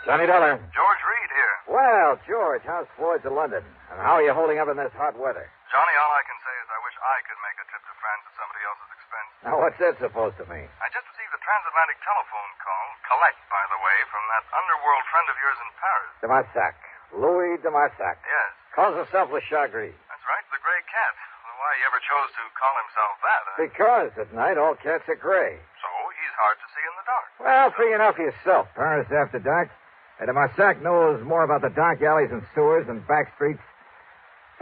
Johnny Dollar. George Reed here. Well, George, how's Floyd's of London? And how are you holding up in this hot weather? Johnny, all I can say is I wish I could make a trip to France at somebody else's expense. Now, what's that supposed to mean? I just received a transatlantic telephone call, collect, by the way, from that underworld friend of yours in Paris. De Marsac. Louis de Marsac. Yes. Calls himself Le Chagris. That's right, the Gray Cat. Well, why he ever chose to call himself that, Because at night all cats are gray. So he's hard to see in the dark. Well, figure enough for yourself. Paris after dark. And de Marsac knows more about the dark alleys and sewers and back streets.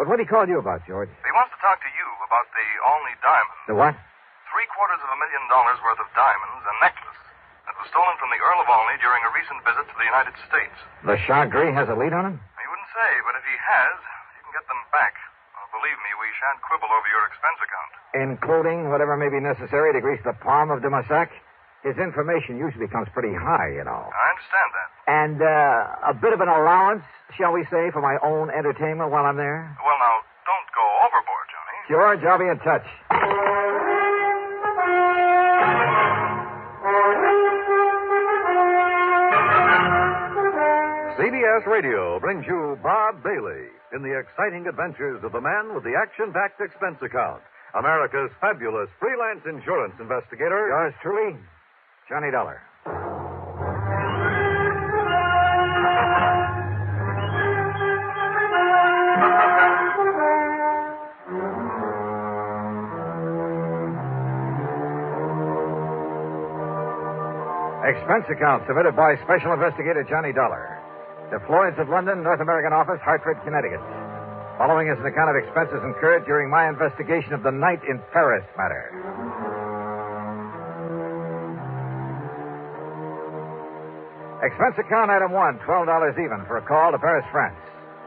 But what did he call you about, George? He wants to talk to you about the Olney diamond. The what? $750,000 worth of diamonds, a necklace that was stolen from the Earl of Olney during a recent visit to the United States. Le Chagris has a lead on him? He wouldn't say, but if he has, you can get them back. Well, believe me, we shan't quibble over your expense account. Including whatever may be necessary to grease the palm of de Marsac? His information usually comes pretty high, you know. I understand that. And a bit of an allowance, shall we say, for my own entertainment while I'm there? Well, now, don't go overboard, Johnny. George, I'll be in touch. CBS Radio brings you Bob Bailey in the exciting adventures of the man with the action-packed expense account, America's fabulous freelance insurance investigator. Yours truly, Johnny Dollar. Expense account submitted by Special Investigator Johnny Dollar. The Floyd's of London, North American Office, Hartford, Connecticut. Following is an account of expenses incurred during my investigation of the night in Paris matter. Expense account item 1, $12 even for a call to Paris, France.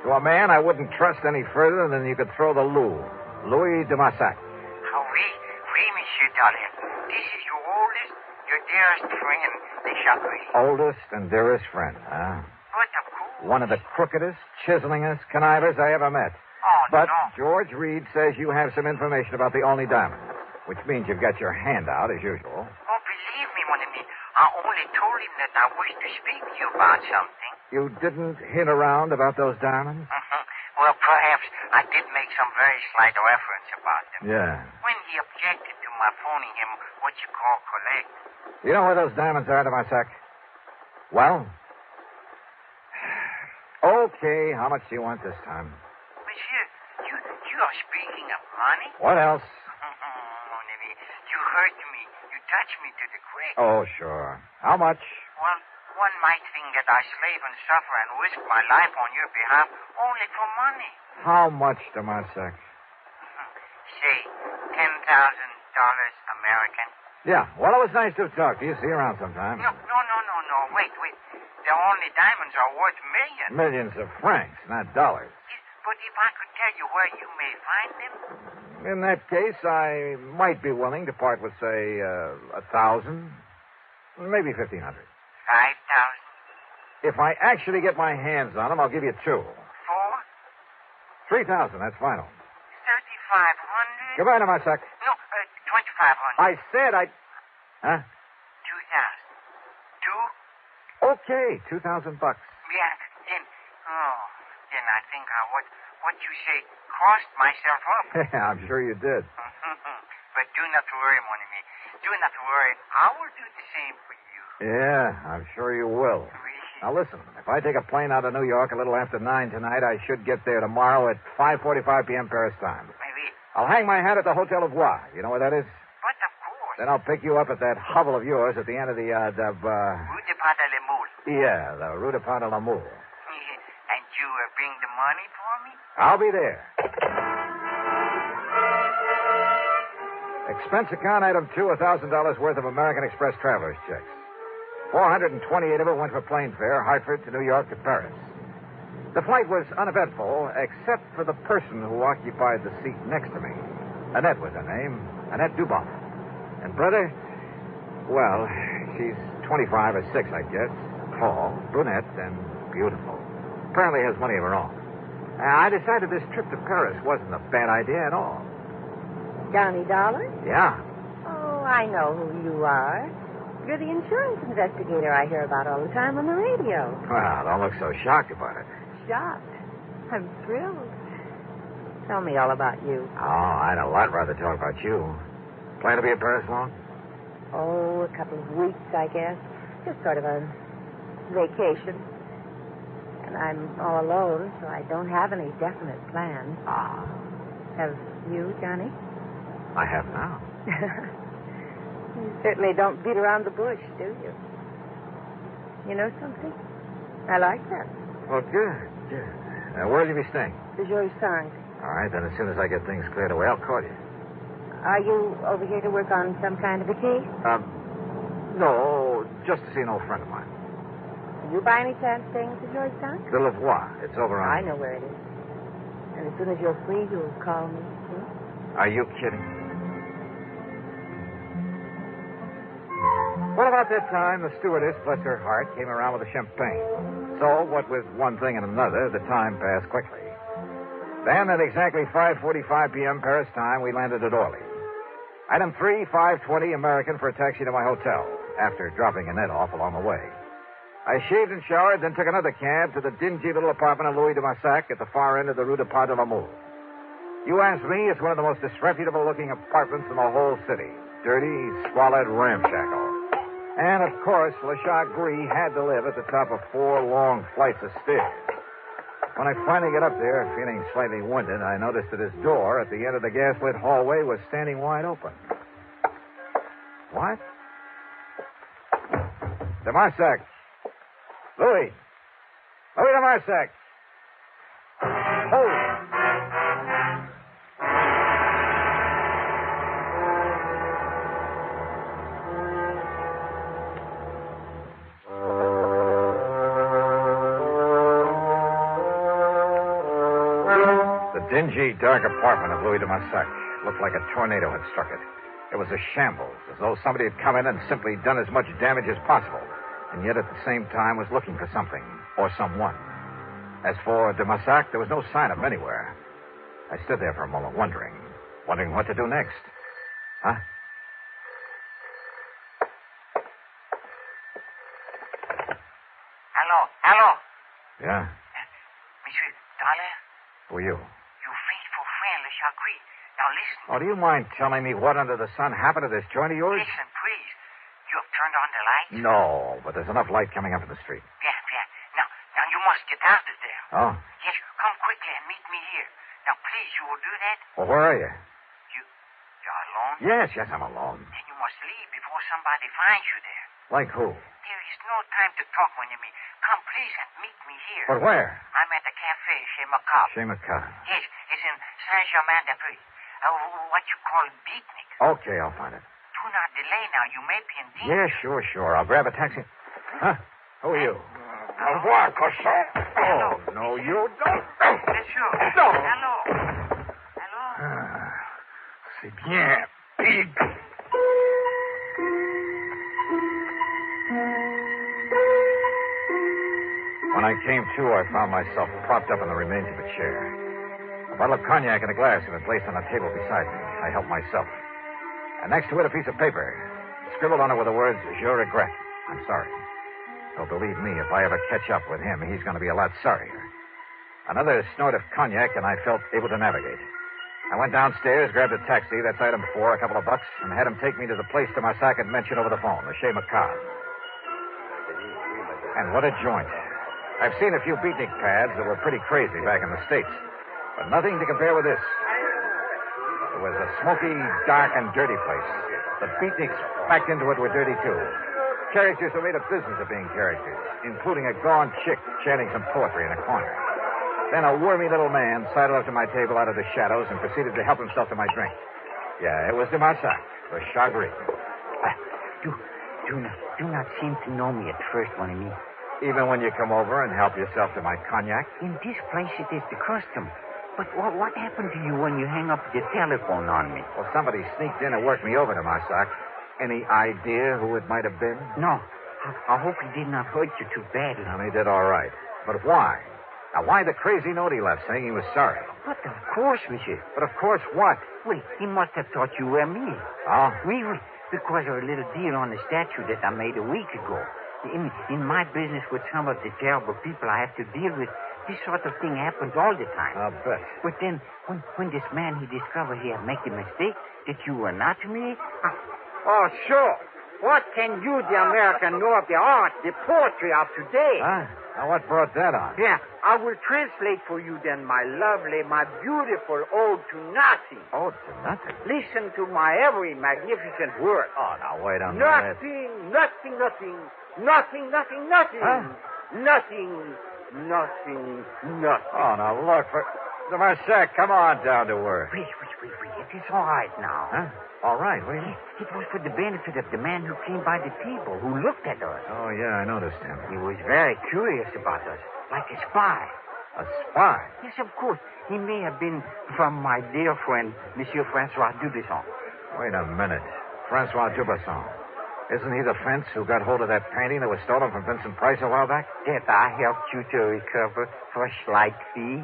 To a man I wouldn't trust any further than you could throw the Louis de Marsac. Oui, Monsieur Dollar. This is your oldest, your dearest friend, Le Chagris. Oldest and dearest friend, huh? But of course. One of the crookedest, chiselingest connivers I ever met. Oh, But no. George Reed says you have some information about the Olney diamond, which means you've got your hand out, as usual. Oh, believe me, mon ami. I only told him that I wished to speak to you about something. You didn't hint around about those diamonds? Well, perhaps I did make some very slight reference about them. Yeah. When he objected to my phoning him what you call collect. You know where those diamonds are, de Marsac? Well? Okay, how much do you want this time? Monsieur, you are speaking of money? What else? Mon ami, you hurt me. You touched me to the quick. Oh, sure. How much? Well, one might think that I slave and suffer and risk my life on your behalf only for money. How much, de Marsac? Say, $10,000 American. Yeah, well, it was nice to talk to you. See you around sometime. No. Wait. The only diamonds are worth millions. Millions of francs, not dollars. But if I could tell you where you may find them? In that case, I might be willing to part with, say, 1,000, maybe 1,500. 5,000? If I actually get my hands on them, I'll give you 2. 4? 3,000, that's final. 3,500? Goodbye, de Marsac. No, 2,500. I said I... Huh? 2,000. 2? Okay, $2,000. Yeah, then I think what you say crossed myself up. Yeah, I'm sure you did. But do not worry, mon ami. Do not worry. I will do the same for you. Yeah, I'm sure you will. Now, listen, if I take a plane out of New York a little after 9 tonight, I should get there tomorrow at 5:45 p.m. Paris time. Maybe. I'll hang my hat at the Hotel of Bois. You know where that is? But of course. Then I'll pick you up at that hovel of yours at the end of the, Rue de Pas de la Moule. Yeah, the Rue de Pas de l'Amour. And you bring the money for me? I'll be there. Expense account item 2, $1,000 worth of American Express traveler's checks. 428 of it went for plane fare, Hartford to New York to Paris. The flight was uneventful, except for the person who occupied the seat next to me. Annette was her name, Annette Duboff. And brother, well, she's 25 or 6, I guess. Tall, brunette, and beautiful. Apparently has money of her own. I decided this trip to Paris wasn't a bad idea at all. Johnny Dollar? Yeah. Oh, I know who you are. You're the insurance investigator I hear about all the time on the radio. Well, don't look so shocked about it. Shocked. I'm thrilled. Tell me all about you. Oh, I'd a lot rather talk about you. Plan to be in Paris long? Oh, a couple of weeks, I guess. Just sort of a vacation. And I'm all alone, so I don't have any definite plans. Ah. Have you, Johnny? I have now. You certainly don't beat around the bush, do you? You know something? I like that. Well, good. Where'll you be staying? The Joy Sang. All right, then as soon as I get things cleared away, I'll call you. Are you over here to work on some kind of a case? No, just to see an old friend of mine. Are you by any chance staying at the Joy Sang? The Lavoie. It's over on... I know where it is. And as soon as you're free, you'll call me. Are you kidding? Well, about that time, the stewardess, bless her heart, came around with a champagne. So, what with one thing and another, the time passed quickly. Then, at exactly 5:45 p.m. Paris time, we landed at Orly. Item 3, 5:20 American for a taxi to my hotel, after dropping Annette off along the way. I shaved and showered, then took another cab to the dingy little apartment of Louis de Massac at the far end of the Rue de Pas de l'Amour. You ask me, it's one of the most disreputable-looking apartments in the whole city. Dirty, squalid, ramshackle. And, of course, Le Chagris had to live at the top of 4 long flights of stairs. When I finally got up there, feeling slightly winded, I noticed that his door at the end of the gas-lit hallway was standing wide open. What? De Marsac. Louis de Marsac. Hold. Dingy, dark apartment of Louis de Massac looked like a tornado had struck it. It was a shambles, as though somebody had come in and simply done as much damage as possible, and yet at the same time was looking for something or someone. As for de Massac, there was no sign of him anywhere. I stood there for a moment, wondering what to do next. Huh? Hello. Yeah? Monsieur Dallaire? Who are you? Your faithful friend, Le Chagris. Now listen. Oh, do you mind telling me what under the sun happened to this joint of yours? Listen, please. You have turned on the lights? No, but there's enough light coming up in the street. Yeah. Now you must get out of there. Oh? Yes, come quickly and meet me here. Now, please, you will do that? Well, where are you? You're alone? Yes, I'm alone. Then you must leave before somebody finds you there. Like who? There is no time to talk, mon ami. Come, please, and meet me here. But where? I'm at the cafe chez Macabre. Chez Macabre. Yes, it's in Saint-Germain-des-Prés. What you call beatnik. Okay, I'll find it. Do not delay now. You may be in danger. Yeah, sure. I'll grab a taxi. Huh? Who are you? Au revoir, cochon. Oh, no, you don't. Monsieur. No. Hello. C'est bien, pig. When I came to, I found myself propped up in the remains of a chair. A bottle of cognac and a glass had been placed on a table beside me. I helped myself. And next to it, a piece of paper. Scribbled on it were the words, Je regrette. I'm sorry. Well, believe me, if I ever catch up with him, he's going to be a lot sorrier. Another snort of cognac, and I felt able to navigate. I went downstairs, grabbed a taxi, that's item 4, a couple of bucks, and had him take me to the place de Marsac had mentioned over the phone, the Chez Macabre. And what a joint. I've seen a few beatnik pads that were pretty crazy back in the States, but nothing to compare with this. It was a smoky, dark, and dirty place. The beatniks packed into it were dirty, too. Characters who made a business of being characters, including a gaunt chick chanting some poetry in a corner. Then a wormy little man sidled up to my table out of the shadows and proceeded to help himself to my drink. Yeah, it was de Marsac, the Chagris. Do not seem to know me at first, mon ami. Even when you come over and help yourself to my cognac? In this place, it is the custom. But what happened to you when you hang up the telephone on me? Well, somebody sneaked in and worked me over to Marsac. Any idea who it might have been? No. I hope he did not hurt you too badly. No, he did all right. But why? Now, why the crazy note he left saying he was sorry? But of course, monsieur. But of course what? Wait, he must have thought you were me. Oh? Oui. because of a little deal on the statue that I made a week ago. In my business with some of the terrible people I have to deal with, this sort of thing happens all the time. I'll bet. But then, when this man he discovered he had made a mistake, that you were not me, oh, sure. What can you, the American, know of the art, the poetry of today? Huh? Now, what brought that on? Yeah, I will translate for you then my lovely, my beautiful ode to nothing. Ode to nothing? Listen to my every magnificent word. Oh, now, wait a minute. Nothing. Nothing. Huh? Nothing. Oh, now, look. The Marsac, come on down to earth. Wait. It is all right now. Huh? All right. What do you mean? It was for the benefit of the man who came by the table, who looked at us. Oh, yeah, I noticed him. He was very curious about us, like a spy. A spy? Yes, of course. He may have been from my dear friend, Monsieur Francois Dubesson. Wait a minute. Francois Dubesson. Isn't he the fence who got hold of that painting that was stolen from Vincent Price a while back? That I helped you to recover for a slight fee.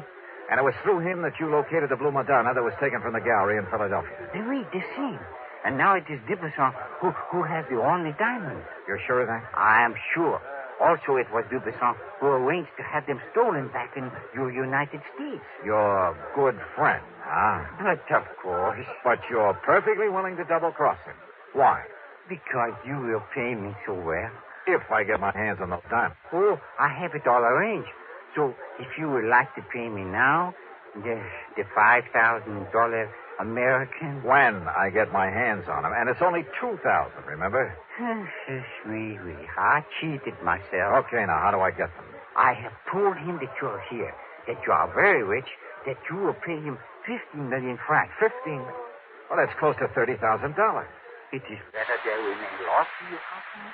And it was through him that you located the Blue Madonna that was taken from the gallery in Philadelphia. Oui, the same. And now it is Dubesson who has the only diamonds. You're sure of that? I am sure. Also, it was Dubesson who arranged to have them stolen back in your United States. Your good friend, huh? But of course. But you're perfectly willing to double-cross him. Why? Because you will pay me so well. If I get my hands on those diamonds. Oh, I have it all arranged. So, if you would like to pay me now, the $5,000 American... When I get my hands on them. And it's only $2,000, remember? Oui. I cheated myself. Okay, now, how do I get them? I have told him that you are here, that you are very rich, that you will pay him 15 million francs. 15? Well, that's close to $30,000. It is better there remain lost to your company.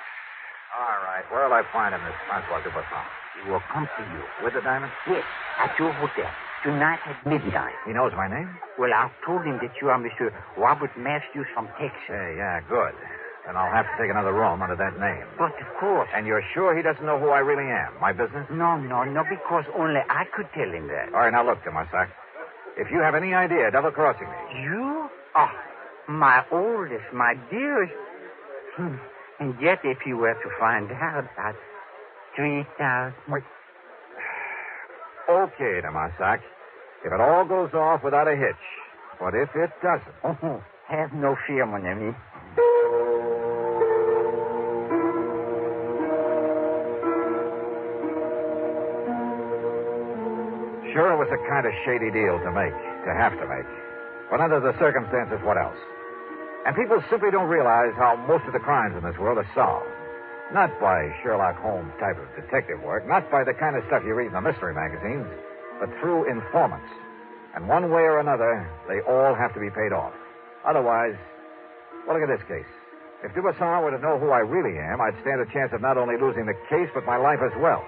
All right. Where'll I find him, Miss Francois Dubesson? He will come to you. With the diamonds? Yes, at your hotel. Tonight at midnight. He knows my name? Well, I've told him that you are Monsieur Robert Matthews from Texas. Hey, yeah, good. Then I'll have to take another room under that name. But of course. And you're sure he doesn't know who I really am? My business? No, because only I could tell him that. All right, now look, Demasak. If you have any idea double-crossing me... You? Oh, my oldest, my dearest. And yet, if you were to find out about 3,000... Wait. Okay, Demasak. If it all goes off without a hitch. But if it doesn't... Oh, have no fear, mon ami. Sure, it was a kind of shady deal to make, to have to make. But under the circumstances, what else? And people simply don't realize how most of the crimes in this world are solved. Not by Sherlock Holmes type of detective work, not by the kind of stuff you read in the mystery magazines, but through informants. And one way or another, they all have to be paid off. Otherwise, well, look at this case. If Dubesson were to know who I really am, I'd stand a chance of not only losing the case, but my life as well.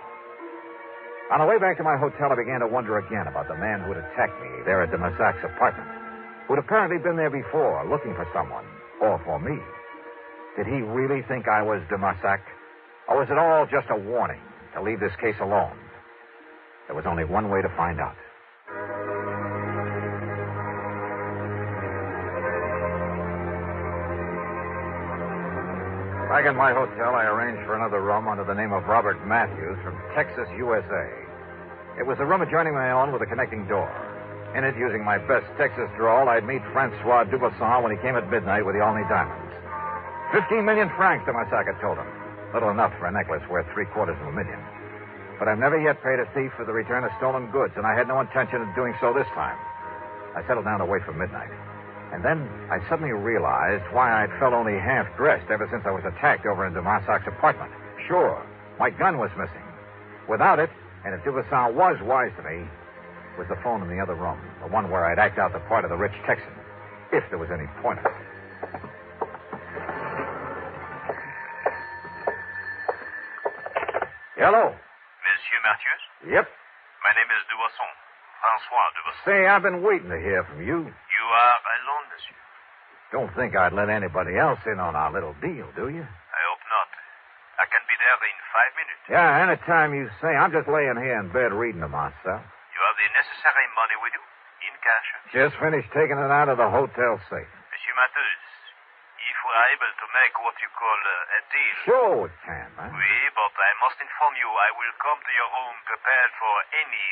On the way back to my hotel, I began to wonder again about the man who'd attacked me there at Demasac's apartment, who'd apparently been there before, looking for someone, or for me. Did he really think I was Demasac? Or was it all just a warning to leave this case alone? There was only one way to find out. Back in my hotel, I arranged for another room under the name of Robert Matthews from Texas, USA. It was a room adjoining my own with a connecting door. In it, using my best Texas drawl, I'd meet Francois Dubesson when he came at midnight with the Olney diamonds. 15 million francs, Demasac had told him. Little enough for a necklace worth $750,000. But I've never yet paid a thief for the return of stolen goods, and I had no intention of doing so this time. I settled down to wait for midnight. And then I suddenly realized why I'd felt only half-dressed ever since I was attacked over in Demasac's apartment. Sure, my gun was missing. Without it, and if Dubesson was wise to me, was the phone in the other room, the one where I'd act out the part of the rich Texan, if there was any point of it. Hello. Monsieur Matthews? Yep. My name is Dubesson. Francois Dubesson. Say, I've been waiting to hear from you. You are alone, monsieur. Don't think I'd let anybody else in on our little deal, do you? I hope not. I can be there in 5 minutes. Yeah, anytime you say. I'm just laying here in bed reading to myself. You have the necessary money with you? In cash? Just finished taking it out of the hotel safe. Monsieur Matthews, if are able to make what you call a deal. Sure we can, man. Oui, but I must inform you I will come to your room prepared for any,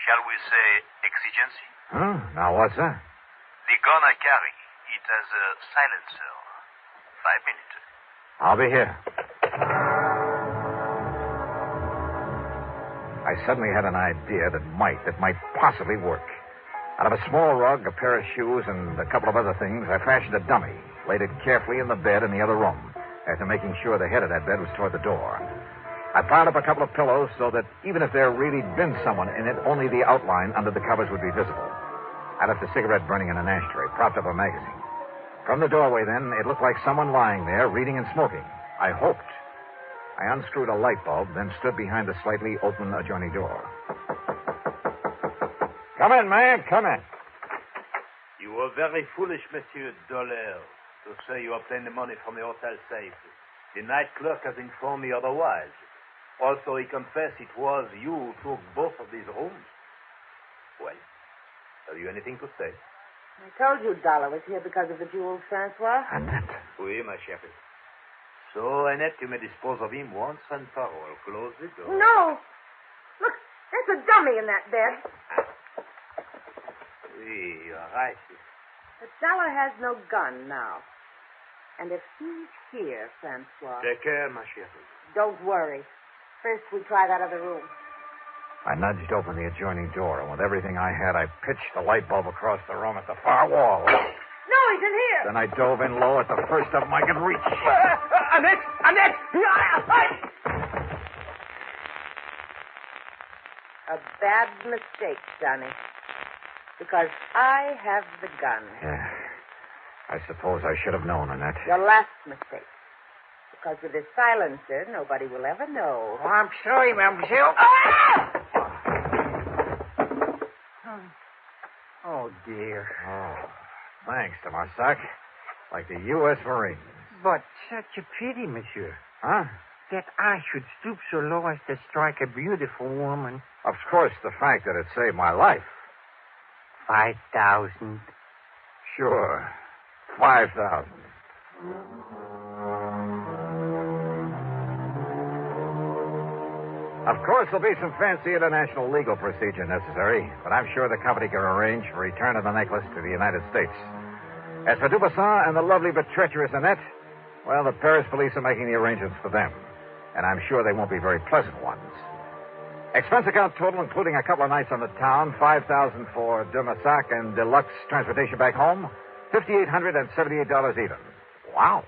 shall we say, exigency. Huh? Now, what's that? The gun I carry, it has a silencer. 5 minutes. I'll be here. I suddenly had an idea that might possibly work. Out of a small rug, a pair of shoes, and a couple of other things, I fashioned a dummy, laid it carefully in the bed in the other room, after making sure the head of that bed was toward the door. I piled up a couple of pillows so that even if there really been someone in it, only the outline under the covers would be visible. I left a cigarette burning in an ashtray, propped up a magazine. From the doorway, then, it looked like someone lying there, reading and smoking. I hoped. I unscrewed a light bulb, then stood behind the slightly open adjoining door. Come in, man. Come in. You were very foolish, Monsieur Dollar, to say you obtained the money from the hotel safe. The night clerk has informed me otherwise. Also, he confessed it was you who took both of these rooms. Well, have you anything to say? I told you Dollar was here because of the jewels, Francois. Annette. Oui, ma chérie. So, Annette, you may dispose of him once and for all. Close the door. No. Look, there's a dummy in that bed. Oui, you're right. But Dollar has no gun now. And if he's here, Francois... Take care, ma chérie. Don't worry. First, we try that other room. I nudged open the adjoining door, and with everything I had, I pitched the light bulb across the room at the far wall. No, he's in here. Then I dove in low at the first of them I could reach. Annette! Annette! A bad mistake, Johnny. Because I have the gun. Yeah. I suppose I should have known, Annette. Your last mistake. Because with this silencer, nobody will ever know. Oh, I'm sorry, Mademoiselle. Oh, dear. Oh, thanks, Tomasak. Like the U.S. Marines. But such a pity, monsieur. Huh? That I should stoop so low as to strike a beautiful woman. Of course, the fact that it saved my life. 5,000. Sure. 5,000. Of course, there'll be some fancy international legal procedure necessary, but I'm sure the company can arrange for return of the necklace to the United States. As for Dubuisson and the lovely but treacherous Annette, well, the Paris police are making the arrangements for them, and I'm sure they won't be very pleasant ones. Expense account total, including a couple of nights on the town, $5,000 for Dubuisson and deluxe transportation back home, $5,878 even. Wow.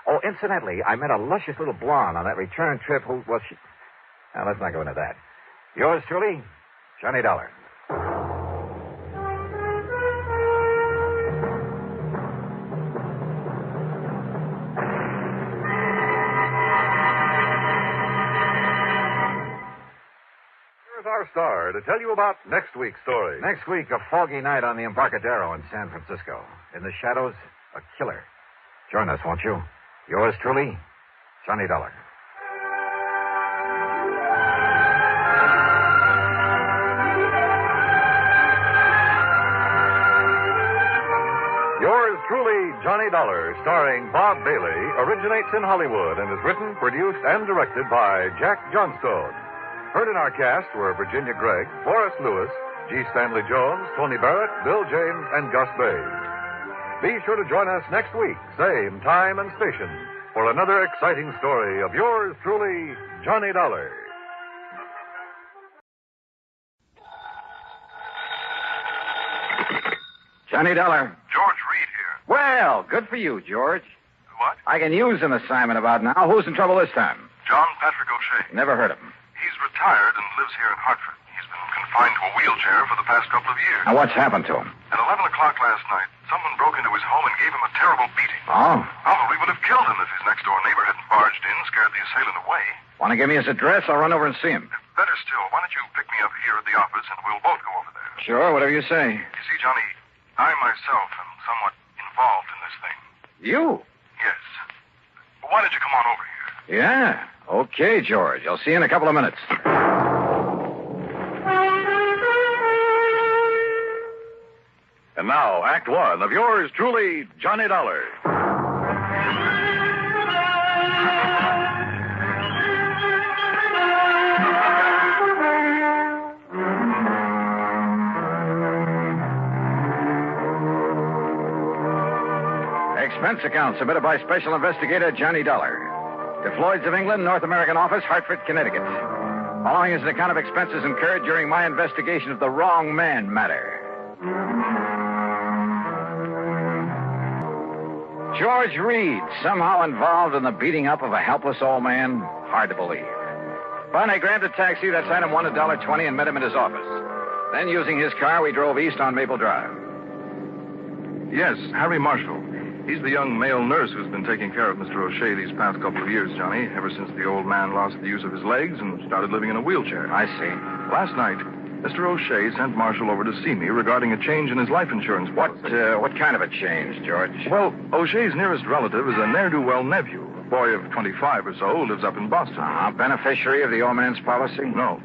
Oh, incidentally, I met a luscious little blonde on that return trip who was... Now, let's not go into that. Yours truly, Johnny Dollar. Here's our star to tell you about next week's story. Next week, a foggy night on the Embarcadero in San Francisco. In the shadows, a killer. Join us, won't you? Yours truly, Johnny Dollar. Yours truly, Johnny Dollar, starring Bob Bailey, originates in Hollywood and is written, produced, and directed by Jack Johnstone. Heard in our cast were Virginia Gregg, Forrest Lewis, G. Stanley Jones, Tony Barrett, Bill James, and Gus Bays. Be sure to join us next week, same time and station, for another exciting story of yours truly, Johnny Dollar. Johnny Dollar. George Reed here. Well, good for you, George. What? I can use an assignment about now. Who's in trouble this time? John Patrick O'Shea. Never heard of him. He's retired and lives here in Hartford. He's been confined to a wheelchair for the past couple of years. Now, what's happened to him? At 11 o'clock last night, someone broke into his home and gave him a terrible beating. Oh? Probably would have killed him if his next-door neighbor hadn't barged in, scared the assailant away. Want to give me his address? I'll run over and see him. Better still, why don't you pick me up here at the office and we'll both go over there. Sure, whatever you say. You see, Johnny, I myself am somewhat involved in this thing. You? Yes. But why don't you come on over here? Yeah. Okay, George. I'll see you in a couple of minutes. And now, Act One of yours truly, Johnny Dollar. expense account submitted by Special Investigator Johnny Dollar. To Floyd's of England, North American Office, Hartford, Connecticut. Following is an account of expenses incurred during my investigation of the wrong man matter. George Reed, somehow involved in the beating up of a helpless old man? Hard to believe. But I grabbed a taxi, that's item one, $1.20, and met him at his office. Then, using his car, we drove east on Maple Drive. Yes, Harry Marshall. He's the young male nurse who's been taking care of Mr. O'Shea these past couple of years, Johnny, ever since the old man lost the use of his legs and started living in a wheelchair. I see. Last night, Mr. O'Shea sent Marshall over to see me regarding a change in his life insurance policy. What kind of a change, George? Well, O'Shea's nearest relative is a ne'er-do-well nephew, a boy of 25 or so, who lives up in Boston. Beneficiary of the old man's policy? No.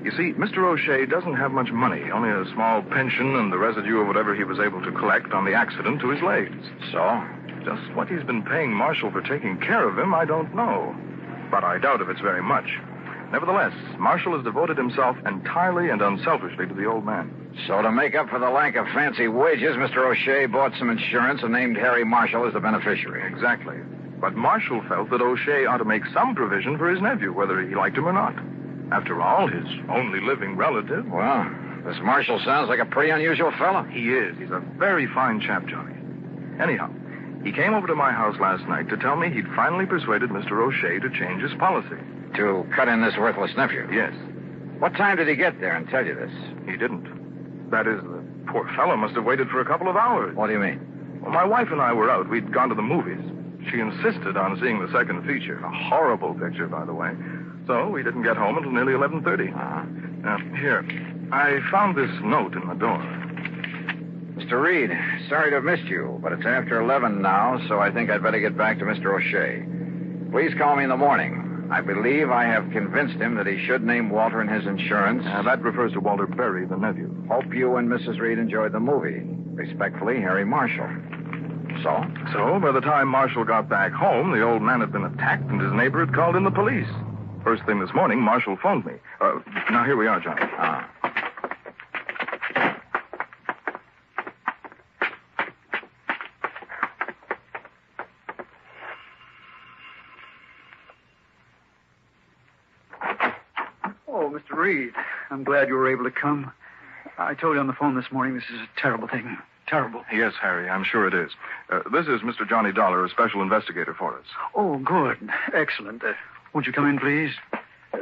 You see, Mr. O'Shea doesn't have much money, only a small pension and the residue of whatever he was able to collect on the accident to his legs. So? Just what he's been paying Marshall for taking care of him, I don't know. But I doubt if it's very much. Nevertheless, Marshall has devoted himself entirely and unselfishly to the old man. So to make up for the lack of fancy wages, Mr. O'Shea bought some insurance and named Harry Marshall as the beneficiary. Exactly. But Marshall felt that O'Shea ought to make some provision for his nephew, whether he liked him or not. After all, his only living relative. Well, this Marshall sounds like a pretty unusual fellow. He is. He's a very fine chap, Johnny. Anyhow, he came over to my house last night to tell me he'd finally persuaded Mr. O'Shea to change his policy. To cut in this worthless nephew? Yes. What time did he get there and tell you this? He didn't. That is, the poor fellow must have waited for a couple of hours. What do you mean? Well, my wife and I were out. We'd gone to the movies. She insisted on seeing the second feature. A horrible picture, by the way. So we didn't get home until nearly 11:30. Now, here. I found this note in the door. Mr. Reed, sorry to have missed you, but it's after 11 now, so I think I'd better get back to Mr. O'Shea. Please call me in the morning. I believe I have convinced him that he should name Walter in his insurance. That refers to Walter Berry, the nephew. Hope you and Mrs. Reed enjoyed the movie. Respectfully, Harry Marshall. So, by the time Marshall got back home, the old man had been attacked and his neighbor had called in the police. First thing this morning, Marshall phoned me. Now, here we are, Johnny. Oh, Mr. Reed, I'm glad you were able to come. I told you on the phone this morning this is a terrible thing. Terrible. Yes, Harry, I'm sure it is. This is Mr. Johnny Dollar, a special investigator for us. Oh, good. Excellent. Won't you come in, please?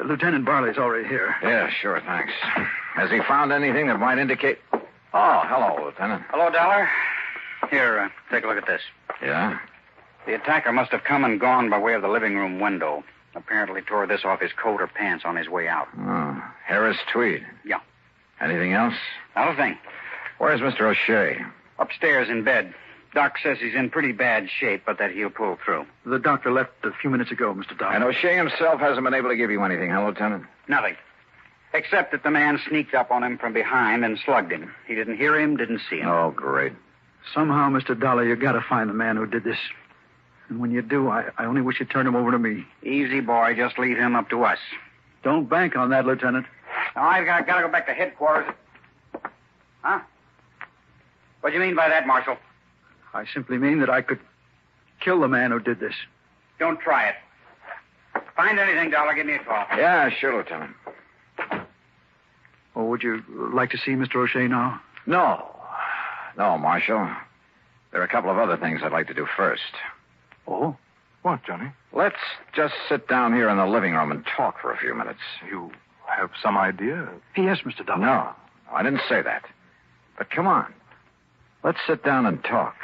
Lieutenant Barley's already here. Yeah, sure, thanks. Has he found anything that might indicate... Oh, hello, Lieutenant. Hello, Dollar. Here, take a look at this. Yeah? The attacker must have come and gone by way of the living room window. Apparently tore this off his coat or pants on his way out. Oh, Harris Tweed. Yeah. Anything else? Not a thing. Where's Mr. O'Shea? Upstairs in bed. Doc says he's in pretty bad shape, but that he'll pull through. The doctor left a few minutes ago, Mr. Dollar. And O'Shea himself hasn't been able to give you anything, huh, Lieutenant? Nothing. Except that the man sneaked up on him from behind and slugged him. He didn't hear him, didn't see him. Oh, great. Somehow, Mr. Dollar, you got to find the man who did this. And when you do, I only wish you'd turn him over to me. Easy, boy. Just leave him up to us. Don't bank on that, Lieutenant. Now, I've got to go back to headquarters. Huh? What do you mean by that, Marshal? I simply mean that I could kill the man who did this. Don't try it. Find anything, Dollar, give me a call. Yeah, sure, Lieutenant. Oh, would you like to see Mr. O'Shea now? No, Marshal. There are a couple of other things I'd like to do first. Oh? What, Johnny? Let's just sit down here in the living room and talk for a few minutes. You have some idea? Yes, Mr. Dollar. No, I didn't say that. But come on. Let's sit down and talk.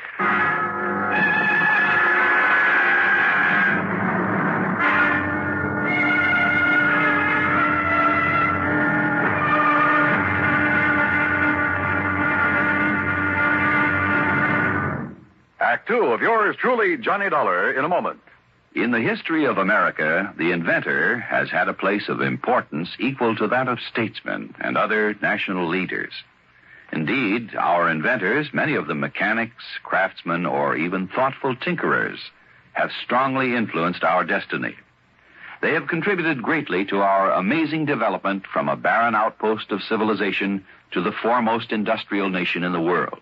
Act two of yours truly, Johnny Dollar, in a moment. In the history of America, the inventor has had a place of importance equal to that of statesmen and other national leaders. Indeed, our inventors, many of them mechanics, craftsmen, or even thoughtful tinkerers, have strongly influenced our destiny. They have contributed greatly to our amazing development from a barren outpost of civilization to the foremost industrial nation in the world.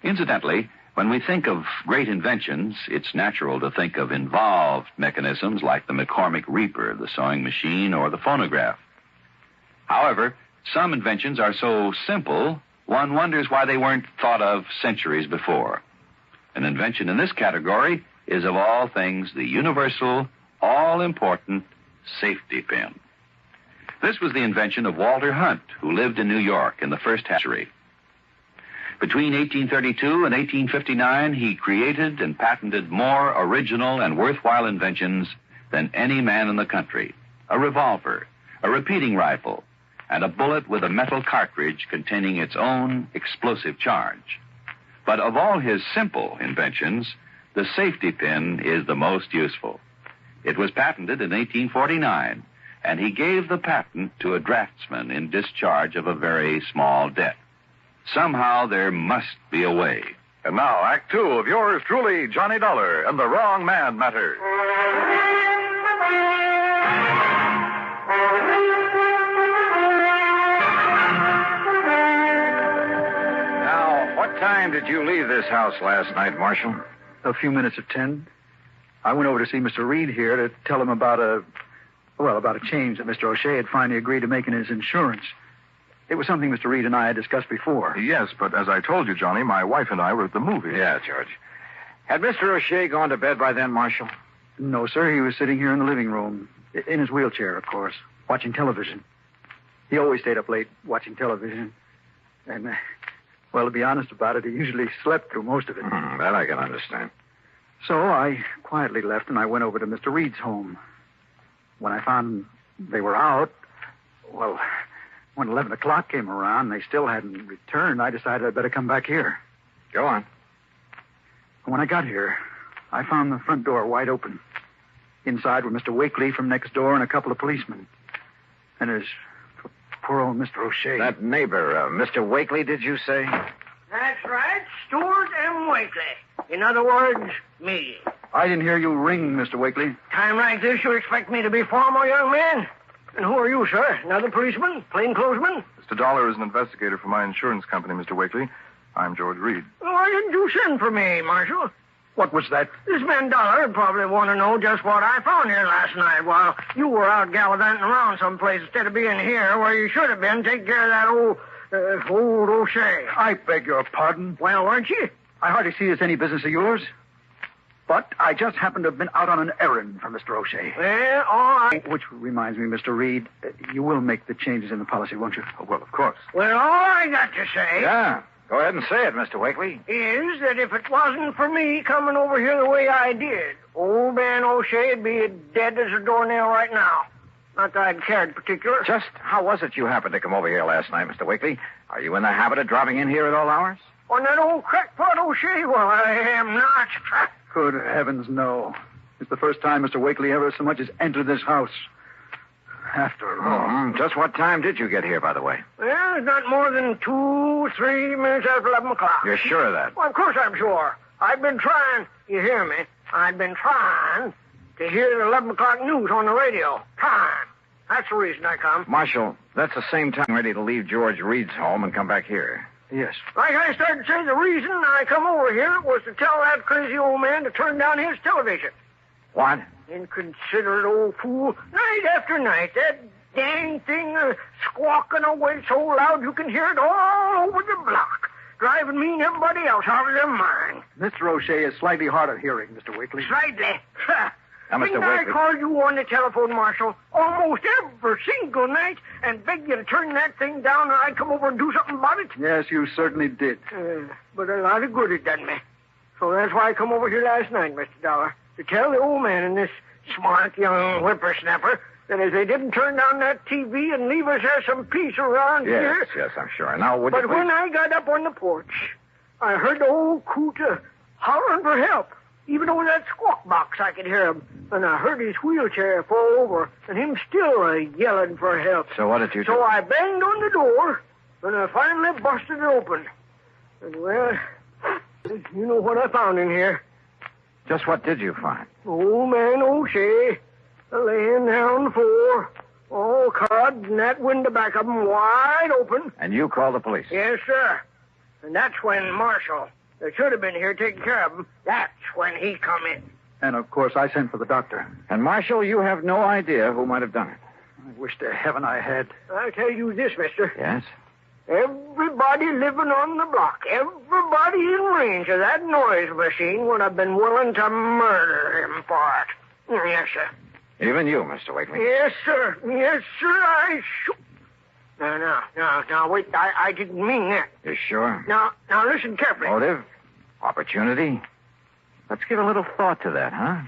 Incidentally, When we think of great inventions, it's natural to think of involved mechanisms like the McCormick Reaper, the sewing machine, or the phonograph. However, some inventions are so simple, one wonders why they weren't thought of centuries before. An invention in this category is, of all things, the universal, all-important safety pin. This was the invention of Walter Hunt, who lived in New York in the first century. Between 1832 and 1859, he created and patented more original and worthwhile inventions than any man in the country. A revolver, a repeating rifle, and a bullet with a metal cartridge containing its own explosive charge. But of all his simple inventions, the safety pin is the most useful. It was patented in 1849, and he gave the patent to a draftsman in discharge of a very small debt. Somehow there must be a way. And now, Act Two of yours truly, Johnny Dollar and the Wrong Man Matter. Now, what time did you leave this house last night, Marshal? A few minutes of 10. I went over to see Mr. Reed here to tell him about a change that Mr. O'Shea had finally agreed to make in his insurance. It was something Mr. Reed and I had discussed before. Yes, but as I told you, Johnny, my wife and I were at the movies. Yeah, George. Had Mr. O'Shea gone to bed by then, Marshal? No, sir. He was sitting here in the living room, in his wheelchair, of course, watching television. He always stayed up late watching television. And, well, to be honest about it, he usually slept through most of it. That I can understand. So I quietly left and I went over to Mr. Reed's home. When I found they were out, well, when 11 o'clock came around and they still hadn't returned, I decided I'd better come back here. Go on. When I got here, I found the front door wide open. Inside were Mr. Wakely from next door and a couple of policemen. And there's poor old Mr. O'Shea. That neighbor, Mr. Wakely, did you say? That's right, Stuart M. Wakely. In other words, me. I didn't hear you ring, Mr. Wakely. Time like this, you expect me to be formal, young man? And who are you, sir? Another policeman? Plainclothesman? Mr. Dollar is an investigator for my insurance company, Mr. Wakely. I'm George Reed. Why didn't you send for me, Marshal? What was that? This man Dollar would probably want to know just what I found here last night while you were out gallivanting around someplace instead of being here where you should have been taking care of that old O'Shea. I beg your pardon. Well, weren't you? I hardly see it's any business of yours. But I just happened to have been out on an errand for Mr. O'Shea. Well, all right. Which reminds me, Mr. Reed, you will make the changes in the policy, won't you? Oh, well, of course. Well, all I got to say... Yeah, go ahead and say it, Mr. Wakely. ...is that if it wasn't for me coming over here the way I did, old man O'Shea'd be dead as a doornail right now. Not that I'd cared particular. Just how was it you happened to come over here last night, Mr. Wakely? Are you in the habit of dropping in here at all hours? On that old crackpot O'Shea? Well, I am not. Good heavens, no. It's the first time Mr. Wakely ever so much as entered this house. After all. Just what time did you get here, by the way? Well, not more than 2, 3 minutes after 11 o'clock. You're sure of that? Well, of course I'm sure. I've been trying, you hear me? I've been trying to hear the 11 o'clock news on the radio. Trying. That's the reason I come. Marshal, that's the same time ready to leave George Reed's home and come back here. Yes. Like I started to say, the reason I come over here was to tell that crazy old man to turn down his television. What? Inconsiderate old fool. Night after night, that dang thing squawking away so loud you can hear it all over the block, driving me and everybody else out of their mind. Mr. O'Shea is slightly hard of hearing, Mr. Wakely. Slightly? Now, Mr. Didn't I call you on the telephone, Marshal, almost every single night and beg you to turn that thing down and I'd come over and do something about it? Yes, you certainly did. But a lot of good it done me. So that's why I come over here last night, Mr. Dollar, to tell the old man and this smart young whippersnapper that if they didn't turn down that TV and leave us there some peace around here... Yes, I'm sure. Now, would But you please... when I got up on the porch, I heard the old coot hollering for help. Even over that squawk box, I could hear him. And I heard his wheelchair fall over, and him still yelling for help. So what did you do? So I banged on the door, and I finally busted it open. And, well, you know what I found in here. Just what did you find? Old man O'Shea, laying there on the floor, all cut, and that window back of him wide open. And you called the police? Yes, sir. And that's when Marshal, that should have been here taking care of him, that's when he come in. And, of course, I sent for the doctor. And, Marshal, you have no idea who might have done it. I wish to heaven I had. I'll tell you this, mister. Yes? Everybody living on the block, everybody in range of that noise machine would have been willing to murder him for it. Yes, sir. Even you, Mr. Wakely. Yes, sir. Yes, sir, No, wait, I didn't mean that. You sure? Now, listen carefully. Motive? Opportunity? Let's give a little thought to that, huh?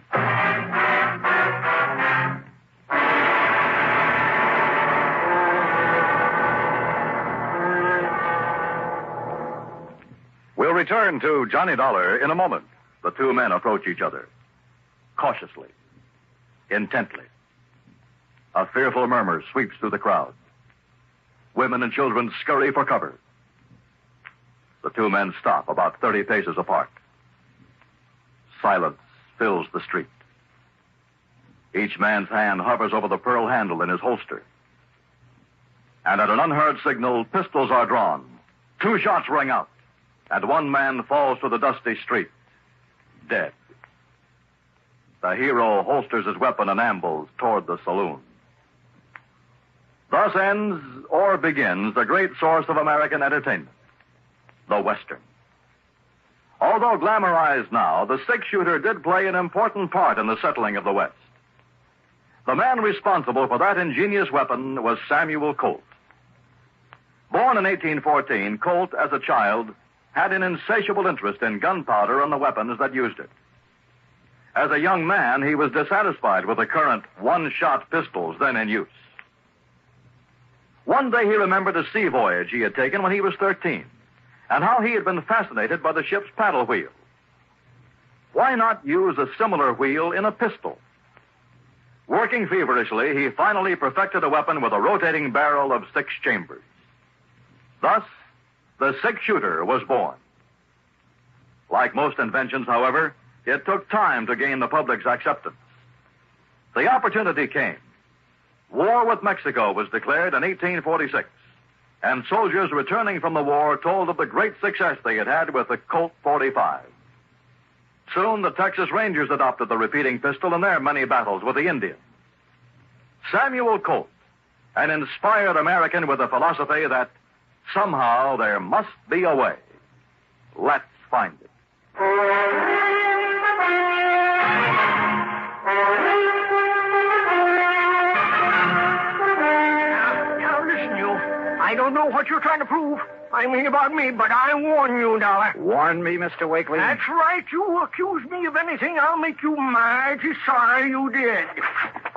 We'll return to Johnny Dollar in a moment. The two men approach each other. Cautiously. Intently. A fearful murmur sweeps through the crowd. Women and children scurry for cover. The two men stop about 30 paces apart. Silence fills the street. Each man's hand hovers over the pearl handle in his holster. And at an unheard signal, pistols are drawn. 2 shots ring out, and one man falls to the dusty street, dead. The hero holsters his weapon and ambles toward the saloon. Thus ends or begins the great source of American entertainment, the Western. Although glamorized now, the six-shooter did play an important part in the settling of the West. The man responsible for that ingenious weapon was Samuel Colt. Born in 1814, Colt, as a child, had an insatiable interest in gunpowder and the weapons that used it. As a young man, he was dissatisfied with the current one-shot pistols then in use. One day he remembered a sea voyage he had taken when he was 13, and how he had been fascinated by the ship's paddle wheel. Why not use a similar wheel in a pistol? Working feverishly, he finally perfected a weapon with a rotating barrel of 6 chambers. Thus, the six-shooter was born. Like most inventions, however, it took time to gain the public's acceptance. The opportunity came. War with Mexico was declared in 1846, and soldiers returning from the war told of the great success they had had with the Colt 45. Soon, the Texas Rangers adopted the repeating pistol in their many battles with the Indians. Samuel Colt, an inspired American with a philosophy that somehow there must be a way. Let's find it. Now listen, you. I don't know what you're trying to prove. I mean about me, but I warn you, Dollar. Warn me, Mr. Wakely? That's right. You accuse me of anything, I'll make you mighty sorry you did.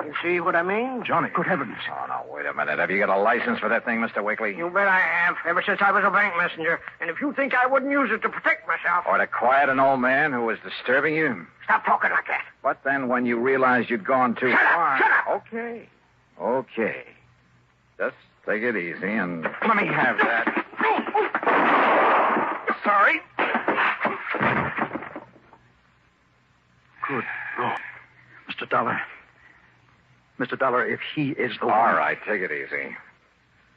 You see what I mean? Johnny. Good heavens. Oh, no, wait a minute. Have you got a license for that thing, Mr. Wakely? You bet I have, ever since I was a bank messenger. And if you think I wouldn't use it to protect myself... Or to quiet an old man who was disturbing you? Stop talking like that. But then when you realized you'd gone too far... Shut up! Okay. Just take it easy and let me have that. Sorry. Good God. Mr. Dollar. Mr. Dollar, if he is the one... All right, take it easy.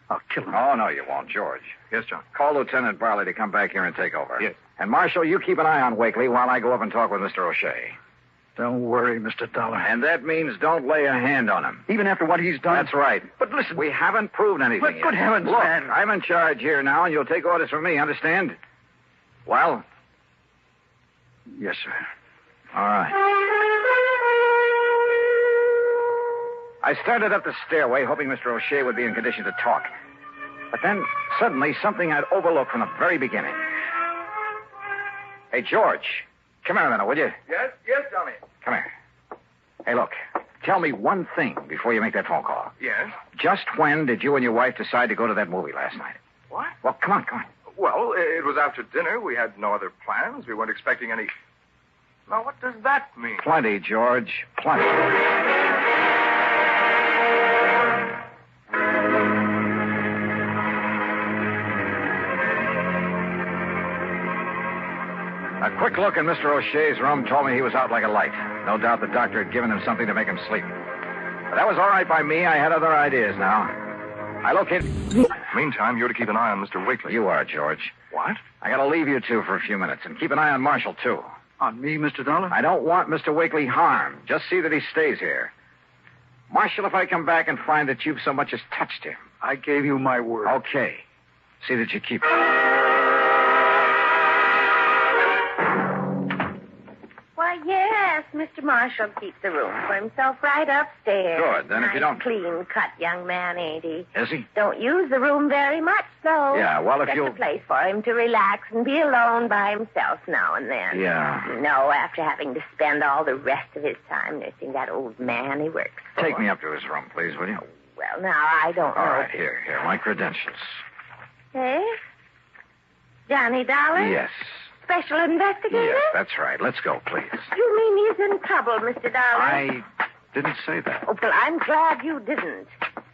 I'll kill him. Oh, no, you won't, George. Yes, John. Call Lieutenant Barley to come back here and take over. Yes. And, Marshal, you keep an eye on Wakely while I go up and talk with Mr. O'Shea. Don't worry, Mr. Dollar. And that means don't lay a hand on him. Even after what he's done? That's right. But listen... We haven't proved anything But yet. good heavens, Look, man. I'm in charge here now, and you'll take orders from me, understand? Well? Yes, sir. All right. I started up the stairway, hoping Mr. O'Shea would be in condition to talk. But then, suddenly, something I'd overlooked from the very beginning. Hey, George, come here a minute, will you? Yes, Johnny. Come here. Hey, look, tell me one thing before you make that phone call. Yes? Just when did you and your wife decide to go to that movie last night? What? Well, come on. Well, it was after dinner. We had no other plans. We weren't expecting any... Now, what does that mean? Plenty, George. Plenty. A quick look in Mr. O'Shea's room told me he was out like a light. No doubt the doctor had given him something to make him sleep. But that was all right by me. I had other ideas now. I located... Meantime, you're to keep an eye on Mr. Wakely. You are, George. What? I gotta leave you two for a few minutes, and keep an eye on Marshall, too. On me, Mr. Dollar? I don't want Mr. Wakely harmed. Just see that he stays here. Marshall, if I come back and find that you've so much as touched him... I gave you my word. Okay. See that you keep it. Why, yes, Mr. Marshall keeps the room for himself right upstairs. Good. Then if you don't... Clean-cut young man, ain't he? Is he? Don't use the room very much, though. Yeah, well, if Just you'll... a place for him to relax and be alone by himself now and then. Yeah. No, after having to spend all the rest of his time nursing that old man he works for. Take me up to his room, please, will you? Well, now, I don't know. All right, here, my credentials. Hey? Johnny Dollar? Yes. Special investigator? Yes, that's right. Let's go, please. You mean he's in trouble, Mr. Dollar? I didn't say that. Oh, well, I'm glad you didn't.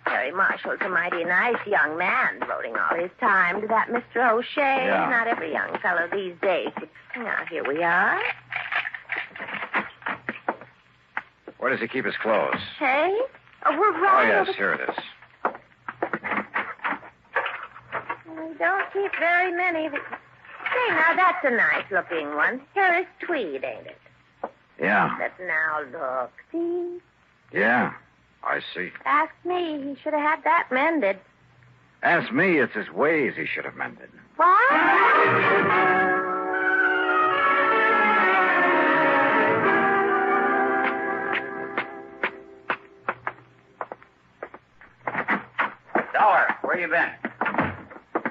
Harry Marshall's a mighty nice young man, devoting all his time to that Mr. O'Shea. Yeah. Not every young fellow these days. Now, here we are. Where does he keep his clothes? Hey? Oh, we're Oh, right yes, over... here it is. We don't keep very many. Say, now, that's a nice-looking one. Harris tweed, ain't it? Yeah. But now, look. See? Yeah, I see. Ask me. He should have had that mended. Ask me, it's his ways he should have mended. What? Dollar, where you been?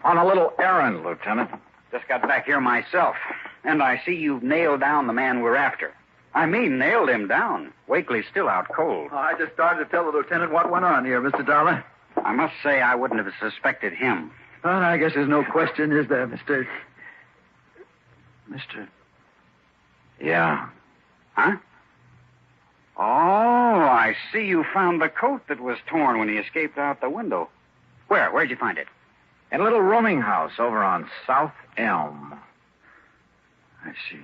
On a little errand, Lieutenant. Just got back here myself. And I see you've nailed down the man we're after. I mean, nailed him down. Wakely's still out cold. I just started to tell the lieutenant what went on here, Mr. Dollar. I must say I wouldn't have suspected him. Well, I guess there's no question, is there, Mr. Yeah. Huh? Oh, I see you found the coat that was torn when he escaped out the window. Where'd you find it? In a little rooming house over on South Elm. I see.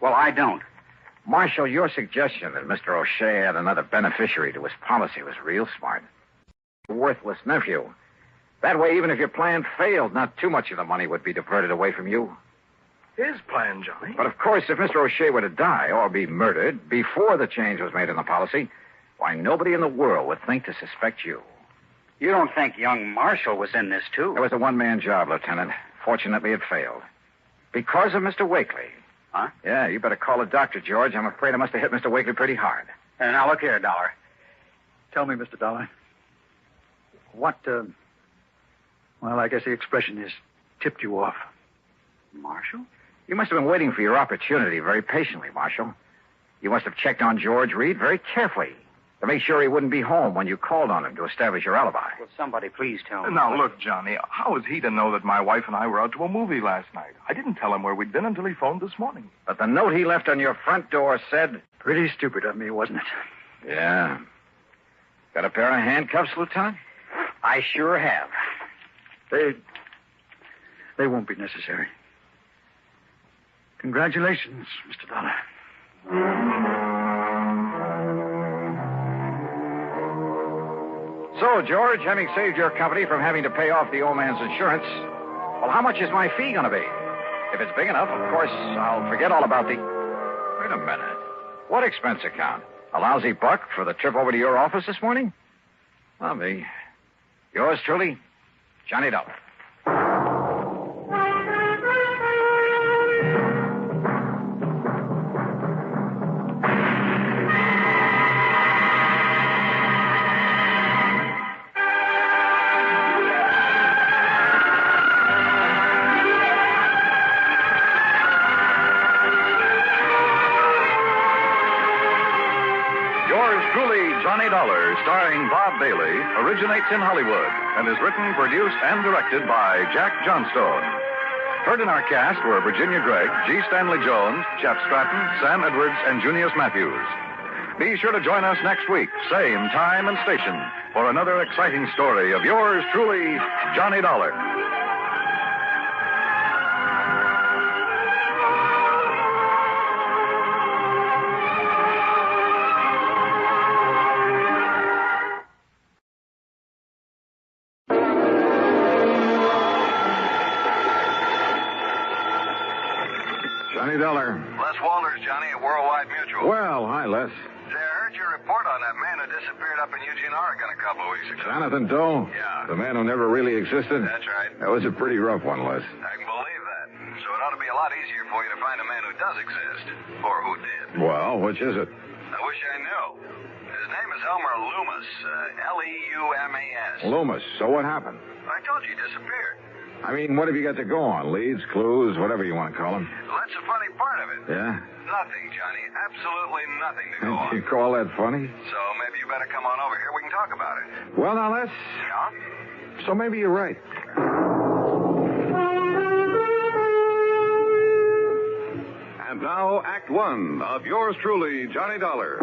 Well, I don't. Marshal, your suggestion that Mr. O'Shea had another beneficiary to his policy was real smart. Worthless nephew. That way, even if your plan failed, not too much of the money would be diverted away from you. His plan, Johnny. But, of course, if Mr. O'Shea were to die or be murdered before the change was made in the policy, why, nobody in the world would think to suspect you. You don't think young Marshall was in this, too? It was a one-man job, Lieutenant. Fortunately, it failed. Because of Mr. Wakely. Huh? Yeah, you better call a doctor, George. I'm afraid I must have hit Mr. Wakely pretty hard. Now, look here, Dollar. Tell me, Mr. Dollar. What, well, I guess the expression is tipped you off. Marshall? You must have been waiting for your opportunity very patiently, Marshal. You must have checked on George Reed very carefully to make sure he wouldn't be home when you called on him to establish your alibi. Will somebody please tell me? Now, look, Johnny, how is he to know that my wife and I were out to a movie last night? I didn't tell him where we'd been until he phoned this morning. But the note he left on your front door said... Pretty stupid of me, wasn't it? Yeah. Got a pair of handcuffs, Lieutenant? I sure have. They won't be necessary. Congratulations, Mr. Dollar. So, George, having saved your company from having to pay off the old man's insurance, well, how much is my fee going to be? If it's big enough, of course, I'll forget all about the... Wait a minute. What expense account? A lousy buck for the trip over to your office this morning? Well, me. Yours truly, Johnny Dollar. Johnny Dollar, starring Bob Bailey, originates in Hollywood and is written, produced, and directed by Jack Johnstone. Heard in our cast were Virginia Gregg, G. Stanley Jones, Jeff Stratton, Sam Edwards, and Junius Matthews. Be sure to join us next week, same time and station, for another exciting story of yours truly, Johnny Dollar. Les? Say, I heard your report on that man who disappeared up in Eugene, Oregon a couple of weeks ago. Jonathan Doe? Yeah. The man who never really existed? That's right. That was a pretty rough one, Les. I can believe that. So it ought to be a lot easier for you to find a man who does exist. Or who did. Well, which is it? I wish I knew. His name is Elmer Loomis. Leumas. Loomis. So what happened? I told you he disappeared. I mean, what have you got to go on? Leads, clues, whatever you want to call them. Well, that's the funny part of it. Yeah? Nothing, Johnny. Absolutely nothing to go on. You call that funny? So maybe you better come on over here. We can talk about it. Well, now, Les. Yeah? So maybe you're right. And now, Act One of yours truly, Johnny Dollar.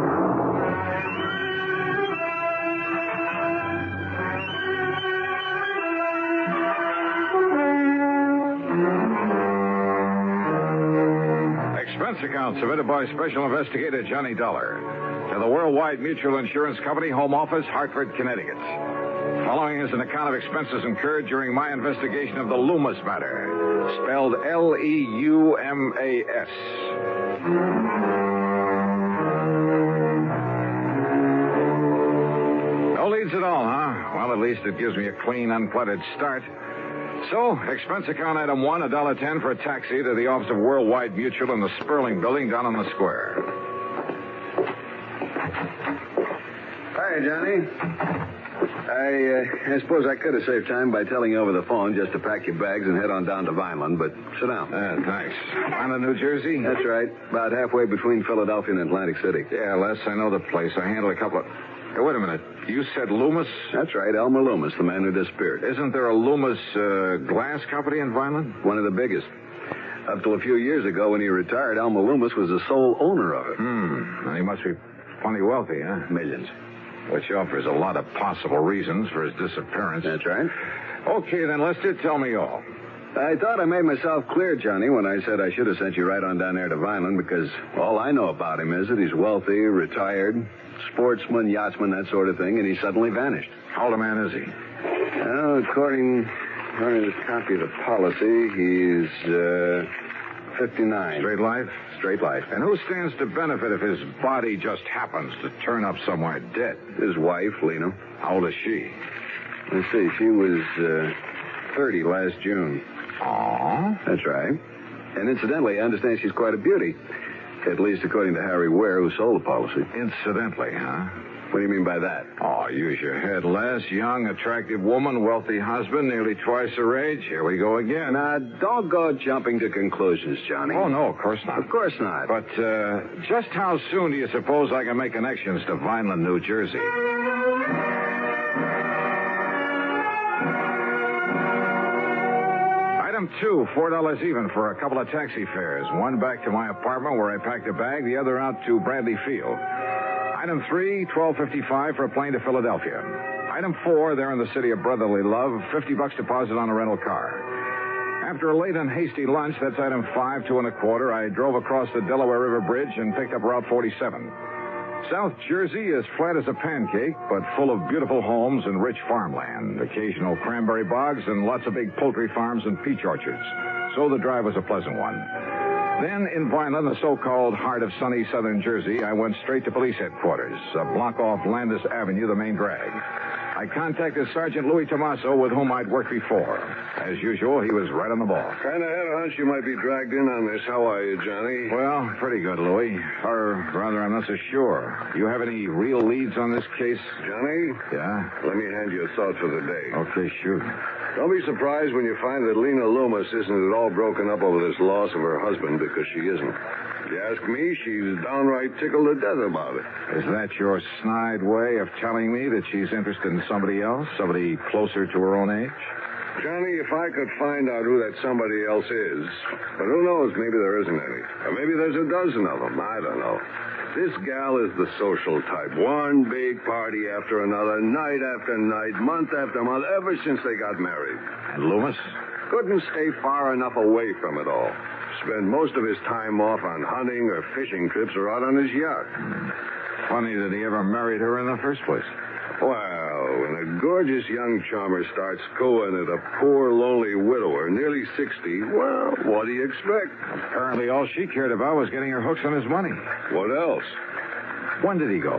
Expense account submitted by Special Investigator Johnny Dollar to the Worldwide Mutual Insurance Company, Home Office, Hartford, Connecticut. Following is an account of expenses incurred during my investigation of the Loomis matter, spelled Leumas. No leads at all, huh? Well, at least it gives me a clean, uncluttered start. So, expense account item 1, $1.10 for a taxi to the office of Worldwide Mutual in the Sperling Building down on the square. Hi, Johnny. I suppose I could have saved time by telling you over the phone just to pack your bags and head on down to Vineland, but sit down. Thanks. Vineland, New Jersey? That's right. About halfway between Philadelphia and Atlantic City. Yeah, Les, I know the place. I handled a couple of... Hey, wait a minute. You said Loomis? That's right, Elmer Loomis, the man who disappeared. Isn't there a Loomis glass company in Vineland? One of the biggest. Up till a few years ago when he retired, Elmer Loomis was the sole owner of it. And he must be plenty wealthy, huh? Millions. Which offers a lot of possible reasons for his disappearance. That's right. Okay, then, Lester, tell me all. I thought I made myself clear, Johnny, when I said I should have sent you right on down there to Vineland, because all I know about him is that he's wealthy, retired, sportsman, yachtsman, that sort of thing, and he suddenly vanished. How old a man is he? Well, according to this copy of the policy, he's 59. Straight life? Straight life. And who stands to benefit if his body just happens to turn up somewhere dead? His wife, Lena. How old is she? Let's see, she was 30 last June. Aw. That's right. And incidentally, I understand she's quite a beauty. At least according to Harry Ware, who sold the policy. Incidentally, huh? What do you mean by that? Oh, use your head, Les. Young, attractive woman, wealthy husband, nearly twice her age. Here we go again. Now, don't go jumping to conclusions, Johnny. Oh, no, of course not. Of course not. But just how soon do you suppose I can make connections to Vineland, New Jersey? Item 2, $4 even for a couple of taxi fares. One back to my apartment where I packed a bag, the other out to Bradley Field. Item 3, $12.55 for a plane to Philadelphia. Item 4, there in the city of brotherly love, $50 deposit on a rental car. After a late and hasty lunch, that's item 5, $2.25, I drove across the Delaware River Bridge and picked up Route 47. South Jersey is flat as a pancake, but full of beautiful homes and rich farmland, occasional cranberry bogs, and lots of big poultry farms and peach orchards. So the drive was a pleasant one. Then, in Vineland, the so-called heart of sunny southern Jersey, I went straight to police headquarters, a block off Landis Avenue, the main drag. I contacted Sergeant Louis Tomaso, with whom I'd worked before. As usual, he was right on the ball. Kind of had a hunch you might be dragged in on this. How are you, Johnny? Well, pretty good, Louis. Or rather, I'm not so sure. You have any real leads on this case? Johnny? Yeah? Let me hand you a thought for the day. Okay, shoot. Don't be surprised when you find that Lena Loomis isn't at all broken up over this loss of her husband, because she isn't. If you ask me, she's downright tickled to death about it. Is that your snide way of telling me that she's interested in somebody else? Somebody closer to her own age? Johnny, if I could find out who that somebody else is, but who knows, maybe there isn't any. Or maybe there's a dozen of them. I don't know. This gal is the social type. One big party after another, night after night, month after month, ever since they got married. And Loomis? Couldn't stay far enough away from it all. Spend most of his time off on hunting or fishing trips or out on his yacht. Funny that he ever married her in the first place. Well, when a gorgeous young charmer starts cooing at a poor, lonely widower, nearly 60, well, what do you expect? Apparently all she cared about was getting her hooks on his money. What else? When did he go?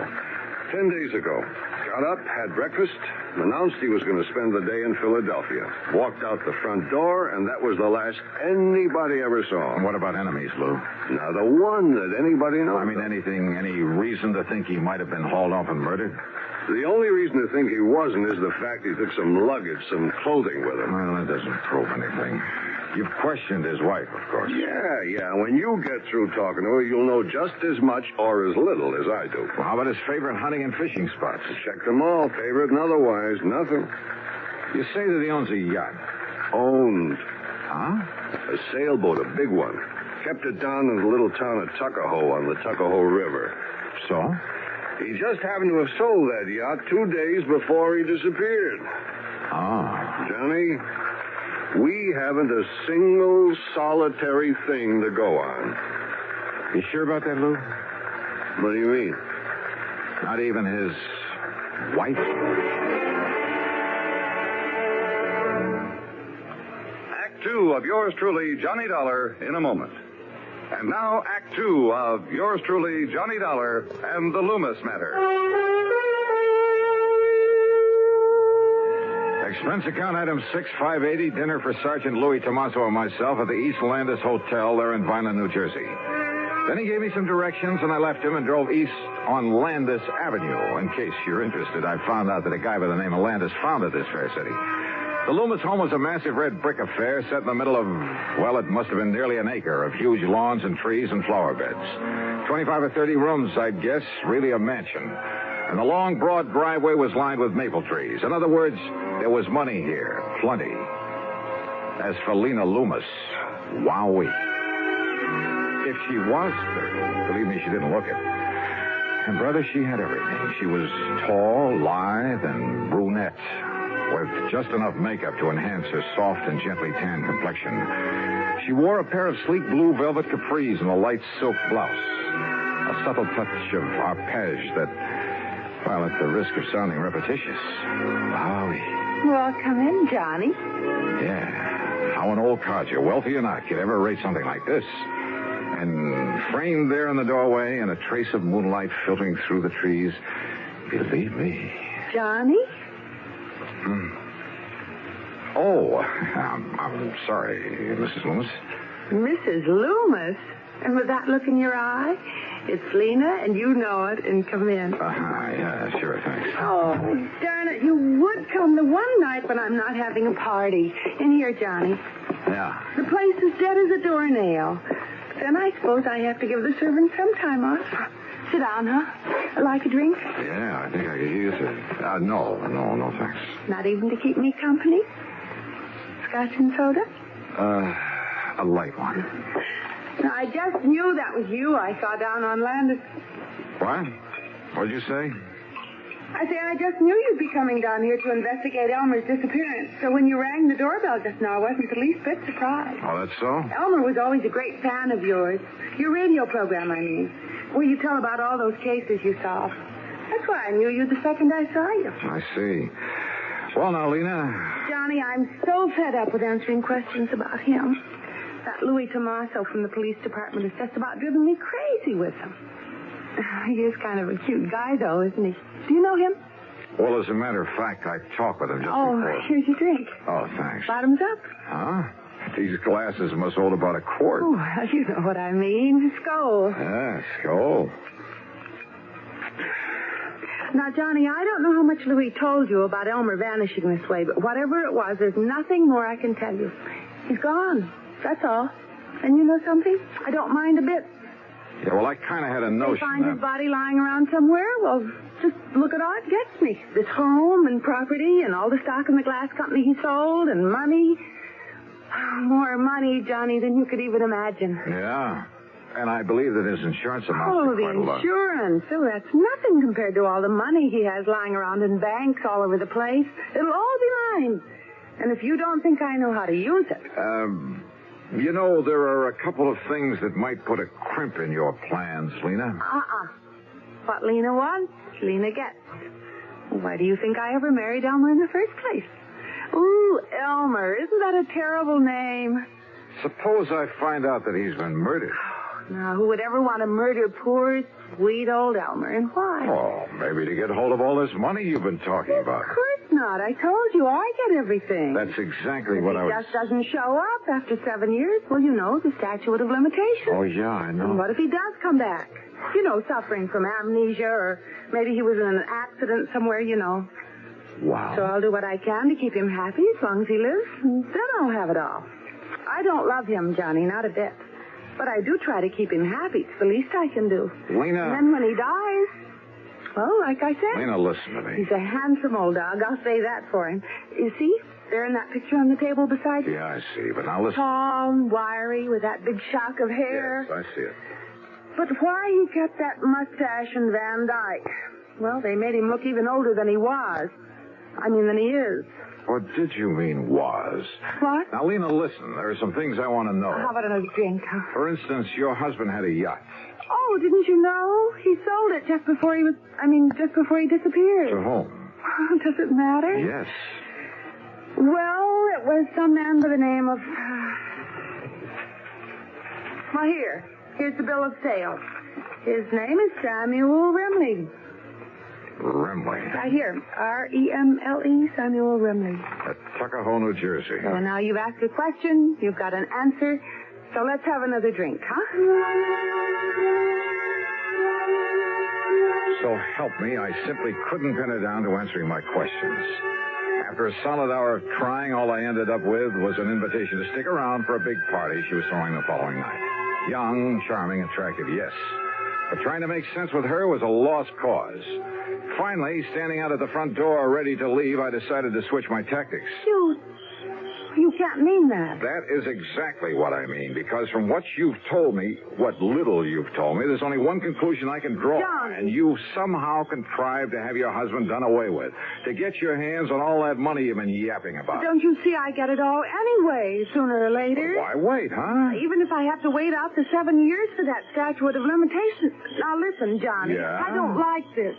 10 days ago. Got up, had breakfast, announced he was going to spend the day in Philadelphia. Walked out the front door, and that was the last anybody ever saw him. What about enemies, Lou? Not a one that anybody knows. I mean, any reason to think he might have been hauled off and murdered? The only reason to think he wasn't is the fact he took some luggage, some clothing with him. Well, that doesn't prove anything. You've questioned his wife, of course. Yeah. When you get through talking to her, you'll know just as much or as little as I do. Well, how about his favorite hunting and fishing spots? Check them all, favorite and otherwise. Nothing. You say that he owns a yacht. Owned. Huh? A sailboat, a big one. Kept it down in the little town of Tuckahoe on the Tuckahoe River. So? He just happened to have sold that yacht 2 days before he disappeared. Johnny, we haven't a single solitary thing to go on. You sure about that, Lou? What do you mean? Not even his wife? Act 2 of yours truly, Johnny Dollar, in a moment. And now, Act 2 of yours truly, Johnny Dollar, and the Loomis matter. Expense account item 6580, dinner for Sergeant Louis Tomaso and myself at the East Landis Hotel there in Vineland, New Jersey. Then he gave me some directions, and I left him and drove east on Landis Avenue. In case you're interested, I found out that a guy by the name of Landis founded this fair city. The Loomis home was a massive red brick affair set in the middle of, well, it must have been nearly an acre of huge lawns and trees and flower beds. 25 or 30 rooms, I'd guess, really a mansion. And the long, broad driveway was lined with maple trees. In other words, there was money here, plenty. As for Lena Loomis, wowee. If she was 30, believe me, she didn't look it. And, brother, she had everything. She was tall, lithe, and brunette, with just enough makeup to enhance her soft and gently tanned complexion. She wore a pair of sleek blue velvet capris and a light silk blouse. A subtle touch of arpege that, well, at the risk of sounding repetitious. Wowie. Well, come in, Johnny. Yeah. How an old codger, wealthy or not, could ever rate something like this. And framed there in the doorway and a trace of moonlight filtering through the trees, believe me. Johnny? Oh, I'm sorry, Mrs. Loomis. Mrs. Loomis? And with that look in your eye? It's Lena, and you know it, and come in. Yeah, sure, thanks. Oh, darn it, you would come the one night when I'm not having a party. In here, Johnny. Yeah. The place is dead as a doornail. Then I suppose I have to give the servants some time off. Sit down, huh? Like a drink? Yeah, I think I could use it. No, thanks. Not even to keep me company? Scotch and soda? A light one. Now, I just knew that was you I saw down on Landis. What? What'd you say? I say I just knew you'd be coming down here to investigate Elmer's disappearance. So when you rang the doorbell just now, I wasn't the least bit surprised. Oh, that's so? Elmer was always a great fan of yours. Your radio program, I mean. Where you tell about all those cases you solved. That's why I knew you the second I saw you. I see. Well, now, Lena. Johnny, I'm so fed up with answering questions about him. That Louis Tomaso from the police department has just about driven me crazy with him. He is kind of a cute guy, though, isn't he? Do you know him? Well, as a matter of fact, I talked with him just before. Here's your drink. Oh, thanks. Bottoms up. Huh? These glasses must hold about a quart. Oh, well, you know what I mean. Skull. Yeah, skull. Now, Johnny, I don't know how much Louis told you about Elmer vanishing this way, but whatever it was, there's nothing more I can tell you. He's gone. That's all. And you know something? I don't mind a bit. Yeah, well, I kind of had a notion. They find his body lying around somewhere? Well, just look at all it gets me. This home and property and all the stock in the glass company he sold and money. More money, Johnny, than you could even imagine. Yeah. And I believe that his insurance amounts Oh, to the quite a lot. insurance. Oh, that's nothing compared to all the money he has lying around in banks all over the place. It'll all be mine. And if you don't think I know how to use it. You know, there are a couple of things that might put a crimp in your plans, Lena. What Lena wants, Lena gets. Why do you think I ever married Elmer in the first place? Ooh, Elmer. Isn't that a terrible name? Suppose I find out that he's been murdered. Now, who would ever want to murder poor, sweet old Elmer, and why? Oh, maybe to get hold of all this money you've been talking about. Of course not. I told you, I get everything. That's exactly what I If was... he just doesn't show up after 7 years, well, you know, the statute of limitations. Oh, yeah, I know. And what if he does come back? You know, suffering from amnesia, or maybe he was in an accident somewhere, you know. Wow. So I'll do what I can to keep him happy as long as he lives, and then I'll have it all. I don't love him, Johnny, not a bit. But I do try to keep him happy. It's the least I can do. Lena... And then when he dies, well, like I said... Lena, listen to me. He's a handsome old dog. I'll say that for him. You see? There in that picture on the table beside you. Yeah, I see. But now listen... Tall and wiry with that big shock of hair. Yes, I see it. But why he kept that mustache and Van Dyke? Well, they made him look even older than he was. Than he is. What did you mean, was? What? Now, Lena, listen. There are some things I want to know. How about another drink? For instance, your husband had a yacht. Oh, didn't you know? He sold it just before he disappeared. To whom? Does it matter? Yes. Well, it was some man by the name of... Well, here's the bill of sale. His name is Samuel Remley. Remley. Right here. R-E-M-L-E, Samuel Remley. At Tuckahoe, New Jersey. So now you've asked a question, you've got an answer, so let's have another drink, huh? So help me, I simply couldn't pin her down to answering my questions. After a solid hour of trying, all I ended up with was an invitation to stick around for a big party she was throwing the following night. Young, charming, attractive, yes. But trying to make sense with her was a lost cause. Finally, standing out at the front door ready to leave, I decided to switch my tactics. You can't mean that. That is exactly what I mean, because from what you've told me, what little you've told me, there's only one conclusion I can draw. John. And you've somehow contrived to have your husband done away with, to get your hands on all that money you've been yapping about. Don't you see I get it all anyway, sooner or later? Why wait, huh? Even if I have to wait out the 7 years for that statute of limitations. Now listen, Johnny. Yeah? I don't like this.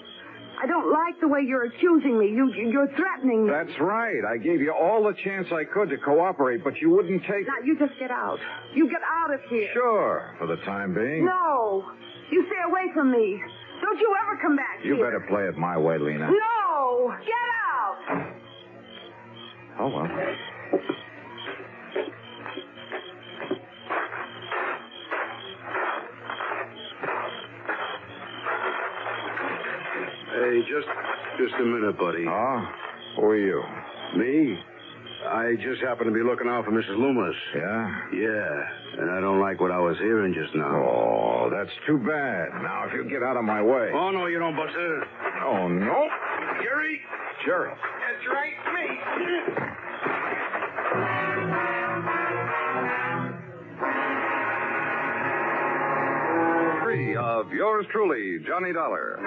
I don't like the way you're accusing me. You're threatening me. That's right. I gave you all the chance I could to cooperate, but you wouldn't take... Now, you just get out. You get out of here. Sure, for the time being. No. You stay away from me. Don't you ever come back You here. better play it my way, Lena. No. Get out. Oh, well. Hey, just a minute, buddy. Oh? Who are you? Me? I just happened to be looking out for Mrs. Loomis. Yeah? Yeah, and I don't like what I was hearing just now. Oh, that's too bad. Now, if you get out of my way. Oh, no, you don't, Buster. Oh, no. Jerry? Jerry. That's right, me. Of yours truly, Johnny Dollar.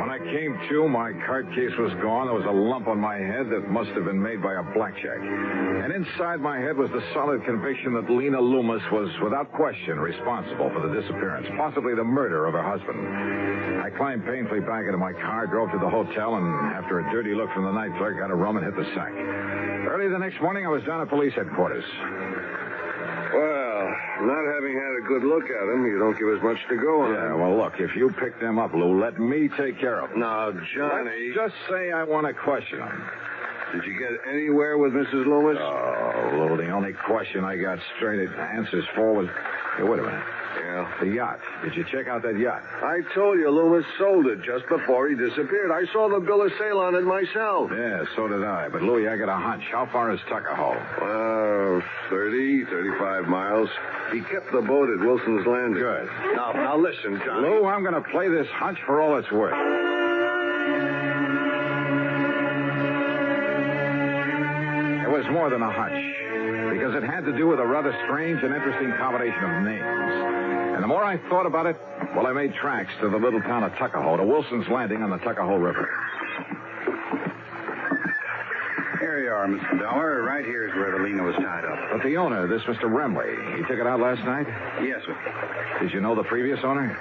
When I came to, my card case was gone. There was a lump on my head that must have been made by a blackjack. And inside my head was the solid conviction that Lena Loomis was, without question, responsible for the disappearance, possibly the murder of her husband. I climbed painfully back into my car, drove to the hotel, and after a dirty look from the night clerk, got a room and hit the sack. Early the next morning, I was down at police headquarters. Well, not having had a good look at him, you don't give us much to go on. Yeah, well, look, if you pick them up, Lou, let me take care of them. Now, Johnny... Let's just say I want to question them. Did you get anywhere with Mrs. Loomis? Oh, Lou, the only question I got straight answers for was... Hey, wait a minute. Yeah? The yacht. Did you check out that yacht? I told you Loomis sold it just before he disappeared. I saw the bill of sale on it myself. Yeah, so did I. But, Louie, I got a hunch. How far is Tuckahoe? 35 miles. He kept the boat at Wilson's Landing. Good. Now listen, Johnny. Lou, I'm going to play this hunch for all it's worth. It was more than a hunch, because it had to do with a rather strange and interesting combination of names. And the more I thought about it, well, I made tracks to the little town of Tuckahoe, to Wilson's Landing on the Tuckahoe River. Here you are, Mr. Dollar. Right here is where the Lena was tied up. But the owner, this Mr. Remley, he took it out last night? Yes, sir. Did you know the previous owner?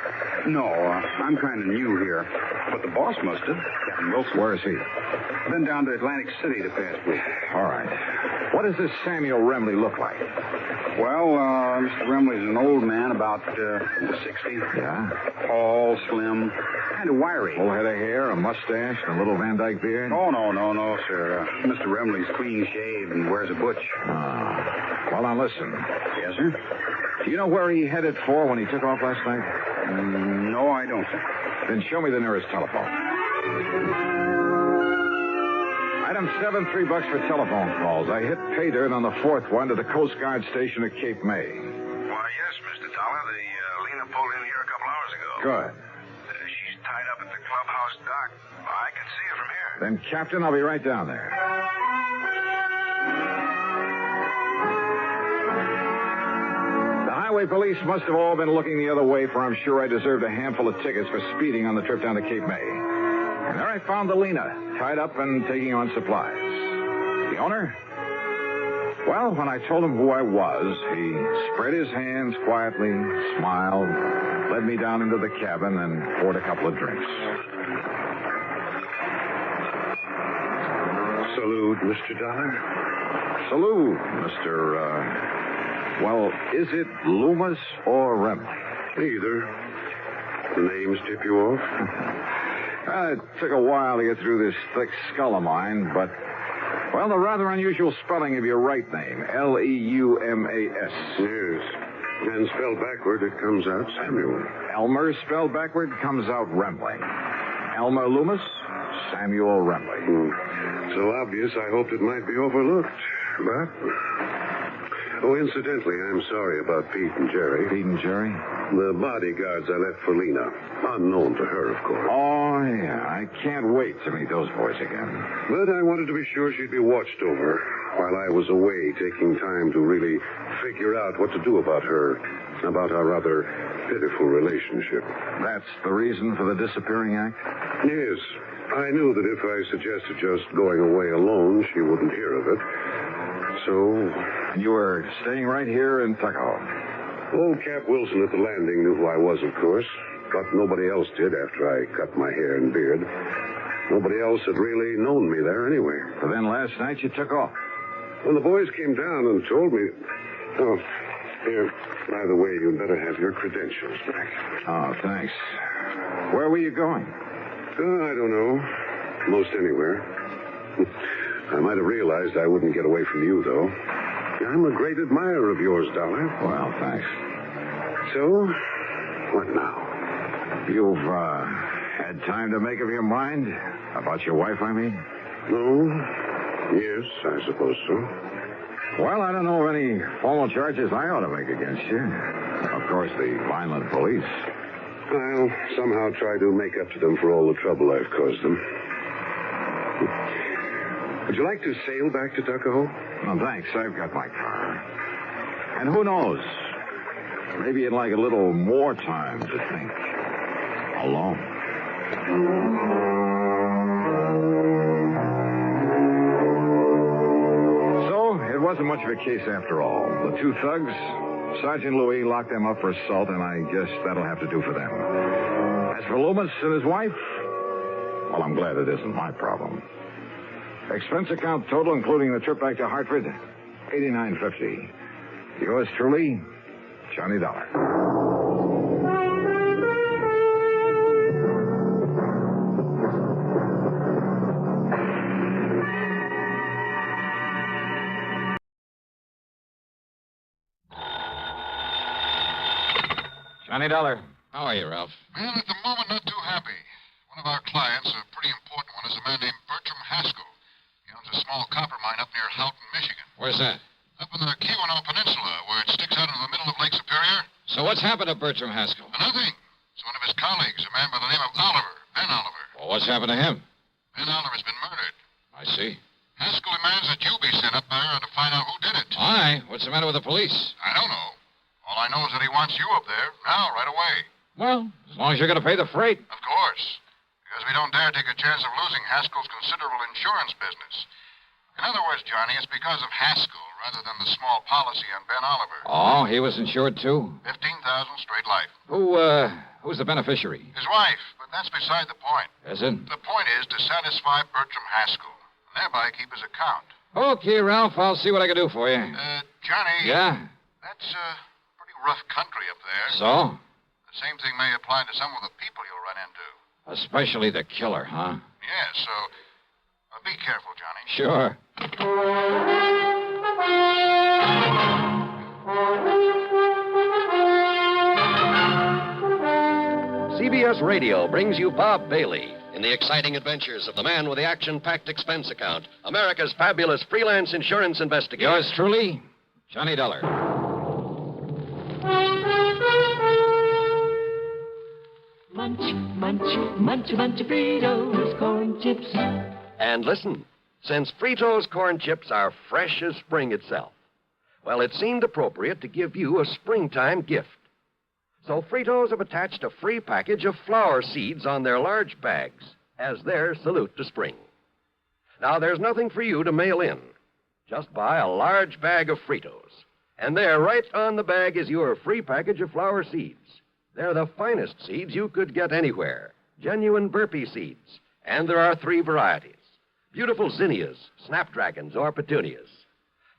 No, I'm kind of new here. But the boss must have. Captain Wilson. Where is he? Been down to Atlantic City the past week. All right. What What does this Samuel Remley look like? Well, Mr. Remley's an old man, about 60. Yeah? Tall, slim, kind of wiry. Full head of hair, a mustache, and a little Van Dyke beard? Oh, no, sir. Mr. Remley's clean shaved and wears a butch. Well, now listen. Yes, sir? Do you know where he headed for when he took off last night? No, I don't, sir. Then show me the nearest telephone. Item 7, $3 for telephone calls. I hit pay dirt on the 4th one to the Coast Guard station at Cape May. Why, yes, Mr. Dollar. The Lena pulled in here a couple hours ago. Good. She's tied up at the clubhouse dock. I can see her from here. Then, Captain, I'll be right down there. The highway police must have all been looking the other way, for I'm sure I deserved a handful of tickets for speeding on the trip down to Cape May. And there I found the Lena, tied up and taking on supplies. The owner? Well, when I told him who I was, he spread his hands quietly, smiled, led me down into the cabin, and poured a couple of drinks. Salute, Mr. Dollar. Salute, Mr. Well, is it Loomis or Remley? Neither. The names tip you off? It took a while to get through this thick skull of mine, but, well, the rather unusual spelling of your right name, Leumas. Yes. And spelled backward, it comes out Samuel. Elmer spelled backward comes out Remley. Elmer Loomis, Samuel Remley. So obvious, I hoped it might be overlooked. But... Oh, incidentally, I'm sorry about Pete and Jerry. Pete and Jerry? The bodyguards I left for Lena. Unknown to her, of course. Oh, yeah. I can't wait to meet those boys again. But I wanted to be sure she'd be watched over while I was away, taking time to really figure out what to do about her, about our rather pitiful relationship. That's the reason for the disappearing act? Yes. I knew that if I suggested just going away alone, she wouldn't hear of it. So... And you were staying right here in Tuckahoe? Old Cap Wilson at the landing knew who I was, of course. But nobody else did after I cut my hair and beard. Nobody else had really known me there anyway. So then last night you took off? When the boys came down and told me... Oh, here, by the way, you'd better have your credentials back. Oh, thanks. Where were you going? I don't know. Most anywhere. I might have realized I wouldn't get away from you, though. I'm a great admirer of yours, Dollar. Well, thanks. So, what now? You've, had time to make up your mind? About your wife, I mean? No. Yes, I suppose so. Well, I don't know of any formal charges I ought to make against you. Of course, the violent police. I'll somehow try to make up to them for all the trouble I've caused them. Would you like to sail back to Tuckahoe? No, thanks. I've got my car. And who knows? Maybe you'd like a little more time to think. Alone. So, it wasn't much of a case after all. The two thugs, Sergeant Louis locked them up for assault, and I guess that'll have to do for them. As for Loomis and his wife, well, I'm glad it isn't my problem. Expense account total, including the trip back to Hartford, $89.50. Yours truly, Johnny Dollar. Johnny Dollar. How are you, Ralph? Well, at the moment, not too happy. One of our clients, a pretty important one, is a man named Bertram Haskell. He owns a small copper mine up near Houghton, Michigan. Where's that? Up in the Keweenaw Peninsula, where it sticks out in the middle of Lake Superior. So what's happened to Bertram Haskell? Nothing. It's one of his colleagues, a man by the name of Oliver, Ben Oliver. Well, what's happened to him? Ben Oliver's been murdered. I see. Haskell demands that you be sent up there to find out who did it. Why? What's the matter with the police? I don't know. All I know is that he wants you up there, now, right away. Well, as long as you're going to pay the freight. Of course. Because we don't dare take a chance of losing Haskell's considerable insurance business. In other words, Johnny, it's because of Haskell rather than the small policy on Ben Oliver. Oh, he was insured too? $15,000 straight life. Who's the beneficiary? His wife, but that's beside the point. Is it? The point is to satisfy Bertram Haskell, and thereby keep his account. Okay, Ralph, I'll see what I can do for you. Johnny. Yeah? That's pretty rough country up there. So? The same thing may apply to some of the people you'll run into. Especially the killer, huh? Yeah, so be careful, Johnny. Sure. CBS Radio brings you Bob Bailey in the exciting adventures of the man with the action-packed expense account, America's fabulous freelance insurance investigator. Yours truly, Johnny Dollar. Munch, munch, munch a bunch of Fritos corn chips. And listen, since Fritos corn chips are fresh as spring itself, well, it seemed appropriate to give you a springtime gift. So Fritos have attached a free package of flower seeds on their large bags as their salute to spring. Now, there's nothing for you to mail in. Just buy a large bag of Fritos. And there, right on the bag, is your free package of flower seeds. They're the finest seeds you could get anywhere. Genuine burpee seeds. And there are 3 varieties. Beautiful zinnias, snapdragons, or petunias.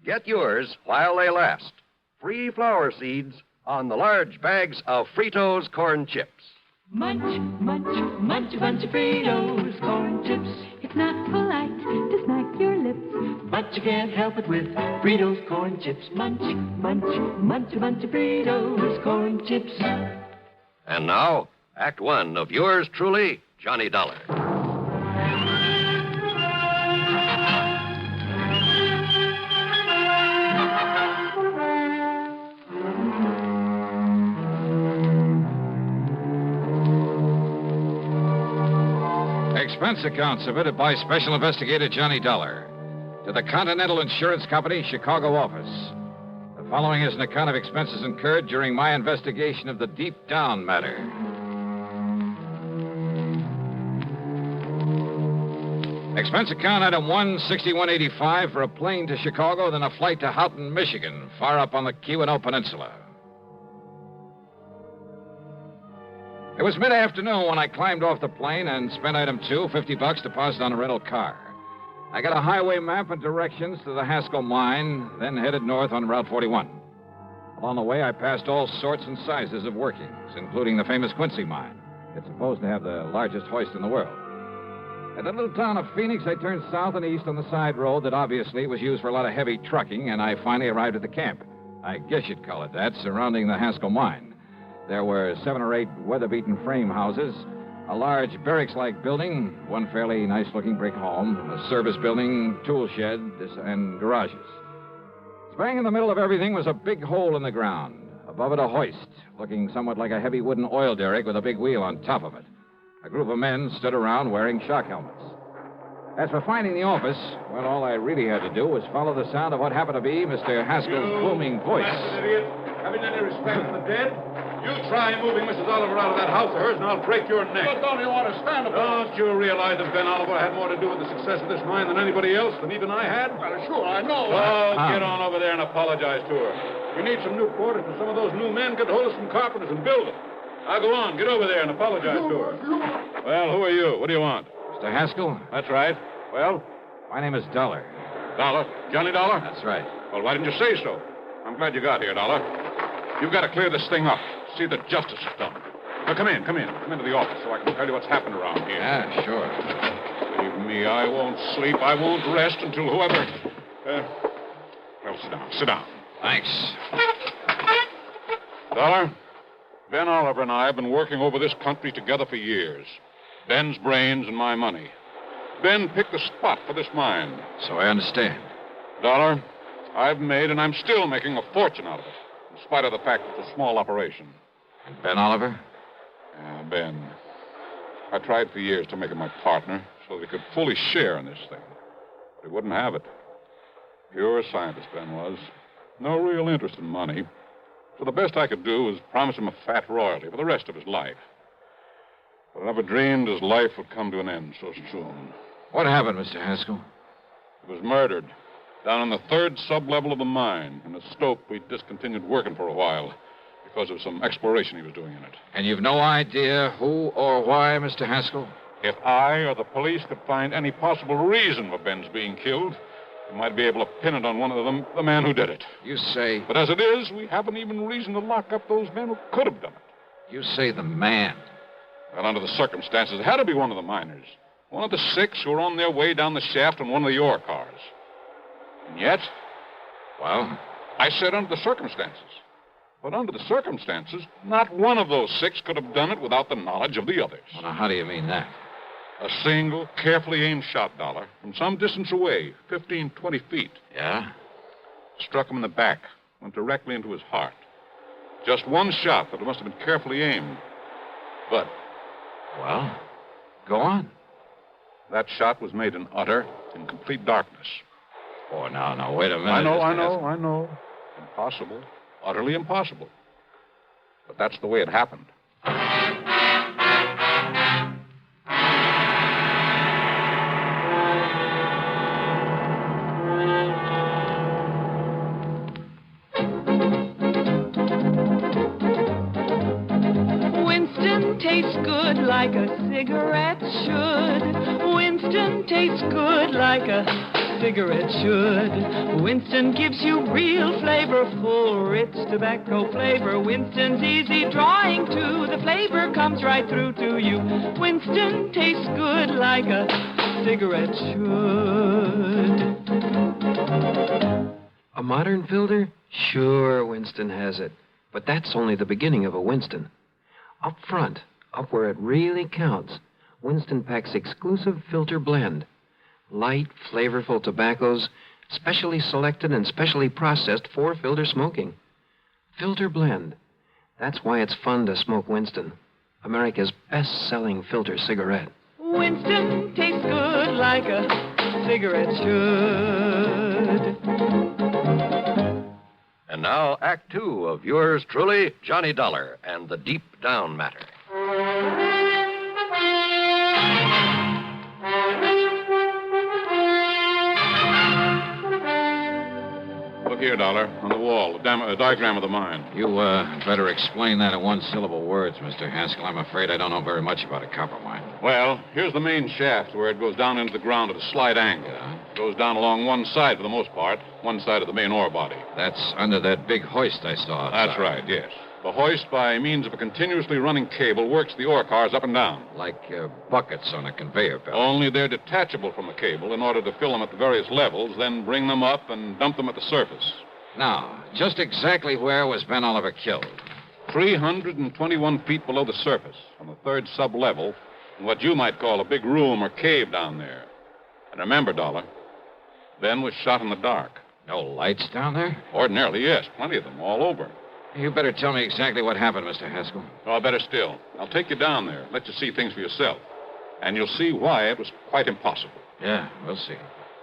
Get yours while they last. Free flower seeds on the large bags of Fritos corn chips. Munch, munch, munch a bunch of Fritos corn chips. It's not polite to smack your lips, but you can't help it with Fritos corn chips. Munch, munch, munch a bunch of Fritos corn chips. And now, Act 1 of yours truly, Johnny Dollar. Expense account submitted by Special Investigator Johnny Dollar to the Continental Insurance Company, Chicago office. The following is an account of expenses incurred during my investigation of the Deep Down matter. Expense account item 16185 for a plane to Chicago, then a flight to Houghton, Michigan, far up on the Keweenaw Peninsula. It was mid-afternoon when I climbed off the plane and spent item 2, $50 deposit on a rental car. I got a highway map and directions to the Haskell mine, then headed north on Route 41. Along the way, I passed all sorts and sizes of workings, including the famous Quincy mine. It's supposed to have the largest hoist in the world. At the little town of Phoenix, I turned south and east on the side road that obviously was used for a lot of heavy trucking, and I finally arrived at the camp. I guess you'd call it that, surrounding the Haskell mine. There were 7 or 8 weather-beaten frame houses, a large barracks-like building, one fairly nice-looking brick home, a service building, tool shed, and garages. Spang in the middle of everything was a big hole in the ground. Above it, a hoist, looking somewhat like a heavy wooden oil derrick with a big wheel on top of it. A group of men stood around wearing shock helmets. As for finding the office, well, all I really had to do was follow the sound of what happened to be Mr. Haskell's booming voice. Idiot. Having any respect for the dead? You try moving Mrs. Oliver out of that house of hers, and I'll break your neck. But don't you understand about Don't you realize that Ben Oliver had more to do with the success of this mine than anybody else, than even I had? Well, sure, I know. Get on over there and apologize to her. We need some new quarters for some of those new men. Get hold of some carpenters and build them. Now go on, get over there and apologize to her. Well, who are you? What do you want? Mr. Haskell? That's right. Well? My name is Dollar. Dollar? Johnny Dollar? That's right. Well, why didn't you say so? I'm glad you got here, Dollar. You've got to clear this thing up. See that justice is done. Now, come in. Come into the office so I can tell you what's happened around here. Yeah, sure. Believe me, I won't sleep. I won't rest until whoever... well, sit down. Thanks. Dollar, Ben Oliver and I have been working over this country together for years. Ben's brains and my money. Ben picked the spot for this mine. So I understand. Dollar, I've made and I'm still making a fortune out of it, in spite of the fact it's a small operation. And Ben Oliver? Ben. I tried for years to make him my partner so that he could fully share in this thing. But he wouldn't have it. Pure scientist, Ben was. No real interest in money. So the best I could do was promise him a fat royalty for the rest of his life. But I never dreamed his life would come to an end so soon. What happened, Mr. Haskell? He was murdered down in the 3rd sub-level of the mine. In a stope we'd discontinued working for a while because of some exploration he was doing in it. And you've no idea who or why, Mr. Haskell? If I or the police could find any possible reason for Ben's being killed, You might be able to pin it on one of them, the man who did it. You say... But as it is, we haven't even reason to lock up those men who could have done it. You say the man. Well, under the circumstances, it had to be one of the miners. One of the 6 who were on their way down the shaft in one of the ore cars. And yet... Well? I said under the circumstances. But under the circumstances, not one of those 6 could have done it without the knowledge of the others. Well, now, how do you mean that? A single, carefully aimed shot, Dollar, from some distance away, 15, 20 feet. Yeah? Struck him in the back, went directly into his heart. Just one shot that must have been carefully aimed. But... Well, go on. That shot was made in utter and complete darkness. Oh, now, wait a minute. I know. Impossible. Utterly impossible. But that's the way it happened. Winston tastes good like a cigarette should. Winston tastes good like a cigarette should. Winston gives you real flavor, full, rich tobacco flavor. Winston's easy drawing too. The flavor comes right through to you. Winston tastes good like a cigarette should. A modern filter? Sure, Winston has it. But that's only the beginning of a Winston. Up front, up where it really counts, Winston packs exclusive filter blend. Light, flavorful tobaccos, specially selected and specially processed for filter smoking. Filter blend. That's why it's fun to smoke Winston, America's best-selling filter cigarette. Winston tastes good like a cigarette should. And now, Act 2 of yours truly, Johnny Dollar and the Deep Down Matter. Look here, Dollar, on the wall, a diagram of the mine. You, better explain that in one-syllable words, Mr. Haskell. I'm afraid I don't know very much about a copper mine. Well, here's the main shaft where it goes down into the ground at a slight angle. It goes down along one side for the most part, one side of the main ore body. That's under that big hoist I saw outside. That's right, yes. The hoist, by means of a continuously running cable, works the ore cars up and down. Like buckets on a conveyor belt. Only they're detachable from the cable in order to fill them at the various levels, then bring them up and dump them at the surface. Now, just exactly where was Ben Oliver killed? 321 feet below the surface, on the 3rd sub-level, in what you might call a big room or cave down there. And remember, Dollar, Ben was shot in the dark. No lights down there? Ordinarily, yes. Plenty of them, all over. You better tell me exactly what happened, Mr. Haskell. Oh, better still. I'll take you down there, let you see things for yourself. And you'll see why it was quite impossible. Yeah, we'll see.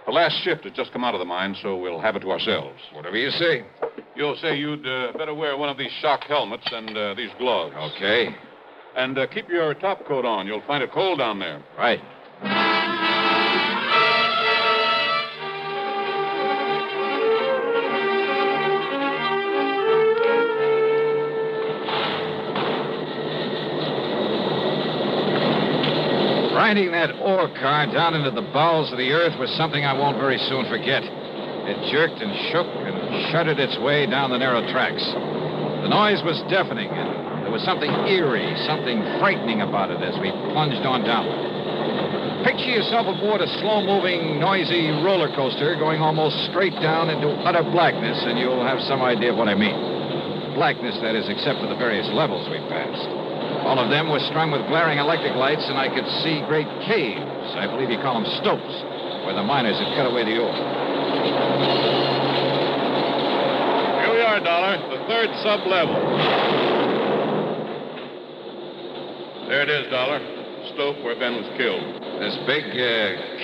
The last shift has just come out of the mine, so we'll have it to ourselves. Whatever you say. You'll say you'd better wear one of these shock helmets and these gloves. Okay. And keep your top coat on. You'll find it cold down there. Right. Riding that ore car down into the bowels of the earth was something I won't very soon forget. It jerked and shook and shuddered its way down the narrow tracks. The noise was deafening, and there was something eerie, something frightening about it as we plunged on downward. Picture yourself aboard a slow-moving, noisy roller coaster going almost straight down into utter blackness, and you'll have some idea of what I mean. Blackness, that is, except for the various levels we passed. All of them were strung with glaring electric lights, and I could see great caves, I believe you call them stopes, where the miners had cut away the ore. Here we are, Dollar, the 3rd sub-level. There it is, Dollar. Stope where Ben was killed. This big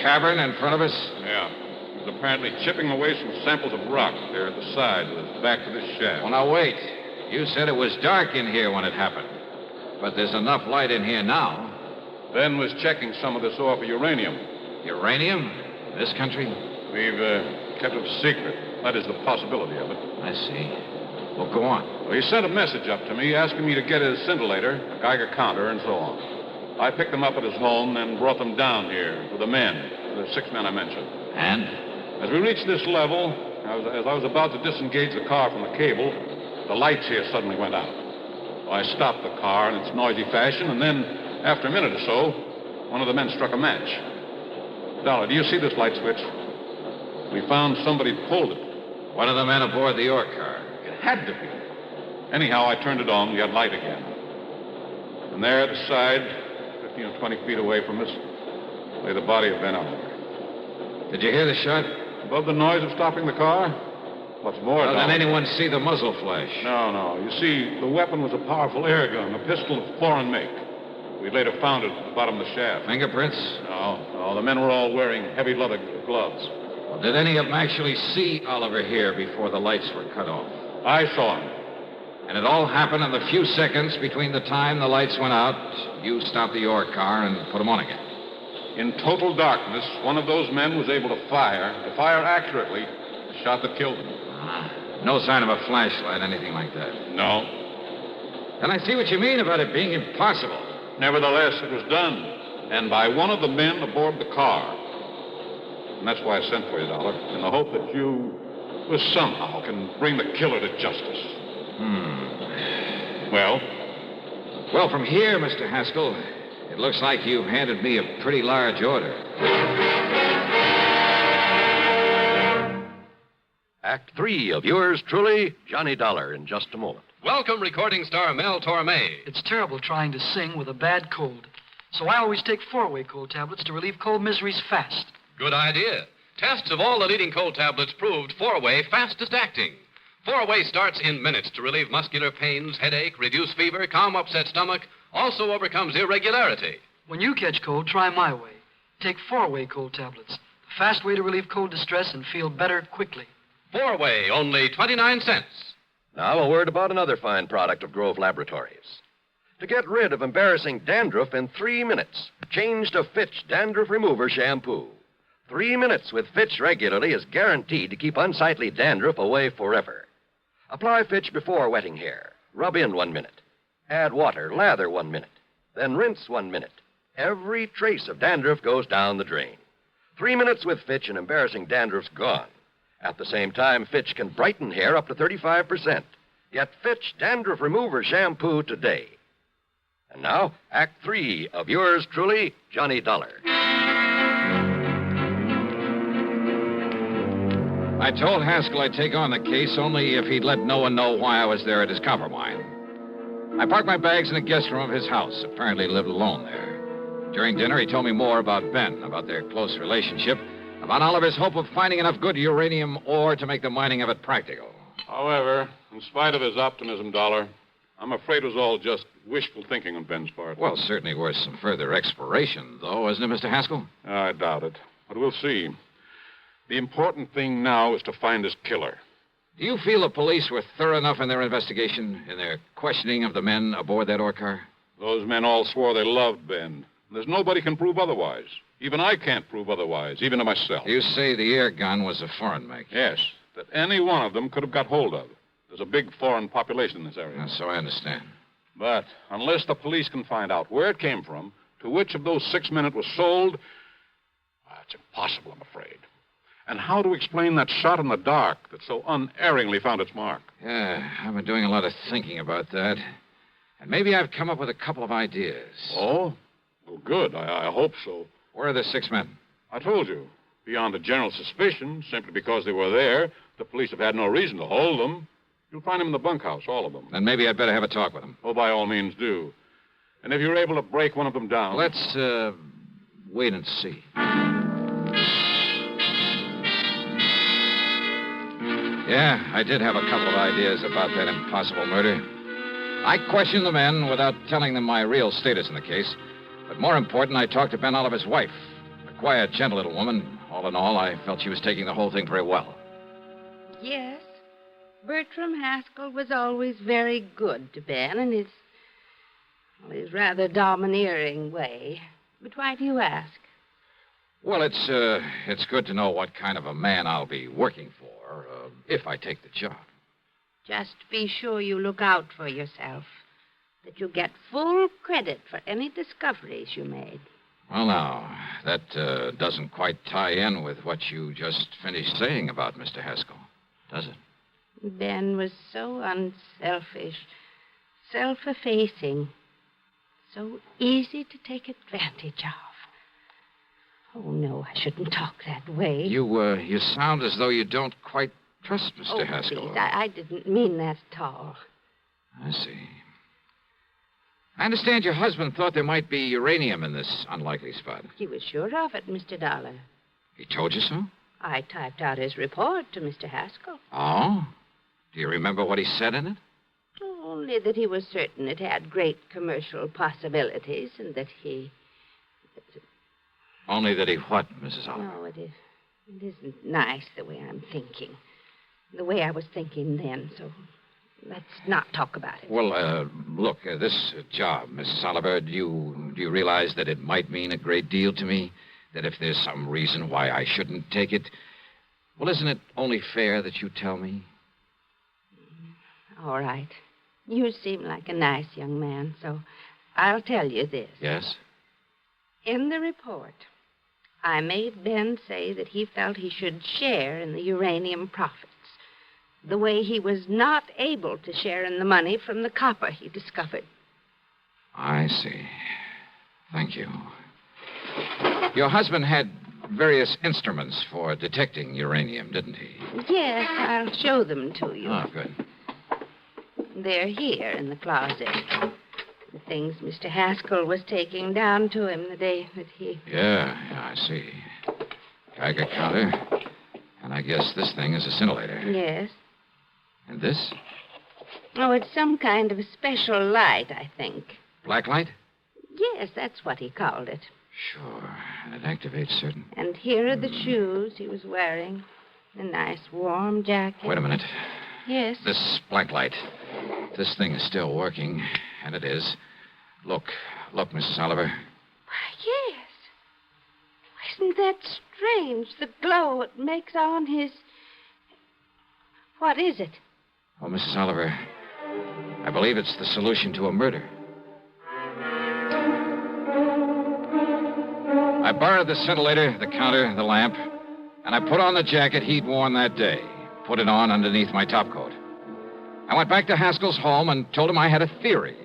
cavern in front of us? Yeah. He was apparently chipping away some samples of rock there at the side, back to this shaft. Well, now, wait. You said it was dark in here when it happened. But there's enough light in here now. Ben was checking some of this ore for uranium. Uranium? In this country? We've kept it secret. That is the possibility of it. I see. Well, go on. Well, he sent a message up to me asking me to get his scintillator, a Geiger counter, and so on. I picked them up at his home and brought them down here with the men, the 6 men I mentioned. And? As we reached this level, as I was about to disengage the car from the cable, the lights here suddenly went out. So I stopped the car in its noisy fashion, and then, after a minute or so, one of the men struck a match. Dollar, do you see this light switch? We found somebody pulled it. One of the men aboard the York car. It had to be. Anyhow, I turned it on. We had light again. And there at the side, 15 or 20 feet away from us, lay the body of Ben Oliver. Did you hear the shot? Above the noise of stopping the car? What's more, Well, did anyone see the muzzle flash? No. You see, the weapon was a powerful air gun, a pistol of foreign make. We later found it at the bottom of the shaft. Fingerprints? No. The men were all wearing heavy leather gloves. Well, did any of them actually see Oliver here before the lights were cut off? I saw him. And it all happened in the few seconds between the time the lights went out, you stopped the York car, and put them on again. In total darkness, one of those men was able to fire accurately, the shot that killed him. No sign of a flashlight, anything like that? No. Then I see what you mean about it being impossible. Nevertheless, it was done, and by one of the men aboard the car. And that's why I sent for you, Dollar, in the hope that you somehow can bring the killer to justice. Well? Well, from here, Mr. Haskell, it looks like you've handed me a pretty large order. Act 3 of yours truly, Johnny Dollar, in just a moment. Welcome, recording star Mel Torme. It's terrible trying to sing with a bad cold. So I always take 4-way cold tablets to relieve cold miseries fast. Good idea. Tests of all the leading cold tablets proved 4-way fastest acting. 4-way starts in minutes to relieve muscular pains, headache, reduce fever, calm upset stomach, also overcomes irregularity. When you catch cold, try my way. Take 4-way cold tablets. The fast way to relieve cold distress and feel better quickly. 4-way, only 29 cents. Now, a word about another fine product of Grove Laboratories. To get rid of embarrassing dandruff in 3 minutes, change to Fitch Dandruff Remover Shampoo. 3 minutes with Fitch regularly is guaranteed to keep unsightly dandruff away forever. Apply Fitch before wetting hair. Rub in 1 minute. Add water, lather 1 minute. Then rinse 1 minute. Every trace of dandruff goes down the drain. 3 minutes with Fitch and embarrassing dandruff's gone. At the same time, Fitch can brighten hair up to 35%. Get Fitch Dandruff Remover Shampoo today. And now, Act 3 of yours truly, Johnny Dollar. I told Haskell I'd take on the case only if he'd let no one know why I was there at his copper mine. I parked my bags in the guest room of his house, apparently lived alone there. During dinner, he told me more about Ben, about their close relationship, about Oliver's hope of finding enough good uranium ore to make the mining of it practical. However, in spite of his optimism, Dollar, I'm afraid it was all just wishful thinking on Ben's part. Well, certainly worth some further exploration, though, isn't it, Mr. Haskell? I doubt it. But we'll see. The important thing now is to find his killer. Do you feel the police were thorough enough in their investigation, in their questioning of the men aboard that ore car? Those men all swore they loved Ben. There's nobody can prove otherwise. Even I can't prove otherwise, even to myself. You say the air gun was a foreign make? Yes, that any one of them could have got hold of. There's a big foreign population in this area. So I understand. But unless the police can find out where it came from, to which of those 6 men it was sold, it's impossible, I'm afraid. And how to explain that shot in the dark that so unerringly found its mark? Yeah, I've been doing a lot of thinking about that. And maybe I've come up with a couple of ideas. Oh? Well, good. I hope so. Where are the 6 men? I told you. Beyond a general suspicion, simply because they were there, the police have had no reason to hold them. You'll find them in the bunkhouse, all of them. Then maybe I'd better have a talk with them. Oh, by all means, do. And if you're able to break one of them down... Let's, wait and see. Yeah, I did have a couple of ideas about that impossible murder. I questioned the men without telling them my real status in the case. But more important, I talked to Ben Oliver's wife. A quiet, gentle little woman. All in all, I felt she was taking the whole thing very well. Yes. Bertram Haskell was always very good to Ben in his rather domineering way. But why do you ask? Well, it's good to know what kind of a man I'll be working for, if I take the job. Just be sure you look out for yourself. That you get full credit for any discoveries you made. Well, now, that doesn't quite tie in with what you just finished saying about Mr. Haskell, does it? Ben was so unselfish, self-effacing, so easy to take advantage of. Oh, no, I shouldn't talk that way. You sound as though you don't quite trust Mr. Oh, Haskell. please, I didn't mean that at all. I see. I understand your husband thought there might be uranium in this unlikely spot. He was sure of it, Mr. Dollar. He told you so? I typed out his report to Mr. Haskell. Oh? Do you remember what he said in it? Only that he was certain it had great commercial possibilities and that he... Only that he what, Mrs. Oliver? No, it isn't nice the way I'm thinking. The way I was thinking then, so let's not talk about it. Well, look, this job, Mrs. Oliver, do you realize that it might mean a great deal to me? That if there's some reason why I shouldn't take it, well, isn't it only fair that you tell me? All right. You seem like a nice young man, so I'll tell you this. Yes? In the report, I made Ben say that he felt he should share in the uranium profits, the way he was not able to share in the money from the copper he discovered. I see. Thank you. Your husband had various instruments for detecting uranium, didn't he? Yes, I'll show them to you. Oh, good. They're here in the closet. The things Mr. Haskell was taking down to him the day that he... Yeah, I see. Geiger counter. And I guess this thing is a scintillator. Yes. And this? Oh, it's some kind of a special light, I think. Black light? Yes, that's what he called it. Sure. And it activates certain... And here are the shoes he was wearing. A nice warm jacket. Wait a minute. Yes? This black light. This thing is still working, and it is. Look, Mrs. Oliver. Why, yes. Isn't that strange? The glow it makes on his... What is it? Oh, Mrs. Oliver, I believe it's the solution to a murder. I borrowed the scintillator, the counter, the lamp, and I put on the jacket he'd worn that day. Put it on underneath my topcoat. I went back to Haskell's home and told him I had a theory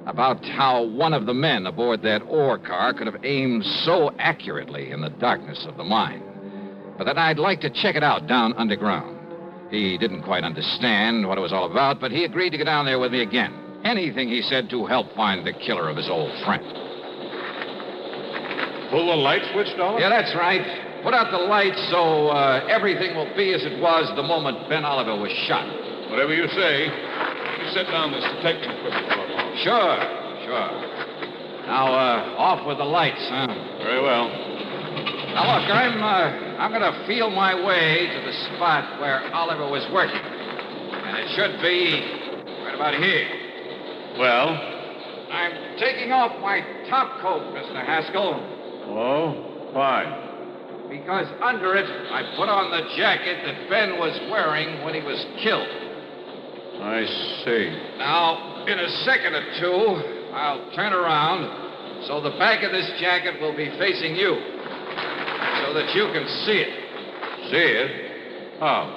about how one of the men aboard that ore car could have aimed so accurately in the darkness of the mine, but that I'd like to check it out down underground. He didn't quite understand what it was all about, but he agreed to go down there with me again. Anything, he said, to help find the killer of his old friend. Pull the light switch, Dollar? Yeah, that's right. Put out the lights so everything will be as it was the moment Ben Oliver was shot. Whatever you say. Let me set down this detecting equipment for a moment. Sure. Now, off with the lights, huh? Very well. Now, look, I'm going to feel my way to the spot where Oliver was working. And it should be right about here. Well? I'm taking off my top coat, Mr. Haskell. Oh? Why? Because under it, I put on the jacket that Ben was wearing when he was killed. I see. Now, in a second or two, I'll turn around so the back of this jacket will be facing you so that you can see it. See it? How?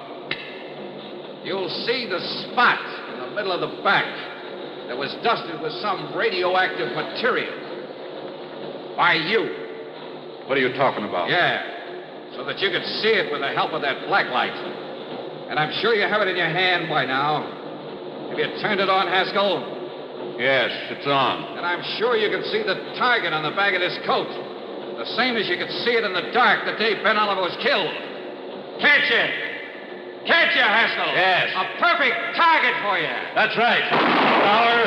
You'll see the spot in the middle of the back that was dusted with some radioactive material. By you. What are you talking about? Yeah. So that you can see it with the help of that black light. And I'm sure you have it in your hand by now. Have you turned it on, Haskell? Yes, it's on. And I'm sure you can see the target on the back of this coat. The same as you could see it in the dark the day Ben Oliver was killed. Can't you? Can't you, Haskell? Yes. A perfect target for you. That's right. Dollar.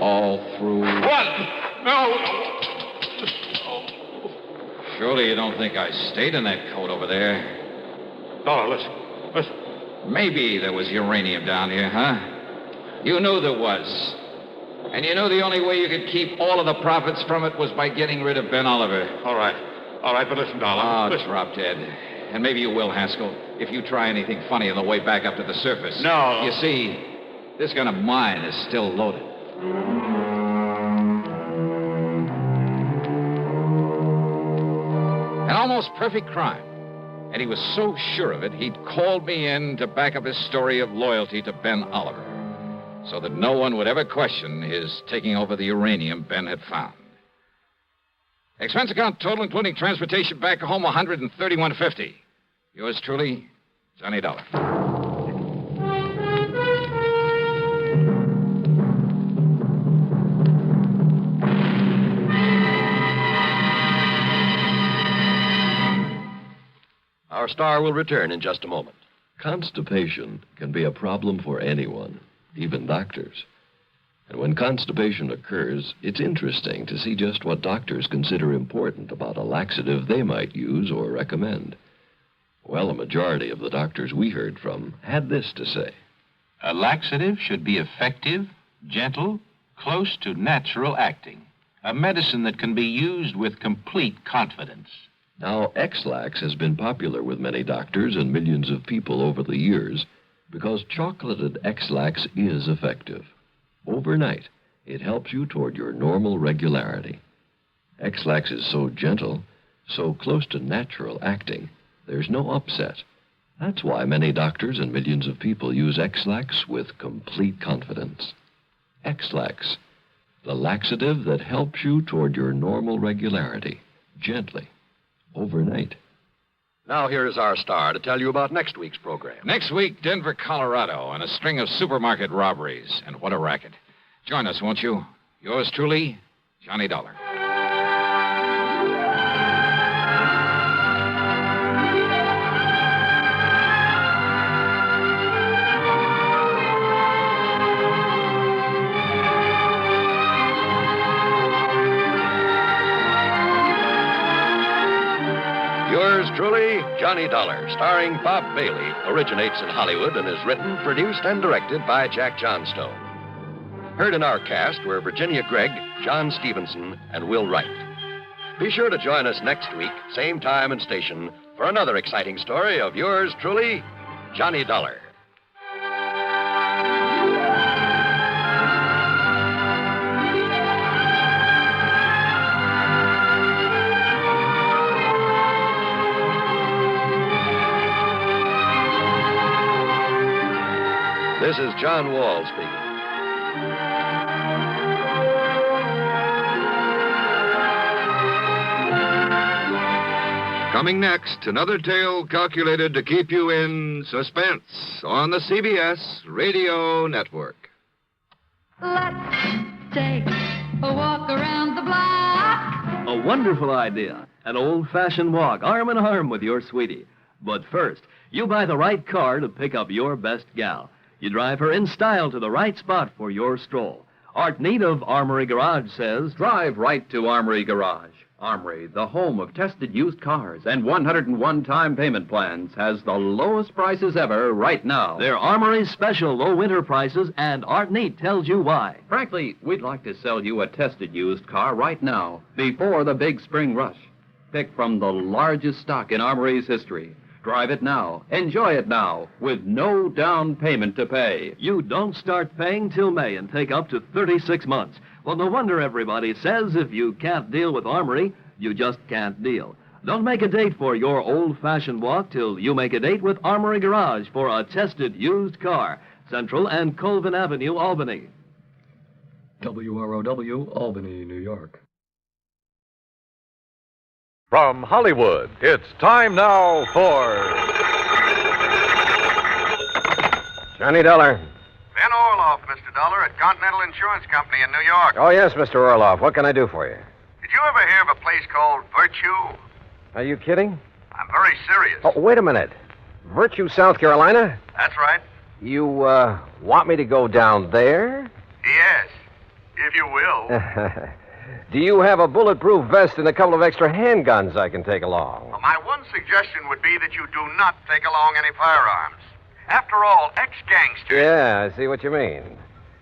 All through... What? No! Surely you don't think I stayed in that coat over there? Dollar, listen. Maybe there was uranium down here, huh? You knew there was. And you knew the only way you could keep all of the profits from it was by getting rid of Ben Oliver. All right, but listen, Dollar. Oh, listen. drop dead. And maybe you will, Haskell. if you try anything funny on the way back up to the surface. No. You see, this gun of mine is still loaded. An almost perfect crime. And he was so sure of it, he'd called me in to back up his story of loyalty to Ben Oliver, so that no one would ever question his taking over the uranium Ben had found. Expense account total, including transportation back home, $131.50. Yours truly, Johnny Dollar. Our star will return in just a moment. Constipation can be a problem for anyone, even doctors. And when constipation occurs, it's interesting to see just what doctors consider important about a laxative they might use or recommend. Well, a majority of the doctors we heard from had this to say. A laxative should be effective, gentle, close to natural acting. A medicine that can be used with complete confidence. Now, X-Lax has been popular with many doctors and millions of people over the years because chocolated X-Lax is effective. Overnight, it helps you toward your normal regularity. X-Lax is so gentle, so close to natural acting, there's no upset. That's why many doctors and millions of people use X-Lax with complete confidence. X-Lax, the laxative that helps you toward your normal regularity, gently. Overnight. Now here is our star to tell you about next week's program. Next week, Denver, Colorado, and a string of supermarket robberies. And what a racket. Join us, won't you? Yours truly, Johnny Dollar. Yours truly, Johnny Dollar, starring Bob Bailey, originates in Hollywood and is written, produced, and directed by Jack Johnstone. Heard in our cast were Virginia Gregg, John Stevenson, and Will Wright. Be sure to join us next week, same time and station, for another exciting story of yours truly, Johnny Dollar. This is John Wall speaking. Coming next, another tale calculated to keep you in suspense on the CBS Radio Network. Let's take a walk around the block. A wonderful idea. An old-fashioned walk, arm in arm with your sweetie. But first, you buy the right car to pick up your best gal. You drive her in style to the right spot for your stroll. Art Neat of Armory Garage says, drive right to Armory Garage. Armory, the home of tested used cars and 101-time payment plans, has the lowest prices ever right now. They're Armory's special low winter prices, and Art Neat tells you why. Frankly, we'd like to sell you a tested used car right now, before the big spring rush. Pick from the largest stock in Armory's history. Drive it now. Enjoy it now, with no down payment to pay. You don't start paying till May and take up to 36 months. Well, no wonder everybody says if you can't deal with Armory, you just can't deal. Don't make a date for your old-fashioned walk till you make a date with Armory Garage for a tested used car. Central and Colvin Avenue, Albany. WROW, Albany, New York. From Hollywood, it's time now for Johnny Dollar. Ben Orloff, Mr. Dollar, at Continental Insurance Company in New York. Oh, yes, Mr. Orloff. What can I do for you? Did you ever hear of a place called Virtue? Are you kidding? I'm very serious. Oh, wait a minute. Virtue, South Carolina? That's right. You, want me to go down there? Yes, if you will. Do you have a bulletproof vest and a couple of extra handguns I can take along? Well, my one suggestion would be that you do not take along any firearms. After all, ex-gangsters... Yeah, I see what you mean.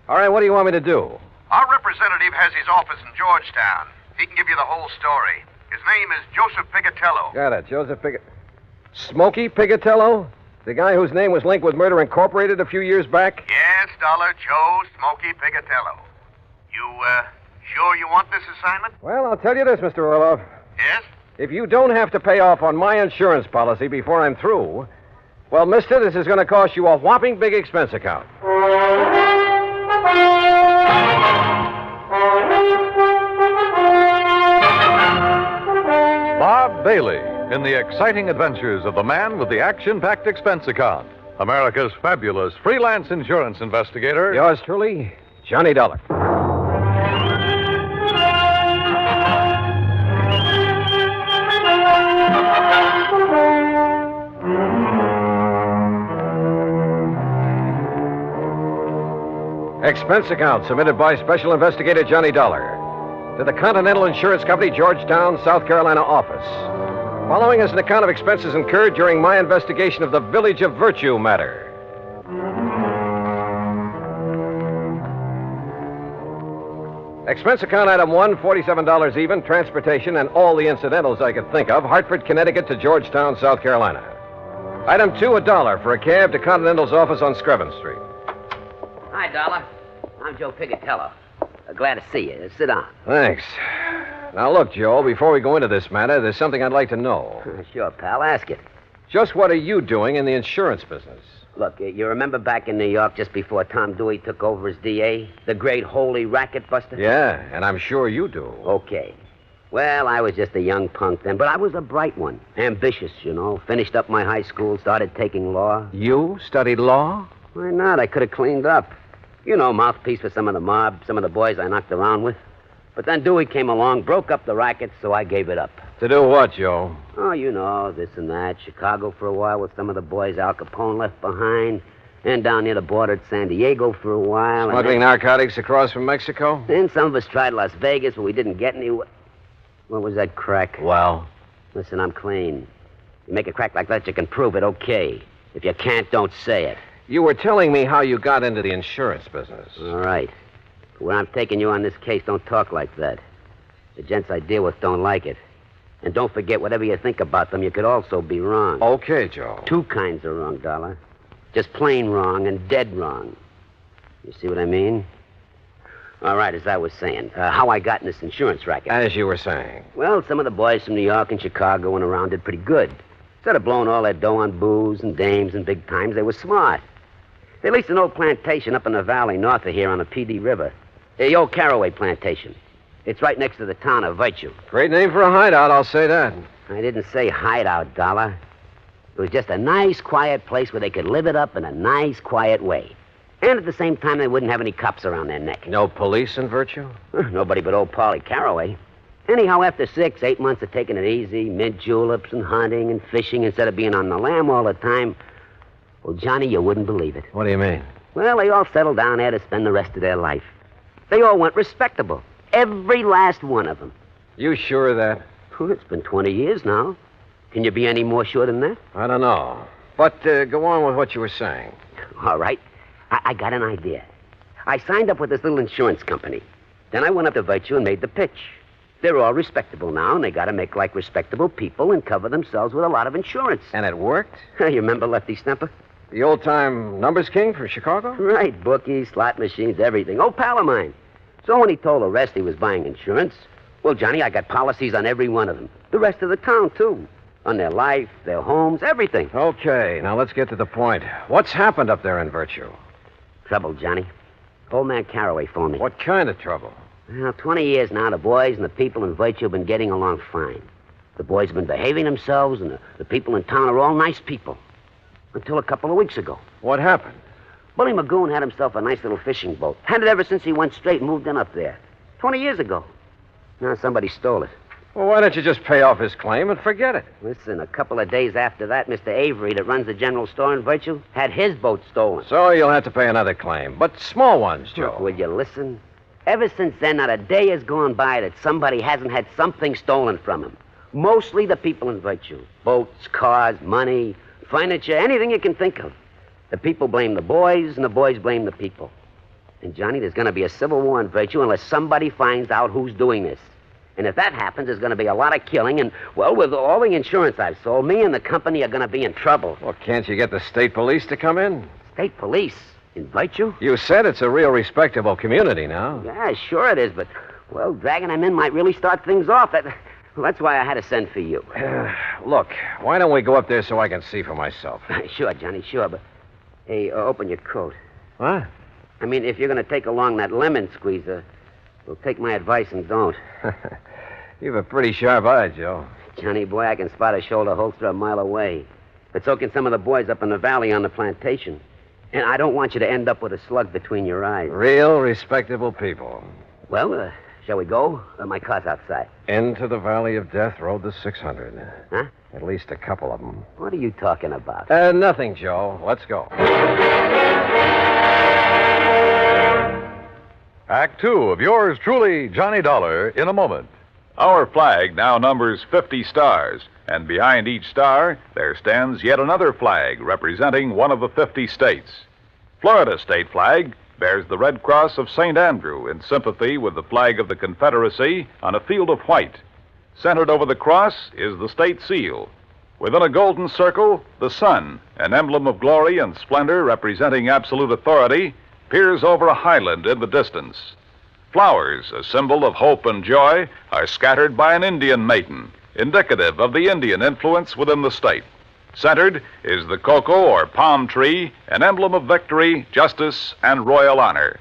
All right, what do you want me to do? Our representative has his office in Georgetown. He can give you the whole story. His name is Joseph Pigatello. Got it, Joseph Smokey Pigatello? The guy whose name was linked with Murder Incorporated a few years back? Yes, Dollar Joe Smokey Pigatello. You, sure you want this assignment? Well, I'll tell you this, Mr. Orloff. Yes? If you don't have to pay off on my insurance policy before I'm through, well, mister, this is going to cost you a whopping big expense account. Bob Bailey in the exciting adventures of the man with the action-packed expense account. America's fabulous freelance insurance investigator. Yours truly, Johnny Dollar. Expense account submitted by Special Investigator Johnny Dollar to the Continental Insurance Company, Georgetown, South Carolina office. Following is an account of expenses incurred during my investigation of the Village of Virtue matter. Expense account item 1, $47 even, transportation and all the incidentals I could think of, Hartford, Connecticut to Georgetown, South Carolina. Item 2, $1 for a cab to Continental's office on Screven Street. Hi, Dollar. I'm Joe Pigatello. Glad to see you. Sit down. Thanks. Now, look, Joe, before we go into this matter, there's something I'd like to know. Sure, pal. Ask it. Just what are you doing in the insurance business? Look, you remember back in New York just before Tom Dewey took over as DA? The great holy racket buster? Yeah, and I'm sure you do. Okay. Well, I was just a young punk then, but I was a bright one. Ambitious, you know. Finished up my high school, started taking law. You studied law? Why not? I could have cleaned up. You know, mouthpiece for some of the mob, some of the boys I knocked around with. But then Dewey came along, broke up the racket, so I gave it up. To do what, Joe? Oh, you know, this and that. Chicago for a while with some of the boys Al Capone left behind. And down near the border at San Diego for a while. Smuggling narcotics across from Mexico? Then some of us tried Las Vegas, but we didn't get anywhere. What was that crack? Well? Listen, I'm clean. You make a crack like that, you can prove it, okay. If you can't, don't say it. You were telling me how you got into the insurance business. All right. Where I'm taking you on this case, don't talk like that. The gents I deal with don't like it. And don't forget, whatever you think about them, you could also be wrong. Okay, Joe. Two kinds of wrong, Dollar. Just plain wrong and dead wrong. You see what I mean? All right, as I was saying, how I got in this insurance racket. As you were saying. Well, some of the boys from New York and Chicago and around did pretty good. Instead of blowing all their dough on booze and dames and big times, they were smart. They leased an old plantation up in the valley north of here on the PD River. The old Caraway plantation. It's right next to the town of Virtue. Great name for a hideout, I'll say that. I didn't say hideout, Dollar. It was just a nice, quiet place where they could live it up in a nice, quiet way. And at the same time, they wouldn't have any cops around their neck. No police in Virtue? Nobody but old Paulie Caraway. Anyhow, after 6, 8 months of taking it easy, mint juleps and hunting and fishing instead of being on the lam all the time, well, Johnny, you wouldn't believe it. What do you mean? Well, they all settled down there to spend the rest of their life. They all went respectable. Every last one of them. You sure of that? Well, it's been 20 years now. Can you be any more sure than that? I don't know. But go on with what you were saying. All right. I got an idea. I signed up with this little insurance company. Then I went up to Virtue and made the pitch. They're all respectable now, and they got to make like respectable people and cover themselves with a lot of insurance. And it worked? You remember Lefty Stemper? The old-time numbers king from Chicago? Right, bookies, slot machines, everything. Old pal of mine. So when he told the rest he was buying insurance, well, Johnny, I got policies on every one of them. The rest of the town, too. On their life, their homes, everything. Okay, now let's get to the point. What's happened up there in Virtue? Trouble, Johnny. Old man Caraway phoned me. What kind of trouble? Well, 20 years now, the boys and the people in Virtue have been getting along fine. The boys have been behaving themselves, and the people in town are all nice people. Until a couple of weeks ago. What happened? Bully Magoon had himself a nice little fishing boat. Had it ever since he went straight and moved in up there. 20 years ago. Now somebody stole it. Well, why don't you just pay off his claim and forget it? Listen, a couple of days after that, Mr. Avery, that runs the general store in Virtue, had his boat stolen. So you'll have to pay another claim. But small ones, Joe. Look, will you listen? Ever since then, not a day has gone by that somebody hasn't had something stolen from him. Mostly the people in Virtue. Boats, cars, money, furniture, anything you can think of. The people blame the boys, and the boys blame the people. And, Johnny, there's going to be a civil war in Virtue unless somebody finds out who's doing this. And if that happens, there's going to be a lot of killing. And, well, with all the insurance I've sold, me and the company are going to be in trouble. Well, can't you get the state police to come in? State police? Invite you? You said it's a real respectable community now. Yeah, sure it is, but, well, dragging them in might really start things off. That's why I had to send for you. Look, why don't we go up there so I can see for myself? Sure, Johnny, sure, but... Hey, open your coat. What? I mean, if you're going to take along that lemon squeezer, well, take my advice and don't. You've a pretty sharp eye, Joe. Johnny boy, I can spot a shoulder holster a mile away. But so can some of the boys up in the valley on the plantation. And I don't want you to end up with a slug between your eyes. Real respectable people. Well, shall we go? My car's outside. Into the Valley of Death rode the 600. Huh? At least a couple of them. What are you talking about? Nothing, Joe. Let's go. Act two of yours truly, Johnny Dollar, in a moment. Our flag now numbers 50 stars, and behind each star there stands yet another flag representing one of the 50 states. Florida state flag bears the Red Cross of St. Andrew in sympathy with the flag of the Confederacy on a field of white. Centered over the cross is the state seal. Within a golden circle, the sun, an emblem of glory and splendor representing absolute authority, peers over a highland in the distance. Flowers, a symbol of hope and joy, are scattered by an Indian maiden, indicative of the Indian influence within the state. Centered is the cocoa or palm tree, an emblem of victory, justice, and royal honor.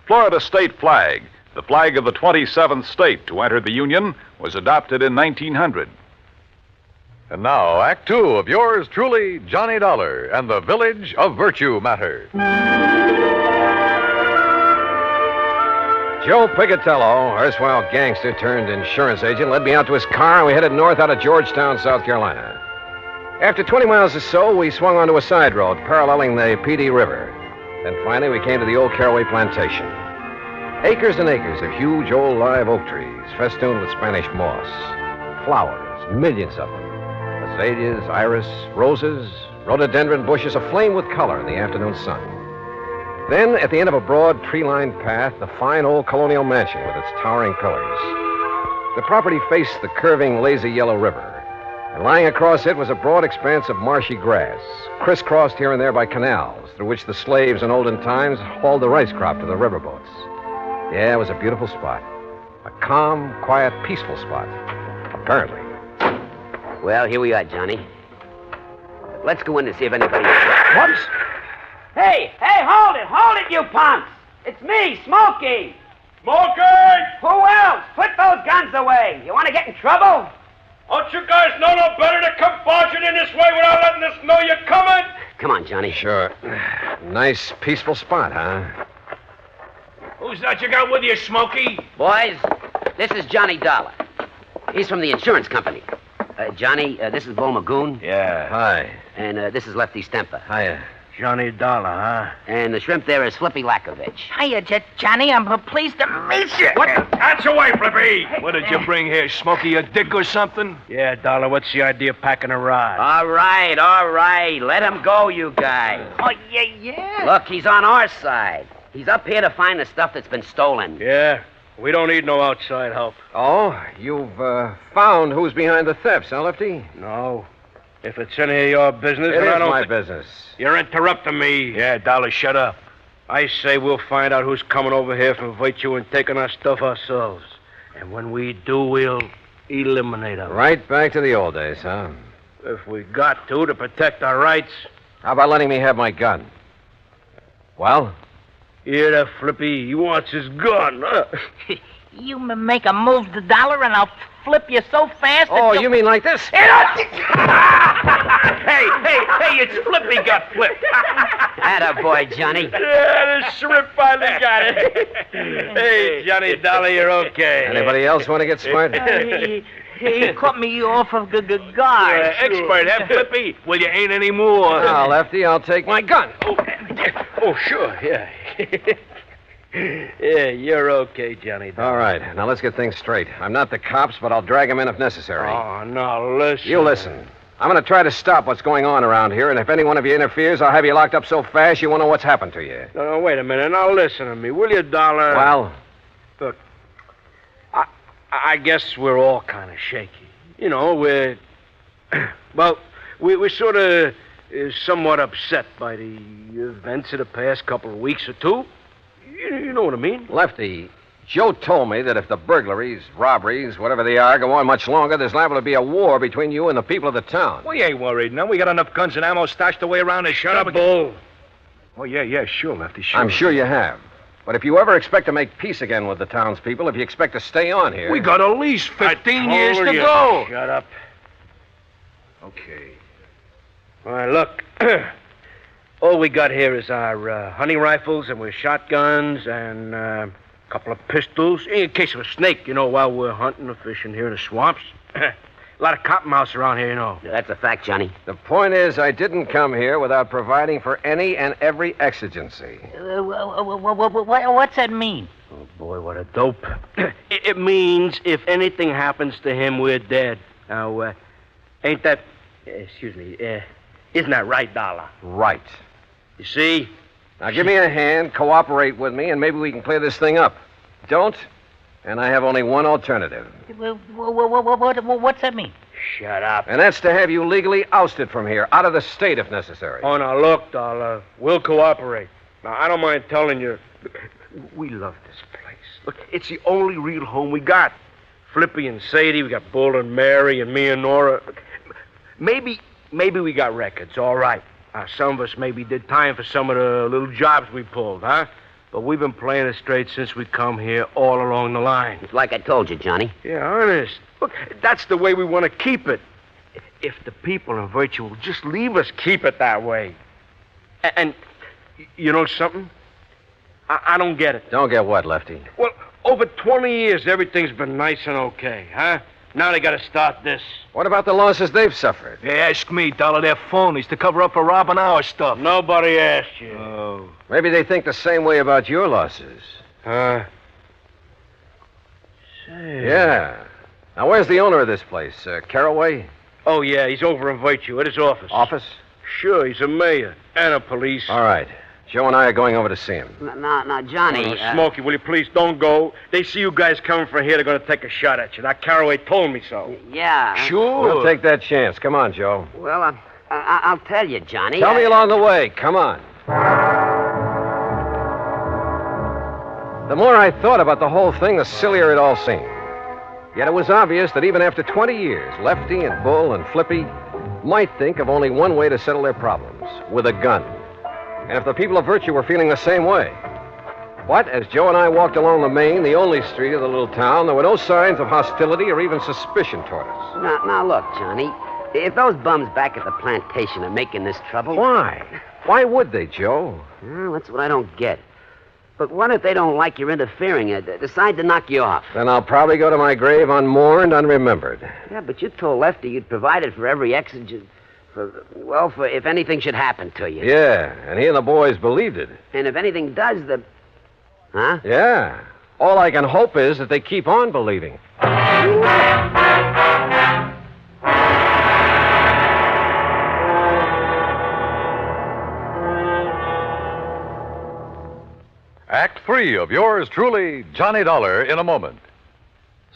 Florida state flag, the flag of the 27th state to enter the Union, was adopted in 1900. And now, Act Two of yours truly, Johnny Dollar and the Village of Virtue Matter. Joe Pigatello, erstwhile gangster turned insurance agent, led me out to his car, and we headed north out of Georgetown, South Carolina. After 20 miles or so, we swung onto a side road paralleling the PD River. Then finally, we came to the old Caraway Plantation. Acres and acres of huge old live oak trees, festooned with Spanish moss. Flowers, millions of them. Azaleas, iris, roses, rhododendron bushes aflame with color in the afternoon sun. Then, at the end of a broad, tree-lined path, the fine old colonial mansion with its towering pillars. The property faced the curving, lazy yellow river. And lying across it was a broad expanse of marshy grass, crisscrossed here and there by canals, through which the slaves in olden times hauled the rice crop to the riverboats. Yeah, it was a beautiful spot. A calm, quiet, peaceful spot. Apparently. Well, here we are, Johnny. Let's go in and see if anybody... What? Hey, hold it, you punks! It's me, Smokey! Smokey! Who else? Put those guns away. You want to get in trouble? Don't you guys know no better to come barging in this way without letting us know you're coming? Come on, Johnny. Sure. Nice, peaceful spot, huh? Who's that you got with you, Smokey? Boys, this is Johnny Dollar. He's from the insurance company. Johnny, this is Bull Magoon. Yeah. Hi. And this is Lefty Stemper. Hiya. Johnny Dollar, huh? And the shrimp there is Flippy Lakovich. Hiya, Johnny. I'm pleased to meet you. What? That's away, Flippy! What did you bring here, Smokey? A dick or something? Yeah, Dollar, what's the idea of packing a rod? All right. Let him go, you guys. Oh, yeah. Look, he's on our side. He's up here to find the stuff that's been stolen. Yeah, we don't need no outside help. Oh, you've found who's behind the thefts, huh, Lefty? No. If it's any of your business, It then I is don't my thi- business. You're interrupting me. Yeah, Dollar, shut up. I say we'll find out who's coming over here from Virtue and taking our stuff ourselves. And when we do, we'll eliminate them. Right back to the old days, huh? If we got to protect our rights. How about letting me have my gun? Well? Hear that, Flippy? He wants his gun. Huh? You make a move to Dollar and I'll flip you so fast that Oh, you mean like this? Hey, it's Flippy got flipped. Attaboy, Johnny. Yeah, the shrimp finally got it. Hey, Johnny Dollar, you're okay. Anybody else want to get smart? He cut me off of the guard. Expert, huh, Flippy? Well, you ain't anymore. Now, Lefty, I'll take my gun. Oh, sure, yeah. Yeah, you're okay, Johnny Dollar. All right, now let's get things straight. I'm not the cops, but I'll drag them in if necessary. Oh, now listen. You listen. I'm going to try to stop what's going on around here, and if any one of you interferes, I'll have you locked up so fast you won't know what's happened to you. No, wait a minute. Now listen to me, will you, Dollar? Well? Look, I guess we're all kind of shaky. You know, well, we're sort of somewhat upset by the events of the past couple of weeks or two. You know what I mean? Lefty, Joe told me that if the burglaries, robberies, whatever they are, go on much longer, there's liable to be a war between you and the people of the town. We ain't worried, no. We got enough guns and ammo stashed away around to shut up. Bull. Oh, yeah, sure, Lefty, sure. I'm sure you have. But if you ever expect to make peace again with the townspeople, if you expect to stay on here... We got at least 15 years to go. Shut up. Okay. All right, look. All we got here is our hunting rifles and we're shotguns and a couple of pistols in case of a snake, you know, while we're hunting or fishing here in the swamps. A lot of cottonmouths around here, you know. Yeah, that's a fact, Johnny. The point is, I didn't come here without providing for any and every exigency. What's that mean? Oh, boy, what a dope. It means if anything happens to him, we're dead. Now, ain't that... excuse me, isn't that right, Dollar? Right. You see? Now, give me a hand, cooperate with me, and maybe we can clear this thing up. Don't, and I have only one alternative. What's that mean? Shut up. And that's to have you legally ousted from here, out of the state if necessary. Oh, now, look, Dollar, we'll cooperate. Now, I don't mind telling you, we love this place. Look, it's the only real home we got. Flippy and Sadie, we got Bull and Mary and me and Nora. Maybe we got records, all right. Some of us maybe did time for some of the little jobs we pulled, huh? But we've been playing it straight since we come here, all along the line. It's like I told you, Johnny. Yeah, honest. Look, that's the way we want to keep it. If the people in Virtue will just leave us keep it that way. And you know something? I don't get it. Don't get what, Lefty? Well, over 20 years, everything's been nice and okay, huh? Now they got to start this. What about the losses they've suffered? They ask me, Dollar. They're phonies to cover up for robbing our stuff. Nobody asked you. Oh. Maybe they think the same way about your losses. Say. Yeah. Now, where's the owner of this place? Caraway? Oh, yeah, he's over in Virtue at his office. Office? Sure, he's a mayor and a police. All right. Joe and I are going over to see him. Now, Johnny... Smokey, will you please don't go? They see you guys coming from here, they're going to take a shot at you. That Caraway told me so. Yeah. Sure. We'll take that chance. Come on, Joe. Well, I'll tell you, Johnny. Tell me along the way. Come on. The more I thought about the whole thing, the sillier it all seemed. Yet it was obvious that even after 20 years, Lefty and Bull and Flippy might think of only one way to settle their problems, with a gun. And if the people of Virtue were feeling the same way. But as Joe and I walked along the main, the only street of the little town, there were no signs of hostility or even suspicion toward us. Now, look, Johnny. If those bums back at the plantation are making this trouble... Why? Why would they, Joe? Well, that's what I don't get. But what if they don't like your interfering and decide to knock you off? Then I'll probably go to my grave unmourned, unremembered. Yeah, but you told Lefty you'd provided for every exigent... for if anything should happen to you. Yeah, and he and the boys believed it. And if anything does, Huh? Yeah. All I can hope is that they keep on believing. Act 3 of yours truly, Johnny Dollar, in a moment.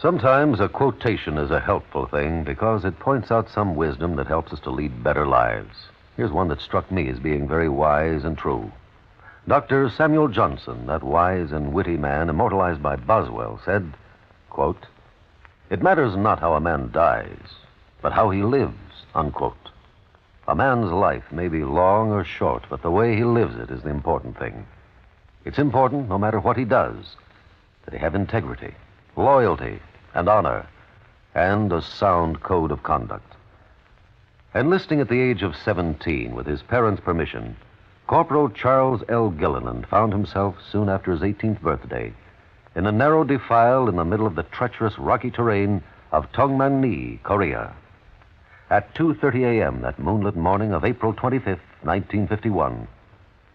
Sometimes a quotation is a helpful thing because it points out some wisdom that helps us to lead better lives. Here's one that struck me as being very wise and true. Dr. Samuel Johnson, that wise and witty man immortalized by Boswell, said, quote, "It matters not how a man dies, but how he lives," unquote. A man's life may be long or short, but the way he lives it is the important thing. It's important, no matter what he does, that he have integrity, loyalty, and honor, and a sound code of conduct. Enlisting at the age of 17 with his parents' permission, Corporal Charles L. Gilliland found himself, soon after his 18th birthday, in a narrow defile in the middle of the treacherous rocky terrain of Tongman-ni, Korea. At 2:30 a.m. that moonlit morning of April 25th, 1951,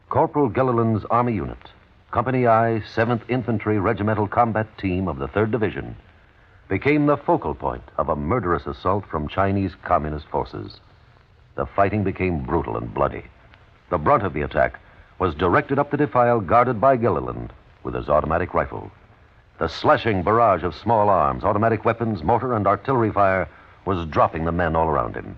Corporal Gilliland's Army Unit, Company I, 7th Infantry Regimental Combat Team of the 3rd Division, became the focal point of a murderous assault from Chinese Communist forces. The fighting became brutal and bloody. The brunt of the attack was directed up the defile guarded by Gilliland with his automatic rifle. The slashing barrage of small arms, automatic weapons, mortar, and artillery fire was dropping the men all around him.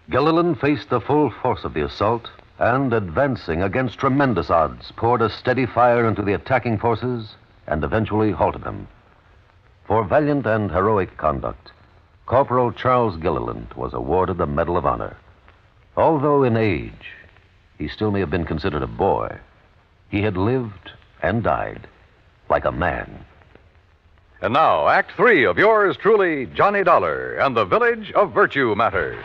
Gilliland faced the full force of the assault and, advancing against tremendous odds, poured a steady fire into the attacking forces and eventually halted them. For valiant and heroic conduct, Corporal Charles Gilliland was awarded the Medal of Honor. Although in age, he still may have been considered a boy, he had lived and died like a man. And now, Act 3 of yours truly, Johnny Dollar and the Village of Virtue Matters.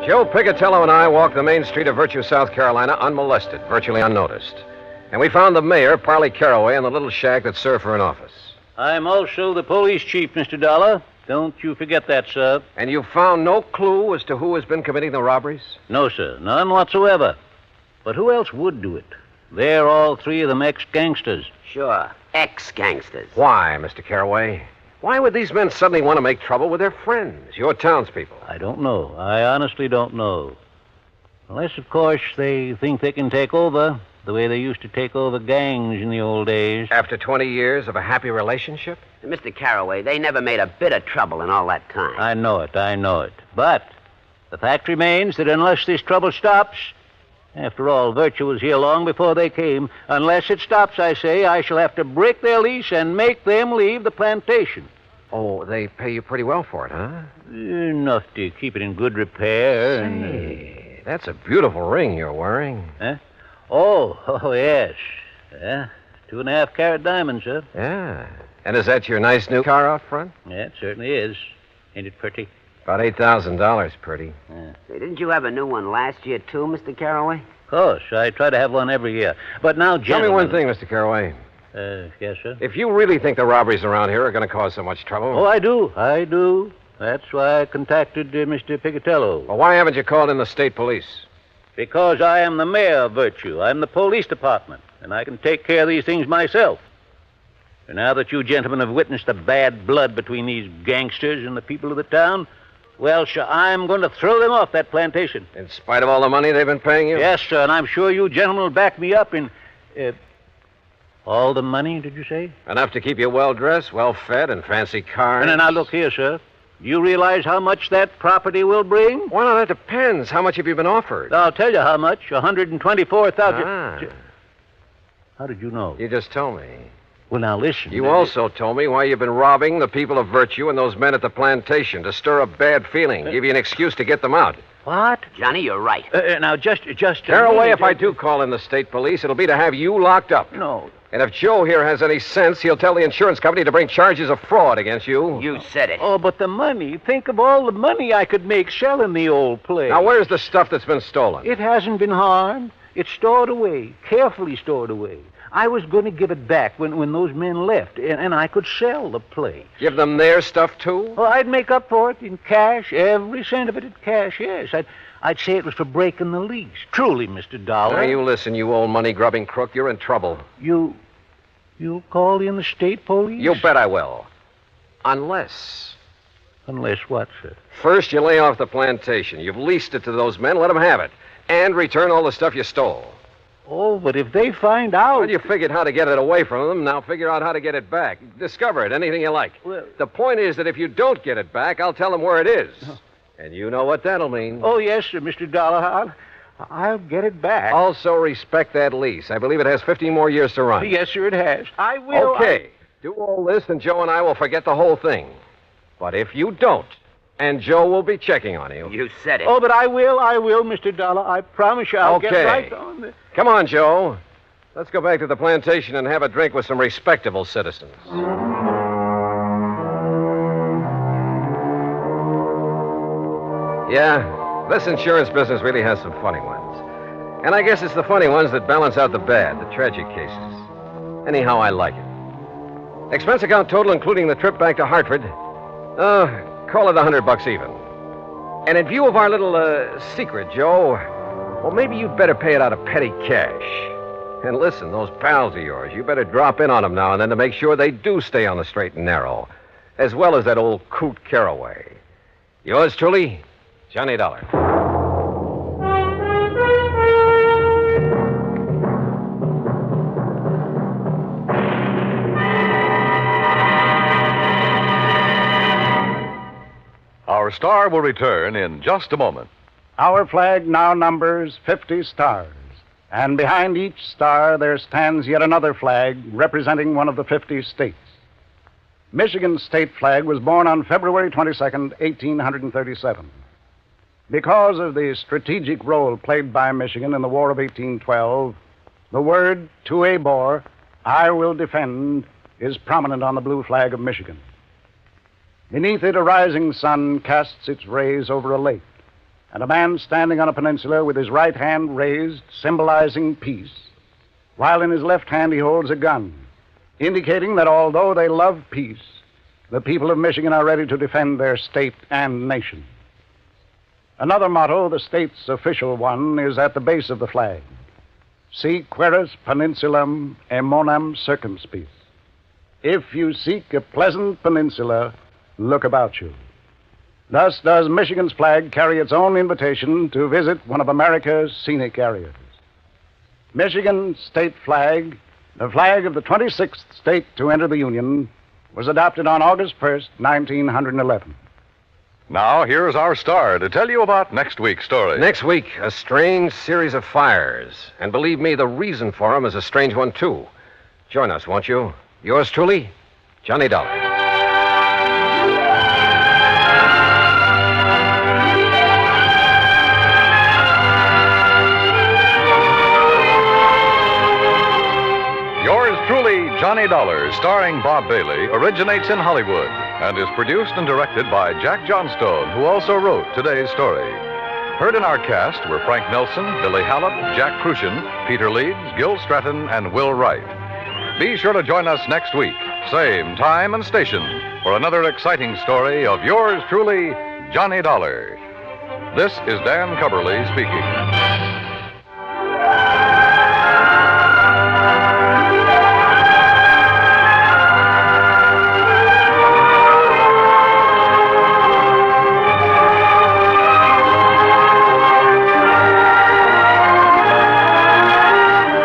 Joe Picatello and I walked the main street of Virtue, South Carolina, unmolested, virtually unnoticed. And we found the mayor, Parley Caraway, in the little shack that served for an office. I'm also the police chief, Mr. Dollar. Don't you forget that, sir. And you found no clue as to who has been committing the robberies? No, sir. None whatsoever. But who else would do it? They're all three of them ex-gangsters. Sure. Ex-gangsters. Why, Mr. Caraway? Why would these men suddenly want to make trouble with their friends, your townspeople? I don't know. I honestly don't know. Unless, of course, they think they can take over the way they used to take over gangs in the old days. After 20 years of a happy relationship? Mr. Caraway, they never made a bit of trouble in all that time. I know it. But the fact remains that unless this trouble stops, after all, Virtue was here long before they came, unless it stops, I say, I shall have to break their lease and make them leave the plantation. Oh, they pay you pretty well for it, huh? Enough to keep it in good repair. Say, that's a beautiful ring you're wearing. Huh? Oh, yes. 2.5 carat diamonds, sir. Yeah. And is that your nice new car out front? Yeah, it certainly is. Ain't it pretty? About $8,000 pretty. Yeah. Say, didn't you have a new one last year, too, Mr. Caraway? Of course. I try to have one every year. But now, Tell gentlemen... me one thing, Mr. Caraway. Yes, sir? If you really think the robberies around here are going to cause so much trouble... Oh, I do. That's why I contacted Mr. Picatello. Well, why haven't you called in the state police? Because I am the mayor of Virtue. I'm the police department, and I can take care of these things myself. And now that you gentlemen have witnessed the bad blood between these gangsters and the people of the town, well, sir, I'm going to throw them off that plantation. In spite of all the money they've been paying you? Yes, sir, and I'm sure you gentlemen will back me up in... all the money, did you say? Enough to keep you well-dressed, well-fed, and fancy cars. And now, look here, sir. Do you realize how much that property will bring? Well, now, that depends. How much have you been offered? I'll tell you how much. $124,000. Ah. How did you know? You just told me. Well, now, listen. You also told me why you've been robbing the people of Virtue and those men at the plantation to stir up bad feeling, give you an excuse to get them out. What? Johnny, you're right. Now, just... Caraway, if I do call in the state police, it'll be to have you locked up. No. And if Joe here has any sense, he'll tell the insurance company to bring charges of fraud against you. You said it. Oh, but the money. Think of all the money I could make selling the old place. Now, where's the stuff that's been stolen? It hasn't been harmed. It's stored away, carefully stored away. I was going to give it back when those men left, and I could sell the place. Give them their stuff, too? Oh, I'd make up for it in cash, every cent of it in cash, yes. I'd say it was for breaking the lease. Truly, Mr. Dollar. Now, you listen, you old money-grubbing crook. You're in trouble. You'll call in the state police? You bet I will. Unless what, sir? First, you lay off the plantation. You've leased it to those men. Let them have it. And return all the stuff you stole. Oh, but if they find out... Well, you figured how to get it away from them. Now figure out how to get it back. Discover it, anything you like. Well... The point is that if you don't get it back, I'll tell them where it is. And you know what that'll mean. Oh, yes, sir, Mr. Dollar. I'll get it back. Also respect that lease. I believe it has 15 more years to run. Yes, sir, it has. I will... Okay. Do all this, and Joe and I will forget the whole thing. But if you don't, and Joe will be checking on you. You said it. Oh, but I will, Mr. Dollar. I promise you I'll get right on the... Come on, Joe. Let's go back to the plantation and have a drink with some respectable citizens. Yeah, this insurance business really has some funny ones. And I guess it's the funny ones that balance out the bad, the tragic cases. Anyhow, I like it. Expense account total, including the trip back to Hartford. Call it $100 even. And in view of our little secret, Joe, well, maybe you'd better pay it out of petty cash. And listen, those pals of yours, you better drop in on them now and then to make sure they do stay on the straight and narrow, as well as that old coot Caraway. Yours truly, Johnny Dollar. Our star will return in just a moment. Our flag now numbers 50 stars, and behind each star there stands yet another flag representing one of the 50 states. Michigan's state flag was born on February 22nd, 1837. Because of the strategic role played by Michigan in the War of 1812, the word "to bor," I will defend, is prominent on the blue flag of Michigan. Beneath it, a rising sun casts its rays over a lake, and a man standing on a peninsula with his right hand raised, symbolizing peace, while in his left hand he holds a gun, indicating that although they love peace, the people of Michigan are ready to defend their state and nation. Another motto, the state's official one, is at the base of the flag: Si queris peninsulam emonam circumspice. If you seek a pleasant peninsula, look about you. Thus does Michigan's flag carry its own invitation to visit one of America's scenic areas. Michigan's state flag, the flag of the 26th state to enter the Union, was adopted on August 1st, 1911. Now, here's our star to tell you about next week's story. Next week, a strange series of fires. And believe me, the reason for them is a strange one, too. Join us, won't you? Yours truly, Johnny Dollar. Yours truly, Johnny Dollar, starring Bob Bailey, originates in Hollywood and is produced and directed by Jack Johnstone, who also wrote today's story. Heard in our cast were Frank Nelson, Billy Hallop, Jack Crucian, Peter Leeds, Gil Stratton, and Will Wright. Be sure to join us next week, same time and station, for another exciting story of yours truly, Johnny Dollar. This is Dan Cubberly speaking.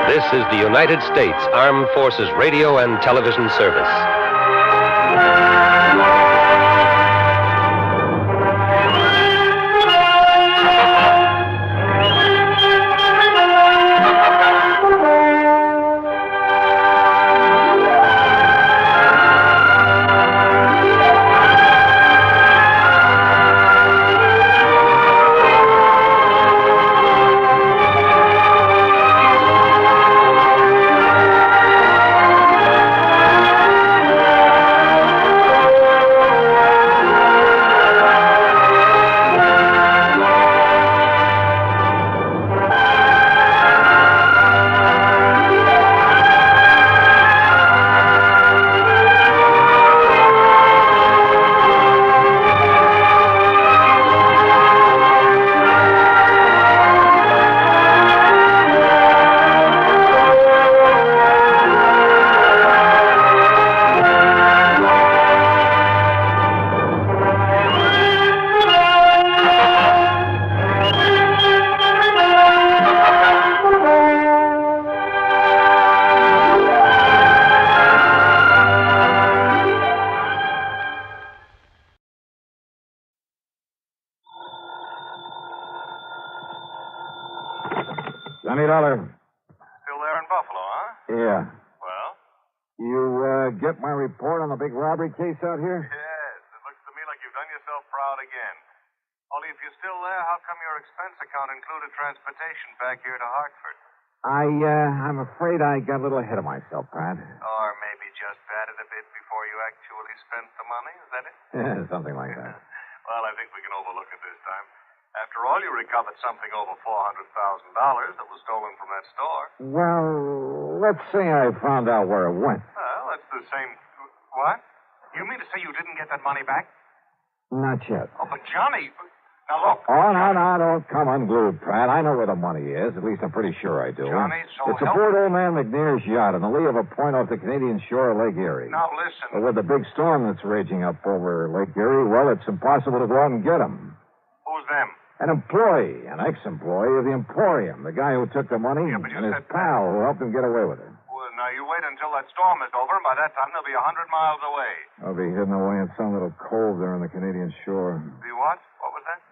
This is the United States Armed Forces Radio and Television Service. Johnny Dollar. Still there in Buffalo, huh? Yeah. Well? You get my report on the big robbery case out here? Yes. It looks to me like you've done yourself proud again. Only if you're still there, how come your expense account included transportation back here to Hartford? I'm afraid I got a little ahead of myself, Pat. Or maybe just batted a bit before you actually spent the money, is that it? Yeah, something like that. Well, I think we can overlook it this time. After all, you recovered something over $400,000 that was stolen from that store. Well, let's say I found out where it went. Well, that's the same... What? You mean to say you didn't get that money back? Not yet. Oh, but Johnny... Now, look. Oh, no, don't come unglued, Pratt. I know where the money is. At least I'm pretty sure I do. Johnny, so it's aboard old man McNair's yacht on the lee of a point off the Canadian shore of Lake Erie. Now, listen. But with the big storm that's raging up over Lake Erie, well, it's impossible to go out and get him. Who's them? An employee, an ex-employee of the Emporium, the guy who took the money, and his pal who helped him get away with it. Well, now, you wait until that storm is over, and by that time they'll be 100 miles away. I'll be hidden away in some little cove there on the Canadian shore. Be what?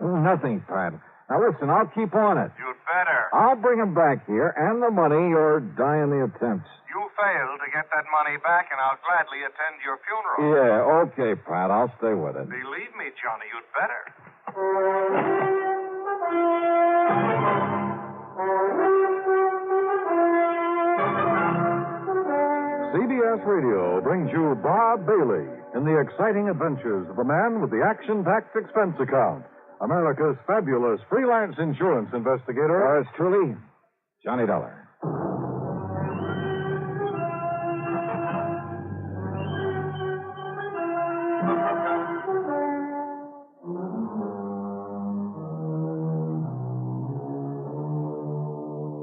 Nothing, Pat. Now, listen, I'll keep on it. You'd better. I'll bring him back here and the money or die in the attempt. You fail to get that money back, and I'll gladly attend your funeral. Yeah, okay, Pat. I'll stay with it. Believe me, Johnny, you'd better. CBS Radio brings you Bob Bailey in the exciting adventures of a man with the action-packed expense account. America's fabulous freelance insurance investigator. Yours truly, Johnny Dollar.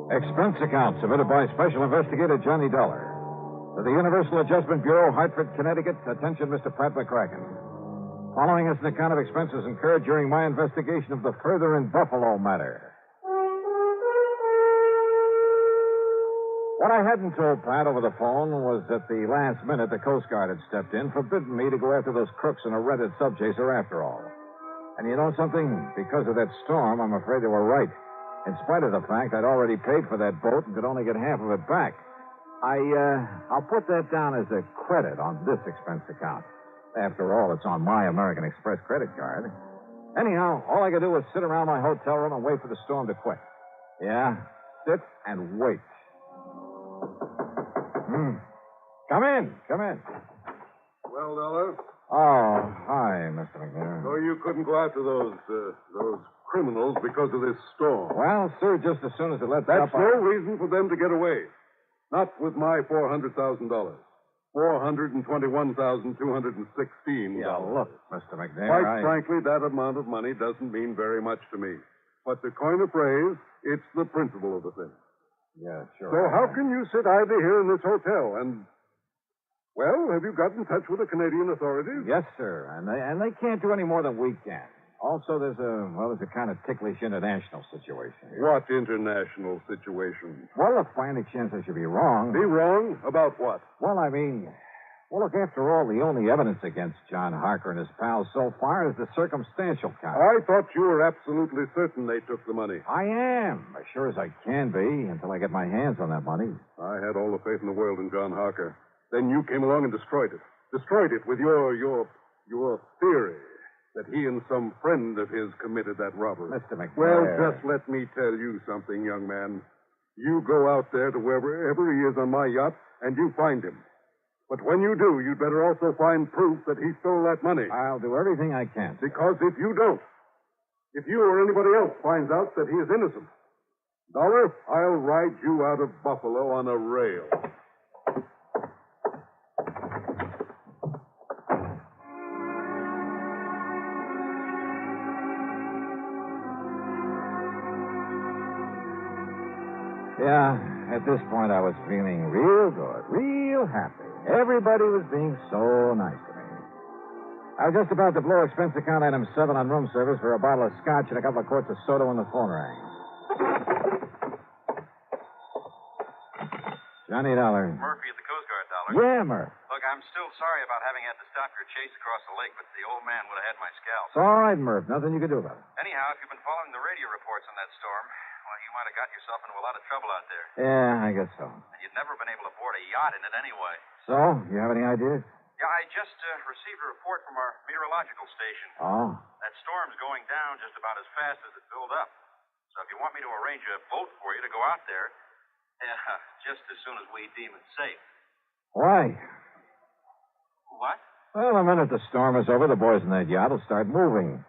Expense account submitted by Special Investigator Johnny Dollar. To the Universal Adjustment Bureau, Hartford, Connecticut. Attention, Mr. Pat McCracken. Following is an account of expenses incurred during my investigation of the Further in Buffalo matter. What I hadn't told Pat over the phone was at the last minute the Coast Guard had stepped in, forbidding me to go after those crooks in a rented subchaser after all. And you know something? Because of that storm, I'm afraid they were right. In spite of the fact I'd already paid for that boat and could only get half of it back. I'll put that down as a credit on this expense account. After all, it's on my American Express credit card. Anyhow, all I could do was sit around my hotel room and wait for the storm to quit. Yeah, sit and wait. Come in. Well, Dollar? Oh, hi, Mr. McNair. So you couldn't go after those criminals because of this storm. Well, sir, just as soon as it lets That's up... no reason for them to get away. Not with my $400,000. $421,216. Yeah, look, Mr. McNair, Quite frankly, that amount of money doesn't mean very much to me. But to coin a phrase, it's the principle of the thing. Yeah, sure. So how can you sit idly here in this hotel and... Well, have you got in touch with the Canadian authorities? Yes, sir. And they can't do any more than we can. Also, there's a kind of ticklish international situation here. What international situation? Well, if by any chance I should be wrong... Be wrong? About what? Well, look, after all, the only evidence against John Harker and his pals so far is the circumstantial count. I thought you were absolutely certain they took the money. I am, as sure as I can be, until I get my hands on that money. I had all the faith in the world in John Harker. Then you came along and destroyed it. Destroyed it with your theory that he and some friend of his committed that robbery. Mr. McNair. Well, just let me tell you something, young man. You go out there to wherever he is on my yacht, and you find him. But when you do, you'd better also find proof that he stole that money. I'll do everything I can. Because if you don't, if you or anybody else finds out that he is innocent, Dollar, I'll ride you out of Buffalo on a rail. Yeah, at this point I was feeling real good, real happy. Everybody was being so nice to me. I was just about to blow expense account item 7 on room service for a bottle of scotch and a couple of quarts of soda when the phone rang. Johnny Dollar. Murphy at the Coast Guard, Dollar. Yeah, Murph. Look, I'm still sorry about having had to stop your chase across the lake, but the old man would have had my scalp. It's all right, Murph. Nothing you can do about it. Anyhow, if you've been following the radio reports on that storm, well, you might have got yourself into a lot of trouble out there. Yeah, I guess so. And you'd never been able to board a yacht in it anyway. So, you have any ideas? Yeah, I just received a report from our meteorological station. Oh? That storm's going down just about as fast as it built up. So if you want me to arrange a boat for you to go out there, just as soon as we deem it safe. Why? What? Well, the minute the storm is over, the boys in that yacht will start moving.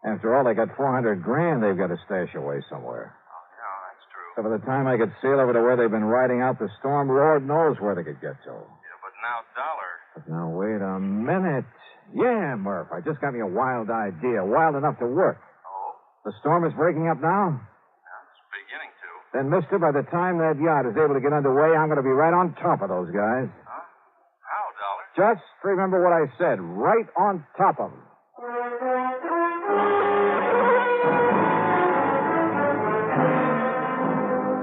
After all, they got $400,000 they've got to stash away somewhere. Oh, yeah, that's true. So by the time I could sail over to where they've been riding out the storm, Lord knows where they could get to. Yeah, but now, Dollar. But now, wait a minute. Yeah, Murph, I just got me a wild idea, wild enough to work. Oh? The storm is breaking up now? It's beginning to. Then, mister, by the time that yacht is able to get underway, I'm going to be right on top of those guys. Huh? How, Dollar? Just remember what I said, right on top of them.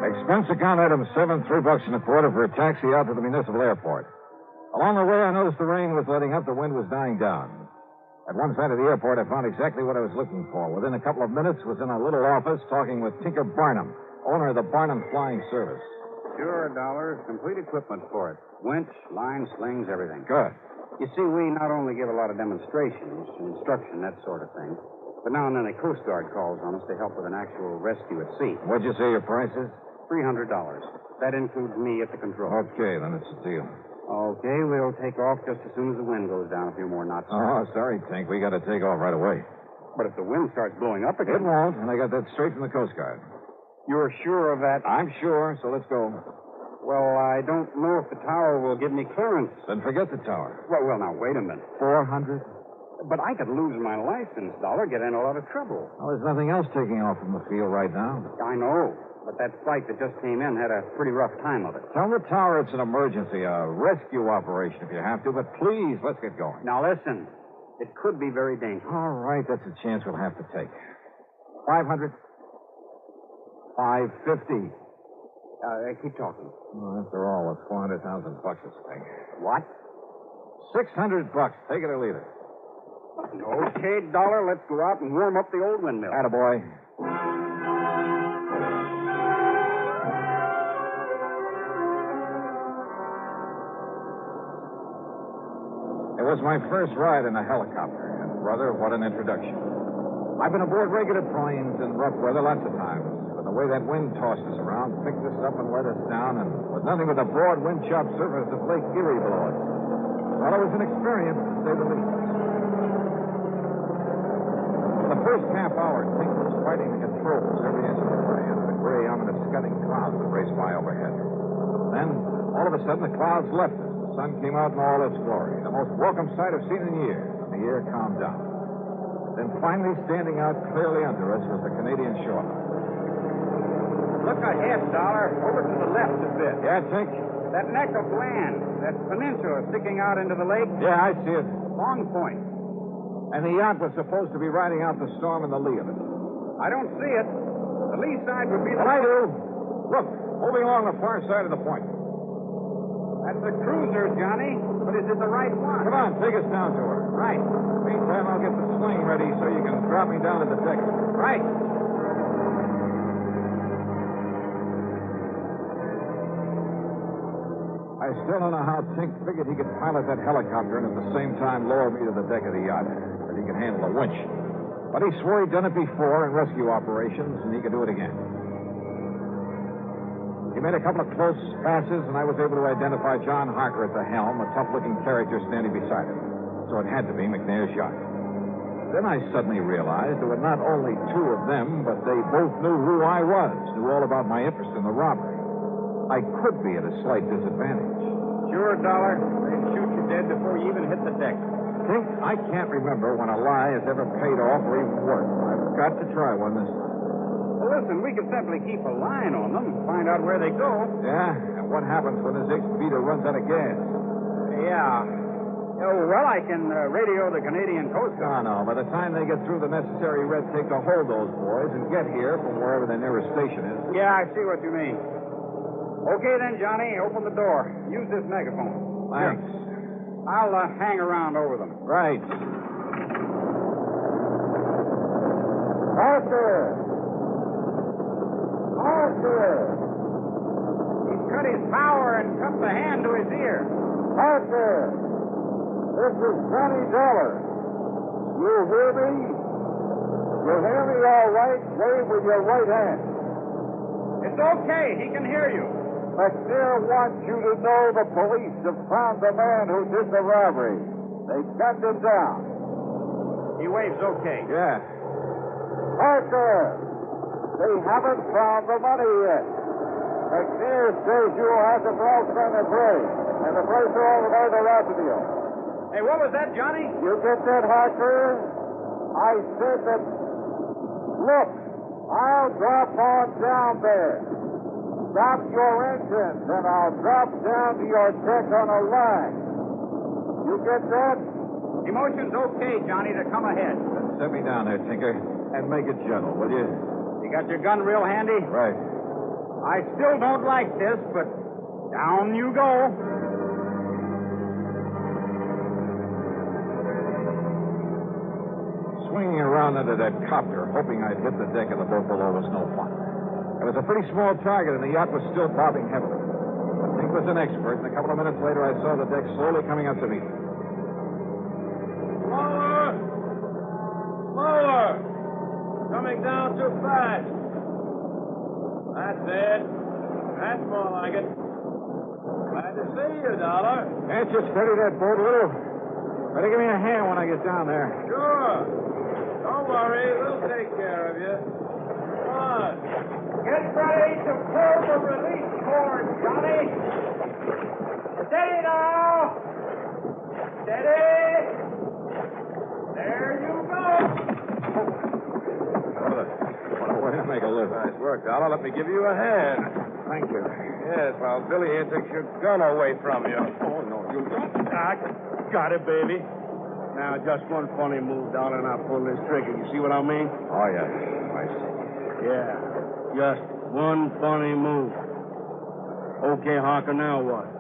Expense account item 7, $3.25 for a taxi out to the municipal airport. Along the way, I noticed the rain was letting up, the wind was dying down. At one side of the airport, I found exactly what I was looking for. Within a couple of minutes, was in a little office talking with Tinker Barnum, owner of the Barnum Flying Service. Sure, $1. Complete equipment for it. Winch, line, slings, everything. Good. You see, we not only give a lot of demonstrations, instruction, that sort of thing, but now and then the Coast Guard calls on us to help with an actual rescue at sea. What'd you say your price is? $300. That includes me at the controls. Okay, then it's a deal. Okay, we'll take off just as soon as the wind goes down a few more knots. Oh, sorry, Tink. We got to take off right away. But if the wind starts blowing up again... It won't, and I got that straight from the Coast Guard. You're sure of that? I'm sure, so let's go. Well, I don't know if the tower will give me clearance. Then forget the tower. Well, now, wait a minute. 400? But I could lose my license, $1, get in a lot of trouble. Well, there's nothing else taking off from the field right now. I know, but that flight that just came in had a pretty rough time of it. Tell the tower it's an emergency, a rescue operation if you have to, but please, let's get going. Now, listen. It could be very dangerous. All right, that's a chance we'll have to take. 500? 550? Keep talking. Well, after all, it's $400,000 this thing. What? $600. Take it or leave it. Okay, $1. Let's go out and warm up the old windmill. Attaboy. It was my first ride in a helicopter, and, brother, what an introduction. I've been aboard regular planes in rough weather lots of times, but the way that wind tossed us around picked us up and let us down, and with nothing but the broad wind-chopped surface of Lake Erie below us. Well, it was an experience, to say the least. For the first half hour, Tink was fighting the controls every inch of the way under the gray, ominous scudding clouds that raced by overhead. Then, all of a sudden, the clouds left us. The sun came out in all its glory. The most welcome sight I've seen in years. The air calmed down. Then finally, standing out clearly under us was the Canadian shoreline. Look ahead, $1. Over to the left a bit. Yeah, Tink? That neck of land, that peninsula sticking out into the lake. Yeah, I see it. Long Point. And the yacht was supposed to be riding out the storm in the lee of it. I don't see it. The lee side would be the... But I do. Look, moving along the far side of the point. That's a cruiser, Johnny. But is it the right one? Come on, take us down to her. Right. Meantime, I'll get the sling ready so you can drop me down at the deck. Right. I still don't know how Tink figured he could pilot that helicopter and at the same time lower me to the deck of the yacht. That he could handle a winch. But he swore he'd done it before in rescue operations, and he could do it again. He made a couple of close passes, and I was able to identify John Harker at the helm, a tough-looking character standing beside him. So it had to be McNair's yacht. Then I suddenly realized there were not only two of them, but they both knew who I was, knew all about my interest in the robbery. I could be at a slight disadvantage. Sure, $1. They'd shoot you dead before you even hit the deck. Tink, I can't remember when a lie has ever paid off or even worked. I've got to try one this time. Well, listen, we could simply keep a line on them and find out where they go. Yeah? And what happens when this X-Beater runs out of gas? Yeah. Oh, well, I can radio the Canadian Coast Guard. No. By the time they get through the necessary red tape to hold those boys and get here from wherever their nearest station is. Yeah, I see what you mean. Okay, then, Johnny, open the door. Use this megaphone. Thanks. Here. I'll hang around over them. Right. Arthur! Arthur! He's cut his power and cupped the hand to his ear. Arthur! This is $20. You hear me? You hear me all right? Wave with your right hand. It's okay. He can hear you. McNair wants you to know the police have found the man who did the robbery. They gunned him down. He waves okay. Yeah. Parker, they haven't found the money yet. McNair says you'll have the vault on the place, and the place all about the Rapidio. Hey, what was that, Johnny? You get that, Harker? I said that. Look, I'll drop on down there. Stop your engines, and I'll drop down to your deck on a line. You get that? Emotion's okay, Johnny, to come ahead. Then set me down there, Tinker, and make it gentle, will you? You got your gun real handy? Right. I still don't like this, but down you go. swinging around under that copter, hoping I'd hit the deck of the boat below was no fun. It was a pretty small target, and the yacht was still bobbing heavily. But Nick was an expert, and a couple of minutes later, I saw the deck slowly coming up to meet me. Slower! Slower! Coming down too fast. That's it. That's more like it. Glad to see you, Dollar. Can't you steady that boat a little? Better give me a hand when I get down there. Sure. Don't worry. We'll take care of you. Come on. Get ready to pull the release cord, Johnny. Steady now. Steady. There you go. What a way to make a living. Nice work, Dollar. Let me give you a hand. Thank you. Yes, while Billy here takes your gun away from you. Oh, no, you don't. I got it, baby. Now, just one funny move, Dollar, and I'll pull this trigger. You see what I mean? Oh, yes. I see. Yeah, just one funny move. Okay, Harker, now what?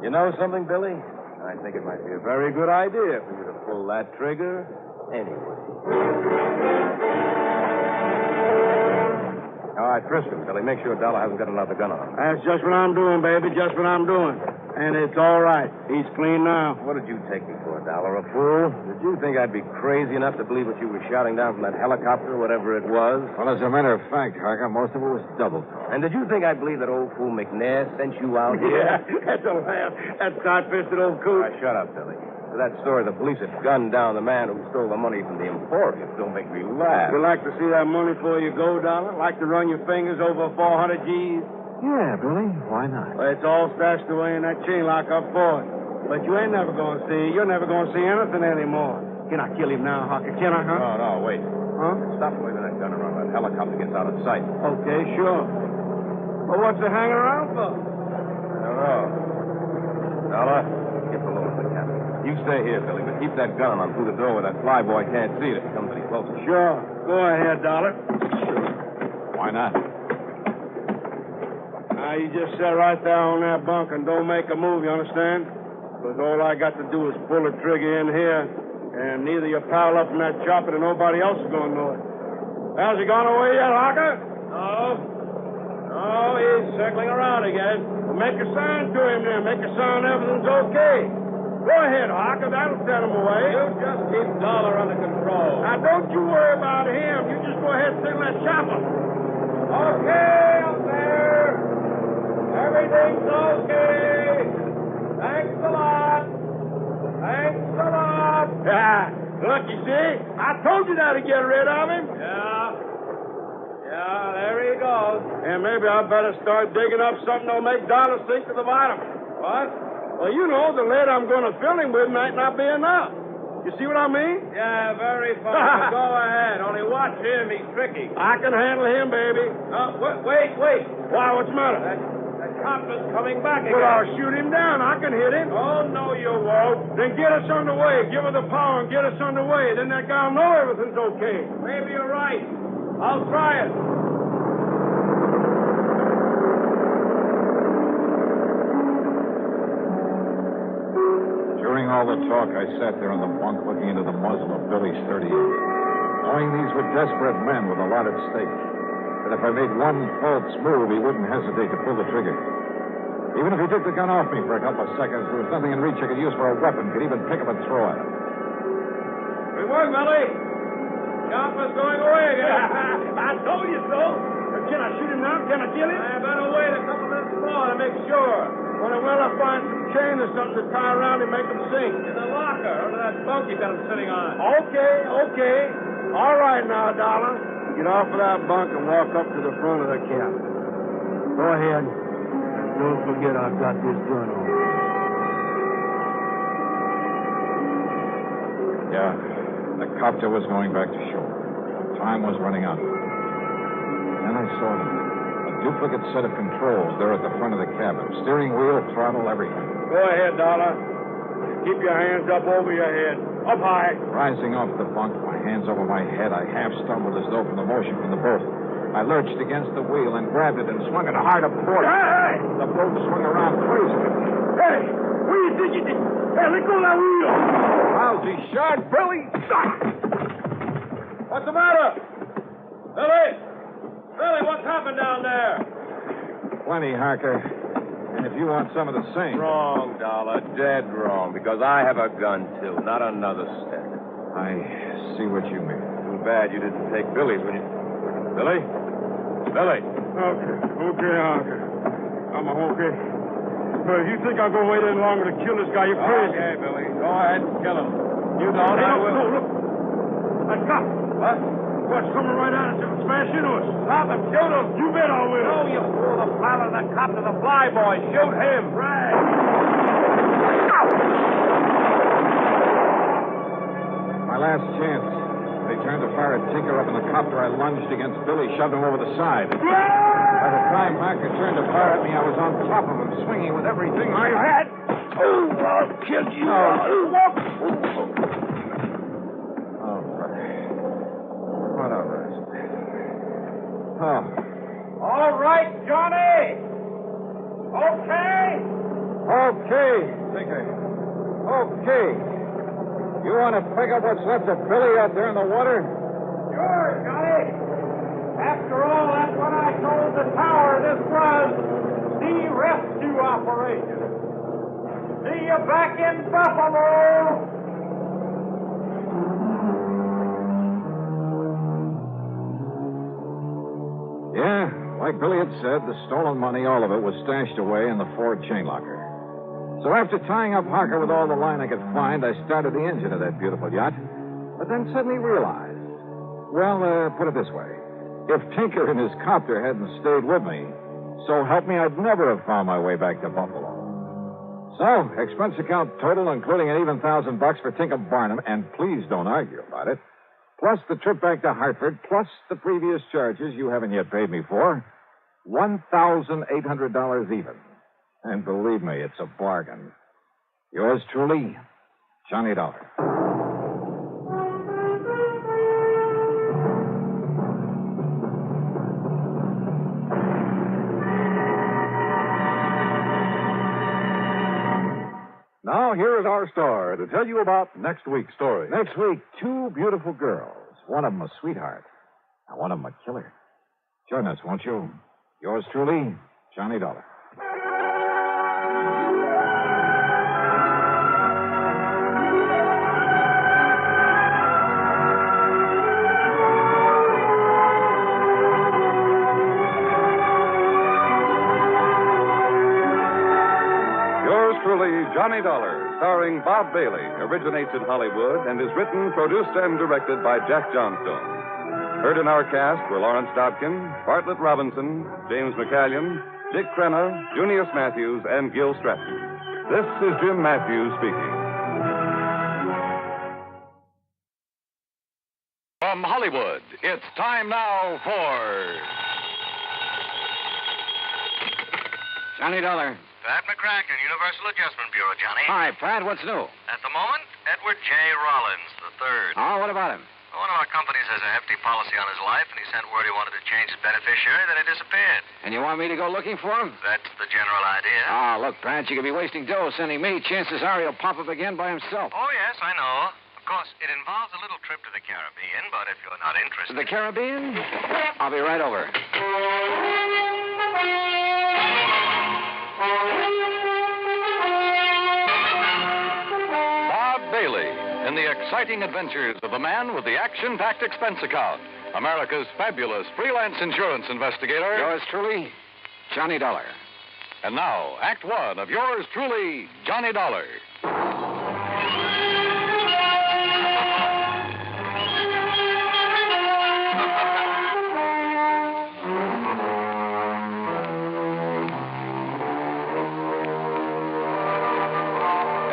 You know something, Billy? I think it might be a very good idea for you to pull that trigger anyway. All right, frisk him, Billy. Make sure Dollar hasn't got another gun on him. That's just what I'm doing, baby. Just what I'm doing. And it's all right. He's clean now. What did you take me for, Dollar? A fool? Did you think I'd be crazy enough to believe what you were shouting down from that helicopter, whatever it was? Well, as a matter of fact, Harker, most of it was double talk. And did you think I'd believe that old fool McNair sent you out here? Yeah, that's a laugh. That tight-fisted old coot. All right, shut up, Billy. To that story, the police had gunned down the man who stole the money from the Emporium. Don't make me laugh. You like to see that money before you go, Dollar? Like to run your fingers over 400 G's? Yeah, Billy. Why not? Well, it's all stashed away in that chain lock up forward. But you ain't never going to see. You're never going to see anything anymore. Can I kill him now, Harker? Can I, huh? No, wait. Huh? Stop waving that gun around. That helicopter gets out of sight. Okay, sure. Well, what's it hanging around for? I don't know. Dollar, get below in the cabin. You stay here, Billy, but keep that gun on through the door where that flyboy can't see it if he comes any closer. Sure. Go ahead, Dollar. Why not? Now, you just sit right there on that bunk and don't make a move, you understand? Because all I got to do is pull the trigger in here, and neither your pal up in that chopper nor nobody else is going to know it. Has he gone away yet, Harker? No. No, he's circling around again. Well, make a sign to him then. Make a sign everything's okay. Go ahead, Harker. That'll set him away. You just keep Dollar under control. Now, don't you worry about him. You just go ahead and signal that chopper. Okay, up there. Everything's okay. Thanks a lot. Thanks a lot. Yeah. Look, you see? I told you that to get rid of him. Yeah. Yeah, there he goes. And maybe I better start digging up something that'll make Dollar sink to the bottom. What? Well, you know, the lead I'm going to fill him with might not be enough. You see what I mean? Yeah, very fine. Go ahead. Only watch him. He's tricky. I can handle him, baby. Wait. Why, what's the matter? That copper's coming back again. Well, I'll shoot him down. I can hit him. Oh, no, you won't. Then get us underway. Give her the power and get us underway. Then that guy'll know everything's okay. Maybe you're right. I'll try it. During all the talk, I sat there on the bunk looking into the muzzle of Billy's .38, knowing these were desperate men with a lot at stake. That if I made one false move, he wouldn't hesitate to pull the trigger. Even if he took the gun off me for a couple of seconds, there was nothing in reach I could use for a weapon, could even pick up and throw at him. Good work, Billy. Chopper's going away again. I told you so. Can I shoot him now? Can I kill him? I better wait a couple minutes more to make sure. Well, I'll find some chain or something to tie around and make him sink. In the locker, under that bunk you got him sitting on. Okay. All right now, Dollar. Get off of that bunk and walk up to the front of the cabin. Go ahead. Don't forget I've got this gun on. Yeah, the copter was going back to shore. Time was running out. Then I saw them. A duplicate set of controls there at the front of the cabin. Steering wheel, throttle, everything. Go ahead, Dollar. Keep your hands up over your head. Up high. Rising off the bunk, my hands over my head, I half stumbled as though from the motion from the boat. I lurched against the wheel and grabbed it and swung it hard a port. Hey! The boat swung around crazily. Hey! What do you think you did? Hey, let go of that wheel! Lousy shot, Billy! What's the matter? Billy! Billy, what's happened down there? Plenty, Harker. And if you want some of the same. Wrong, Dollar. Dead wrong. Because I have a gun, too. Not another stick. I see what you mean. Too bad you didn't take Billy's when you... Billy? Billy? Okay, Harker. I'm okay. But if you think I'll go wait any longer to kill this guy, you're crazy. Okay, Billy. Go ahead and kill him. You don't, I will. No, look. That cop. What? What's coming right at us? It'll smash into us. Stop him. Shoot him. You bet I will. No, you fool. The pilot of the cop to the fly boy. Shoot him. Right. My last chance. They turned to fire at Tinker up in the copter. I lunged against Billy, shoved him over the side. By the time Harker turned to fire at me, I was on top of him, swinging with everything I had. Oh, I'll kill you. What a rest. Oh. All right, Johnny. Okay? Okay, Tinker. Okay. You want to pick up what's left of Billy out there in the water? Sure, Johnny. After all, that's what I told the tower. This was the rescue operation. See you back in Buffalo. Yeah, like Billy had said, the stolen money, all of it, was stashed away in the Ford chain locker. So after tying up Harker with all the line I could find, I started the engine of that beautiful yacht, but then suddenly realized, well, put it this way. If Tinker and his copter hadn't stayed with me, so help me, I'd never have found my way back to Buffalo. So, expense account total, including an even $1,000 for Tinker Barnum, and please don't argue about it, plus the trip back to Hartford, plus the previous charges you haven't yet paid me for, $1,800 even. And believe me, it's a bargain. Yours truly, Johnny Dollar. Now, here is our star to tell you about next week's story. Next week, two beautiful girls. One of them a sweetheart, and one of them a killer. Join us, won't you? Yours truly, Johnny Dollar. Johnny Dollar, starring Bob Bailey, originates in Hollywood and is written, produced, and directed by Jack Johnstone. Heard in our cast were Lawrence Dobkin, Bartlett Robinson, James McCallion, Dick Crenna, Junius Matthews, and Gil Stratton. This is Jim Matthews speaking. From Hollywood, it's time now for... Johnny Dollar. Pat McCracken, Universal Adjustment Bureau, Johnny. Hi, Pat. What's new? At the moment, Edward J. Rollins III. Oh, what about him? One of our companies has a hefty policy on his life, and he sent word he wanted to change his beneficiary, then he disappeared. And you want me to go looking for him? That's the general idea. Oh, look, Pat, you could be wasting dough sending me. Chances are he'll pop up again by himself. Oh, yes, I know. Of course, it involves a little trip to the Caribbean, but if you're not interested... The Caribbean? I'll be right over. Bob Bailey in the exciting adventures of the man with the action-packed expense account, America's fabulous freelance insurance investigator. Yours truly, Johnny Dollar. And now, Act One of yours truly, Johnny Dollar.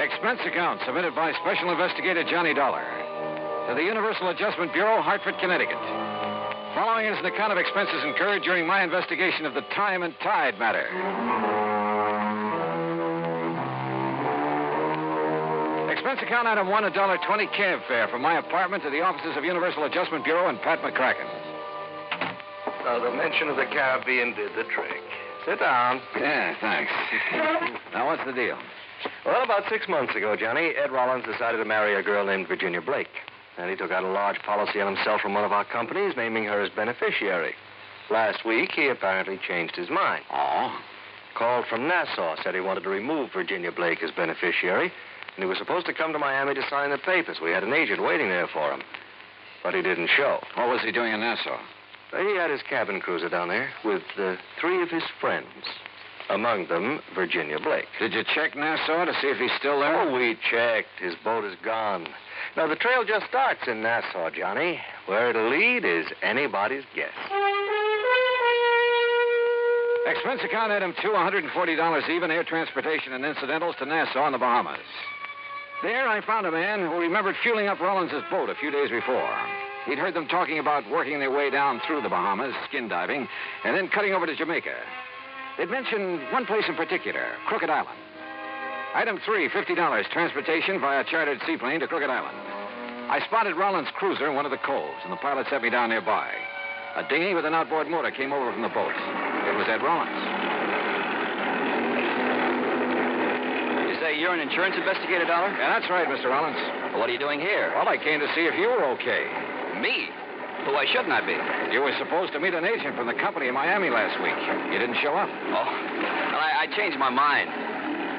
Expense account submitted by Special Investigator Johnny Dollar to the Universal Adjustment Bureau, Hartford, Connecticut. Following is an account of expenses incurred during my investigation of the Time and Tide matter. Expense account item 1, $1.20 cab fare from my apartment to the offices of Universal Adjustment Bureau and Pat McCracken. The mention of the Caribbean did the trick. Sit down. Yeah, thanks. Now, what's the deal? Well, about 6 months ago, Johnny, Ed Rollins decided to marry a girl named Virginia Blake. And he took out a large policy on himself from one of our companies, naming her as beneficiary. Last week, he apparently changed his mind. Oh? Called from Nassau, said he wanted to remove Virginia Blake as beneficiary, and he was supposed to come to Miami to sign the papers. We had an agent waiting there for him. But he didn't show. What was he doing in Nassau? He had his cabin cruiser down there with 3 of his friends. Among them, Virginia Blake. Did you check Nassau to see if he's still there? Oh, we checked. His boat is gone. Now, the trail just starts in Nassau, Johnny. Where it'll lead is anybody's guess. Expense account item 2, $140 even, air transportation and incidentals to Nassau in the Bahamas. There, I found a man who remembered fueling up Rollins' boat a few days before. He'd heard them talking about working their way down through the Bahamas, skin diving, and then cutting over to Jamaica. They'd mentioned one place in particular, Crooked Island. Item 3, $50, transportation via chartered seaplane to Crooked Island. I spotted Rollins' cruiser in one of the coves, and the pilot set me down nearby. A dinghy with an outboard motor came over from the boat. It was Ed Rollins. You say you're an insurance investigator, Dollar? Yeah, that's right, Mr. Rollins. Well, what are you doing here? Well, I came to see if you were okay. Me? Well, why shouldn't I be? You were supposed to meet an agent from the company in Miami last week. You didn't show up. Oh, well, I changed my mind.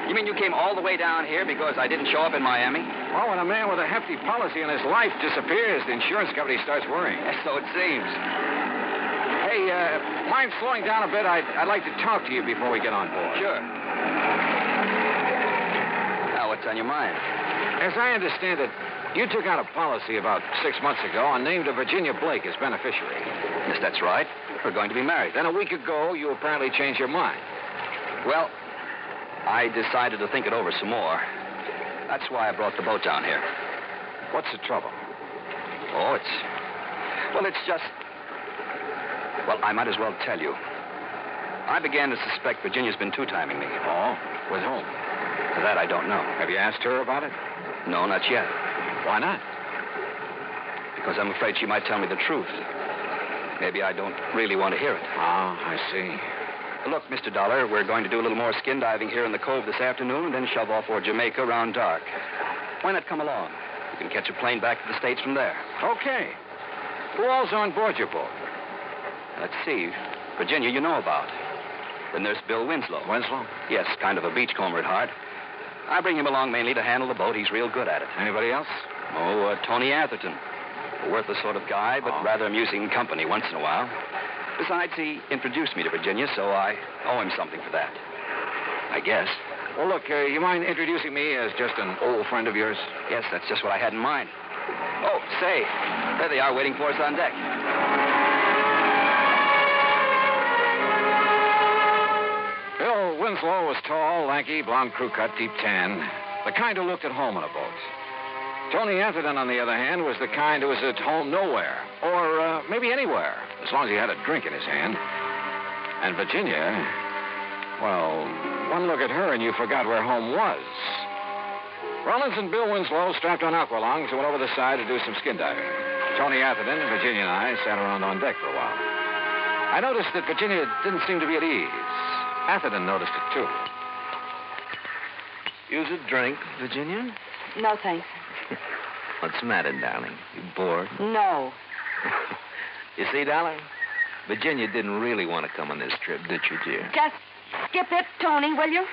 You mean you came all the way down here because I didn't show up in Miami? Well, when a man with a hefty policy in his life disappears, the insurance company starts worrying. Yes, so it seems. Hey, mind slowing down a bit? I'd like to talk to you before we get on board. Sure. Now, what's on your mind? As I understand it, you took out a policy about 6 months ago and named a Virginia Blake as beneficiary. Yes, that's right. We're going to be married. Then a week ago, you apparently changed your mind. Well, I decided to think it over some more. That's why I brought the boat down here. What's the trouble? Oh, it's just... Well, I might as well tell you. I began to suspect Virginia's been two-timing me. Oh? With whom? That I don't know. Have you asked her about it? No, not yet. Why not? Because I'm afraid she might tell me the truth. Maybe I don't really want to hear it. Oh, I see. Look, Mr. Dollar, we're going to do a little more skin diving here in the cove this afternoon and then shove off for Jamaica around dark. Why not come along? You can catch a plane back to the States from there. Okay. Who all's on board your boat? Let's see. Virginia, you know about. Then there's Bill Winslow. Winslow? Yes, kind of a beachcomber at heart. I bring him along mainly to handle the boat. He's real good at it. Anybody else? Oh, Tony Atherton. A worthless sort of guy, but rather amusing company once in a while. Besides, he introduced me to Virginia, so I owe him something for that. I guess. Well, look, you mind introducing me as just an old friend of yours? Yes, that's just what I had in mind. Oh, say, there they are waiting for us on deck. Bill Winslow was tall, lanky, blonde crew cut, deep tan. The kind who looked at home on a boat. Tony Atherton, on the other hand, was the kind who was at home nowhere. Or maybe anywhere, as long as he had a drink in his hand. And Virginia, well, one look at her and you forgot where home was. Rollins and Bill Winslow strapped on aqualungs and went over the side to do some skin diving. Tony Atherton, Virginia, and I sat around on deck for a while. I noticed that Virginia didn't seem to be at ease. Atherton noticed it, too. Use a drink, Virginia? No, thanks. What's the matter, darling? You bored? No. You see, darling, Virginia didn't really want to come on this trip, did you, dear? Just skip it, Tony, will you?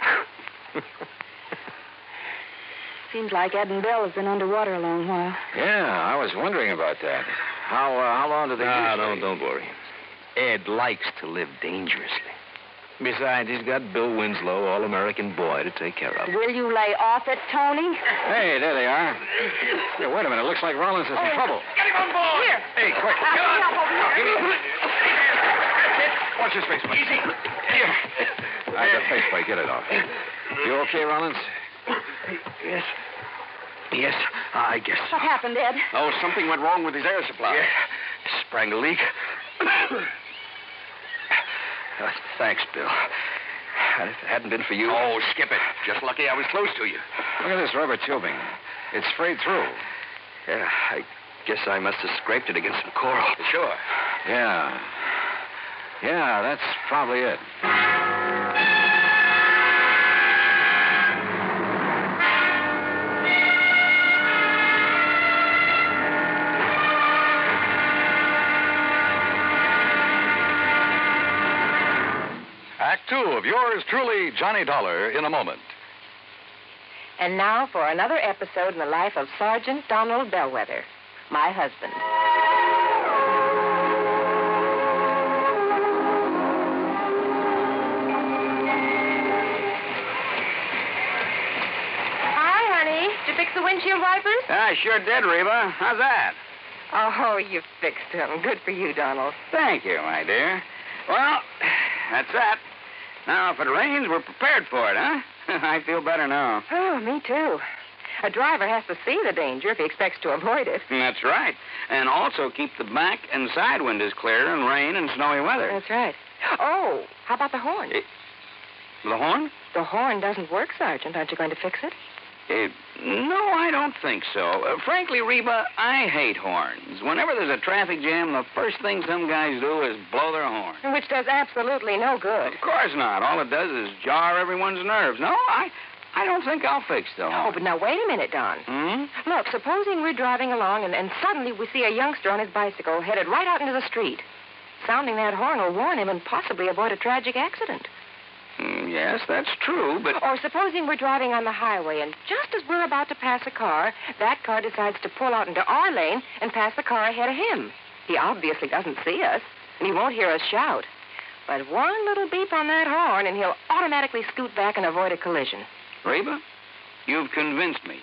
Seems like Ed and Bill have been underwater a long while. Yeah, I was wondering about that. How long do they usually... don't worry. Ed likes to live dangerously. Besides, he's got Bill Winslow, all-American boy, to take care of. Will you lay off it, Tony? Hey, there they are. Hey, wait a minute. Looks like Rollins is in trouble. Get him on board! Here. Hey, quick. Get on. Watch his face, please. Easy. The face plate. Get it off. You okay, Rollins? Yes. Yes, I guess so. What happened, Ed? Oh, something went wrong with his air supply. Yeah. Sprang a leak. Thanks, Bill. If it hadn't been for you... Oh, skip it. Just lucky I was close to you. Look at this rubber tubing. It's frayed through. Yeah, I guess I must have scraped it against some coral. Sure. Yeah. Yeah, that's probably it. Two of yours truly, Johnny Dollar, in a moment. And now for another episode in the life of Sergeant Donald Bellwether, my husband. Hi, honey. Did you fix the windshield wipers? I sure did, Reba. How's that? Oh, you fixed them. Good for you, Donald. Thank you, my dear. Well, that's that. Now, if it rains, we're prepared for it, huh? I feel better now. Oh, me too. A driver has to see the danger if he expects to avoid it. That's right. And also keep the back and side windows clear in rain and snowy weather. That's right. Oh, how about the horn? The horn? The horn doesn't work, Sergeant. Aren't you going to fix it? No, I don't think so. Frankly, Reba, I hate horns. Whenever there's a traffic jam, the first thing some guys do is blow their horn. Which does absolutely no good. Of course not. All it does is jar everyone's nerves. No, I don't think I'll fix the horn. Oh, but now wait a minute, Don. Look, supposing we're driving along and suddenly we see a youngster on his bicycle headed right out into the street. Sounding that horn will warn him and possibly avoid a tragic accident. Yes, that's true, but... Or supposing we're driving on the highway, and just as we're about to pass a car, that car decides to pull out into our lane and pass the car ahead of him. He obviously doesn't see us, and he won't hear us shout. But one little beep on that horn, and he'll automatically scoot back and avoid a collision. Reba, you've convinced me.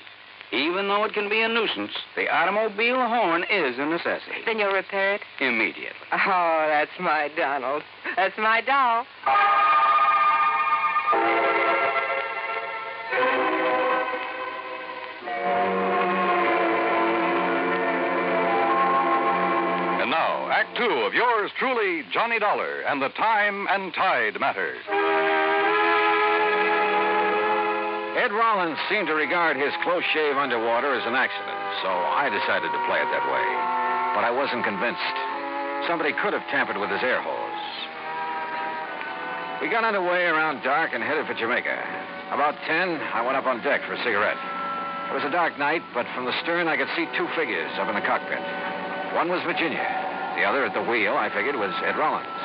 Even though it can be a nuisance, the automobile horn is a necessity. Then you'll repair it? Immediately. Oh, that's my Donald. That's my doll. And now, Act Two of yours truly, Johnny Dollar, and the Time and Tide Matters. Ed Rollins seemed to regard his close shave underwater as an accident, so I decided to play it that way. But I wasn't convinced. Somebody could have tampered with his air hose. We got underway around dark and headed for Jamaica. About 10, I went up on deck for a cigarette. It was a dark night, but from the stern I could see two figures up in the cockpit. One was Virginia. The other at the wheel, I figured, was Ed Rollins.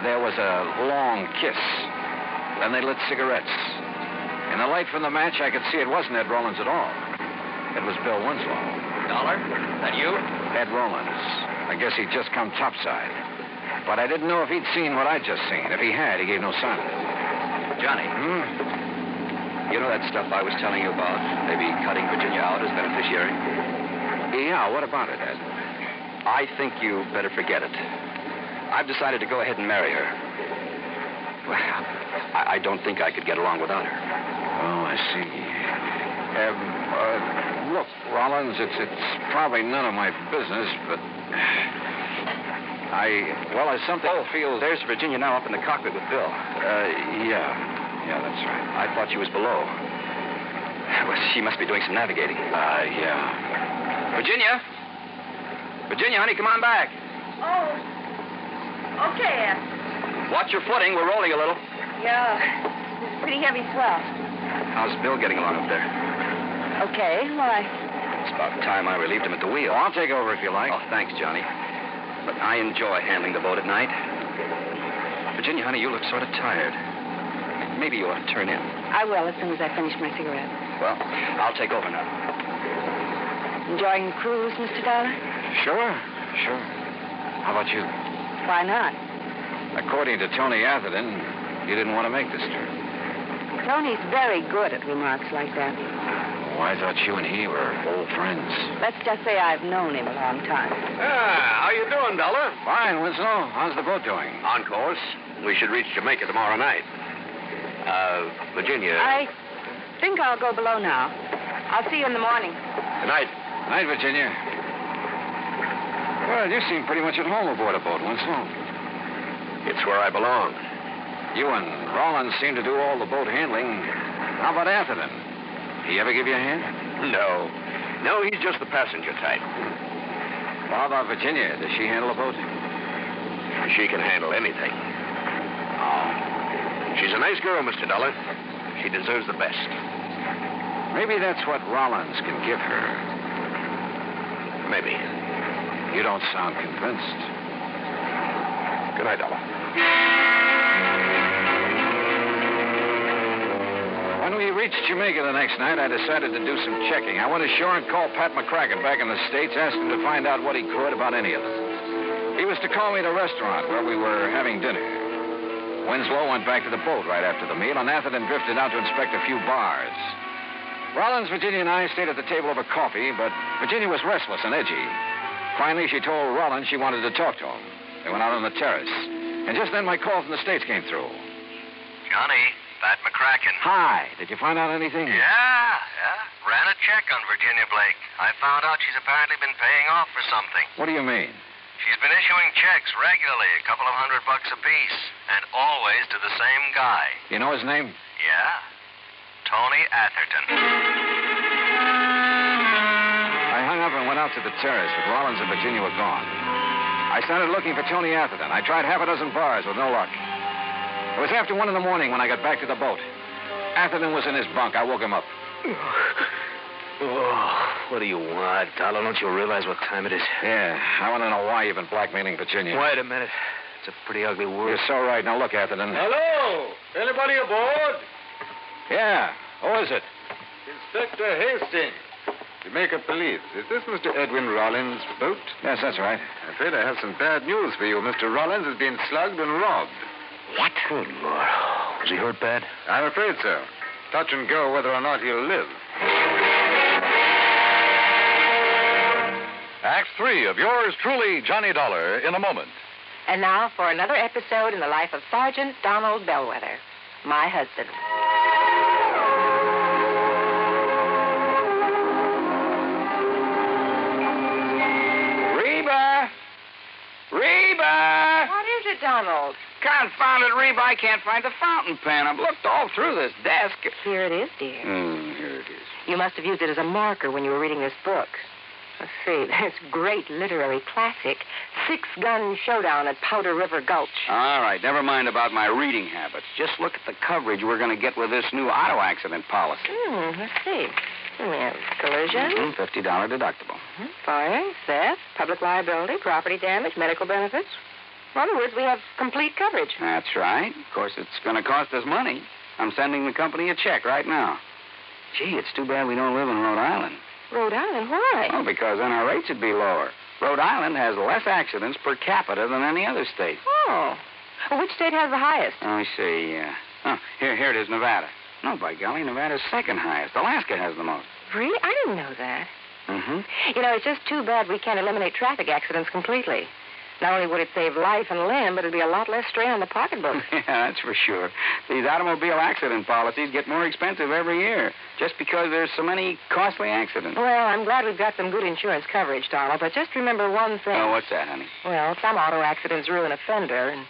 There was a long kiss. Then they lit cigarettes. In the light from the match, I could see it wasn't Ed Rollins at all. It was Bill Winslow. Dollar? That you? Ed Rollins. I guess he'd just come topside. But I didn't know if he'd seen what I'd just seen. If he had, he gave no sign of it. Johnny. You know that stuff I was telling you about? Maybe cutting Virginia out as beneficiary? Yeah, what about it, Ed? I think you better forget it. I've decided to go ahead and marry her. Well, I don't think I could get along without her. Oh, I see. Look, Rollins, it's probably none of my business, but as something feels... There's Virginia now up in the cockpit with Bill. Yeah, that's right. I thought she was below. Well, she must be doing some navigating. Yeah. Virginia, honey, come on back. Oh, okay, Ed. Watch your footing. We're rolling a little. Yeah, pretty heavy swell. How's Bill getting along up there? Okay, why? It's about time I relieved him at the wheel. Well, I'll take over if you like. Oh, thanks, Johnny. But I enjoy handling the boat at night. Virginia, honey, you look sort of tired. Maybe you ought to turn in. I will as soon as I finish my cigarette. Well, I'll take over now. Enjoying the cruise, Mr. Dollar? Sure. How about you? Why not? According to Tony Atherton, you didn't want to make this trip. Tony's very good at remarks like that. Oh, I thought you and he were old friends. Let's just say I've known him a long time. How you doing, Dollar? Fine, Winslow. How's the boat doing? On course. We should reach Jamaica tomorrow night. Virginia. I think I'll go below now. I'll see you in the morning. Good night. Night, Virginia. Well, you seem pretty much at home aboard a boat, Winslow. It's where I belong. You and Rollins seem to do all the boat handling. How about Atherton? He ever give you a hand? No, he's just the passenger type. Well, how about Virginia? Does she handle a boat? She can handle anything. Oh. She's a nice girl, Mr. Dollar. She deserves the best. Maybe that's what Rollins can give her. Maybe. You don't sound convinced. Good night, Dollar. we reached Jamaica the next night, I decided to do some checking. I went ashore and called Pat McCracken back in the States, asked him to find out what he could about any of them. He was to call me at a restaurant where we were having dinner. Winslow went back to the boat right after the meal, and Atherton drifted out to inspect a few bars. Rollins, Virginia, and I stayed at the table over coffee, but Virginia was restless and edgy. Finally, she told Rollins she wanted to talk to him. They went out on the terrace. And just then, my call from the States came through. Johnny, Pat McCracken. Hi. Did you find out anything? Yeah. Ran a check on Virginia Blake. I found out she's apparently been paying off for something. What do you mean? She's been issuing checks regularly, a couple of $100 apiece, and always to the same guy. You know his name? Yeah. Tony Atherton. I hung up and went out to the terrace, but Rollins and Virginia were gone. I started looking for Tony Atherton. I tried half a dozen bars with no luck. It was after 1 in the morning when I got back to the boat. Atherton was in his bunk. I woke him up. Oh, what do you want, Dollar? Don't you realize what time it is? Yeah, I want to know why you've been blackmailing Virginia. Wait a minute. It's a pretty ugly word. You're so right. Now look, Atherton. Hello? Anybody aboard? Yeah. Who is it? Inspector Hastings, Jamaica Police. Is this Mr. Edwin Rollins' boat? Yes, that's right. I'm afraid I have some bad news for you. Mr. Rollins has been slugged and robbed. What? Good Lord. Was he hurt bad? I'm afraid so. Touch and go whether or not he'll live. Act 3 of yours truly, Johnny Dollar, in a moment. And now for another episode in the life of Sergeant Donald Bellwether, my husband. Reba! What is it, Donald? Confound it, Reba, I can't find the fountain pen. I've looked all through this desk. Here it is, dear. Here it is. You must have used it as a marker when you were reading this book. Let's see, this great literary classic, Six Gun Showdown at Powder River Gulch. All right, never mind about my reading habits. Just look at the coverage we're going to get with this new auto accident policy. Let's see. We have collision. $50 deductible. Fire, theft, public liability, property damage, medical benefits. In other words, we have complete coverage. That's right. Of course, it's going to cost us money. I'm sending the company a check right now. Gee, it's too bad we don't live in Rhode Island. Rhode Island? Why? Oh, because then our rates would be lower. Rhode Island has less accidents per capita than any other state. Oh. Well, which state has the highest? Let me see. Here it is, Nevada. No, by golly, Nevada's second highest. Alaska has the most. Really? I didn't know that. Mm-hmm. You know, it's just too bad we can't eliminate traffic accidents completely. Not only would it save life and limb, but it'd be a lot less strain on the pocketbook. Yeah, that's for sure. These automobile accident policies get more expensive every year just because there's so many costly accidents. Well, I'm glad we've got some good insurance coverage, Donald, but just remember one thing. Oh, what's that, honey? Well, some auto accidents ruin a fender, and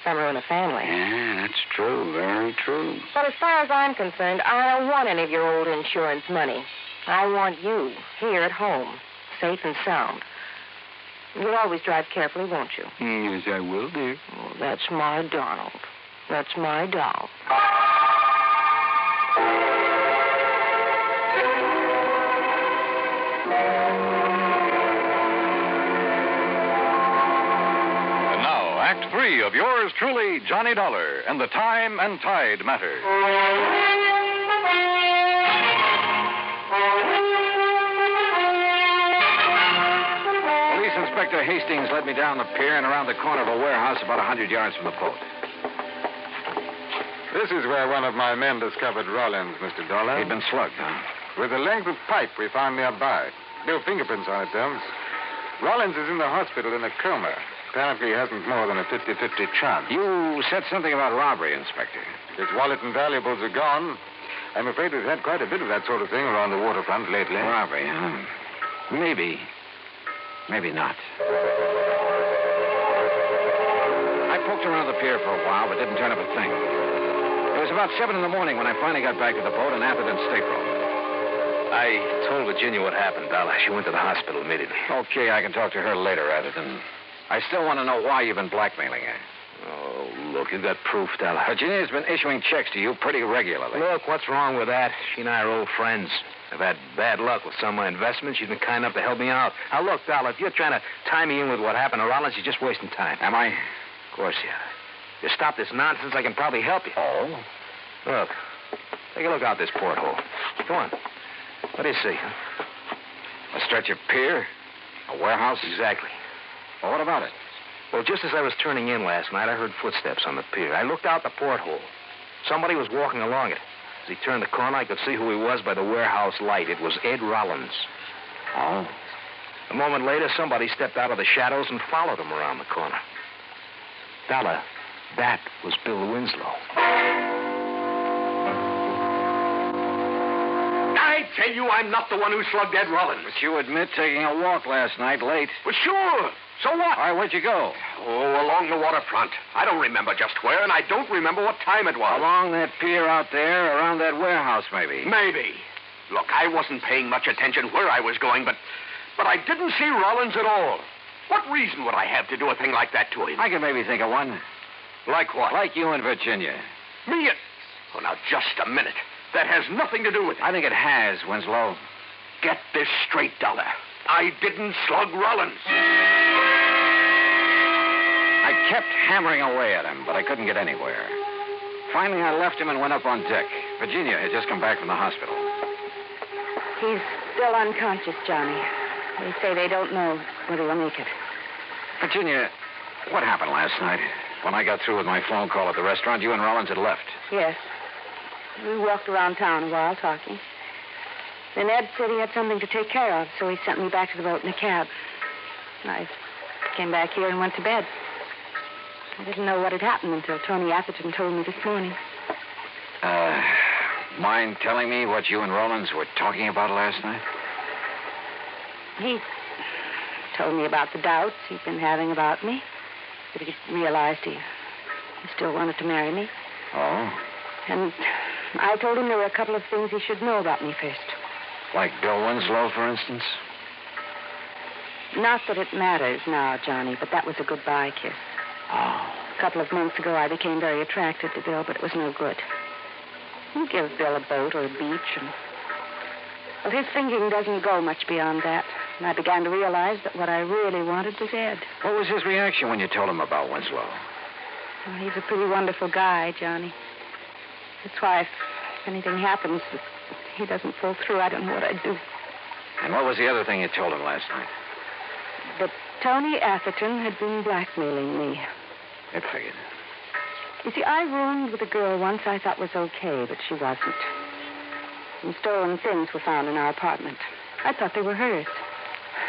some ruin a family. Yeah, that's true. Very true. But as far as I'm concerned, I don't want any of your old insurance money. I want you here at home, safe and sound. You'll always drive carefully, won't you? Yes, I will, dear. Oh, that's my Donald. That's my doll. And now, Act 3 of yours truly, Johnny Dollar, and the time and tide matter. Inspector Hastings led me down the pier and around the corner of a warehouse about 100 yards from the boat. This is where one of my men discovered Rollins, Mr. Dollar. He'd been slugged, huh? With a length of pipe we found nearby. No fingerprints on it, Holmes. Rollins is in the hospital in a coma. Apparently he hasn't more than a 50-50 chance. You said something about robbery, Inspector. His wallet and valuables are gone. I'm afraid we've had quite a bit of that sort of thing around the waterfront lately. Robbery, huh? Maybe. Maybe not. I poked around the pier for a while, but didn't turn up a thing. It was about 7 in the morning when I finally got back to the boat in Atherton's stateroom. I told Virginia what happened, Dollar. She went to the hospital immediately. Okay, I can talk to her later, Atherton. I still want to know why you've been blackmailing her. Oh, look, you've got proof, Dollar. Virginia's been issuing checks to you pretty regularly. Look, what's wrong with that? She and I are old friends. I've had bad luck with some of my investments. She's been kind enough to help me out. Now, look, Dollar, if you're trying to tie me in with what happened to Rollins, you're just wasting time. Am I? Of course, yeah. You stop this nonsense, I can probably help you. Oh? Look, Take a look out this porthole. Come on. What do you see? A stretch of pier? A warehouse? Exactly. Well, what about it? Well, just as I was turning in last night, I heard footsteps on the pier. I looked out the porthole. Somebody was walking along it. As he turned the corner, I could see who he was by the warehouse light. It was Ed Rollins. Oh? A moment later, somebody stepped out of the shadows and followed him around the corner. Fella, that was Bill Winslow. I tell you, I'm not the one who slugged Ed Rollins. But you admit taking a walk last night late. Well, sure. So what? All right, where'd you go? Oh, along the waterfront. I don't remember just where, and I don't remember what time it was. Along that pier out there, around that warehouse, maybe. Maybe. Look, I wasn't paying much attention where I was going, but I didn't see Rollins at all. What reason would I have to do a thing like that to him? I can maybe think of one. Like what? Like you in Virginia. Me? Oh, now, just a minute. That has nothing to do with it. I think it has, Winslow. Get this straight, Dollar. I didn't slug Rollins. I kept hammering away at him, but I couldn't get anywhere. Finally, I left him and went up on deck. Virginia had just come back from the hospital. He's still unconscious, Johnny. They say they don't know whether he'll make it. Virginia, what happened last night? When I got through with my phone call at the restaurant, you and Rollins had left. Yes. We walked around town a while talking. Then Ed said he had something to take care of, so he sent me back to the boat in a cab. I came back here and went to bed. I didn't know what had happened until Tony Atherton told me this morning. Mind telling me what you and Rollins were talking about last night? He told me about the doubts he'd been having about me. That he realized he still wanted to marry me. Oh? And I told him there were a couple of things he should know about me first. Like Bill Winslow, for instance? Not that it matters now, Johnny, but that was a goodbye kiss. Oh. A couple of months ago, I became very attracted to Bill, but it was no good. You give Bill a boat or a beach, and... Well, his thinking doesn't go much beyond that. And I began to realize that what I really wanted was Ed. What was his reaction when you told him about Winslow? Well, he's a pretty wonderful guy, Johnny. That's why if anything happens that he doesn't pull through, I don't know what I'd do. And what was the other thing you told him last night? That Tony Atherton had been blackmailing me. It figured. You see, I roomed with a girl once I thought was okay, but she wasn't. Some stolen things were found in our apartment. I thought they were hers.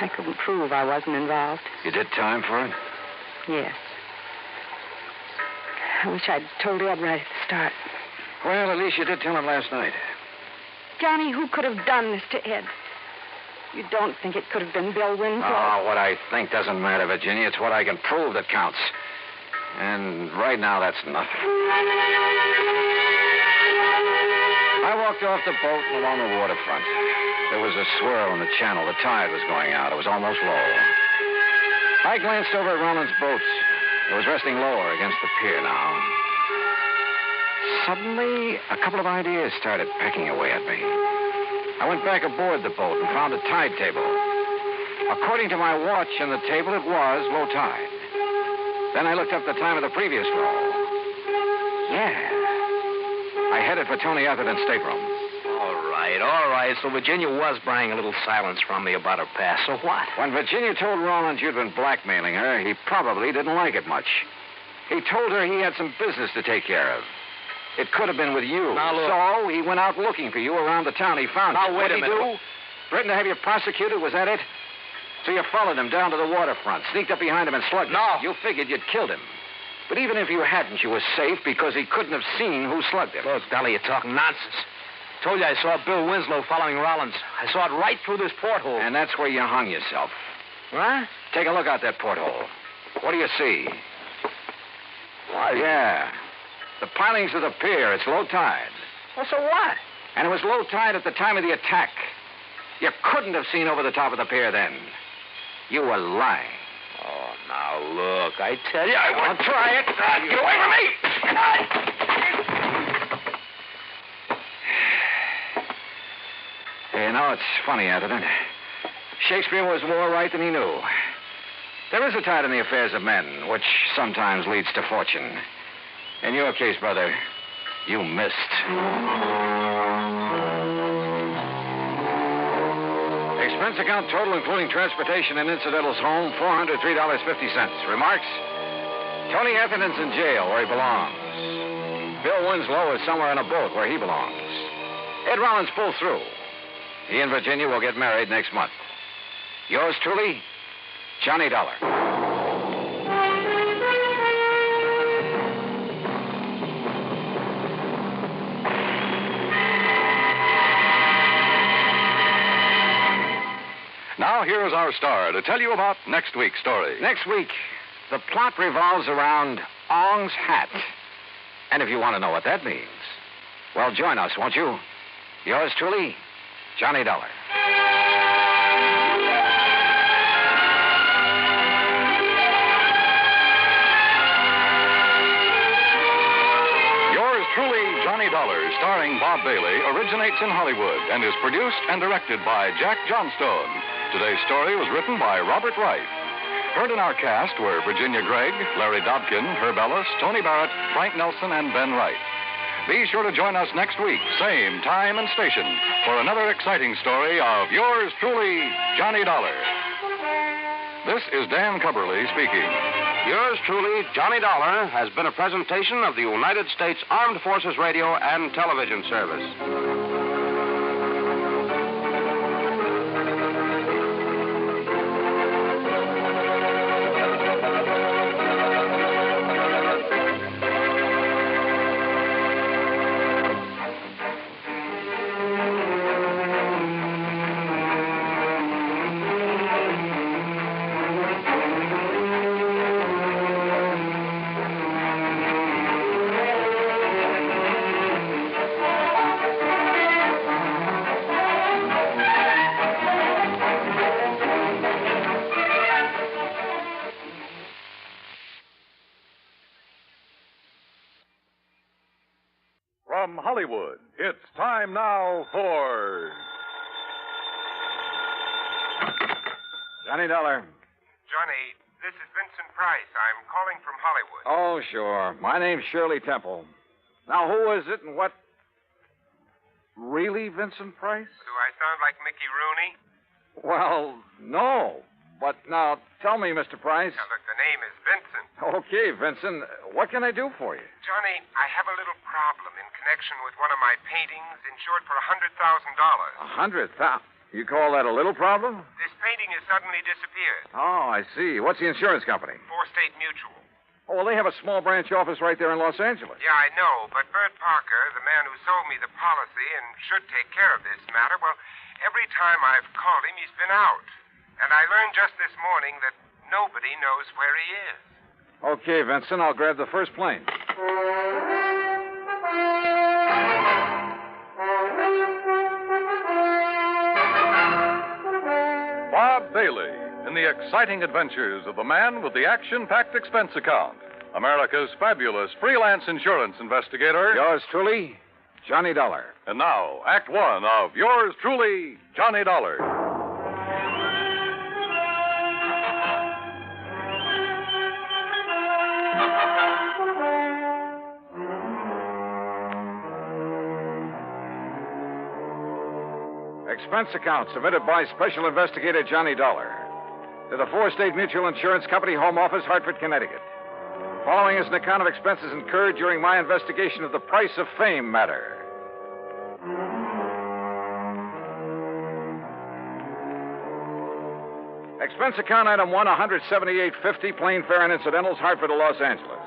I couldn't prove I wasn't involved. You did time for it? Yes. I wish I'd told Ed right at the start. Well, at least you did tell him last night. Johnny, who could have done this to Ed? You don't think it could have been Bill Winslow? Oh, what I think doesn't matter, Virginia. It's what I can prove that counts. And right now, that's nothing. I walked off the boat and along the waterfront. There was a swirl in the channel. The tide was going out. It was almost low. I glanced over at Rollins' boat. It was resting lower against the pier now. Suddenly, a couple of ideas started pecking away at me. I went back aboard the boat and found a tide table. According to my watch on the table, it was low tide. Then I looked up the time of the previous roll. Yeah. I headed for Tony Atherton's stateroom. All right. So Virginia was buying a little silence from me about her past. So what? When Virginia told Rollins you'd been blackmailing her, he probably didn't like it much. He told her he had some business to take care of. It could have been with you. Now, look. So he went out looking for you around the town. He found you. Now, wait a minute. What'd he do? Threatened to have you prosecuted? Was that it? So you followed him down to the waterfront, sneaked up behind him and slugged him. No. You figured you'd killed him. But even if you hadn't, you were safe because he couldn't have seen who slugged him. Look, Dolly, you're talking nonsense. Told you I saw Bill Winslow following Rollins. I saw it right through this porthole. And that's where you hung yourself. What? Take a look out that porthole. What do you see? What? Yeah. The pilings of the pier. It's low tide. Well, so what? And it was low tide at the time of the attack. You couldn't have seen over the top of the pier then. You were lying. Oh, now, look, I tell you, I won't try it. Get away from me! You know, it's funny, Atherton. Shakespeare was more right than he knew. There is a tide in the affairs of men, which sometimes leads to fortune. In your case, brother, You missed. Expense account total, including transportation and incidentals home, $403.50. Remarks? Tony Atherton's in jail where he belongs. Bill Winslow is somewhere in a boat where he belongs. Ed Rollins pulled through. He and Virginia will get married next month. Yours truly, Johnny Dollar. Now, here's our star to tell you about next week's story. Next week, the plot revolves around Ong's hat. And if you want to know what that means, well, join us, won't you? Yours truly, Johnny Dollar. Yours truly, Johnny Dollar, starring Bob Bailey, originates in Hollywood and is produced and directed by Jack Johnstone. Today's story was written by Robert Wright. Heard in our cast were Virginia Gregg, Larry Dobkin, Herb Ellis, Tony Barrett, Frank Nelson, and Ben Wright. Be sure to join us next week, same time and station, for another exciting story of yours truly, Johnny Dollar. This is Dan Cubberly speaking. Yours truly, Johnny Dollar, has been a presentation of the United States Armed Forces Radio and Television Service. From Hollywood, it's time now for Johnny Dollar. Johnny, this is Vincent Price. I'm calling from Hollywood. Oh, sure. My name's Shirley Temple. Now, who is it and what? Really, Vincent Price? Do I sound like Mickey Rooney? Well, no. But now, tell me, Mr. Price. Now, look, the name is Vincent. Okay, Vincent. What can I do for you? Johnny, I have a little problem in connection with one of my paintings insured for $100,000. $100,000? You call that a little problem? This painting has suddenly disappeared. Oh, I see. What's the insurance company? Four-State Mutual. Oh, well, they have a small branch office right there in Los Angeles. Yeah, I know, but Bert Parker, the man who sold me the policy and should take care of this matter, well, every time I've called him, he's been out. And I learned just this morning that nobody knows where he is. Okay, Vincent, I'll grab the first plane. Bob Bailey in the exciting adventures of the man with the action-packed expense account, America's fabulous freelance insurance investigator. Yours truly, Johnny Dollar. And now, Act One of yours truly, Johnny Dollar. Expense account submitted by Special Investigator Johnny Dollar to the Four-State Mutual Insurance Company, Home Office, Hartford, Connecticut. Following is an account of expenses incurred during my investigation of the Price of Fame matter. Expense account item 1, $178.50, plane fare and incidentals, Hartford to Los Angeles.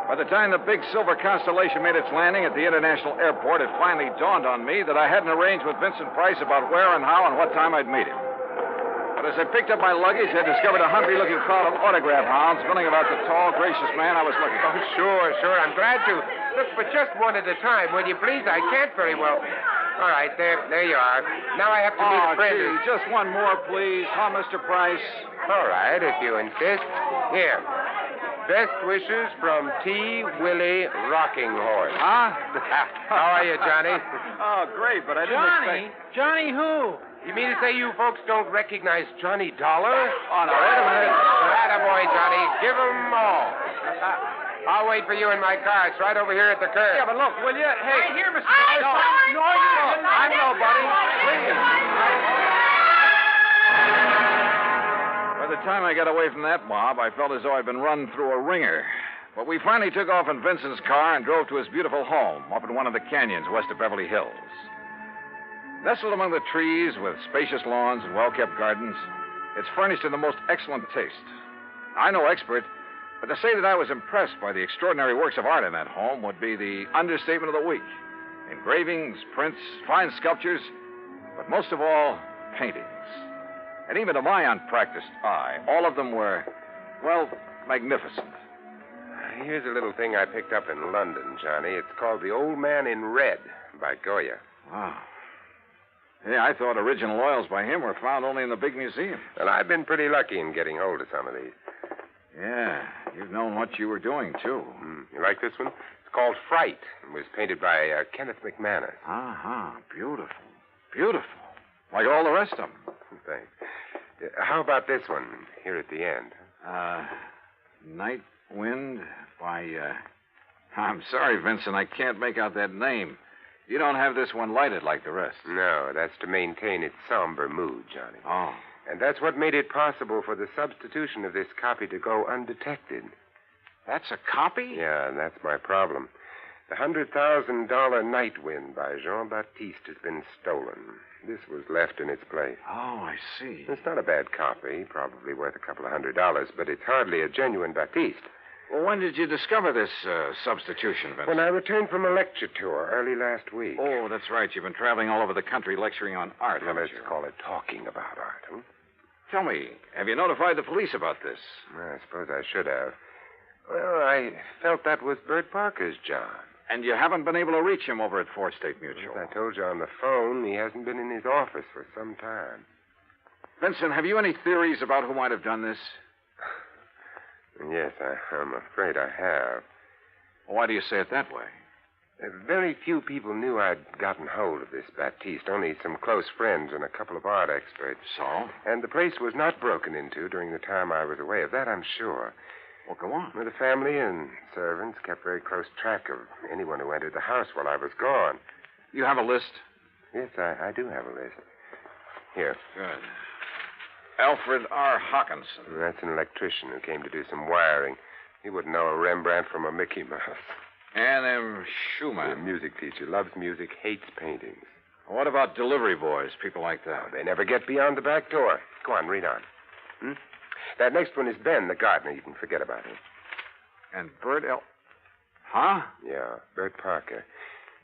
By the time the big silver Constellation made its landing at the International Airport, it finally dawned on me that I hadn't arranged with Vincent Price about where and how and what time I'd meet him. But as I picked up my luggage, I discovered a hungry-looking crowd of autograph hounds milling about the tall, gracious man I was looking for. Oh, sure. I'm glad to. Look, but just one at a time, will you please? I can't very well. All right, there you are. Now I have to meet a friend. Gee, just one more, please. Huh, Mr. Price? All right, if you insist. Here. Best wishes from T. Willie Rockinghorse. Huh? How are you, Johnny? Oh, great, but I didn't expect... Johnny who? You mean to say you folks don't recognize Johnny Dollar? Oh, no, wait a minute. Attaboy, Johnny. Give 'em all. I'll wait for you in my car. It's right over here at the curb. Yeah, but look, will you? Hey. Right here, Mr. No, Dollar. no, you don't. I'm nobody. Please. By the time I got away from that mob, I felt as though I'd been run through a ringer. But we finally took off in Vincent's car and drove to his beautiful home up in one of the canyons west of Beverly Hills. Nestled among the trees with spacious lawns and well-kept gardens, it's furnished in the most excellent taste. I'm no expert, but to say that I was impressed by the extraordinary works of art in that home would be the understatement of the week. Engravings, prints, fine sculptures, but most of all, paintings. And even to my unpracticed eye, all of them were, well, magnificent. Here's a little thing I picked up in London, Johnny. It's called The Old Man in Red by Goya. Wow. Yeah, I thought original oils by him were found only in the big museum. Well, I've been pretty lucky in getting hold of some of these. Yeah, you've known what you were doing, too. You like this one? It's called Fright. It was painted by Kenneth McManus. Uh-huh. Beautiful. Beautiful. Like all the rest of them. Thanks. How about this one here at the end? Night Wind by, I'm sorry, Vincent, I can't make out that name. You don't have this one lighted like the rest. No, that's to maintain its somber mood, Johnny. Oh. And that's what made it possible for the substitution of this copy to go undetected. That's a copy? Yeah, and that's my problem. The $100,000 Night Wind by Jean-Baptiste has been stolen. This was left in its place. Oh, I see. It's not a bad copy, probably worth a couple of $100, but it's hardly a genuine Baptiste. Well, when did you discover this substitution, Vincent? When I returned from a lecture tour early last week. Oh, that's right. You've been traveling all over the country lecturing on art, Well, let's haven't you? call it talking about art, huh? Tell me, have you notified the police about this? I suppose I should have. Well, I felt that was Bert Parker's job. And you haven't been able to reach him over at Fourth State Mutual? As I told you on the phone, he hasn't been in his office for some time. Vincent, have you any theories about who might have done this? Yes, I'm afraid I have. Why do you say it that way? Very few people knew I'd gotten hold of this Baptiste, only some close friends and a couple of art experts. So? And the place was not broken into during the time I was away. Of that, I'm sure. Well, go on. The family and servants kept very close track of anyone who entered the house while I was gone. You have a list? Yes, I do have a list. Here. Good. Alfred R. Hawkinson. That's an electrician who came to do some wiring. He wouldn't know a Rembrandt from a Mickey Mouse. Ann M. Schumann. A music teacher. Loves music, hates paintings. What about delivery boys, people like that? They never get beyond the back door. Go on, read on. That next one is Ben, the gardener. You can forget about him. And Bert L. Huh? Yeah, Bert Parker.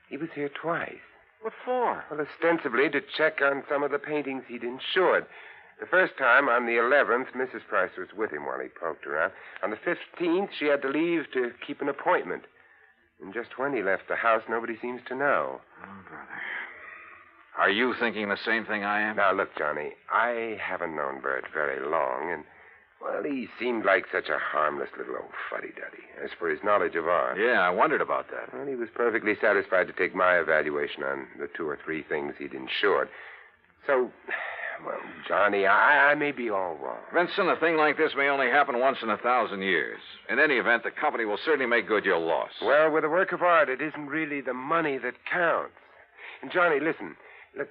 He was here twice. What for? Well, ostensibly to check on some of the paintings he'd insured. The first time, on the 11th, Mrs. Price was with him while he poked around. On the 15th, she had to leave to keep an appointment. And just when he left the house, nobody seems to know. Oh, brother. Are you thinking the same thing I am? Now, look, Johnny, I haven't known Bert very long, and, well, he seemed like such a harmless little old fuddy-duddy. As for his knowledge of art... Yeah, I wondered about that. Well, he was perfectly satisfied to take my evaluation on the 2 or 3 things he'd insured. So... Well, Johnny, I may be all wrong. Vincent, a thing like this may only happen once in 1,000 years. In any event, the company will certainly make good your loss. Well, with a work of art, it isn't really the money that counts. And, Johnny, listen. Look,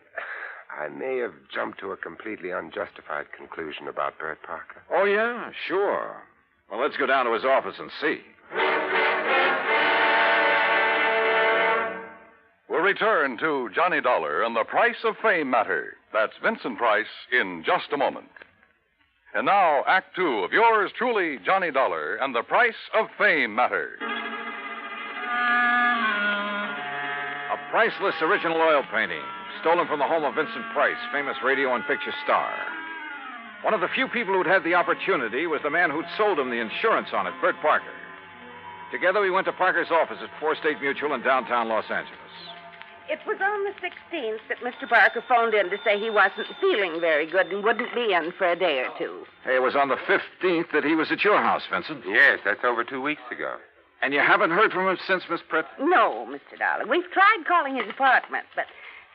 I may have jumped to a completely unjustified conclusion about Bert Parker. Oh, yeah? Sure. Well, let's go down to his office and see. We'll return to Johnny Dollar and the Price of Fame matter. That's Vincent Price in just a moment. And now, Act 2 of yours truly, Johnny Dollar and the Price of Fame matter. A priceless original oil painting stolen from the home of Vincent Price, famous radio and picture star. One of the few people who'd had the opportunity was the man who'd sold him the insurance on it, Bert Parker. Together, we went to Parker's office at Fourth State Mutual in downtown Los Angeles. It was on the 16th that Mr. Parker phoned in to say he wasn't feeling very good and wouldn't be in for a day or two. Hey, it was on the 15th that he was at your house, Vincent. Yes, that's over 2 weeks ago. And you haven't heard from him since, Miss Pritt? No, Mr. Dollar. We've tried calling his apartment, but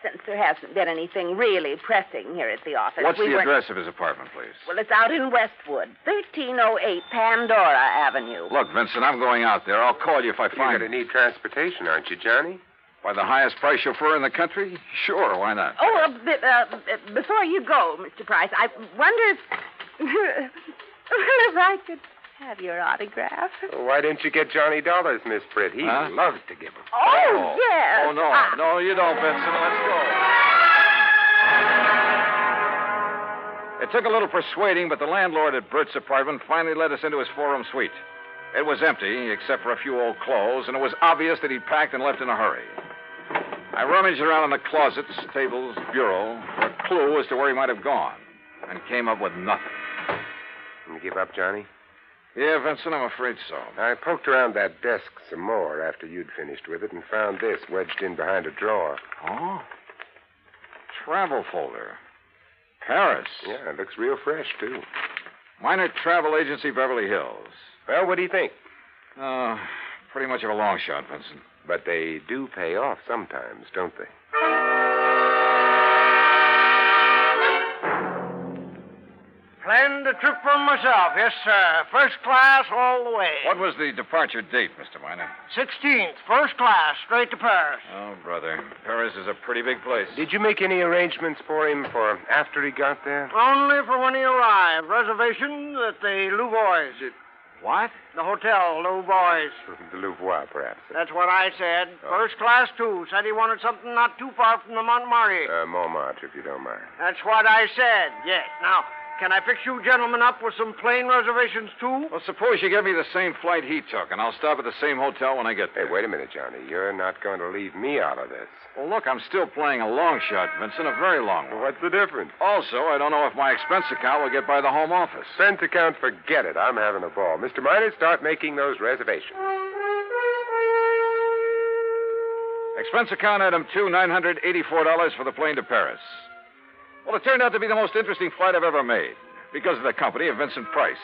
since there hasn't been anything really pressing here at the office. What's the weren't- address of his apartment, please? Well, it's out in Westwood, 1308 Pandora Avenue. Look, Vincent, I'm going out there. I'll call you if I You're find going to need transportation, aren't you, Johnny? By the highest price chauffeur in the country? Sure, why not? Oh, before you go, Mr. Price, I wonder if... if I could have your autograph. Well, why didn't you get Johnny Dollars, Miss Britt? He loves to give them. Oh, yes. Oh, no. No, you don't, Vincent. Let's go. It took a little persuading, but the landlord at Bert's apartment finally let us into his four-room suite. It was empty, except for a few old clothes, and it was obvious that he'd packed and left in a hurry. I rummaged around in the closets, tables, bureau, for a clue as to where he might have gone, and came up with nothing. You give up, Johnny? Yeah, Vincent, I'm afraid so. I poked around that desk some more after you'd finished with it and found this wedged in behind a drawer. Oh? Travel folder. Paris. Yeah, it looks real fresh, too. Minor Travel Agency, Beverly Hills. Well, what do you think? Pretty much of a long shot, Vincent. But they do pay off sometimes, don't they? Planned a trip for myself, yes, sir. First class all the way. What was the departure date, Mr. Miner? 16th, first class, straight to Paris. Oh, brother. Paris is a pretty big place. Did you make any arrangements for him for after he got there? Only for when he arrived. Reservations at the Louvois. What? The hotel, Louvois. The Louvois, perhaps. That's what I said. First class, too. Said he wanted something not too far from the Montmartre. Montmartre, if you don't mind. That's what I said, yes. Now, can I fix you gentlemen up with some plane reservations, too? Well, suppose you give me the same flight he took, and I'll stop at the same hotel when I get there. Hey, wait a minute, Johnny. You're not going to leave me out of this. Well, look, I'm still playing a long shot, Vincent, a very long one. What's the difference? Also, I don't know if my expense account will get by the home office. Expense account, forget it. I'm having a ball. Mr. Miner, start making those reservations. Expense account item 2, $984 for the plane to Paris. Well, it turned out to be the most interesting flight I've ever made because of the company of Vincent Price.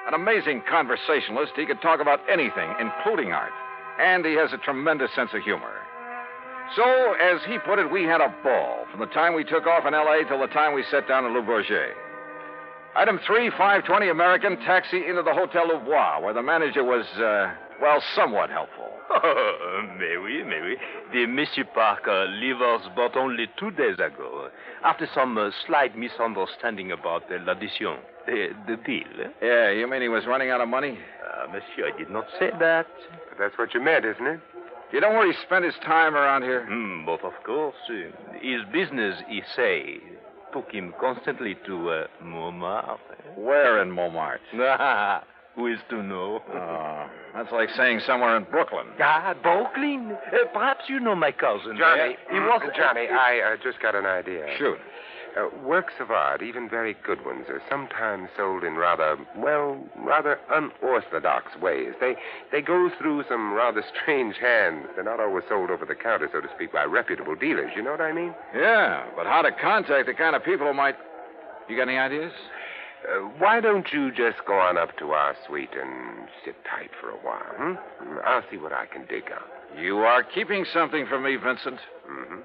An amazing conversationalist. He could talk about anything, including art. And he has a tremendous sense of humor. So, as he put it, we had a ball from the time we took off in L.A. till the time we set down in Le Bourget. Item 3, 520 American, taxi into the Hotel Louvois, where the manager was, somewhat helpful. Oh, mais oui. The Monsieur Parker leave us but only 2 days ago, after some slight misunderstanding about l'addition, the deal. Yeah, you mean he was running out of money? Monsieur, I did not say that. But that's what you meant, isn't it? You know where he spent his time around here? But of course. His business, he say, took him constantly to Montmartre. Where in Montmartre? Who is to know? That's like saying somewhere in Brooklyn. Brooklyn. Perhaps you know my cousin. Johnny, He was... Johnny, I just got an idea. Shoot. Works of art, even very good ones, are sometimes sold in rather unorthodox ways. They go through some rather strange hands. They're not always sold over the counter, so to speak, by reputable dealers. You know what I mean? Yeah, but how to contact the kind of people who might... You got any ideas? Why don't you just go on up to our suite and sit tight for a while, I'll see what I can dig out. You are keeping something from me, Vincent. Mm-hmm.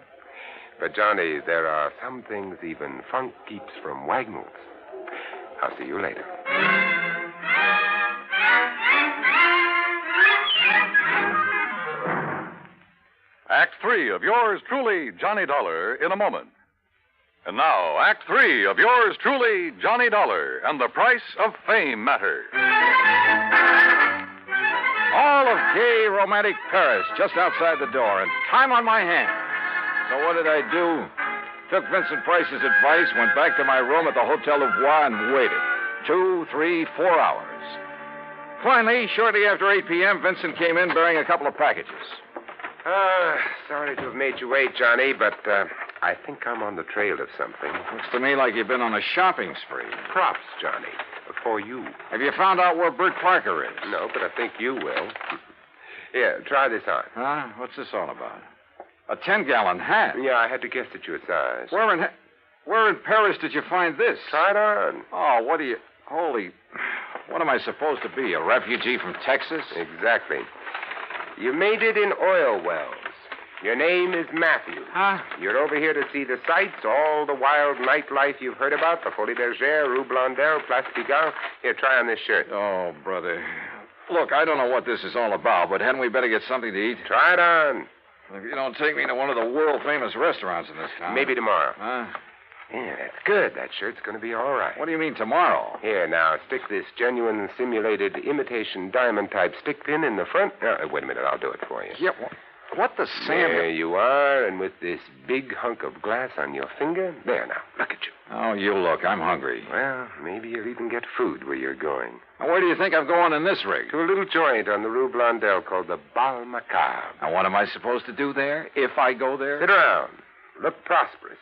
But, Johnny, there are some things even funk keeps from Wagnalls. I'll see you later. Act 3 of yours truly, Johnny Dollar, in a moment. And now, Act 3 of yours truly, Johnny Dollar, and the price of fame matter. All of gay, romantic Paris just outside the door, and time on my hands. So what did I do? Took Vincent Price's advice, went back to my room at the Hotel Louvois, and waited. 2, 3, 4 hours. Finally, shortly after 8 p.m., Vincent came in bearing a couple of packages. Sorry to have made you wait, Johnny, but I think I'm on the trail of something. Looks to me like you've been on a shopping spree. Props, Johnny, for you. Have you found out where Bert Parker is? No, but I think you will. Here, try this on. Huh? What's this all about? A 10-gallon hat? Yeah, I had to guess at your size. Where in Paris did you find this? Try it on. Oh, what do you... Holy... What am I supposed to be, a refugee from Texas? Exactly. You made it in oil wells. Your name is Matthews. Huh? You're over here to see the sights, all the wild nightlife you've heard about, the Folie Bergère, Rue Blondel, Place Pigalle. Here, try on this shirt. Oh, brother. Look, I don't know what this is all about, but hadn't we better get something to eat? Try it on. If you don't take me to one of the world-famous restaurants in this town. Maybe tomorrow. Huh? Yeah, that's good. That shirt's going to be all right. What do you mean tomorrow? Here, now, stick this genuine simulated imitation diamond-type stick pin in the front. Wait a minute, I'll do it for you. Yeah, what the Sam... There you are, and with this big hunk of glass on your finger. There, now, look at you. Oh, you look. I'm hungry. Well, maybe you'll even get food where you're going. Now, where do you think I'm going in this rig? To a little joint on the Rue Blondel called the Bal Macabre. Now, what am I supposed to do there, if I go there? Sit around, look prosperous,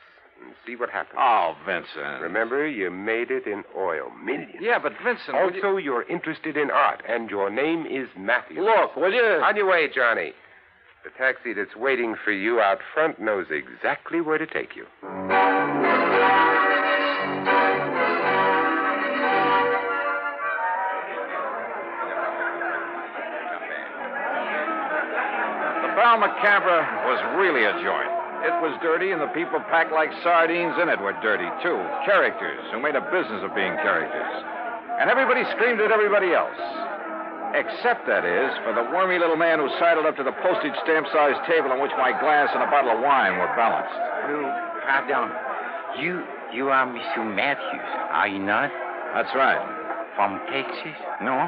and see what happens. Oh, Vincent. Remember, you made it in oil. Millions. Yeah, but Vincent... Also, you're interested in art, and your name is Matthews. Look, will you... On your way, Johnny. The taxi that's waiting for you out front knows exactly where to take you. The Bal Macabre was really a joint. It was dirty, and the people packed like sardines in it were dirty, too. Characters who made a business of being characters. And everybody screamed at everybody else. Except, that is, for the wormy little man who sidled up to the postage stamp-sized table on which my glass and a bottle of wine were balanced. Pardon. You are Mr. Matthews, are you not? That's right. From Texas? No?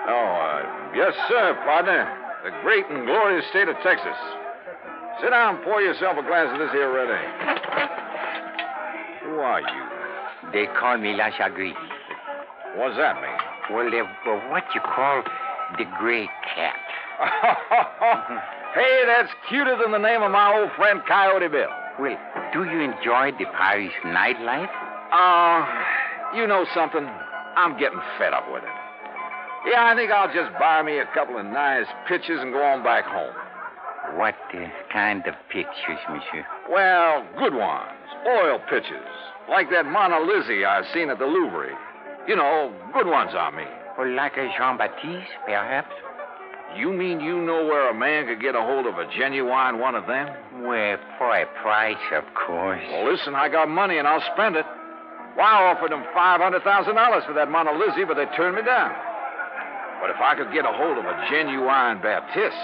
Oh, yes, sir, partner. The great and glorious state of Texas. Sit down and pour yourself a glass of this here red ale. Who are you? They call me La Chagrin. What's that mean? Well, they're what you call the gray cat. Hey, that's cuter than the name of my old friend Coyote Bill. Well, do you enjoy the Paris nightlife? You know something? I'm getting fed up with it. Yeah, I think I'll just buy me a couple of nice pictures and go on back home. What kind of pictures, monsieur? Well, good ones. Oil pictures. Like that Mona Lisa I've seen at the Louvre. You know, good ones, I mean. Well, like a Jean-Baptiste, perhaps? You mean you know where a man could get a hold of a genuine one of them? Well, for a price, of course. Well, listen, I got money and I'll spend it. Well, I offered them $500,000 for that Mona Lisa, but they turned me down. But if I could get a hold of a genuine Baptiste,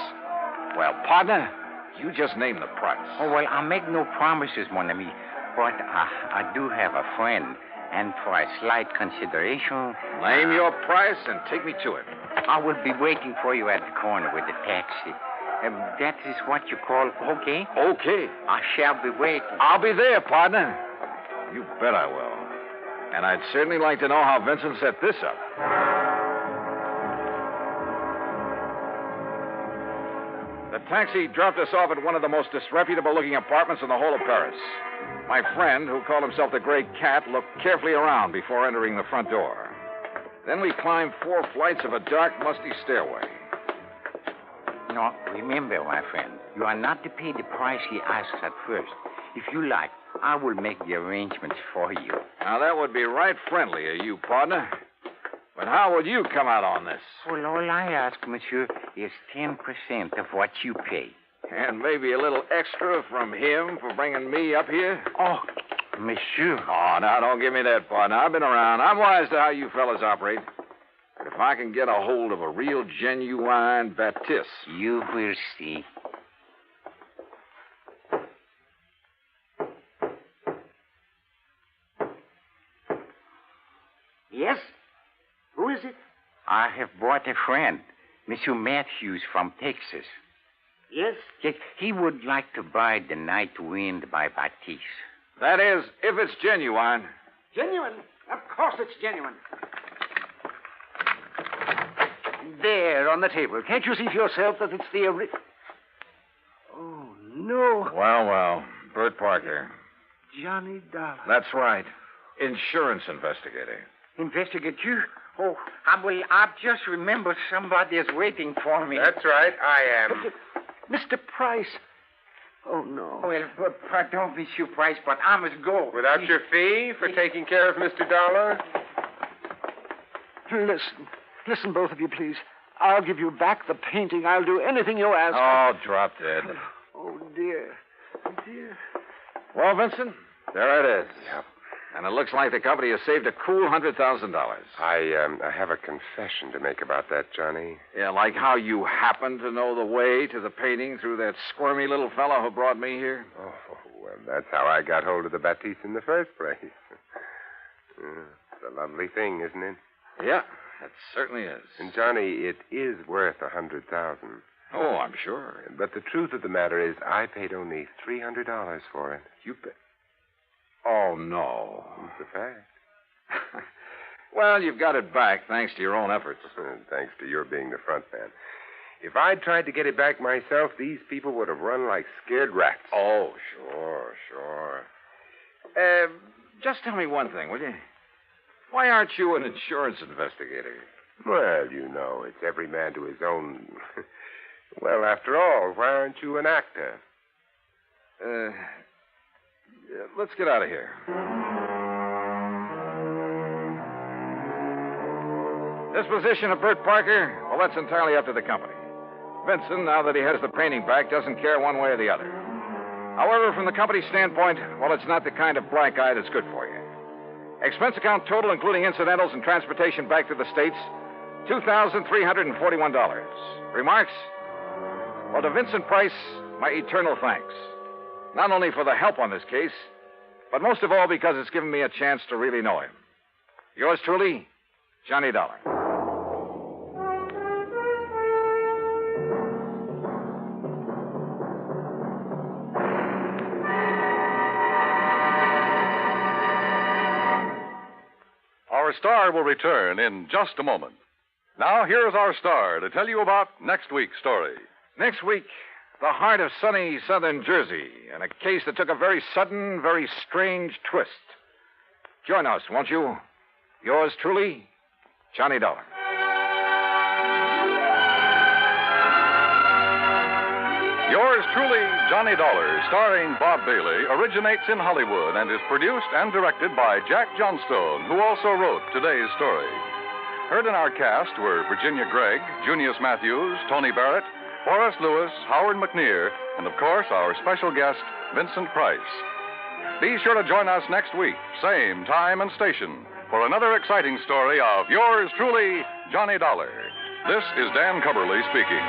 well, partner, you just name the price. Oh, well, I make no promises, mon ami. But I do have a friend. And for a slight consideration... Name your price and take me to it. I will be waiting for you at the corner with the taxi. That is what you call okay? Okay. I shall be waiting. I'll be there, partner. You bet I will. And I'd certainly like to know how Vincent set this up. The taxi dropped us off at one of the most disreputable-looking apartments in the whole of Paris. My friend, who called himself the Gray Cat, looked carefully around before entering the front door. Then we climbed 4 flights of a dark, musty stairway. No, remember, my friend, you are not to pay the price he asks at first. If you like, I will make the arrangements for you. Now, that would be right friendly of you, partner. But how would you come out on this? Well, all I ask, monsieur, is 10% of what you pay. And maybe a little extra from him for bringing me up here? Oh, monsieur. Oh, now, don't give me that, partner. I've been around. I'm wise to how you fellas operate. But if I can get a hold of a real, genuine Baptiste... You will see. Yes? Who is it? I have brought a friend, Monsieur Matthews from Texas. Yes? Yes, he would like to buy The Night Wind by Baptiste. That is, if it's genuine. Genuine? Of course it's genuine. There, on the table. Can't you see for yourself that it's the original? Oh, no. Well, Bert Parker. Johnny Dollar. That's right. Insurance investigator. Investigate you? Oh, I've just remembered somebody is waiting for me. That's right, I am. Mr. Price. Oh, no. Well, pardon, Monsieur Price, but I must go. Without your fee for taking care of Mr. Dollar? Listen, both of you, please. I'll give you back the painting. I'll do anything you ask. Oh, drop dead. Oh, dear. Oh, dear. Well, Vincent, there it is. Yep. And it looks like the company has saved a cool $100,000. I have a confession to make about that, Johnny. Yeah, like how you happen to know the way to the painting through that squirmy little fellow who brought me here? Oh, well, that's how I got hold of the Batiste in the first place. It's a lovely thing, isn't it? Yeah, it certainly is. And, Johnny, it is worth $100,000. Oh, I'm sure. But the truth of the matter is, I paid only $300 for it. You paid? Oh, no. It's a fact. Well, you've got it back, thanks to your own efforts. Thanks to your being the front man. If I'd tried to get it back myself, these people would have run like scared rats. Oh, sure. Just tell me one thing, will you? Why aren't you an insurance investigator? Well, you know, it's every man to his own. Well, after all, why aren't you an actor? Let's get out of here. Disposition of Bert Parker? Well, that's entirely up to the company. Vincent, now that he has the painting back, doesn't care one way or the other. However, from the company's standpoint, well, it's not the kind of black eye that's good for you. Expense account total, including incidentals and transportation back to the States, $2,341. Remarks? Well, to Vincent Price, my eternal thanks. Not only for the help on this case, but most of all because it's given me a chance to really know him. Yours truly, Johnny Dollar. Our star will return in just a moment. Now, here's our star to tell you about next week's story. Next week, the heart of sunny southern Jersey, and a case that took a very sudden, very strange twist. Join us, won't you? Yours truly, Johnny Dollar. Yours truly, Johnny Dollar, starring Bob Bailey, originates in Hollywood and is produced and directed by Jack Johnstone, who also wrote today's story. Heard in our cast were Virginia Gregg, Junius Matthews, Tony Barrett, Horace Lewis, Howard McNear, and, of course, our special guest, Vincent Price. Be sure to join us next week, same time and station, for another exciting story of yours truly, Johnny Dollar. This is Dan Cubberly speaking.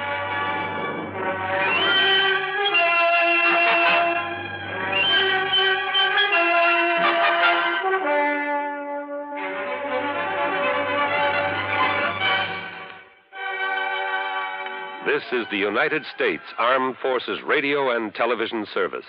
This is the United States Armed Forces Radio and Television Service.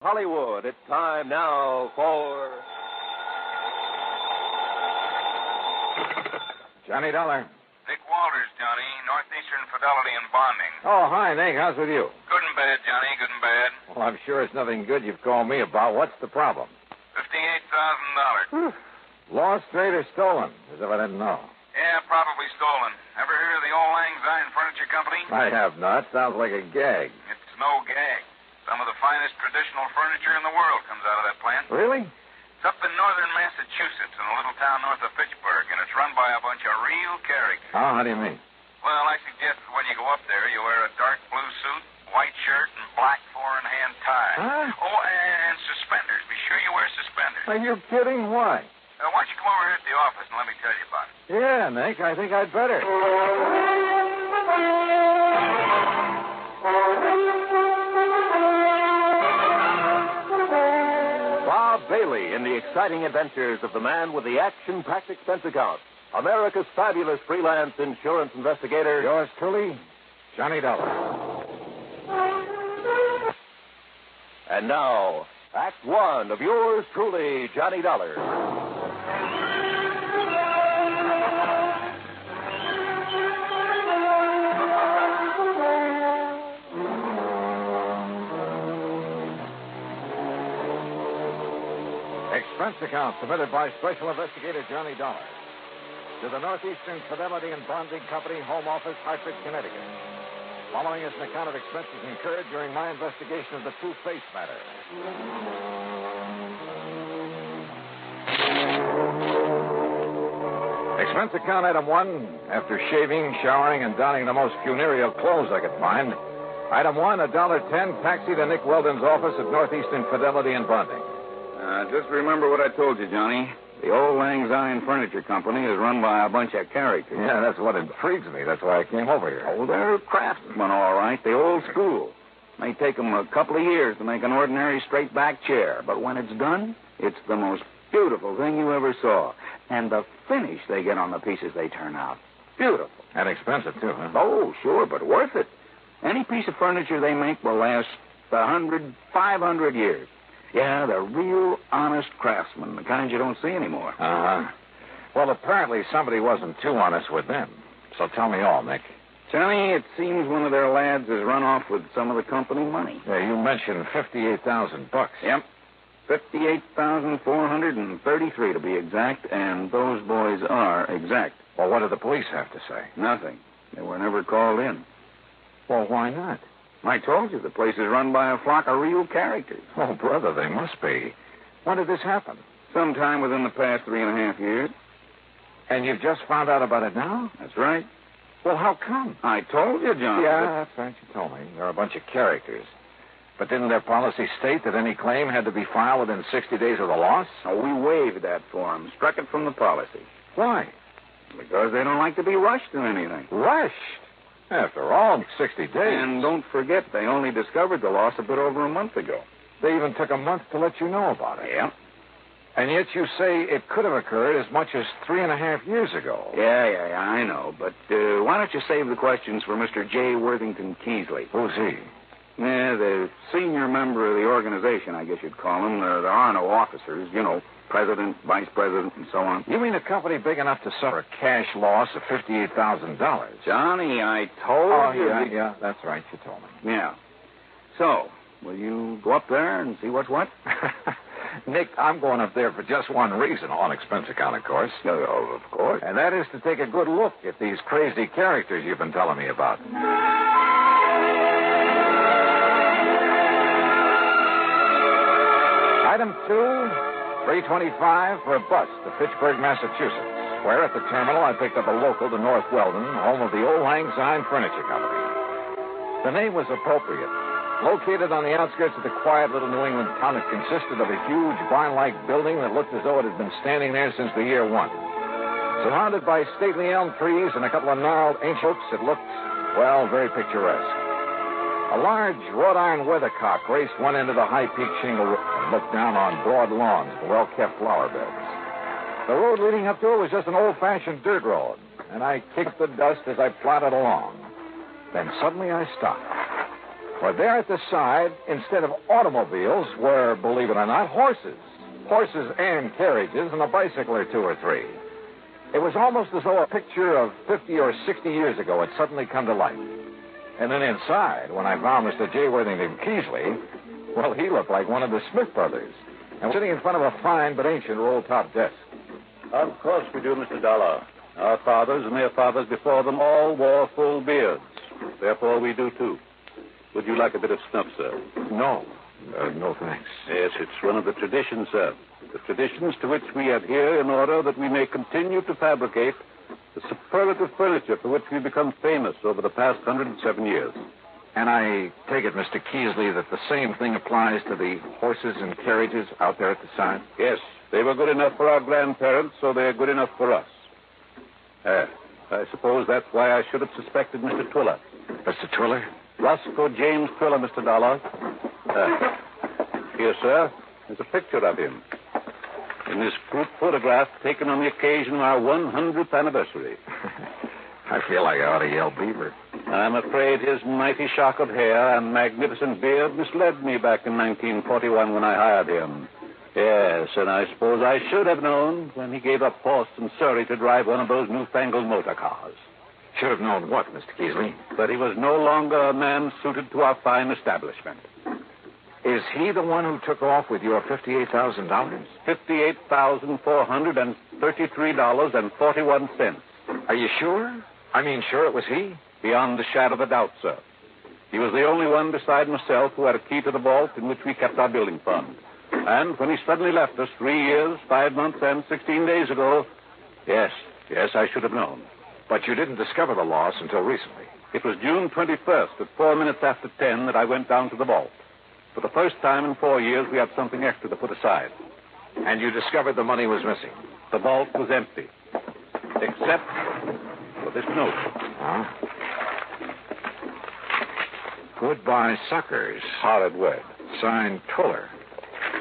Hollywood, it's time now for... Johnny Dollar. Nick Walters, Johnny. Northeastern Fidelity and Bonding. Oh, hi, Nick. How's with you? Good and bad, Johnny. Good and bad. Well, I'm sure it's nothing good you've called me about. What's the problem? $58,000. Lost, straight, or stolen? As if I didn't know. Yeah, probably stolen. Ever hear of the Old Lang Syne Furniture Company? I have not. Sounds like a gag. It's no gag. Some of the finest traditional furniture in the world comes out of that plant. Really? It's up in northern Massachusetts in a little town north of Fitchburg, and it's run by a bunch of real characters. Oh, how do you mean? Well, I suggest that when you go up there, you wear a dark blue suit, white shirt, and black four-in-hand tie. Huh? Oh, and suspenders. Be sure you wear suspenders. Are you kidding? Why? Why don't you come over here to the office and let me tell you about it? Yeah, Nick, I think I'd better. Bob Bailey in the exciting adventures of the man with the action-packed expense account. America's fabulous freelance insurance investigator. Yours truly, Johnny Dollar. And now, Act One of yours truly, Johnny Dollar. Expense account submitted by Special Investigator Johnny Dollar to the Northeastern Fidelity and Bonding Company, Home Office, Hartford, Connecticut. Following is an account of expenses incurred during my investigation of the Two-Face matter. Expense account item 1, after shaving, showering, and donning the most funereal clothes I could find. Item 1, $1.10, taxi to Nick Weldon's office at Northeastern Fidelity and Bonding. Just remember what I told you, Johnny. The old Lang Syne Furniture Company is run by a bunch of characters. Yeah, that's what intrigues me. That's why I came over here. Oh, they're craftsmen, all right. The old school. May take them a couple of years to make an ordinary straight-back chair, but when it's done, it's the most beautiful thing you ever saw. And the finish they get on the pieces they turn out. Beautiful. And expensive, too, huh? Oh, sure, but worth it. Any piece of furniture they make will last 100, 500 years. Yeah, they're real honest craftsmen, the kind you don't see anymore. Uh-huh. Well, apparently somebody wasn't too honest with them. So tell me all, Nick. Johnny, it seems one of their lads has run off with some of the company money. Yeah, you mentioned $58,000. Yep. 58,433 to be exact, and those boys are exact. Well, what did the police have to say? Nothing. They were never called in. Well, why not? I told you, the place is run by a flock of real characters. Oh, brother, they must be. When did this happen? Sometime within the past 3.5 years. And you've just found out about it now? That's right. Well, how come? I told you, John. Yeah, that's right. You told me. They're a bunch of characters. But didn't their policy state that any claim had to be filed within 60 days of the loss? Oh, we waived that for them. Struck it from the policy. Why? Because they don't like to be rushed in anything. Rushed? After all, 60 days. And don't forget, they only discovered the loss a bit over a month ago. They even took a month to let you know about it. Yeah. And yet you say it could have occurred as much as 3.5 years ago. Yeah, I know. But why don't you save the questions for Mr. J. Worthington Keesley? Who's he? Yeah, the senior member of the organization, I guess you'd call him. There are no officers, you know, president, vice president, and so on. You mean a company big enough to suffer a cash loss of $58,000? Johnny, I told you. Yeah, that's right. You told me. Yeah. So, will you go up there and see what's what? Nick, I'm going up there for just one reason, on expense account, of course. Oh, of course. And that is to take a good look at these crazy characters you've been telling me about. Item 2, $3.25 for a bus to Fitchburg, Massachusetts, where at the terminal I picked up a local to North Weldon, home of the old Lang Syne Furniture Company. The name was appropriate. Located on the outskirts of the quiet little New England town, it consisted of a huge barn-like building that looked as though it had been standing there since the year 1. Surrounded by stately elm trees and a couple of gnarled ancient oaks, it looked, well, very picturesque. A large wrought iron weathercock raced one end of the high-peaked shingle roof and looked down on broad lawns and well-kept flower beds. The road leading up to it was just an old-fashioned dirt road, and I kicked the dust as I plodded along. Then suddenly I stopped. For there at the side, instead of automobiles, were, believe it or not, horses. Horses and carriages and a bicycle or 2 or 3. It was almost as though a picture of 50 or 60 years ago had suddenly come to life. And then inside, when I found Mr. J. Worthington Keesley, well, he looked like one of the Smith brothers, and was sitting in front of a fine but ancient roll-top desk. Of course we do, Mr. Dollar. Our fathers and their fathers before them all wore full beards. Therefore, we do, too. Would you like a bit of snuff, sir? No. No, thanks. Yes, it's one of the traditions, sir. The traditions to which we adhere in order that we may continue to fabricate the superlative furniture for which we've become famous over the past 107 years. And I take it, Mr. Keesley, that the same thing applies to the horses and carriages out there at the side? Yes. They were good enough for our grandparents, so they're good enough for us. I suppose that's why I should have suspected Mr. Twiller. Mr. Twiller? Roscoe James Twiller, Mr. Dollar. Here, sir. There's a picture of him. In this group photograph taken on the occasion of our 100th anniversary. I feel like I ought to yell beaver. I'm afraid his mighty shock of hair and magnificent beard misled me back in 1941 when I hired him. Yes, and I suppose I should have known when he gave up horse and Surrey to drive one of those newfangled motor cars. Should have known what, Mr. Keasley? But he was no longer a man suited to our fine establishment. Is he the one who took off with your $58,000? $58,433.41. Are you sure? I mean, sure it was he? Beyond a shadow of a doubt, sir. He was the only one beside myself who had a key to the vault in which we kept our building fund. And when he suddenly left us 3 years, 5 months, and 16 days ago, yes, I should have known. But you didn't discover the loss until recently. It was June 21st at 4 minutes after 10 that I went down to the vault. For the first time in 4 years, we had something extra to put aside. And you discovered the money was missing? The vault was empty. Except for this note. Huh? Goodbye, suckers. Horrid word. Signed Twiller.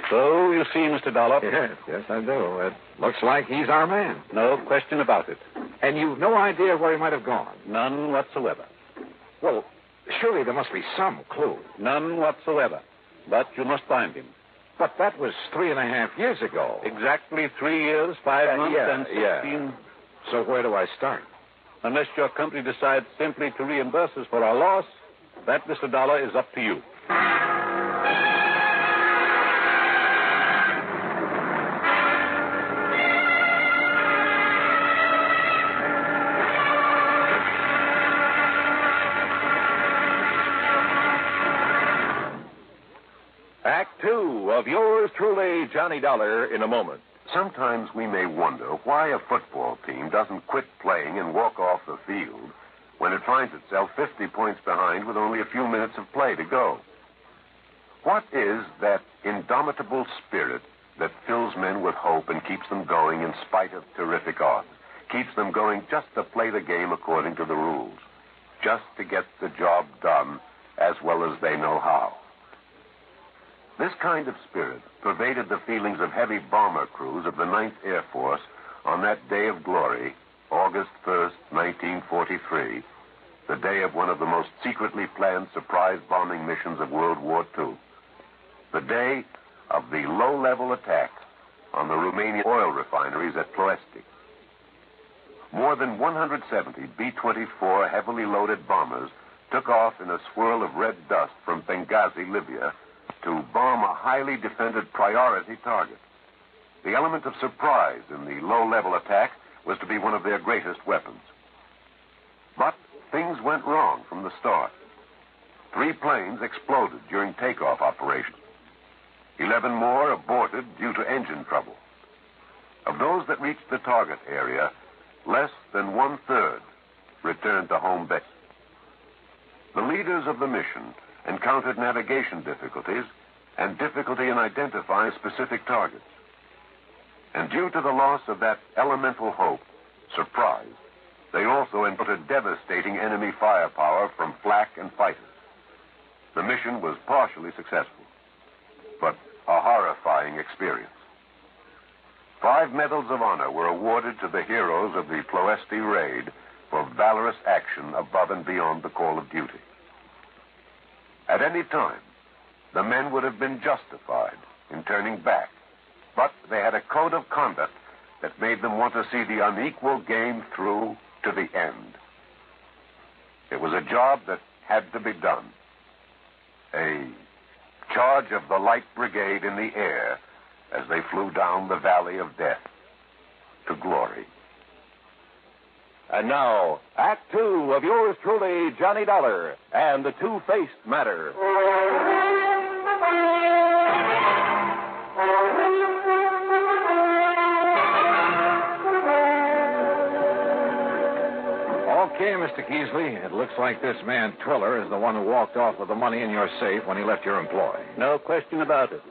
So, you see, Mr. Dollar? Yes, I do. It looks like he's our man. No question about it. And you've no idea where he might have gone? None whatsoever. Well, surely there must be some clue. None whatsoever. But you must find him. But that was 3.5 years ago. Exactly 3 years, 5 months, and 16... Yeah. So where do I start? Unless your company decides simply to reimburse us for our loss, that, Mr. Dollar, is up to you. Act 2 of yours truly, Johnny Dollar, in a moment. Sometimes we may wonder why a football team doesn't quit playing and walk off the field when it finds itself 50 points behind with only a few minutes of play to go. What is that indomitable spirit that fills men with hope and keeps them going in spite of terrific odds, keeps them going just to play the game according to the rules, just to get the job done as well as they know how? This kind of spirit pervaded the feelings of heavy bomber crews of the 9th Air Force on that day of glory, August 1st, 1943, the day of one of the most secretly planned surprise bombing missions of World War II. The day of the low-level attack on the Romanian oil refineries at Ploiești. More than 170 B-24 heavily loaded bombers took off in a swirl of red dust from Benghazi, Libya, to bomb a highly defended priority target. The element of surprise in the low-level attack was to be one of their greatest weapons. But things went wrong from the start. 3 planes exploded during takeoff operations. 11 more aborted due to engine trouble. Of those that reached the target area, less than 1/3 returned to home base. The leaders of the mission encountered navigation difficulties and difficulty in identifying specific targets. And due to the loss of that elemental hope, surprise, they also encountered devastating enemy firepower from flak and fighters. The mission was partially successful, but a horrifying experience. 5 medals of honor were awarded to the heroes of the Ploiești raid for valorous action above and beyond the call of duty. At any time, the men would have been justified in turning back, but they had a code of conduct that made them want to see the unequal game through to the end. It was a job that had to be done. A charge of the Light Brigade in the air as they flew down the valley of death to glory. And now, Act 2 of yours truly, Johnny Dollar, and the Two-Faced Matter. Okay, Mr. Keasley, it looks like this man Twiller is the one who walked off with the money in your safe when he left your employ. No question about it.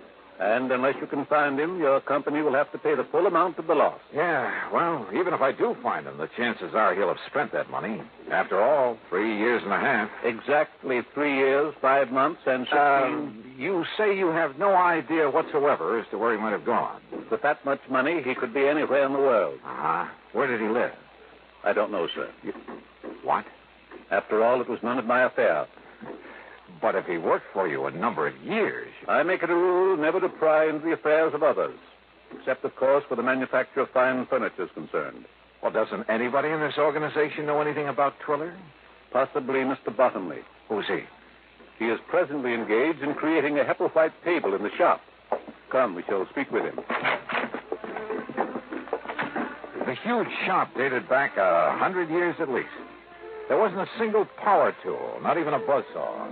And unless you can find him, your company will have to pay the full amount of the loss. Yeah, well, even if I do find him, the chances are he'll have spent that money. After all, 3 years and a half. Exactly 3 years, 5 months, and 16... You say you have no idea whatsoever as to where he might have gone. With that much money, he could be anywhere in the world. Uh-huh. Where did he live? I don't know, sir. What? After all, it was none of my affair. But if he worked for you a number of years... I make it a rule never to pry into the affairs of others. Except, of course, where the manufacture of fine furniture is concerned. Well, doesn't anybody in this organization know anything about Twiller? Possibly Mr. Bottomley. Who's he? He is presently engaged in creating a Hepplewhite table in the shop. Come, we shall speak with him. The huge shop dated back 100 years at least. There wasn't a single power tool, not even a buzzsaw.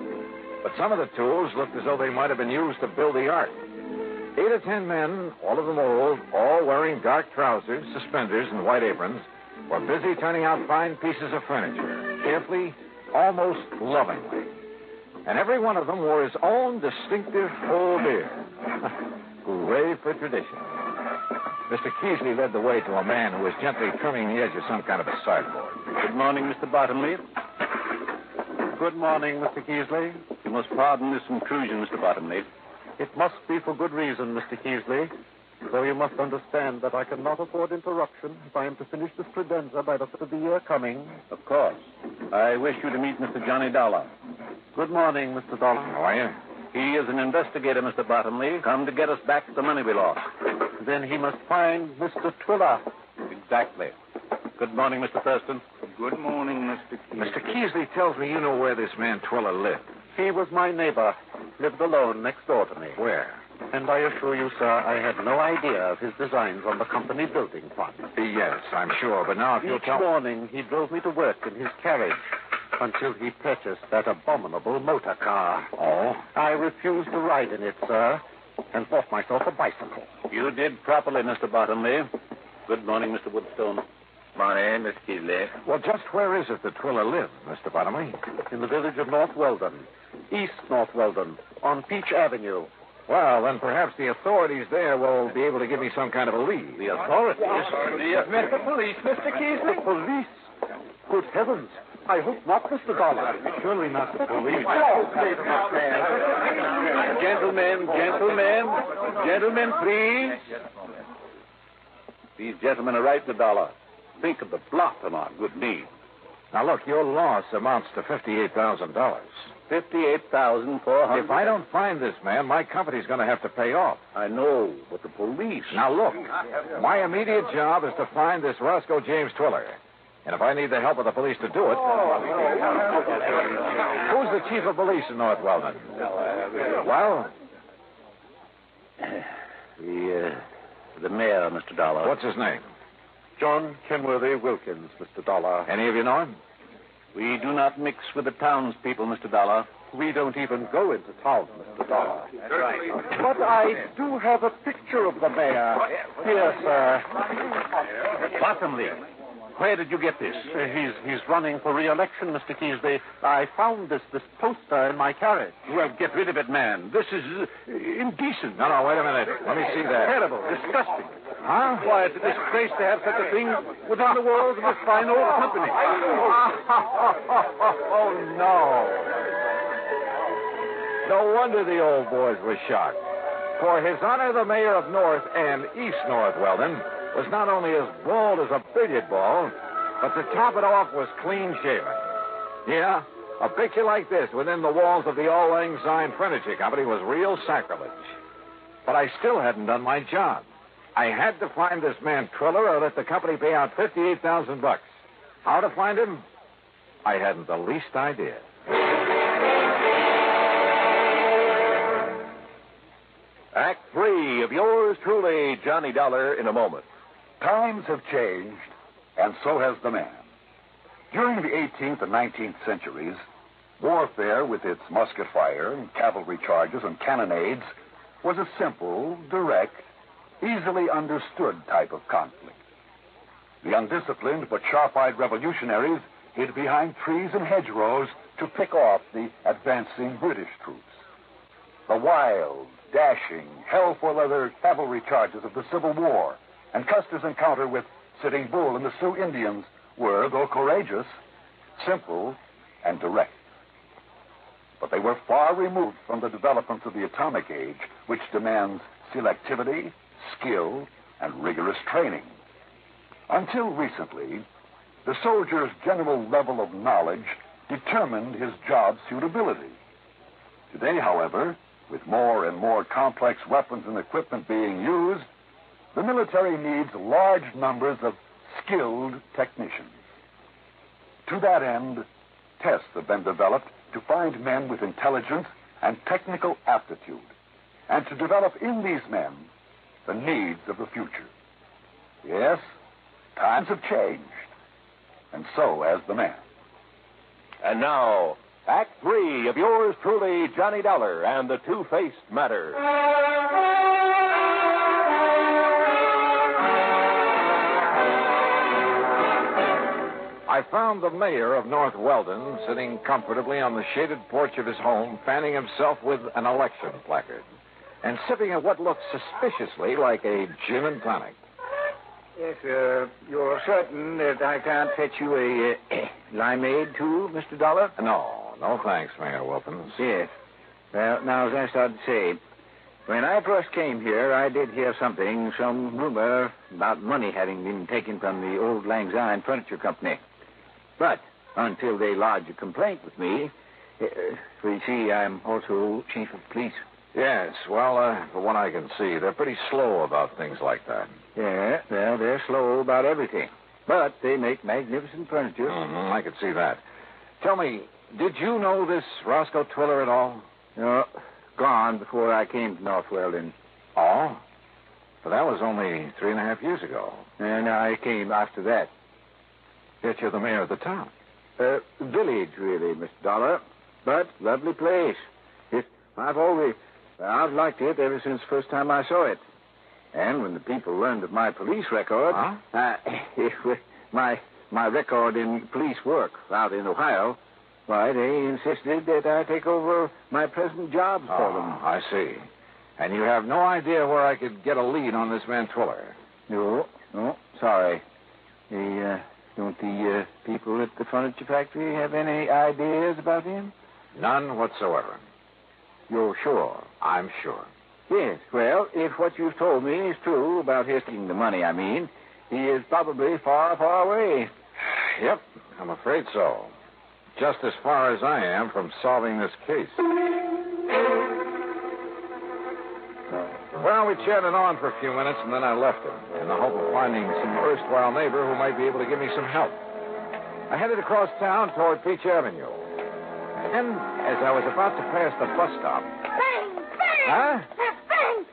But some of the tools looked as though they might have been used to build the ark. 8 or 10 men, all of them old, all wearing dark trousers, suspenders, and white aprons, were busy turning out fine pieces of furniture, carefully, almost lovingly. And every one of them wore his own distinctive full beard. Hooray for tradition. Mr. Keasley led the way to a man who was gently trimming the edge of some kind of a sideboard. Good morning, Mr. Bottomley. Good morning, Mr. Keasley. You must pardon this intrusion, Mr. Bottomley. It must be for good reason, Mr. Keasley. So you must understand that I cannot afford interruption if I am to finish this credenza by the first of the year coming. Of course. I wish you to meet Mr. Johnny Dollar. Good morning, Mr. Dollar. How are you? He is an investigator, Mr. Bottomley, come to get us back the money we lost. Then he must find Mr. Twiller. Exactly. Good morning, Mr. Thurston. Good morning, Mr. Keasley. Mr. Keasley tells me you know where this man Twiller lived. He was my neighbor. Lived alone next door to me. Where? And I assure you, sir, I had no idea of his designs on the company building fund. Yes, I'm sure. But now if you'll tell... Each morning, he drove me to work in his carriage until he purchased that abominable motor car. Oh? I refused to ride in it, sir, and bought myself a bicycle. You did properly, Mr. Bottomley. Good morning, Mr. Woodstone. Morning, Miss Keasley. Well, just where is it that Twiller lived, Mr. Bottomley? In the village of North Weldon. East North Weldon, on Peach Avenue. Well, then perhaps the authorities there will be able to give me some kind of a lead. The authorities? The police, Mr. Keasley. The police? Good heavens. I hope not, Mr. Dollar. Surely not the police. Gentlemen, please. These gentlemen are right, Mr. Dollar. Think of the blot on our good name. Now, look, your loss amounts to $58,000. $58,400. If I don't find this man, my company's going to have to pay off. I know, but the police... Now, look, my immediate job is to find this Roscoe James Twiller. And if I need the help of the police to do it... Who's the chief of police in North Weldon? Well? The mayor, Mr. Dollar. What's his name? John Kenworthy Wilkins, Mr. Dollar. Any of you know him? We do not mix with the townspeople, Mr. Dollar. We don't even go into town, Mr. Dollar. That's right. But I do have a picture of the mayor. Here, sir. Bottomley. Where did you get this? He's running for re-election, Mr. Keasley. I found this poster in my carriage. Well, get rid of it, man. This is indecent. No, wait a minute. Let me see that. Terrible, disgusting. Huh? Why, it's a disgrace to have such a thing within the walls of this fine old company. Oh, no. No wonder the old boys were shocked. For His Honor the Mayor of North and East North Weldon was not only as bald as a billiard ball, but to top it off was clean shaven. Yeah, a picture like this within the walls of the All Lang Syne Furniture Company was real sacrilege. But I still hadn't done my job. I had to find this man Twiller or let the company pay out $58,000. How to find him? I hadn't the least idea. Act 3 of yours truly, Johnny Dollar, in a moment. Times have changed, and so has the man. During the 18th and 19th centuries, warfare with its musket fire, cavalry charges, and cannonades was a simple, direct, easily understood type of conflict. The undisciplined but sharp-eyed revolutionaries hid behind trees and hedgerows to pick off the advancing British troops. The wild, dashing, hell-for-leather cavalry charges of the Civil War and Custer's encounter with Sitting Bull and the Sioux Indians were, though courageous, simple and direct. But they were far removed from the developments of the atomic age, which demands selectivity, skill, and rigorous training. Until recently, the soldier's general level of knowledge determined his job suitability. Today, however, with more and more complex weapons and equipment being used, the military needs large numbers of skilled technicians. To that end, tests have been developed to find men with intelligence and technical aptitude, and to develop in these men the needs of the future. Yes, times have changed, and so has the man. And now, Act 3 of yours truly, Johnny Dollar and the Two-Faced Matter. I found the mayor of North Weldon sitting comfortably on the shaded porch of his home, fanning himself with an election placard and sipping at what looked suspiciously like a gin and tonic. Yes, you're certain that I can't fetch you a limeade, too, Mr. Dollar? No thanks, Mayor Wilkins. Yes. Well, now, as I started to say, when I first came here, I did hear some rumor about money having been taken from the old Lang Syne Furniture Company. But until they lodged a complaint with me, for you see, I'm also chief of police. Yes, well, from what I can see, they're pretty slow about things like that. Yeah, well, they're slow about everything. But they make magnificent furniture. Mm-hmm, I could see that. Tell me, did you know this Roscoe Twiller at all? No, gone before I came to North Weldon. Oh? But that was only 3.5 years ago. And I came after that. Yet you're the mayor of the town. Village, really, Mr. Dollar. But lovely place. I've liked it ever since the first time I saw it. And when the people learned of my police record, my record in police work out in Ohio, why, they insisted that I take over my present jobs for them. I see. And you have no idea where I could get a lead on this man Twiller? No, sorry. Don't the people at the furniture factory have any ideas about him? None whatsoever. You're sure? I'm sure. Yes, well, if what you've told me is true about his taking the money, he is probably far, far away. Yep, I'm afraid so. Just as far as I am from solving this case. Well, we chatted on for a few minutes, and then I left him in the hope of finding some erstwhile neighbor who might be able to give me some help. I headed across town toward Peach Avenue. And then, as I was about to pass the bus stop... Bang! Huh? Bang!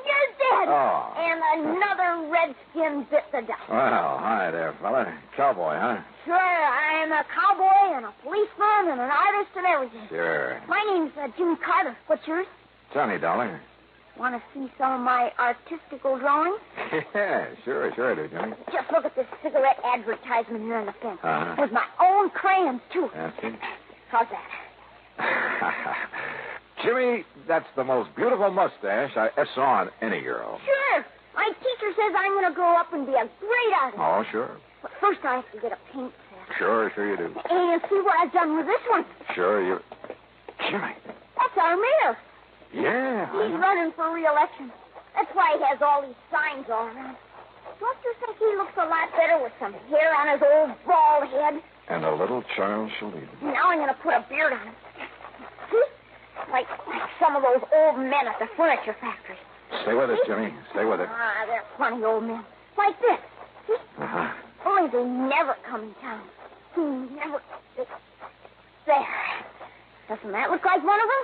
You're dead! Oh. And another redskin bit the dust. Well, hi there, fella. Cowboy, huh? Sure, I am a cowboy and a policeman and an artist and everything. Sure. My name's Jimmy Carter. What's yours? Johnny Dollar. Want to see some of my artistical drawings? Yeah, sure I do, Johnny. Just look at this cigarette advertisement here on the fence. Uh-huh. With my own crayons, too. That's it. How's that? Jimmy, that's the most beautiful mustache I ever saw on any girl. Sure. My teacher says I'm going to grow up and be a great artist. Oh, sure. But first I have to get a paint set. Sure you do. And see what I've done with this one. Sure, you... Jimmy. That's our mayor. Yeah. He's running for re-election. That's why he has all these signs all around. Don't you think he looks a lot better with some hair on his old bald head? And a little Charles Shaleed. Now I'm going to put a beard on him. See? Like some of those old men at the furniture factory. Stay with us, Jimmy. Stay with it. They're funny old men. Like this. See? Uh-huh. Only they never come in town. Never. There. Doesn't that look like one of them?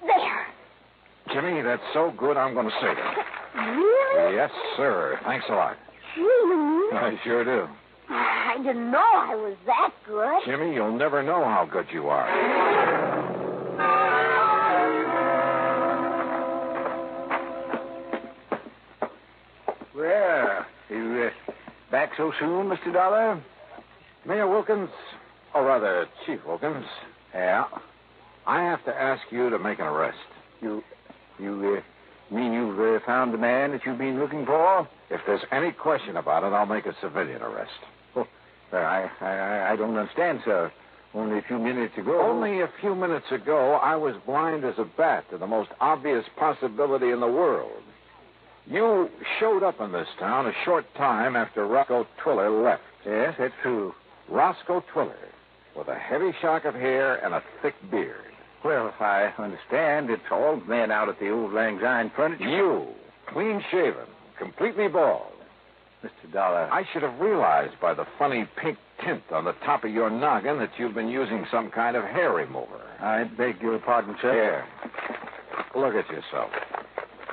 There. Jimmy, that's so good I'm going to say that. Really? Yes, sir. Thanks a lot. Gee, you mean? I sure do. I didn't know I was that good. Jimmy, you'll never know how good you are. Well, you back so soon, Mr. Dollar? Mayor Wilkins, or rather, Chief Wilkins. Yeah. I have to ask you to make an arrest. You mean you've found the man that you've been looking for? If there's any question about it, I'll make a civilian arrest. Oh, I don't understand, sir. Only a few minutes ago. Only a few minutes ago, I was blind as a bat to the most obvious possibility in the world. You showed up in this town a short time after Roscoe Twiller left. Yes, that's true. Roscoe Twiller, with a heavy shock of hair and a thick beard. Well, I understand it's all men out at the old Lang Syne furniture. You, clean-shaven, completely bald. Mr. Dollar. I should have realized by the funny pink tint on the top of your noggin that you've been using some kind of hair remover. I beg your pardon, sir. Here. Look at yourself.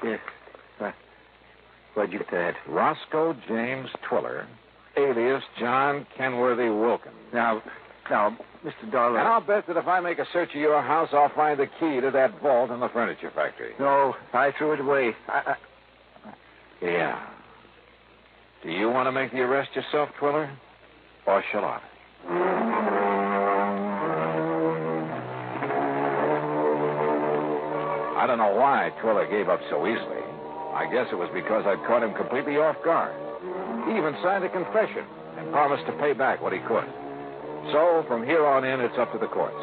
Yes. What'd you get that? Roscoe James Twiller, alias John Kenworthy Wilkins. Now, Mr. Dollar. And I'll bet that if I make a search of your house, I'll find the key to that vault in the furniture factory. No, I threw it away. Yeah. Do you want to make the arrest yourself, Twiller? Or shall I? I don't know why Twiller gave up so easily. I guess it was because I'd caught him completely off guard. He even signed a confession and promised to pay back what he could. So, from here on in, it's up to the courts.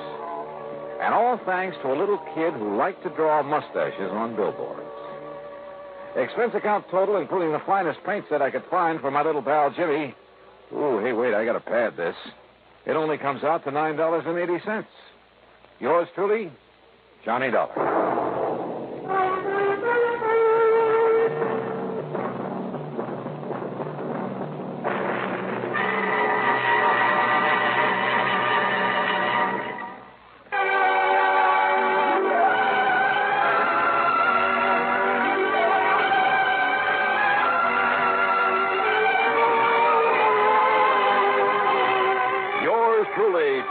And all thanks to a little kid who liked to draw mustaches on billboards. Expense account total, including the finest paints that I could find for my little pal Jimmy. Ooh, hey, wait, I gotta pad this. It only comes out to $9.80. Yours truly, Johnny Dollar.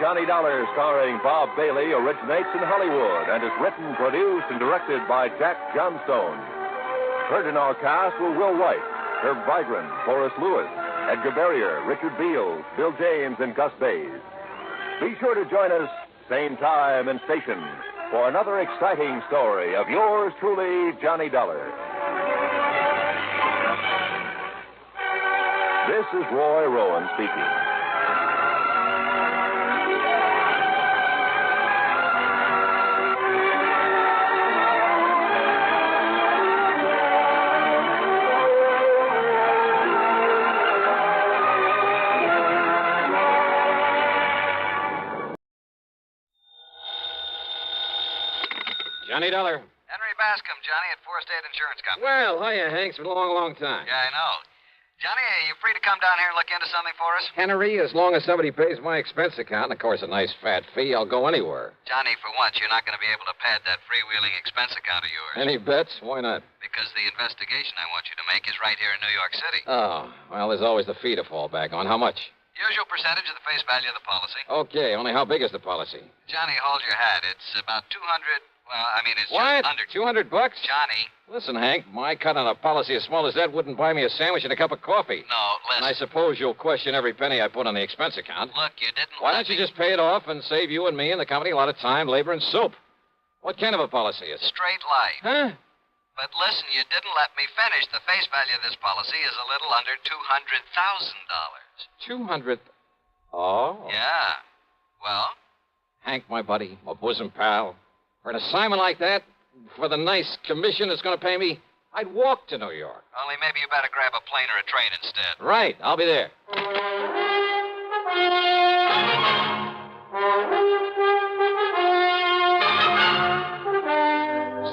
Johnny Dollar, starring Bob Bailey, originates in Hollywood and is written, produced, and directed by Jack Johnstone. Heard in our cast were Will White, Herb Vigran, Forrest Lewis, Edgar Barrier, Richard Beals, Bill James, and Gus Bays. Be sure to join us, same time and station, for another exciting story of yours truly, Johnny Dollar. This is Roy Rowan speaking. Johnny Dollar. Henry Bascom, Johnny, at Four State Insurance Company. Well, hiya, Hank. It's been a long, long time. Yeah, I know. Johnny, are you free to come down here and look into something for us? Henry, as long as somebody pays my expense account, and of course a nice fat fee, I'll go anywhere. Johnny, for once, you're not going to be able to pad that freewheeling expense account of yours. Any bets? Why not? Because the investigation I want you to make is right here in New York City. Oh, well, there's always the fee to fall back on. How much? Usual percentage of the face value of the policy. Okay, only how big is the policy? Johnny, hold your hat. It's about 200... Well, I mean, it's what? Just under... $200? Johnny. Listen, Hank, my cut on a policy as small as that wouldn't buy me a sandwich and a cup of coffee. No, listen. And I suppose you'll question every penny I put on the expense account. Look, you didn't Why don't you just pay it off and save you and me and the company a lot of time, labor, and soap? What kind of a policy is it? Straight life. Huh? But listen, you didn't let me finish. The face value of this policy is a little under $200,000. 200... Oh? Yeah. Well? Hank, my buddy, my bosom pal, for an assignment like that, for the nice commission it's going to pay me, I'd walk to New York. Only maybe you better grab a plane or a train instead. Right. I'll be there.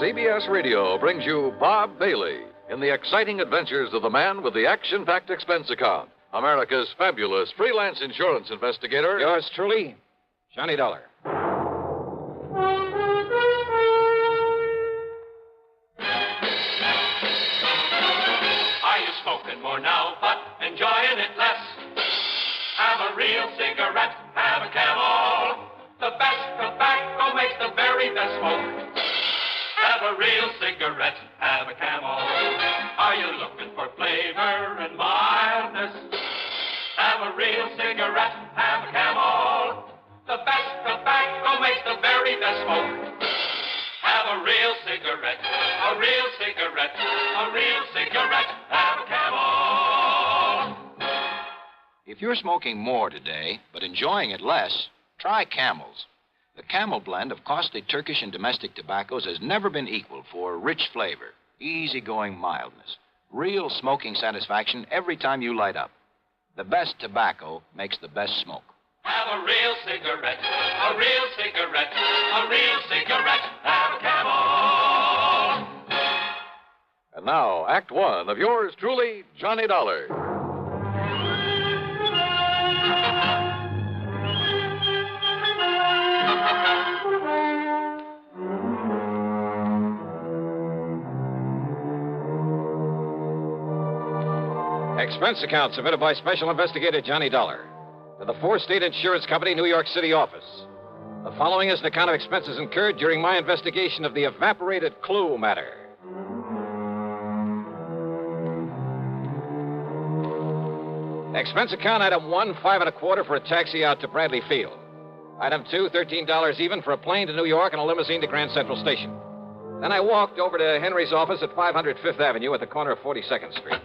CBS Radio brings you Bob Bailey in the exciting adventures of the man with the action-packed expense account, America's fabulous freelance insurance investigator. Yours truly, Johnny Dollar. Are you smoking more now, but enjoying it less? Have a real cigarette, have a Camel. The best tobacco makes the very best smoke. Have a real cigarette, have a Camel. Are you looking for flavor and mildness? Have a real cigarette, have a Camel. The best tobacco makes the very best smoke. Have a real cigarette, a real cigarette, a real cigarette. Have a Camel. If you're smoking more today, but enjoying it less, try Camels. The Camel blend of costly Turkish and domestic tobaccos has never been equaled for rich flavor, easygoing mildness, real smoking satisfaction every time you light up. The best tobacco makes the best smoke. Have a real cigarette, a real cigarette, a real cigarette. Have a Camel. And now, Act One of yours truly, Johnny Dollar. Expense account submitted by Special Investigator Johnny Dollar to the Four State Insurance Company, New York City office. The following is an account of expenses incurred during my investigation of the evaporated clue matter. Expense account item 1, $5.25 for a taxi out to Bradley Field. Item 2, $13 even for a plane to New York and a limousine to Grand Central Station. Then I walked over to Henry's office at 500 Fifth Avenue at the corner of 42nd Street.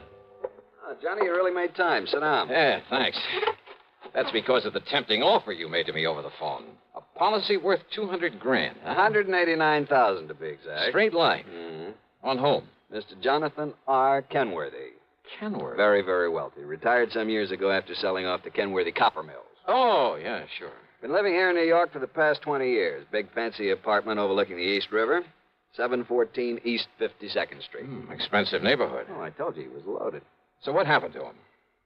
Johnny, you really made time. Sit down. Yeah, thanks. That's because of the tempting offer you made to me over the phone. A policy worth $200,000. $189,000 to be exact. Straight line. Mm-hmm. On whom? Mr. Jonathan R. Kenworthy. Kenworthy? Very, very wealthy. Retired some years ago after selling off the Kenworthy copper mills. Oh, yeah, sure. Been living here in New York for the past 20 years. Big fancy apartment overlooking the East River. 714 East 52nd Street. Expensive neighborhood. Oh, I told you he was loaded. So what happened to him?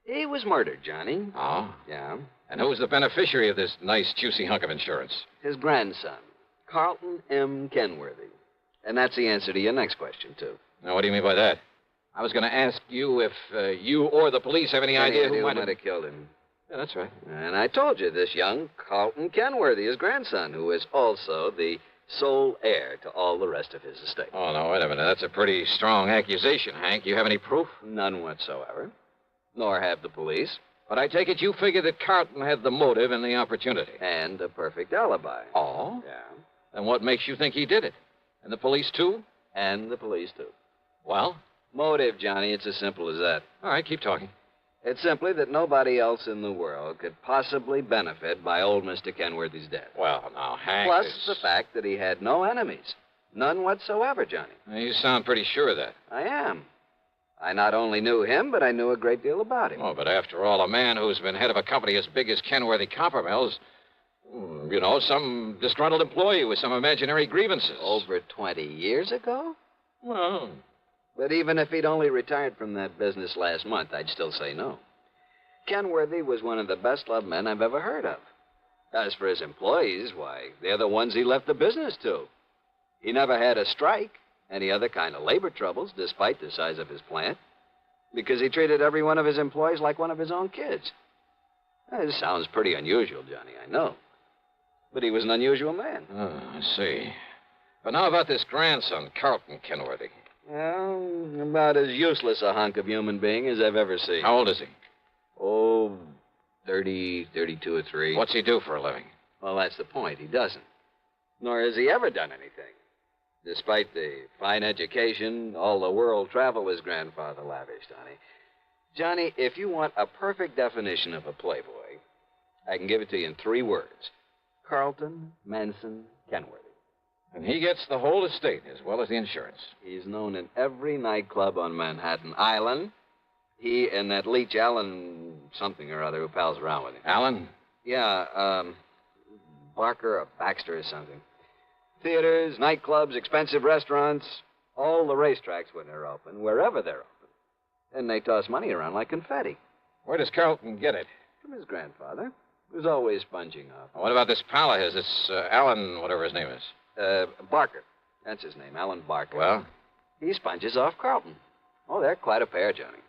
He was murdered, Johnny. Oh? Yeah. And who was the beneficiary of this nice, juicy hunk of insurance? His grandson, Carlton M. Kenworthy. And that's the answer to your next question, too. Now, what do you mean by that? I was going to ask you if you or the police have any idea who might have killed him. Yeah, that's right. And I told you, this young Carlton Kenworthy, his grandson, who is also the sole heir to all the rest of his estate. Oh, no, wait a minute. That's a pretty strong accusation, Hank. You have any proof? None whatsoever. Nor have the police. But I take it you figure that Carlton had the motive and the opportunity. And a perfect alibi. Oh? Yeah. And what makes you think he did it? And the police, too? And the police, too. Well? Motive, Johnny. It's as simple as that. All right, keep talking. It's simply that nobody else in the world could possibly benefit by old Mr. Kenworthy's death. Well, now, Hank... Plus the fact that he had no enemies. None whatsoever, Johnny. You sound pretty sure of that. I am. I not only knew him, but I knew a great deal about him. Oh, but after all, a man who's been head of a company as big as Kenworthy Copper Mills, some disgruntled employee with some imaginary grievances. Over 20 years ago? Well... But even if he'd only retired from that business last month, I'd still say no. Kenworthy was one of the best-loved men I've ever heard of. As for his employees, why, they're the ones he left the business to. He never had a strike, any other kind of labor troubles, despite the size of his plant, because he treated every one of his employees like one of his own kids. This sounds pretty unusual, Johnny, I know. But he was an unusual man. Oh, I see. But now about this grandson, Carlton Kenworthy. Well, about as useless a hunk of human being as I've ever seen. How old is he? Oh, 30, 32 or 3. What's he do for a living? Well, that's the point. He doesn't. Nor has he ever done anything. Despite the fine education, all the world travel his grandfather lavished on him. Johnny, if you want a perfect definition of a playboy, I can give it to you in 3 words. Carlton Manson Kenworthy. And he gets the whole estate as well as the insurance. He's known in every nightclub on Manhattan Island. He and that Leach Allen something or other who pals around with him. Allen? Yeah, Barker or Baxter or something. Theaters, nightclubs, expensive restaurants, all the racetracks when they're open, wherever they're open. And they toss money around like confetti. Where does Carlton get it? From his grandfather, who's always sponging off. What about this pal of his? It's Allen, whatever his name is. Barker. That's his name, Alan Barker. Well? He sponges off Carlton. Oh, they're quite a pair, Johnny.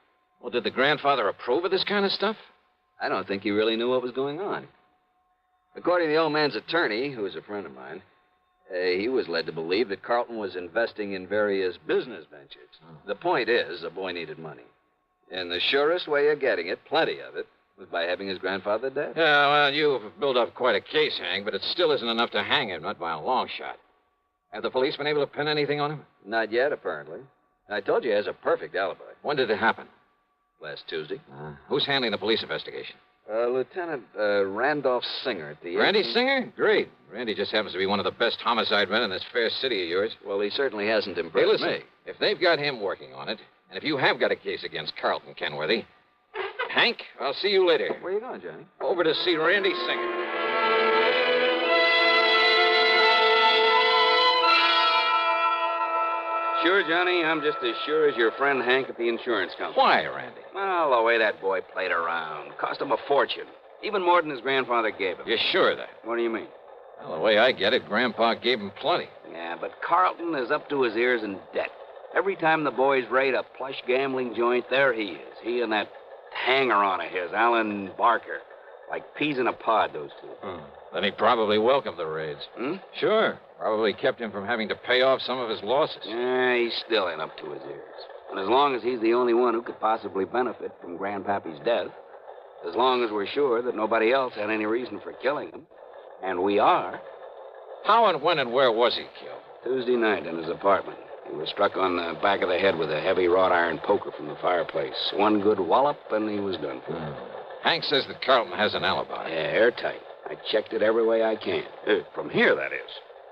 Well, did the grandfather approve of this kind of stuff? I don't think he really knew what was going on. According to the old man's attorney, who was a friend of mine, he was led to believe that Carlton was investing in various business ventures. The point is, the boy needed money. And the surest way of getting it, plenty of it, Was by having his grandfather dead? Yeah, well, you've built up quite a case, Hank, but it still isn't enough to hang him, not by a long shot. Have the police been able to pin anything on him? Not yet, apparently. I told you he has a perfect alibi. When did it happen? Last Tuesday. Who's handling the police investigation? Lieutenant Randolph Singer at the... Randy Singer? Great. Randy just happens to be one of the best homicide men in this fair city of yours. Well, he certainly hasn't Hey, impressed listen, me. if they've got him working on it, and if you have got a case against Carlton Kenworthy, Hank, I'll see you later. Where are you going, Johnny? Over to see Randy Singer. Sure, Johnny, I'm just as sure as your friend Hank at the insurance company. Why, Randy? Well, the way that boy played around. Cost him a fortune. Even more than his grandfather gave him. You're sure of that? What do you mean? Well, the way I get it, Grandpa gave him plenty. Yeah, but Carlton is up to his ears in debt. Every time the boys raid a plush gambling joint, there he is. He and that hanger-on of his, Alan Barker. Like peas in a pod, those two. Then he probably welcomed the raids. Sure. Probably kept him from having to pay off some of his losses. Yeah, he's still in up to his ears. And as long as he's the only one who could possibly benefit from Grandpappy's death, as long as we're sure that nobody else had any reason for killing him, and we are... How and when and where was he killed? Tuesday night in his apartment. He was struck on the back of the head with a heavy wrought iron poker from the fireplace. One good wallop, and he was done for. Hank says that Carlton has an alibi. Yeah, airtight. I checked it every way I can. From here, that is.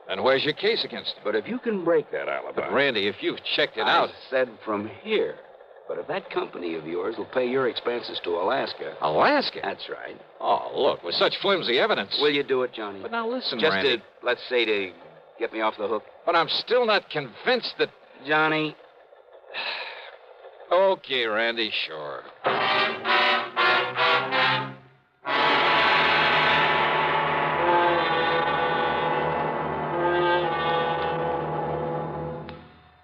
And where's your case against him? But if you can break that alibi... But, Randy, if you've checked it I out... said from here. But if that company of yours will pay your expenses to Alaska... Alaska? That's right. Oh, look, with such flimsy evidence... Will you do it, Johnny? But now listen, Just Randy... to, let's say, to get me off the hook. But I'm still not convinced that... Johnny... Okay, Randy, sure.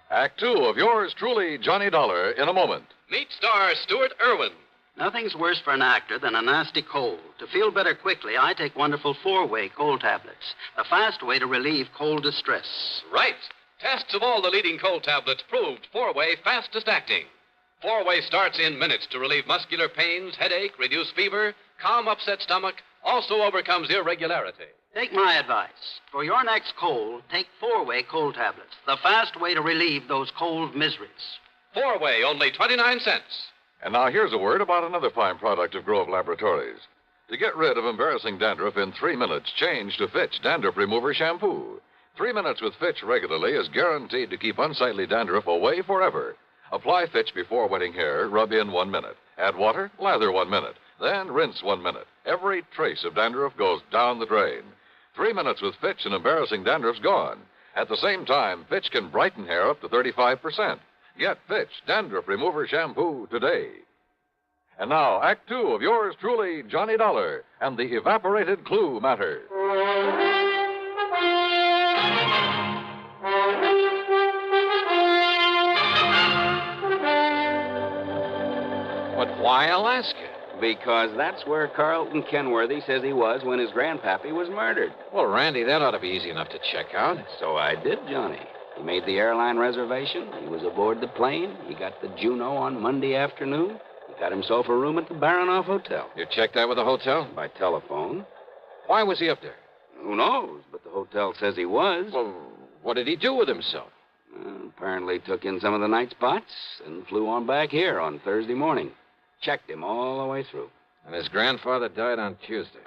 Act two of yours truly, Johnny Dollar, in a moment. Meet star Stuart Irwin. Nothing's worse for an actor than a nasty cold. To feel better quickly, I take wonderful four-way cold tablets. A fast way to relieve cold distress. Right. Tests of all the leading cold tablets proved four-way fastest acting. Four-way starts in minutes to relieve muscular pains, headache, reduce fever, calm upset stomach, also overcomes irregularity. Take my advice. For your next cold, take four-way cold tablets. The fast way to relieve those cold miseries. Four-way, only 29 cents. And now here's a word about another fine product of Grove Laboratories. To get rid of embarrassing dandruff in 3 minutes, change to Fitch Dandruff Remover Shampoo. 3 minutes with Fitch regularly is guaranteed to keep unsightly dandruff away forever. Apply Fitch before wetting hair, rub in 1 minute. Add water, lather 1 minute. Then rinse 1 minute. Every trace of dandruff goes down the drain. 3 minutes with Fitch and embarrassing dandruff's gone. At the same time, Fitch can brighten hair up to 35%. Get Fitch Dandruff Remover Shampoo today. And now, Act Two of yours truly, Johnny Dollar, and the evaporated clue matter. But why Alaska? Because that's where Carlton Kenworthy says he was when his grandpappy was murdered. Well, Randy, that ought to be easy enough to check out. So I did, Johnny. He made the airline reservation. He was aboard the plane. He got the Juneau on Monday afternoon. He got himself a room at the Baranoff Hotel. You checked that with the hotel? By telephone. Why was he up there? Who knows? But the hotel says he was. Well, what did he do with himself? Apparently took in some of the night spots and flew on back here on Thursday morning. Checked him all the way through. And his grandfather died on Tuesday.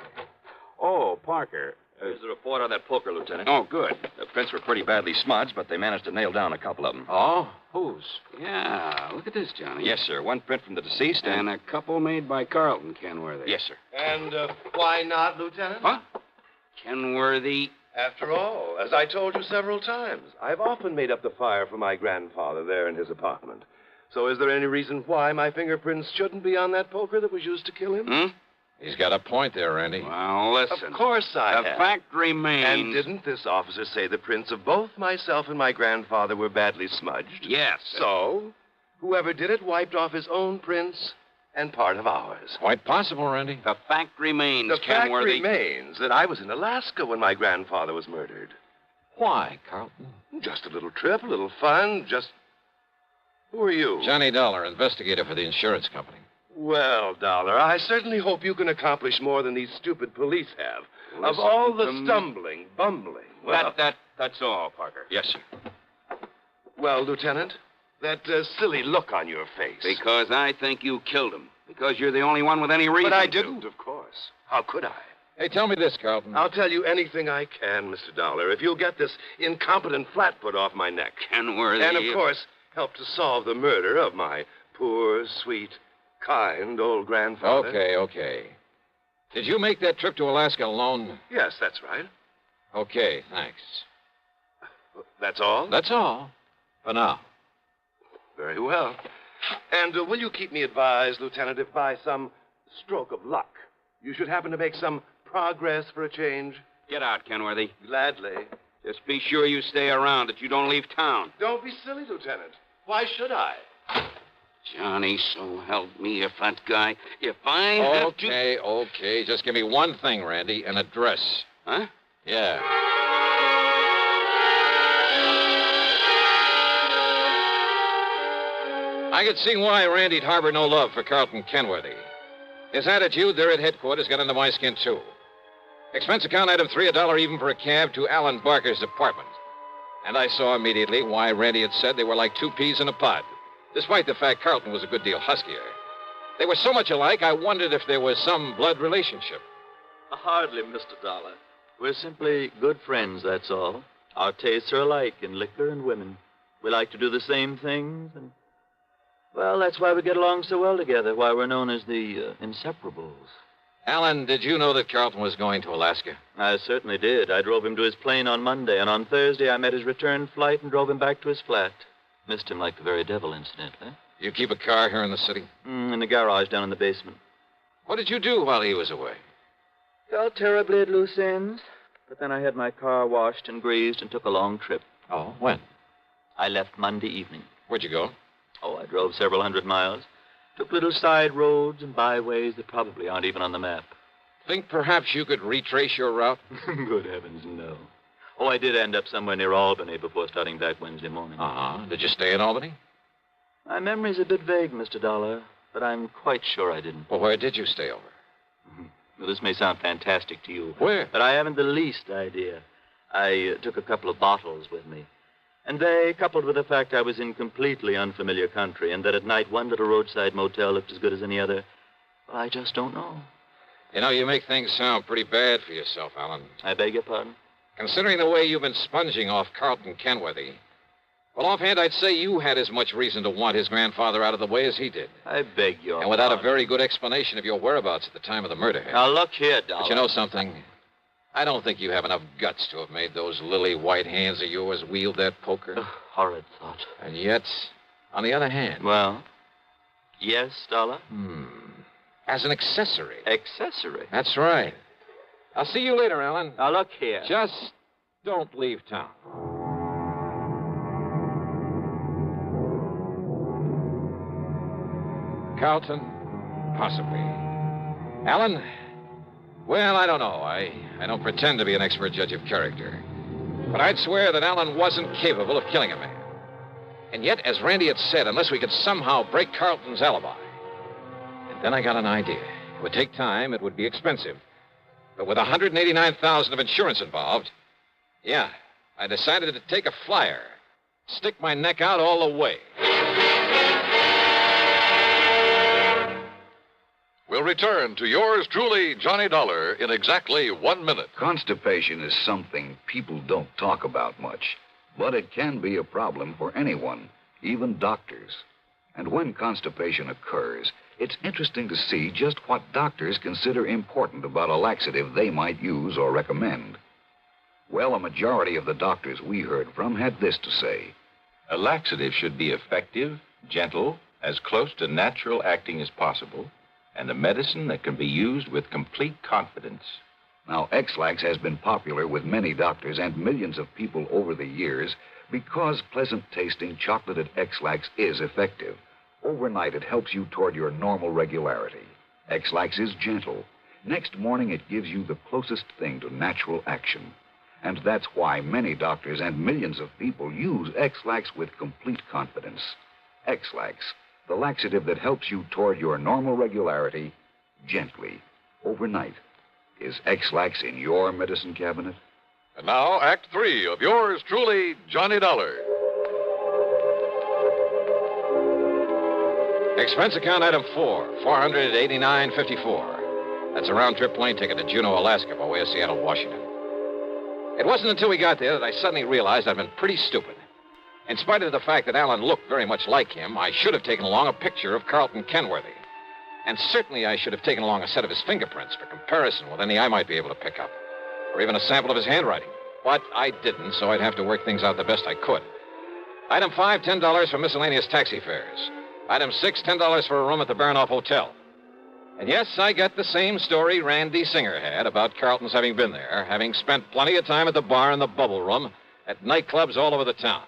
Oh, Parker. There's a report on that poker, Lieutenant. Oh, good. The prints were pretty badly smudged, but they managed to nail down a couple of them. Oh? Whose? Yeah, look at this, Johnny. Yes, sir. One print from the deceased and a couple made by Carlton Kenworthy. Yes, sir. And why not, Lieutenant? What? Kenworthy. After all, as I told you several times, I've often made up the fire for my grandfather there in his apartment. So is there any reason why my fingerprints shouldn't be on that poker that was used to kill him? He's got a point there, Randy. Well, listen. Of course I have. The fact remains... And didn't this officer say the prints of both myself and my grandfather were badly smudged? Yes. So, whoever did it wiped off his own prints and part of ours. Quite possible, Randy. The fact remains, The fact Kenworthy... remains that I was in Alaska when my grandfather was murdered. Why, Carlton? Just a little trip, a little fun, just... Who are you? Johnny Dollar, investigator for the insurance company. Well, Dollar, I certainly hope you can accomplish more than these stupid police have. Of Listen all the to me. stumbling, bumbling. Well, That's all, Parker. Yes, sir. well, Lieutenant, that silly look on your face. Because I think you killed him. Because you're the only one with any reason But I to. didn't, of course. How could I? Hey, tell me this, Carlton. I'll tell you anything I can, Mr. Dollar, if you'll get this incompetent flat-foot off my neck. Kenworthy. And, of course, help to solve the murder of my poor, sweet, kind old grandfather. Okay. Did you make that trip to Alaska alone? Yes, that's right. Okay, thanks. That's all? That's all. For now. Very well. And will you keep me advised, Lieutenant, if by some stroke of luck you should happen to make some progress for a change? Get out, Kenworthy. Gladly. Just be sure you stay around, that you don't leave town. Don't be silly, Lieutenant. Why should I? Johnny, so help me, if that guy... If I have to... Okay. Just give me one thing, Randy, an address. Huh? Yeah. I could see why Randy'd harbor no love for Carlton Kenworthy. His attitude there at headquarters got under my skin, too. Expense account item 3, $1 even for a cab to Alan Barker's apartment. And I saw immediately why Randy had said they were like two peas in a pod, despite the fact Carlton was a good deal huskier. They were so much alike, I wondered if there was some blood relationship. Hardly, Mr. Dollar. We're simply good friends, that's all. Our tastes are alike in liquor and women. We like to do the same things, and... well, that's why we get along so well together, why we're known as the Inseparables. Alan, did you know that Carlton was going to Alaska? I certainly did. I drove him to his plane on Monday, and on Thursday I met his return flight and drove him back to his flat. Missed him like the very devil, incidentally. You keep a car here in the city? In the garage down in the basement. What did you do while he was away? Felt terribly at loose ends, but then I had my car washed and greased and took a long trip. Oh, when? I left Monday evening. Where'd you go? Oh, I drove several hundred miles. Took little side roads and byways that probably aren't even on the map. Think perhaps you could retrace your route? Good heavens, no. Oh, I did end up somewhere near Albany before starting back Wednesday morning. Uh-huh. Did you stay in Albany? My memory's a bit vague, Mr. Dollar, but I'm quite sure I didn't. Well, where did you stay over? Well, this may sound fantastic to you. Where? But I haven't the least idea. I took a couple of bottles with me. And they, coupled with the fact I was in completely unfamiliar country and that at night one little roadside motel looked as good as any other, well, I just don't know. You know, you make things sound pretty bad for yourself, Alan. I beg your pardon? Considering the way you've been sponging off Carlton Kenworthy, well, offhand, I'd say you had as much reason to want his grandfather out of the way as he did. I beg your And without pardon. a very good explanation of your whereabouts at the time of the murder. Now, look here, Dollar. But you know something? I don't think you have enough guts to have made those lily white hands of yours wield that poker. Horrid thought. And yet, on the other hand... Well, yes, Dollar? As an accessory. Accessory? That's right. I'll see you later, Alan. Now, look here. Just don't leave town. Carlton? Possibly. Alan? Well, I don't know. I don't pretend to be an expert judge of character. But I'd swear that Alan wasn't capable of killing a man. And yet, as Randy had said, unless we could somehow break Carlton's alibi. And then I got an idea. It would take time. It would be expensive. But with $189,000 of insurance involved, yeah, I decided to take a flyer. Stick my neck out all the way. We'll return to yours truly, Johnny Dollar, in exactly 1 minute. Constipation is something people don't talk about much, but it can be a problem for anyone, even doctors. And when constipation occurs, it's interesting to see just what doctors consider important about a laxative they might use or recommend. Well, a majority of the doctors we heard from had this to say. A laxative should be effective, gentle, as close to natural acting as possible, and a medicine that can be used with complete confidence. Now, X-Lax has been popular with many doctors and millions of people over the years because pleasant-tasting chocolated X-Lax is effective. Overnight, it helps you toward your normal regularity. X-Lax is gentle. Next morning, it gives you the closest thing to natural action. And that's why many doctors and millions of people use X-Lax with complete confidence. X-Lax, the laxative that helps you toward your normal regularity gently, overnight. Is X-Lax in your medicine cabinet? And now, Act 3 of yours truly, Johnny Dollar. Expense account item 4, $489.54. That's a round-trip plane ticket to Juneau, Alaska, by way of Seattle, Washington. It wasn't until we got there that I suddenly realized I'd been pretty stupid. In spite of the fact that Alan looked very much like him, I should have taken along a picture of Carlton Kenworthy. And certainly I should have taken along a set of his fingerprints for comparison with any I might be able to pick up, or even a sample of his handwriting. But I didn't, so I'd have to work things out the best I could. Item 5, $10 for miscellaneous taxi fares. Item 6, $10 for a room at the Baranoff Hotel. And yes, I got the same story Randy Singer had about Carlton's having been there, having spent plenty of time at the bar and the bubble room, at nightclubs all over the town.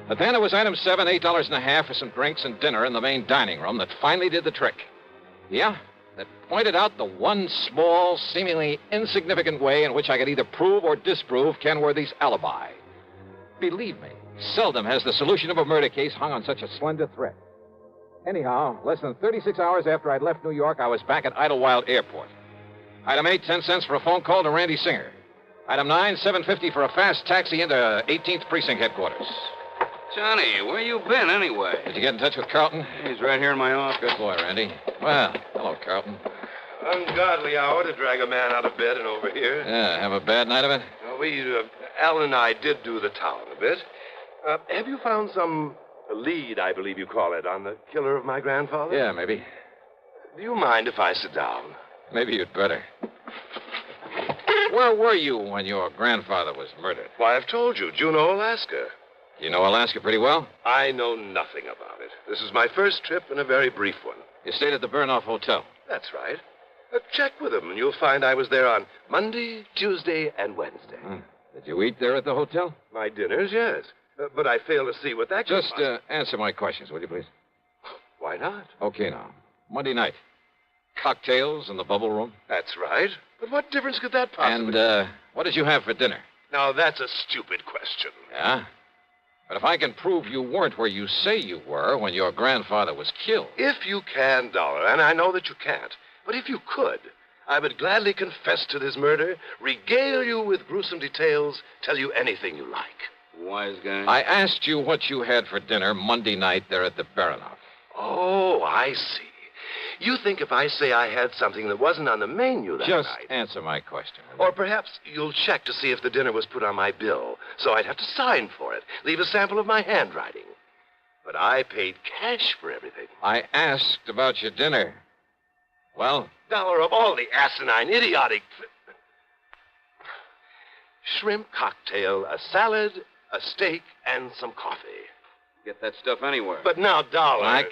But then it was item 7, $8.50 for some drinks and dinner in the main dining room that finally did the trick. Yeah, that pointed out the one small, seemingly insignificant way in which I could either prove or disprove Kenworthy's alibi. Believe me, seldom has the solution of a murder case hung on such a slender thread. Anyhow, less than 36 hours after I'd left New York, I was back at Idlewild Airport. Item 8, 10 cents for a phone call to Randy Singer. Item 9, $7.50 for a fast taxi into 18th Precinct headquarters. Johnny, where you been anyway? Did you get in touch with Carlton? He's right here in my office. Good boy, Randy. Well, hello, Carlton. Ungodly hour to drag a man out of bed and over here. Yeah, have a bad night of it? Alan and I did do the town a bit. Have you found some lead, I believe you call it, on the killer of my grandfather? Yeah, maybe. Do you mind if I sit down? Maybe you'd better. Where were you when your grandfather was murdered? Why, I've told you, Juneau, Alaska. You know Alaska pretty well? I know nothing about it. This is my first trip and a very brief one. You stayed at the Baranoff Hotel? That's right. Check with them, and you'll find I was there on Monday, Tuesday, and Wednesday. Did you eat there at the hotel? My dinners, yes. But I fail to see what that could Just answer my questions, will you, please? Why not? Okay, now. Monday night. Cocktails in the bubble room? That's right. But what difference could that possibly... And what did you have for dinner? Now, that's a stupid question. Yeah? But if I can prove you weren't where you say you were when your grandfather was killed... If you can, Dollar, and I know that you can't, but if you could, I would gladly confess to this murder, regale you with gruesome details, tell you anything you like. Wise guy. I asked you what you had for dinner Monday night there at the Baranoff. Oh, I see. You think if I say I had something that wasn't on the menu that Just night... answer my question. Or perhaps you'll check to see if the dinner was put on my bill, so I'd have to sign for it, leave a sample of my handwriting. But I paid cash for everything. I asked about your dinner. Well? Dollar, of all the asinine, idiotic... Shrimp cocktail, a salad, a steak, and some coffee. Get that stuff anywhere. But now, Dollar... Mike?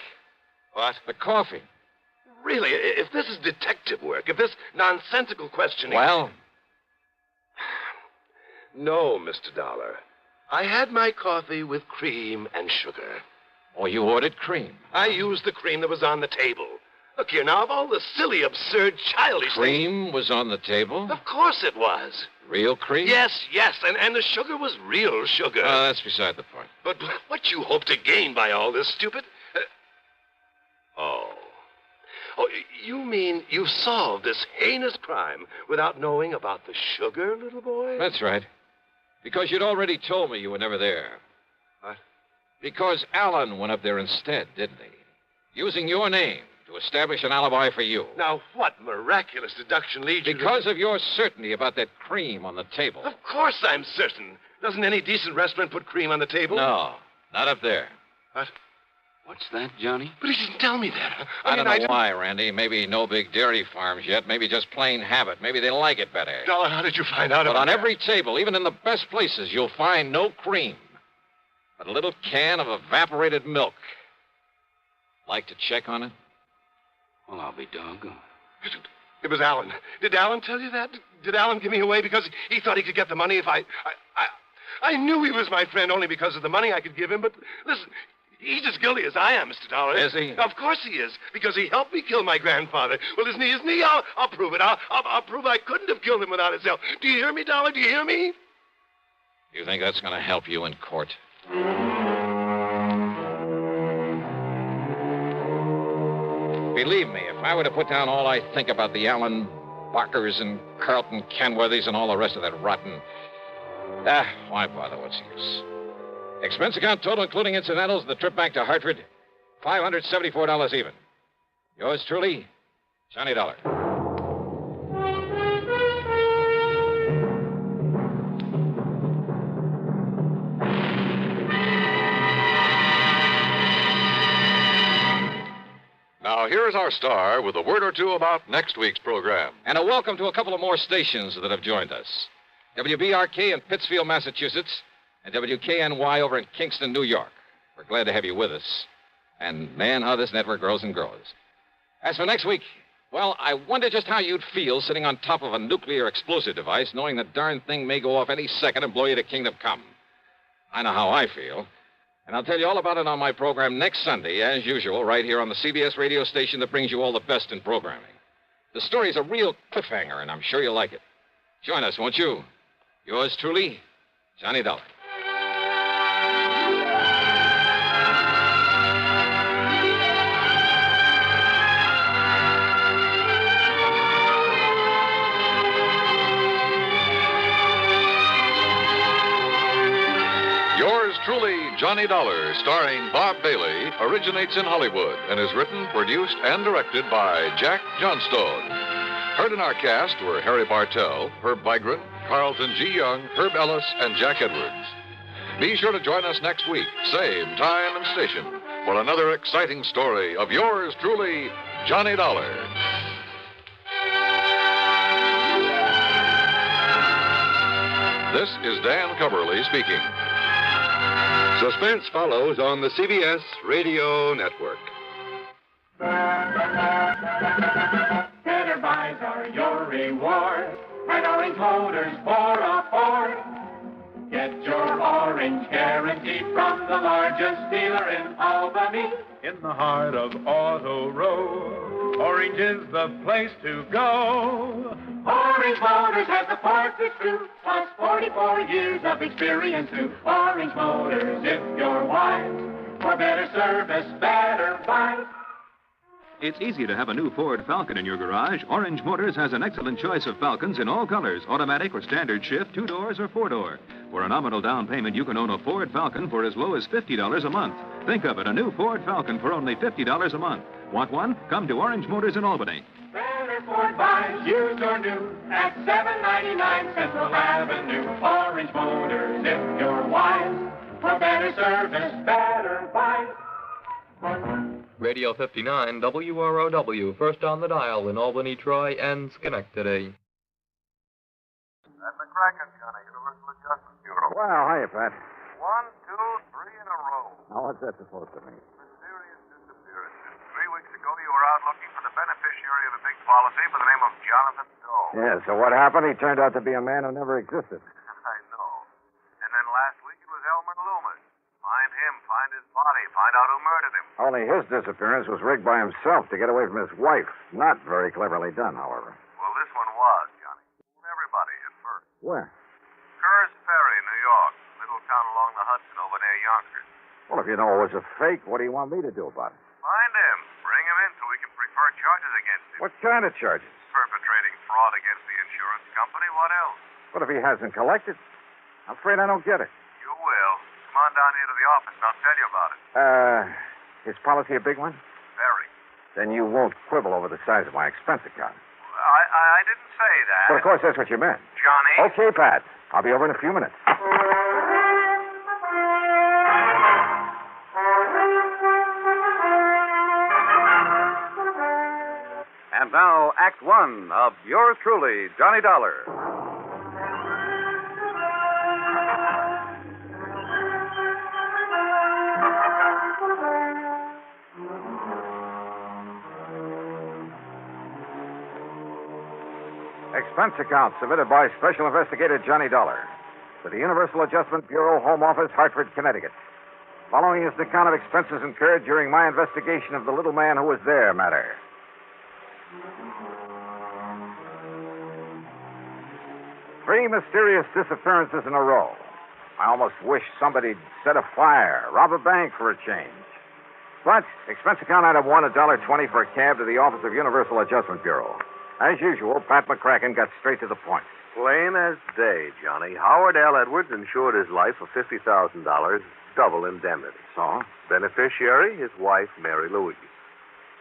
What? The coffee. Really, if this is detective work, if this nonsensical questioning... Well? No, Mr. Dollar. I had my coffee with cream and sugar. Oh, you ordered cream? I used the cream that was on the table. Look here, now, of all the silly, absurd, childish Cream was on the table? Of course it was. Real cream? Yes, and the sugar was real sugar. That's beside the point. But what you hope to gain by all this, stupid... Oh, you mean you solved this heinous crime without knowing about the sugar, little boy? That's right. Because you'd already told me you were never there. What? Because Alan went up there instead, didn't he? Using your name to establish an alibi for you. Now, what miraculous deduction leads you to... Because of your certainty about that cream on the table. Of course I'm certain. Doesn't any decent restaurant put cream on the table? No, not up there. What? What's that, Johnny? But he didn't tell me that. I don't know why, Randy. Maybe no big dairy farms yet. Maybe just plain habit. Maybe they like it better. Dollar, how did you find out But about on that? every table, even in the best places, you'll find no cream. But a little can of evaporated milk. Like to check on it? Well, I'll be doggone. It was Alan. Did Alan tell you that? Did Alan give me away because he thought he could get the money if I knew he was my friend only because of the money I could give him, but listen, he's as guilty as I am, Mr. Dollar. Is he? Of course he is, because he helped me kill my grandfather. Well, isn't he? I'll prove it. I'll prove I couldn't have killed him without his help. Do you hear me, Dollar? Do you hear me? You think that's going to help you in court? Believe me, if I were to put down all I think about the Alan Barkers and Carlton Kenworthys and all the rest of that rotten... why bother? What's the use? Expense account total, including incidentals, the trip back to Hartford, $574 even. Yours truly, Johnny Dollar. Now, here's our star with a word or two about next week's program. And a welcome to a couple of more stations that have joined us. WBRK in Pittsfield, Massachusetts, and WKNY over in Kingston, New York. We're glad to have you with us. And, man, how this network grows and grows. As for next week, well, I wonder just how you'd feel sitting on top of a nuclear explosive device, knowing the darn thing may go off any second and blow you to kingdom come. I know how I feel. And I'll tell you all about it on my program next Sunday, as usual, right here on the CBS radio station that brings you all the best in programming. The story's a real cliffhanger, and I'm sure you'll like it. Join us, won't you? Yours truly, Johnny Dollar. Yours truly, Johnny Dollar, starring Bob Bailey, originates in Hollywood and is written, produced, and directed by Jack Johnstone. Heard in our cast were Harry Bartell, Herb Vigran, Carlton G. Young, Herb Ellis, and Jack Edwards. Be sure to join us next week, same time and station, for another exciting story of yours truly, Johnny Dollar. This is Dan Cumberly speaking. Suspense follows on the CBS Radio Network. Better buys are your reward at Orange Motors for a Ford. Get your orange guarantee from the largest dealer in Albany. In the heart of Auto Row, Orange is the place to go. Orange Motors has the parts it's true, plus 44 years of experience too. Orange Motors, if you're wise, for better service, better buys. It's easy to have a new Ford Falcon in your garage. Orange Motors has an excellent choice of Falcons in all colors, automatic or standard shift, 2-doors or 4-door. For a nominal down payment, you can own a Ford Falcon for as low as $50 a month. Think of it, a new Ford Falcon for only $50 a month. Want one? Come to Orange Motors in Albany. Better Ford buys, used or new, at $7.99 Central Avenue. Orange Motors, if you're wise, for better service, better buys. Radio 59, WROW, first on the dial in Albany, Troy, and Schenectady. Pat McCracken, Johnny, Universal Adjustment Bureau. Well, hiya, Pat. 1, 2, 3 in a row. Now, what's that supposed to mean? Mysterious disappearances. 3 weeks ago, you were out looking for the beneficiary of a big policy by the name of Jonathan Doe. Yeah, so what happened? He turned out to be a man who never existed. I know. And then last week, it was Elmer Loomis. Find him, find his body, find out who murdered him. Only his disappearance was rigged by himself to get away from his wife. Not very cleverly done, however. Well, this one was, Johnny. Everybody at first. Where? Kerr's Ferry, New York. Little town along the Hudson over near Yonkers. Well, if you know it was a fake, what do you want me to do about it? Find him. Bring him in so we can prefer charges against him. What kind of charges? Perpetrating fraud against the insurance company. What else? What if he hasn't collected? I'm afraid I don't get it. You will. Come on down here to the office and I'll tell you about it. His policy a big one? Very. Then you won't quibble over the size of my expense account. I didn't say that. But of course, that's what you meant. Johnny? Okay, Pat. I'll be over in a few minutes. And now, Act One of yours truly, Johnny Dollar. Expense account submitted by Special Investigator Johnny Dollar to the Universal Adjustment Bureau, Home Office, Hartford, Connecticut. Following is an account of expenses incurred during my investigation of the little man who was there matter. Three mysterious disappearances in a row. I almost wish somebody'd set a fire, rob a bank for a change. But expense account item one, $1.20 for a cab to the Office of Universal Adjustment Bureau. As usual, Pat McCracken got straight to the point. Plain as day, Johnny. Howard L. Edwards insured his life for $50,000, double indemnity. So? Beneficiary, his wife, Mary Louise.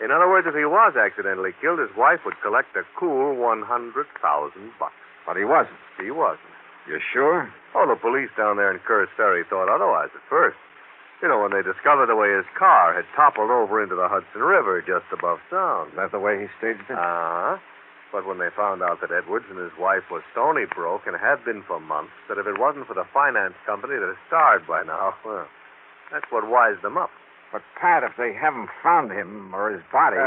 In other words, if he was accidentally killed, his wife would collect a cool $100,000. But he wasn't. He wasn't. You sure? Oh, the police down there in Kerr's Ferry thought otherwise at first. You know, when they discovered the way his car had toppled over into the Hudson River just above Sound. Is that the way he staged it? Uh-huh. But when they found out that Edwards and his wife were stony broke and had been for months, that if it wasn't for the finance company that had starved by now, well, that's what wised them up. But, Pat, if they haven't found him or his body...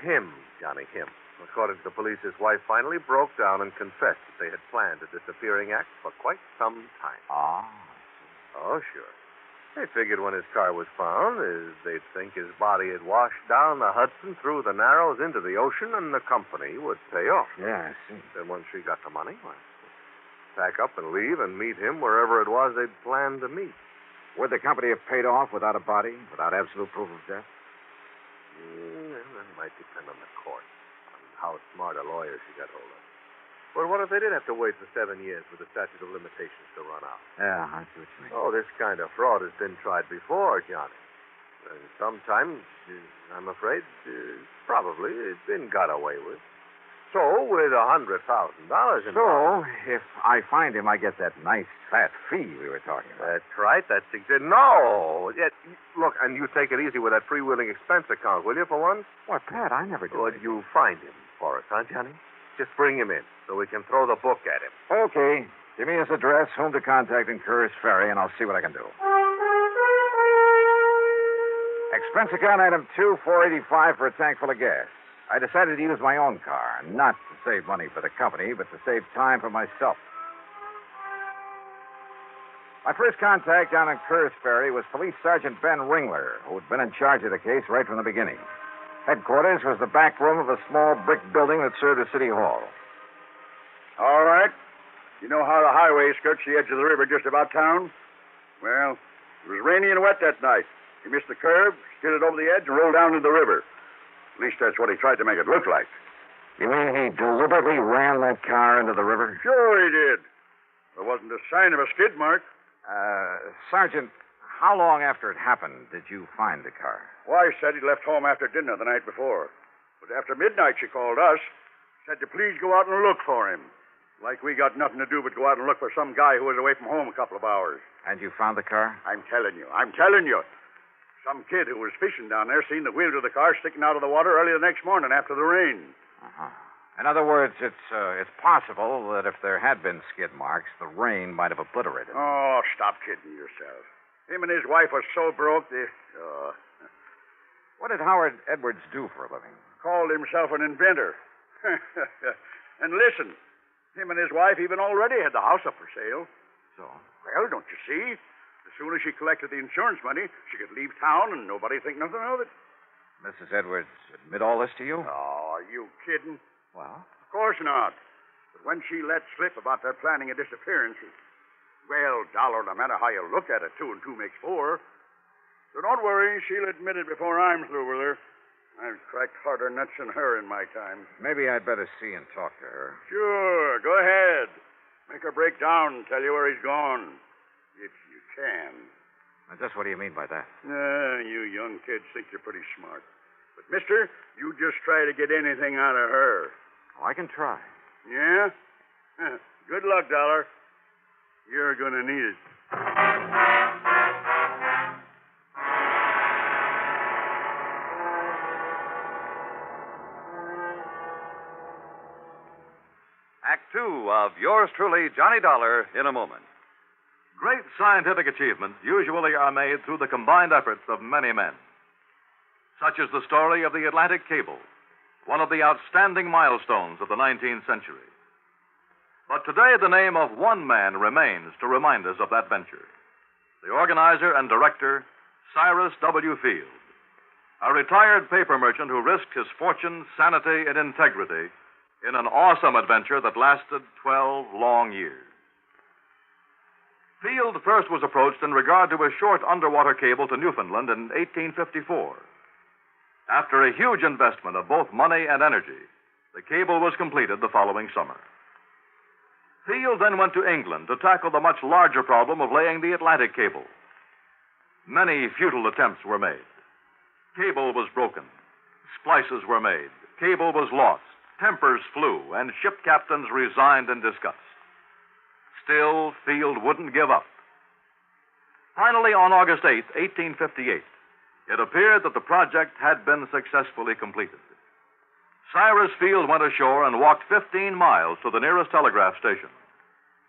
Him, Johnny, him. According to the police, his wife finally broke down and confessed that they had planned a disappearing act for quite some time. Ah. Oh, sure. They figured when his car was found, they'd think his body had washed down the Hudson through the Narrows into the ocean, and the company would pay off. Yeah, I see. Then once she got the money, well, pack up and leave and meet him wherever it was they'd planned to meet. Would the company have paid off without a body, without absolute proof of death? That might depend on the court, on how smart a lawyer she got hold of. But what if they did have to wait for 7 years for the statute of limitations to run out? Yeah, I see what you mean. Oh, this kind of fraud has been tried before, Johnny. And sometimes, I'm afraid, probably it's been got away with. So, with $100,000 in So, if I find him, I get that nice fat fee we were talking about. That's right. That's exactly... No! Look, and you take it easy with that freewheeling expense account, will you, for once? What, Pat, I never did. Would you find him for us, huh, Johnny? Just bring him in so we can throw the book at him. Okay. Give me his address, whom to contact in Kerr's Ferry, and I'll see what I can do. Expense account item 2, $4.85 for a tank full of gas. I decided to use my own car, not to save money for the company, but to save time for myself. My first contact down in Kerr's Ferry was Police Sergeant Ben Ringler, who had been in charge of the case right from the beginning. Headquarters was the back room of a small brick building that served as City Hall. All right. You know how the highway skirts the edge of the river just about town? Well, it was rainy and wet that night. He missed the curve, skidded over the edge, and rolled down into the river. At least that's what he tried to make it look like. You mean he deliberately ran that car into the river? Sure he did. There wasn't a sign of a skid mark. Sergeant, how long after it happened did you find the car? Wife said he'd left home after dinner the night before. But after midnight, she called us. Said to please go out and look for him. Like we got nothing to do but go out and look for some guy who was away from home a couple of hours. And you found the car? I'm telling you. Some kid who was fishing down there seen the wheels of the car sticking out of the water early the next morning after the rain. Uh-huh. In other words, it's possible that if there had been skid marks, the rain might have obliterated them. Oh, stop kidding yourself. Him and his wife were so broke they... What did Howard Edwards do for a living? Called himself an inventor. And listen, him and his wife even already had the house up for sale. So? Well, don't you see? As soon as she collected the insurance money, she could leave town and nobody think nothing of it. Mrs. Edwards admit all this to you? Oh, are you kidding? Well? Of course not. But when she let slip about their planning a disappearance, well, Dollar, no matter how you look at it, 2 and 2 makes 4. So don't worry, she'll admit it before I'm through with her. I've cracked harder nuts than her in my time. Maybe I'd better see and talk to her. Sure, go ahead. Make her break down and tell you where he's gone. If you can. Now, just what do you mean by that? You young kids think you're pretty smart. But, mister, you just try to get anything out of her. Oh, I can try. Yeah? Good luck, Dollar. You're going to need it. Act 2 of yours truly, Johnny Dollar, in a moment. Great scientific achievements usually are made through the combined efforts of many men. Such is the story of the Atlantic Cable, one of the outstanding milestones of the 19th century. But today, the name of one man remains to remind us of that venture. The organizer and director, Cyrus W. Field, a retired paper merchant who risked his fortune, sanity, and integrity in an awesome adventure that lasted 12 long years. Field first was approached in regard to a short underwater cable to Newfoundland in 1854. After a huge investment of both money and energy, the cable was completed the following summer. Field then went to England to tackle the much larger problem of laying the Atlantic cable. Many futile attempts were made. Cable was broken. Splices were made. Cable was lost. Tempers flew, and ship captains resigned in disgust. Still, Field wouldn't give up. Finally, on August 8, 1858, it appeared that the project had been successfully completed. Cyrus Field went ashore and walked 15 miles to the nearest telegraph station.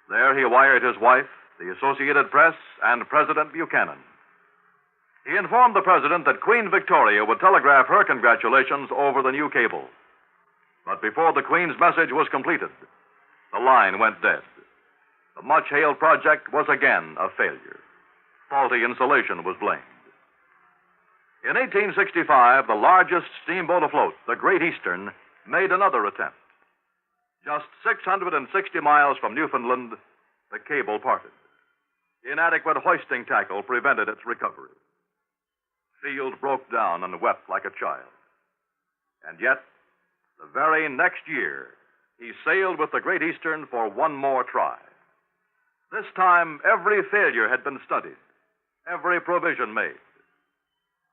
There he wired his wife, the Associated Press, and President Buchanan. He informed the president that Queen Victoria would telegraph her congratulations over the new cable. But before the Queen's message was completed, the line went dead. The much-hailed project was again a failure. Faulty insulation was blamed. In 1865, the largest steamboat afloat, the Great Eastern, made another attempt. Just 660 miles from Newfoundland, the cable parted. Inadequate hoisting tackle prevented its recovery. Field broke down and wept like a child. And yet, the very next year, he sailed with the Great Eastern for one more try. This time, every failure had been studied, every provision made.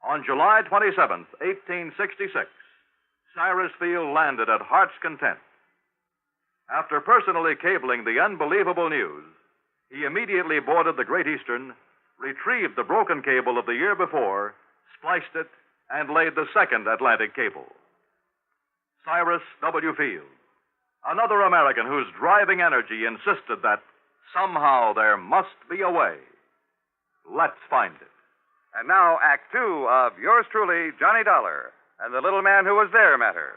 On July 27th, 1866, Cyrus Field landed at Heart's Content. After personally cabling the unbelievable news, he immediately boarded the Great Eastern, retrieved the broken cable of the year before, spliced it, and laid the second Atlantic cable. Cyrus W. Field, another American whose driving energy insisted that somehow there must be a way. Let's find it. And now, Act Two of yours truly, Johnny Dollar, and the little man who was there matter.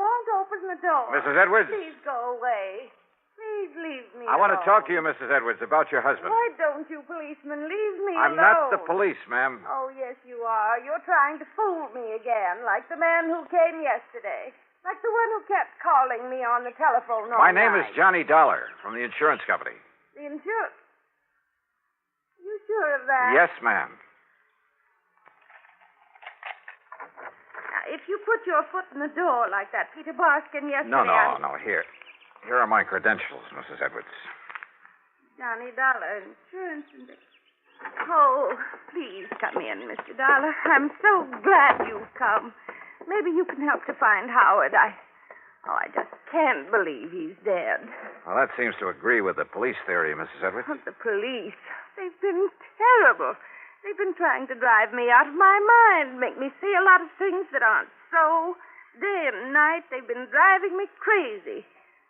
Mrs. Edwards? Please go away. Please leave me I want to alone. talk to you, Mrs. Edwards, about your husband. Why don't you policemen leave me I'm alone? not the police, ma'am. Oh, yes, you are. You're trying to fool me again, like the man who came yesterday. Like the one who kept calling me on the telephone all My name night. is Johnny Dollar from the insurance company. The insurance... You sure of that? Yes, ma'am. Now, if you put your foot in the door like that Peter Barskin yesterday... No. Here are my credentials, Mrs. Edwards. Johnny Dollar, insurance and... Oh, please come in, Mr. Dollar. I'm so glad you've come. Maybe you can help to find Howard. I just can't believe he's dead. Well, that seems to agree with the police theory, Mrs. Edwards. The police. They've been terrible. They've been trying to drive me out of my mind, make me see a lot of things that aren't so. Day and night, they've been driving me crazy.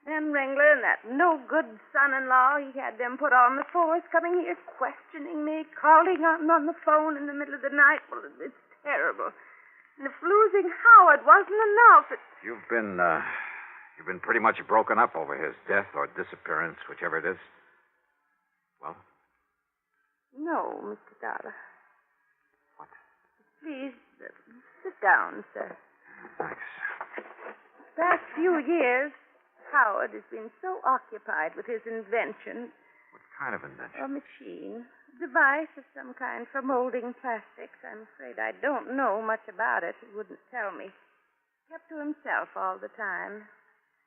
Then Ringler and that no-good son-in-law, he had them put on the force, coming here, questioning me, calling on the phone in the middle of the night. Well, it's terrible. And if losing Howard wasn't enough, You've been pretty much broken up over his death or disappearance, whichever it is. Well? No, Mr. Dollar. What? Please, sit down, sir. Thanks. The past few years, Howard has been so occupied with his invention. What kind of invention? A machine. A device of some kind for molding plastics. I'm afraid I don't know much about it. He wouldn't tell me. Kept to himself all the time.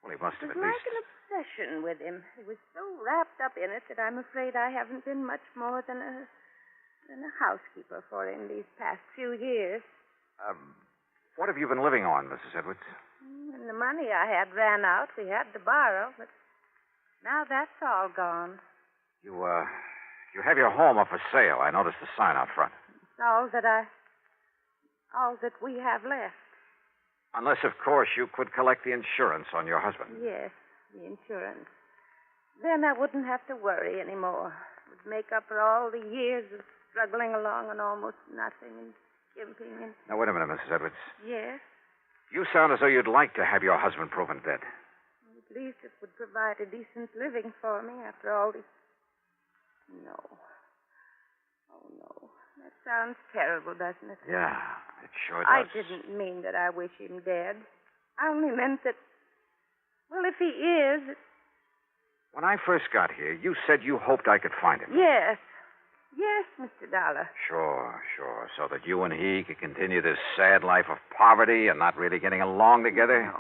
Well, he must have It was like an obsession with him. He was so wrapped up in it that I'm afraid I haven't been much more than a housekeeper for him these past few years. What have you been living on, Mrs. Edwards? When the money I had ran out, we had to borrow, but now that's all gone. You have your home up for sale. I noticed the sign out front. It's all that we have left. Unless, of course, you could collect the insurance on your husband. Yes, the insurance. Then I wouldn't have to worry anymore. It would make up for all the years of struggling along on almost nothing and skimping and... Now, wait a minute, Mrs. Edwards. Yes? You sound as though you'd like to have your husband proven dead. At least it would provide a decent living for me after all these... No. Oh, no. That's sounds terrible, doesn't it? Yeah, it sure does. I didn't mean that I wish him dead. I only meant that, well, if he is, When I first got here, you said you hoped I could find him. yes. Yes, Mr. Dollar. Sure. So that you and he could continue this sad life of poverty and not really getting along together?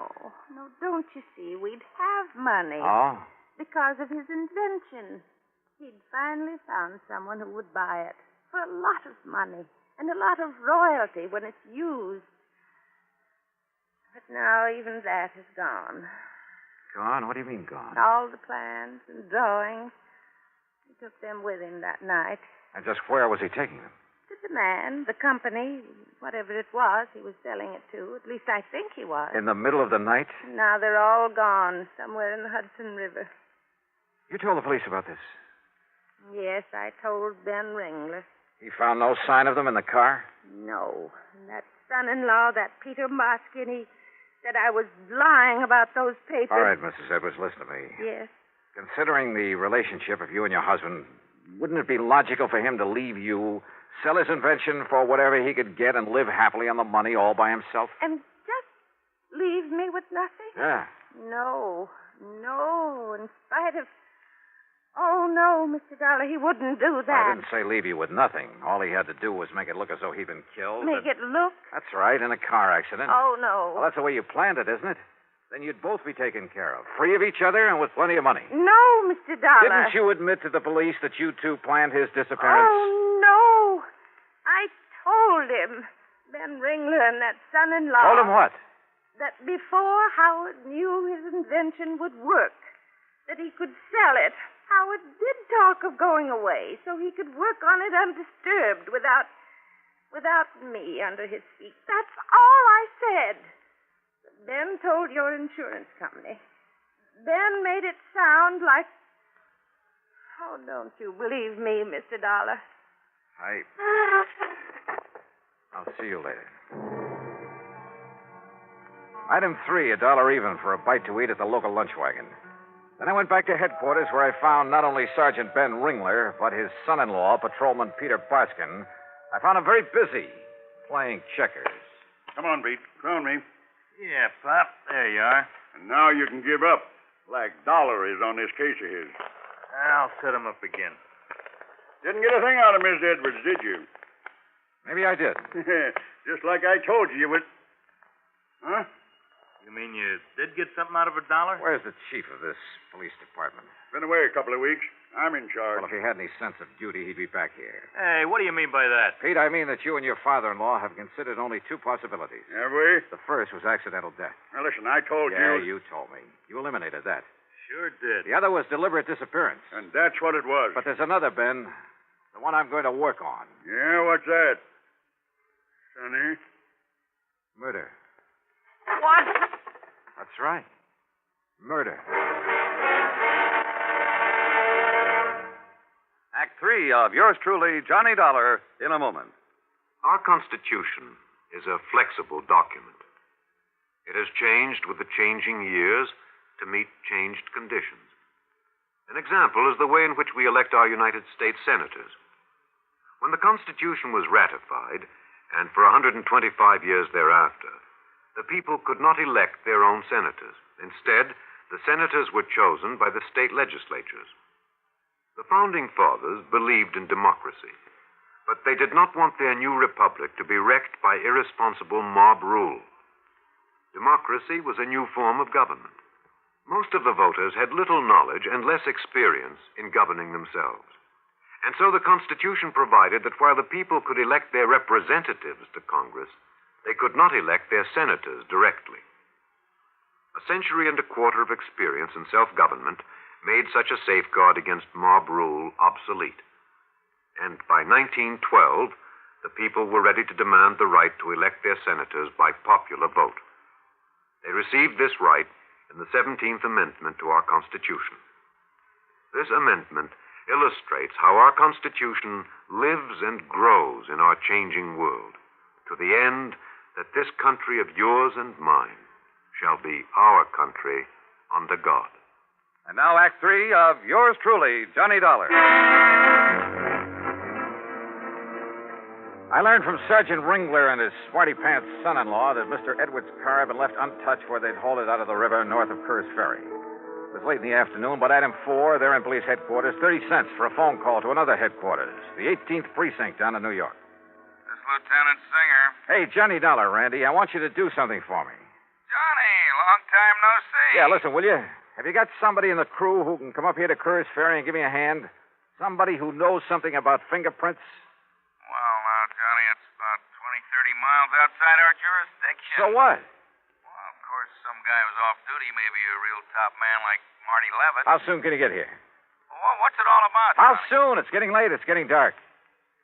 No, don't you see? We'd have money. Oh? Because of his invention. He'd finally found someone who would buy it for a lot of money and a lot of royalty when it's used. But now even that is gone. Gone? What do you mean gone? All the plans and drawings. He took them with him that night. And just where was he taking them? To the man, the company, whatever it was he was selling it to. At least I think he was. In the middle of the night? Now they're all gone, somewhere in the Hudson River. You told the police about this? Yes, I told Ben Ringler. He found no sign of them in the car? No. And that son-in-law, that Peter Moskin, he said I was lying about those papers. All right, Mrs. Edwards, listen to me. Yes. Considering the relationship of you and your husband, wouldn't it be logical for him to leave you, sell his invention for whatever he could get, and live happily on the money all by himself? And just leave me with nothing? Yeah. No, in spite of... Oh, no, Mr. Dollar, he wouldn't do that. I didn't say leave you with nothing. All he had to do was make it look as though he'd been killed. Make it look? That's right, in a car accident. Oh, no. Well, that's the way you planned it, isn't it? Then you'd both be taken care of, free of each other and with plenty of money. No, Mr. Dollar. Didn't you admit to the police that you two planned his disappearance? Oh, no. I told him, Ben Ringler and that son-in-law... Told him what? That before Howard knew his invention would work, that he could sell it, Howard did talk of going away so he could work on it undisturbed without me under his feet. That's all I said. Ben told your insurance company. Ben made it sound like... Oh, don't you believe me, Mr. Dollar? I'll see you later. Item 3, $1 even for a bite to eat at the local lunch wagon. Then I went back to headquarters where I found not only Sergeant Ben Ringler, but his son-in-law, Patrolman Peter Barskin. I found him very busy playing checkers. Come on, Pete. Crown me. Yeah, Pop. There you are. And now you can give up. Like Dollar is on this case of his. I'll set him up again. Didn't get a thing out of Miss Edwards, did you? Maybe I did. Just like I told you would. Huh? You mean you did get something out of $1? Where's the chief of this police department? Been away a couple of weeks. I'm in charge. Well, if he had any sense of duty, he'd be back here. Hey, what do you mean by that? Pete, I mean that you and your father-in-law have considered only 2 possibilities. Have we? The first was accidental death. Now, listen, I told you... Yeah, you told me. You eliminated that. Sure did. The other was deliberate disappearance. And that's what it was. But there's another, Ben. The one I'm going to work on. Yeah, what's that? Sonny? Murder. What? That's right. Murder. Act 3 of yours truly, Johnny Dollar, in a moment. Our Constitution is a flexible document. It has changed with the changing years to meet changed conditions. An example is the way in which we elect our United States senators. When the Constitution was ratified, and for 125 years thereafter, the people could not elect their own senators. Instead, the senators were chosen by the state legislatures. The Founding Fathers believed in democracy, but they did not want their new republic to be wrecked by irresponsible mob rule. Democracy was a new form of government. Most of the voters had little knowledge and less experience in governing themselves. And so the Constitution provided that while the people could elect their representatives to Congress, they could not elect their senators directly. A century and a quarter of experience in self-government made such a safeguard against mob rule obsolete. And by 1912, the people were ready to demand the right to elect their senators by popular vote. They received this right in the 17th Amendment to our Constitution. This amendment illustrates how our Constitution lives and grows in our changing world, to the end that this country of yours and mine shall be our country under God. And now Act 3 of yours truly, Johnny Dollar. I learned from Sergeant Ringler and his smarty pants son-in-law that Mr. Edwards' car had been left untouched where they'd hauled it out of the river north of Kerr's Ferry. It was late in the afternoon, but item 4, there in police headquarters, 30 cents for a phone call to another headquarters, the 18th precinct down in New York. This Lieutenant Singer. Hey, Johnny Dollar, Randy, I want you to do something for me. Johnny, long time no see. Yeah, listen, will you? Have you got somebody in the crew who can come up here to Kerr's Ferry and give me a hand? Somebody who knows something about fingerprints? Well, now, Johnny, it's about 20, 30 miles outside our jurisdiction. So what? Well, of course, some guy who's off duty may be a real top man like Marty Levitt. How soon can you get here? Well, what's it all about, How Johnny? soon? It's getting late. It's getting dark.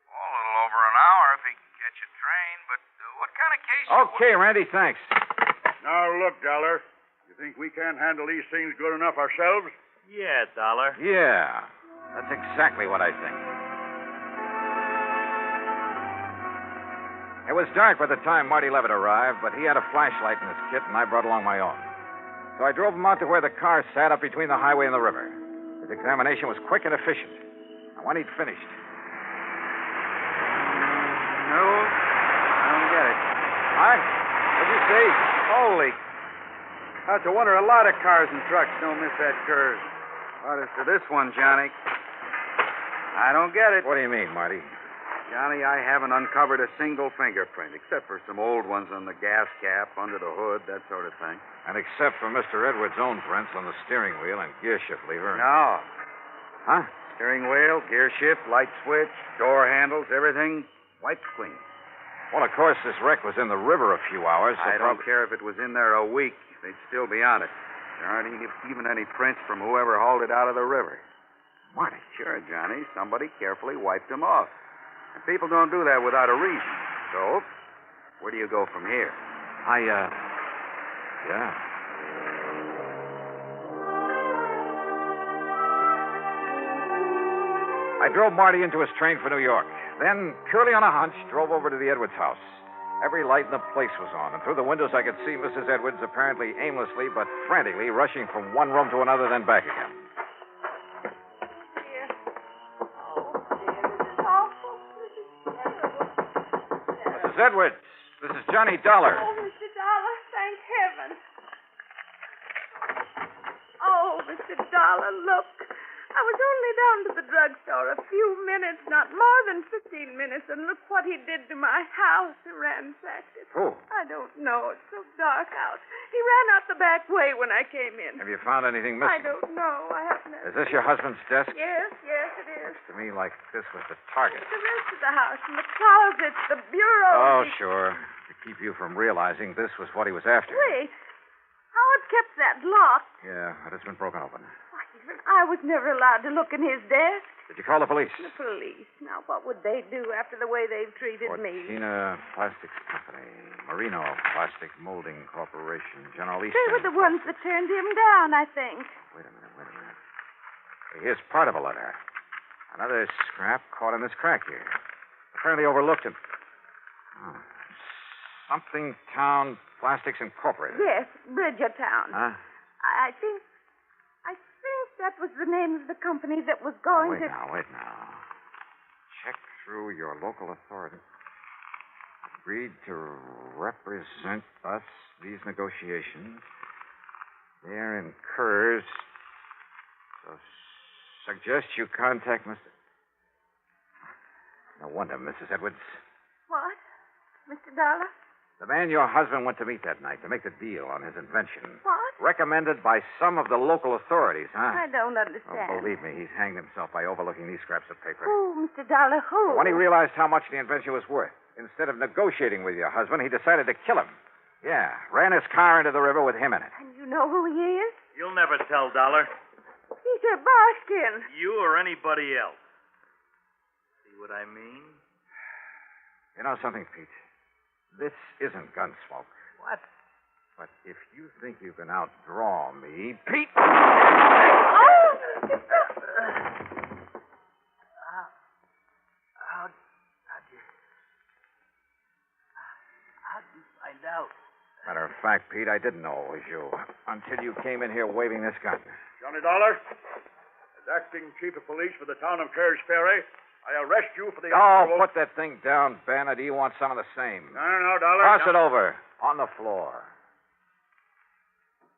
Well, a little over an hour if he can catch a train. But what kind of case... Okay, Randy, thanks. Now, look, Dollar. You think we can't handle these things good enough ourselves? Yeah, Dollar. Yeah, that's exactly what I think. It was dark by the time Marty Levitt arrived, but he had a flashlight in his kit, and I brought along my own. So I drove him out to where the car sat up between the highway and the river. His examination was quick and efficient. And when he'd finished... No, I don't get it. What? What'd you say? Holy. That's a wonder a lot of cars and trucks don't miss that curve. But as to this one, Johnny, I don't get it. What do you mean, Marty? Johnny, I haven't uncovered a single fingerprint, except for some old ones on the gas cap, under the hood, that sort of thing. And except for Mr. Edwards' own prints on the steering wheel and gear shift lever. No. Huh? Steering wheel, gear shift, light switch, door handles, everything wiped clean. Well, of course, this wreck was in the river a few hours. So I don't care if it was in there a week. They'd still be on it. There aren't even any prints from whoever hauled it out of the river. Marty? Sure, Johnny. Somebody carefully wiped them off. And people don't do that without a reason. So, where do you go from here? Yeah. I drove Marty into his train for New York. Then, purely on a hunch, drove over to the Edwards house. Every light in the place was on, and through the windows I could see Mrs. Edwards apparently aimlessly but frantically rushing from one room to another, then back again. Dear. Oh, dear, this is awful. This is terrible. Mrs. Edwards, this is Johnny Dollar. Oh, Mr. Dollar, thank heaven. Oh, Mr. Dollar, look. I was only down to the drugstore a few minutes, not more than 15 minutes, and look what he did to my house. He ransacked it. Who? I don't know. It's so dark out. He ran out the back way when I came in. Have you found anything I missing? don't know. I haven't. Is this your husband's desk? Yes, it is. To me, like this was the target. The rest of the house, and the closets, the bureau. Oh, sure. To keep you from realizing this was what he was after. Wait. Howard kept that locked. Yeah, but it's been broken open. I was never allowed to look in his desk. Did you call the police? The police. Now, what would they do after the way they've treated me? Fortina Plastics Company, Marino Plastic Molding Corporation, General Eastern. They were the ones that turned him down, I think. Wait a minute. Here's part of a letter. Another scrap caught in this crack here. Apparently overlooked it. Something Town Plastics Incorporated. Yes, Bridgertown. Huh? I think that was the name of the company that was going Wait to... now. Check through your local authority. Agreed to represent us, these negotiations. They're in Kerr's. So suggest you contact Mr... No wonder, Mrs. Edwards. What? Mr. Dollar? The man your husband went to meet that night to make the deal on his invention. What? Recommended by some of the local authorities, huh? I don't understand. Oh, believe me, he's hanged himself by overlooking these scraps of paper. Who, Mr. Dollar, who? When he realized how much the invention was worth, instead of negotiating with your husband, he decided to kill him. Yeah, ran his car into the river with him in it. And you know who he is? You'll never tell, Dollar. Peter Barskin. You or anybody else. See what I mean? You know something, Pete? This isn't Gunsmoke. What? But if you think you can outdraw me, Pete... Oh! How'd you find out? Matter of fact, Pete, I didn't know it was you until you came in here waving this gun. Johnny Dollar, as acting chief of police for the town of Kerr's Ferry, I arrest you for the... Oh, put that thing down, Ben, or do you want some of the same? No, Dollar. Toss it over. On the floor.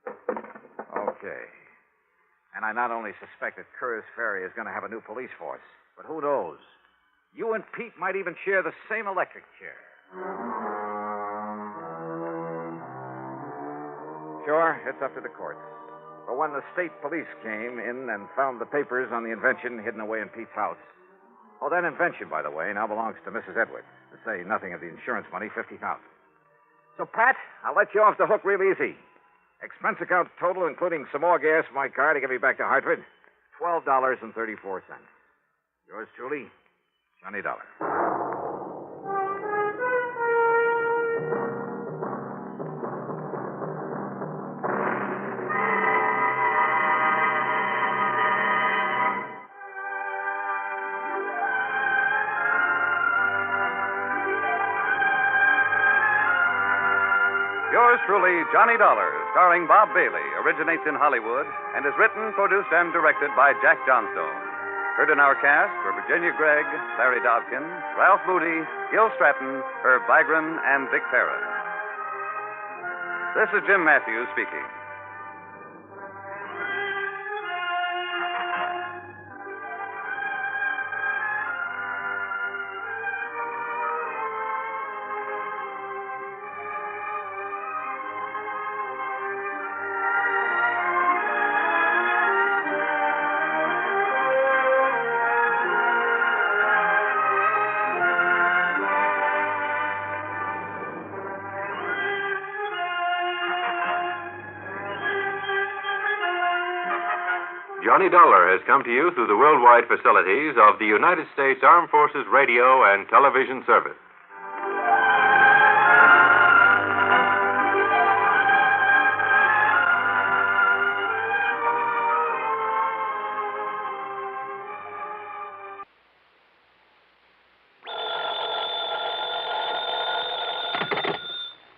Okay. And I not only suspect that Kerr's Ferry is going to have a new police force, but who knows? You and Pete might even share the same electric chair. Sure, it's up to the courts. But when the state police came in and found the papers on the invention hidden away in Pete's house. Oh, that invention, by the way, now belongs to Mrs. Edwards. To say nothing of the insurance money, $50,000. So, Pat, I'll let you off the hook real easy. Expense account total, including some more gas for my car to get me back to Hartford, $12.34. Yours truly, Johnny Dollar. Yours truly, Johnny Dollar, starring Bob Bailey, originates in Hollywood and is written, produced, and directed by Jack Johnstone. Heard in our cast were Virginia Gregg, Larry Dobkin, Ralph Moody, Gil Stratton, Herb Vigran, and Vic Perrin. This is Jim Matthews speaking. Johnny Dollar has come to you through the worldwide facilities of the United States Armed Forces Radio and Television Service.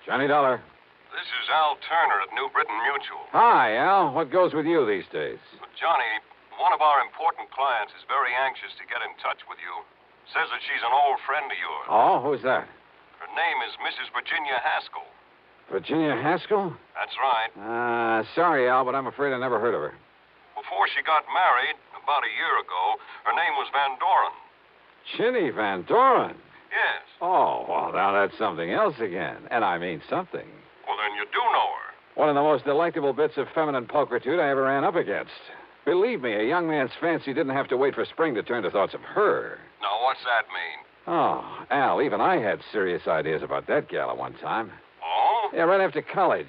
Johnny Dollar. This is Al Turner at New Britain Mutual. Hi, Al. What goes with you these days? Johnny, one of our important clients is very anxious to get in touch with you. Says that she's an old friend of yours. Oh, who's that? Her name is Mrs. Virginia Haskell. Virginia Haskell? That's right. Sorry, Al, but I'm afraid I never heard of her. Before she got married, about a year ago, her name was Van Doren. Chinny Van Doren? Yes. Oh, well, now that's something else again. And I mean something. Well, then you do know her. One of the most delectable bits of feminine pulchritude I ever ran up against. Believe me, a young man's fancy didn't have to wait for spring to turn to thoughts of her. Now, what's that mean? Oh, Al, even I had serious ideas about that gal at one time. Oh? Yeah, right after college.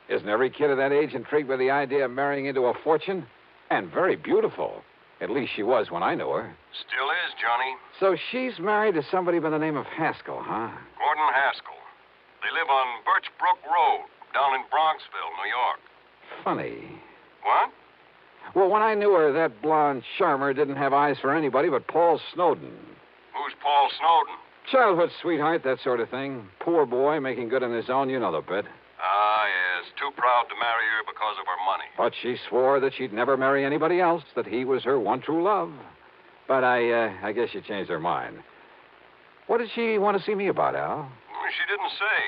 Isn't every kid of that age intrigued by the idea of marrying into a fortune? And very beautiful. At least she was when I knew her. Still is, Johnny. So she's married to somebody by the name of Haskell, huh? Gordon Haskell. They live on Birchbrook Road, down in Bronxville, New York. Funny. What? Well, when I knew her, that blonde charmer didn't have eyes for anybody but Paul Snowden. Who's Paul Snowden? Childhood sweetheart, that sort of thing. Poor boy, making good on his own, you know the bit. Ah, yes. Too proud to marry her because of her money. But she swore that she'd never marry anybody else, that he was her one true love. But I guess she changed her mind. What did she want to see me about, Al? She didn't say.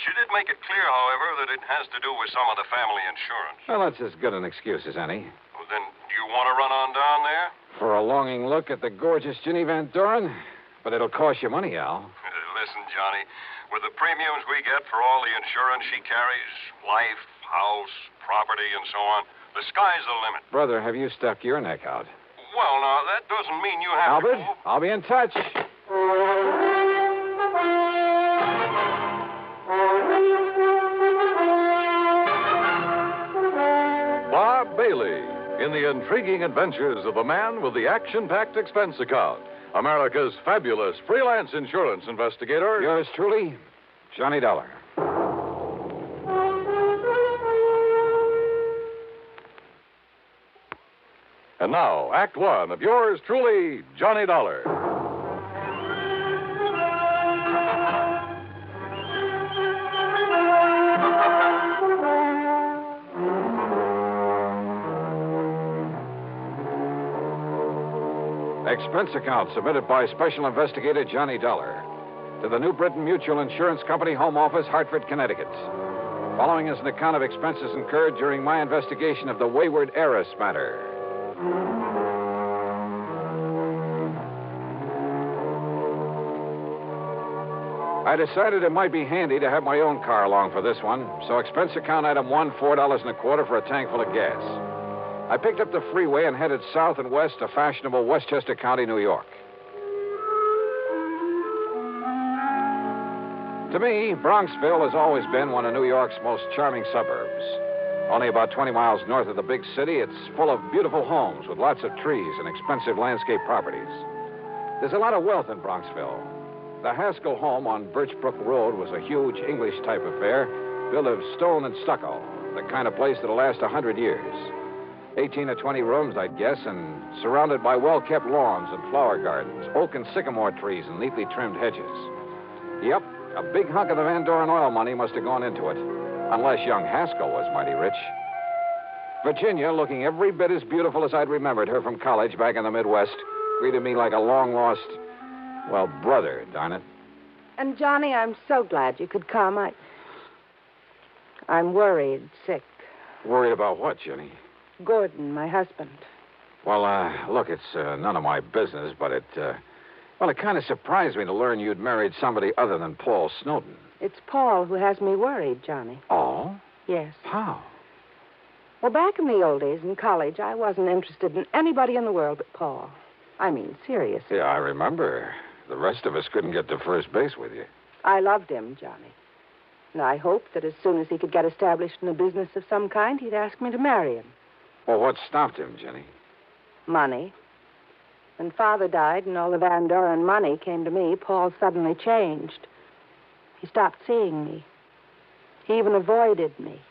She did make it clear, however, that it has to do with some of the family insurance. Well, that's as good an excuse as any. Well, then, do you want to run on down there? For a longing look at the gorgeous Ginny Van Doren? But it'll cost you money, Al. Listen, Johnny, with the premiums we get for all the insurance she carries, life, house, property, and so on, the sky's the limit. Brother, have you stuck your neck out? Well, now, that doesn't mean you have Albert, to... I'll be in touch. Bob Bailey in the intriguing adventures of the man with the action-packed expense account. America's fabulous freelance insurance investigator. Yours truly, Johnny Dollar. And now, Act One of yours truly, Johnny Dollar. Expense account submitted by Special Investigator Johnny Dollar to the New Britain Mutual Insurance Company, Home Office, Hartford, Connecticut. Following is an account of expenses incurred during my investigation of the wayward heiress matter. I decided it might be handy to have my own car along for this one, so expense account item 1, $4.25 for a tank full of gas. I picked up the freeway and headed south and west to fashionable Westchester County, New York. To me, Bronxville has always been one of New York's most charming suburbs. Only about 20 miles north of the big city, it's full of beautiful homes with lots of trees and expensive landscape properties. There's a lot of wealth in Bronxville. The Haskell home on Birchbrook Road was a huge English-type affair, built of stone and stucco, the kind of place that'll last 100 years. 18 or 20 rooms, I'd guess, and surrounded by well-kept lawns and flower gardens, oak and sycamore trees and neatly trimmed hedges. Yep, a big hunk of the Van Doren oil money must have gone into it, unless young Haskell was mighty rich. Virginia, looking every bit as beautiful as I'd remembered her from college back in the Midwest, greeted me like a long-lost, well, brother, darn it. And, Johnny, I'm so glad you could come. I'm worried, sick. Worried about what, Jenny? Gordon, my husband. Well, look, it's none of my business, but it kind of surprised me to learn you'd married somebody other than Paul Snowden. It's Paul who has me worried, Johnny. Oh? Yes. How? Well, back in the old days in college, I wasn't interested in anybody in the world but Paul. I mean, seriously. Yeah, I remember. The rest of us couldn't get to first base with you. I loved him, Johnny. And I hoped that as soon as he could get established in a business of some kind, he'd ask me to marry him. Well, what stopped him, Jenny? Money. When Father died and all the Van Doren money came to me, Paul suddenly changed. He stopped seeing me. He even avoided me.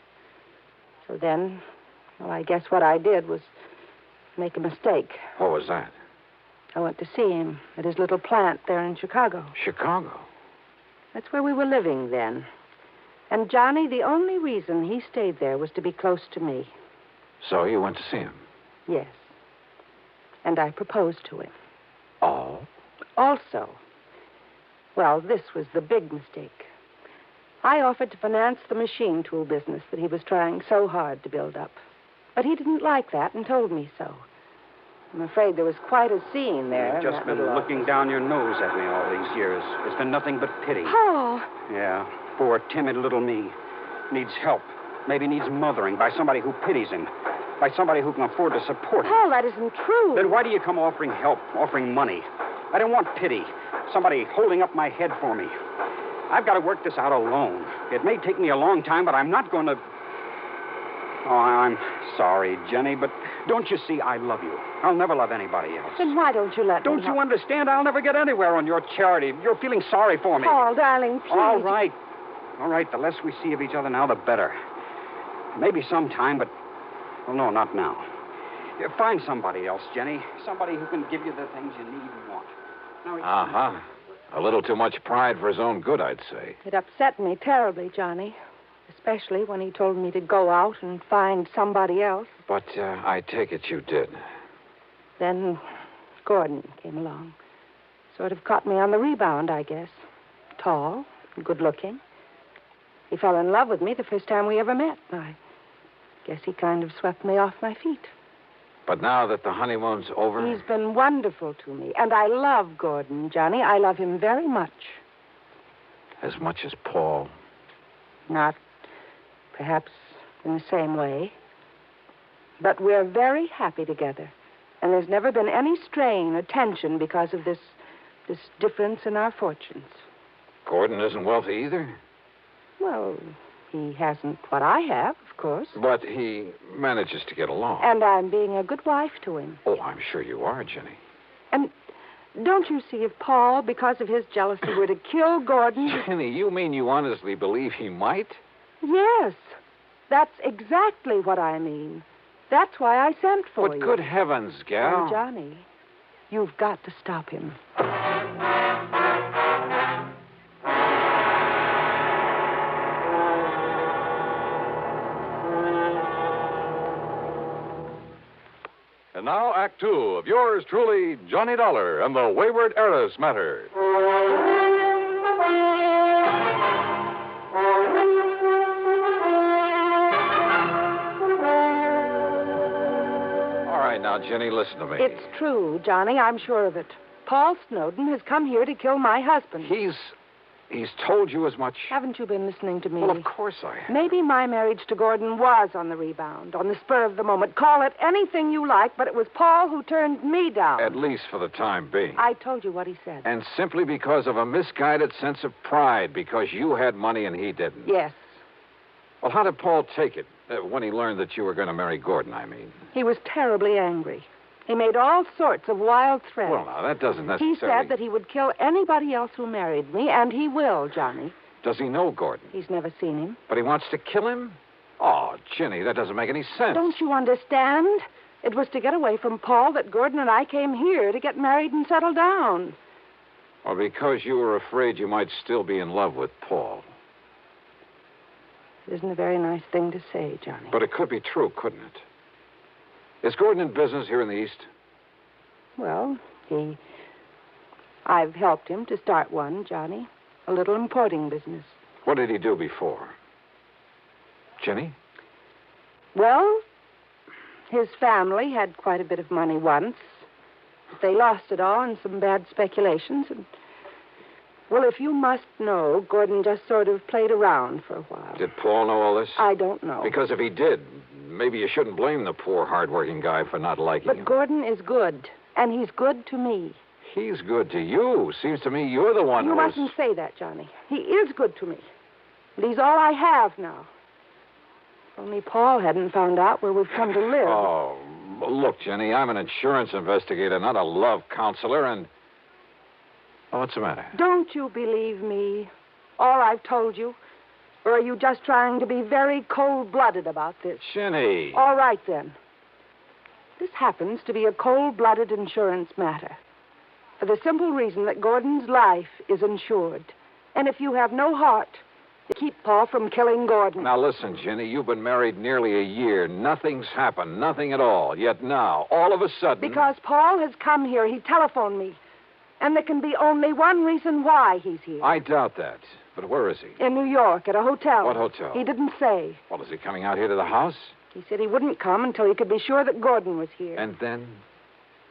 So then, well, I guess what I did was make a mistake. What was that? I went to see him at his little plant there in Chicago. Chicago? That's where we were living then. And, Johnny, the only reason he stayed there was to be close to me. So you went to see him? Yes. And I proposed to him. Oh? Also, well, this was the big mistake. I offered to finance the machine tool business that he was trying so hard to build up. But he didn't like that and told me so. I'm afraid there was quite a scene there. You've just been looking down your nose at me all these years. It's been nothing but pity. Paul! Yeah, poor, timid little me. Needs help. Maybe needs mothering by somebody who pities him. By somebody who can afford to support him. Paul, that isn't true. Then why do you come offering help, offering money? I don't want pity. Somebody holding up my head for me. I've got to work this out alone. It may take me a long time, but I'm not going to... Oh, I'm sorry, Jenny, but don't you see I love you? I'll never love anybody else. Then why don't you let me Don't you understand? I'll never get anywhere on your charity. You're feeling sorry for me. Paul, darling, please. All right. All right, the less we see of each other now, the better. Maybe sometime, but... Well, no, not now. Find somebody else, Jenny. Somebody who can give you the things you need and want. Uh-huh. A little too much pride for his own good, I'd say. It upset me terribly, Johnny. Especially when he told me to go out and find somebody else. But I take it you did. Then Gordon came along. Sort of caught me on the rebound, I guess. Tall, good-looking. He fell in love with me the first time we ever met. I guess he kind of swept me off my feet. But now that the honeymoon's over... He's been wonderful to me. And I love Gordon, Johnny. I love him very much. As much as Paul? Not perhaps in the same way. But we're very happy together. And there's never been any strain or tension because of this difference in our fortunes. Gordon isn't wealthy either? Well, he hasn't what I have, of course. But he manages to get along. And I'm being a good wife to him. Oh, I'm sure you are, Jenny. And don't you see if Paul, because of his jealousy, were to kill Gordon... Jenny, you mean you honestly believe he might? Yes. That's exactly what I mean. That's why I sent for you. But good heavens, gal. Oh, Johnny, you've got to stop him. And now, Act Two of yours truly, Johnny Dollar and the Wayward Heiress Matter. All right, now, Jenny, listen to me. It's true, Johnny. I'm sure of it. Paul Snowden has come here to kill my husband. He's told you as much. Haven't you been listening to me? Well, of course I have. Maybe my marriage to Gordon was on the rebound, on the spur of the moment. Call it anything you like, but it was Paul who turned me down. At least for the time being. I told you what he said. And simply because of a misguided sense of pride, because you had money and he didn't. Yes. Well, how did Paul take it when he learned that you were going to marry Gordon, I mean? He was terribly angry. He made all sorts of wild threats. Well, now, that doesn't necessarily... He said that he would kill anybody else who married me, and he will, Johnny. Does he know Gordon? He's never seen him. But he wants to kill him? Oh, Ginny, that doesn't make any sense. Don't you understand? It was to get away from Paul that Gordon and I came here to get married and settle down. Or because you were afraid you might still be in love with Paul. It isn't a very nice thing to say, Johnny. But it could be true, couldn't it? Is Gordon in business here in the East? Well, I've helped him to start one, Johnny. A little importing business. What did he do before? Jenny? Well, his family had quite a bit of money once. But they lost it all in some bad speculations. And, well, if you must know, Gordon just sort of played around for a while. Did Paul know all this? I don't know. Because if he did, maybe you shouldn't blame the poor, hard-working guy for not liking him. But Gordon is good, and he's good to me. He's good to you. Seems to me you're the one You mustn't say that, Johnny. He is good to me. And he's all I have now. If only Paul hadn't found out where we've come to live. Oh, look, Jenny, I'm an insurance investigator, not a love counselor, and... Oh, what's the matter? Don't you believe me? All I've told you? Or are you just trying to be very cold-blooded about this? Jenny. All right, then. This happens to be a cold-blooded insurance matter. For the simple reason that Gordon's life is insured. And if you have no heart, you keep Paul from killing Gordon. Now, listen, Jenny, you've been married nearly a year. Nothing's happened, nothing at all. Yet now, all of a sudden... Because Paul has come here. He telephoned me. And there can be only one reason why he's here. I doubt that. But where is he? In New York, at a hotel. What hotel? He didn't say. Well, is he coming out here to the house? He said he wouldn't come until he could be sure that Gordon was here. And then?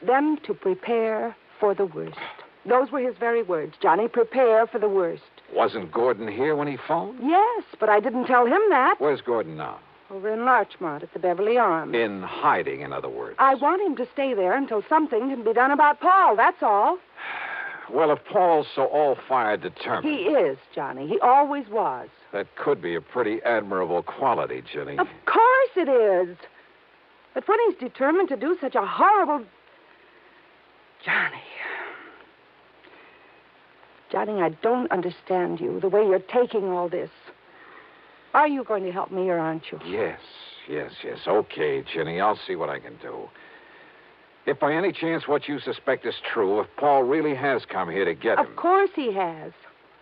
Then to prepare for the worst. Those were his very words, Johnny. Prepare for the worst. Wasn't Gordon here when he phoned? Yes, but I didn't tell him that. Where's Gordon now? Over in Larchmont at the Beverly Arms. In hiding, in other words. I want him to stay there until something can be done about Paul, that's all. Well, if Paul's so all-fired determined... He is, Johnny. He always was. That could be a pretty admirable quality, Jenny. Of course it is. But when he's determined to do such a horrible... Johnny, I don't understand you, the way you're taking all this. Are you going to help me or aren't you? Yes. Okay, Jenny, I'll see what I can do. If by any chance what you suspect is true, if Paul really has come here to get him... Of course he has.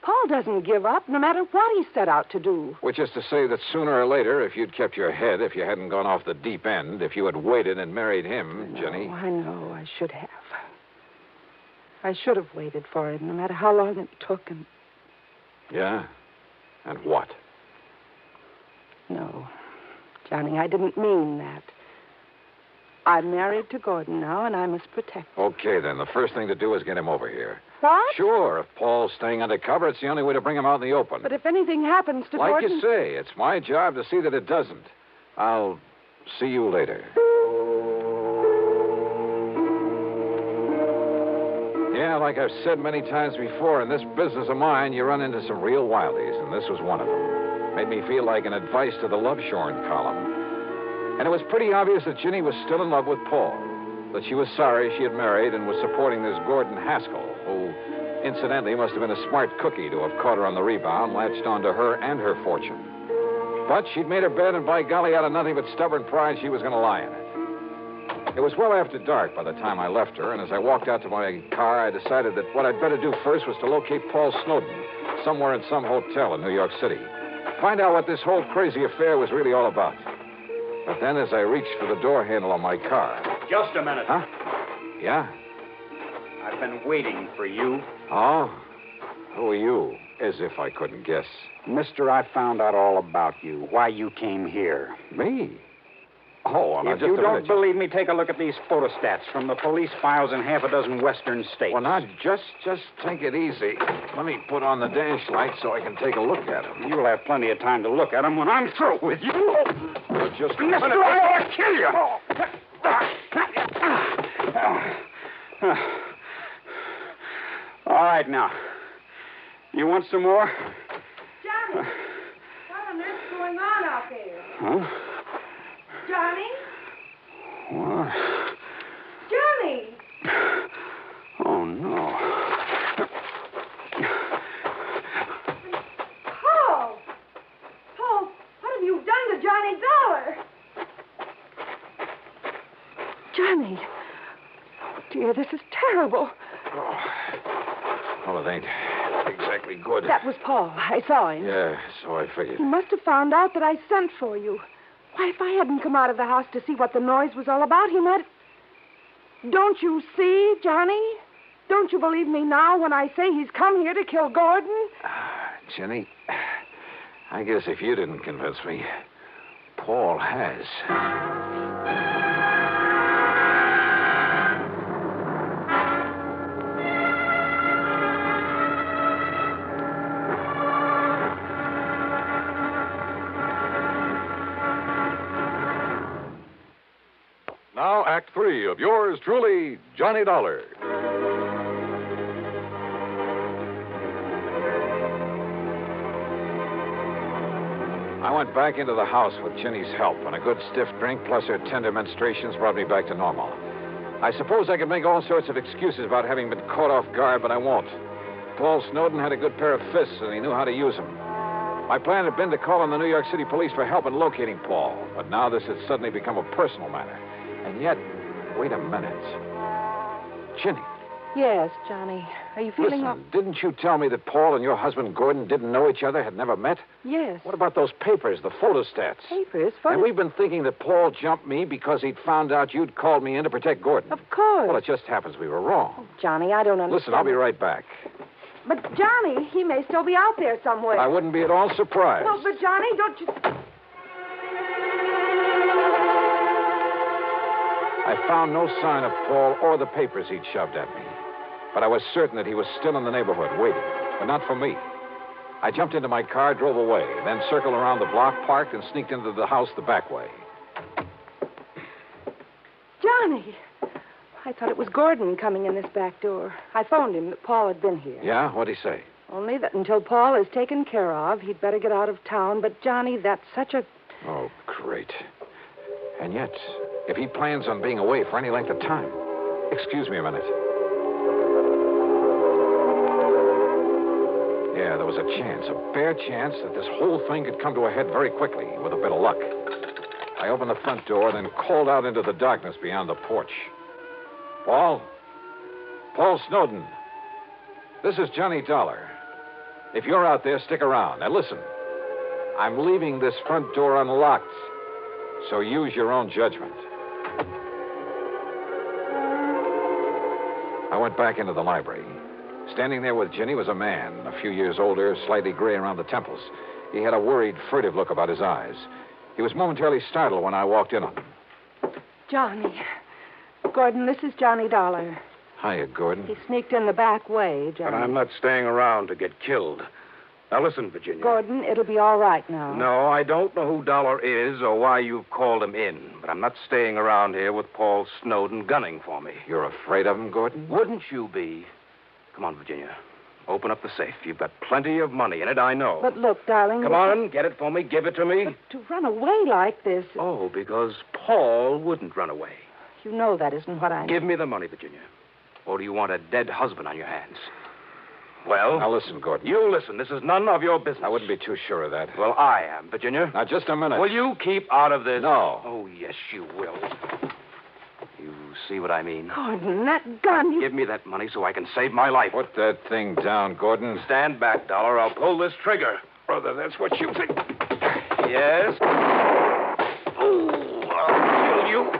Paul doesn't give up, no matter what he set out to do. Which is to say that sooner or later, if you'd kept your head, if you hadn't gone off the deep end, if you had waited and married him, Jenny... I know, I should have. I should have waited for him, no matter how long it took him. Yeah? And what? No, Johnny, I didn't mean that. I'm married to Gordon now, and I must protect him. Okay, then. The first thing to do is get him over here. What? Sure. If Paul's staying undercover, it's the only way to bring him out in the open. But if anything happens to Like Gordon... you say, it's my job to see that it doesn't. I'll see you later. Yeah, like I've said many times before, in this business of mine, you run into some real wildies, and this was one of them. Made me feel like an advice to the love shorn column. And it was pretty obvious that Ginny was still in love with Paul, that she was sorry she had married and was supporting this Gordon Haskell, who, incidentally, must have been a smart cookie to have caught her on the rebound, latched onto her and her fortune. But she'd made her bed, and by golly, out of nothing but stubborn pride, she was going to lie in it. It was well after dark by the time I left her, and as I walked out to my car, I decided that what I'd better do first was to locate Paul Snowden, somewhere in some hotel in New York City. Find out what this whole crazy affair was really all about. But then, as I reached for the door handle on my car, Just a minute. Huh? Yeah? I've been waiting for you. Oh? Who are you? As if I couldn't guess. Mister, I found out all about you, why you came here. Me? Oh, well, now, If just you a don't minute. believe me, take a look at these photostats from the police files in half a dozen western states. Well, now, just take it easy. Let me put on the dash light so I can take a look at them. You'll have plenty of time to look at them when I'm through with you. Well, just a Mister, minute. I ought to kill you. All right, now. You want some more? Johnny, what on earth's going on out there? Huh? Johnny? What? Johnny! Oh, no. Paul! Paul, what have you done to Johnny Dollar? Johnny. Oh, dear, this is terrible. Well, it ain't exactly good. That was Paul. I saw him. Yeah, so I figured. He must have found out that I sent for you. Why, if I hadn't come out of the house to see what the noise was all about, he might... Don't you see, Johnny? Don't you believe me now when I say he's come here to kill Gordon? Jenny, I guess if you didn't convince me, Paul has. Now, Act 3 of yours truly, Johnny Dollar. I went back into the house with Ginny's help, and a good stiff drink plus her tender menstruations brought me back to normal. I suppose I could make all sorts of excuses about having been caught off guard, but I won't. Paul Snowden had a good pair of fists, and he knew how to use them. My plan had been to call on the New York City police for help in locating Paul, but now this had suddenly become a personal matter. And yet, wait a minute. Ginny, Yes, Johnny. Are you feeling... listen, didn't you tell me that Paul and your husband Gordon didn't know each other, had never met? Yes. What about those papers, the photostats? Papers? And we've been thinking that Paul jumped me because he'd found out you'd called me in to protect Gordon. Of course. Well, it just happens we were wrong. Johnny, I don't understand. Listen, I'll be right back. But, Johnny, he may still be out there somewhere. I wouldn't be at all surprised. Well, but, Johnny, don't you... I found no sign of Paul or the papers he'd shoved at me. But I was certain that he was still in the neighborhood, waiting. But not for me. I jumped into my car, drove away, then circled around the block, parked, and sneaked into the house the back way. Johnny! I thought it was Gordon coming in this back door. I phoned him that Paul had been here. Yeah? What'd he say? Only that until Paul is taken care of, he'd better get out of town. But, Johnny, that's such a... Oh, great. And yet, if he plans on being away for any length of time... Excuse me a minute. Yeah, there was a chance, a bare chance, that this whole thing could come to a head very quickly, with a bit of luck. I opened the front door, then called out into the darkness beyond the porch. Paul? Paul Snowden. This is Johnny Dollar. If you're out there, stick around. Now, listen. I'm leaving this front door unlocked, so use your own judgment. I went back into the library. Standing there with Ginny was a man, a few years older, slightly gray around the temples. He had a worried, furtive look about his eyes. He was momentarily startled when I walked in on him. Johnny. Gordon, this is Johnny Dollar. Hiya, Gordon. He sneaked in the back way, Johnny. But I'm not staying around to get killed. Now, listen, Virginia. Gordon, it'll be all right now. No, I don't know who Dollar is or why you've called him in, but I'm not staying around here with Paul Snowden gunning for me. You're afraid of him, Gordon? Wouldn't you be? Come on, Virginia. Open up the safe. You've got plenty of money in it, I know. But look, darling... Come on, get it for me. Give it to me. But to run away like this... Oh, because Paul wouldn't run away. You know that isn't what I... Give me the money, Virginia. Or do you want a dead husband on your hands? Well... Now, listen, Gordon. You listen. This is none of your business. I wouldn't be too sure of that. Well, I am, Virginia. Now, just a minute. Will you keep out of this? No. Oh, yes, you will. You see what I mean? Gordon, that gun, you... Give me that money so I can save my life. Put that thing down, Gordon. Stand back, Dollar. I'll pull this trigger. Brother, that's what you think. Yes? Oh, I'll kill you.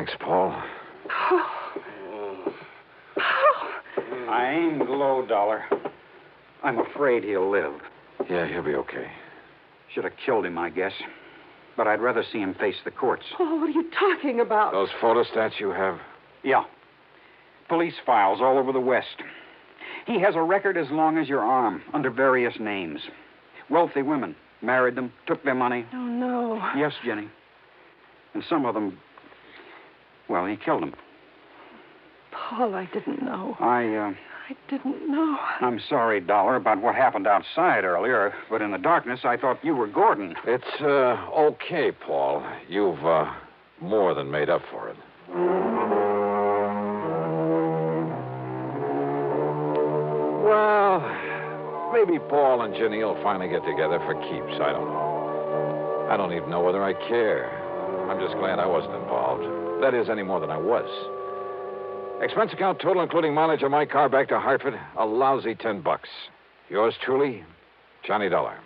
Thanks, Paul. I aimed low, Dollar. I'm afraid he'll live. Yeah, he'll be okay. Should have killed him, I guess. But I'd rather see him face the courts. Oh, what are you talking about? Those photostats you have? Yeah. Police files all over the West. He has a record as long as your arm, under various names. Wealthy women. Married them, took their money. Oh, no. Yes, Jenny. And some of them, well, he killed them. Paul, I didn't know. I didn't know. I'm sorry, Dollar, about what happened outside earlier, but in the darkness, I thought you were Gordon. It's, okay, Paul. You've, more than made up for it. Well, maybe Paul and Jenny will finally get together for keeps. I don't know. I don't even know whether I care. I'm just glad I wasn't involved. That is, any more than I was. Expense account total, including mileage on my car back to Hartford, a lousy $10. Yours truly, Johnny Dollar.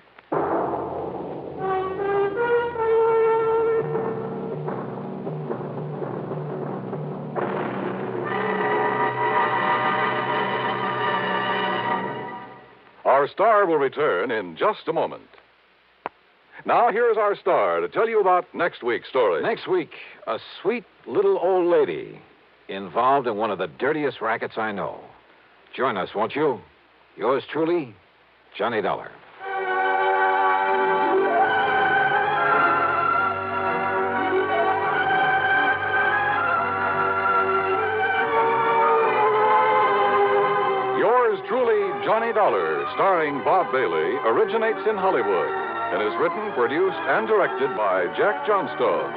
Our star will return in just a moment. Now, here's our star to tell you about next week's story. Next week, a sweet little old lady involved in one of the dirtiest rackets I know. Join us, won't you? Yours truly, Johnny Dollar. Yours truly, Johnny Dollar, starring Bob Bailey, originates in Hollywood and is written, produced, and directed by Jack Johnstone.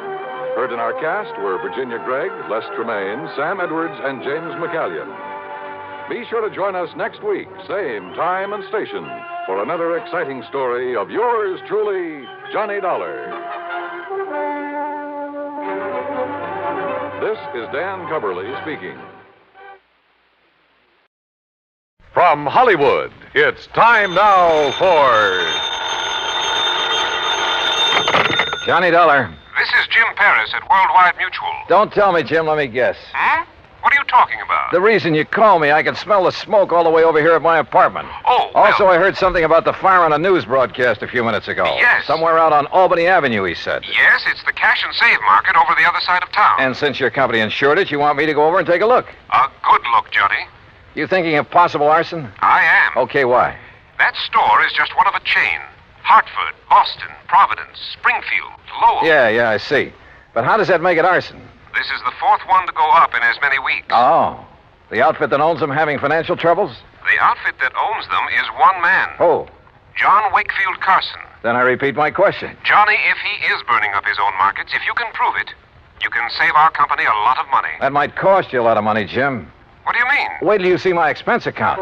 Heard in our cast were Virginia Gregg, Les Tremaine, Sam Edwards, and James McCallion. Be sure to join us next week, same time and station, for another exciting story of yours truly, Johnny Dollar. This is Dan Cubberly speaking. From Hollywood, it's time now for Johnny Dollar. This is Jim Paris at Worldwide Mutual. Don't tell me, Jim. Let me guess. Hmm? What are you talking about? The reason you called me, I can smell the smoke all the way over here at my apartment. Oh, Also, I heard something about the fire on a news broadcast a few minutes ago. Yes. Somewhere out on Albany Avenue, he said. Yes, it's the cash and save market over the other side of town. And since your company insured it, you want me to go over and take a look? A good look, Johnny. You thinking of possible arson? I am. Okay, why? That store is just one of a chain. Hartford, Boston, Providence, Springfield, Lowell. Yeah, I see. But how does that make it arson? This is the fourth one to go up in as many weeks. Oh. The outfit that owns them having financial troubles? The outfit that owns them is one man. Oh. John Wakefield Carson. Then I repeat my question. Johnny, if he is burning up his own markets, if you can prove it, you can save our company a lot of money. That might cost you a lot of money, Jim. What do you mean? Wait till you see my expense account.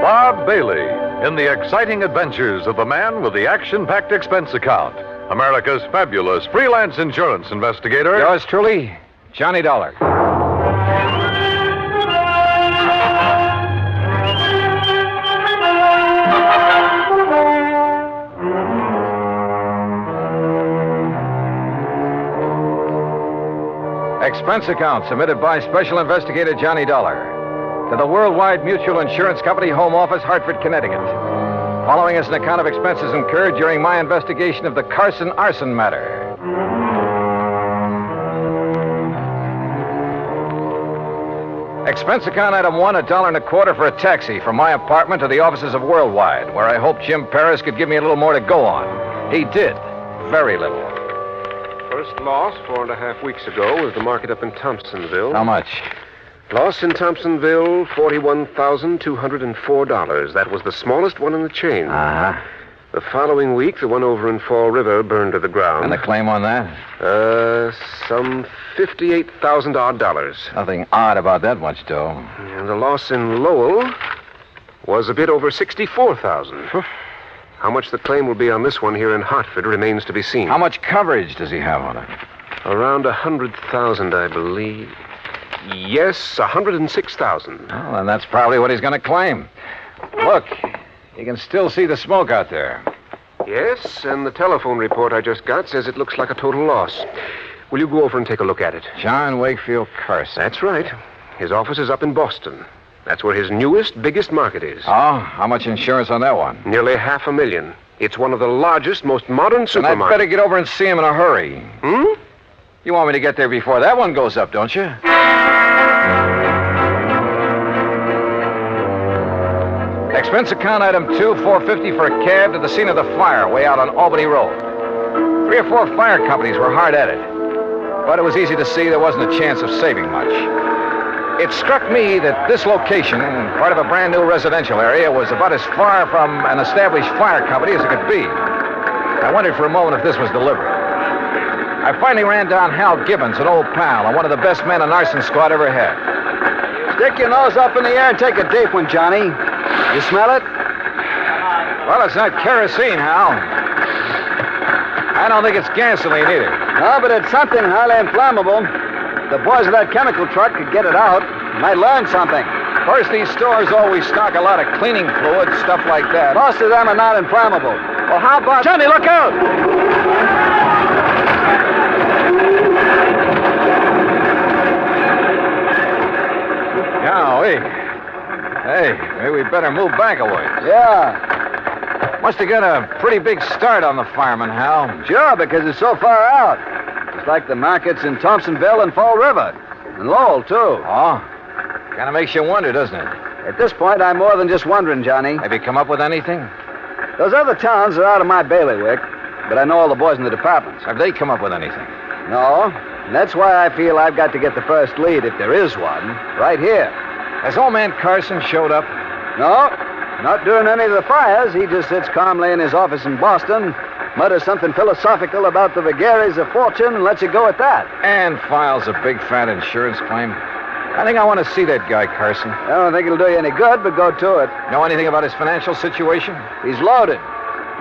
Bob Bailey in the exciting adventures of the man with the action-packed expense account, America's fabulous freelance insurance investigator. Yours truly, Johnny Dollar. Expense account submitted by Special Investigator Johnny Dollar to the Worldwide Mutual Insurance Company, Home Office, Hartford, Connecticut. Following is an account of expenses incurred during my investigation of the Carson arson matter. Expense account item 1, $1.25 for a taxi from my apartment to the offices of Worldwide, where I hoped Jim Paris could give me a little more to go on. He did. Very little. First loss 4.5 weeks ago was the market up in Thompsonville. How much? Loss in Thompsonville, $41,204. That was the smallest one in the chain. Uh-huh. The following week, the one over in Fall River burned to the ground. And the claim on that? Some $58,000 odd. Nothing odd about that much dough. And the loss in Lowell was a bit over $64,000. How much the claim will be on this one here in Hartford remains to be seen. How much coverage does he have on it? Around $100,000, I believe. Yes, $106,000. Well, then that's probably what he's going to claim. Look, You can still see the smoke out there. Yes, and the telephone report I just got says it looks like a total loss. Will you go over and take a look at it? John Wakefield Carson. That's right. His office is up in Boston. That's where his newest, biggest market is. Oh, how much insurance on that one? Nearly $500,000. It's one of the largest, most modern supermarkets. And I'd better get over and see him in a hurry. Hmm? You want me to get there before that one goes up, don't you? Expense account item 2, $450 for a cab to the scene of the fire way out on Albany Road. 3 or 4 fire companies were hard at it, but it was easy to see there wasn't a chance of saving much. It struck me that this location, part of a brand new residential area, was about as far from an established fire company as it could be. I wondered for a moment if this was deliberate. I finally ran down Hal Gibbons, an old pal, and one of the best men an arson squad ever had. Stick your nose up in the air and take a deep one, Johnny. You smell it? Well, it's not kerosene, Hal. I don't think it's gasoline either. No, but it's something highly inflammable. The boys of that chemical truck could get it out. Might learn something. Of course, these stores always stock a lot of cleaning fluid, stuff like that. Most of them are not inflammable. Well, how about... Johnny, look out! Golly. Hey, maybe we better move back a ways. Yeah. Must have got a pretty big start on the fireman, Hal. Sure, because it's so far out. It's like the markets in Thompsonville and Fall River. And Lowell, too. Oh? Kind of makes you wonder, doesn't it? At this point, I'm more than just wondering, Johnny. Have you come up with anything? Those other towns are out of my bailiwick, but I know all the boys in the departments. Have they come up with anything? No. And that's why I feel I've got to get the first lead, if there is one, right here. Has old man Carson showed up? No, not during any of the fires. He just sits calmly in his office in Boston, mutters something philosophical about the vagaries of fortune, and lets it go at that. And files a big fat insurance claim. I think I want to see that guy, Carson. I don't think it'll do you any good, but go to it. Know anything about his financial situation? He's loaded.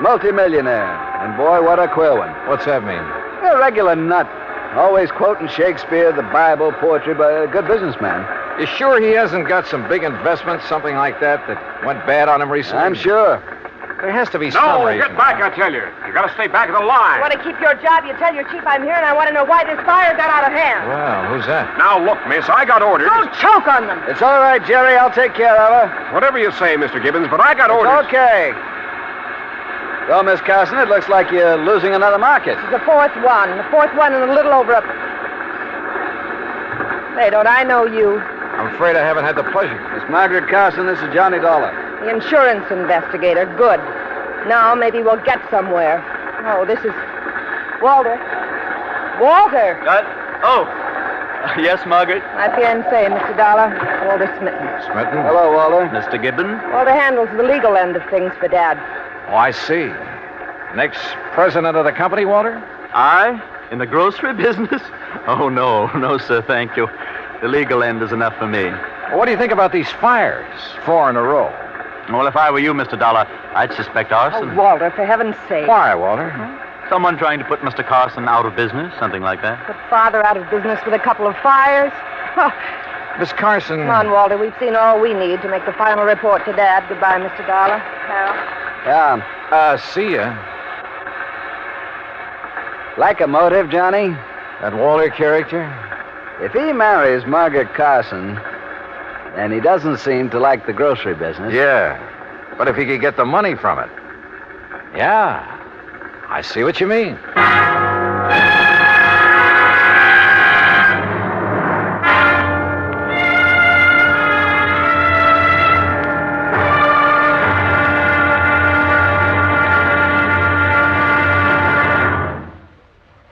Multi-millionaire. And boy, what a queer one. What's that mean? A regular nut. Always quoting Shakespeare, the Bible, poetry, but a good businessman. You sure he hasn't got some big investments, something like that went bad on him recently? I'm sure. There has to be some reason. No, get back, I tell you. You gotta stay back of the line. You want to keep your job, you tell your chief I'm here, and I want to know why this fire got out of hand. Well, who's that? Now, look, miss, I got orders. Don't choke on them. It's all right, Jerry. I'll take care of her. Whatever you say, Mr. Gibbons, but I got orders. It's okay. Well, Miss Carson, it looks like you're losing another market. This is the fourth one. The fourth one and a little over a... Say, don't I know you? I'm afraid I haven't had the pleasure. Miss Margaret Carson, this is Johnny Dollar. The insurance investigator. Good. Now maybe we'll get somewhere. Oh, this is... Walter. Walter! Yes, Margaret? My fiancé, Mr. Dollar. Walter Smitten. Smitten? Hello, Walter. Mr. Gibbon? Walter handles the legal end of things for Dad. Oh, I see. Next president of the company, Walter? I? In the grocery business? Oh, no, sir, thank you. The legal end is enough for me. Well, what do you think about these fires? 4 in a row. Well, if I were you, Mr. Dollar, I'd suspect arson. Oh, Walter, for heaven's sake. Why, Walter? Someone trying to put Mr. Carson out of business, something like that. Put Father out of business with a couple of fires? Miss Carson... Come on, Walter. We've seen all we need to make the final report to Dad. Goodbye, Mr. Dollar. Harold. Yeah. See ya. Like a motive, Johnny? That Walter character? If he marries Margaret Carson, and he doesn't seem to like the grocery business... Yeah, but if he could get the money from it... Yeah, I see what you mean.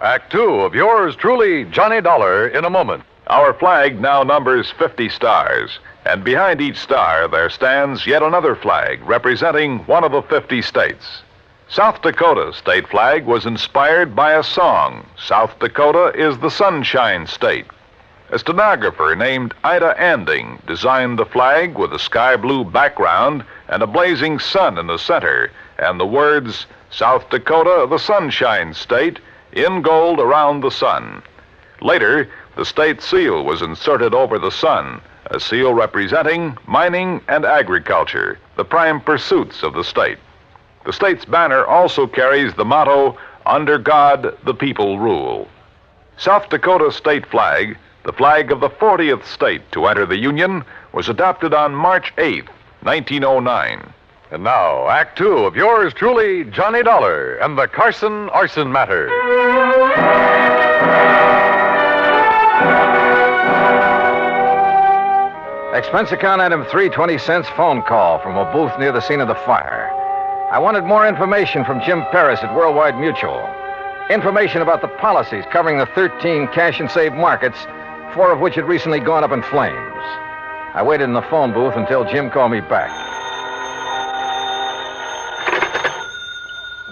Act 2 of yours truly, Johnny Dollar, in a moment. Our flag now numbers 50 stars, and behind each star there stands yet another flag representing one of the 50 states. South Dakota's state flag was inspired by a song. South Dakota is the Sunshine State. A stenographer named Ida Anding designed the flag with a sky blue background and a blazing sun in the center, and the words, South Dakota, the Sunshine State, in gold around the sun. Later, the state seal was inserted over the sun, a seal representing mining and agriculture, the prime pursuits of the state. The state's banner also carries the motto, "Under God, the people rule." South Dakota's state flag, the flag of the 40th state to enter the Union, was adopted on March 8, 1909. And now, Act Two of yours truly, Johnny Dollar and the Carson Arson Matter. Expense account item 320 cents phone call from a booth near the scene of the fire. I wanted more information from Jim Paris at Worldwide Mutual. Information about the policies covering the 13 cash and save markets, 4 of which had recently gone up in flames. I waited in the phone booth until Jim called me back.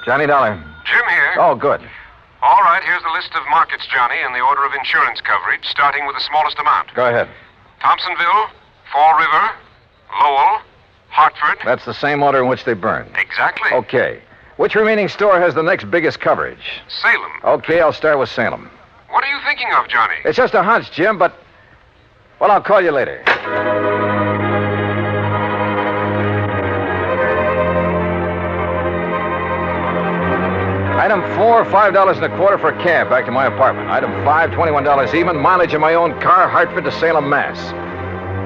Johnny Dollar. Jim here. Oh, good. All right, here's the list of markets, Johnny, in the order of insurance coverage, starting with the smallest amount. Go ahead. Thompsonville, Fall River, Lowell, Hartford. That's the same order in which they burned. Exactly. Okay. Which remaining store has the next biggest coverage? Salem. Okay, I'll start with Salem. What are you thinking of, Johnny? It's just a hunch, Jim, but... Well, I'll call you later. Item 4, $5.25 for a cab back to my apartment. Item 5, $21 even, mileage in my own car, Hartford to Salem, Mass.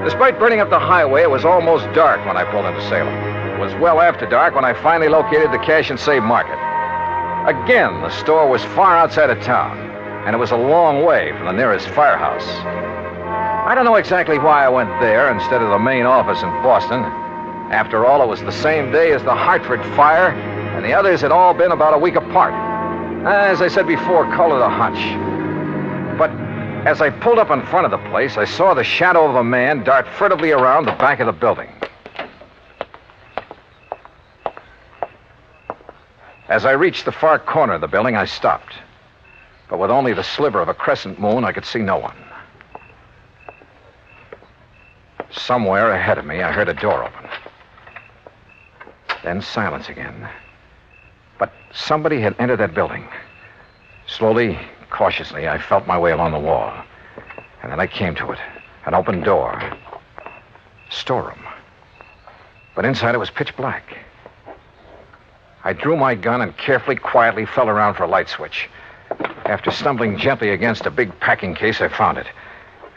Despite burning up the highway, it was almost dark when I pulled into Salem. It was well after dark when I finally located the cash and save market. Again, the store was far outside of town, and it was a long way from the nearest firehouse. I don't know exactly why I went there instead of the main office in Boston. After all, it was the same day as the Hartford fire, and the others had all been about a week apart. As I said before, call it a hunch. But as I pulled up in front of the place, I saw the shadow of a man dart furtively around the back of the building. As I reached the far corner of the building, I stopped. But with only the sliver of a crescent moon, I could see no one. Somewhere ahead of me, I heard a door open. Then silence again. But somebody had entered that building. Slowly, cautiously, I felt my way along the wall. And then I came to it. An open door. Storeroom. But inside it was pitch black. I drew my gun and carefully, quietly felt around for a light switch. After stumbling gently against a big packing case, I found it.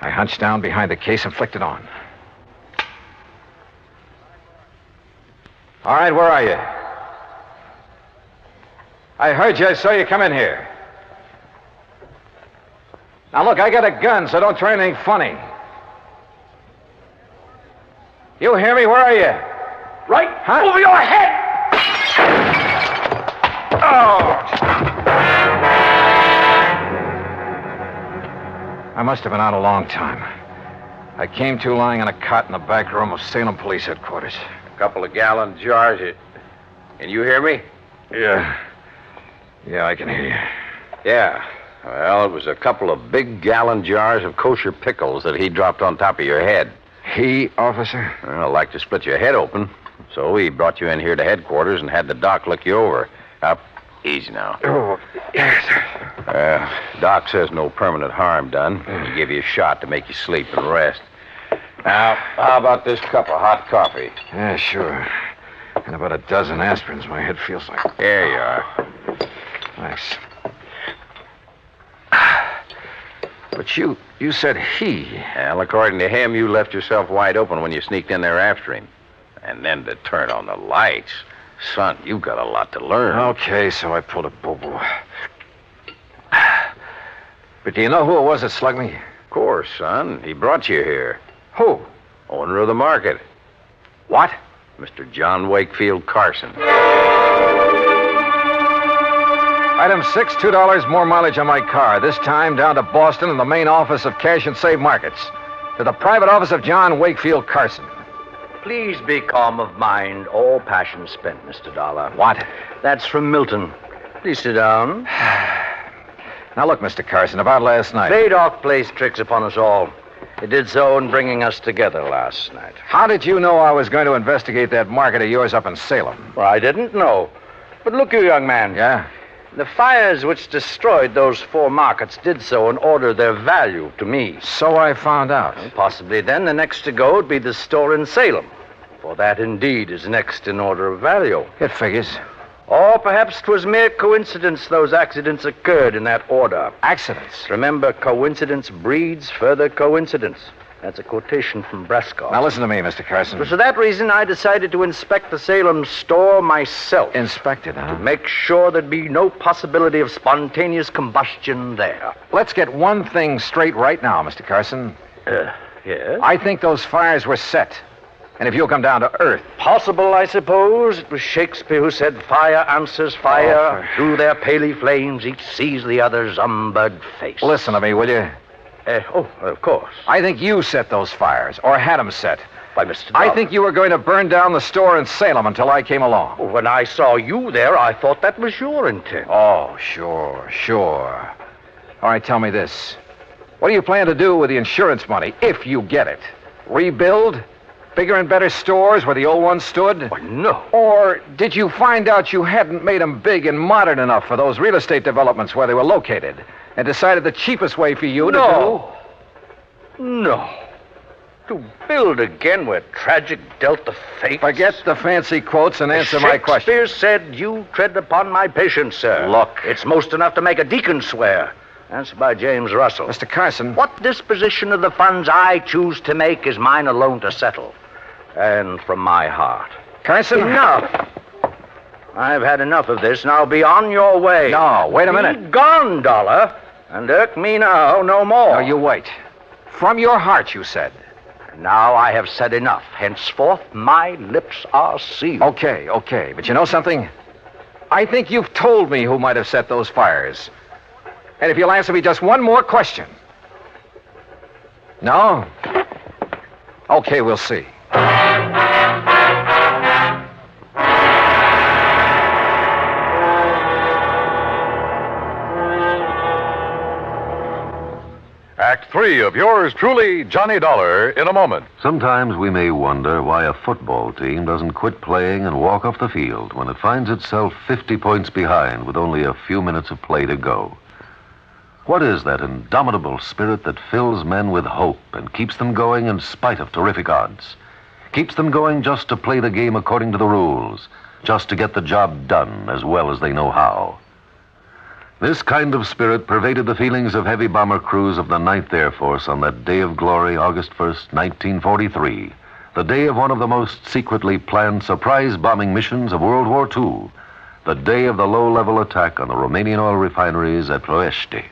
I hunched down behind the case and flicked it on. All right, where are you? I heard you. I saw you come in here. Now, look, I got a gun, so don't try anything funny. You hear me? Where are you? Right Huh? over your head! I must have been out a long time. I came to lying on a cot in the back room of Salem Police Headquarters. A couple of gallon jars. Can you hear me? Yeah. Yeah, I can hear you. Yeah. Well, it was a couple of big gallon jars of kosher pickles that he dropped on top of your head. He, officer? Well, like to split your head open. So he brought you in here to headquarters and had the doc look you over. Up. Easy now. Oh, yes, sir. Doc says no permanent harm done. He gave you a shot to make you sleep and rest. Now, how about this cup of hot coffee? Yeah, sure. And about a dozen aspirins my head feels like. There you are. Thanks. But you said he. Well, according to him, you left yourself wide open when you sneaked in there after him. And then to turn on the lights. Son, you've got a lot to learn. Okay, so I pulled a boo-boo. But do you know who it was that slugged me? Of course, son. He brought you here. Who? Owner of the market. What? Mr. John Wakefield Carson. Item 6, $2 more mileage on my car. This time down to Boston and the main office of Cash and Save Markets. To the private office of John Wakefield Carson. Please be calm of mind. All passion spent, Mr. Dollar. What? That's from Milton. Please sit down. Now look, Mr. Carson, about last night. Baydock plays tricks upon us all. It did so in bringing us together last night. How did you know I was going to investigate that market of yours up in Salem? Well, I didn't know. But look, you young man. Yeah? The fires which destroyed those 4 markets did so in order their value to me. So I found out. And possibly then the next to go would be the store in Salem, for that indeed is next in order of value. It figures. Or perhaps 'twas mere coincidence those accidents occurred in that order. Accidents? Remember, coincidence breeds further coincidence. That's a quotation from Brascoff. Now listen to me, Mr. Carson. For that reason, I decided to inspect the Salem store myself. Inspect it, huh? To make sure there'd be no possibility of spontaneous combustion there. Let's get one thing straight right now, Mr. Carson. Yes? I think those fires were set. And if you'll come down to earth... Possible, I suppose. It was Shakespeare who said, fire answers fire. Through their paly flames, each sees the other's umbered face. Listen to me, will you? Of course. I think you set those fires, or had them set. By Mr. I think you were going to burn down the store in Salem until I came along. When I saw you there, I thought that was your intent. Oh, sure. All right, tell me this. What do you plan to do with the insurance money, if you get it? Rebuild? Bigger and better stores where the old ones stood? No. Or did you find out you hadn't made them big and modern enough for those real estate developments where they were located, and decided the cheapest way for you to do... No. To build again where tragic dealt the fate. Forget the fancy quotes and answer my question. Shakespeare said, you tread upon my patience, sir. Look. It's most enough to make a deacon swear. That's by James Russell. Mr. Carson. What disposition of the funds I choose to make is mine alone to settle. And from my heart. Carson. Enough. I've had enough of this. Now be on your way. No, wait a minute. Be gone, Dollar. And irk me now no more. No, you wait. From your heart, you said. Now I have said enough. Henceforth, my lips are sealed. Okay. But you know something? I think you've told me who might have set those fires. And if you'll answer me just one more question. No? Okay, we'll see. Act 3 of yours truly, Johnny Dollar, in a moment. Sometimes we may wonder why a football team doesn't quit playing and walk off the field when it finds itself 50 points behind with only a few minutes of play to go. What is that indomitable spirit that fills men with hope and keeps them going in spite of terrific odds? Keeps them going just to play the game according to the rules, just to get the job done as well as they know how. This kind of spirit pervaded the feelings of heavy bomber crews of the 9th Air Force on that day of glory, August 1st, 1943, the day of one of the most secretly planned surprise bombing missions of World War II, the day of the low-level attack on the Romanian oil refineries at Ploiești.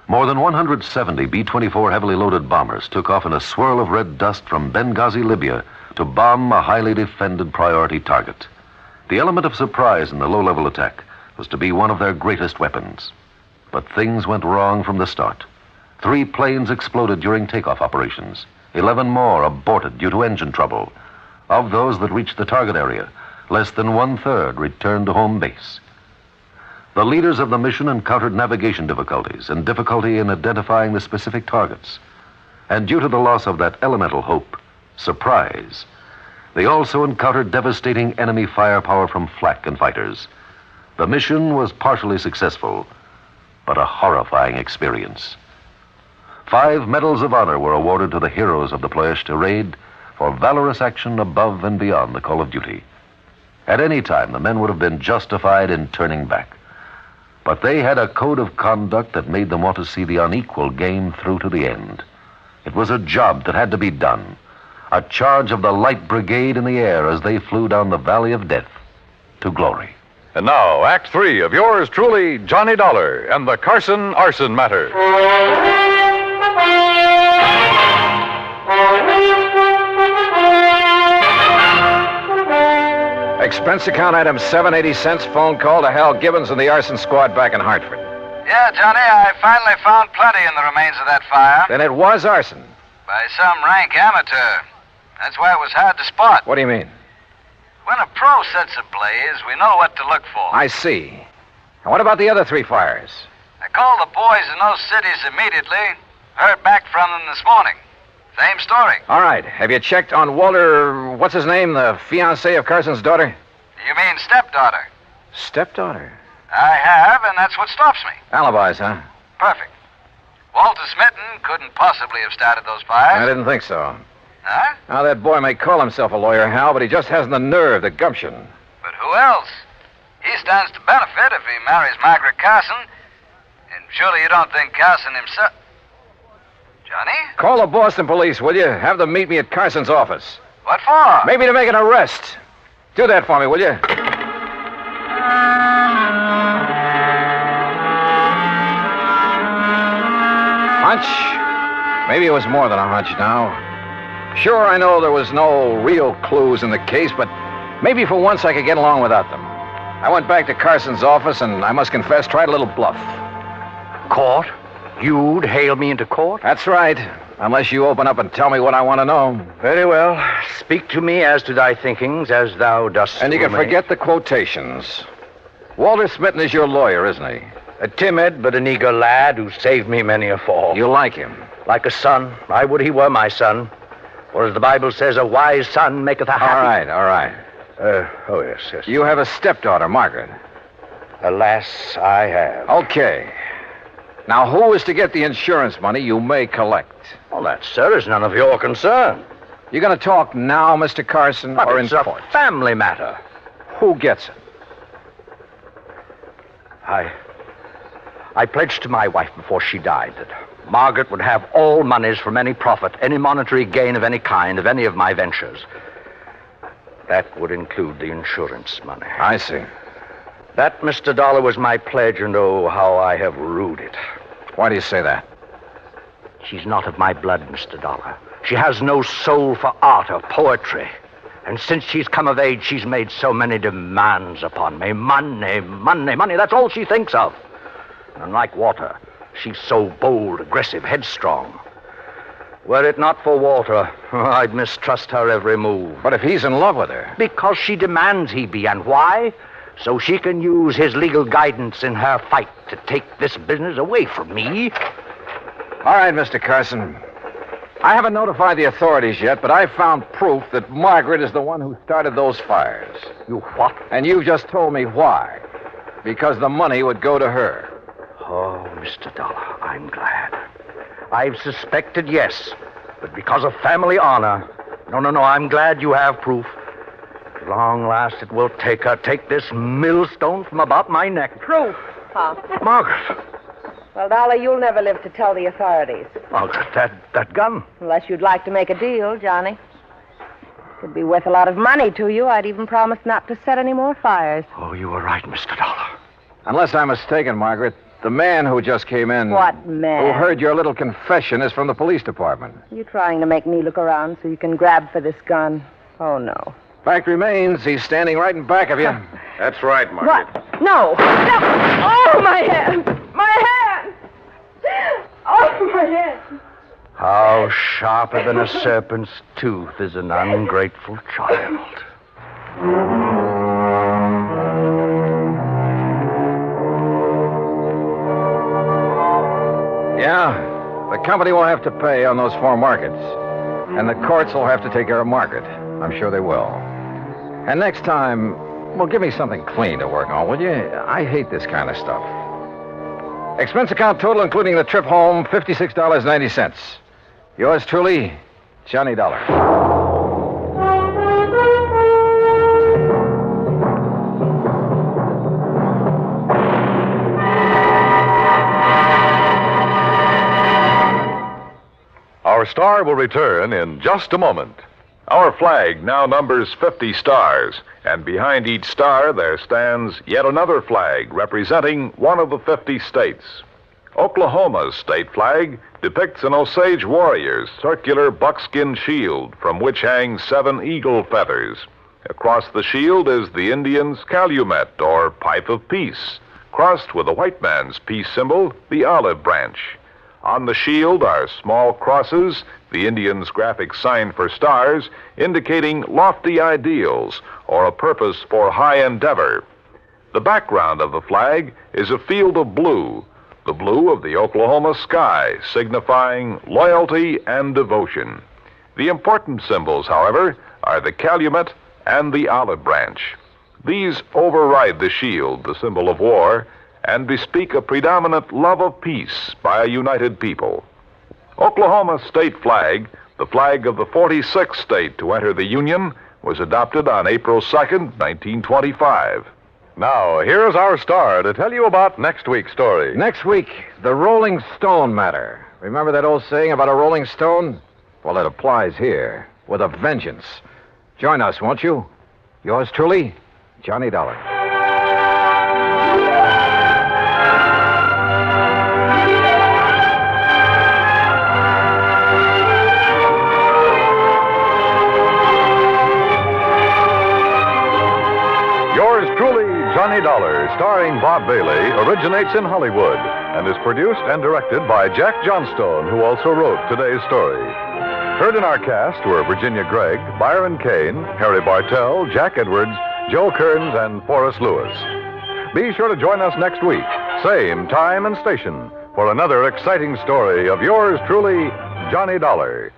More than 170 B-24 heavily loaded bombers took off in a swirl of red dust from Benghazi, Libya, to bomb a highly defended priority target. The element of surprise in the low-level attack was to be one of their greatest weapons. But things went wrong from the start. 3 planes exploded during takeoff operations. 11 more aborted due to engine trouble. Of those that reached the target area, less than 1/3 returned to home base. The leaders of the mission encountered navigation difficulties and difficulty in identifying the specific targets. And due to the loss of that elemental hope, surprise, they also encountered devastating enemy firepower from flak and fighters. The mission was partially successful, but a horrifying experience. 5 medals of honor were awarded to the heroes of the Ploiești raid for valorous action above and beyond the call of duty. At any time, the men would have been justified in turning back. But they had a code of conduct that made them want to see the unequal game through to the end. It was a job that had to be done, a charge of the Light Brigade in the air as they flew down the Valley of Death to glory. And now, Act 3 of yours truly, Johnny Dollar, and the Carson Arson Matter. Expense account item 780 cents, phone call to Hal Gibbons and the arson squad back in Hartford. Yeah, Johnny, I finally found plenty in the remains of that fire. Then it was arson. By some rank amateur. That's why it was hard to spot. What do you mean? When a pro sets ablaze, we know what to look for. I see. And what about the other 3 fires? I called the boys in those cities immediately. Heard back from them this morning. Same story. All right. Have you checked on Walter, what's his name, the fiancé of Carson's daughter? You mean stepdaughter? Stepdaughter? I have, and that's what stops me. Alibis, huh? Perfect. Walter Smitten couldn't possibly have started those fires. I didn't think so. Huh? Now, that boy may call himself a lawyer, Hal, but he just hasn't the nerve, the gumption. But who else? He stands to benefit if he marries Margaret Carson. And surely you don't think Carson himself... Johnny? Call the Boston police, will you? Have them meet me at Carson's office. What for? Maybe to make an arrest. Do that for me, will you? Hunch? Maybe it was more than a hunch now. Sure, I know there was no real clues in the case, but maybe for once I could get along without them. I went back to Carson's office and I must confess, tried a little bluff. Court? You'd hail me into court? That's right. Unless you open up and tell me what I want to know. Very well. Speak to me as to thy thinkings, as thou dost. And you can forget the quotations. Walter Smitten is your lawyer, isn't he? A timid but an eager lad who saved me many a fall. You like him? Like a son. I would he were my son. For as the Bible says, a wise son maketh a happy... All right. Oh, yes. You have a stepdaughter, Margaret. Alas, I have. Okay. Now, who is to get the insurance money you may collect? Well, that, sir, is none of your concern. You going to talk now, Mr. Carson, but or it's in a court? Family matter. Who gets it? I pledged to my wife before she died that Margaret would have all monies from any profit, any monetary gain of any kind, of any of my ventures. That would include the insurance money. I see. That, Mr. Dollar, was my pledge, and oh, how I have rued it. Why do you say that? She's not of my blood, Mr. Dollar. She has no soul for art or poetry. And since she's come of age, she's made so many demands upon me. Money. That's all she thinks of. And unlike Walter, she's so bold, aggressive, headstrong. Were it not for Walter, I'd mistrust her every move. But if he's in love with her? Because she demands he be. And why? So she can use his legal guidance in her fight to take this business away from me. All right, Mr. Carson. I haven't notified the authorities yet, but I found proof that Margaret is the one who started those fires. You what? And you just told me why. Because the money would go to her. Oh, Mr. Dollar, I'm glad. I've suspected, yes, but because of family honor. No, I'm glad you have proof. At long last, it will take this millstone from about my neck. Proof, huh? Margaret. Well, Dollar, you'll never live to tell the authorities. Margaret, that gun. Unless you'd like to make a deal, Johnny. Could be worth a lot of money to you. I'd even promise not to set any more fires. Oh, you were right, Mr. Dollar. Unless I'm mistaken, Margaret, the man who just came in... What man? Who heard your little confession is from the police department. You trying to make me look around so you can grab for this gun? Oh, no. Fact remains, he's standing right in back of you. That's right, Margaret. What? No! Oh, my hand! My hand! Oh, my hand! How sharper than a serpent's tooth is an ungrateful child. Yeah, the company will have to pay on those 4 markets. And the courts will have to take care of Margaret. I'm sure they will. And next time, well, give me something clean to work on, will you? I hate this kind of stuff. Expense account total, including the trip home, $56.90. Yours truly, Johnny Dollar. Our star will return in just a moment. Our flag now numbers 50 stars, and behind each star there stands yet another flag representing one of the 50 states. Oklahoma's state flag depicts an Osage warrior's circular buckskin shield from which hang 7 eagle feathers. Across the shield is the Indian's calumet, or pipe of peace, crossed with the white man's peace symbol, the olive branch. On the shield are small crosses, the Indian's graphic sign for stars, indicating lofty ideals or a purpose for high endeavor. The background of the flag is a field of blue, the blue of the Oklahoma sky, signifying loyalty and devotion. The important symbols, however, are the calumet and the olive branch. These override the shield, the symbol of war, and bespeak a predominant love of peace by a united people. Oklahoma's state flag, the flag of the 46th state to enter the Union, was adopted on April 2nd, 1925. Now, here's our star to tell you about next week's story. Next week, the Rolling Stone matter. Remember that old saying about a Rolling Stone? Well, it applies here with a vengeance. Join us, won't you? Yours truly, Johnny Dollar. Yours truly, Johnny Dollar, starring Bob Bailey, originates in Hollywood and is produced and directed by Jack Johnstone, who also wrote today's story. Heard in our cast were Virginia Gregg, Byron Kane, Harry Bartell, Jack Edwards, Joe Kearns, and Forrest Lewis. Be sure to join us next week, same time and station, for another exciting story of yours truly, Johnny Dollar.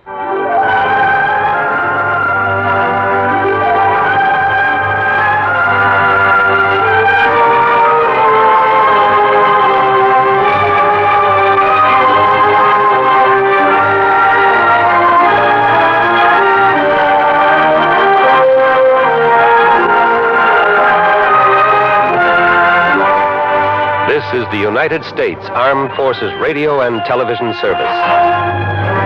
This is the United States Armed Forces Radio and Television Service.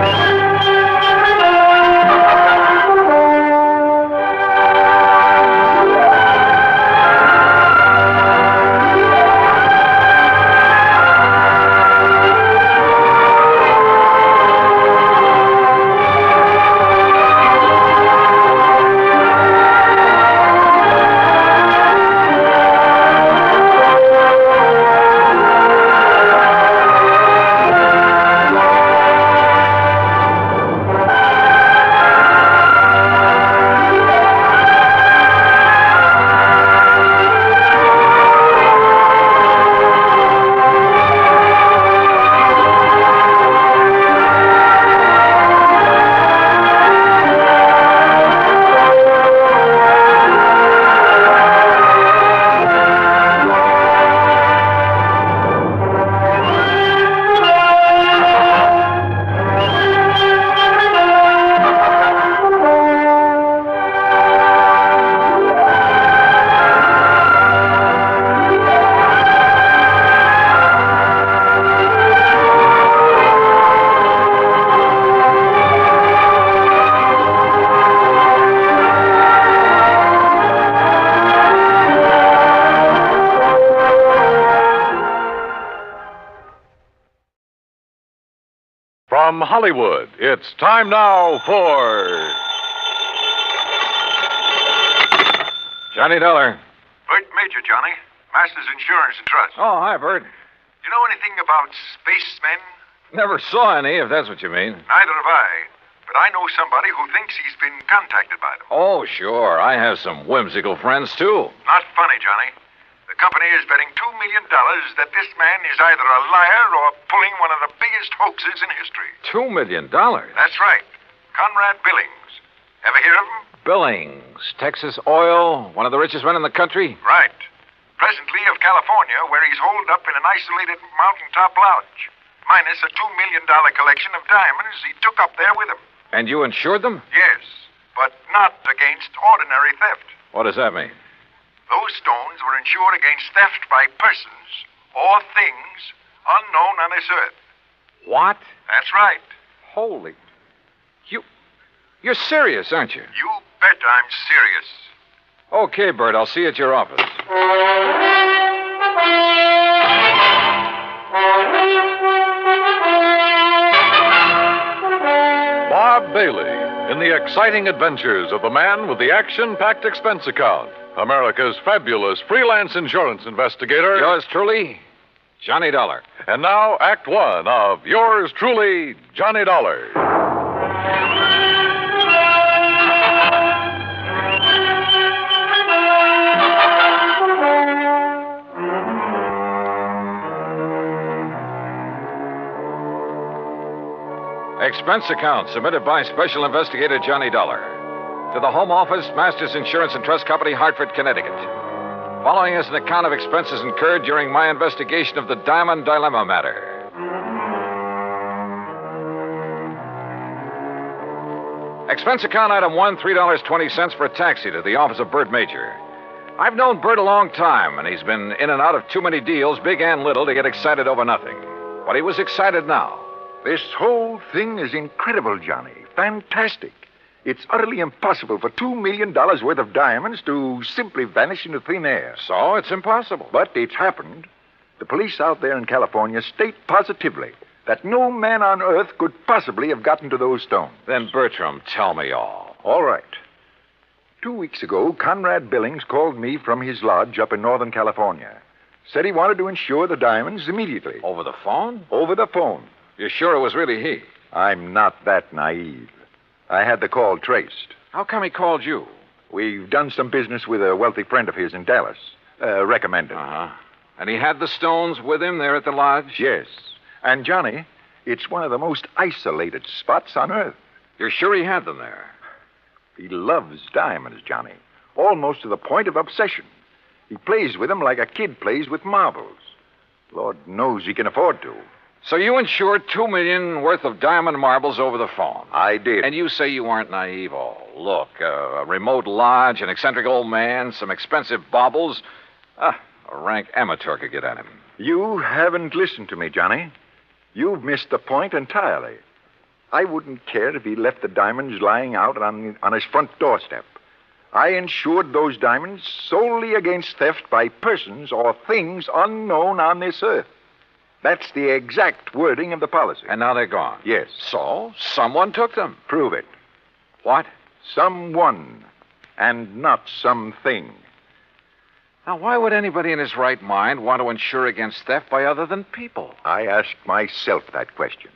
From Hollywood, it's time now for Johnny Dollar. Bert Major, Johnny. Masters Insurance and Trust. Oh, hi, Bert. You know anything about spacemen? Never saw any, if that's what you mean. Neither have I. But I know somebody who thinks he's been contacted by them. Oh, sure. I have some whimsical friends, too. Not funny, Johnny. The company is betting $2 million that this man is either a liar or pulling one of the biggest hoaxes in history. $2 million? That's right. Conrad Billings. Ever hear of him? Billings, Texas Oil, one of the richest men in the country? Right. Presently of California, where he's holed up in an isolated mountaintop lodge, minus a $2 million collection of diamonds he took up there with him. And you insured them? Yes, but not against ordinary theft. What does that mean? Those stones were insured against theft by persons or things unknown on this earth. What? That's right. Holy. You're serious, aren't you? You bet I'm serious. Okay, Bert, I'll see you at your office. Bob Bailey in the exciting adventures of the man with the action-packed expense account. America's fabulous freelance insurance investigator. Yours truly, Johnny Dollar. And now, Act One of yours truly, Johnny Dollar. Expense account submitted by Special Investigator Johnny Dollar. To the Home Office, Masters Insurance and Trust Company, Hartford, Connecticut. Following is an account of expenses incurred during my investigation of the Diamond Dilemma matter. Expense account item 1, $3.20 for a taxi to the office of Bert Major. I've known Bert a long time, and he's been in and out of too many deals, big and little, to get excited over nothing. But he was excited now. This whole thing is incredible, Johnny. Fantastic. It's utterly impossible for $2 million worth of diamonds to simply vanish into thin air. So it's impossible. But it's happened. The police out there in California state positively that no man on earth could possibly have gotten to those stones. Then, Bertram, tell me all. All right. 2 weeks ago, Conrad Billings called me from his lodge up in Northern California. Said he wanted to insure the diamonds immediately. Over the phone? Over the phone. You're sure it was really he? I'm not that naive. I had the call traced. How come he called you? We've done some business with a wealthy friend of his in Dallas. Recommended. Uh-huh. And he had the stones with him there at the lodge? Yes. And, Johnny, it's one of the most isolated spots on Earth. You're sure he had them there? He loves diamonds, Johnny. Almost to the point of obsession. He plays with them like a kid plays with marbles. Lord knows he can afford to. So you insured $2 million worth of diamond marbles over the phone? I did. And you say you aren't naive. Oh, look, a remote lodge, an eccentric old man, some expensive baubles. A rank amateur could get at him. You haven't listened to me, Johnny. You've missed the point entirely. I wouldn't care if he left the diamonds lying out on his front doorstep. I insured those diamonds solely against theft by persons or things unknown on this earth. That's the exact wording of the policy. And now they're gone? Yes. So, someone took them? Prove it. What? Someone, and not something. Now, why would anybody in his right mind want to insure against theft by other than people? I asked myself that question.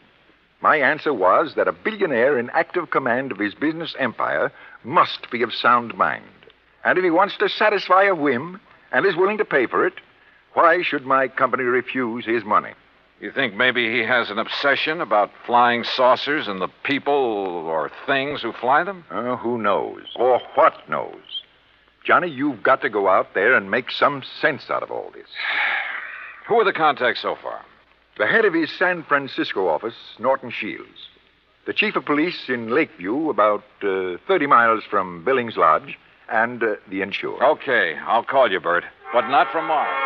My answer was that a billionaire in active command of his business empire must be of sound mind. And if he wants to satisfy a whim and is willing to pay for it, why should my company refuse his money? You think maybe he has an obsession about flying saucers and the people or things who fly them? Who knows? Or what knows? Johnny, you've got to go out there and make some sense out of all this. Who are the contacts so far? The head of his San Francisco office, Norton Shields. The chief of police in Lakeview, about 30 miles from Billings Lodge, and the insurer. Okay, I'll call you, Bert, but not from Mars.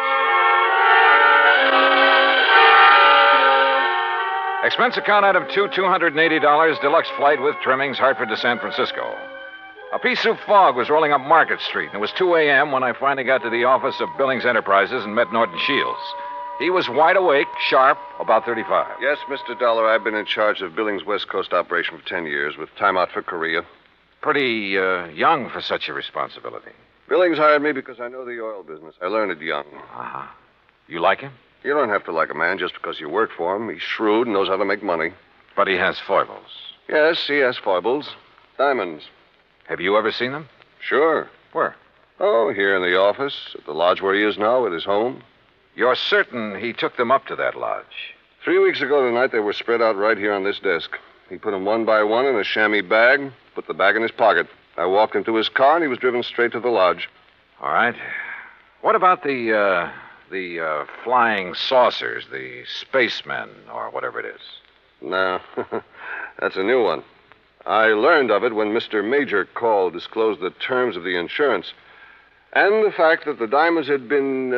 Expense account item 2, $280, deluxe flight with trimmings, Hartford to San Francisco. A pea soup fog was rolling up Market Street, and it was 2 a.m. when I finally got to the office of Billings Enterprises and met Norton Shields. He was wide awake, sharp, about 35. Yes, Mr. Dollar, I've been in charge of Billings' West Coast operation for 10 years, with time out for Korea. Pretty young for such a responsibility. Billings hired me because I know the oil business. I learned it young. Uh-huh. You like him? You don't have to like a man just because you work for him. He's shrewd and knows how to make money. But he has foibles. Yes, he has foibles. Diamonds. Have you ever seen them? Sure. Where? Oh, here in the office, at the lodge where he is now, at his home. You're certain he took them up to that lodge? 3 weeks ago tonight, they were spread out right here on this desk. He put them one by one in a chamois bag, put the bag in his pocket. I walked him to his car, and he was driven straight to the lodge. All right. What about the flying saucers, the spacemen, or whatever it is? No, that's a new one. I learned of it when Mr. Major called, disclosed the terms of the insurance, and the fact that the diamonds had been,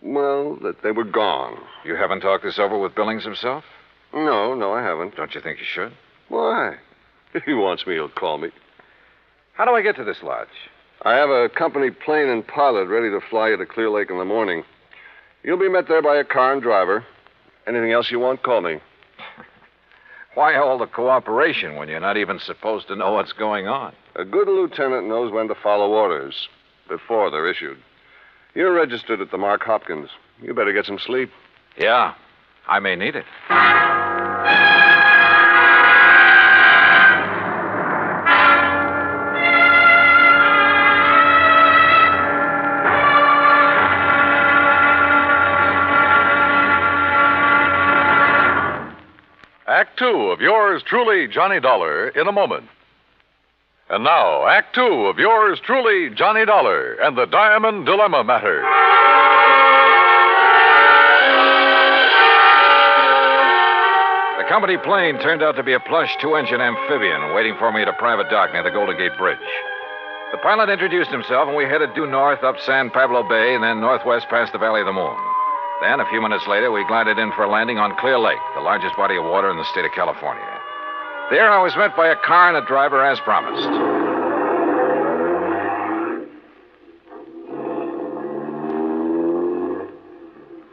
that they were gone. You haven't talked this over with Billings himself? No, I haven't. Don't you think you should? Why? If he wants me, he'll call me. How do I get to this lodge? I have a company plane and pilot ready to fly you to Clear Lake in the morning. You'll be met there by a car and driver. Anything else you want, call me. Why all the cooperation when you're not even supposed to know what's going on? A good lieutenant knows when to follow orders before they're issued. You're registered at the Mark Hopkins. You better get some sleep. Yeah, I may need it. Act 2 of yours truly, Johnny Dollar, in a moment. And now, Act Two of yours truly, Johnny Dollar and the Diamond Dilemma Matter. The company plane turned out to be a plush two-engine amphibian waiting for me at a private dock near the Golden Gate Bridge. The pilot introduced himself, and we headed due north up San Pablo Bay and then northwest past the Valley of the Moon. Then, a few minutes later, we glided in for a landing on Clear Lake, the largest body of water in the state of California. There, I was met by a car and a driver as promised.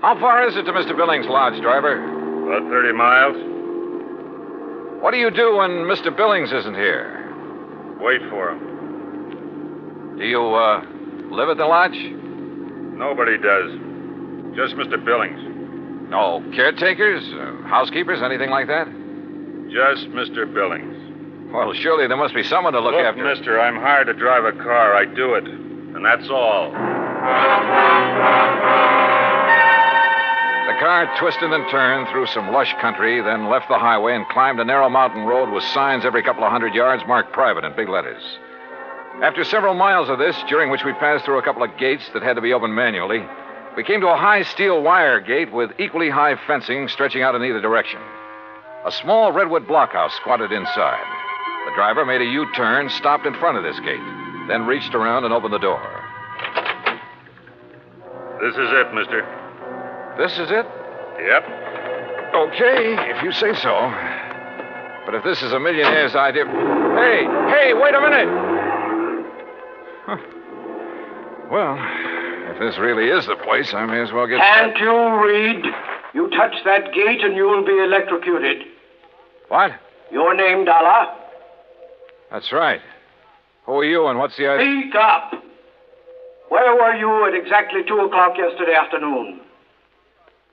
How far is it to Mr. Billings' lodge, driver? About 30 miles. What do you do when Mr. Billings isn't here? Wait for him. Do you, live at the lodge? Nobody does. Just Mr. Billings. No caretakers, housekeepers, anything like that? Just Mr. Billings. Well, surely there must be someone to look after. Look, mister, I'm hired to drive a car. I do it. And that's all. The car twisted and turned through some lush country, then left the highway and climbed a narrow mountain road with signs every couple of hundred yards marked private in big letters. After several miles of this, during which we passed through a couple of gates that had to be opened manually, we came to a high steel wire gate with equally high fencing stretching out in either direction. A small redwood blockhouse squatted inside. The driver made a U-turn, stopped in front of this gate, then reached around and opened the door. This is it, mister. This is it? Yep. Okay, if you say so. But if this is a millionaire's idea... Hey, wait a minute! Huh. Well, if this really is the place, I may as well get... Can't you read? You touch that gate and you will be electrocuted. What? Your name, Dollar? That's right. Who are you and what's the idea? Speak up. Where were you at exactly 2 o'clock yesterday afternoon?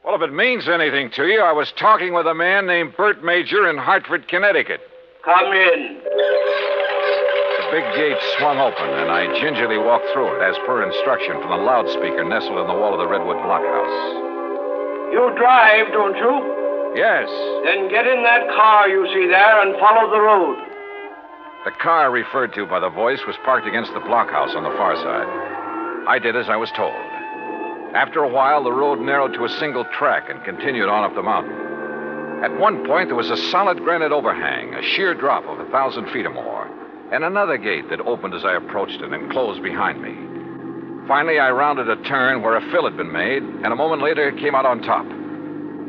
Well, if it means anything to you, I was talking with a man named Bert Major in Hartford, Connecticut. Come in. The big gate swung open, and I gingerly walked through it, as per instruction from the loudspeaker nestled in the wall of the redwood blockhouse. You drive, don't you? Yes. Then get in that car you see there and follow the road. The car referred to by the voice was parked against the blockhouse on the far side. I did as I was told. After a while, the road narrowed to a single track and continued on up the mountain. At one point, there was a solid granite overhang, a sheer drop of 1,000 feet or more, and another gate that opened as I approached it and closed behind me. Finally, I rounded a turn where a fill had been made, and a moment later, it came out on top.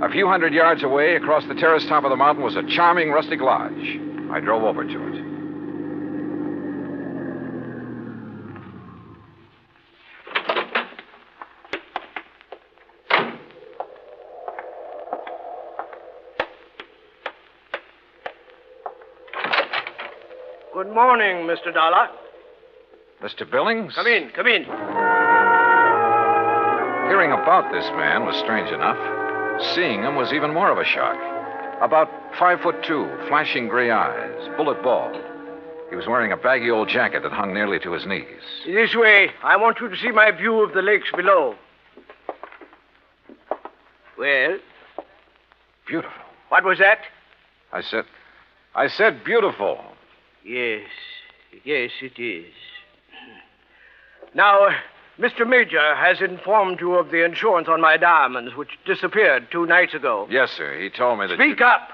A few hundred yards away, across the terrace top of the mountain, was a charming rustic lodge. I drove over to it. Good morning, Mr. Dollar. Mr. Billings? Come in. Hearing about this man was strange enough. Seeing him was even more of a shock. About 5'2", flashing gray eyes, bullet bald. He was wearing a baggy old jacket that hung nearly to his knees. This way. I want you to see my view of the lakes below. Well? Beautiful. What was that? I said beautiful. Yes, it is. Now, Mr. Major has informed you of the insurance on my diamonds, which disappeared 2 nights ago. Yes, sir. He told me that... Speak up!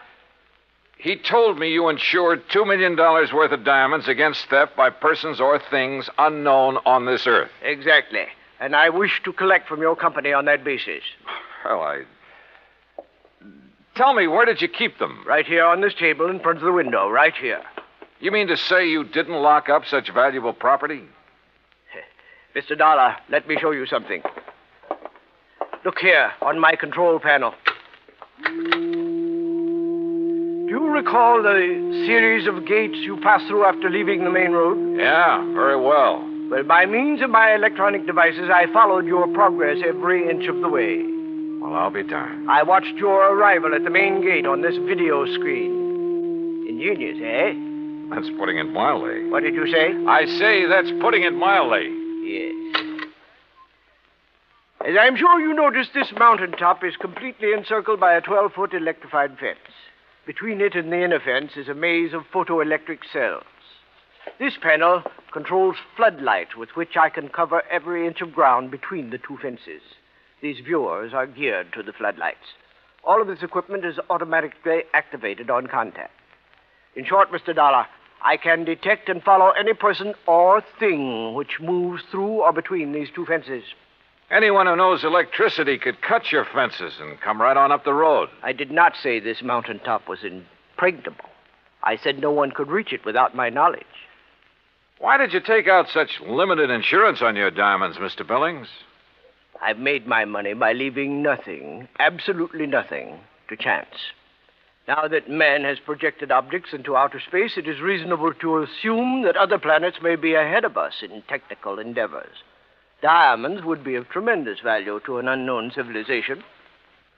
He told me you insured $2 million worth of diamonds against theft by persons or things unknown on this earth. Exactly. And I wish to collect from your company on that basis. Well, Tell me, where did you keep them? Right here on this table in front of the window, right here. You mean to say you didn't lock up such valuable property? Mr. Dollar, let me show you something. Look here, on my control panel. Do you recall the series of gates you passed through after leaving the main road? Yeah, very well. Well, by means of my electronic devices, I followed your progress every inch of the way. Well, I'll be darned. I watched your arrival at the main gate on this video screen. Ingenious, eh? That's putting it mildly. What did you say? I say that's putting it mildly. Yes. As I'm sure you noticed, this mountaintop is completely encircled by a 12-foot electrified fence. Between it and the inner fence is a maze of photoelectric cells. This panel controls floodlight with which I can cover every inch of ground between the two fences. These viewers are geared to the floodlights. All of this equipment is automatically activated on contact. In short, Mr. Dollar, I can detect and follow any person or thing which moves through or between these two fences. Anyone who knows electricity could cut your fences and come right on up the road. I did not say this mountaintop was impregnable. I said no one could reach it without my knowledge. Why did you take out such limited insurance on your diamonds, Mr. Billings? I've made my money by leaving nothing, absolutely nothing, to chance. Now that man has projected objects into outer space, it is reasonable to assume that other planets may be ahead of us in technical endeavors. Diamonds would be of tremendous value to an unknown civilization.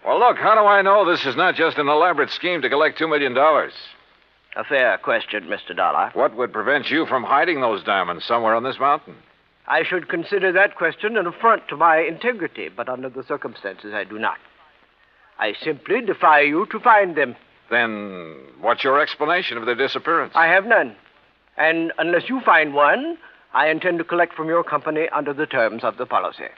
Well, look, how do I know this is not just an elaborate scheme to collect $2 million? A fair question, Mr. Dollar. What would prevent you from hiding those diamonds somewhere on this mountain? I should consider that question an affront to my integrity, but under the circumstances, I do not. I simply defy you to find them. Then what's your explanation of their disappearance? I have none. And unless you find one, I intend to collect from your company under the terms of the policy.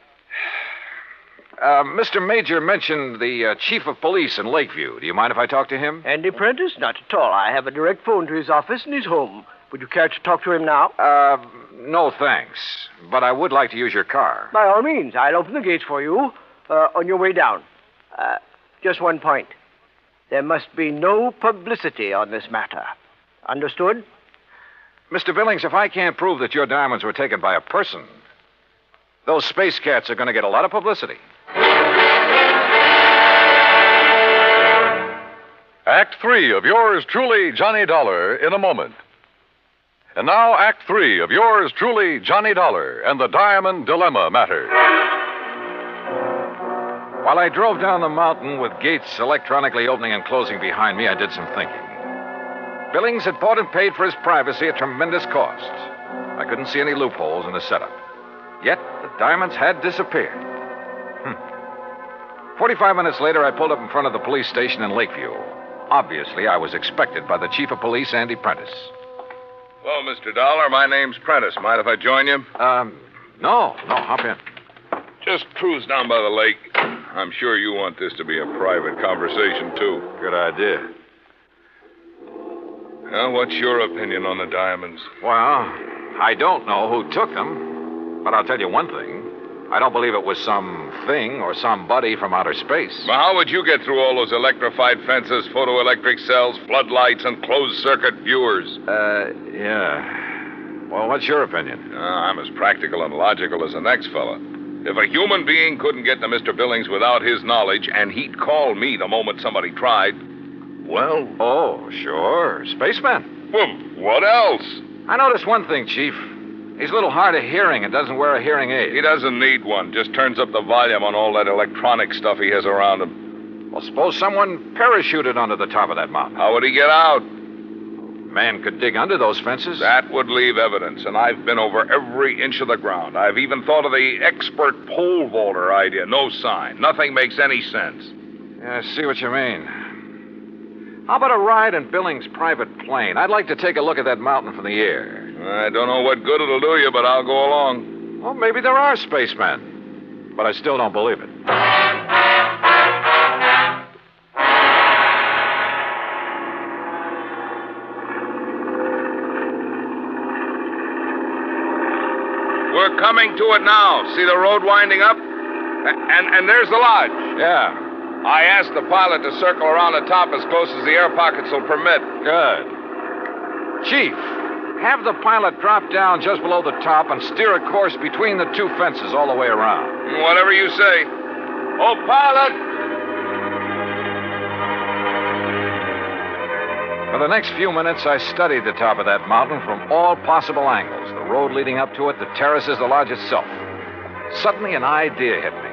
Mr. Major mentioned the chief of police in Lakeview. Do you mind if I talk to him? Andy Prentice? Not at all. I have a direct phone to his office and he's home. Would you care to talk to him now? No, thanks. But I would like to use your car. By all means. I'll open the gates for you on your way down. Just one point. There must be no publicity on this matter. Understood? Mr. Billings, if I can't prove that your diamonds were taken by a person, those space cats are going to get a lot of publicity. Act 3 of yours truly, Johnny Dollar, in a moment. And now, Act 3 of yours truly, Johnny Dollar, and the Diamond Dilemma matter. While I drove down the mountain with gates electronically opening and closing behind me, I did some thinking. Billings had bought and paid for his privacy at tremendous cost. I couldn't see any loopholes in the setup. Yet, the diamonds had disappeared. 45 minutes later, I pulled up in front of the police station in Lakeview. Obviously, I was expected by the chief of police, Andy Prentice. Well, Mr. Dollar, my name's Prentice. Mind if I join you? No, hop in. Just cruise down by the lake. I'm sure you want this to be a private conversation, too. Good idea. Well, what's your opinion on the diamonds? Well, I don't know who took them, but I'll tell you one thing. I don't believe it was some thing or somebody from outer space. Well, how would you get through all those electrified fences, photoelectric cells, floodlights, and closed-circuit viewers? Yeah. Well, what's your opinion? I'm as practical and logical as the next fella. If a human being couldn't get to Mr. Billings without his knowledge, and he'd call me the moment somebody tried, well... Oh, sure. Spaceman. Well, what else? I noticed one thing, Chief. He's a little hard of hearing and doesn't wear a hearing aid. He doesn't need one. Just turns up the volume on all that electronic stuff he has around him. Well, suppose someone parachuted onto the top of that mountain. How would he get out? Man could dig under those fences. That would leave evidence, and I've been over every inch of the ground. I've even thought of the expert pole vaulter idea. No sign. Nothing makes any sense. Yeah, I see what you mean. How about a ride in Billings' private plane? I'd like to take a look at that mountain from the air. I don't know what good it'll do you, but I'll go along. Well, maybe there are spacemen. But I still don't believe it. We're coming to it now. See the road winding up? And there's the lodge. Yeah. I asked the pilot to circle around the top as close as the air pockets will permit. Good. Chief, have the pilot drop down just below the top and steer a course between the two fences all the way around. Whatever you say. Oh, pilot! For the next few minutes, I studied the top of that mountain from all possible angles. The road leading up to it, the terraces, the lodge itself. Suddenly, an idea hit me.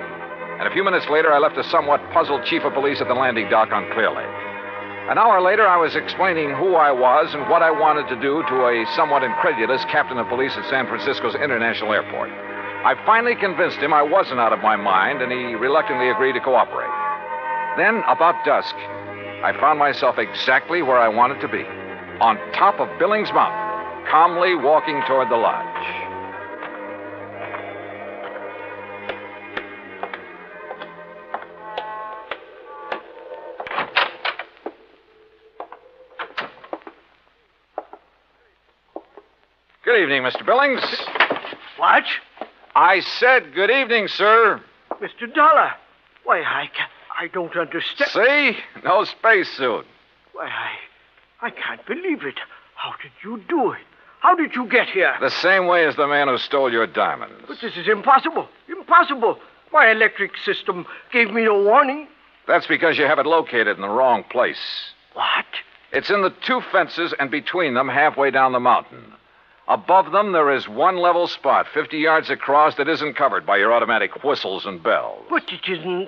And a few minutes later, I left a somewhat puzzled chief of police at the landing dock on Clear Lake. An hour later, I was explaining who I was and what I wanted to do to a somewhat incredulous captain of police at San Francisco's International Airport. I finally convinced him I wasn't out of my mind, and he reluctantly agreed to cooperate. Then, about dusk, I found myself exactly where I wanted to be, on top of Billings Mountain, calmly walking toward the lodge. Good evening, Mr. Billings. What? I said good evening, sir. Mr. Dollar. Why, I don't understand. See? No spacesuit. Why, I can't believe it. How did you do it? How did you get here? The same way as the man who stole your diamonds. But this is impossible. Impossible. My electric system gave me no warning. That's because you have it located in the wrong place. What? It's in the two fences and between them halfway down the mountain. Above them, there is one level spot 50 yards across that isn't covered by your automatic whistles and bells. But it isn't,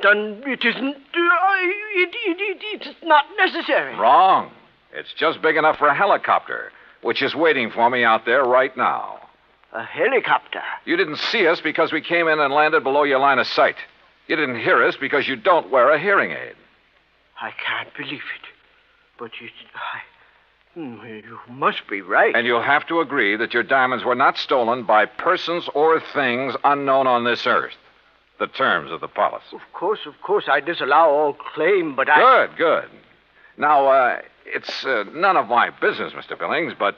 it's not necessary. Wrong. It's just big enough for a helicopter, which is waiting for me out there right now. A helicopter? You didn't see us because we came in and landed below your line of sight. You didn't hear us because you don't wear a hearing aid. I can't believe it. But you must be right. And you'll have to agree that your diamonds were not stolen by persons or things unknown on this earth. The terms of the policy. Of course, I disallow all claim, but Good. Now, it's none of my business, Mr. Billings, but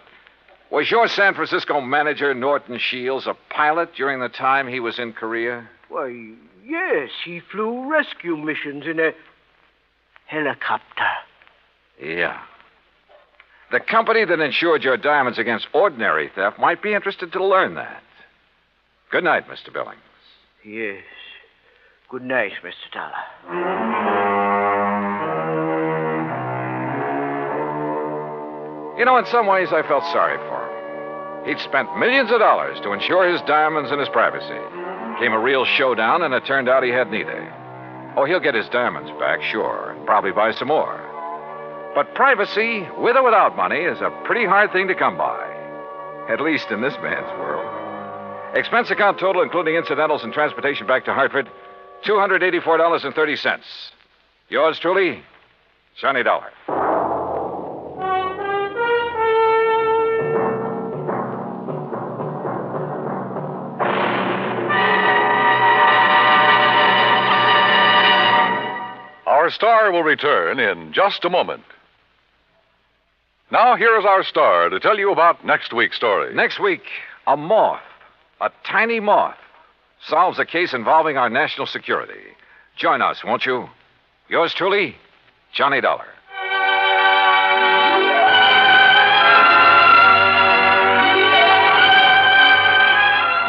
was your San Francisco manager, Norton Shields, a pilot during the time he was in Korea? Why, yes, he flew rescue missions in a helicopter. Yeah. The company that insured your diamonds against ordinary theft might be interested to learn that. Good night, Mr. Billings. Yes. Good night, Mr. Dollar. You know, in some ways, I felt sorry for him. He'd spent millions of dollars to insure his diamonds and his privacy. Came a real showdown, and it turned out he had neither. Oh, he'll get his diamonds back, sure, and probably buy some more. But privacy, with or without money, is a pretty hard thing to come by. At least in this man's world. Expense account total, including incidentals and transportation back to Hartford, $284.30. Yours truly, Johnny Dollar. Our star will return in just a moment. Now, here is our star to tell you about next week's story. Next week, a moth, a tiny moth, solves a case involving our national security. Join us, won't you? Yours truly, Johnny Dollar.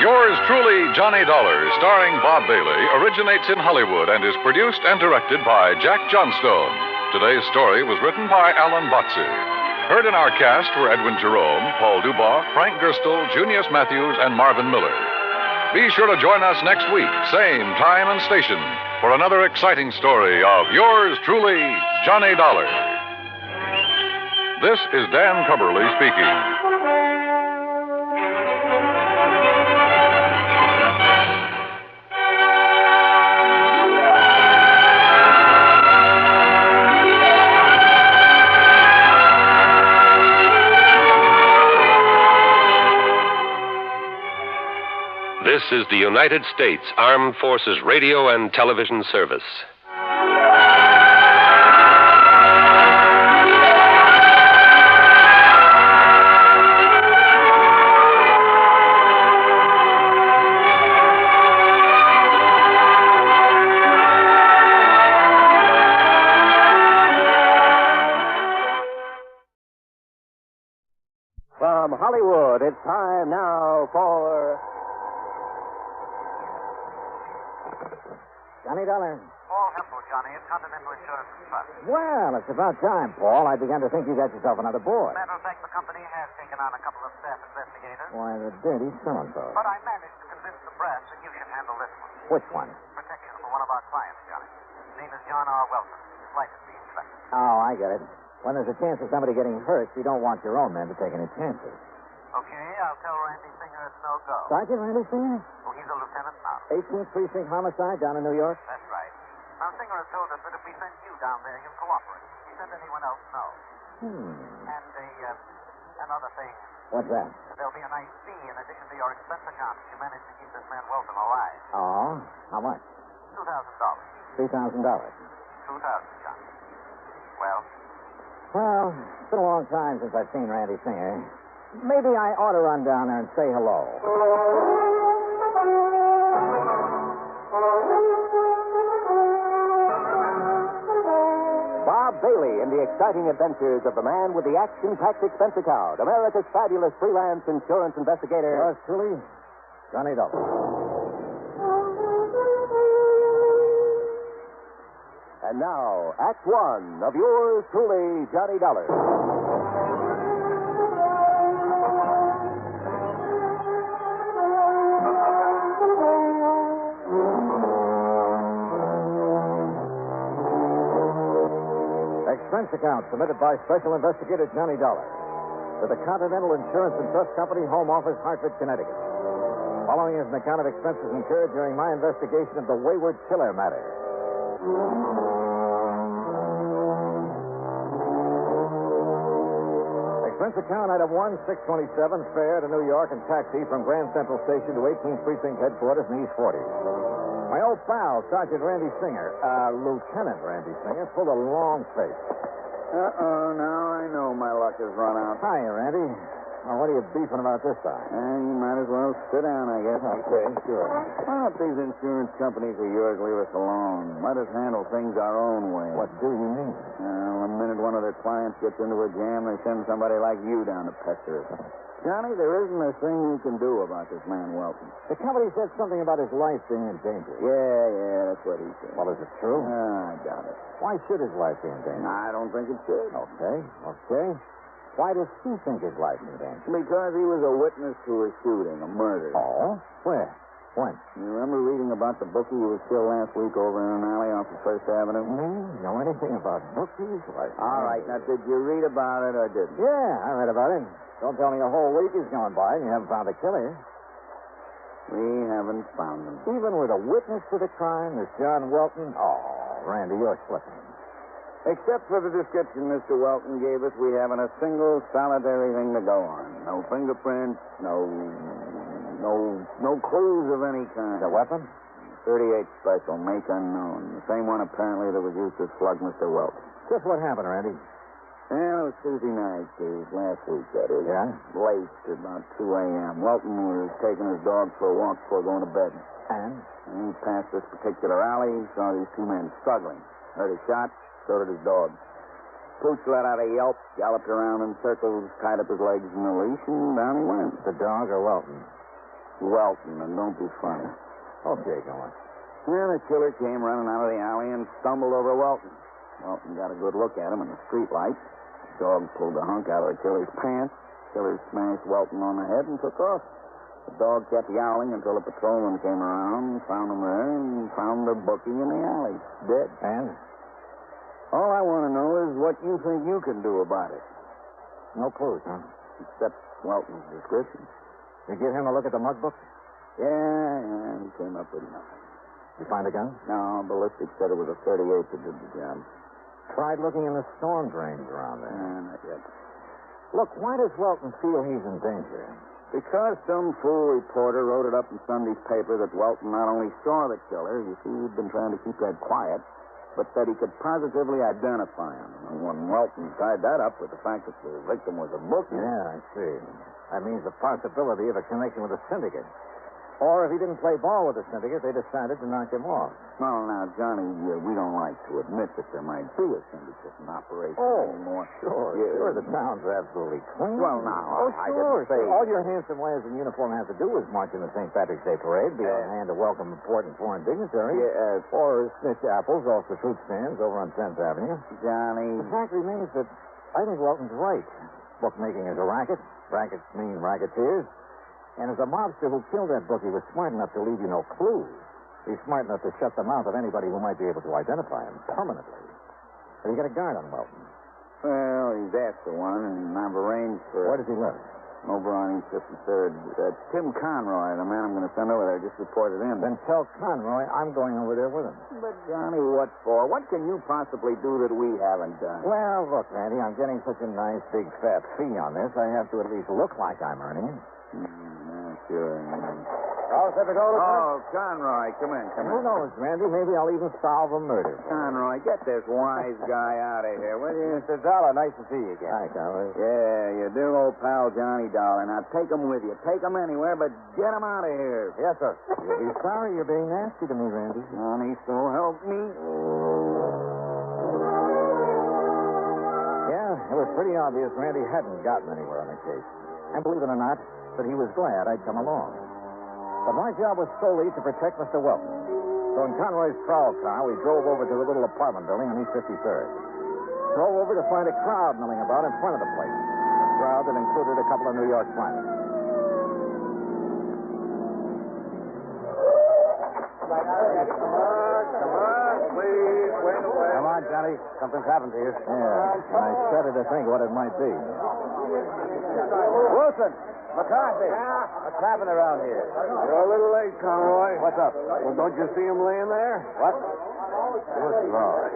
Yours truly, Johnny Dollar, starring Bob Bailey, originates in Hollywood and is produced and directed by Jack Johnstone. Today's story was written by Alan Botzer. Heard in our cast were Edwin Jerome, Paul Dubois, Frank Gerstle, Junius Matthews, and Marvin Miller. Be sure to join us next week, same time and station, for another exciting story of yours truly, Johnny Dollar. This is Dan Cumberly speaking. This is the United States Armed Forces Radio and Television Service. From Hollywood, it's time now for Johnny Dollar. Paul Hempel, Johnny, of Continental Insurance and Trust. Well, it's about time, Paul. I began to think you got yourself another boy. Matter of fact, the company has taken on a couple of staff investigators. Why, the dirty so-and-so. But I managed to convince the brass that you should handle this one. Which one? Protection for one of our clients, Johnny. His name is John R. Wilson. His life is being threatened. Oh, I get it. When there's a chance of somebody getting hurt, you don't want your own men to take any chances. Okay, I'll tell Randy Singer it's no go. Sergeant Randy Singer? Oh, he's a lieutenant now. 18th Precinct homicide down in New York? That's right. Now, Singer has told us that if we send you down there, he'll cooperate. He send anyone else, no. And another thing. What's that? There'll be a nice fee in addition to your expense account if you manage to keep this man Wilson alive. Oh? How much? $2,000. $3,000. 2,000, Johnny. Well? Well, it's been a long time since I've seen Randy Singer. Maybe I ought to run down there and say hello. Bob Bailey in the exciting adventures of the man with the action-packed expense account, America's fabulous freelance insurance investigator. Yours truly, Johnny Dollar. And now, Act One of yours truly, Johnny Dollar. Expense account submitted by Special Investigator Johnny Dollar to the Continental Insurance and Trust Company, Home Office, Hartford, Connecticut. Following is an account of expenses incurred during my investigation of the Wayward Killer matter. Expense account item 1, 627, fare to New York and taxi from Grand Central Station to 18th Precinct Headquarters in East 40. My old pal, Sergeant Randy Singer, Lieutenant Randy Singer, pulled a long face. Now I know my luck has run out. Hiya, Randy. Well, what are you beefing about this time? You might as well sit down, I guess. Okay, sure. Why don't these insurance companies of yours leave us alone? Let us handle things our own way. What do you mean? The minute one of their clients gets into a jam, they send somebody like you down to pester us. Johnny, there isn't a thing you can do about this man Welton. The company said something about his life being in danger. Yeah, that's what he said. Well, is it true? I doubt it. Why should his life be in danger? I don't think it should. Okay. Why does he think his life is in danger? Because he was a witness to a shooting, a murder. Oh? Where? When? You remember reading about the bookie who was killed last week over in an alley off of First Avenue? Know anything about bookies? All right, now, did you read about it or didn't? Yeah, I read about it. Don't tell me a whole week has gone by and you haven't found the killer. We haven't found him. Even with a witness to the crime, this John Welton? Oh, Randy, you're slipping. Except for the description Mr. Welton gave us, we haven't a single solitary thing to go on. No fingerprints, no clues of any kind. The weapon? 38 special, make unknown. The same one apparently that was used to slug Mr. Welton. Just what happened, Randy? Well, it was Tuesday night, Steve. Last week, that is. Yeah? Late, about 2 a.m. Welton was taking his dog for a walk before going to bed. And he passed this particular alley, saw these two men struggling. Heard a shot, so did his dog. Pooch let out a yelp, galloped around in circles, tied up his legs in a leash, and down he went. The dog or Welton? Welton, and don't be funny. Okay, go on. Then the killer came running out of the alley and stumbled over Welton. Welton got a good look at him in the streetlight. The dog pulled the hunk out of the killer's pants. The killer smashed Welton on the head and took off. The dog kept yowling until a patrolman came around, found him there, and found the bookie in the alley, dead. And? All I want to know is what you think you can do about it. No clues, huh? Except Welton's description. You give him a look at the mug book? Yeah, he came up with nothing. You find a gun? No, ballistic said it was a 38 that did the job. Tried looking in the storm drains around there. Not yet. Look, why does Welton feel he's in danger? Because some fool reporter wrote it up in Sunday's paper that Welton not only saw the killer, you see, he'd been trying to keep that quiet, but that he could positively identify him. And when Welton tied that up with the fact that the victim was a bookie... Yeah, I see. That means the possibility of a connection with a syndicate. Or if he didn't play ball with the syndicate, they decided to knock him off. Well, now, Johnny, we don't like to admit that there might be a syndicate in operation anymore. Sure. The town's absolutely clean. Well, now, I sure. could say... All your handsome wares in uniform have to do is march in the St. Patrick's Day parade, be on hand to welcome important foreign dignitaries, or snitch apples off the fruit stands over on 10th Avenue. Johnny... The fact remains that I think Welton's right. Bookmaking is a racket. Rackets mean racketeers. And as a mobster who killed that bookie was smart enough to leave you no clues, he's smart enough to shut the mouth of anybody who might be able to identify him permanently. Have you got a guard on Welton? Well, he's asked for one, and I've arranged for... Where does he live? O'Brien, 53rd. Tim Conroy, the man I'm going to send over there, just reported in. Then tell Conroy I'm going over there with him. But, Johnny, what for? What can you possibly do that we haven't done? Well, look, Randy, I'm getting such a nice big fat fee on this, I have to at least look like I'm earning it. Sure. All set to go, Oh, Conroy, come in. Who knows, Randy? Maybe I'll even solve a murder. Conroy, get this wise guy out of here, will you? Mr. Dollar, nice to see you again. Hi, Conroy. Yeah, you do, old pal Johnny Dollar. Now take him with you. Take him anywhere, but get him out of here. Yes, sir. You'll be sorry you're being nasty to me, Randy. Johnny, so help me. Yeah, it was pretty obvious Randy hadn't gotten anywhere on the case. And believe it or not, that he was glad I'd come along. But my job was solely to protect Mr. Welton. So in Conroy's prowl car, we drove over to the little apartment building on East 53rd. Drove over to find a crowd milling about in front of the place. A crowd that included a couple of New York climbers. Come on, Johnny. Something's happened to you. Yeah, and I started to think what it might be. Wilson! McCarthy! What's happening around here? You're a little late, Conroy. What's up? Well, don't you see him laying there? What? What's wrong?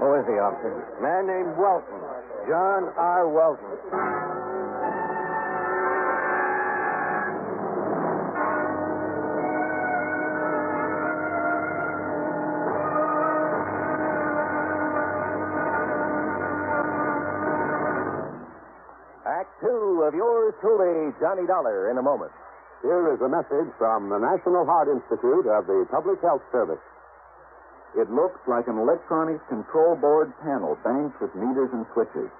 Who is he, officer? Man named Welton. John R. Welton. Act two of yours truly, Johnny Dollar, in a moment. Here is a message from the National Heart Institute of the Public Health Service. It looks like an electronic control board panel banked with meters and switches.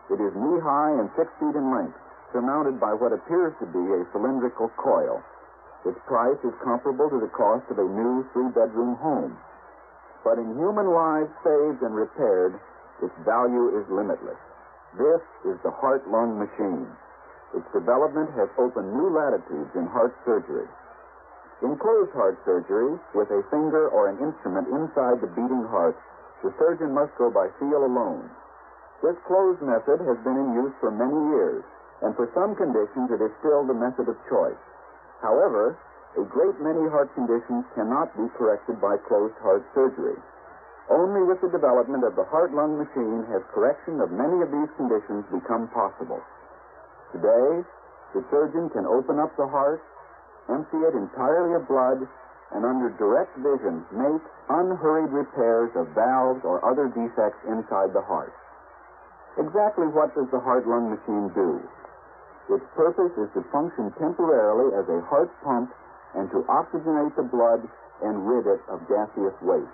It is knee-high and 6 feet in length, surmounted by what appears to be a cylindrical coil. Its price is comparable to the cost of a new 3-bedroom home. But in human lives saved and repaired, its value is limitless. This is the heart-lung machine. Its development has opened new latitudes in heart surgery. In closed heart surgery, with a finger or an instrument inside the beating heart, the surgeon must go by feel alone. This closed method has been in use for many years, and for some conditions it is still the method of choice. However, a great many heart conditions cannot be corrected by closed heart surgery. Only with the development of the heart-lung machine has correction of many of these conditions become possible. Today, the surgeon can open up the heart, empty it entirely of blood, and under direct vision make unhurried repairs of valves or other defects inside the heart. Exactly what does the heart-lung machine do? Its purpose is to function temporarily as a heart pump and to oxygenate the blood and rid it of gaseous waste.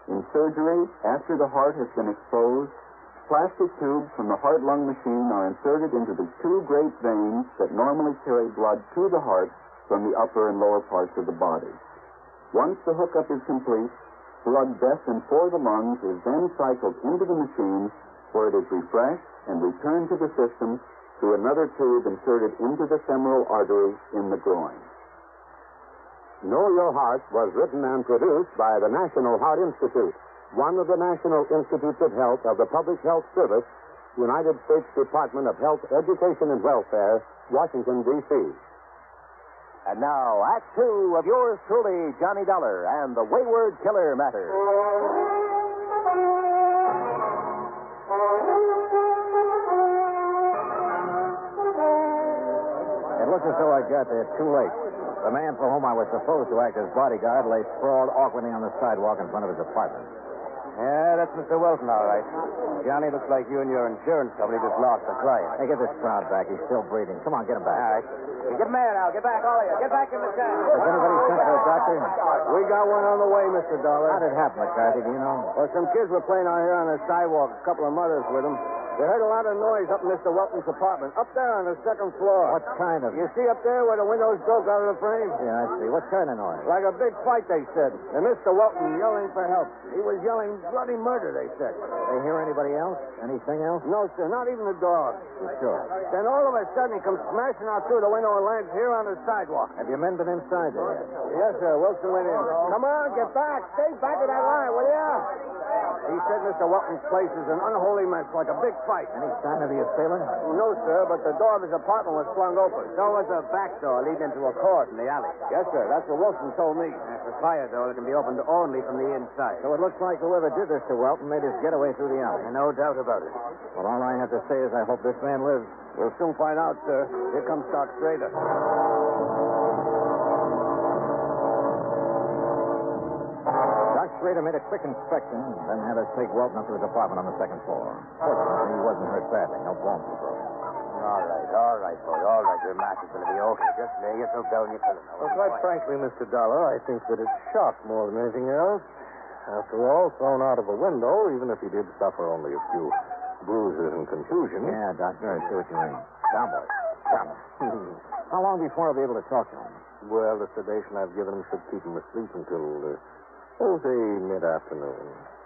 In surgery, after the heart has been exposed, plastic tubes from the heart-lung machine are inserted into the two great veins that normally carry blood to the heart from the upper and lower parts of the body. Once the hookup is complete, blood destined for the lungs is then cycled into the machine where it is refreshed and returned to the system through another tube inserted into the femoral artery in the groin. Know Your Heart was written and produced by the National Heart Institute, one of the National Institutes of Health of the Public Health Service, United States Department of Health, Education, and Welfare, Washington, D.C. And now, Act two of yours truly, Johnny Dollar, and the Wayward Killer Matter. It looks as though I got there too late. The man for whom I was supposed to act as bodyguard lay sprawled awkwardly on the sidewalk in front of his apartment. Yeah, that's Mr. Wilson, all right. Johnny, looks like you and your insurance company just lost a client. Hey, get this crowd back. He's still breathing. Come on, get him back. All right. Hey, get him there now. Get back, all of you. Get back in the car. Has anybody sent for a doctor? We got one on the way, Mr. Dollar. How did it happen, McCarthy? Do you know? Well, some kids were playing out here on the sidewalk, a couple of mothers with them. They heard a lot of noise up in Mr. Welton's apartment, up there on the second floor. What kind of... You see up there where the windows broke out of the frame? Yeah, I see. What kind of noise? Like a big fight, they said. And Mr. Welton yelling for help. He was yelling bloody murder, they said. They hear anybody else? Anything else? No, sir, not even the dog. You sure? Then all of a sudden he comes smashing out through the window and lands here on the sidewalk. Have your men been inside there yet? Yes, sir. Wilson went in. Come on, get back. Stay back of that line, will ya? He said Mr. Welton's place is an unholy mess, like a big fight. Any sign of the assailant? No, sir, but the door of his apartment was flung open. So was a back door leading into a court in the alley. Yes, sir. That's what Wilson told me. That's a fire door that can be opened only from the inside. So it looks like whoever did this to Welton made his getaway through the alley. No doubt about it. Well, all I have to say is I hope this man lives. We'll soon find out, sir. Here comes Doc Strader. Doc Schrader made a quick inspection, then had us take Welton up to his apartment on the second floor. Fortunately, he wasn't hurt badly. No bones were broken. All right, boy. All right. Your match is going to be okay. Just lay yourself down and you fill it now. Well, quite frankly, Mr. Dollar, I think that it's shock more than anything else. After all, thrown out of a window, even if he did suffer only a few bruises and contusions. Yeah, Doctor, I see what you mean. Down, boy. Down. How long before I'll be able to talk to him? Well, the sedation I've given him should keep him asleep until, say, mid-afternoon.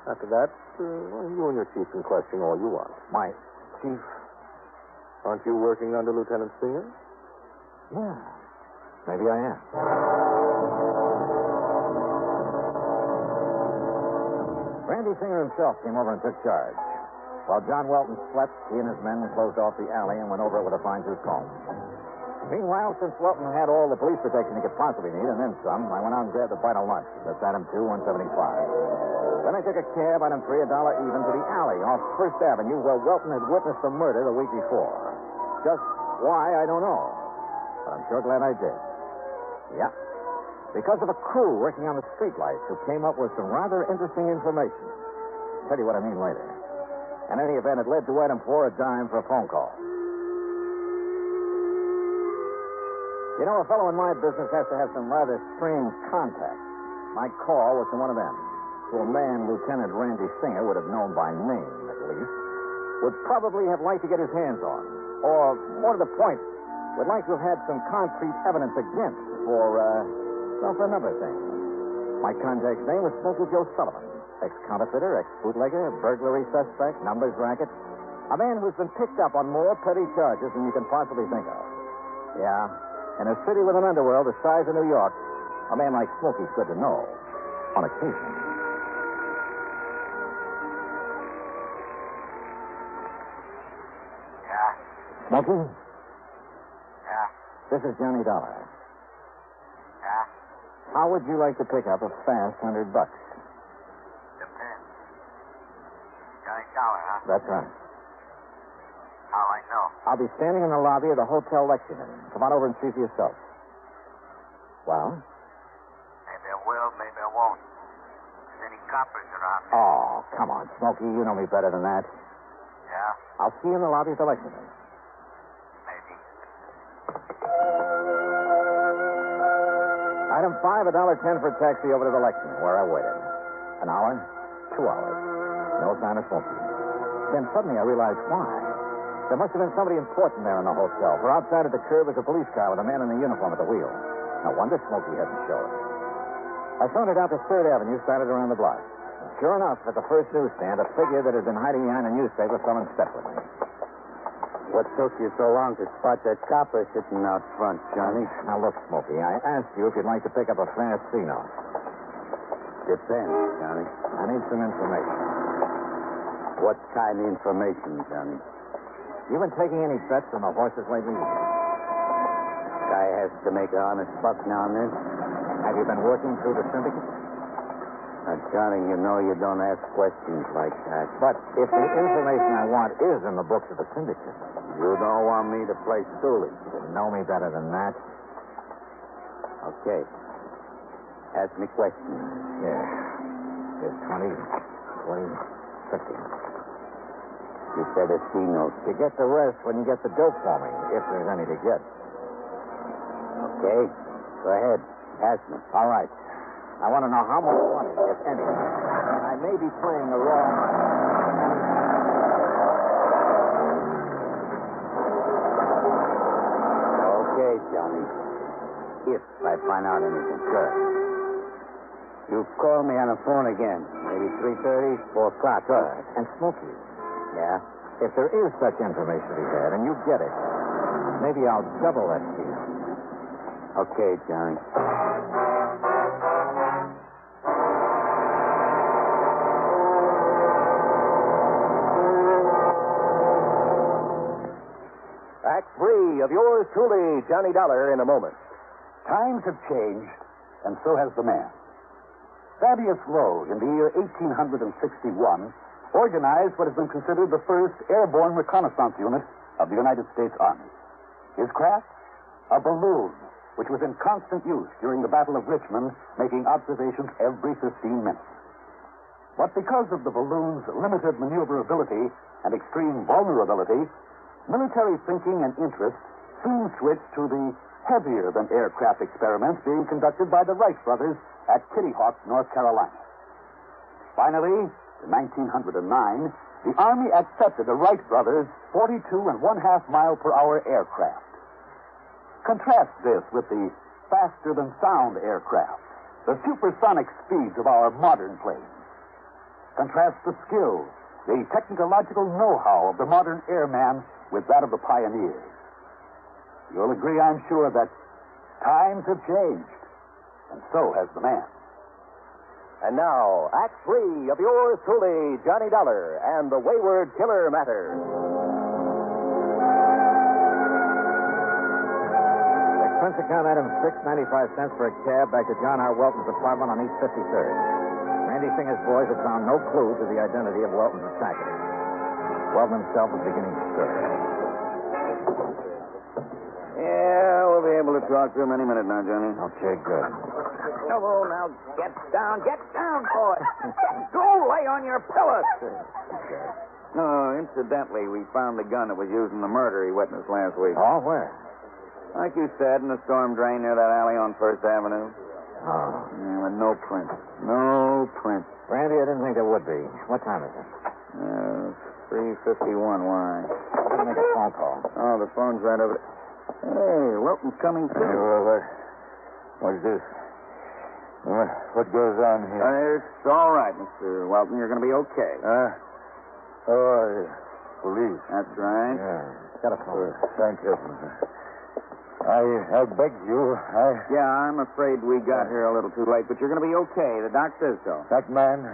After that, you and your chief can question all you want. My chief? Aren't you working under Lieutenant Singer? Yeah. Maybe I am. Randy Singer himself came over and took charge. While John Welton slept, he and his men closed off the alley and went over it with a fine-tooth comb. Meanwhile, since Welton had all the police protection he could possibly need, and then some, I went out and grabbed a bite of lunch. That's Adam 2, 175. Then I took a cab, item 3, $1 even, to the alley off First Avenue where Welton had witnessed the murder the week before. Just why, I don't know. But I'm sure glad I did. Yeah. Because of a crew working on the streetlights who came up with some rather interesting information. I'll tell you what I mean later. In any event, it led to item 4, a dime for a phone call. You know, a fellow in my business has to have some rather strange contacts. My call was to one of them, to a man Lieutenant Randy Singer would have known by name, at least, would probably have liked to get his hands on, or, more to the point, would like to have had some concrete evidence against for a number of things. My contact's name was Smokey Joe Sullivan, ex-counterfeiter, ex-bootlegger, burglary suspect, numbers racket, a man who's been picked up on more petty charges than you can possibly think of. Yeah. In a city with an underworld the size of New York, a man like Smokey's good to know. On occasion. Yeah? Smokey? Yeah? This is Johnny Dollar. Yeah? How would you like to pick up a fast $100? Depends. Johnny Dollar, huh? That's right. How I know? I'll be standing in the lobby of the Hotel Lexington. Come on over and see for yourself. Well? Maybe I will, maybe I won't. There's any coppers around me. Oh, come on, Smokey. You know me better than that. Yeah? I'll see you in the lobby of the Lexington. Maybe. Item 5, $1.10 for a taxi over to the Lexington, where I waited. An hour, 2 hours. No sign of Smokey. Then suddenly I realized why. There must have been somebody important there in the hotel, for outside at the curb was a police car with a man in a uniform at the wheel. No wonder Smokey hadn't showed. I sauntered out to 3rd Avenue, started around the block. And sure enough, at the first newsstand, a figure that had been hiding behind a newspaper fell in step with me. What took you so long to spot that copper sitting out front, Johnny? Now, look, Smokey, I asked you if you'd like to pick up a fast C-note. Depends, Johnny. I need some information. What kind of information, Johnny? You been taking any bets on the horses lately? Guy has to make an honest buck now and then. Have you been working through the syndicate? Now, Johnny, you know you don't ask questions like that. But if the information I want is in the books of the syndicate... You don't want me to play stoolie. You know me better than that. Okay. Ask me questions. Yeah. Here's 20, 20, 50. You said a C-note. You get the rest when you get the dope for me, if there's any to get. Okay. Go ahead. Ask me. All right. I want to know how much money, if any. I may be playing the wrong... Okay, Johnny. If I find out anything. Good. You call me on the phone again. Maybe 3:30, 4 o'clock. Good. And Smokey. Yeah? If there is such information to be had, and you get it, maybe I'll double that deal. Okay, Johnny. of yours truly, Johnny Dollar, in a moment. Times have changed, and so has the man. Thaddeus Lowe, in the year 1861, organized what has been considered the first airborne reconnaissance unit of the United States Army. His craft? A balloon, which was in constant use during the Battle of Richmond, making observations every 15 minutes. But because of the balloon's limited maneuverability and extreme vulnerability, military thinking and interest soon switched to the heavier-than-aircraft experiments being conducted by the Wright brothers at Kitty Hawk, North Carolina. Finally, in 1909, the Army accepted the Wright brothers' 42.5-mile-per-hour aircraft. Contrast this with the faster-than-sound aircraft, the supersonic speeds of our modern planes. Contrast the skill, the technological know-how of the modern airman with that of the pioneers. You'll agree, I'm sure, that times have changed, and so has the man. And now, Act 3 of yours truly, Johnny Dollar, and the Wayward Killer Matter. Expense account item 6.95 cents for a cab back to John R. Welton's apartment on East 53rd. Randy Singer's boys had found no clue to the identity of Welton's attacker. Welton himself was beginning to stir. Yeah, we'll be able to talk to him any minute now, Johnny. Okay, good. Oh, now get down, boy. Go lay on your pillows. Oh, incidentally, we found the gun that was used in the murder he witnessed last week. Oh, where? Like you said, in the storm drain near that alley on First Avenue. Oh. Yeah, but no print. No print. Randy, I didn't think there would be. What time is it? 3:51. Why? I'm going to make a phone call. Oh, the phone's right over there. Hey, Wilton's coming too. What's this? What goes on here? It's all right, Mr. Welton. You're going to be okay. Police. That's right. Yeah. Got a phone. Thank heaven. I beg you. Yeah, I'm afraid we got here a little too late, but you're going to be okay. The doc says so. That man,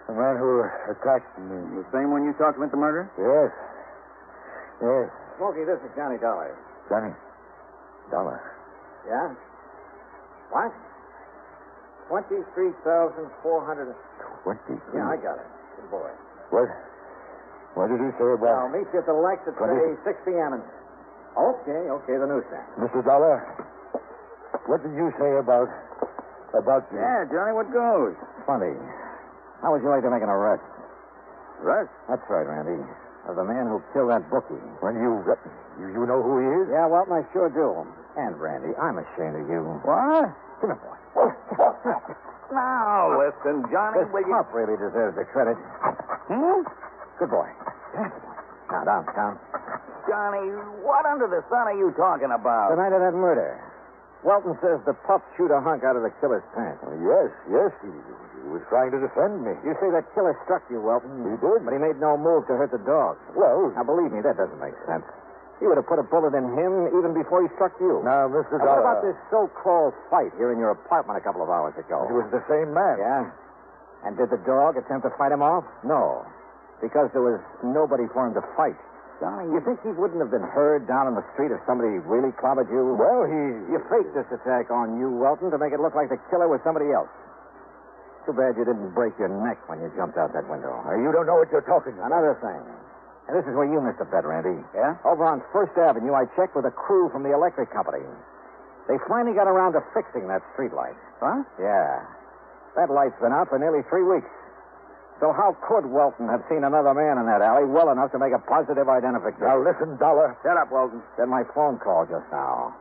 the man who attacked me. The same one you talked to at the murder? Yes. Yes. Smokey, this is Johnny Dollar. Johnny Dollar. Yeah? What? 23,400. 23? Yeah, I got it. Good boy. What did he say about... I'll meet you at the Lex at, say, 6 p.m. Okay, the newsstand. Mr. Dollar, what did you say about me? Yeah, Johnny, what goes? Funny. How would you like to make an arrest? Arrest? That's right, Randy. Of the man who killed that bookie. When you know who he is? Yeah, Welton, I sure do. And, Randy, I'm ashamed of you. What? Come here, boy. Now, listen, Johnny, This pup really deserves the credit. Good boy. Now, down. Johnny, what under the sun are you talking about? The night of that murder. Welton says the pup chewed a hunk out of the killer's pants. Yes. He was trying to defend me. You say that killer struck you, Welton. He did. But he made no move to hurt the dog. Well... Now, believe me, that doesn't make sense. He would have put a bullet in him even before he struck you. Now, Mr. Now, what about this so-called fight here in your apartment a couple of hours ago? It was the same man. Yeah? And did the dog attempt to fight him off? No. Because there was nobody for him to fight. Johnny, You think he wouldn't have been heard down in the street if somebody really clobbered you? Well, You faked this attack on you, Welton, to make it look like the killer was somebody else. Too bad you didn't break your neck when you jumped out that window. You don't know what you're talking about. Another thing. And this is where you missed a bet, Randy. Yeah? Over on First Avenue, I checked with a crew from the electric company. They finally got around to fixing that street light. Huh? Yeah. That light's been out for nearly 3 weeks. So how could Welton have seen another man in that alley well enough to make a positive identification? Now, listen, Dollar. Shut up, Welton. Said my phone call just now.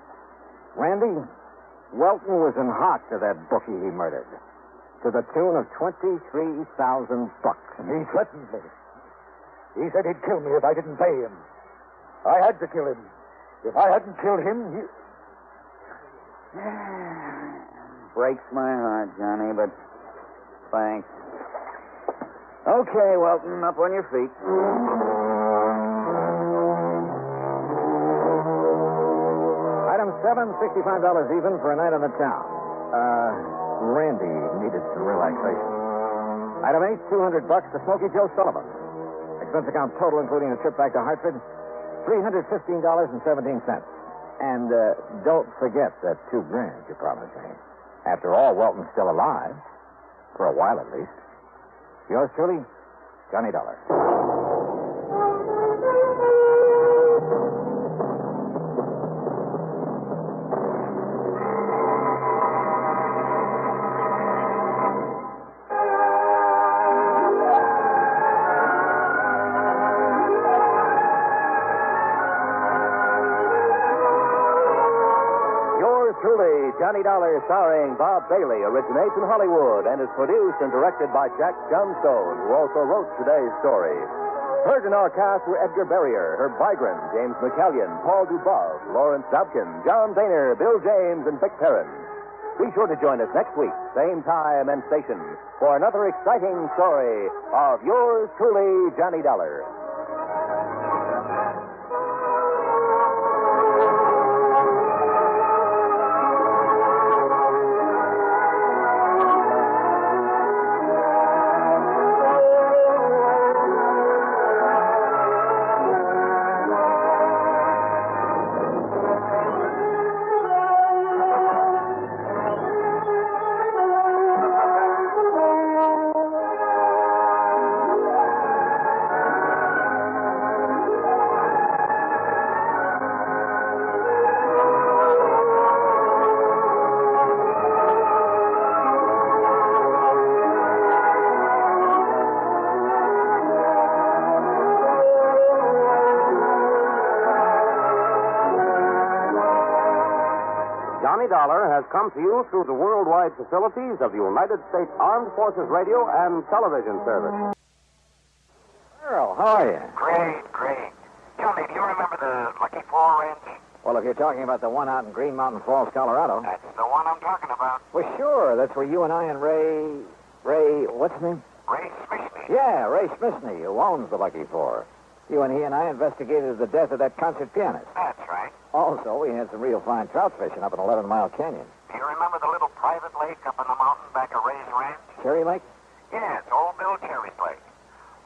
Randy, Welton was in hock to that bookie he murdered. To the tune of $23,000. He threatened me. He said he'd kill me if I didn't pay him. I had to kill him. If I hadn't killed him, he... Breaks my heart, Johnny, but thanks. Okay, Welton, up on your feet. Item 7, $65 even for a night on the town. Randy needed some relaxation. Item 8, $200 to Smoky Joe Sullivan. Expense account total, including the trip back to Hartford, $315.17. And don't forget that $2,000 you promised me. After all, Welton's still alive. For a while, at least. Yours truly, Johnny Dollar. Truly, Johnny Dollar, starring Bob Bailey, originates in Hollywood and is produced and directed by Jack Johnstone, who also wrote today's story. Heard in our cast were Edgar Barrier, Herb Vigran, James McCallion, Paul Dubov, Lawrence Dobkin, John Daner, Bill James, and Vic Perrin. Be sure to join us next week, same time and station, for another exciting story of yours truly, Johnny Dollar. Johnny Dollar has come to you through the worldwide facilities of the United States Armed Forces Radio and Television Service. Earl, how are you? Great. Johnny, do you remember the Lucky Fall Ranch? Well, if you're talking about the one out in Green Mountain Falls, Colorado. That's the one I'm talking about. Well, sure. That's where you and I and Ray, what's his name? Ray Smishney. Yeah, Ray Smishney, who owns the Lucky Four. You and he and I investigated the death of that concert pianist. That's right. Also, we had some real fine trout fishing up in 11 Mile Canyon. Do you remember the little private lake up in the mountain back of Ray's ranch? Cherry Lake? Yeah, it's Old Bill Cherry's lake.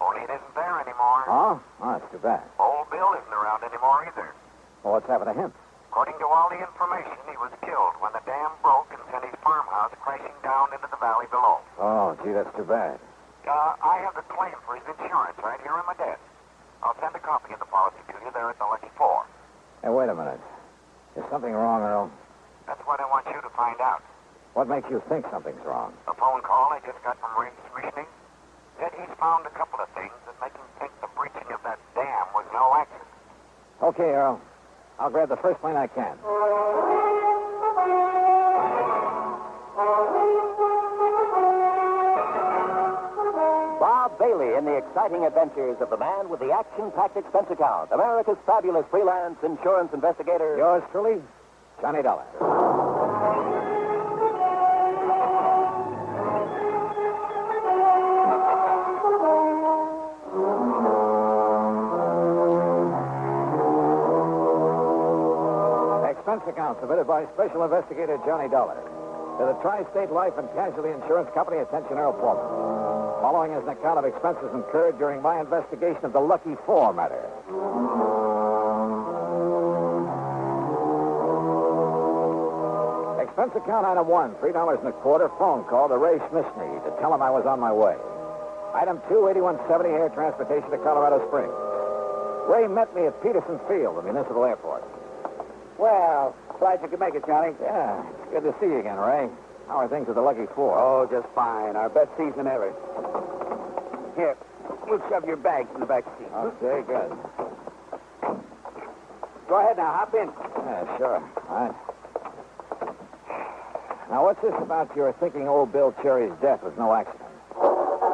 Only it isn't there anymore. Oh, that's too bad. Old Bill isn't around anymore either. Well, what's happened to him? According to all the information, he was killed when the dam broke and sent his farmhouse crashing down into the valley below. Oh, gee, that's too bad. I have the claim for his insurance right here on my desk. I'll send a copy of the policy to you there at the Lucky Four. Hey, wait a minute. Is something wrong, Earl? That's what I want you to find out. What makes you think something's wrong? A phone call I just got from Ray Smishney said he's found a couple of things that make him think the breaching of that dam was no accident. Okay, Earl. I'll grab the first plane I can. Bob Bailey in the exciting adventures of the man with the action-packed expense account, America's fabulous freelance insurance investigator. Yours truly, Johnny Dollar. Expense account submitted by Special Investigator Johnny Dollar to the Tri-State Life and Casualty Insurance Company. Attention, Earl Pullman. Following is an account of expenses incurred during my investigation of the Lucky Four matter. Expense account item 1, $3.25, phone call to Ray Smishney to tell him I was on my way. Item 2, 8170 air transportation to Colorado Springs. Ray met me at Peterson Field, the municipal airport. Well, glad you could make it, Johnny. Yeah, it's good to see you again, Ray. How are things with the Lucky Four? Oh, just fine. Our best season ever. Here, we'll shove your bags in the back seat. Okay, good. Go ahead now, hop in. Yeah, sure. All right. Now, what's this about your thinking old Bill Cherry's death was no accident?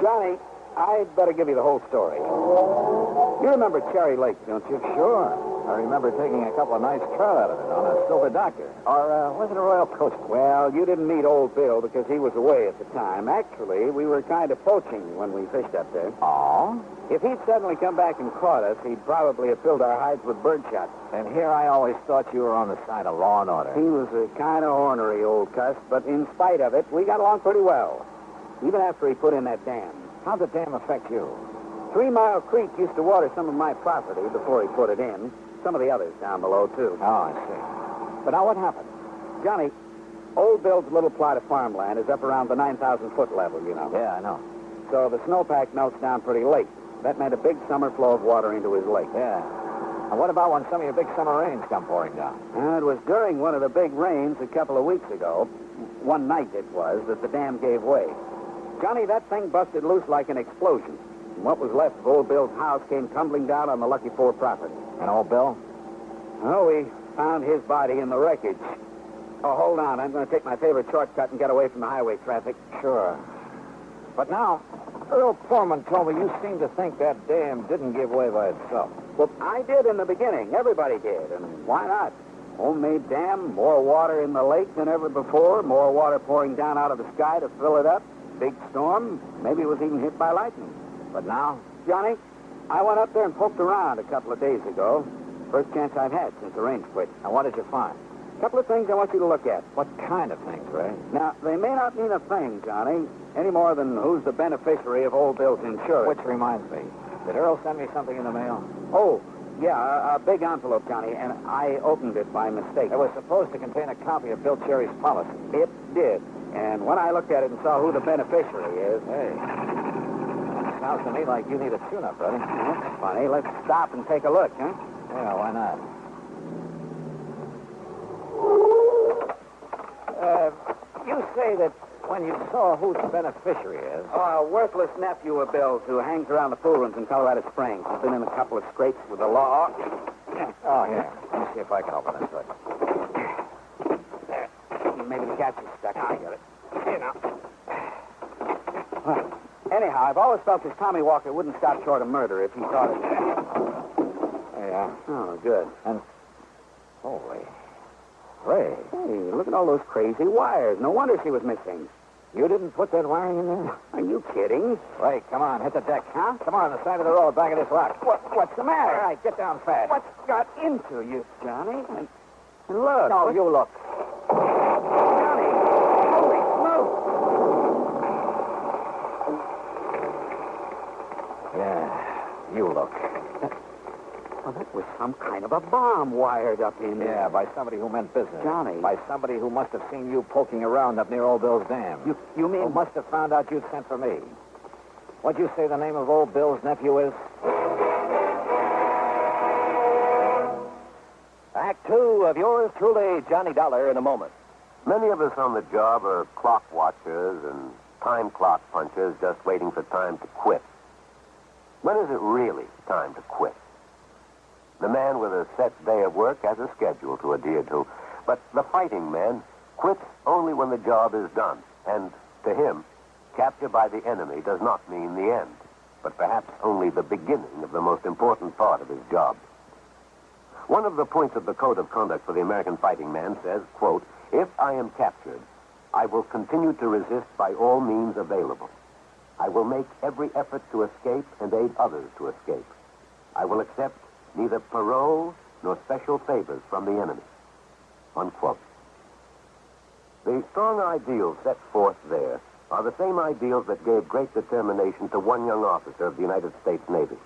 Johnny, I'd better give you the whole story. You remember Cherry Lake, don't you? Sure. I remember taking a couple of nice trout out of it on a Silver Doctor. Or was it a Royal Coast? Well, you didn't meet old Bill because he was away at the time. Actually, we were kind of poaching when we fished up there. Oh? If he'd suddenly come back and caught us, he'd probably have filled our hides with birdshot. And here I always thought you were on the side of law and order. He was a kind of ornery old cuss, but in spite of it, we got along pretty well. Even after he put in that dam. How'd the dam affect you? 3 Mile Creek used to water some of my property before he put it in. some of the others down below, too. Oh, I see. But now what happened? Johnny, Old Bill's little plot of farmland is up around the 9,000-foot level, you know. Yeah, I know. So the snowpack melts down pretty late. That meant a big summer flow of water into his lake. Yeah. And what about when some of your big summer rains come pouring down? It was during one of the big rains a couple of weeks ago, one night it was, that the dam gave way. Johnny, that thing busted loose like an explosion. And what was left of Old Bill's house came tumbling down on the Lucky Four property. And Old Bill? Oh, we found his body in the wreckage. Oh, hold on. I'm going to take my favorite shortcut and get away from the highway traffic. Sure. But now, Earl Foreman told me you seem to think that dam didn't give way by itself. Well, I did in the beginning. Everybody did. And why not? Homemade dam, more water in the lake than ever before, more water pouring down out of the sky to fill it up. Big storm. Maybe it was even hit by lightning. But now? Johnny, I went up there and poked around a couple of days ago. First chance I've had since the rain quit. And what did you find? A couple of things I want you to look at. What kind of things, Ray? Now, they may not mean a thing, Johnny, any more than who's the beneficiary of Old Bill's insurance. Which reminds me, did Earl send me something in the mail? Oh, yeah, a big envelope, Johnny, and I opened it by mistake. It was supposed to contain a copy of Bill Cherry's policy. It did. And when I looked at it and saw who the beneficiary is... Hey, sounds to me like you need a tune-up, buddy. That's funny. Let's stop and take a look, huh? Yeah, why not? You say that when you saw who the beneficiary is... Oh, a worthless nephew of Bill's who hangs around the pool rooms in Colorado Springs. He's been in a couple of scrapes with the law. Oh, here. Let me see if I can open this hood. There. Maybe the catch is stuck. I got it. Here now. Well, anyhow, I've always felt this Tommy Walker wouldn't stop short of murder if he thought it. There you are. Oh, good. And... Holy... Ray. Hey, look at all those crazy wires. No wonder she was missing. You didn't put that wiring in there? Are you kidding? Ray, come on, hit the deck. Huh? Come on the side of the road, back of this rock. What's the matter? All right, get down fast. What's got into you, Johnny? And look. No, you look. Johnny, holy smoke. Yeah, you look. Well, that was some kind of a bomb wired up in there. Yeah, by somebody who meant business. Johnny. By somebody who must have seen you poking around up near Old Bill's dam. You mean... Who must have found out you'd sent for me. What'd you say the name of Old Bill's nephew is? Act 2 of yours truly, Johnny Dollar, in a moment. Many of us on the job are clock watchers and time clock punchers just waiting for time to quit. When is it really time to quit? The man with a set day of work has a schedule to adhere to, but the fighting man quits only when the job is done. And to him, capture by the enemy does not mean the end, but perhaps only the beginning of the most important part of his job. One of the points of the Code of Conduct for the American fighting man says, quote, "If I am captured, I will continue to resist by all means available. I will make every effort to escape and aid others to escape. I will accept neither parole nor special favors from the enemy." Unquote. The strong ideals set forth there are the same ideals that gave great determination to one young officer of the United States Navy.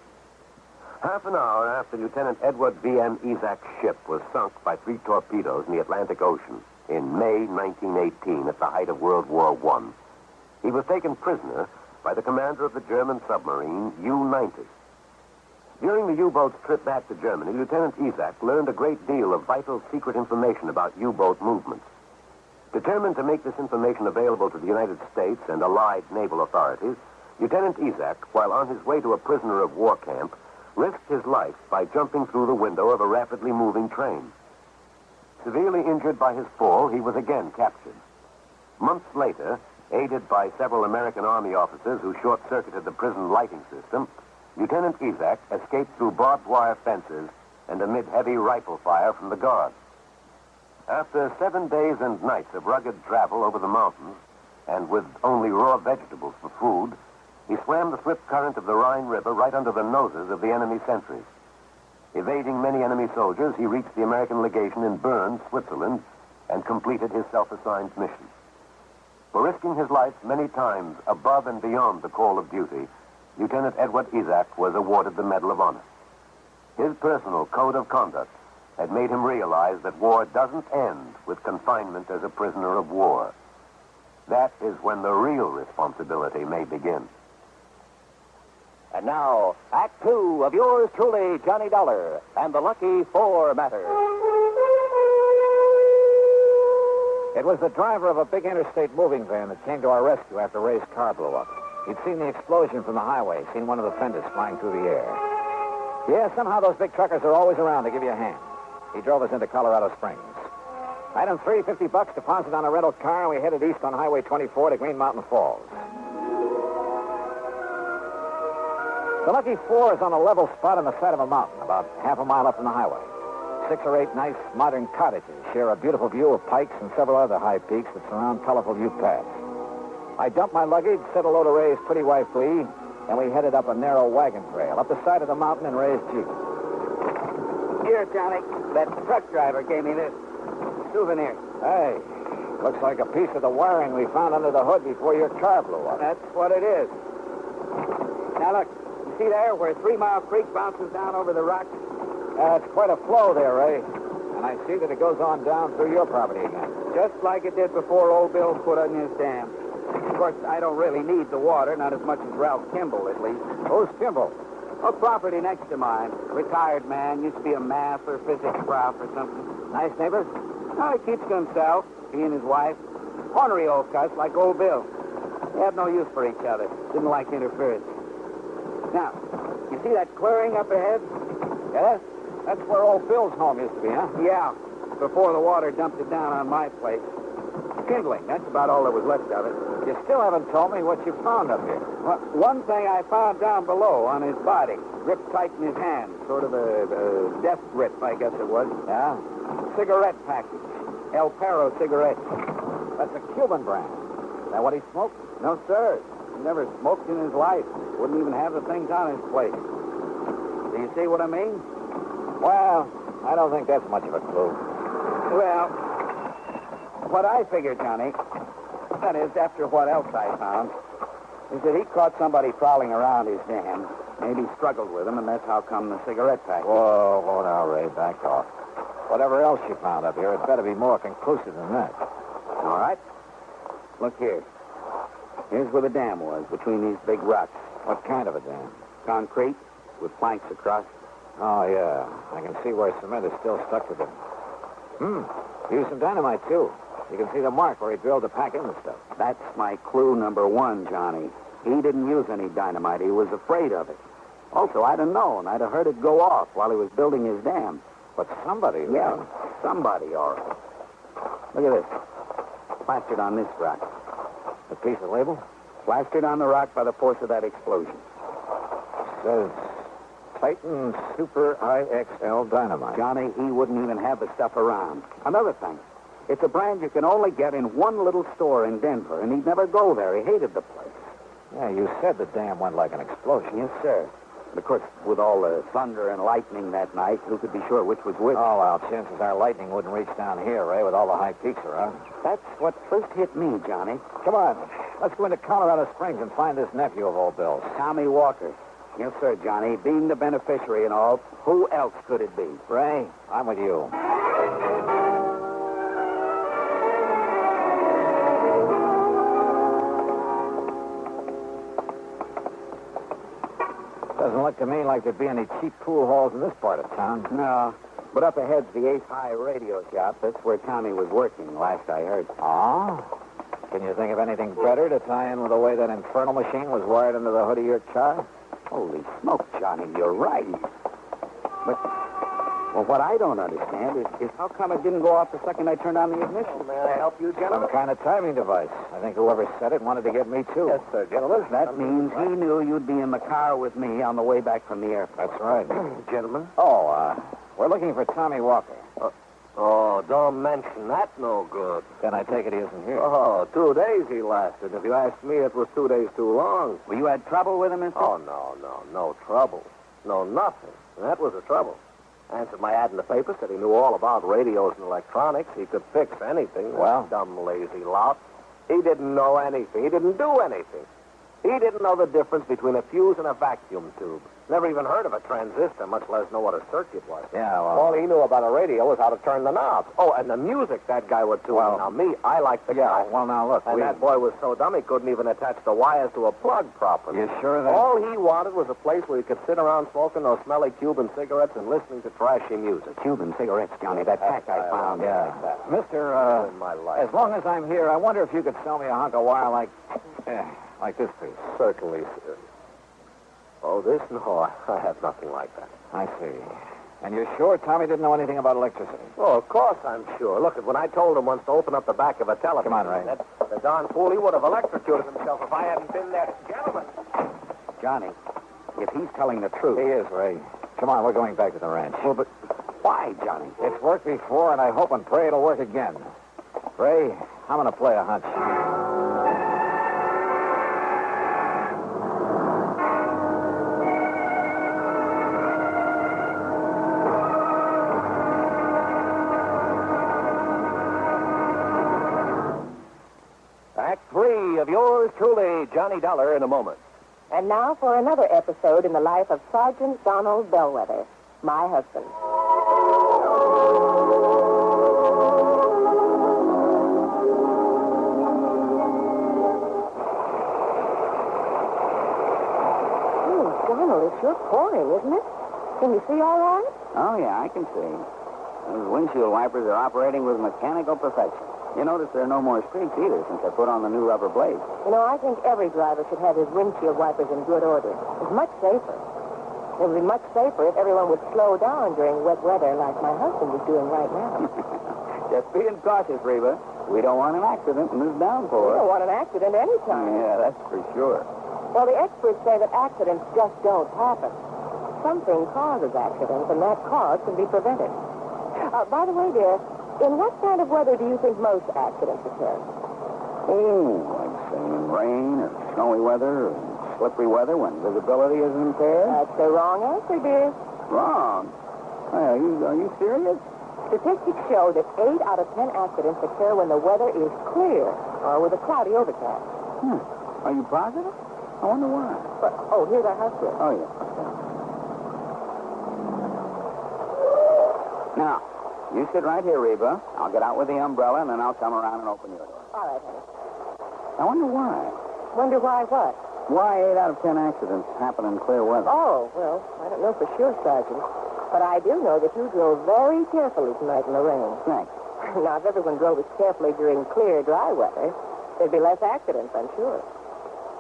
Half an hour after Lieutenant Edward V.M. Isaac's ship was sunk by 3 torpedoes in the Atlantic Ocean in May 1918 at the height of World War I, he was taken prisoner by the commander of the German submarine U-90. During the U-boat's trip back to Germany, Lieutenant Isaac learned a great deal of vital secret information about U-boat movements. Determined to make this information available to the United States and allied naval authorities, Lieutenant Isaac, while on his way to a prisoner of war camp, risked his life by jumping through the window of a rapidly moving train. Severely injured by his fall, he was again captured. Months later, aided by several American Army officers who short-circuited the prison lighting system, Lieutenant Isaac escaped through barbed wire fences and amid heavy rifle fire from the guards. After 7 days and nights of rugged travel over the mountains, and with only raw vegetables for food, he swam the swift current of the Rhine River right under the noses of the enemy sentries. Evading many enemy soldiers, he reached the American legation in Bern, Switzerland, and completed his self-assigned mission. For risking his life many times above and beyond the call of duty, Lieutenant Edward Isaac was awarded the Medal of Honor. His personal code of conduct had made him realize that war doesn't end with confinement as a prisoner of war. That is when the real responsibility may begin. And now, Act Two of yours truly, Johnny Dollar, and the Lucky Four matter. It was the driver of a big interstate moving van that came to our rescue after Ray's car blew up. He'd seen the explosion from the highway, seen one of the fenders flying through the air. Yeah, somehow those big truckers are always around to give you a hand. He drove us into Colorado Springs. Item 3, $50 deposit on a rental car, and we headed east on Highway 24 to Green Mountain Falls. The Lucky Four is on a level spot on the side of a mountain, about half a mile up from the highway. 6 or 8 nice modern cottages share a beautiful view of Pikes and several other high peaks that surround colorful Ute paths. I dumped my luggage, said hello to Ray's pretty wife, Lee, and we headed up a narrow wagon trail up the side of the mountain in Ray's Jeep. Here, Johnny, that truck driver gave me this souvenir. Hey, looks like a piece of the wiring we found under the hood before your car blew up. That's what it is. Now, look, you see there where 3 Mile Creek bounces down over the rocks? It's quite a flow there, Ray. And I see that it goes on down through your property again. Just like it did before old Bill put in his dam. Of course, I don't really need the water, not as much as Ralph Kimball, at least. Who's Kimball? A property next to mine. Retired man, used to be a math or physics prof or something. Nice neighbors? Oh, he keeps to himself, he and his wife. Ornery old cuss like old Bill. They had no use for each other. Didn't like interference. Now, you see that clearing up ahead? Yes? That's where old Bill's home used to be, huh? Yeah, before the water dumped it down on my place. Kindling, that's about all that was left of it. You still haven't told me what you found up here. Well, one thing I found down below on his body, gripped tight in his hand, sort of a death grip, I guess it was. Yeah? Cigarette package. El Perro cigarette. That's a Cuban brand. Is that what he smoked? No, sir. He never smoked in his life. Wouldn't even have the things on his plate. Do you see what I mean? Well, I don't think that's much of a clue. Well, what I figured, Johnny, that is, after what else I found, is that he caught somebody prowling around his dam, maybe struggled with him, and that's how come the cigarette package. Whoa, now, Ray, back off. Whatever else you found up here, it's got to be more conclusive than that. All right. Look here. Here's where the dam was, between these big rocks. What kind of a dam? Concrete, with planks across. Oh, yeah. I can see where cement is still stuck to them. Used some dynamite, too. You can see the mark where he drilled to pack in the stuff. That's my clue number 1, Johnny. He didn't use any dynamite. He was afraid of it. Also, I'd have known. I'd have heard it go off while he was building his dam. But somebody... Yeah, somebody, all right. Look at this. Plastered on this rock. A piece of label? Plastered on the rock by the force of that explosion. Says Titan Super IXL Dynamite. Johnny, he wouldn't even have the stuff around. Another thing. It's a brand you can only get in one little store in Denver, and he'd never go there. He hated the place. Yeah, you said the dam went like an explosion. Yes, sir. But, of course, with all the thunder and lightning that night, who could be sure which was which? Oh, well, chances are lightning wouldn't reach down here, Ray, with all the high peaks around. That's what first hit me, Johnny. Come on. Let's go into Colorado Springs and find this nephew of old Bill's. Tommy Walker. Yes, sir, Johnny. Being the beneficiary and all, who else could it be? Ray, I'm with you. Doesn't look to me like there'd be any cheap pool halls in this part of town. No. But up ahead's the Ace High radio shop. That's where Tommy was working, last I heard. Oh? Can you think of anything better to tie in with the way that infernal machine was wired into the hood of your car? Holy smoke, Johnny, you're right. But, well, what I don't understand is how come it didn't go off the second I turned on the ignition? May I help you, gentlemen? Some kind of timing device. I think whoever said it wanted to get me, too. Yes, sir, gentlemen. That means he knew you'd be in the car with me on the way back from the airport. That's right. Gentlemen? Oh, we're looking for Tommy Walker. Oh, don't mention that, no good. Then I take it he isn't here. Oh, 2 days he lasted. If you ask me, it was 2 days too long. Well, you had trouble with him, mister? Oh, no trouble. No, nothing. That was the trouble. Answered my ad in the paper, said he knew all about radios and electronics. He could fix anything. Well? That dumb, lazy lout. He didn't know anything. He didn't do anything. He didn't know the difference between a fuse and a vacuum tube. Never even heard of a transistor, much less know what a circuit was. Yeah, well... All he knew about a radio was how to turn the knobs. Oh, and the music that guy would tune. Now, me, I like the guy. well, now, look, And that boy was so dumb he couldn't even attach the wires to a plug properly. You sure that... All he wanted was a place where he could sit around smoking those smelly Cuban cigarettes and listening to trashy music. Cuban cigarettes, Johnny, that pack I found. Yeah. Mister, In my life. As long as I'm here, I wonder if you could sell me a hunk of wire like this piece. Certainly, sir. Oh, this? No, I have nothing like that. I see. And you're sure Tommy didn't know anything about electricity? Oh, of course I'm sure. Look, when I told him once to open up the back of a telephone... Come on, Ray. The darn fool, he would have electrocuted himself if I hadn't been there. Gentlemen. Johnny, if he's telling the truth... He is, Ray. Come on, we're going back to the ranch. Well, but why, Johnny? It's worked before, and I hope and pray it'll work again. Ray, I'm going to play a hunch. Act 3 of yours truly, Johnny Dollar, in a moment. And now for another episode in the life of Sergeant Donald Bellwether, my husband. Donald, it's sure pouring, isn't it? Can you see all right? Oh, yeah, I can see. Those windshield wipers are operating with mechanical perfection. You notice there are no more streaks either since I put on the new rubber blades. You know, I think every driver should have his windshield wipers in good order. It's much safer. It would be much safer if everyone would slow down during wet weather like my husband is doing right now. Just being cautious, Reba. We don't want an accident in this downpour. We don't want an accident anytime. Yeah, that's for sure. Well, the experts say that accidents just don't happen. Something causes accidents, and that cause can be prevented. By the way, dear, in what kind of weather do you think most accidents occur? Oh, I'd say in rain or snowy weather or slippery weather when visibility is impaired. That's the wrong answer, dear. Wrong? Are you serious? Statistics show that 8 out of 10 accidents occur when the weather is clear or with a cloudy overcast. Are you positive? I wonder why. But, here's our house girl. Oh, yeah. Now, you sit right here, Reba. I'll get out with the umbrella, and then I'll come around and open your door. All right, honey. I wonder why. Wonder why what? Why 8 out of 10 accidents happen in clear weather? Oh, well, I don't know for sure, Sergeant. But I do know that you drove very carefully tonight in the rain. Thanks. Now, if everyone drove as carefully during clear, dry weather, there'd be less accidents, I'm sure.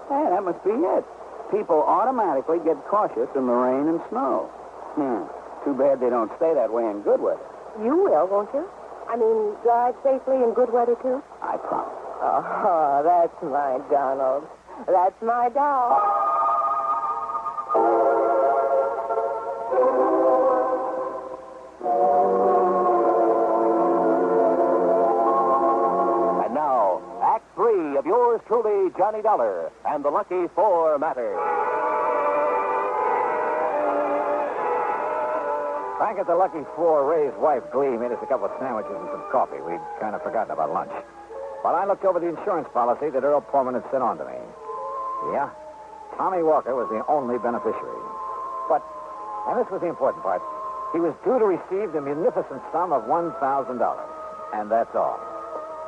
Hey, that must be it. People automatically get cautious in the rain and snow. Too bad they don't stay that way in good weather. You will, won't you? I mean, drive safely in good weather, too? I promise. Oh, that's my Donald. That's my doll. And now, Act 3 of yours truly, Johnny Dollar, and the Lucky Four matter. Back at the Lucky Four, Ray's wife, Glee, made us a couple of sandwiches and some coffee. We'd kind of forgotten about lunch. While I looked over the insurance policy that Earl Pullman had sent on to me. Yeah, Tommy Walker was the only beneficiary. But, and this was the important part, he was due to receive the munificent sum of $1,000. And that's all.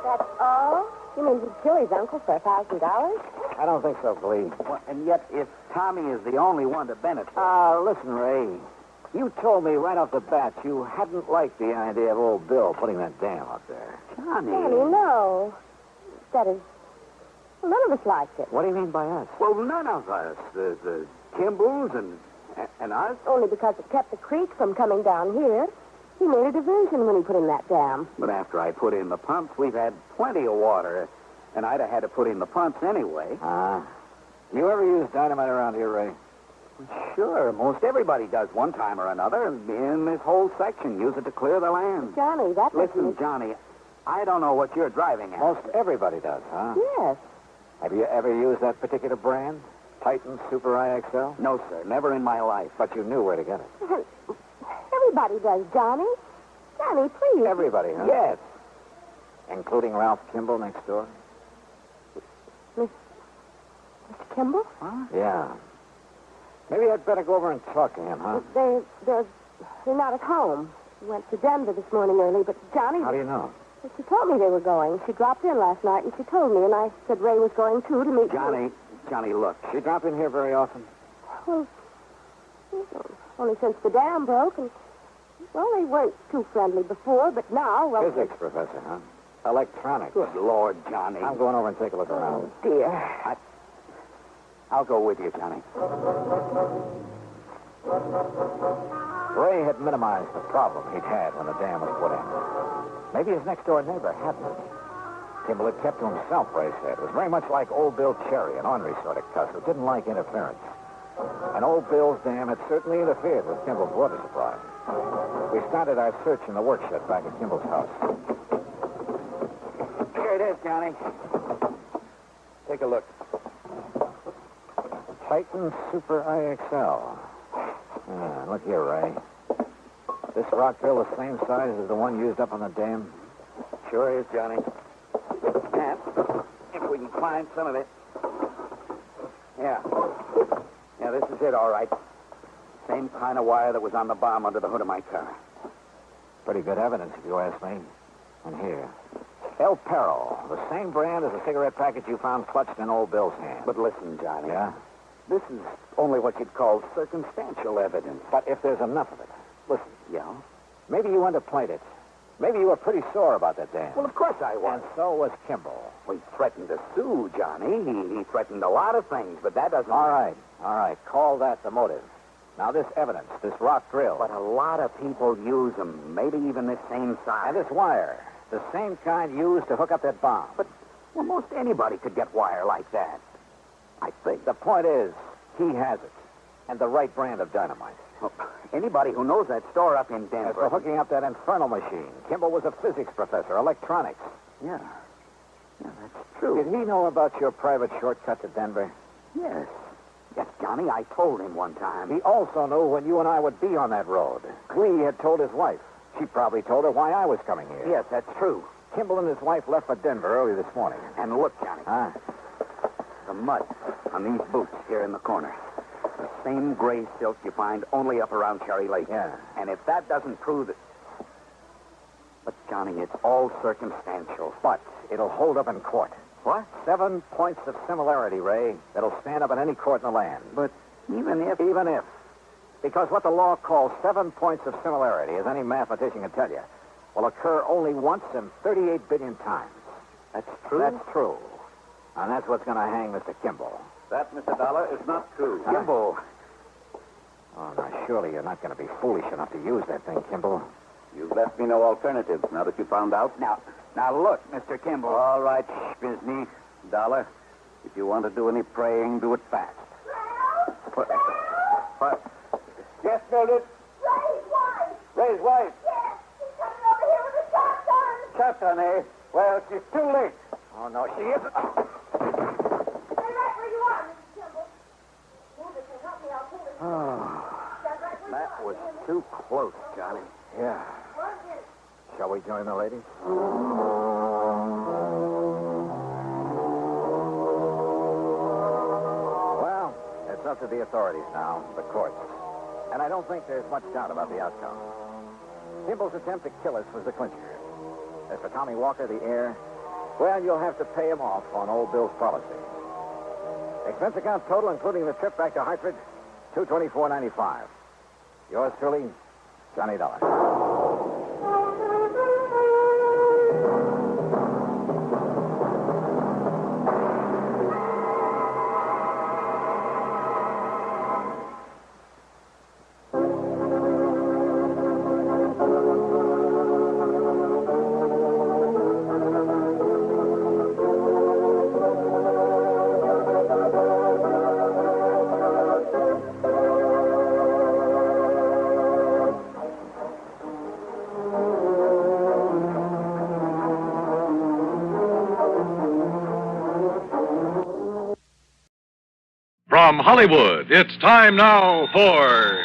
That's all? You mean he'd kill his uncle for $1,000? I don't think so, Glee. Well, and yet, if Tommy is the only one to benefit... Listen, Ray. You told me right off the bat you hadn't liked the idea of old Bill putting that dam up there. Johnny. Johnny, no. That is... None of us liked it. What do you mean by us? Well, none of us. The Kimballs and us. Only because it kept the creek from coming down here. He made a diversion when he put in that dam. But after I put in the pumps, we've had plenty of water. And I'd have had to put in the pumps anyway. You ever use dynamite around here, Ray? Sure. Most everybody does one time or another. In this whole section, use it to clear the land. Johnny, that Listen, Johnny, I don't know what you're driving at. Most everybody does, huh? Yes. Have you ever used that particular brand? Titan Super IXL? No, sir. Never in my life. But you knew where to get it. Everybody does, Johnny. Johnny, please. Everybody, huh? Yes. Including Ralph Kimball next door? Mr. Kimball? Yeah. Maybe I'd better go over and talk to him, huh? They're not at home. Went to Denver this morning early, but Johnny... How do you know? She told me they were going. She dropped in last night, and she told me, and I said Ray was going, too, to meet... Johnny, look. She drop in here very often? Well, only since the dam broke, and... Well, they weren't too friendly before, but now... Well, Physics professor, huh? Electronics. Good Lord, Johnny. I'm going over and take a look around. Oh, dear. I'll go with you, Johnny. Ray had minimized the problem he'd had when the dam was put in. Maybe his next-door neighbor hadn't. Kimball had kept to himself, Ray said. It was very much like old Bill Cherry, an ornery sort of cuss who didn't like interference. And old Bill's dam had certainly interfered with Kimball's water supply. We started our search in the workshop back at Kimball's house. Here it is, Johnny. Take a look. Titan Super IXL. Look here, Ray. This rock drill the same size as the one used up on the dam? Sure is, Johnny. And if we can find some of it. Yeah. Yeah, this is it, all right. Same kind of wire that was on the bomb under the hood of my car. Pretty good evidence, if you ask me. And here. El Perro, the same brand as the cigarette package you found clutched in old Bill's hand. But listen, Johnny. Yeah? This is only what you'd call circumstantial evidence. But if there's enough of it. Listen. Yeah? Maybe you underplayed it. Maybe you were pretty sore about that dam. Well, of course I was. And so was Kimball. Well, he threatened to sue, Johnny. He threatened a lot of things, but that doesn't... All right. Call that the motive. Now, this evidence, this rock drill. But a lot of people use them, maybe even the same size. And this wire, the same kind used to hook up that bomb. But, well, most anybody could get wire like that. I think. The point is, he has it. And the right brand of dynamite. Well, anybody who knows that store up in Denver... As for hooking up that infernal machine, Kimball was a physics professor, electronics. Yeah. Yeah, that's true. Did he know about your private shortcut to Denver? Yes. Yes, Johnny, I told him one time. He also knew when you and I would be on that road. Clee had told his wife. She probably told her why I was coming here. Yes, that's true. Kimball and his wife left for Denver early this morning. And look, Johnny. Huh? The mud on these boots here in the corner. The same gray silk you find only up around Cherry Lake. Yeah. And if that doesn't prove it... But, Johnny, it's all circumstantial. But it'll hold up in court. What? 7 points of similarity, Ray, that'll stand up in any court in the land. But even if... Even if. Because what the law calls 7 points of similarity, as any mathematician can tell you, will occur only once in 38 billion times. That's true? That's true. And that's what's going to hang Mr. Kimball. That, Mr. Dollar, is not true. Kimball. Oh, now, surely you're not going to be foolish enough to use that thing, Kimball. You've left me no alternative now that you found out. Now, look, Mr. Kimball. All right, Bisney, Dollar. If you want to do any praying, do it fast. What? Yes, Mildred? Ray's wife. Ray's wife? Yes, she's coming over here with a shotgun. Shotgun, eh? Well, she's too late. Oh, no, she isn't. Stay right where you are, Mrs. Kimball. Mildred can help me. I'll pull this. Stand right where That you was are. too close, Johnny. Yeah. 1 minute. Shall we join the ladies? Well, it's up to the authorities now, the courts. And I don't think there's much doubt about the outcome. Kimball's attempt to kill us was the clincher. As for Tommy Walker, the heir, well, you'll have to pay him off on old Bill's policy. Expense account total, including the trip back to Hartford, $224.95. Yours truly, Johnny Dollar. From Hollywood, it's time now for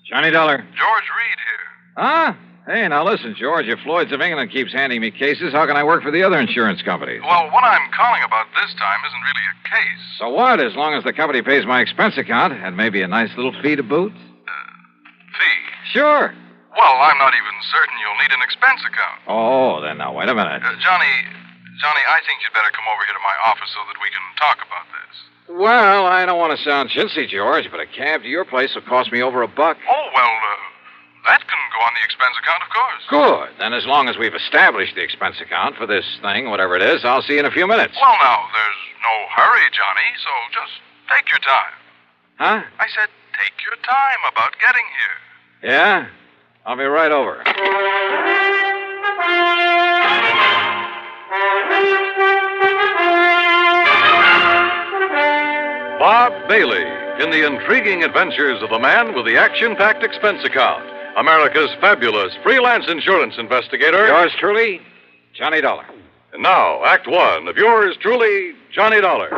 Johnny Dollar. George Reed here. Huh? Hey, now listen, George. If Lloyd's of England keeps handing me cases, how can I work for the other insurance companies? Well, what I'm calling about this time isn't really a case. So what? As long as the company pays my expense account and maybe a nice little fee to boot? Fee? Sure. Well, I'm not even certain you'll need an expense account. Oh, then now, wait a minute. Johnny, I think you'd better come over here to my office so that we can talk about this. Well, I don't want to sound chintzy, George, but a cab to your place will cost me over $1. Oh, well, that can go on the expense account, of course. Good. Then as long as we've established the expense account for this thing, whatever it is, I'll see you in a few minutes. Well, now, there's no hurry, Johnny, so just take your time. Huh? I said take your time about getting here. Yeah? I'll be right over. Bob Bailey in the intriguing adventures of the man with the action-packed expense account. America's fabulous freelance insurance investigator. Yours truly, Johnny Dollar. And now, Act One of yours truly, Johnny Dollar.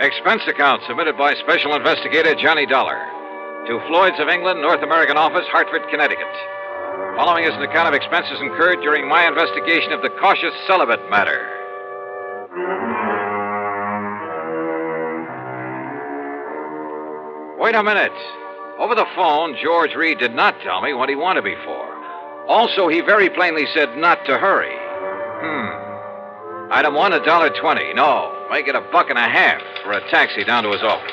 Expense account submitted by Special Investigator Johnny Dollar to Floyd's of England, North American Office, Hartford, Connecticut. Following is an account of expenses incurred during my investigation of the cautious celibate matter. Wait a minute. Over the phone, George Reed did not tell me what he wanted me for. Also, he very plainly said not to hurry. Item 1, $1.20. No, make it $1.50 for a taxi down to his office.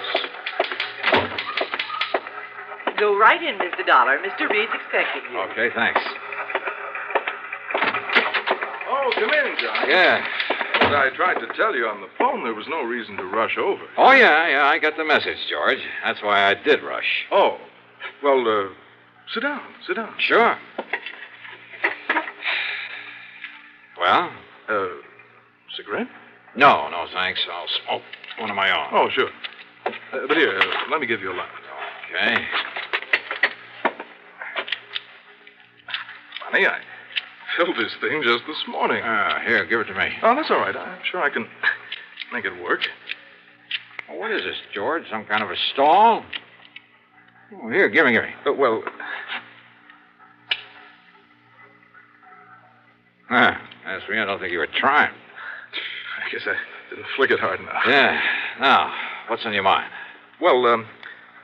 Go right in, Mr. Dollar. Mr. Reed's expecting you. Okay, thanks. Oh, come in, Johnny. Yeah. As I tried to tell you on the phone, there was no reason to rush over. Oh, yeah, I got the message, George. That's why I did rush. Oh, well, sit down. Sure. Well? Cigarette? No, thanks. I'll smoke one of my own. Oh, sure. But here, let me give you a light. Okay. Funny, I filled this thing just this morning. Here, give it to me. Oh, that's all right. I'm sure I can make it work. Well, what is this, George? Some kind of a stall? Oh, here, give me. Well... As for me, I don't think you were trying. I guess I didn't flick it hard enough. Yeah. Now, what's on your mind? Well,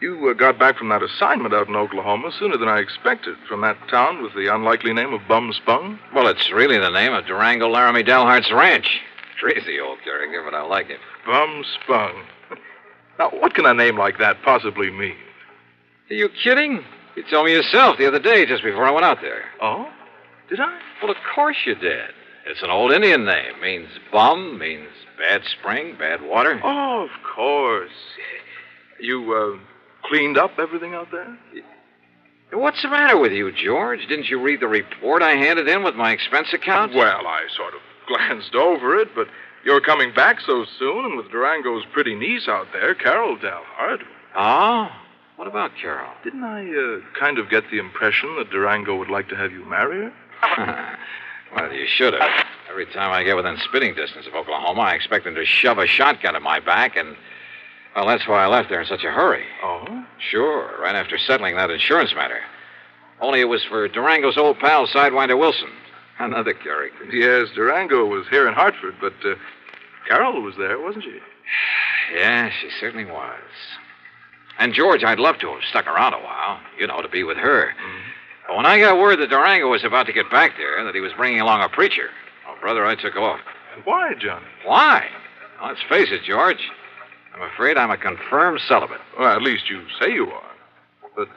you got back from that assignment out in Oklahoma sooner than I expected, from that town with the unlikely name of Bum Spung. Well, it's really the name of Durango Laramie Delhart's ranch. Crazy old character, but I like it. Bum Spung. Now, what can a name like that possibly mean? Are you kidding? You told me yourself the other day just before I went out there. Oh? Did I? Well, of course you did. It's an old Indian name. Means bum, means bad spring, bad water. Oh, of course. You, cleaned up everything out there? What's the matter with you, George? Didn't you read the report I handed in with my expense account? Well, I sort of glanced over it, but you're coming back so soon, and with Durango's pretty niece out there, Carol Dalhart. Oh? What about Carol? Didn't I, kind of get the impression that Durango would like to have you marry her? Well, you should have. Every time I get within spitting distance of Oklahoma, I expect them to shove a shotgun at my back, and, well, that's why I left there in such a hurry. Oh? Sure, right after settling that insurance matter. Only it was for Durango's old pal, Sidewinder Wilson. Another character. Yes, Durango was here in Hartford, but Carol was there, wasn't she? Yeah, she certainly was. And, George, I'd love to have stuck around a while, to be with her. But when I got word that Durango was about to get back there, that he was bringing along a preacher, brother, I took off. Why, Johnny? Why? Well, let's face it, George. I'm afraid I'm a confirmed celibate. Well, at least you say you are. But,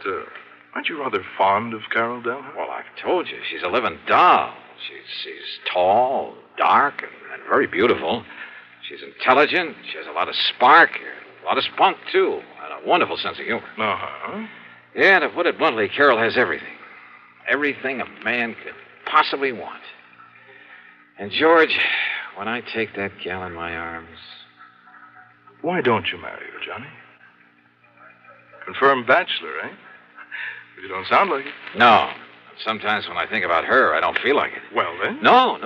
aren't you rather fond of Carol Dalhart? Well, I've told you, she's a living doll. She's tall, dark, and very beautiful. She's intelligent. She has a lot of spark, a lot of spunk, too, and a wonderful sense of humor. Uh-huh. Yeah, to put it bluntly, Carol has everything. Everything a man could possibly want. And, George, when I take that gal in my arms... Why don't you marry her, Johnny? Confirmed bachelor, eh? You don't sound like it. No. Sometimes when I think about her, I don't feel like it. Well, then? No.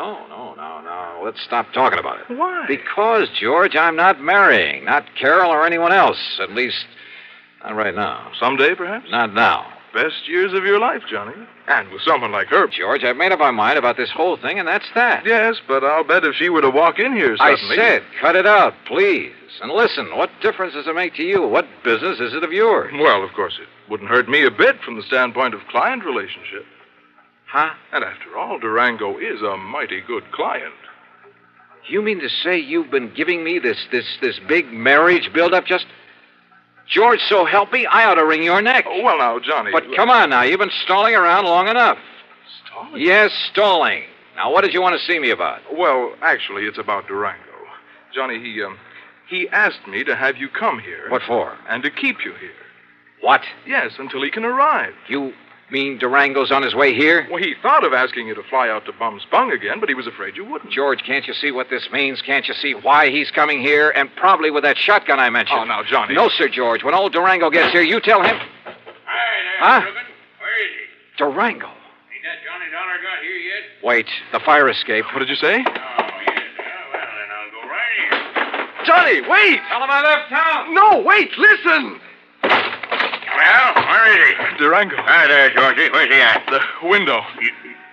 Let's stop talking about it. Why? Because, George, I'm not marrying. Not Carol or anyone else. At least, not right now. Someday, perhaps? Not now. Best years of your life, Johnny. And with someone like her. George, I've made up my mind about this whole thing, and that's that. Yes, but I'll bet if she were to walk in here suddenly... I said, cut it out, please. And listen, what difference does it make to you? What business is it of yours? Well, of course, it wouldn't hurt me a bit from the standpoint of client relationship. Huh? And after all, Durango is a mighty good client. You mean to say you've been giving me this big marriage build-up just... George, so help me, I ought to wring your neck. Oh, well, now, Johnny... But come on now, you've been stalling around long enough. Stalling? Yes, stalling. Now, what did you want to see me about? Well, actually, it's about Durango. Johnny, he asked me to have you come here. What for? And to keep you here. What? Yes, until he can arrive. You mean Durango's on his way here? Well, he thought of asking you to fly out to Bum Spung again, but he was afraid you wouldn't. George, can't you see what this means? Can't you see why he's coming here? And probably with that shotgun I mentioned. Oh, now, Johnny... No, sir, George. When old Durango gets here, you tell him... Hi there, Huh? Reuben. Where is he? Durango. Ain't that Johnny Dollar got here yet? Wait, the fire escape. What did you say? Oh, yes. Well, then I'll go right in. Johnny, wait! Tell him I left town. No, wait, listen! Well, where is he? Durango. Hi there, Georgie. Where's he at? The window.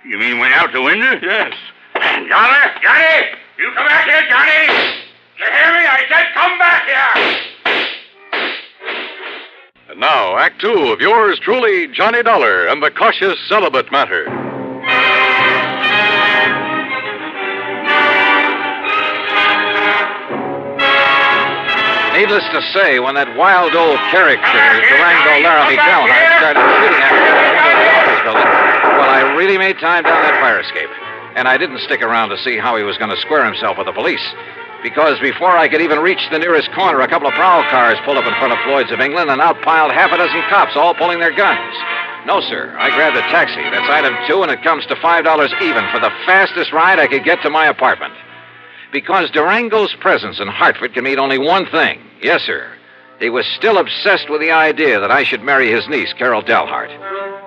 You mean went out the window? Yes. Dollar? Johnny! You come back here, Johnny! You hear me? I said come back here! And now, Act Two of yours truly, Johnny Dollar and the Cautious Celibate Matter. Needless to say, when that wild old character, Durango Laramie Delhart, started shooting at me out the window of the office building, well, I really made time down that fire escape. And I didn't stick around to see how he was going to square himself with the police. Because before I could even reach the nearest corner, a couple of prowl cars pulled up in front of Floyd's of England, and out piled half a dozen cops, all pulling their guns. No, sir. I grabbed a taxi. That's item 2, and it comes to $5 even for the fastest ride I could get to my apartment. Because Durango's presence in Hartford can mean only one thing. Yes, sir. He was still obsessed with the idea that I should marry his niece, Carol Delhart.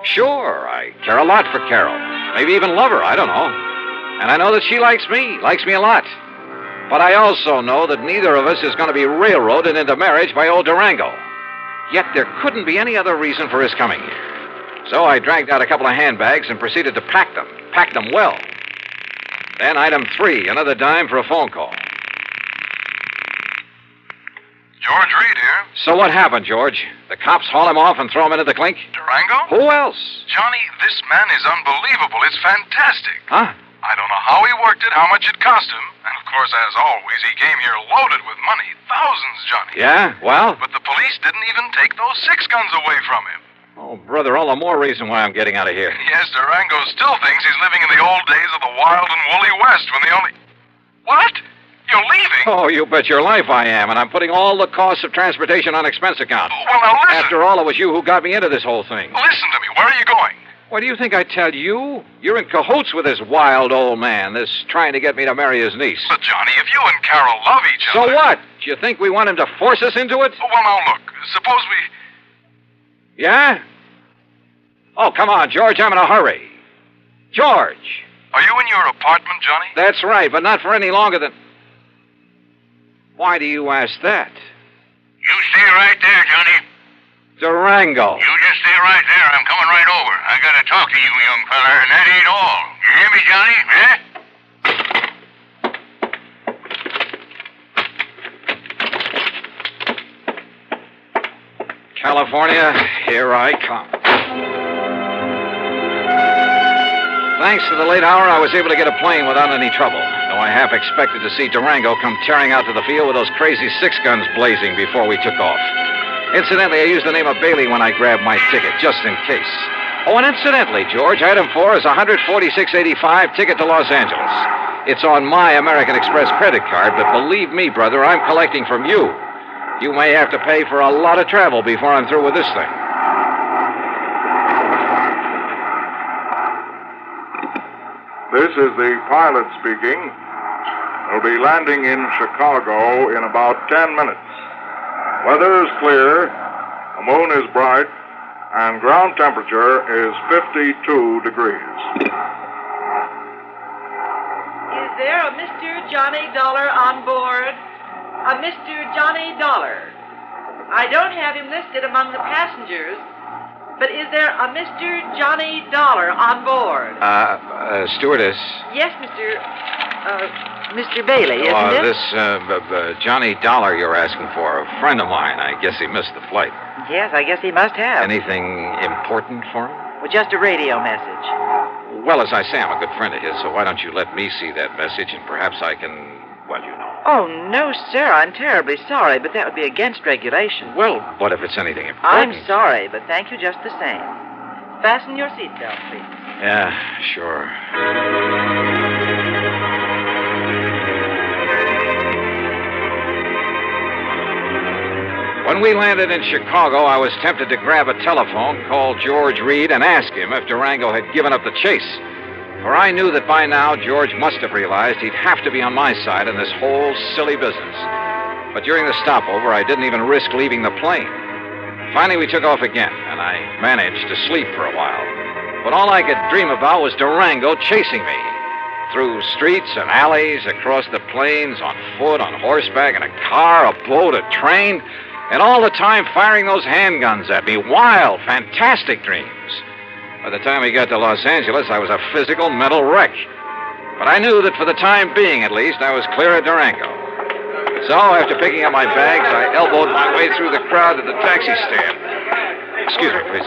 Sure, I care a lot for Carol. Maybe even love her, I don't know. And I know that she likes me a lot. But I also know that neither of us is going to be railroaded into marriage by old Durango. Yet there couldn't be any other reason for his coming here. So I dragged out a couple of handbags and proceeded to pack them well. Then item 3, another dime for a phone call. George Reed here. So what happened, George? The cops haul him off and throw him into the clink? Durango? Who else? Johnny, this man is unbelievable. It's fantastic. Huh? I don't know how he worked it, how much it cost him. And, of course, as always, he came here loaded with money. Thousands, Johnny. Yeah? Well? But the police didn't even take those 6 guns away from him. Oh, brother, all the more reason why I'm getting out of here. Yes, Durango still thinks he's living in the old days of the wild and woolly West when the only... What? You're leaving? Oh, you bet your life I am, and I'm putting all the costs of transportation on expense account. Well, now listen. After all, it was you who got me into this whole thing. Listen to me. Where are you going? What do you think I tell you? You're in cahoots with this wild old man, this trying to get me to marry his niece. But, Johnny, if you and Carol love each other... So what? Do you think we want him to force us into it? Well, now, look. Suppose we... Yeah? Oh, come on, George. I'm in a hurry. George! Are you in your apartment, Johnny? That's right, but not for any longer than... Why do you ask that? You stay right there, Johnny. Durango. You just stay right there. I'm coming right over. I gotta talk to you, young feller, and that ain't all. You hear me, Johnny? California, here I come. Thanks to the late hour, I was able to get a plane without any trouble, though I half expected to see Durango come tearing out to the field with those crazy 6 guns blazing before we took off. Incidentally, I used the name of Bailey when I grabbed my ticket, just in case. Oh, and incidentally, George, item 4 is a $146.85 ticket to Los Angeles. It's on my American Express credit card, but believe me, brother, I'm collecting from you. You may have to pay for a lot of travel before I'm through with this thing. This is the pilot speaking. We'll be landing in Chicago in about 10 minutes. Weather is clear. The moon is bright. and ground temperature is 52 degrees. Is there a Mr. Johnny Dollar on board? A Mr. Johnny Dollar. I don't have him listed among the passengers, but is there a Mr. Johnny Dollar on board? Stewardess. Yes, Mr. Bailey, isn't it? This Johnny Dollar you're asking for, a friend of mine. I guess he missed the flight. Yes, I guess he must have. Anything important for him? Well, just a radio message. Well, as I say, I'm a good friend of his, so why don't you let me see that message, and perhaps I can, well, you know. Oh, no, sir. I'm terribly sorry, but that would be against regulation. Well, what if it's anything important? I'm sorry, but thank you just the same. Fasten your seatbelt, please. Yeah, sure. When we landed in Chicago, I was tempted to grab a telephone, call George Reed, and ask him if Durango had given up the chase. For I knew that by now George must have realized he'd have to be on my side in this whole silly business. But during the stopover, I didn't even risk leaving the plane. Finally, we took off again, and I managed to sleep for a while. But all I could dream about was Durango chasing me. Through streets and alleys, across the plains, on foot, on horseback, in a car, a boat, a train, and all the time firing those handguns at me. Wild, fantastic dreams. By the time we got to Los Angeles, I was a physical, mental wreck. But I knew that for the time being, at least, I was clear of Durango. So, after picking up my bags, I elbowed my way through the crowd to the taxi stand. Excuse me, please.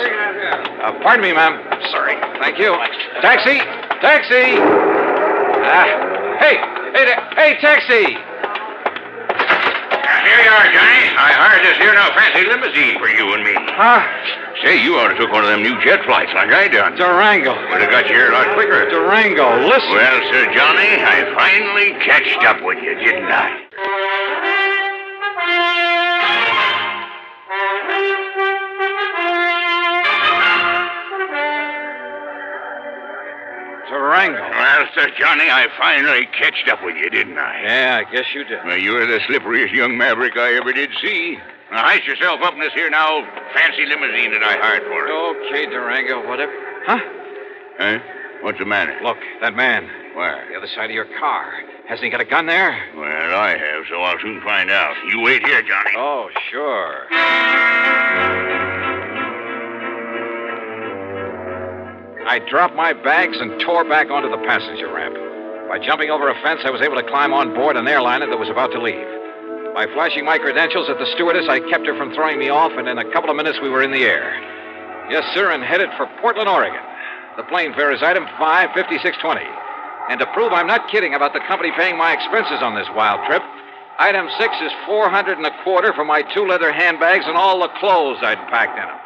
Pardon me, ma'am. Sorry. Thank you. Taxi! Taxi! Hey, taxi! Here you are, Johnny. I hired this here now fancy limousine for you and me. Huh? Say, you ought to took one of them new jet flights like I done. Durango. Would have got you here a lot quicker. Durango, listen. Well, Sir Johnny, I finally catched up with you, didn't I? Durango. Well, Sir Johnny, I finally catched up with you, didn't I? Yeah, I guess you did. Well, you're the slipperiest young maverick I ever did see. Now, heist yourself up in this here now fancy limousine that I hired for it. Okay, Durango, whatever. Huh? Huh? What's the matter? Look, that man. Where? The other side of your car. Hasn't he got a gun there? Well, I have, so I'll soon find out. You wait here, Johnny. Oh, sure. I dropped my bags and tore back onto the passenger ramp. By jumping over a fence, I was able to climb on board an airliner that was about to leave. By flashing my credentials at the stewardess, I kept her from throwing me off, and in a couple of minutes we were in the air. Yes, sir, and headed for Portland, Oregon. The plane fare is item 55620. And to prove I'm not kidding about the company paying my expenses on this wild trip, item 6 is $425 for my 2 leather handbags and all the clothes I'd packed in them.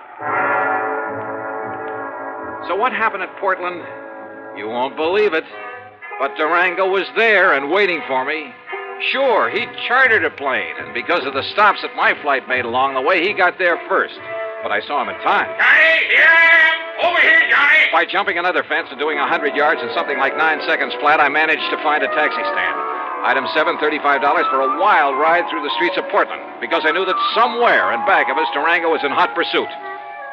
So what happened at Portland? You won't believe it. But Durango was there and waiting for me. Sure, he chartered a plane, and because of the stops that my flight made along the way, he got there first. But I saw him in time. Johnny, here I am! Over here, Johnny! By jumping another fence and doing 100 yards in something like 9 seconds flat, I managed to find a taxi stand. Item 7, $35 for a wild ride through the streets of Portland, because I knew that somewhere in back of us, Durango was in hot pursuit.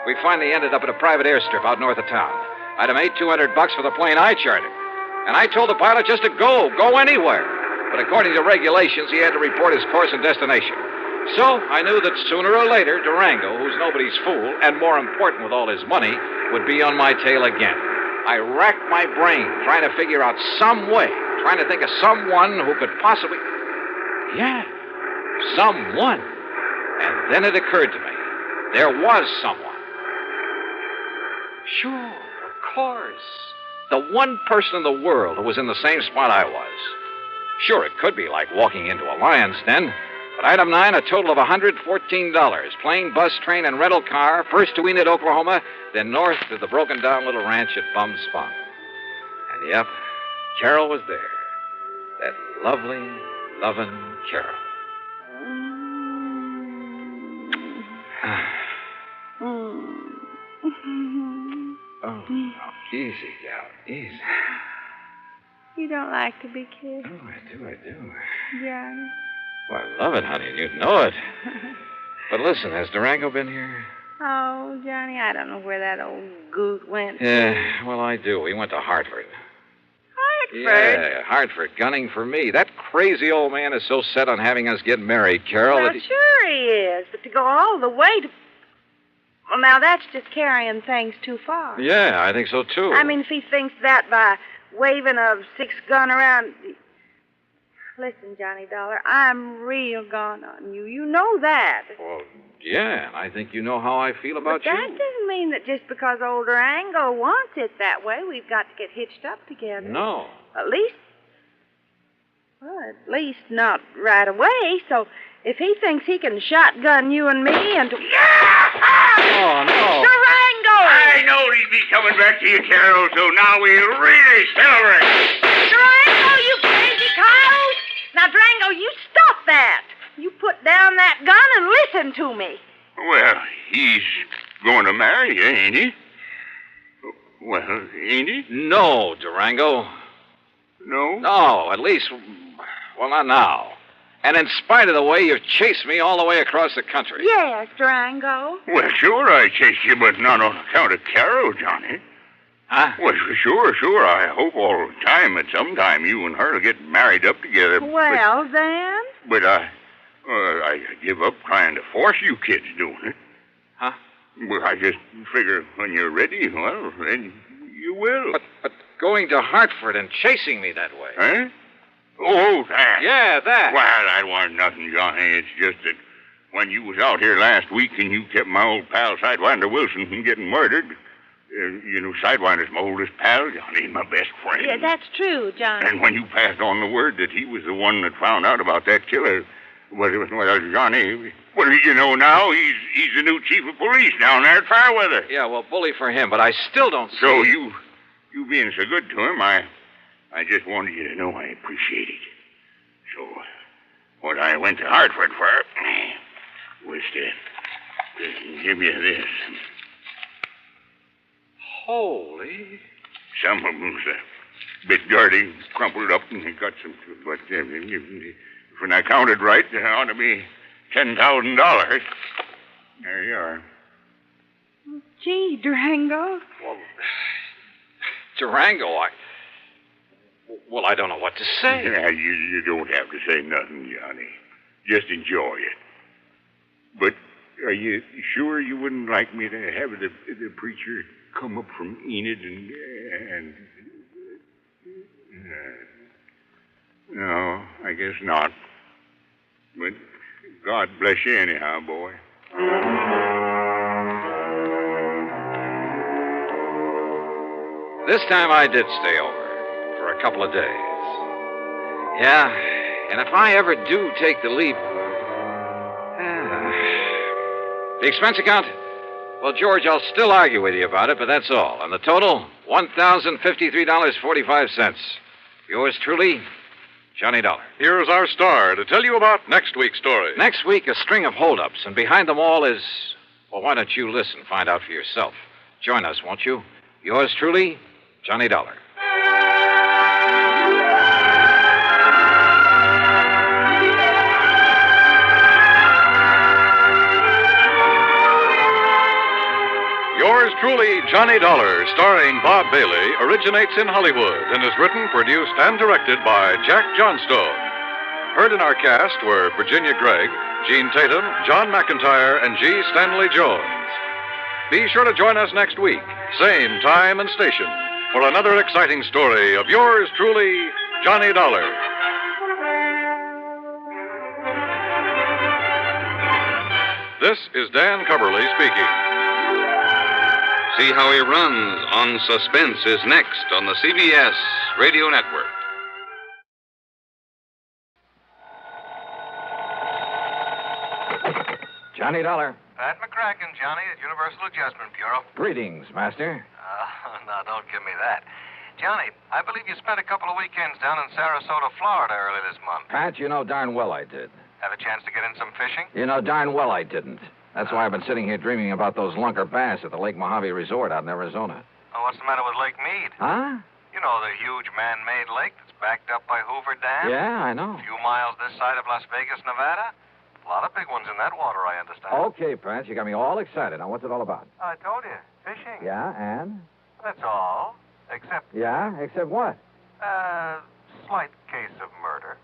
We finally ended up at a private airstrip out north of town. Item 8, $200 for the plane I chartered. And I told the pilot just to go anywhere. But according to regulations, he had to report his course and destination. So I knew that sooner or later, Durango, who's nobody's fool, and more important with all his money, would be on my tail again. I racked my brain trying to figure out some way, trying to think of someone who could possibly... Yeah, someone. And then it occurred to me. There was someone. Sure, of course. The one person in the world who was in the same spot I was. Sure, it could be like walking into a lion's den. But item 9, a total of $114. Plane, bus, train, and rental car. First to Enid, Oklahoma, then north to the broken-down little ranch at Bum Spong. And yep, Carol was there. That lovely, loving Carol. Oh, easy, gal, easy. You don't like to be kissed? Oh, I do. Johnny. Well, I love it, honey, and you know it. But listen, has Durango been here? Oh, Johnny, I don't know where that old goot went. Yeah, well, I do. He went to Hartford. Hartford? Yeah, Hartford, gunning for me. That crazy old man is so set on having us get married, Carol, Well, that he... sure he is, but to go all the way to... Well, now, that's just carrying things too far. Yeah, I think so, too. I mean, if he thinks that by waving a six-gun around... Listen, Johnny Dollar, I'm real gone on you. You know that. Well, yeah, and I think you know how I feel about But that doesn't mean that just because old Durango wants it that way, we've got to get hitched up together. No. At least not right away. So if he thinks he can shotgun you and me and... Oh, no. Durango! I know he'd be coming back to you, Carol, so now we really celebrate. Durango, you crazy coyote! Now, Durango, you stop that. You put down that gun and listen to me. Well, he's going to marry you, ain't he? Well, ain't he? No, Durango. No? No, at least... Well, not now. And in spite of the way you've chased me all the way across the country. Yes, Durango. Well, sure I chased you, but not on account of Carol, Johnny. Huh? Well, sure. I hope all the time that sometime you and her will get married up together. Well, then? But I give up trying to force you kids doing it. Huh? Well, I just figure when you're ready, well, then you will. But going to Hartford and chasing me that way. Huh? Oh, that. Yeah, that. Well, that wasn't nothing, Johnny. It's just that when you was out here last week and you kept my old pal Sidewinder Wilson from getting murdered, you know, Sidewinder's my oldest pal, Johnny, my best friend. Yeah, that's true, Johnny. And when you passed on the word that he was the one that found out about that killer, well, Johnny, what do you know now? He's the new chief of police down there at Fairweather. Yeah, well, bully for him, but I still don't see... So you being so good to him, I just wanted you to know I appreciate it. So, what I went to Hartford for was to give you this. Holy... Some of them's a bit dirty, crumpled up, and they got some... But when I counted right, there ought to be $10,000. There you are. Gee, Durango. Well, Durango, Well, I don't know what to say. Yeah, you don't have to say nothing, Johnny. Just enjoy it. But are you sure you wouldn't like me to have the preacher come up from Enid and no, I guess not. But God bless you anyhow, boy. This time I did stay over for a couple of days. Yeah, and if I ever do take the leap... The expense account? Well, George, I'll still argue with you about it, but that's all. And the total? $1,053.45. Yours truly, Johnny Dollar. Here's our star to tell you about next week's story. Next week, a string of holdups, and behind them all is... Well, why don't you listen, find out for yourself. Join us, won't you? Yours truly, Johnny Dollar. Yours truly, Johnny Dollar, starring Bob Bailey, originates in Hollywood and is written, produced, and directed by Jack Johnstone. Heard in our cast were Virginia Gregg, Gene Tatum, John McIntyre, and G. Stanley Jones. Be sure to join us next week, same time and station, for another exciting story of yours truly, Johnny Dollar. This is Dan Coverly speaking. See How He Runs on Suspense is next on the CBS Radio Network. Johnny Dollar. Pat McCracken, Johnny, at Universal Adjustment Bureau. Greetings, Master. No, don't give me that. Johnny, I believe you spent a couple of weekends down in Sarasota, Florida early this month. Pat, you know darn well I did. Have a chance to get in some fishing? You know darn well I didn't. That's why I've been sitting here dreaming about those lunker bass at the Lake Mojave Resort out in Arizona. Oh, what's the matter with Lake Mead? Huh? You know, the huge man-made lake that's backed up by Hoover Dam? Yeah, I know. A few miles this side of Las Vegas, Nevada? A lot of big ones in that water, I understand. Okay, Pat, you got me all excited. Now, what's it all about? I told you. Fishing. Yeah, and? That's all. Except, Yeah, except what? slight case of murder.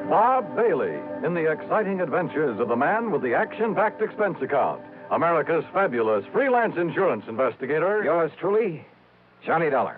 Bob Bailey in the exciting adventures of the man with the action-packed expense account. America's fabulous freelance insurance investigator. Yours truly, Johnny Dollar.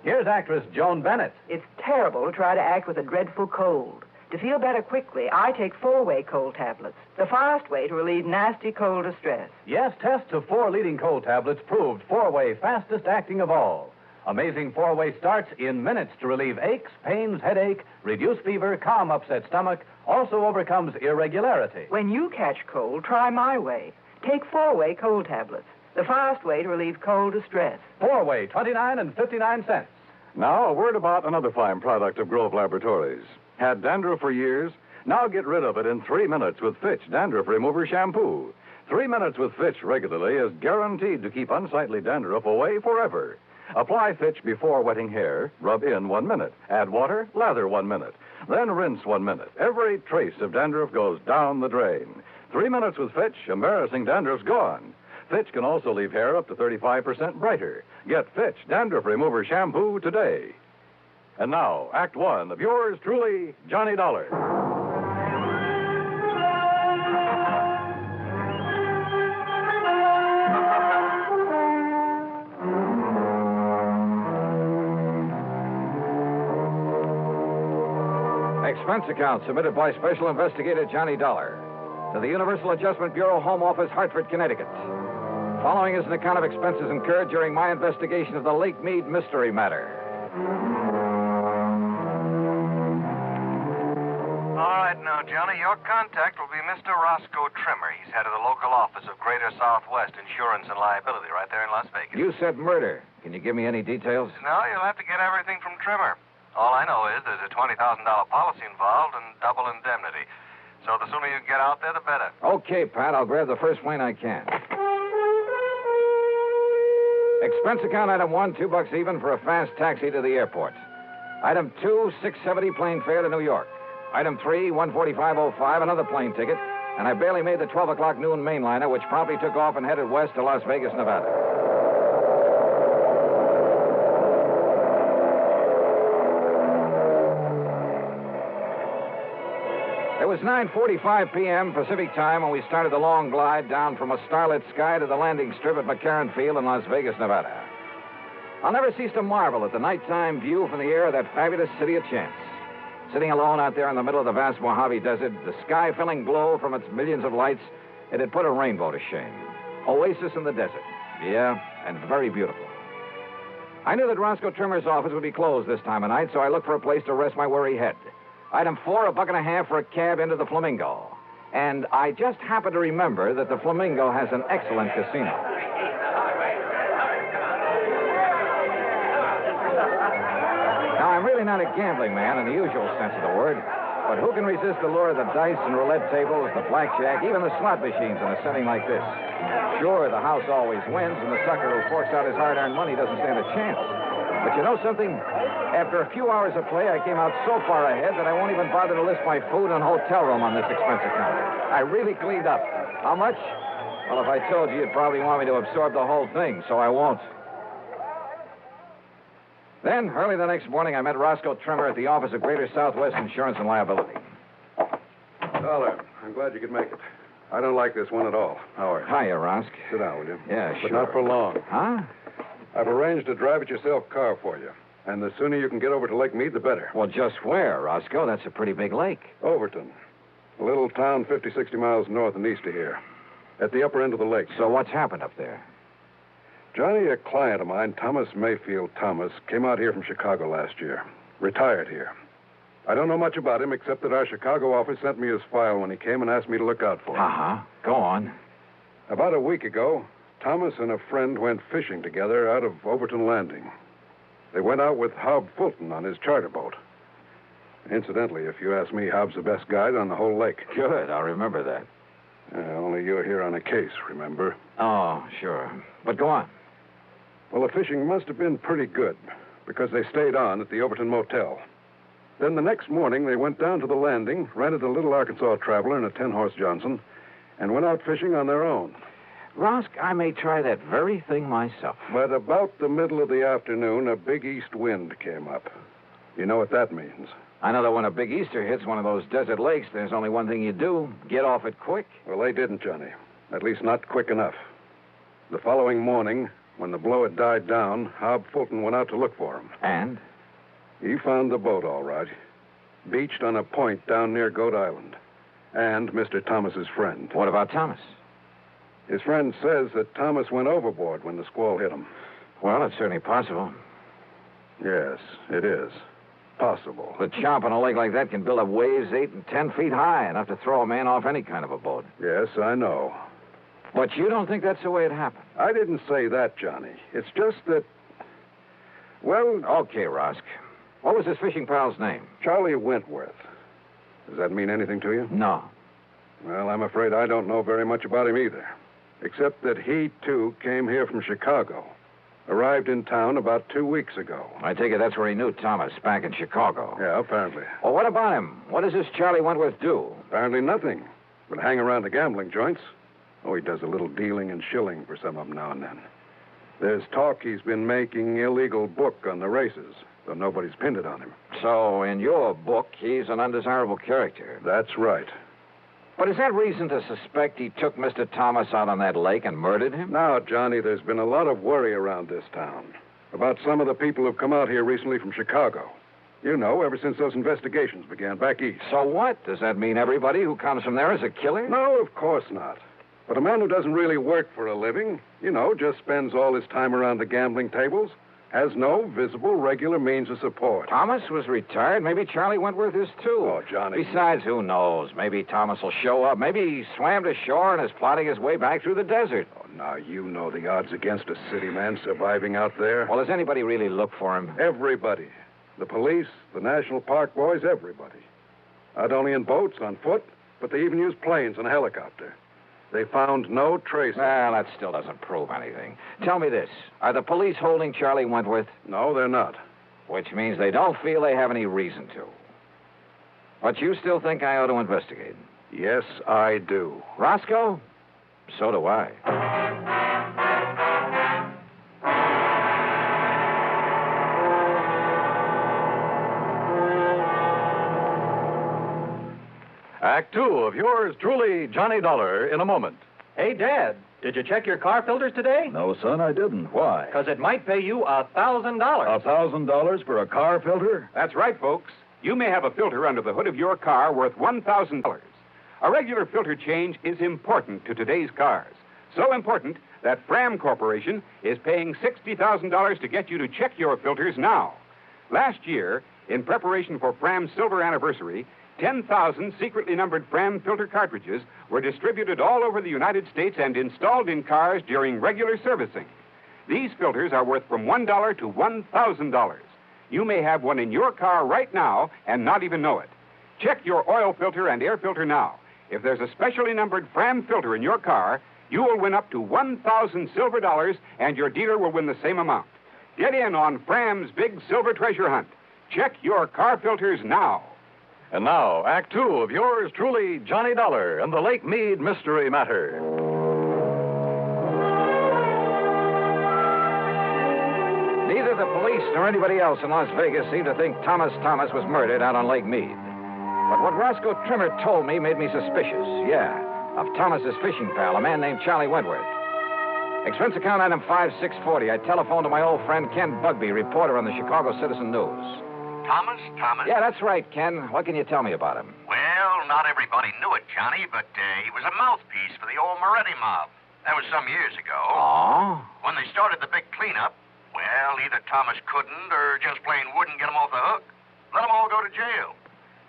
Here's actress Joan Bennett. It's terrible to try to act with a dreadful cold. To feel better quickly, I take 4-way cold tablets, the fast way to relieve nasty cold distress. Yes, tests of 4 leading cold tablets proved 4-way fastest acting of all. Amazing 4-way starts in minutes to relieve aches, pains, headache, reduce fever, calm upset stomach, also overcomes irregularity. When you catch cold, try my way. Take 4-way cold tablets, the fast way to relieve cold distress. 4-way, 29 and 59 cents. Now, a word about another fine product of Grove Laboratories. Had dandruff for years? Now get rid of it in 3 minutes with Fitch Dandruff Remover Shampoo. 3 minutes with Fitch regularly is guaranteed to keep unsightly dandruff away forever. Apply Fitch before wetting hair, rub in 1 minute. Add water, lather 1 minute. Then rinse 1 minute. Every trace of dandruff goes down the drain. 3 minutes with Fitch, embarrassing dandruff's gone. Fitch can also leave hair up to 35% brighter. Get Fitch Dandruff Remover Shampoo today. And now, Act One of yours truly, Johnny Dollar. Expense account submitted by Special Investigator Johnny Dollar to the Universal Adjustment Bureau, Home Office, Hartford, Connecticut. Following is an account of expenses incurred during my investigation of the Lake Mead mystery matter. All right, now, Johnny, your contact will be Mr. Roscoe Trimmer. He's head of the local office of Greater Southwest Insurance and Liability right there in Las Vegas. You said murder. Can you give me any details? No, you'll have to get everything from Trimmer. All I know is there's a $20,000 policy involved and double indemnity. So the sooner you get out there, the better. Okay, Pat, I'll grab the first plane I can. Expense account item 1, $2 even for a fast taxi to the airport. Item 2, $6.70 plane fare to New York. Item 3, $145.05, another plane ticket, and I barely made the 12 o'clock noon mainliner, which promptly took off and headed west to Las Vegas, Nevada. It was 9:45 p.m. Pacific time when we started the long glide down from a starlit sky to the landing strip at McCarran Field in Las Vegas, Nevada. I'll never cease to marvel at the nighttime view from the air of that fabulous city of chance. Sitting alone out there in the middle of the vast Mojave Desert, the sky filling glow from its millions of lights, it had put a rainbow to shame. Oasis in the desert. Yeah, and very beautiful. I knew that Roscoe Trimmer's office would be closed this time of night, so I looked for a place to rest my weary head. Item 4, $1.50 for a cab into the Flamingo. And I just happened to remember that the Flamingo has an excellent casino. Now, I'm really not a gambling man in the usual sense of the word, but who can resist the lure of the dice and roulette tables, the blackjack, even the slot machines in a setting like this? Sure, the house always wins, and the sucker who forks out his hard-earned money doesn't stand a chance. But you know something? After a few hours of play, I came out so far ahead that I won't even bother to list my food and hotel room on this expense account. I really cleaned up. How much? Well, if I told you, you'd probably want me to absorb the whole thing, so I won't. Then, early the next morning, I met Roscoe Trimmer at the office of Greater Southwest Insurance and Liability. Dollar, I'm glad you could make it. I don't like this one at all. Howard. Hiya, Rosk. Sit down, will you? Yeah, But sure. not for long. Huh? I've arranged a drive-it-yourself car for you. And the sooner you can get over to Lake Mead, the better. Well, just where, Roscoe? That's a pretty big lake. Overton. A little town 50, 60 miles north and east of here. At the upper end of the lake. So what's happened up there? Johnny, a client of mine, Thomas Mayfield Thomas, came out here from Chicago last year. Retired here. I don't know much about him except that our Chicago office sent me his file when he came and asked me to look out for him. Uh-huh. Go on. About a week ago, Thomas and a friend went fishing together out of Overton Landing. They went out with Hob Fulton on his charter boat. Incidentally, if you ask me, Hob's the best guide on the whole lake. Good, I'll remember that. Only you're here on a case, remember? Oh, sure. But go on. Well, the fishing must have been pretty good because they stayed on at the Overton Motel. Then the next morning, they went down to the landing, rented a little Arkansas Traveler and a 10-horse Johnson, and went out fishing on their own. Rosk, I may try that very thing myself. But about the middle of the afternoon, a big east wind came up. You know what that means? I know that when a big Easter hits one of those desert lakes, there's only one thing you do. Get off it quick. Well, they didn't, Johnny. At least not quick enough. The following morning, when the blow had died down, Hob Fulton went out to look for him. And? He found the boat, all right. Beached on a point down near Goat Island. And Mr. Thomas's friend. What about Thomas? His friend says that Thomas went overboard when the squall hit him. Well, it's certainly possible. Yes, it is. Possible. The chomp on a lake like that can build up waves 8 and 10 feet high, enough to throw a man off any kind of a boat. Yes, I know. But you don't think that's the way it happened? I didn't say that, Johnny. It's just that... Well... Okay, Rosk. What was his fishing pal's name? Charlie Wentworth. Does that mean anything to you? No. Well, I'm afraid I don't know very much about him either. Except that he, too, came here from Chicago. Arrived in town about 2 weeks ago. I take it that's where he knew Thomas, back in Chicago. Yeah, apparently. Well, what about him? What does this Charlie Wentworth do? Apparently nothing. But hang around the gambling joints. Oh, he does a little dealing and shilling for some of them now and then. There's talk he's been making illegal book on the races, though nobody's pinned it on him. So, in your book, he's an undesirable character. That's right. But is that reason to suspect he took Mr. Thomas out on that lake and murdered him? Now, Johnny, there's been a lot of worry around this town about some of the people who've come out here recently from Chicago. You know, ever since those investigations began back east. So what? Does that mean everybody who comes from there is a killer? No, of course not. But a man who doesn't really work for a living, you know, just spends all his time around the gambling tables, has no visible, regular means of support. Thomas was retired. Maybe Charlie Wentworth is, too. Oh, Johnny. Besides, who knows? Maybe Thomas will show up. Maybe he swam to shore and is plotting his way back through the desert. Oh, now, you know the odds against a city man surviving out there. Well, does anybody really look for him? Everybody. The police, the National Park boys, everybody. Not only in boats, on foot, but they even use planes and a helicopter. They found no trace. Well, that still doesn't prove anything. Tell me this. Are the police holding Charlie Wentworth? No, they're not. Which means they don't feel they have any reason to. But you still think I ought to investigate? Yes, I do. Roscoe? So do I. Act two of yours truly, Johnny Dollar, in a moment. Hey, Dad, did you check your car filters today? No, son, I didn't. Why? Because it might pay you $1,000. $1,000 for a car filter? That's right, folks. You may have a filter under the hood of your car worth $1,000. A regular filter change is important to today's cars. So important that Fram Corporation is paying $60,000 to get you to check your filters now. Last year, in preparation for Fram's silver anniversary, 10,000 secretly numbered Fram filter cartridges were distributed all over the United States and installed in cars during regular servicing. These filters are worth from $1 to $1,000. You may have one in your car right now and not even know it. Check your oil filter and air filter now. If there's a specially numbered Fram filter in your car, you will win up to 1,000 silver dollars, and your dealer will win the same amount. Get in on Fram's big silver treasure hunt. Check your car filters now. And now, Act two of yours truly, Johnny Dollar, and the Lake Mead Mystery Matter. Neither the police nor anybody else in Las Vegas seemed to think Thomas was murdered out on Lake Mead. But what Roscoe Trimmer told me made me suspicious, of Thomas's fishing pal, a man named Charlie Wentworth. Expense account item 5640. I telephoned to my old friend Ken Bugby, reporter on the Chicago Citizen News. Thomas? Yeah, that's right, Ken. What can you tell me about him? Well, not everybody knew it, Johnny, but he was a mouthpiece for the old Moretti mob. That was some years ago. Oh? When they started the big cleanup, well, either Thomas couldn't or just plain wouldn't get him off the hook. Let them all go to jail.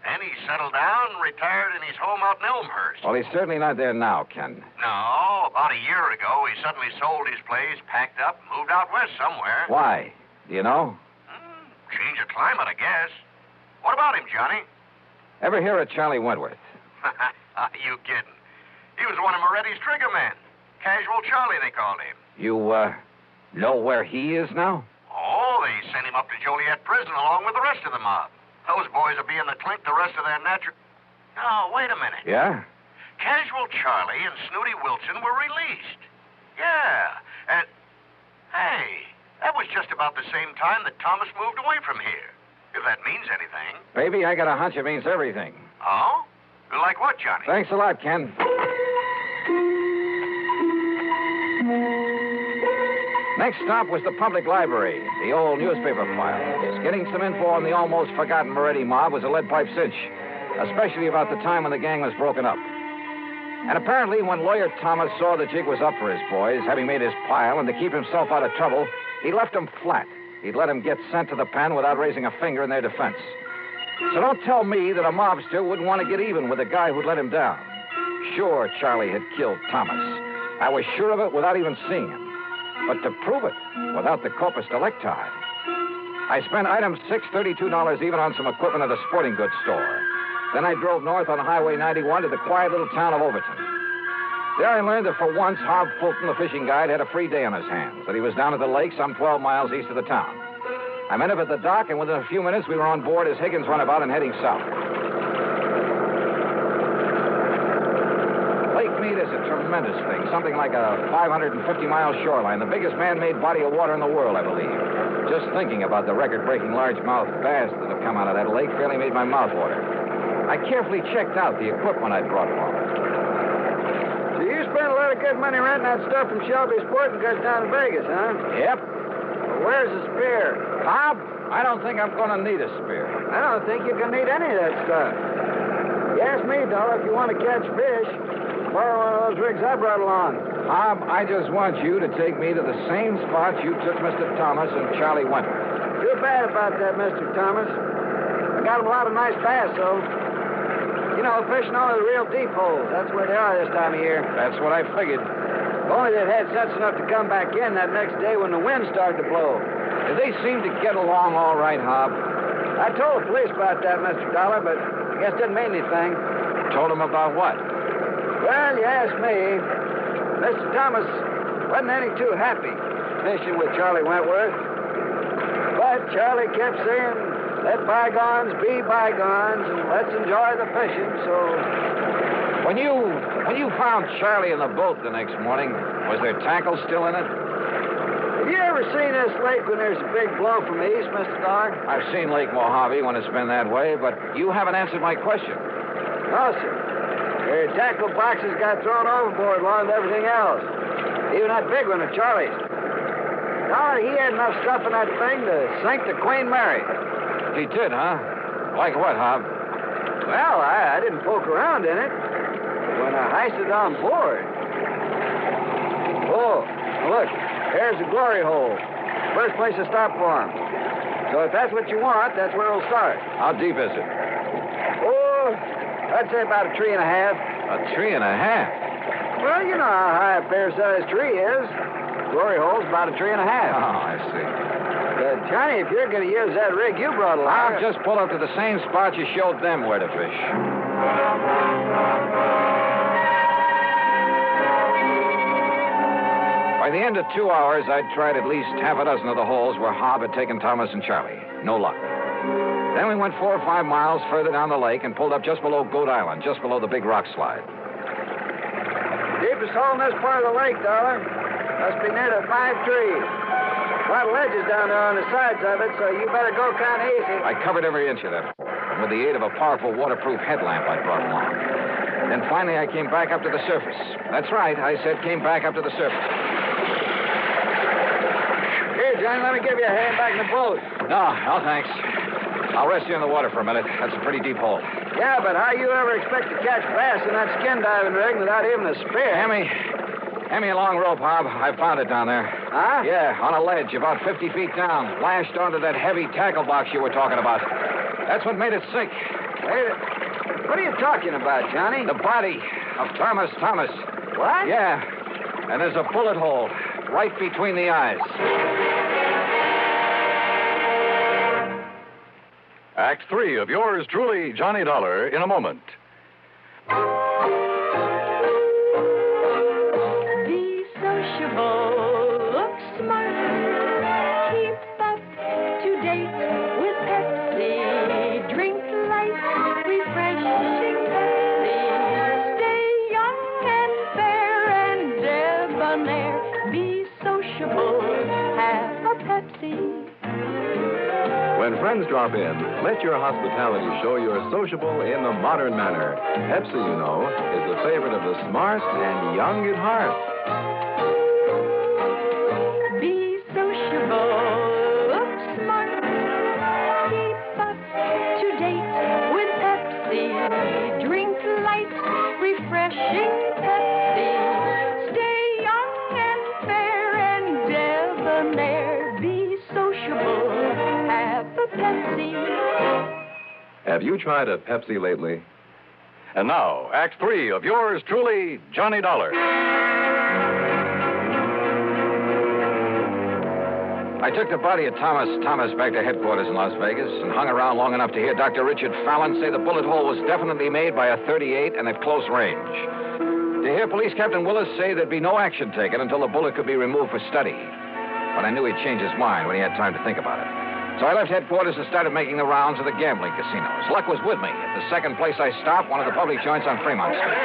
Then he settled down and retired in his home out in Elmhurst. Well, he's certainly not there now, Ken. No, about a year ago, he suddenly sold his place, packed up, and moved out west somewhere. Why? Do you know? Change of climate, I guess. What about him, Johnny? Ever hear of Charlie Wentworth? You kidding. He was one of Moretti's trigger men. Casual Charlie, they called him. You, know where he is now? Oh, they sent him up to Joliet prison along with the rest of the mob. Those boys will be in the clink the rest of their natural... Oh, wait a minute. Yeah? Casual Charlie and Snooty Wilson were released. Yeah, and... Hey, that was just about the same time that Thomas moved away from here. If that means anything. Baby, I got a hunch it means everything. Oh? Like what, Johnny? Thanks a lot, Ken. Next stop was the public library, the old newspaper files. Getting some info on the almost forgotten Moretti mob was a lead pipe cinch, especially about the time when the gang was broken up. And apparently, when Lawyer Thomas saw the jig was up for his boys, having made his pile, and to keep himself out of trouble, he left them flat. He'd let them get sent to the pen without raising a finger in their defense. So don't tell me that a mobster wouldn't want to get even with the guy who'd let him down. Sure, Charlie had killed Thomas. I was sure of it without even seeing him. But to prove it, without the corpus delicti, I spent item $632 even on some equipment at a sporting goods store. Then I drove north on Highway 91 to the quiet little town of Overton. There I learned that for once, Hob Fulton, the fishing guide, had a free day on his hands, that he was down at the lake some 12 miles east of the town. I met him at the dock, and within a few minutes, we were on board as Higgins went about and heading south. Lake Mead is a tremendous thing, something like a 550-mile shoreline, the biggest man-made body of water in the world, I believe. Just thinking about the record-breaking largemouth bass that have come out of that lake fairly made my mouth water. I carefully checked out the equipment I'd brought along. So you spent a lot of good money renting that stuff from Shelby's Sporting Goods down in Vegas, huh? Yep. Well, where's the spear? Bob, I don't think I'm going to need a spear. I don't think you can need any of that stuff. You ask me, Dollar, if you want to catch fish, borrow one of those rigs I brought along. Bob, I just want you to take me to the same spot you took Mr. Thomas and Charlie Wentworth. Too bad about that, Mr. Thomas. I got him a lot of nice bass, though. You know, fishing only the real deep holes. That's where they are this time of year. That's what I figured. If only they'd had sense enough to come back in that next day when the wind started to blow. Did they seem to get along all right, Hob? I told the police about that, Mr. Dollar, but I guess it didn't mean anything. Told them about what? Well, you ask me. Mr. Thomas wasn't any too happy fishing with Charlie Wentworth. But Charlie kept saying, let bygones be bygones, and let's enjoy the fishing, so... When you found Charlie in the boat the next morning, was there tackle still in it? Have you ever seen this lake when there's a big blow from the east, Mr. Dollar? I've seen Lake Mojave when it's been that way, but you haven't answered my question. No, sir. Their tackle boxes got thrown overboard along with everything else. Even that big one of Charlie's. Dollar, he had enough stuff in that thing to sink the Queen Mary. He did, huh? Like what, Hob? Well, I didn't poke around in it. When I heisted on board. Oh, look, there's the glory hole. First place to stop for him. So if that's what you want, that's where we'll start. How deep is it? Oh, I'd say about a 3 1/2. A 3 1/2? Well, you know how high a fair-sized tree is. Glory hole's about a 3 1/2. Oh, I see. Johnny, if you're going to use that rig you brought along... I'll just pull up to the same spot you showed them where to fish. By the end of 2 hours, I'd tried at least half a dozen of the holes where Hob had taken Thomas and Charlie. No luck. Then we went 4 or 5 miles further down the lake and pulled up just below Goat Island, just below the big rock slide. Deepest hole in this part of the lake, Dollar. Must be near the 5 trees. A lot of ledges down there on the sides of it, so you better go kind of easy. I covered every inch of that hole, and with the aid of a powerful waterproof headlamp I brought along. Then finally I came back up to the surface. That's right, I said came back up to the surface. Here, Johnny, let me give you a hand back in the boat. No, thanks. I'll rest you in the water for a minute. That's a pretty deep hole. Yeah, but how you ever expect to catch bass in that skin diving rig without even a spear? Hand me a long rope, Hob. I found it down there. Huh? Yeah, on a ledge about 50 feet down, lashed onto that heavy tackle box you were talking about. That's what made it sink. Wait, what are you talking about, Johnny? The body of Thomas Thomas. What? Yeah, and there's a bullet hole right between the eyes. Act 3 of yours truly, Johnny Dollar, in a moment. debonair. Be sociable, have a Pepsi. When friends drop in, let your hospitality show you're sociable in the modern manner. Pepsi, you know, is the favorite of the smart and young at heart. Be sociable, smart. Keep up to date with Pepsi. Drink light, refreshing Pepsi. Stay young and fair and debonair. Be sociable, have a Pepsi. Have you tried a Pepsi lately? And now, Act 3 of yours truly, Johnny Dollar. I took the body of Thomas back to headquarters in Las Vegas and hung around long enough to hear Dr. Richard Fallon say the bullet hole was definitely made by a .38 and at close range. To hear Police Captain Willis say there'd be no action taken until the bullet could be removed for study. But I knew he'd change his mind when he had time to think about it. So I left headquarters and started making the rounds of the gambling casinos. Luck was with me. At the second place I stopped, one of the public joints on Fremont Street.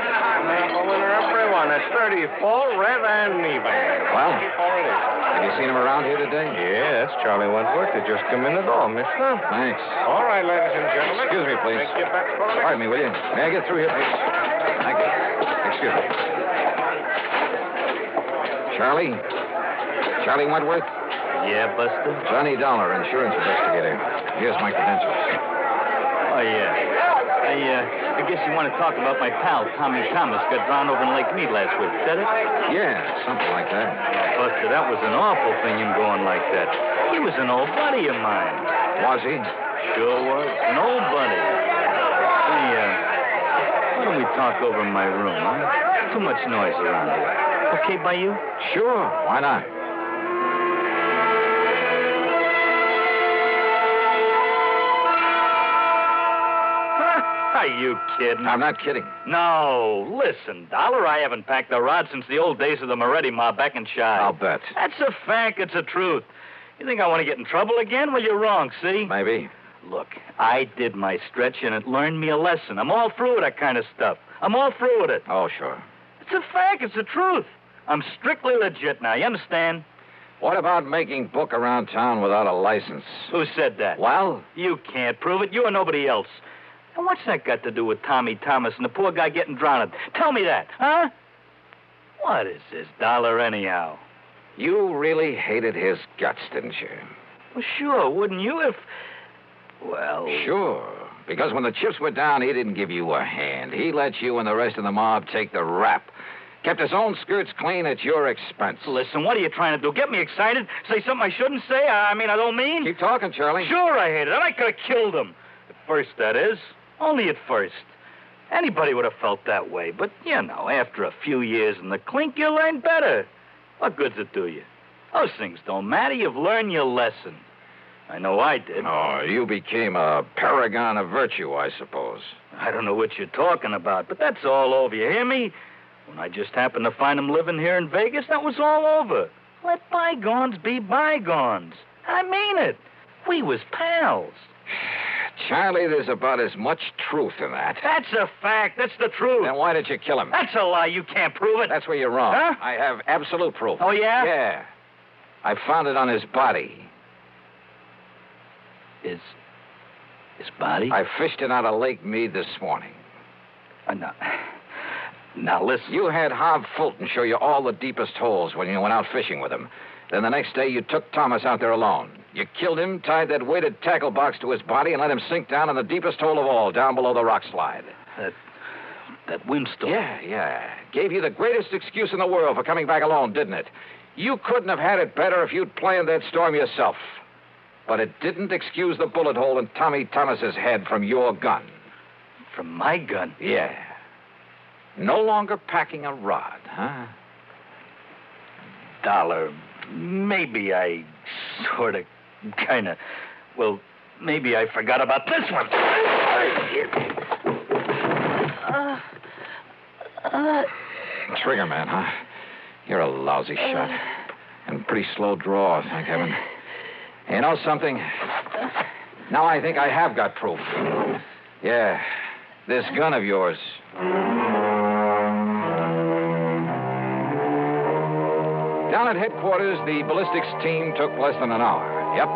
Maple winner, everyone. It's 30, full, red, and even. Well, have you seen him around here today? Yeah, that's Charlie Wentworth. They just come in the door, mister. Thanks. All right, ladies and gentlemen. Excuse me, please. Make your bets for the Pardon me, will you? May I get through here, please? Thank you. Excuse me. Charlie? Charlie Wentworth? Yeah, Buster? Johnny Dollar, insurance investigator. Here's my credentials. Oh, yeah. I guess you want to talk about my pal, Tommy Thomas, got drowned over in Lake Mead last week. Is that it? Yeah, something like that. Buster, that was an awful thing, him going like that. He was an old buddy of mine. Was he? Sure was. An old buddy. Hey, why don't we talk over in my room, huh? Too much noise around here. Okay by you? Sure. Why not? Are you kidding? I'm not kidding. No. Listen, Dollar, I haven't packed a rod since the old days of the Moretti mob back in Chi. I'll bet. That's a fact. It's the truth. You think I want to get in trouble again? Well, you're wrong, see? Maybe. Look, I did my stretch, and it learned me a lesson. I'm all through with that kind of stuff. I'm all through with it. Oh, sure. It's a fact. It's the truth. I'm strictly legit now. You understand? What about making book around town without a license? Who said that? Well? You can't prove it. You or nobody else. And what's that got to do with Tommy Thomas and the poor guy getting drowned? Tell me that, huh? What is this Dollar anyhow? You really hated his guts, didn't you? Well, sure, wouldn't you if... Well... Sure. Because when the chips were down, he didn't give you a hand. He let you and the rest of the mob take the rap. Kept his own skirts clean at your expense. Listen, what are you trying to do? Get me excited? Say something I shouldn't say? I don't mean... Keep talking, Charlie. Sure I hated him. I could have killed him. At first, that is. Only at first. Anybody would have felt that way. But, you know, after a few years in the clink, you learn better. What good's it do you? Those things don't matter. You've learned your lesson. I know I did. Oh, you became a paragon of virtue, I suppose. I don't know what you're talking about, but that's all over. You hear me? When I just happened to find him living here in Vegas, that was all over. Let bygones be bygones. I mean it. We was pals. Charlie, there's about as much truth in that. That's a fact. That's the truth. Then why did you kill him? That's a lie. You can't prove it. That's where you're wrong. Huh? I have absolute proof. Oh, yeah? Yeah. I found it on his body. His body? I fished it out of Lake Mead this morning. Now, listen. You had Harv Fulton show you all the deepest holes when you went out fishing with him. Then the next day, you took Thomas out there alone. You killed him, tied that weighted tackle box to his body, and let him sink down in the deepest hole of all, down below the rock slide. That windstorm. Yeah. Gave you the greatest excuse in the world for coming back alone, didn't it? You couldn't have had it better if you'd planned that storm yourself. But it didn't excuse the bullet hole in Tommy Thomas's head from your gun. From my gun? Yeah. No longer packing a rod, huh? Dollar, maybe I sort of, kind of... Well, maybe I forgot about this one. Trigger man, huh? You're a lousy shot. And pretty slow draw, thank heaven. You know something? Now I think I have got proof. Yeah, this gun of yours. Down at headquarters, the ballistics team took less than an hour. Yep.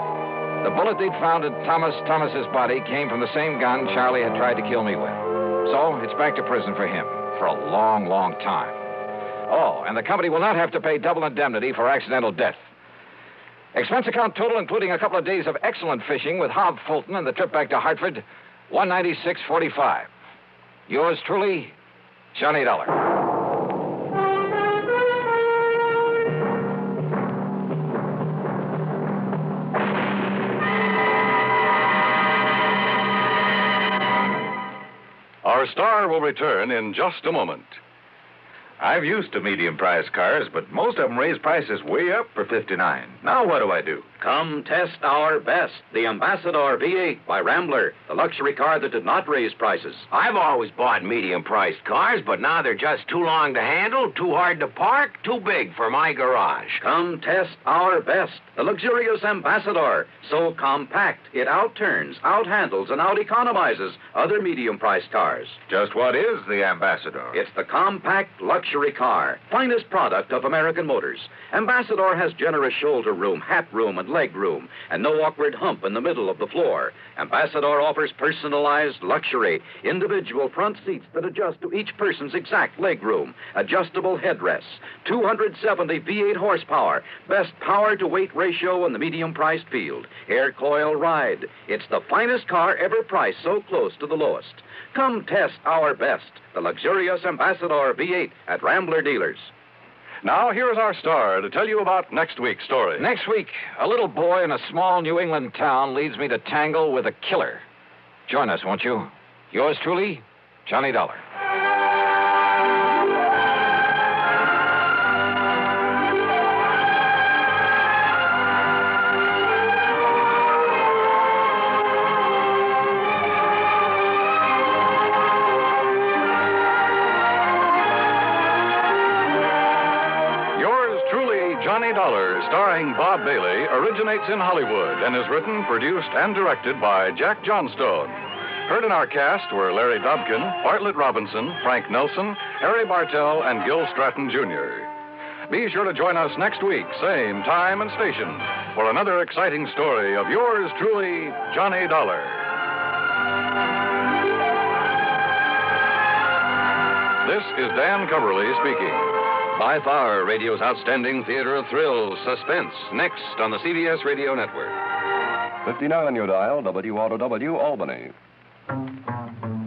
The bullet they'd found at Thomas's body came from the same gun Charlie had tried to kill me with. So it's back to prison for him for a long, long time. Oh, and the company will not have to pay double indemnity for accidental death. Expense account total, including a couple of days of excellent fishing with Hob Fulton and the trip back to Hartford, $196.45. Yours truly, Johnny Dollar. Our star will return in just a moment. I'm used to medium-priced cars, but most of them raise prices way up for $59. Now what do I do? Come test our best, the Ambassador V8 by Rambler, the luxury car that did not raise prices. I've always bought medium-priced cars, but now they're just too long to handle, too hard to park, too big for my garage. Come test our best, the luxurious Ambassador. So compact, it outturns, outhandles, and out-economizes other medium-priced cars. Just what is the Ambassador? It's the compact luxury car, finest product of American Motors. Ambassador has generous shoulder room, hat room, and leg room, and no awkward hump in the middle of the floor. Ambassador offers personalized luxury, individual front seats that adjust to each person's exact leg room, adjustable headrests, 270 V8 horsepower, best power-to-weight ratio in the medium-priced field, air coil ride. It's the finest car ever priced so close to the lowest. Come test our best, the luxurious Ambassador V8 at Rambler dealers. Now, here is our star to tell you about next week's story. Next week, a little boy in a small New England town leads me to tangle with a killer. Join us, won't you? Yours truly, Johnny Dollar. Johnny Dollar, starring Bob Bailey, originates in Hollywood and is written, produced, and directed by Jack Johnstone. Heard in our cast were Larry Dobkin, Bartlett Robinson, Frank Nelson, Harry Bartell, and Gil Stratton, Jr. Be sure to join us next week, same time and station, for another exciting story of yours truly, Johnny Dollar. This is Dan Coverly speaking. By far, radio's outstanding theater of thrills, Suspense, next on the CBS Radio Network. 59 on your dial, WROW Albany.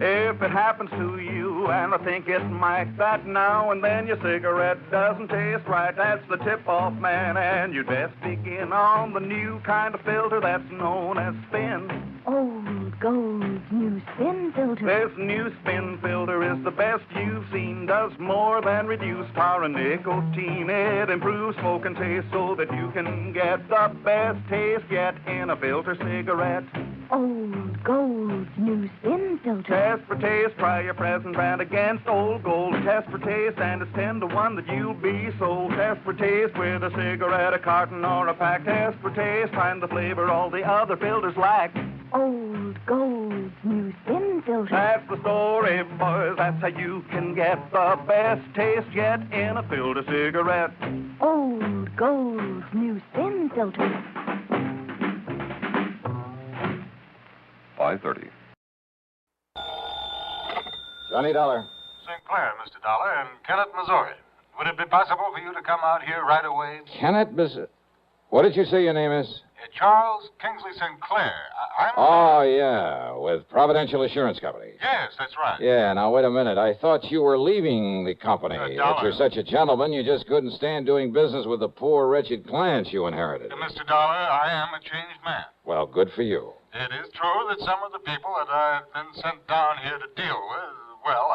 If it happens to you, and I think it might, that now and then your cigarette doesn't taste right, that's the tip-off, man, and you'd best begin on the new kind of filter that's known as Spin. Old Gold's new Spin filter. This new Spin filter is the best you've seen, does more than reduce tar and nicotine. It improves smoke and taste so that you can get the best taste yet in a filter cigarette. Old Gold's new Spin filter. Test for taste, try your present brand against Old Gold. Test for taste, and it's 10 to 1 that you'll be sold. Test for taste with a cigarette, a carton, or a pack. Test for taste, find the flavor all the other filters lack. Old Gold's new Spin filter. That's the story, boys. That's how you can get the best taste yet in a filter cigarette. Old Gold's new Spin filter. 5:30. Johnny Dollar. St. Clair, Mr. Dollar, and Kennett, Missouri. Would it be possible for you to come out here right away? Kennett, what did you say your name is? Charles Kingsley St. Clair. I'm... Oh, yeah, with Providential Assurance Company. Yes, that's right. Yeah, now, wait a minute. I thought you were leaving the company. If you're such a gentleman, you just couldn't stand doing business with the poor, wretched clients you inherited. Mr. Dollar, I am a changed man. Well, good for you. It is true that some of the people that I've been sent down here to deal with, well,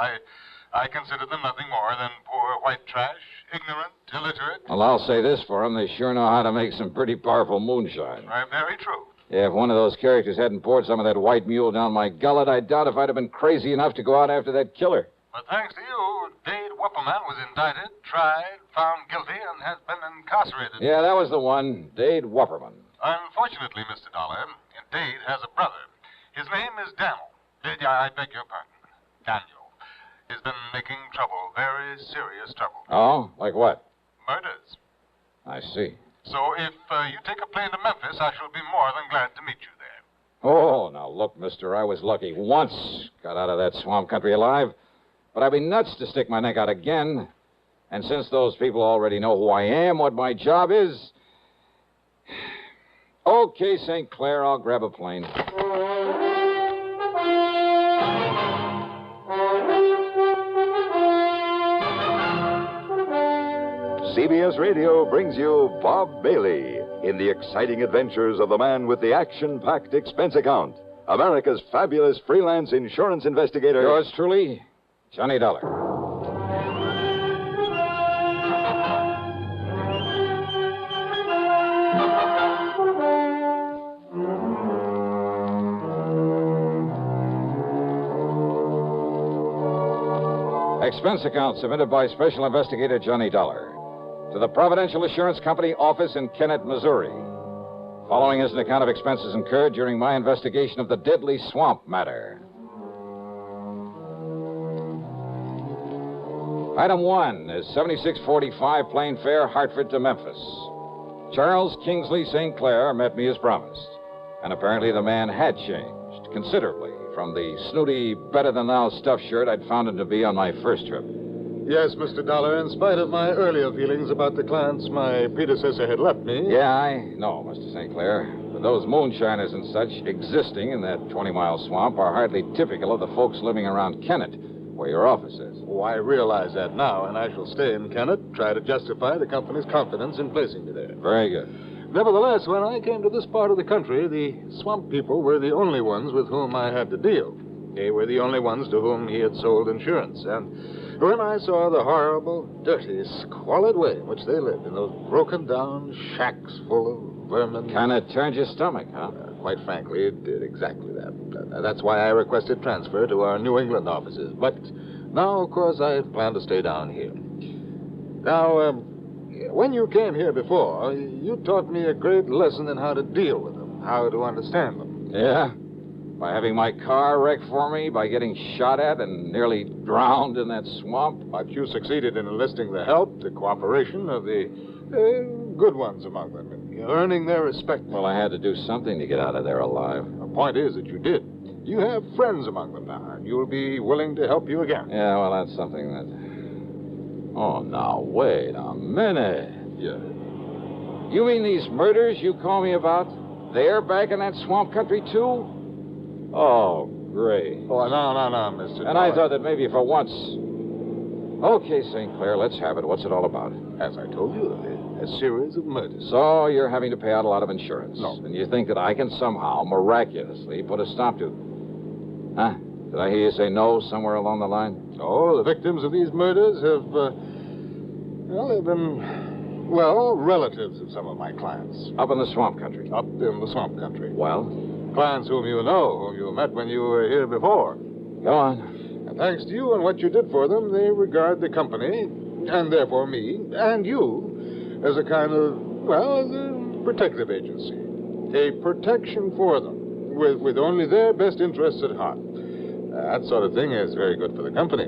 I consider them nothing more than poor white trash, ignorant, illiterate. Well, I'll say this for them. They sure know how to make some pretty powerful moonshine. Very true. Yeah, if one of those characters hadn't poured some of that white mule down my gullet, I doubt if I'd have been crazy enough to go out after that killer. But thanks to you, Dade Wupperman was indicted, tried, found guilty, and has been incarcerated. Yeah, that was the one, Dade Wupperman. Unfortunately, Mr. Dollar, Dade has a brother. His name is Daniel. I beg your pardon. Daniel. He's been making trouble, very serious trouble. Oh? Like what? Murders. there. I see. So if you take a plane to Memphis, I shall be more than glad to meet you there. Oh, now look, mister, I was lucky once. Got out of that swamp country alive. But I'd be nuts to stick my neck out again. And since those people already know who I am, what my job is... Okay, St. Clair, I'll grab a plane. CBS Radio brings you Bob Bailey in the exciting adventures of the man with the action-packed expense account, America's fabulous freelance insurance investigator. Yours truly, Johnny Dollar. Expense account submitted by Special Investigator Johnny Dollar to the Providential Assurance Company office in Kennett, Missouri. Following is an account of expenses incurred during my investigation of the deadly swamp matter. Item 1 is 7645 plane fare, Hartford to Memphis. Charles Kingsley St. Clair met me as promised, and apparently the man had changed considerably from the snooty, better-than-thou stuffed shirt I'd found him to be on my first trip. Yes, Mr. Dollar, in spite of my earlier feelings about the clients my predecessor had left me. Yeah, I know, Mr. St. Clair. But those moonshiners and such existing in that 20-mile swamp are hardly typical of the folks living around Kennett, where your office is. Oh, I realize that now, and I shall stay in Kennett, try to justify the company's confidence in placing me there. Very good. Nevertheless, when I came to this part of the country, the swamp people were the only ones with whom I had to deal. They were the only ones to whom he had sold insurance. And when I saw the horrible, dirty, squalid way in which they lived in those broken-down shacks full of vermin... Kind of turned your stomach, huh? Quite frankly, it did exactly that. That's why I requested transfer to our New England offices. But now, of course, I plan to stay down here. Now, when you came here before, you taught me a great lesson in how to deal with them, how to understand them. Yeah? By having my car wrecked for me, by getting shot at and nearly drowned in that swamp. But you succeeded in enlisting the help, the cooperation of the good ones among them, earning their respect. Well, I had to do something to get out of there alive. The point is that you did. You have friends among them now, and you'll be willing to help you again. Yeah, well, that's something that... Oh, now, wait a minute. Yeah. You mean these murders you call me about? They're back in that swamp country, too? Oh, great. Oh, no, Mr. And I thought that maybe for once... Okay, St. Clair, let's have it. What's it all about? As I told you, a series of murders. So you're having to pay out a lot of insurance. No. And you think that I can somehow, miraculously, put a stop to... Huh? Did I hear you say no somewhere along the line? Oh, the victims of these murders have, they've been, relatives of some of my clients. Up in the swamp country? Up in the swamp country. Well? Clients whom you know, whom you met when you were here before. Go on. And thanks to you and what you did for them, they regard the company, and therefore me, and you, as a kind of, as a protective agency. A protection for them, with only their best interests at heart. That sort of thing is very good for the company.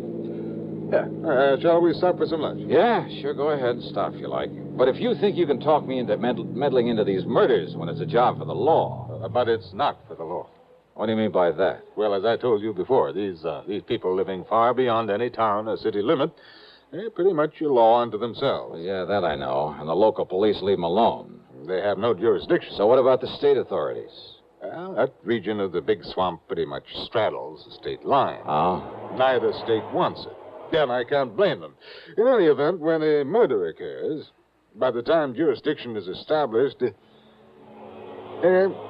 Yeah. Shall we stop for some lunch? Yeah, sure. Go ahead and stop if you like. But if you think you can talk me into meddling into these murders when it's a job for the law... But it's not for the law. What do you mean by that? Well, as I told you before, these people living far beyond any town or city limit, they're pretty much a law unto themselves. Well, yeah, that I know. And the local police leave them alone. They have no jurisdiction. So what about the state authorities? Well, that region of the big swamp pretty much straddles the state line. Oh? Neither state wants it. And I can't blame them. In any event, when a murder occurs, by the time jurisdiction is established...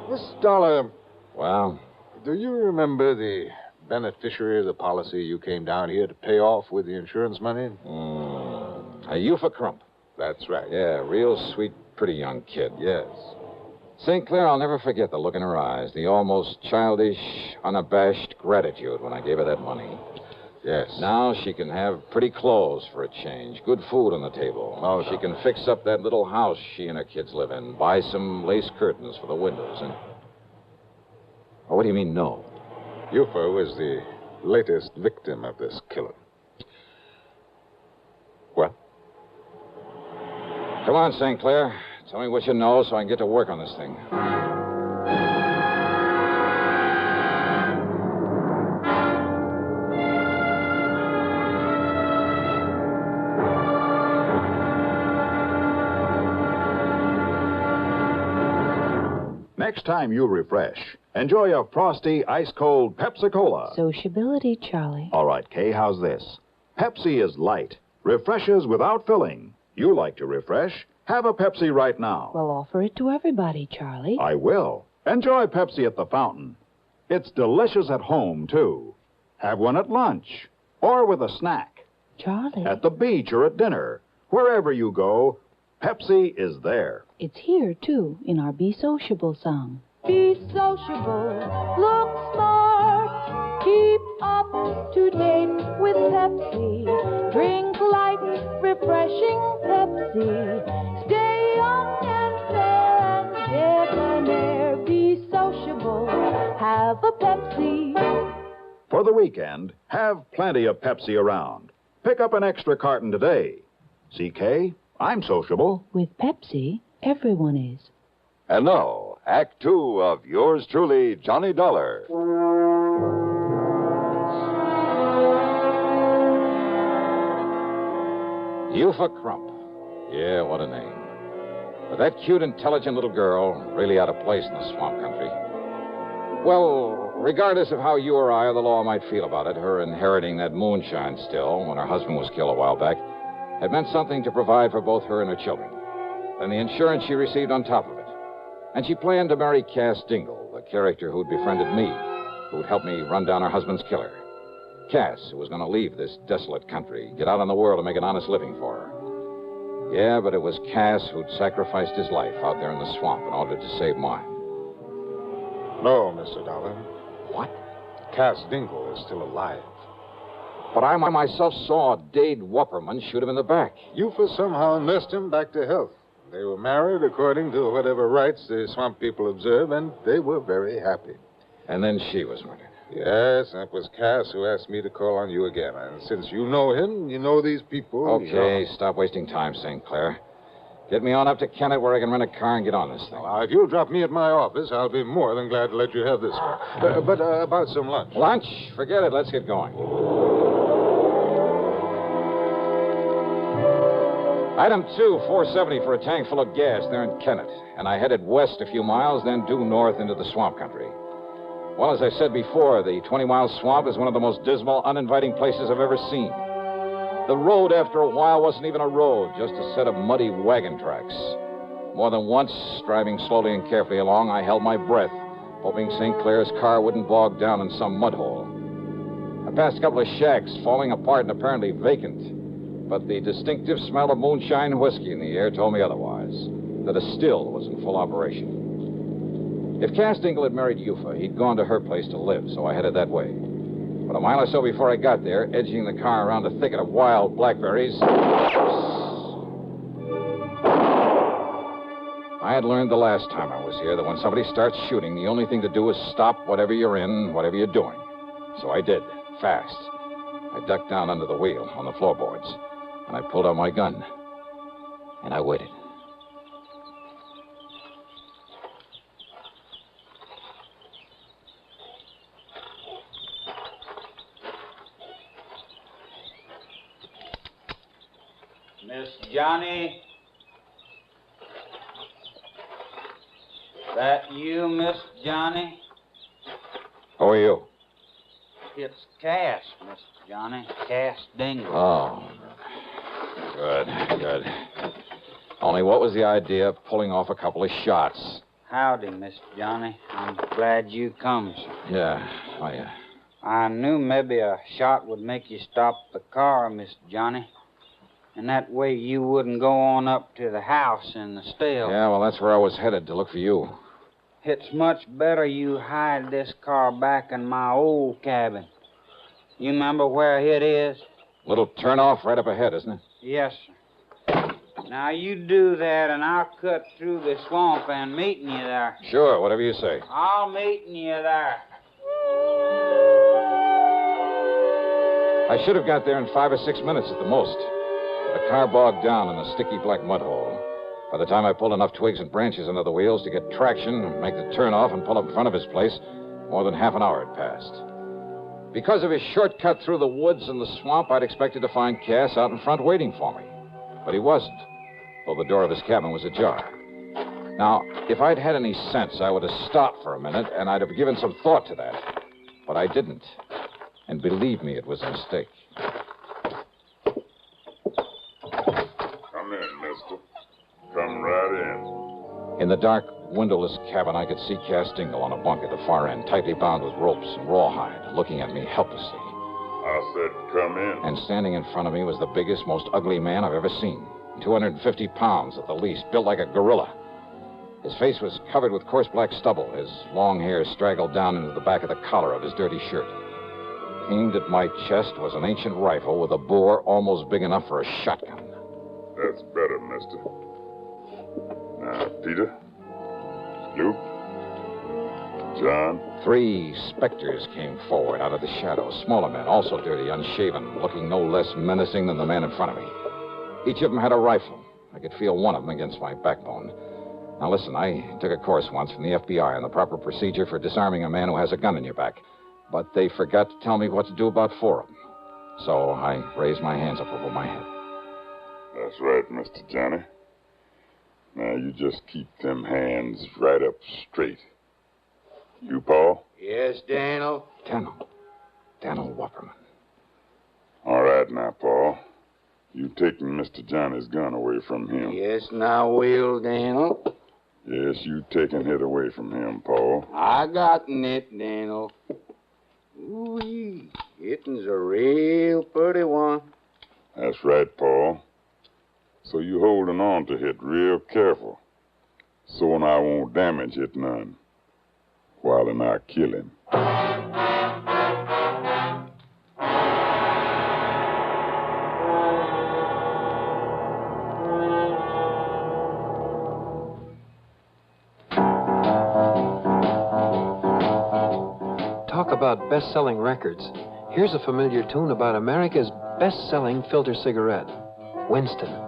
Miss Dollar... Well? Do you remember the beneficiary of the policy you came down here to pay off with the insurance money? A Eupha Crump. That's right. Yeah, real sweet, pretty young kid. Yes. St. Clair, I'll never forget the look in her eyes, the almost childish, unabashed gratitude when I gave her that money. Yes. Now she can have pretty clothes for a change, good food on the table. Oh, she can fix up that little house she and her kids live in, buy some lace curtains for the windows, and... Oh, what do you mean, no? Eupha was the latest victim of this killing. What? Come on, St. Clair. Tell me what you know so I can get to work on this thing. Next time you refresh, enjoy a frosty, ice-cold Pepsi-Cola. Sociability, Charlie. All right, Kay, how's this? Pepsi is light, refreshes without filling. You like to refresh? Have a Pepsi right now. Well, offer it to everybody, Charlie. I will. Enjoy Pepsi at the fountain. It's delicious at home, too. Have one at lunch or with a snack. Charlie. At the beach or at dinner. Wherever you go, Pepsi is there. It's here, too, in our Be Sociable song. Be sociable, look smart, keep up to date with Pepsi. Drink light, refreshing Pepsi. Stay young and fair and debonair. Be sociable, have a Pepsi. For the weekend, have plenty of Pepsi around. Pick up an extra carton today. CK, I'm sociable. With Pepsi, everyone is. And now, Act Two of yours truly, Johnny Dollar. Eufa Crump. Yeah, what a name. But that cute, intelligent little girl, really out of place in the swamp country. Well, regardless of how you or I or the law might feel about it, her inheriting that moonshine still, when her husband was killed a while back, had meant something to provide for both her and her children. And the insurance she received on top of it. And she planned to marry Cass Dingle, the character who'd befriended me, who'd helped me run down her husband's killer. Cass, who was going to leave this desolate country, get out in the world and make an honest living for her. Yeah, but it was Cass who'd sacrificed his life out there in the swamp in order to save mine. No, Mr. Dollar. What? Cass Dingle is still alive. But I myself saw Dade Wupperman shoot him in the back. Eufa somehow nursed him back to health. They were married according to whatever rites the swamp people observe, and they were very happy. And then she was murdered. Yes, that was Cass who asked me to call on you again. And since you know him, you know these people. Okay, stop wasting time, St. Clair. Get me on up to Kennett where I can rent a car and get on this thing. Now, if you'll drop me at my office, I'll be more than glad to let you have this one. But about some lunch. Lunch? Forget it. Let's get going. Item 2, $4.70 for a tank full of gas there in Kennett. And I headed west a few miles, then due north into the swamp country. Well, as I said before, the 20-mile swamp is one of the most dismal, uninviting places I've ever seen. The road, after a while, wasn't even a road, just a set of muddy wagon tracks. More than once, driving slowly and carefully along, I held my breath, hoping St. Clair's car wouldn't bog down in some mud hole. I passed a couple of shacks, falling apart and apparently vacant. But the distinctive smell of moonshine whiskey in the air told me otherwise, that a still was in full operation. If Cass Dingle had married Eufa, he'd gone to her place to live, so I headed that way. But a mile or so before I got there, edging the car around a thicket of wild blackberries, I had learned the last time I was here that when somebody starts shooting, the only thing to do is stop whatever you're in, whatever you're doing. So I did, fast. I ducked down under the wheel on the floorboards, and I pulled out my gun. And I waited. Miss Johnny? That you, Miss Johnny? Who are you? It's Cass, Miss Johnny. Cass Dingle. Oh. Good. Only what was the idea of pulling off a couple of shots? Howdy, Miss Johnny. I'm glad you come, sir. Yeah. I knew maybe a shot would make you stop the car, Miss Johnny. And that way you wouldn't go on up to the house in the still. Yeah, well, that's where I was headed, to look for you. It's much better you hide this car back in my old cabin. You remember where it is? Little turnoff right up ahead, isn't it? Yes, sir. Now, you do that, and I'll cut through the swamp and meet you there. Sure, whatever you say. I'll meet you there. I should have got there in 5 or 6 minutes at the most. The car bogged down in a sticky black mud hole. By the time I pulled enough twigs and branches under the wheels to get traction, make the turn-off, and pull up in front of his place, more than half an hour had passed. Because of his shortcut through the woods and the swamp, I'd expected to find Cass out in front waiting for me. But he wasn't, though the door of his cabin was ajar. Now, if I'd had any sense, I would have stopped for a minute, and I'd have given some thought to that. But I didn't. And believe me, it was a mistake. Come in, mister. Come right In the dark, windowless cabin, I could see Cass Dingle on a bunk at the far end, tightly bound with ropes and rawhide, looking at me helplessly. I said come in. And standing in front of me was the biggest, most ugly man I've ever seen. 250 pounds at the least, built like a gorilla. His face was covered with coarse black stubble. His long hair straggled down into the back of the collar of his dirty shirt. Aimed at my chest was an ancient rifle with a bore almost big enough for a shotgun. That's better, mister. Now, Peter, Luke, John. 3 specters came forward out of the shadows. Smaller men, also dirty, unshaven, looking no less menacing than the man in front of me. Each of them had a rifle. I could feel one of them against my backbone. Now, listen, I took a course once from the FBI on the proper procedure for disarming a man who has a gun in your back. But they forgot to tell me what to do about 4 of them. So I raised my hands up over my head. That's right, Mr. Johnny. Now, you just keep them hands right up straight. You, Paul? Yes, Daniel? Daniel Wupperman. All right now, Paul. You taking Mr. Johnny's gun away from him. Yes, now will, Daniel. Yes, you taking it away from him, Paul. I gotten it, Daniel. Ooh-wee. It'n's a real pretty one. That's right, Paul. So you holding on to it real careful. So I won't damage it none. While I kill him. Talk about best-selling records. Here's a familiar tune about America's best-selling filter cigarette, Winston.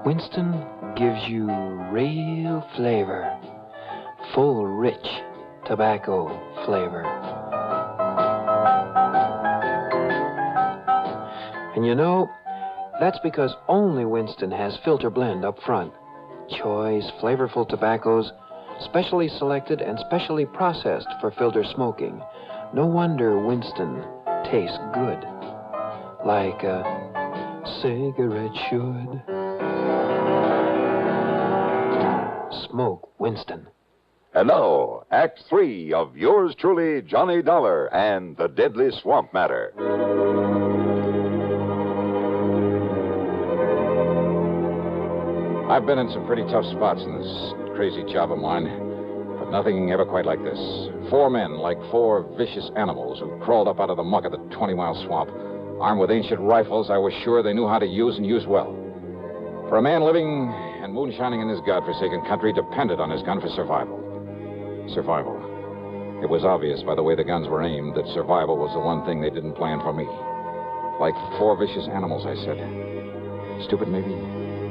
Winston gives you real flavor, full, rich tobacco flavor. And you know, that's because only Winston has filter blend up front. Choice, flavorful tobaccos, specially selected and specially processed for filter smoking. No wonder Winston tastes good, like a cigarette should. Smoke Winston. And now, Act 3 of yours truly, Johnny Dollar and the Deadly Swamp Matter. I've been in some pretty tough spots in this crazy job of mine, but nothing ever quite like this. 4 men, like 4 vicious animals who crawled up out of the muck of the 20-mile swamp. Armed with ancient rifles I was sure they knew how to use and use well. For a man living and moonshining in this godforsaken country depended on his gun for survival. Survival. It was obvious by the way the guns were aimed that survival was the one thing they didn't plan for me. Like 4 vicious animals, I said. Stupid, maybe?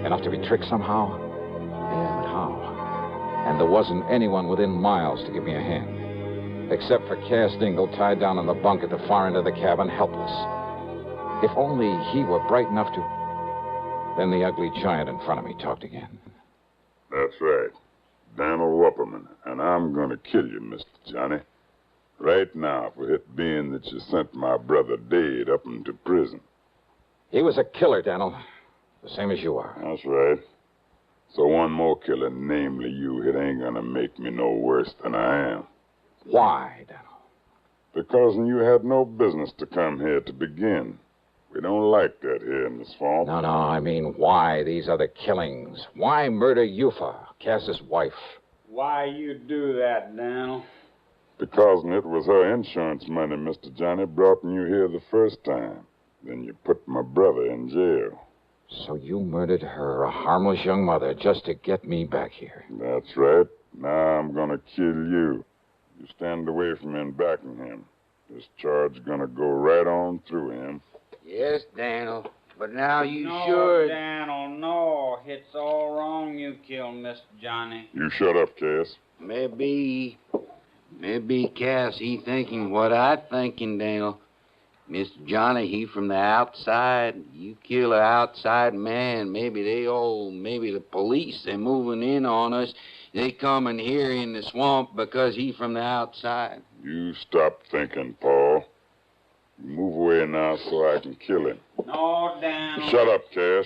Enough to be tricked somehow? Yeah, but how? And there wasn't anyone within miles to give me a hand. Except for Cass Dingle, tied down on the bunk at the far end of the cabin, helpless. If only he were bright enough to... Then the ugly giant in front of me talked again. That's right. Daniel Wupperman, and I'm going to kill you, Mr. Johnny. Right now, for it being that you sent my brother Dade up into prison. He was a killer, Daniel. The same as you are. That's right. So one more killer, namely you, it ain't going to make me no worse than I am. Why, Daniel? Because you had no business to come here to begin. We don't like that here in the swamp. No, I mean, why these other killings? Why murder Yufa, Cass's wife? Why you do that, Daniel? Because it was her insurance money, Mr. Johnny, brought you here the first time. Then you put my brother in jail. So you murdered her, a harmless young mother, just to get me back here. That's right. Now I'm gonna kill you. You stand away from him backing him. This charge gonna go right on through him. Yes, Daniel. But now you no, should. Daniel, no. It's all wrong you killed Mr. Johnny. You shut up, Cass. Maybe, Cass, he thinking what I thinking, Daniel. Mr. Johnny, he from the outside. You kill an outside man. Maybe the police, they moving in on us. They coming here in the swamp because he from the outside. You stop thinking, Paul. Move away now so I can kill him. No, Daniel. Shut up, Cass.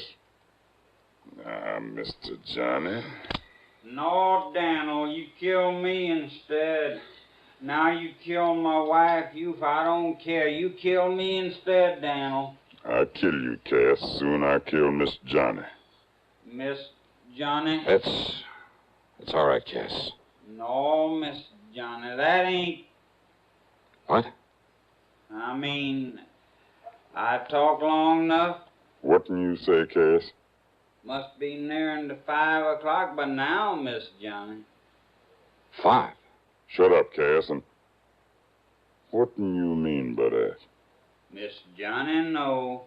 Now, Mr. Johnny. No, Daniel, you kill me instead. Now you kill my wife, I don't care. You kill me instead, Daniel. I'll kill you, Cass. Soon I kill Miss Johnny. Miss Johnny? It's all right, Cass. No, Miss Johnny, that ain't... What? I mean, I talked long enough. What can you say, Cass? Must be nearing to 5 o'clock by now, Miss Johnny. 5? Shut up, Cass, and what do you mean by that? Miss Johnny, no.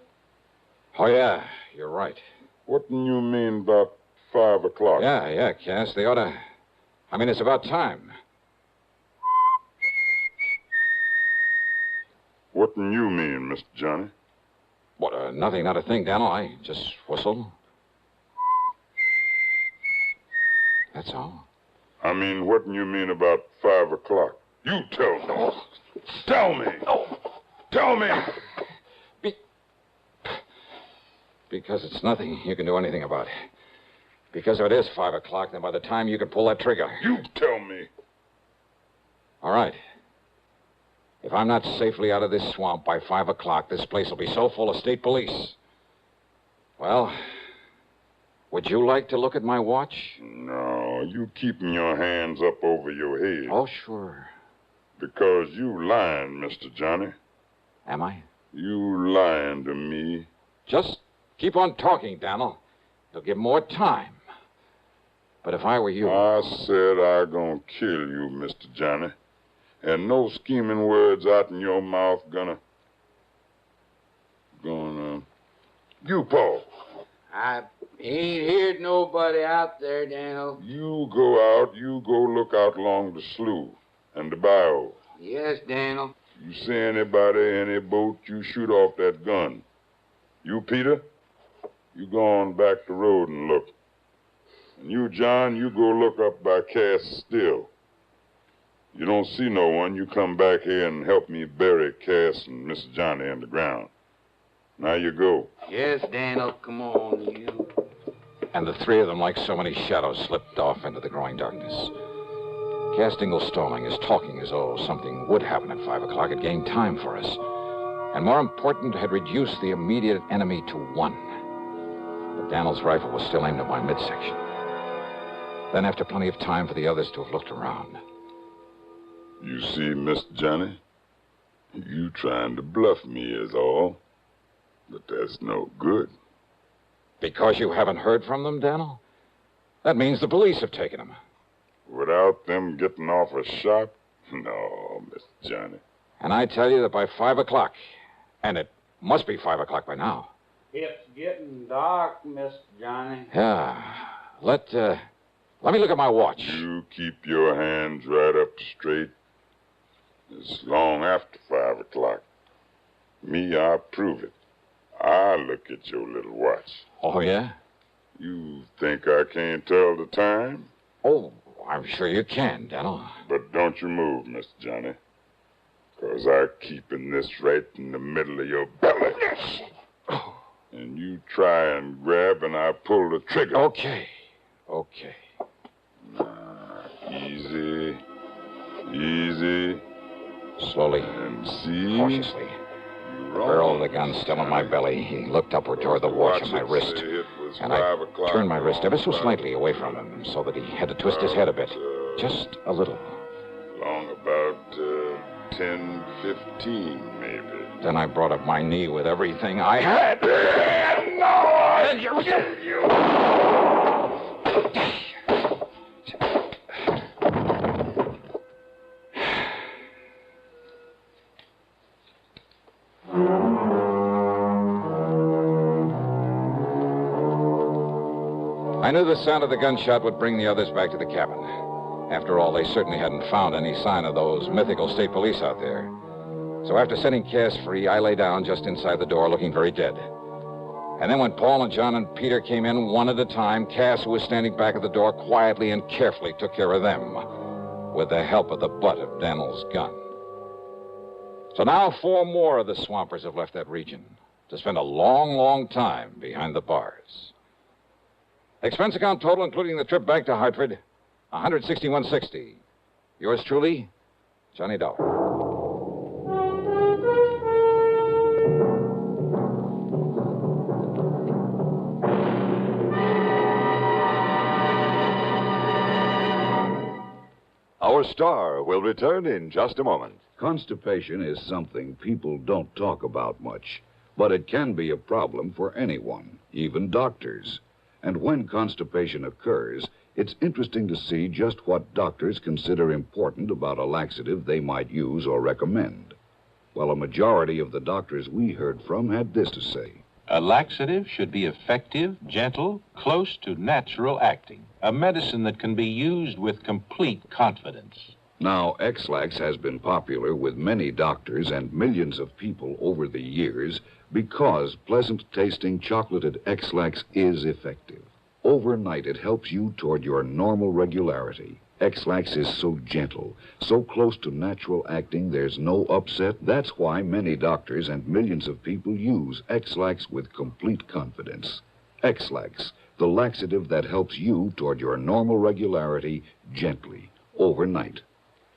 Oh, yeah, you're right. What do you mean about 5 o'clock? Yeah, Cass, they ought to... I mean, it's about time. What do you mean, Mr. Johnny? What, nothing, not a thing, Daniel. I just whistled. That's all. I mean, what do you mean about 5 o'clock? You tell me. Tell me. Tell me. Because it's nothing you can do anything about. Because if it is 5 o'clock, then by the time you can pull that trigger... You tell me. All right. If I'm not safely out of this swamp by 5 o'clock, this place will be so full of state police. Well, would you like to look at my watch? No, you keeping your hands up over your head. Oh, sure. Because you lying, Mr. Johnny. Am I? You lying to me. Just keep on talking, Daniel. You'll give more time. But if I were you... I said I gonna kill you, Mr. Johnny. And no scheming words out in your mouth gonna... You, Paul. I ain't heard nobody out there, Daniel. You go out, you go look out along the slough and the bayou. Yes, Daniel. You see anybody, any boat, you shoot off that gun. You, Peter, you go on back the road and look. And you, John, you go look up by Cass Still. You don't see no one, you come back here and help me bury Cass and Miss Johnny in the ground. Now you go. Yes, Daniel, come on, you. And the three of them, like so many shadows, slipped off into the growing darkness. Cass Dingle Stalling is talking as though something would happen at 5 o'clock. It gained time for us. And more important, had reduced the immediate enemy to 1. But Daniel's rifle was still aimed at my midsection. Then, after plenty of time for the others to have looked around. You see, Miss Johnny, you trying to bluff me is all. But that's no good. Because you haven't heard from them, Daniel? That means the police have taken them. Without them getting off a shot? No, Miss Johnny. And I tell you that by 5 o'clock, and it must be 5 o'clock by now. It's getting dark, Miss Johnny. Yeah. Let me look at my watch. You keep your hands right up straight. It's long after 5 o'clock. Me, I prove it. I look at your little watch. Oh, yeah? You think I can't tell the time? Oh, I'm sure you can, Daniel. But don't you move, Mr. Johnny. Because I'm keeping this right in the middle of your belly. And you try and grab and I pull the trigger. Okay. Easy. Easy. Slowly. And see. Cautiously. The barrel of the gun still in my belly. He looked upward toward the watch on my wrist. And I turned my wrist ever so slightly away from him so that he had to twist his head a bit. Just a little. Long about 10:15, maybe. Then I brought up my knee with everything I had. I knew the sound of the gunshot would bring the others back to the cabin. After all, they certainly hadn't found any sign of those mythical state police out there. So after setting Cass free, I lay down just inside the door looking very dead. And then when Paul and John and Peter came in one at a time, Cass, who was standing back at the door, quietly and carefully took care of them with the help of the butt of Daniel's gun. So now 4 more of the swampers have left that region to spend a long, long time behind the bars. Expense account total, including the trip back to Hartford, $161.60. Yours truly, Johnny Dollar. Our star will return in just a moment. Constipation is something people don't talk about much, but it can be a problem for anyone, even doctors. And when constipation occurs, it's interesting to see just what doctors consider important about a laxative they might use or recommend. Well, a majority of the doctors we heard from had this to say. A laxative should be effective, gentle, close to natural acting. A medicine that can be used with complete confidence. Now, X-Lax has been popular with many doctors and millions of people over the years because pleasant-tasting chocolated X-Lax is effective. Overnight, it helps you toward your normal regularity. X-Lax is so gentle, so close to natural acting, there's no upset. That's why many doctors and millions of people use X-Lax with complete confidence. X-Lax, the laxative that helps you toward your normal regularity gently, overnight.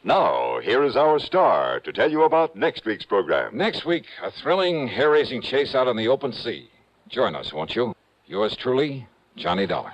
Now, here is our star to tell you about next week's program. Next week, a thrilling, hair-raising chase out on the open sea. Join us, won't you? Yours truly, Johnny Dollar.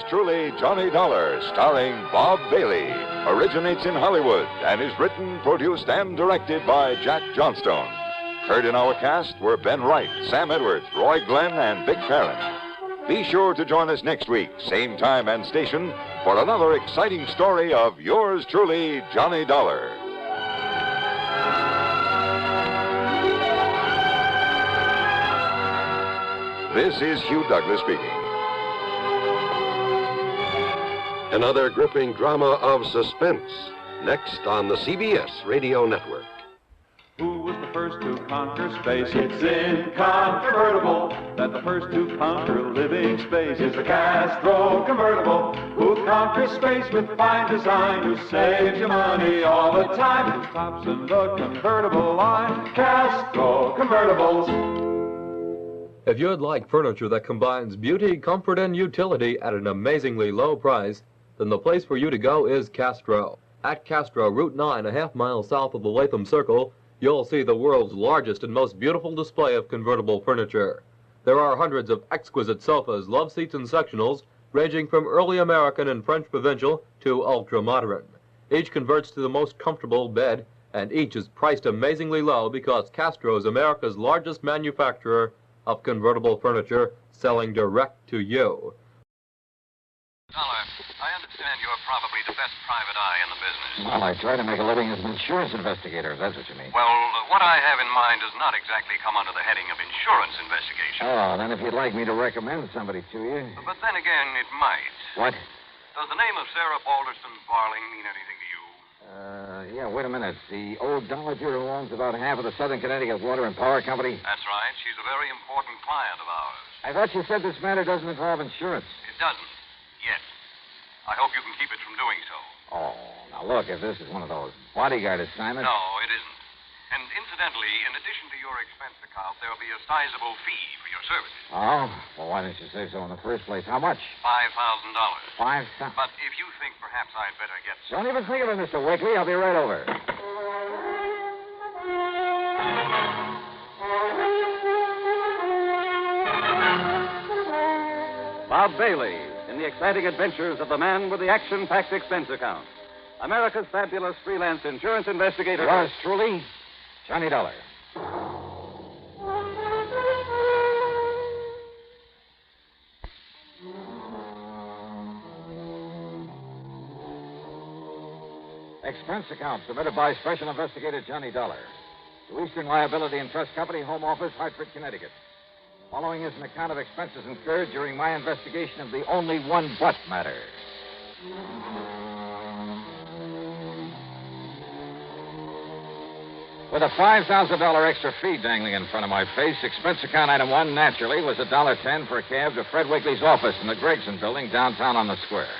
Truly, Johnny Dollar, starring Bob Bailey, originates in Hollywood and is written, produced, and directed by Jack Johnstone. Heard in our cast were Ben Wright, Sam Edwards, Roy Glenn, and Vic Farron. Be sure to join us next week, same time and station, for another exciting story of yours truly, Johnny Dollar. This is Hugh Douglas speaking. Another gripping drama of suspense, next on the CBS Radio Network. Who was the first to conquer space? It's incontrovertible that the first to conquer living space is the Castro convertible, who conquers space with fine design, who saves you money all the time, who tops in the convertible line. Castro convertibles. If you'd like furniture that combines beauty, comfort, and utility at an amazingly low price, then the place for you to go is Castro. At Castro, Route 9, a half mile south of the Latham Circle, you'll see the world's largest and most beautiful display of convertible furniture. There are hundreds of exquisite sofas, love seats, and sectionals, ranging from early American and French provincial to ultra-modern. Each converts to the most comfortable bed, and each is priced amazingly low because Castro is America's largest manufacturer of convertible furniture, selling direct to you. Dollar, I understand you're probably the best private eye in the business. Well, I try to make a living as an insurance investigator, if that's what you mean. Well, what I have in mind does not exactly come under the heading of insurance investigation. Oh, then if you'd like me to recommend somebody to you. But then again, it might. What? Does the name of Sarah Balderston Barling mean anything to you? Yeah, wait a minute. The old dowager who owns about half of the Southern Connecticut Water and Power Company? That's right. She's a very important client of ours. I thought you said this matter doesn't involve insurance. It doesn't. Yet. I hope you can keep it from doing so. Oh, now look, if this is one of those bodyguard assignments... No, it isn't. And incidentally, in addition to your expense account, there'll be a sizable fee for your services. Oh? Well, why didn't you say so in the first place? How much? $5,000. $5,000? But if you think perhaps I'd better get... Don't even think of it, Mr. Wakely. I'll be right over. Bob Bailey in the exciting adventures of the man with the action-packed expense account. America's fabulous freelance insurance investigator. Yours truly, Johnny Dollar. Expense account submitted by Special Investigator Johnny Dollar to Eastern Liability and Trust Company, Home Office, Hartford, Connecticut. Following is an account of expenses incurred during my investigation of the only one but matter. With a $5,000 extra fee dangling in front of my face, expense account item 1, naturally, was $1.10 for a cab to Fred Wigley's office in the Gregson building downtown on the square.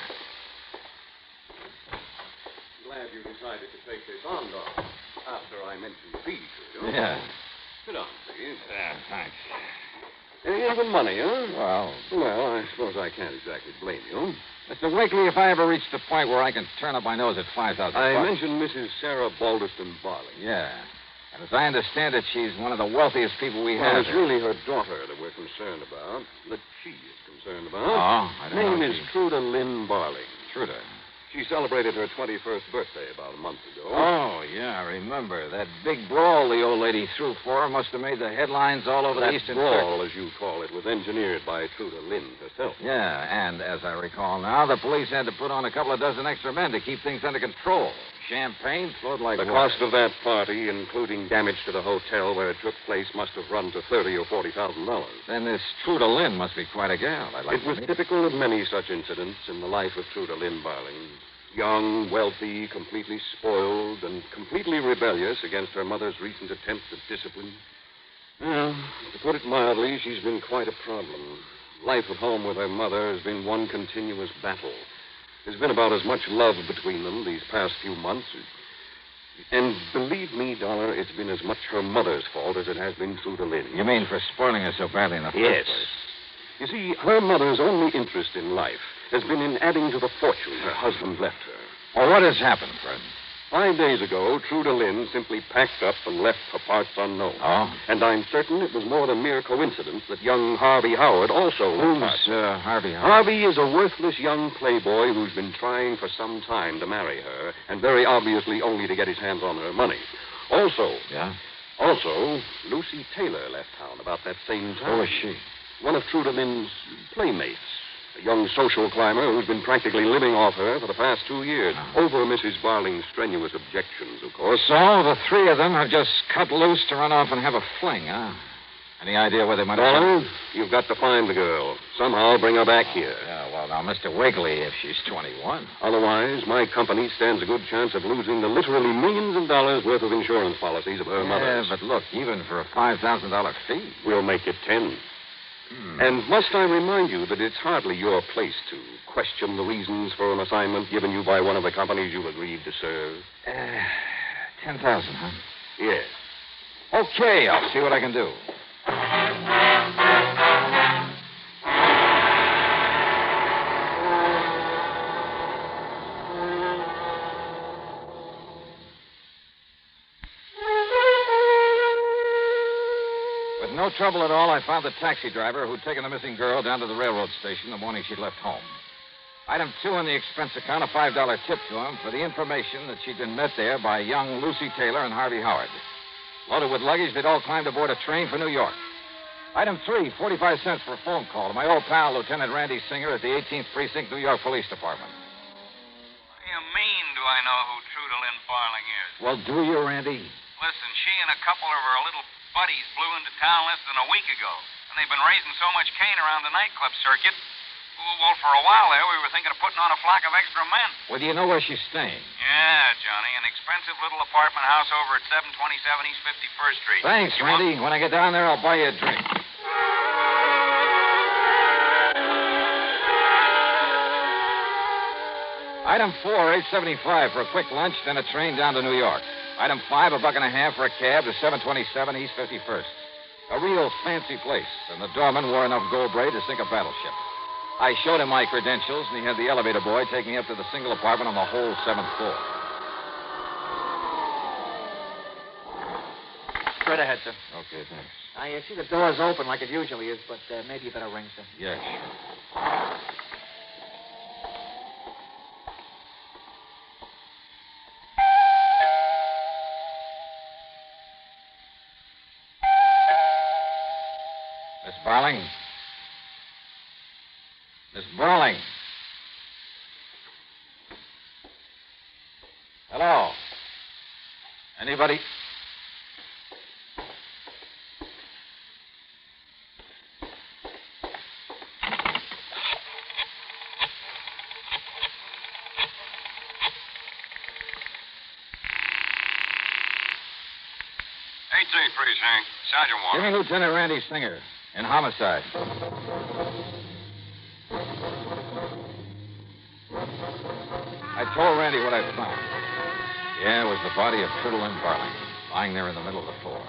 Glad you decided to take this on, Doc, after I mentioned the fee to you. Yeah. Sit down, please. Yeah, thanks. Even money, huh? Well, I suppose I can't exactly blame you. Mr. Wigley, if I ever reach the point where I can turn up my nose at $5,000... I mentioned Mrs. Sarah Balderston Barley. Yeah. And as I understand it, she's one of the wealthiest people we Well, have. it's really her daughter that we're concerned about, that she is concerned about. Oh, I Her don't know. name is Truda Lynn Barley. Truda. She celebrated her 21st birthday about a month ago. Oh, yeah, I remember. That big brawl the old lady threw for her must have made the headlines all over That the Eastern brawl, as you call it, was engineered by Truda Lynn herself. Yeah, and as I recall now, the police had to put on a couple of dozen extra men to keep things under control. Champagne flowed like The water. cost of that party, including damage to the hotel where it took place, must have run to $30,000 or $40,000. Then this Truda Lynn must be quite a gal. I'd like It to was meet typical of many such incidents in the life of Truda Lynn Barling. Young, wealthy, completely spoiled, and completely rebellious against her mother's recent attempts at discipline. Well, to put it mildly, she's been quite a problem. Life at home with her mother has been one continuous battle. There's been about as much love between them these past few months. And believe me, Dollar, it's been as much her mother's fault as it has been Truda Lynn. You mean for spoiling her so badly in the first Yes. place? You see, her mother's only interest in life has been in adding to the fortune her husband left her. Well, what has happened, Fred? 5 days ago, Truda Lynn simply packed up and left for parts unknown. Oh? And I'm certain it was more than mere coincidence that young Harvey Howard also left Who's Harvey Howard? Harvey is a worthless young playboy who's been trying for some time to marry her, and very obviously only to get his hands on her money. Also, Lucy Taylor left town about that same time. Who is she? One of Truda Lynn's playmates. A young social climber who's been practically living off her for the past 2 years. Over Mrs. Barling's strenuous objections, of course. So the three of them have just cut loose to run off and have a fling, huh? Any idea where they might have Dollar, gone? you've got to find the girl. Somehow bring her back here. Yeah, well, now, Mr. Wigley, if she's 21. Otherwise, my company stands a good chance of losing the literally millions of dollars worth of insurance policies of her mother's. Yeah, but look, even for a $5,000 fee. We'll make it 10. And must I remind you that it's hardly your place to question the reasons for an assignment given you by one of the companies you agreed to serve? 10,000, huh? Yes. Okay, I'll see what I can do. With no trouble at all, I found the taxi driver who'd taken the missing girl down to the railroad station the morning she'd left home. Item 2 in the expense account, a $5 tip to him for the information that she'd been met there by young Lucy Taylor and Harvey Howard. Loaded with luggage, they'd all climbed aboard a train for New York. Item 3, 45 cents for a phone call to my old pal, Lieutenant Randy Singer at the 18th Precinct, New York Police Department. What do you mean, do I know who Truda Lynn Barling is? Well, do you, Randy? Listen, she and a couple of her little buddies blew into town less than a week ago. And they've been raising so much cane around the nightclub circuit. Well, for a while there, we were thinking of putting on a flock of extra men. Well, do you know where she's staying? Yeah, Johnny, an expensive little apartment house over at 727 East 51st Street. Thanks, Randy. When I get down there, I'll buy you a drink. Item 4, $8.75 for a quick lunch, then a train down to New York. Item 5, $1.50 for a cab to 727 East 51st. A real fancy place, and the doorman wore enough gold braid to sink a battleship. I showed him my credentials, and he had the elevator boy take me up to the single apartment on the whole 7th floor. straight ahead, sir. Okay, thanks. I see the door's open like it usually is, but maybe you better ring, sir. Yeah, Miss Barling? Miss Barling? Hello? Anybody? Precinct. Sergeant Walker. Give me Lieutenant Randy Singer in homicide. I told Randy what I found. Yeah, it was the body of Trude Lynn Barling, lying there in the middle of the floor.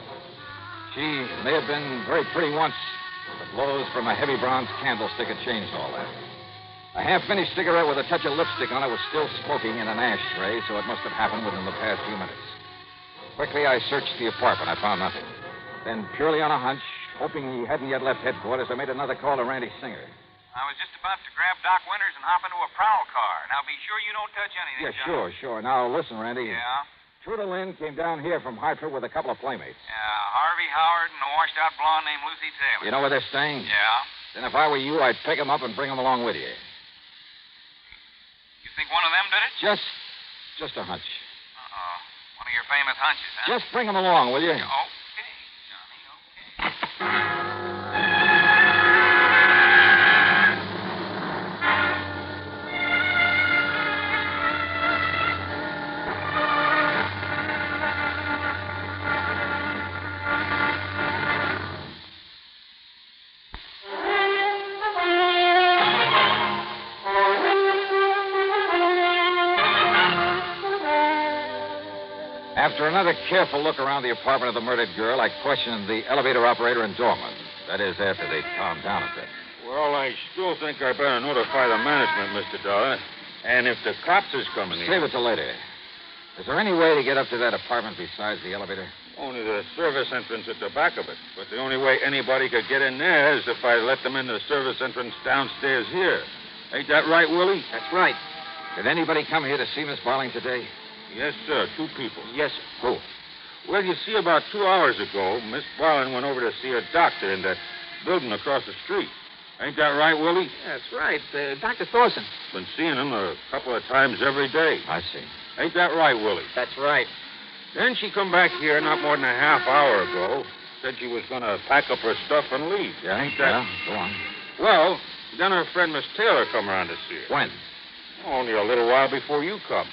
She may have been very pretty once, but the blows from a heavy bronze candlestick had changed all that. A half-finished cigarette with a touch of lipstick on it was still smoking in an ashtray, so it must have happened within the past few minutes. Quickly, I searched the apartment. I found nothing. Then, purely on a hunch, hoping he hadn't yet left headquarters, I made another call to Randy Singer. I was just about to grab Doc Winters and hop into a prowl car. Now, be sure you don't touch anything, Yeah, John. sure. Now, listen, Randy. Yeah? Trude Lynn came down here from Hartford with a couple of playmates. Yeah, Harvey Howard and a washed-out blonde named Lucy Taylor. You know where they're staying? Yeah? Then if I were you, I'd pick them up and bring them along with you. You think one of them did it? Just a hunch. Uh-oh. One of your famous hunches, huh? Just bring them along, will you? Okay, Johnny, okay. After another careful look around the apartment of the murdered girl, I questioned the elevator operator and doorman. That is, after they calmed down a bit. Well, I still think I better notify the management, Mr. Dollar. And if the cops is coming in... Save it till later. Is there any way to get up to that apartment besides the elevator? Only the service entrance at the back of it. But the only way anybody could get in there is if I let them into the service entrance downstairs here. Ain't that right, Willie? That's right. Did anybody come here to see Miss Barling today? Yes, sir. 2 people. Yes, sir. Who? Well, you see, about 2 hours ago, Miss Barling went over to see a doctor in that building across the street. Ain't that right, Willie? That's right. Dr. Thorson. Been seeing him a couple of times every day. I see. Ain't that right, Willie? That's right. Then she come back here not more than a half hour ago. Said she was going to pack up her stuff and leave. Yeah, Ain't that... Yeah, go on. Well, then her friend Miss Taylor come around to see her. When? Only a little while before you come.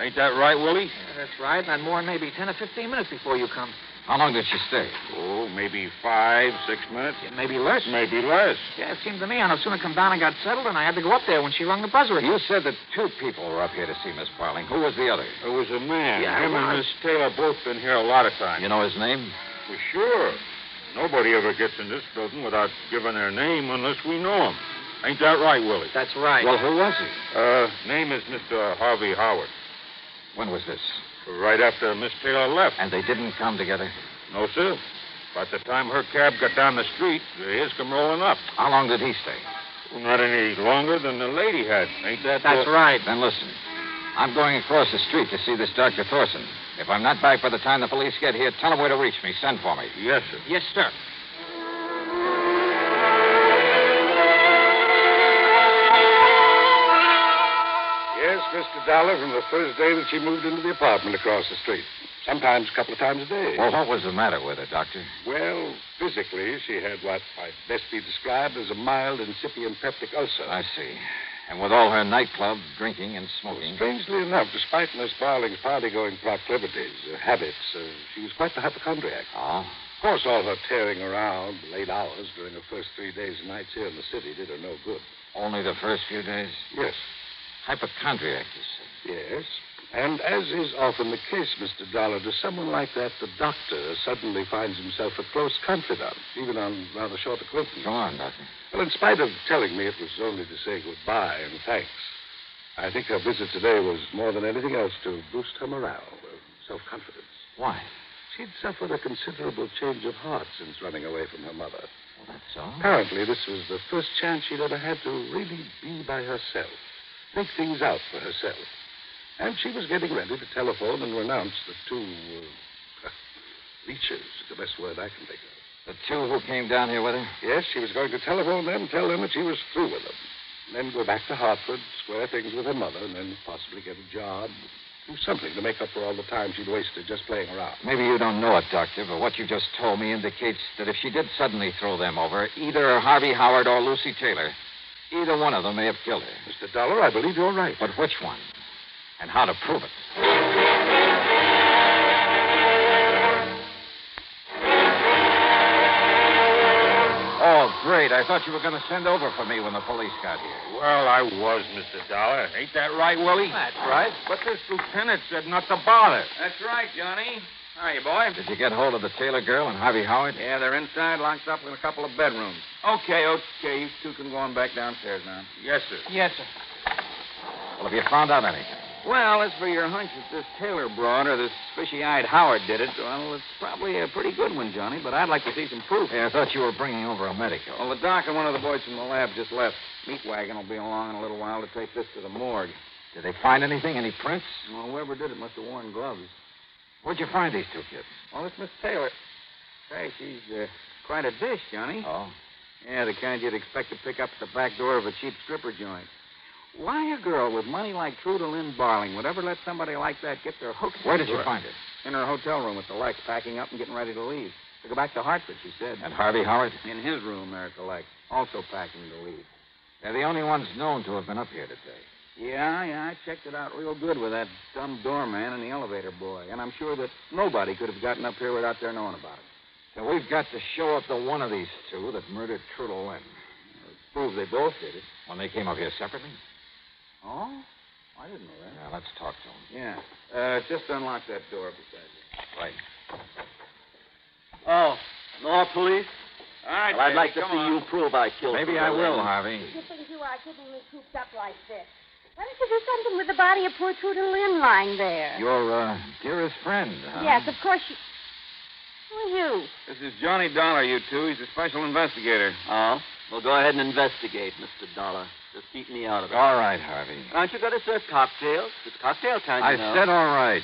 Ain't that right, Willie? Yeah, that's right. Not more than maybe 10 or 15 minutes before you come. How long did she stay? Oh, maybe 5, 6 minutes. Yeah, maybe less. Maybe less. Yeah, it seemed to me I no sooner come down and got settled, and I had to go up there when she rung the buzzer again. You said that 2 people were up here to see Miss Barling. Who was the other? It was a man. Yeah, Him and Miss Taylor both been here a lot of times. You know his name? For sure. Nobody ever gets in this building without giving their name unless we know him. Ain't that right, Willie? That's right. Well, who was he? Name is Mr. Harvey Howard. When was this? Right after Miss Taylor left. And they didn't come together? No, sir. By the time her cab got down the street, his come rolling up. How long did he stay? Well, not any longer than the lady had. Ain't that... That's right. Then listen. I'm going across the street to see this Dr. Thorson. If I'm not back by the time the police get here, tell them where to reach me. Send for me. Yes, sir. Yes, sir. Yes, Mr. Dollar, from the first day that she moved into the apartment across the street. Sometimes a couple of times a day. Well, what was the matter with her, Doctor? Well, physically, she had what might best be described as a mild incipient peptic ulcer. I see. And with all her nightclub, drinking, and smoking... Strangely enough, despite Miss Barling's party-going proclivities, habits, she was quite the hypochondriac. Oh? Of course, all her tearing around, late hours during her first 3 days and nights here in the city did her no good. Only the first few days? Yes. Hypochondriac, you said? Yes. And as is often the case, Mr. Dollar, to someone like that, the doctor suddenly finds himself a close confidant, even on rather short acquaintance. Go on, Doctor. Well, in spite of telling me it was only to say goodbye and thanks, I think her visit today was more than anything else to boost her morale, her self-confidence. Why? she'd suffered a considerable change of heart since running away from her mother. Well, that's all. Apparently, this was the first chance she'd ever had to really be by herself, think things out for herself. And she was getting ready to telephone and renounce the two leeches, the best word I can think of. The two who came down here with her? Yes, she was going to telephone them, tell them that she was through with them. And then go back to Hartford, square things with her mother, and then possibly get a job, do something to make up for all the time she'd wasted just playing around. Maybe you don't know it, Doctor, but what you just told me indicates that if she did suddenly throw them over, either Harvey Howard or Lucy Taylor, either one of them may have killed her. Mr. Dollar, I believe you're right. But which one? And how to prove it? Oh, great. I thought you were going to send over for me when the police got here. Well, I was, Mr. Dollar. Ain't that right, Willie? That's right. But this lieutenant said not to bother. That's right, Johnny. Hiya, boy. Did you get hold of the Taylor girl and Harvey Howard? Yeah, they're inside, locked up in a couple of bedrooms. Okay. You two can go on back downstairs now. Yes, sir. Yes, sir. Well, have you found out anything? Well, as for your hunch that this Taylor broad or this fishy-eyed Howard did it, well, it's probably a pretty good one, Johnny, but I'd like to see some proof. Yeah, I thought you were bringing over a medical. Well, the doc and one of the boys from the lab just left. Meat wagon will be along in a little while to take this to the morgue. Did they find anything? Any prints? Well, whoever did it must have worn gloves. Where'd you find these two kids? Well, it's Miss Taylor. Say, she's quite a dish, Johnny. Oh? Yeah, the kind you'd expect to pick up at the back door of a cheap stripper joint. Why a girl with money like Truda Lynn Barling would ever let somebody like that get their hooks? Where did you find her? In her hotel room at the Lex, packing up and getting ready to leave. To go back to Hartford, she said. And Harvey Howard? In his room there at the Lex, also packing to leave. They're the only ones known to have been up here today. Yeah, I checked it out real good with that dumb doorman and the elevator boy. And I'm sure that nobody could have gotten up here without their knowing about it. So we've got to show up to one of these two that murdered Truda Lynn. Prove they both did it. When they came up here separately? Oh? I didn't know that. Now, let's talk to them. Yeah. Just unlock that door beside you. Right. Oh, no police? All right, well, I'd like to come see on. you prove I killed Maybe Truda I will, Lynn. Harvey. You think you are keeping me cooped up like this? Why don't you do something with the body of poor Truda Lynn lying there? Your dearest friend, huh? Yes, of course you... Who are you? This is Johnny Dollar, you two. He's a special investigator. Oh? Well, go ahead and investigate, Mr. Dollar. Just keep me out of it. All right, Harvey. Aren't you going to serve cocktails? It's cocktail time, I you know. said all right.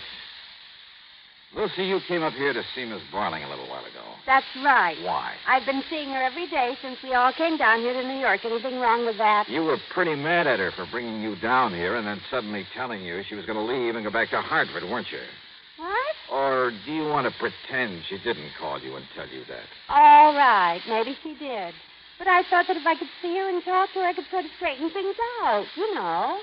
Lucy, you came up here to see Miss Barling a little while ago. That's right. Why? I've been seeing her every day since we all came down here to New York. Anything wrong with that? You were pretty mad at her for bringing you down here and then suddenly telling you she was going to leave and go back to Hartford, weren't you? What? Or do you want to pretend she didn't call you and tell you that? All right. Maybe she did. But I thought that if I could see her and talk to her, I could sort of straighten things out, you know.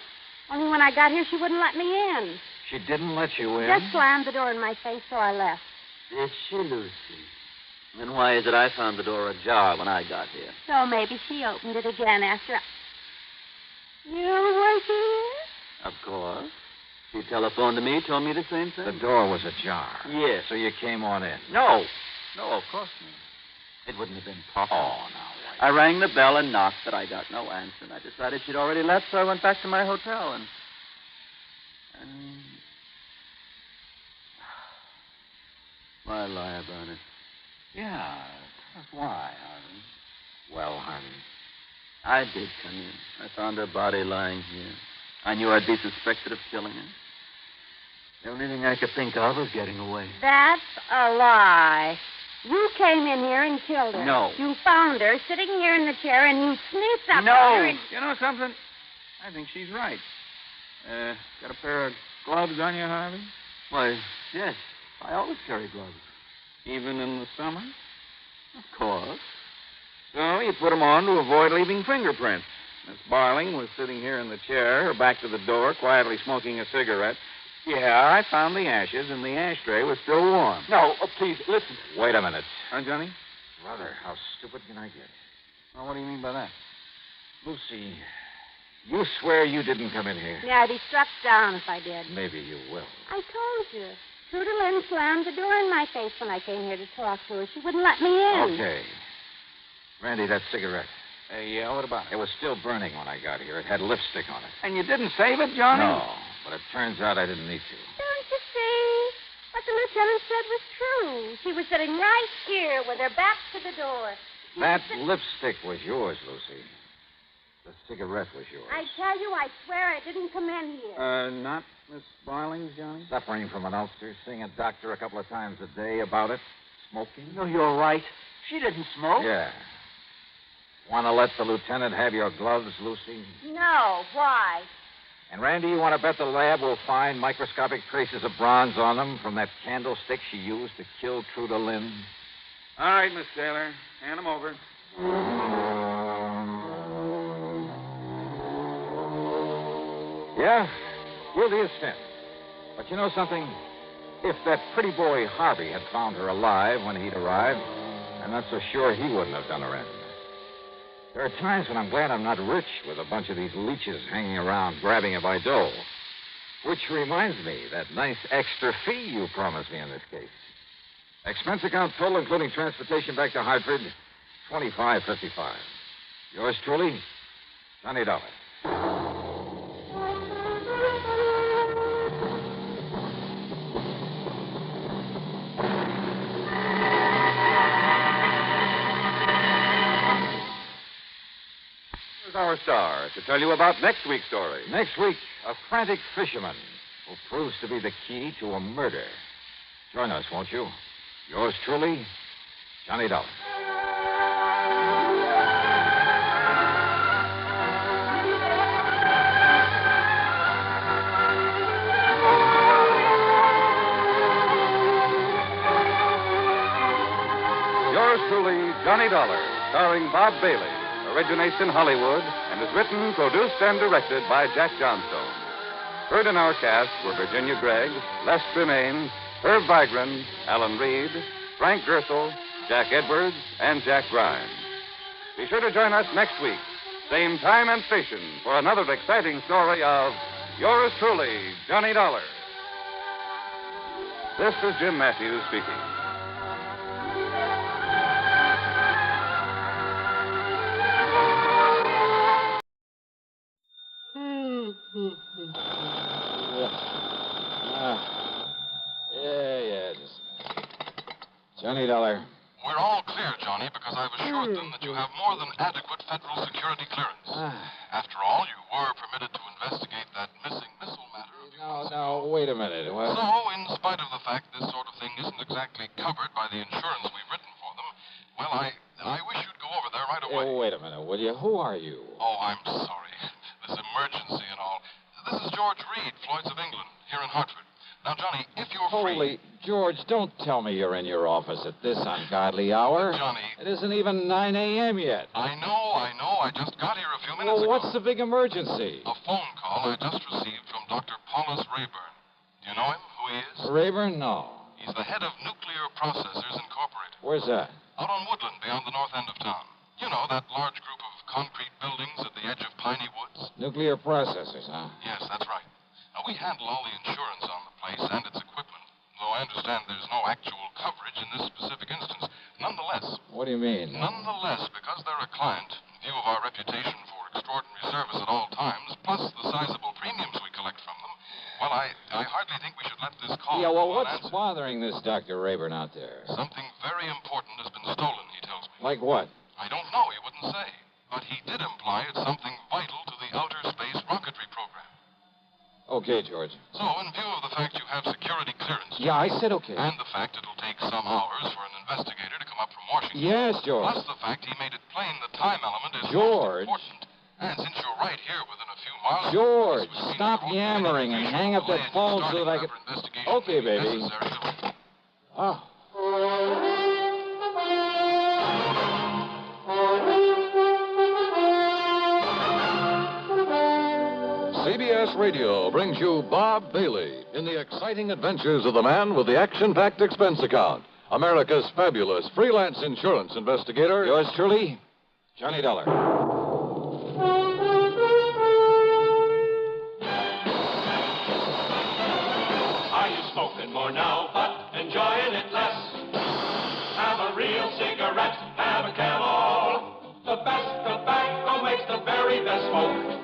Only when I got here, she wouldn't let me in. She didn't let you in? Just slammed the door in my face, so I left. Did she, Lucy? Then why is it I found the door ajar when I got here? So maybe she opened it again after You weren't here? Of course. She telephoned to me, told me the same thing. The door was ajar. Yes. So you came on in? No. No, of course not. It wouldn't have been possible. Oh, no. I rang the bell and knocked, but I got no answer. And I decided she'd already left, so I went back to my hotel and why lie about it? Yeah. That's why, Harvey. Well, Harvey. I did come in. I found her body lying here. I knew I'd be suspected of killing her. The only thing I could think of was getting away. That's a lie. You came in here and killed her. No. You found her sitting here in the chair, and you sneaked up No. on her and... You know something? I think she's right. Got a pair of gloves on you, Harvey? Why, yes. I always carry gloves. Even in the summer? Of course. So you put them on to avoid leaving fingerprints. Miss Barling was sitting here in the chair, her back to the door, quietly smoking a cigarette. Yeah, I found the ashes, and the ashtray was still warm. No, please, listen. Wait a minute. Huh, Johnny? Brother, how stupid can I get? Well, what do you mean by that? Lucy, you swear you didn't come in here? Yeah, I'd be struck down if I did. Maybe you will. I told you. Truda Lynn slammed the door in my face when I came here to talk to her. She wouldn't let me in. Okay. Randy, that cigarette. Yeah, what about it? It was still burning when I got here. It had lipstick on it. And you didn't save it, Johnny? No, but it turns out I didn't need to. Don't you see? What the lieutenant said was true. too. She was sitting right here with her back to the door. That lipstick was yours, Lucy. The cigarette was yours. I tell you, I swear I didn't come in here. Not Miss Barling, Johnny? Suffering from an ulcer, seeing a doctor a couple of times a day about it. Smoking. No, you're right. She didn't smoke. Yeah. Want to let the lieutenant have your gloves, Lucy? No, why? And, Randy, you want to bet the lab will find microscopic traces of bronze on them from that candlestick she used to kill Truda Lynn? All right, Miss Taylor. Hand them over. Yeah, guilty as sin. But you know something? If that pretty boy Harvey had found her alive when he'd arrived, I'm not so sure he wouldn't have done her in. There are times when I'm glad I'm not rich with a bunch of these leeches hanging around grabbing a by dough. Which reminds me, that nice extra fee you promised me in this case. Expense account total, including transportation back to Hartford, $25.55. Yours truly, Johnny Dollar. Our star to tell you about next week's story. Next week, a frantic fisherman who proves to be the key to a murder. Join us, won't you? Yours truly, Johnny Dollar. Yours truly, Johnny Dollar, starring Bob Bailey. Originates in Hollywood and is written, produced, and directed by Jack Johnstone. Heard in our cast were Virginia Gregg, Les Tremaine, Herb Vigran, Alan Reed, Frank Gersel, Jack Edwards, and Jack Grimes. Be sure to join us next week, same time and station, for another exciting story of yours truly, Johnny Dollar. This is Jim Matthews speaking. Johnny Dollar. We're all clear, Johnny, because I've assured them that you have more than adequate federal security clearance. After all, you were permitted to investigate that missing missile matter. No, wait a minute. What? So, in spite of the fact this sort of thing isn't exactly covered by the insurance we've written for them, well, I wish you'd go over there right away. Wait a minute, will you? Who are you? Oh, I'm sorry. This emergency and all. This is George Reed, Floyd's of England, here in Hartford. Now, Johnny, if you're free... George, don't tell me you're in your office at this ungodly hour. Johnny... It isn't even 9 a.m. yet. I know. I just got here a few minutes ago. What's the big emergency? A phone call I just received from Dr. Paulus Rayburn. Do you know him, who he is? Rayburn? No. He's the head of Nuclear Processors Incorporated. Where's that? Out on Woodland, beyond the north end of town. You know, that large group of concrete buildings at the edge of Piney Woods? Nuclear processors, huh? Yes, that's right. Now, we handle all the insurance on the place and its equipment, though I understand there's no actual coverage in this specific instance. Nonetheless... What do you mean? Nonetheless, because they're a client, in view of our reputation for extraordinary service at all times, plus the sizable premiums we collect from them, well, I hardly think we should let this call... Yeah, well, what's bothering this Dr. Rayburn out there? Something very important has been stolen, he tells me. Like what? I don't know, he wouldn't say. But he did imply it's something vital to the outer space rocketry program. Okay, George. So, in view of the fact you have security clearance... Yeah, I said okay. And the fact it'll take some hours for an investigator to come up from Washington... Yes, George. Plus the fact he made it plain the time element is George. most important. And since you're right here within a few miles... George, stop yammering and hang up that phone so that I can... Okay, baby. Oh. CBS Radio brings you Bob Bailey in the exciting adventures of the man with the action-packed expense account. America's fabulous freelance insurance investigator. Yours truly, Johnny Dollar. Are you smoking more now, but enjoying it less? Have a real cigarette, have a Camel. The best tobacco makes the very best smoke.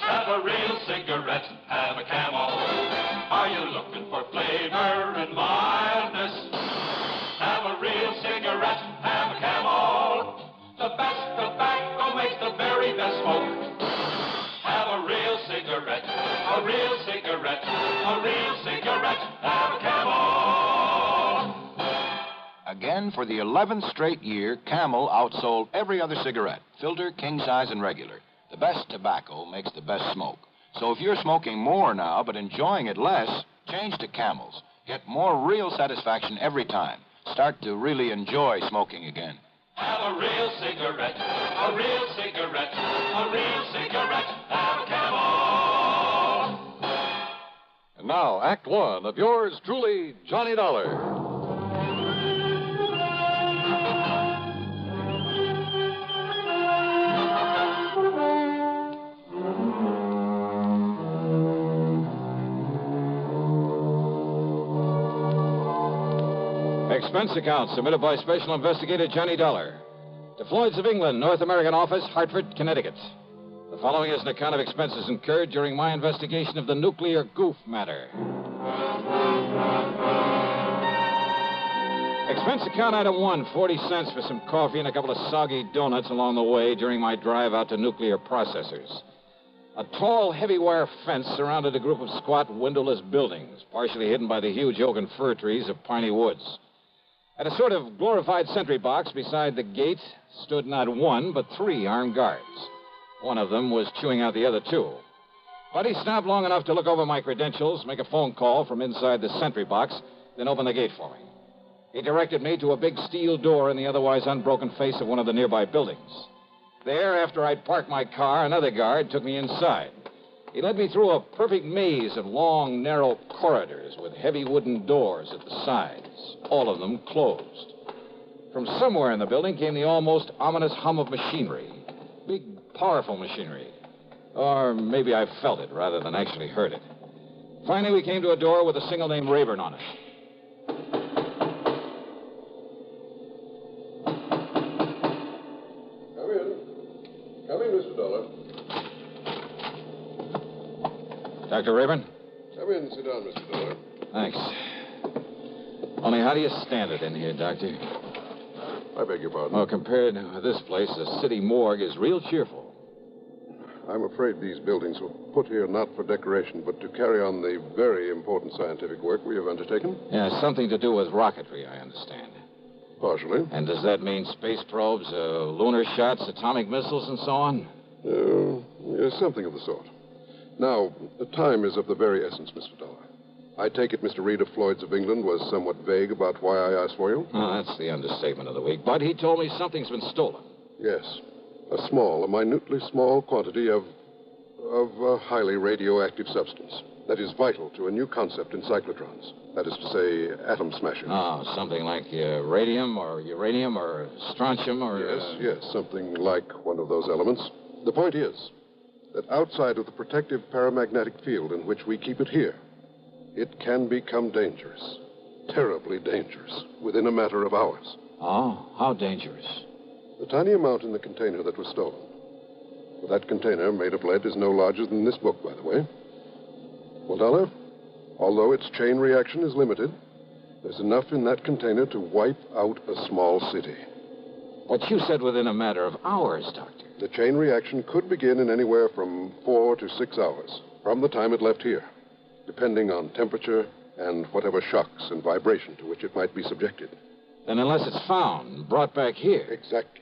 Have a real cigarette, have a Camel. Are you looking for flavor and mildness? best tobacco makes the very best smoke. Have a real cigarette, a real cigarette, a real cigarette. Have a Camel. Again, for the 11th straight year, Camel outsold every other cigarette, filter, king size, and regular. The best tobacco makes the best smoke. So if you're smoking more now but enjoying it less, change to Camels. Get more real satisfaction every time. Start to really enjoy smoking again. Have a real cigarette, a real cigarette, a real cigarette. Have a Camel. And now, Act One of yours truly, Johnny Dollar. Expense account submitted by Special Investigator Johnny Dollar to Floyd's of England, North American Office, Hartford, Connecticut. The following is an account of expenses incurred during my investigation of the nuclear goof matter. Expense account item 1, 40 cents for some coffee and a couple of soggy donuts along the way during my drive out to nuclear processors. A tall, heavy wire fence surrounded a group of squat, windowless buildings, partially hidden by the huge oak and fir trees of piney woods. At a sort of glorified sentry box beside the gate stood not one, but 3 armed guards. One of them was chewing out the other 2. But he stopped long enough to look over my credentials, make a phone call from inside the sentry box, then open the gate for me. He directed me to a big steel door in the otherwise unbroken face of one of the nearby buildings. There, after I'd parked my car, another guard took me inside. He led me through a perfect maze of long, narrow corridors with heavy wooden doors at the sides, all of them closed. From somewhere in the building came the almost ominous hum of machinery. Big, powerful machinery. Or maybe I felt it rather than actually heard it. Finally, we came to a door with a single name Rayburn on it. Come in. Come in, Mr. Dollar. Dr. Rayburn? Come in and sit down, Mr. Dollar. Thanks. Only how do you stand it in here, Doctor? I beg your pardon? Well, compared with this place, the city morgue is real cheerful. I'm afraid these buildings were put here not for decoration, but to carry on the very important scientific work we have undertaken. Yeah, something to do with rocketry, I understand. Partially. And does that mean space probes, lunar shots, atomic missiles, and so on? Yes, something of the sort. Now, the time is of the very essence, Mr. Dollar. I take it Mr. Reed of Floyd's of England was somewhat vague about why I asked for you? Oh, that's the understatement of the week. But he told me something's been stolen. Yes. A minutely small quantity of a highly radioactive substance that is vital to a new concept in cyclotrons. That is to say, atom smashing. Oh, something like radium or uranium or strontium or... Yes, something like one of those elements. The point is that outside of the protective paramagnetic field in which we keep it here, it can become dangerous, terribly dangerous, within a matter of hours. Oh, how dangerous? The tiny amount in the container that was stolen. Well, that container, made of lead, is no larger than this book, by the way. Well, Dollar, although its chain reaction is limited, there's enough in that container to wipe out a small city. But you said within a matter of hours, Doctor. The chain reaction could begin in anywhere from 4 to 6 hours from the time it left here, depending on temperature and whatever shocks and vibration to which it might be subjected. Then unless it's found and brought back here... Exactly.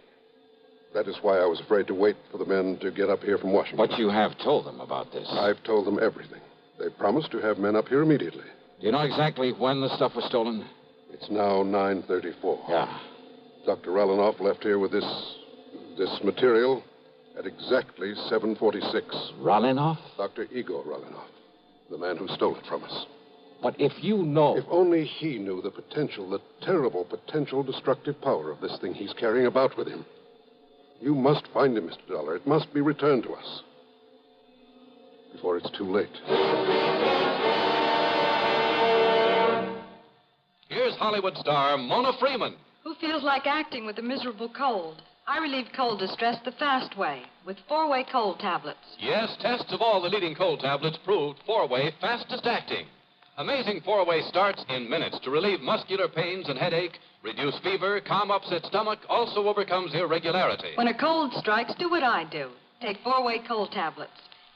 That is why I was afraid to wait for the men to get up here from Washington. But you have told them about this. I've told them everything. They promised to have men up here immediately. Do you know exactly when the stuff was stolen? It's now 9:34. Yeah. Dr. Rallinoff left here with this material at exactly 7:46. Rallinoff? Dr. Igor Rallinoff, the man who stole it from us. But if you know... If only he knew the potential, the terrible potential destructive power of this thing he's carrying about with him. You must find him, Mr. Dollar. It must be returned to us before it's too late. Here's Hollywood star Mona Freeman. Who feels like acting with a miserable cold? I relieve cold distress the fast way with 4-way cold tablets. Yes, tests of all the leading cold tablets proved 4-way fastest acting. Amazing four-way starts in minutes to relieve muscular pains and headache, reduce fever, calm upset stomach, also overcomes irregularity. When a cold strikes, do what I do. Take 4-way cold tablets.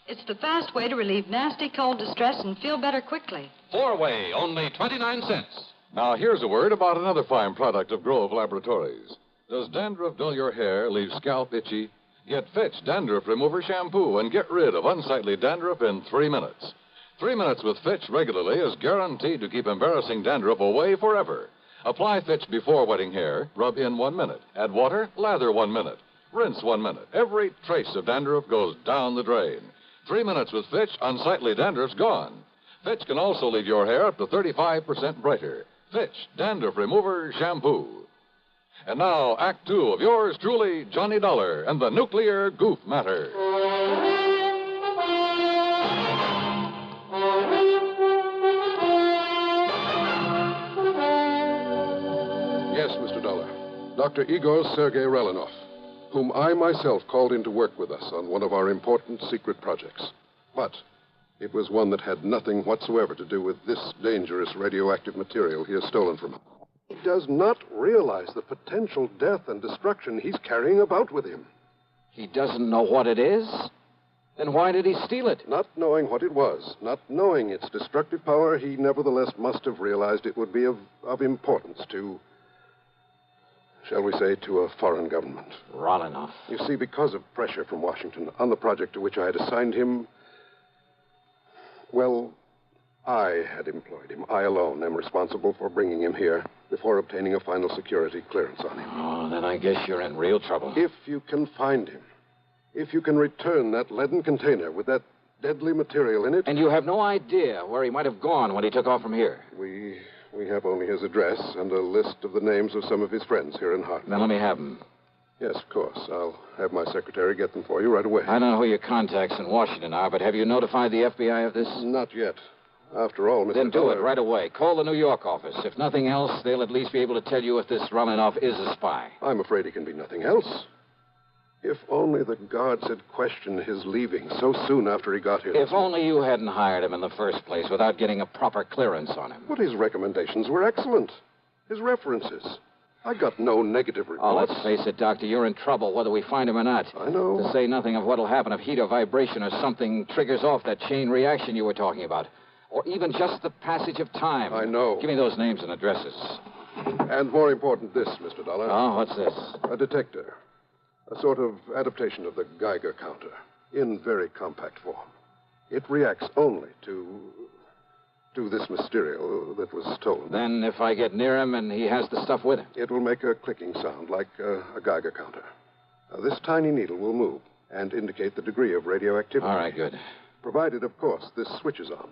It's the fast way to relieve nasty cold distress and feel better quickly. Four-way, only 29 cents. Now, here's a word about another fine product of Grove Laboratories. Does dandruff dull your hair, leave scalp itchy? Get Fitch Dandruff Remover Shampoo and get rid of unsightly dandruff in 3 minutes. 3 minutes with Fitch regularly is guaranteed to keep embarrassing dandruff away forever. Apply Fitch before wetting hair, rub in 1 minute. Add water, lather 1 minute. Rinse 1 minute. Every trace of dandruff goes down the drain. 3 minutes with Fitch, unsightly dandruff's gone. Fitch can also leave your hair up to 35% brighter. Fitch Dandruff Remover Shampoo. And now, Act Two of yours truly, Johnny Dollar and the Nuclear Goof Matter. Yes, Mr. Dollar. Dr. Igor Sergei Relinov, whom I myself called in to work with us on one of our important secret projects. But it was one that had nothing whatsoever to do with this dangerous radioactive material he has stolen from us. He does not realize the potential death and destruction he's carrying about with him. He doesn't know what it is? Then why did he steal it? Not knowing what it was, not knowing its destructive power, he nevertheless must have realized it would be of importance to, shall we say, to a foreign government. Relinov. You see, because of pressure from Washington on the project to which I had assigned him, well, I had employed him. I alone am responsible for bringing him here before obtaining a final security clearance on him. Oh, then I guess you're in real trouble. If you can find him, if you can return that leaden container with that deadly material in it... And you have no idea where he might have gone when he took off from here? We have only his address and a list of the names of some of his friends here in Hartford. Then let me have them. Yes, of course. I'll have my secretary get them for you right away. I don't know who your contacts in Washington are, but have you notified the FBI of this? Not yet. After all, Mr. Then do Dollar... it right away. Call the New York office. If nothing else, they'll at least be able to tell you if this Relinov is a spy. I'm afraid he can be nothing else. If only the guards had questioned his leaving so soon after he got here. If only you hadn't hired him in the first place without getting a proper clearance on him. But his recommendations were excellent. His references. I got no negative reports. Oh, let's face it, Doctor. You're in trouble whether we find him or not. I know. To say nothing of what'll happen if heat or vibration or something triggers off that chain reaction you were talking about. Or even just the passage of time. I know. Give me those names and addresses. And more important, this, Mr. Dollar. Oh, what's this? A detector. A sort of adaptation of the Geiger counter, in very compact form. It reacts only to this material that was stolen. Then if I get near him and he has the stuff with him? It will make a clicking sound like a Geiger counter. This tiny needle will move and indicate the degree of radioactivity. All right, good. Provided, of course, this switch is on.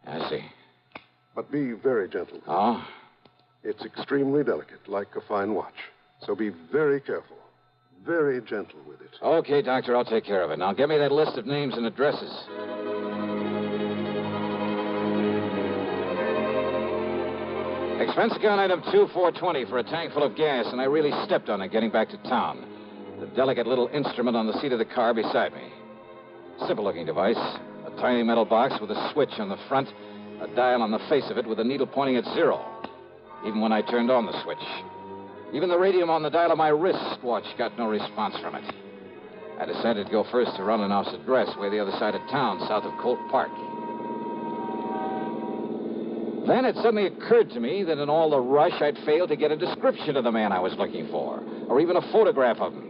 I see. But be very gentle. Oh? It's extremely delicate, like a fine watch. So be very careful. Very gentle with it. Okay, Doctor, I'll take care of it. Now, give me that list of names and addresses. Expense account item 2420 for a tank full of gas, and I really stepped on it getting back to town. The delicate little instrument on the seat of the car beside me. Simple-looking device. A tiny metal box with a switch on the front, a dial on the face of it with a needle pointing at 0, even when I turned on the switch. Even the radium on the dial of my wristwatch got no response from it. I decided to go first to Relinov's address, way the other side of town, south of Colt Park. Then it suddenly occurred to me that in all the rush, I'd failed to get a description of the man I was looking for, or even a photograph of him.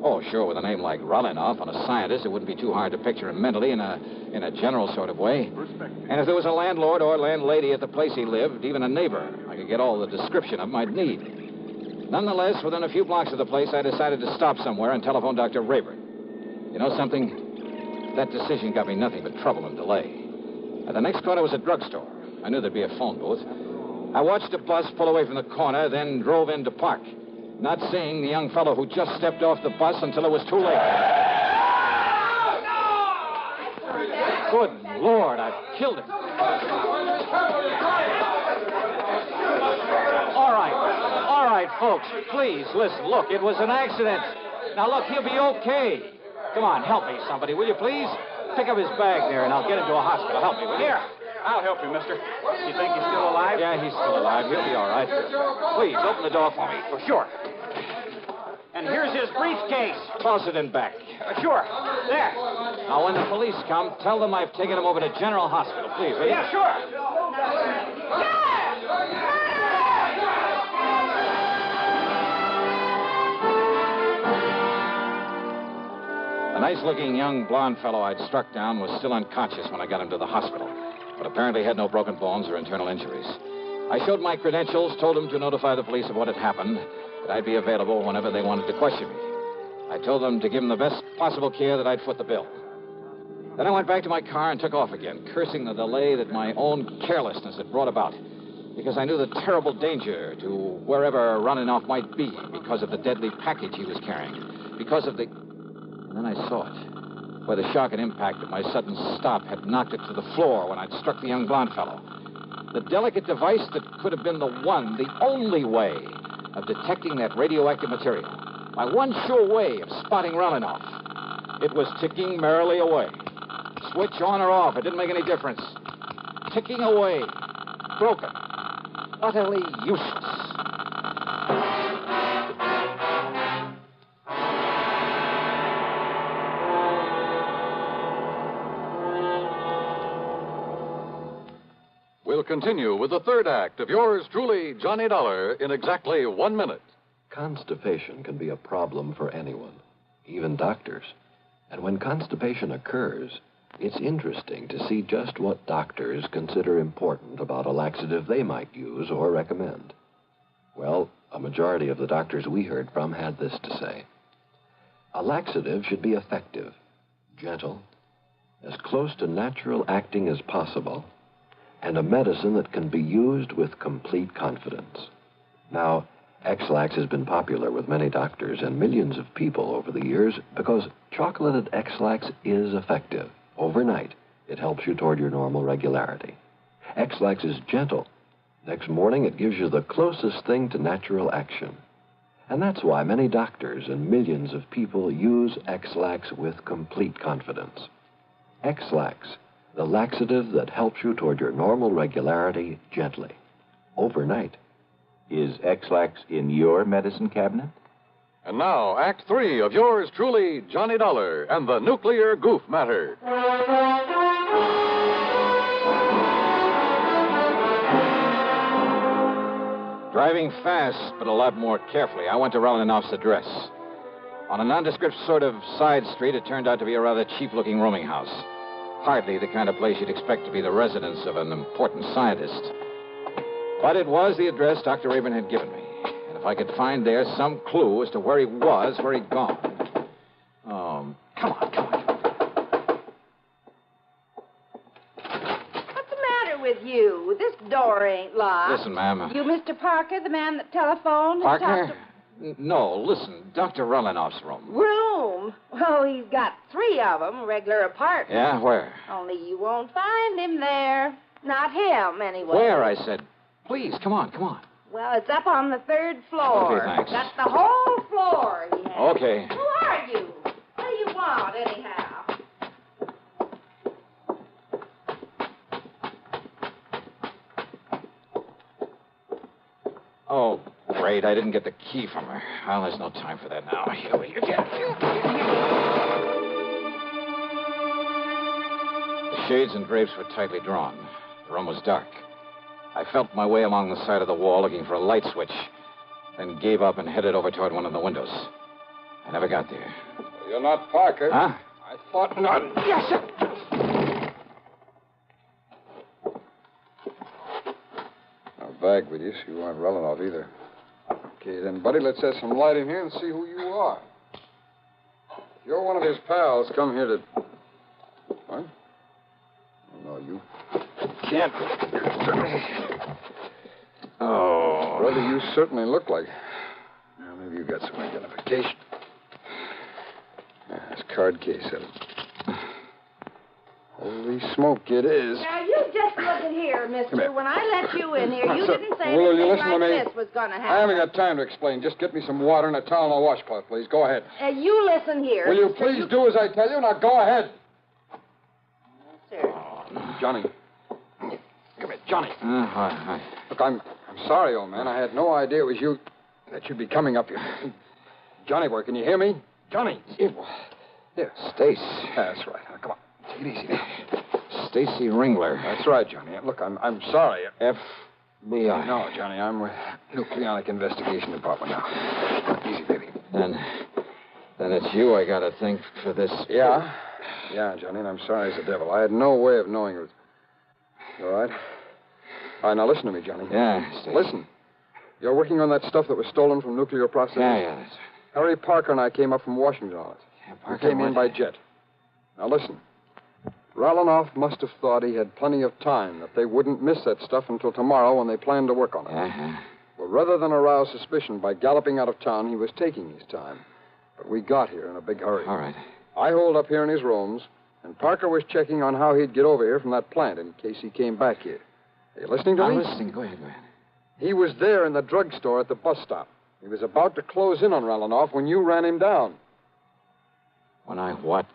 Oh, sure, with a name like Relinov and a scientist, it wouldn't be too hard to picture him mentally in a general sort of way. And if there was a landlord or landlady at the place he lived, even a neighbor, I could get all the description of him I'd need. Nonetheless, within a few blocks of the place, I decided to stop somewhere and telephone Dr. Rayburn. You know something? That decision got me nothing but trouble and delay. At the next corner was a drugstore. I knew there'd be a phone booth. I watched a bus pull away from the corner, then drove in to park, not seeing the young fellow who just stepped off the bus until it was too late. Good Lord, I've killed him. All right, folks, please, listen. Look, it was an accident. Now, look, he'll be okay. Come on, help me, somebody, will you please? Pick up his bag there, and I'll get him to a hospital. Help me, will you? I'll help you, mister. You think he's still alive? Yeah, he's still alive. He'll be all right. Please, open the door for me. Well, sure. And here's his briefcase. Toss it in back. Sure. There. Now, when the police come, tell them I've taken him over to General Hospital, please, will you? Yeah, sure. The nice-looking young blond fellow I'd struck down was still unconscious when I got him to the hospital, but apparently had no broken bones or internal injuries. I showed my credentials, told them to notify the police of what had happened, that I'd be available whenever they wanted to question me. I told them to give him the best possible care, that I'd foot the bill. Then I went back to my car and took off again, cursing the delay that my own carelessness had brought about, because I knew the terrible danger to wherever Runenoff might be because of the deadly package he was carrying, because of the... And then I saw it, where the shock and impact of my sudden stop had knocked it to the floor when I'd struck the young blond fellow. The delicate device that could have been the one, the only way of detecting that radioactive material. My one sure way of spotting Runenoff. It was ticking merrily away. Switch on or off, it didn't make any difference. Ticking away. Broken. Utterly useless. We'll continue with the third act of yours truly, Johnny Dollar, in exactly 1 minute. Constipation can be a problem for anyone, even doctors. And when constipation occurs, it's interesting to see just what doctors consider important about a laxative they might use or recommend. Well, a majority of the doctors we heard from had this to say. A laxative should be effective, gentle, as close to natural acting as possible, and a medicine that can be used with complete confidence. Now, X-Lax has been popular with many doctors and millions of people over the years because chocolated X-Lax is effective. Overnight, it helps you toward your normal regularity. X-Lax is gentle. Next morning, it gives you the closest thing to natural action. And that's why many doctors and millions of people use X-Lax with complete confidence. X-Lax, the laxative that helps you toward your normal regularity gently, overnight. Is X-Lax in your medicine cabinet? And now, Act 3 of yours truly, Johnny Dollar, and the nuclear goof matter. Driving fast, but a lot more carefully, I went to Runenoff's address. On a nondescript sort of side street, it turned out to be a rather cheap-looking rooming house. Hardly the kind of place you'd expect to be the residence of an important scientist. But it was the address Dr. Rayburn had given me. And if I could find there some clue as to where he was, where he'd gone. Come on. What's the matter with you? This door ain't locked. Listen, ma'am. You Mr. Parker, the man that telephoned? Parker? No, listen. Dr. Runenoff's room. Room? Oh, he's got 3 of them, regular apartments. Yeah, where? Only you won't find him there. Not him, anyway. Where, I said. Please, come on. Well, it's up on the 3rd floor. Okay, thanks. That's the whole floor he has. Okay. Who are you? What do you want, anyhow? Oh, great. I didn't get the key from her. Well, there's no time for that now. Here you get. The shades and drapes were tightly drawn. The room was dark. I felt my way along the side of the wall looking for a light switch, then gave up and headed over toward one of the windows. I never got there. You're not Parker. Huh? I thought not. Yes, sir. No bag with you, so you weren't Runenoff either. Okay, then, buddy, let's have some light in here and see who you are. If you're one of his pals, come here to... What? No, you can't. Oh. Brother, you certainly look like... Well, maybe you got some identification. This card case of it. Holy smoke, it is. Now, you just look at here, mister. Come here. When I let you in here, you Sir, didn't say will you anything listen to like me? this was going to happen. I haven't got time to explain. Just get me some water and a towel and a washcloth, please. Go ahead. You listen here. Will you mister. please do as I tell you? Now, go ahead. Sir. Johnny, Johnny. Hi. Look, I'm sorry, old man. I had no idea it was you that you'd be coming up here. Johnny boy, can you hear me? Johnny. Here. Stace. That's right. Now, come on. Take it easy now. Stacy Ringler. That's right, Johnny. Look, I'm sorry. FBI. No, Johnny, I'm with Nucleonic Investigation Department now. Easy, baby. Then it's you I gotta thank for this. Yeah, Johnny, and I'm sorry as the devil. I had no way of knowing it was... You all right? All right, now listen to me, Johnny. Yeah, Stacy. Listen. You're working on that stuff that was stolen from nuclear processing? Yeah, that's right. Harry Parker and I came up from Washington on it. Yeah, We Parker came in by jet. Now listen. Ralanoff must have thought he had plenty of time, that they wouldn't miss that stuff until tomorrow when they planned to work on it. Uh-huh. Well, rather than arouse suspicion by galloping out of town, he was taking his time. But we got here in a big hurry. All right. I holed up here in his rooms, and Parker was checking on how he'd get over here from that plant in case he came back here. Are you listening to me? I'm listening. Go ahead. He was there in the drugstore at the bus stop. He was about to close in on Ralanoff when you ran him down. When I what?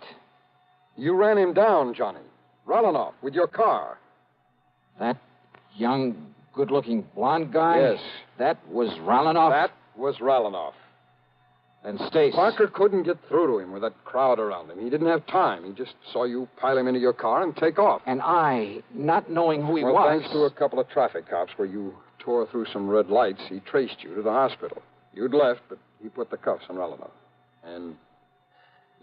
You ran him down, Johnny. Ralanoff, with your car. That young, good-looking blonde guy? Yes. That was Ralanoff? That was Ralanoff. And Stace. Parker couldn't get through to him with that crowd around him. He didn't have time. He just saw you pile him into your car and take off. And I, not knowing who he well, was. Thanks to a couple of traffic cops where you tore through some red lights, he traced you to the hospital. You'd left, but he put the cuffs on Ralanoff. And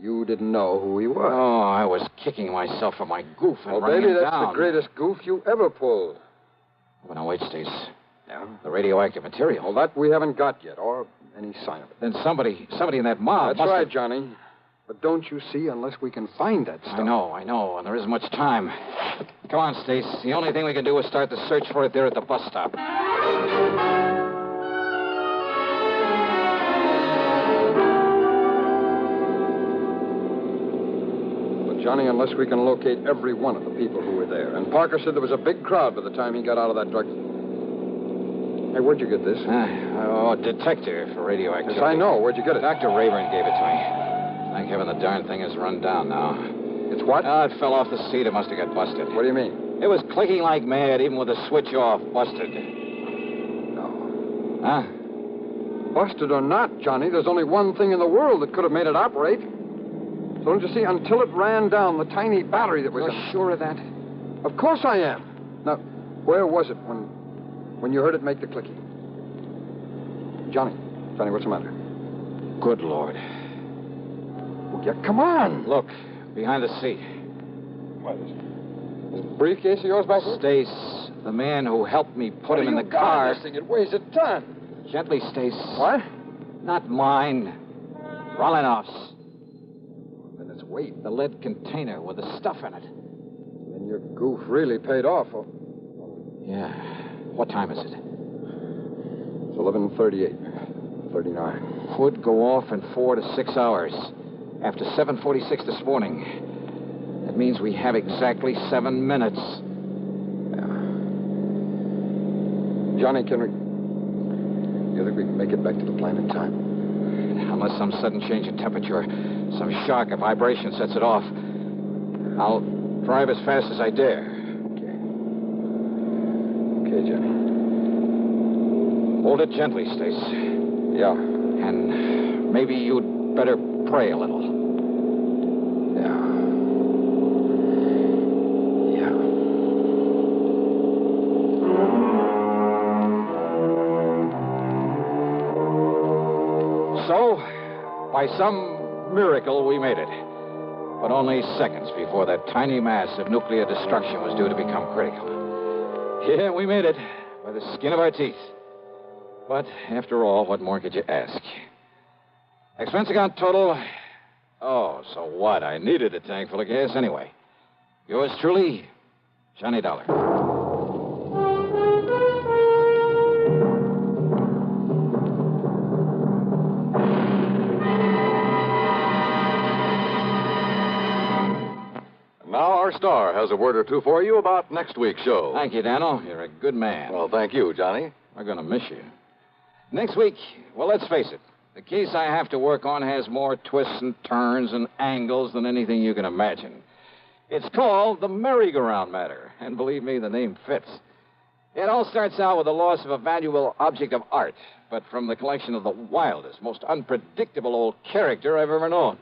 you didn't know who he was. Oh, I was kicking myself for my goof and well, running baby, him that's down. the greatest goof you ever pulled. Well, now, wait, Stace. Yeah? The radioactive material. Well, that we haven't got yet, or any sign of it. Then somebody in that mob That's right, Johnny. But don't you see, unless we can find that stuff. I know, and there isn't much time. Come on, Stace. The only thing we can do is start the search for it there at the bus stop. Johnny, unless we can locate every one of the people who were there. And Parker said there was a big crowd by the time he got out of that drug... Hey, where'd you get this? Detector for radioactivity. Yes, I know. Where'd you get it? Dr. Rayburn gave it to me. Thank heaven the darn thing is run down now. It's what? It fell off the seat. It must have got busted. What do you mean? It was clicking like mad, even with the switch off. Busted. No. Huh? Busted or not, Johnny, there's only one thing in the world that could have made it operate. So don't you see, until it ran down the tiny battery that was... You're sure of that? Of course I am. Now, where was it when you heard it make the clicking? Johnny, what's the matter? Good Lord. Well, yeah, come on. Look, behind the seat. What is it? This briefcase of yours back here? Stace, the man who helped me put him in the car. This thing? It weighs a ton. Gently, Stace. What? Not mine. Ralanoff's. Then it's weight. The lead container with the stuff in it. Then your goof really paid off. Yeah. What time is it? It's 11:38. 39. Would go off in 4 to 6 hours. After 7:46 this morning. That means we have exactly 7 minutes. Yeah. Johnny, you think we can make it back to the plant in time? Unless some sudden change in temperature, some shock, a vibration sets it off. I'll drive as fast as I dare. Okay, Johnny. Hold it gently, Stace. Yeah. And maybe you'd better pray a little. Yeah. So, by some miracle, we made it. But only seconds before that tiny mass of nuclear destruction was due to become critical. Yeah, we made it by the skin of our teeth. But after all, what more could you ask? Expense account total. Oh, so what? I needed a tank full of gas anyway. Yours truly, Johnny Dollar. Now our star has a word or two for you about next week's show. Thank you, Daniel. You're a good man. Well, thank you, Johnny. We're going to miss you. Next week, well, let's face it. The case I have to work on has more twists and turns and angles than anything you can imagine. It's called the merry-go-round matter, and believe me, the name fits. It all starts out with the loss of a valuable object of art, but from the collection of the wildest, most unpredictable old character I've ever known.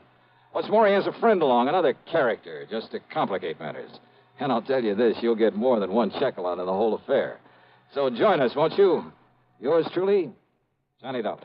What's more, he has a friend along, another character, just to complicate matters. And I'll tell you this, you'll get more than one shekel out of the whole affair. So join us, won't you? Yours truly, Johnny Dollar.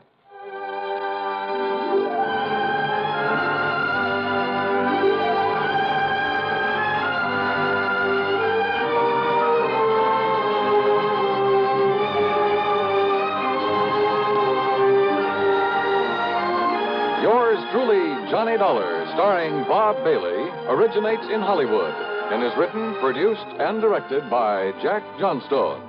Yours truly, Johnny Dollar, starring Bob Bailey, originates in Hollywood and is written, produced, and directed by Jack Johnstone.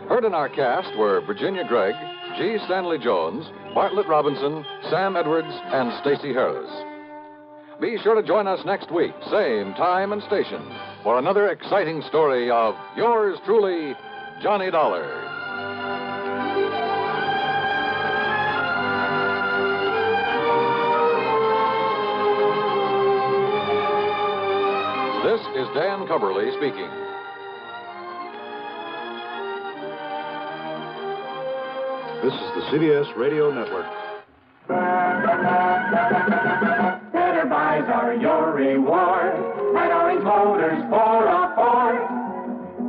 Heard in our cast were Virginia Gregg, G. Stanley Jones, Bartlett Robinson, Sam Edwards, and Stacey Harris. Be sure to join us next week, same time and station, for another exciting story of Yours truly, Johnny Dollar. This is Dan Cubberly speaking. This is the CBS Radio Network. Better buys are your reward at Orange Motors for a Ford.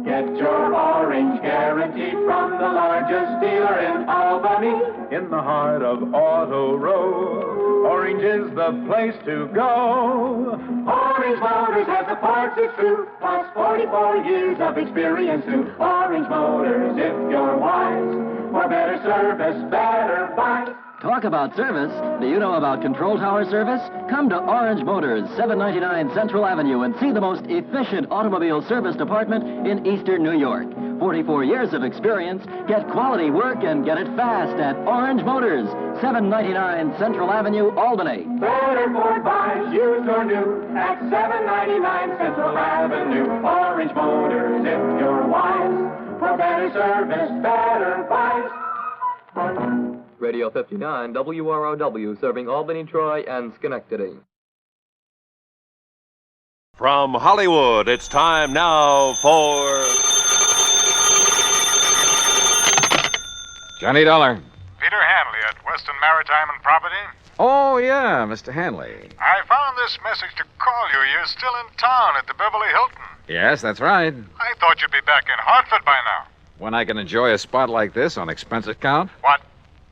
Get your orange guarantee from the largest dealer in Albany. In the heart of Auto Row, Orange is the place to go. Orange Motors has the parts it's true, plus 44 years of experience too. Orange Motors, if you're wise, for better service, better buy. Talk about service. Do you know about Control Tower service? Come to Orange Motors, 799 Central Avenue, and see the most efficient automobile service department in eastern New York. 44 years of experience. Get quality work and get it fast at Orange Motors, 799 Central Avenue, Albany. Better Ford buys, used or new, at 799 Central Avenue. Orange Motors, if you're wise, for better service, better price. Radio 59, WROW, serving Albany, Troy, and Schenectady. From Hollywood, it's time now for... Johnny Dollar. Peter Hanley at Western Maritime and Property. Oh, yeah, Mr. Hanley. I found this message to call you. You're still in town at the Beverly Hilton. Yes, that's right. I thought you'd be back in Hartford by now. When I can enjoy a spot like this on expense account? What?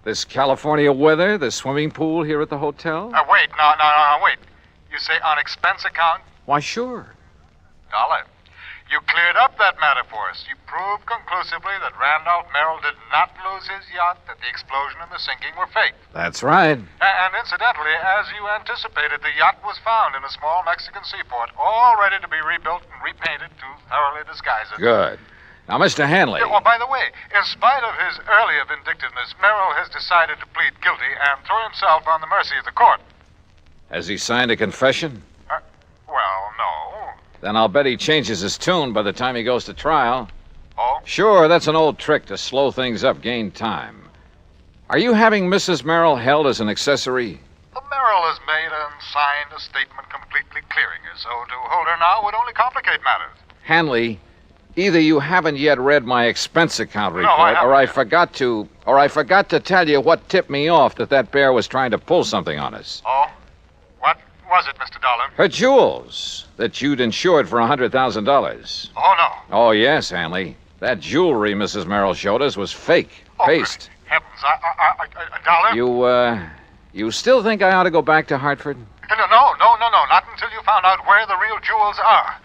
This California weather, the swimming pool here at the hotel? Wait. Wait. You say on expense account? Why, sure. Dollar, you cleared up that matter for us. You proved conclusively that Randolph Merrill did not lose his yacht, that the explosion and the sinking were fake. That's right. And incidentally, as you anticipated, the yacht was found in a small Mexican seaport, all ready to be rebuilt and repainted to thoroughly disguise it. Good. Now, Mr. Hanley. Oh, by the way, in spite of his earlier vindictiveness, Merrill has decided to plead guilty and throw himself on the mercy of the court. Has he signed a confession? Well, no. Then I'll bet he changes his tune by the time he goes to trial. Oh? Sure, that's an old trick to slow things up, gain time. Are you having Mrs. Merrill held as an accessory? The Merrill has made and signed a statement completely clearing her, so to hold her now would only complicate matters. Hanley, either you haven't yet read my expense account report, or I forgot to tell you what tipped me off that bear was trying to pull something on us. Oh? What was it, Mr. Dollar? Her jewels that you'd insured for $100,000. Oh, no. Oh, yes, Hanley. That jewelry Mrs. Merrill showed us was fake. Paste. Heavens, Dollar? You still think I ought to go back to Hartford? No, not until you found out where the real jewels are.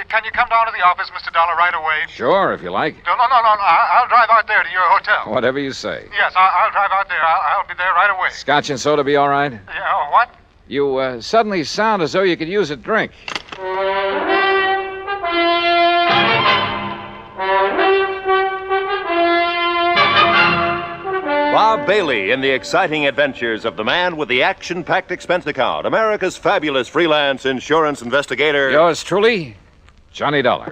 Can you come down to the office, Mr. Dollar, right away? Sure, if you like. No. I'll drive out there to your hotel. Whatever you say. Yes, I'll drive out there. I'll be there right away. Scotch and soda be all right? Yeah, what? You suddenly sound as though you could use a drink. Bob Bailey in the exciting adventures of the man with the action-packed expense account, America's fabulous freelance insurance investigator. Yours truly, Johnny Dollar.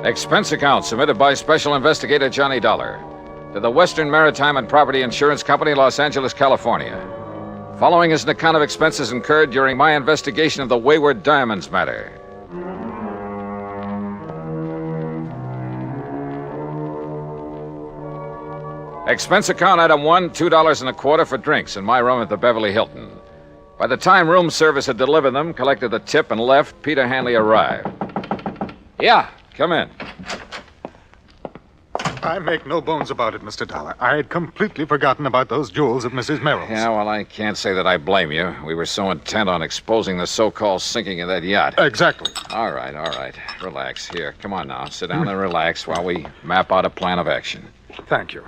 Expense account submitted by Special Investigator Johnny Dollar. to the Western Maritime and Property Insurance Company, Los Angeles, California. Following is an account of expenses incurred during my investigation of the Wayward Diamonds matter. Expense account item 1, $2.25 for drinks in my room at the Beverly Hilton. By the time room service had delivered them, collected the tip, and left, Peter Hanley arrived. Yeah, come in. I make no bones about it, Mr. Dollar. I had completely forgotten about those jewels at Mrs. Merrill's. Yeah, well, I can't say that I blame you. We were so intent on exposing the so-called sinking of that yacht. Exactly. All right. Relax. Here, come on now. Sit down and relax while we map out a plan of action. Thank you.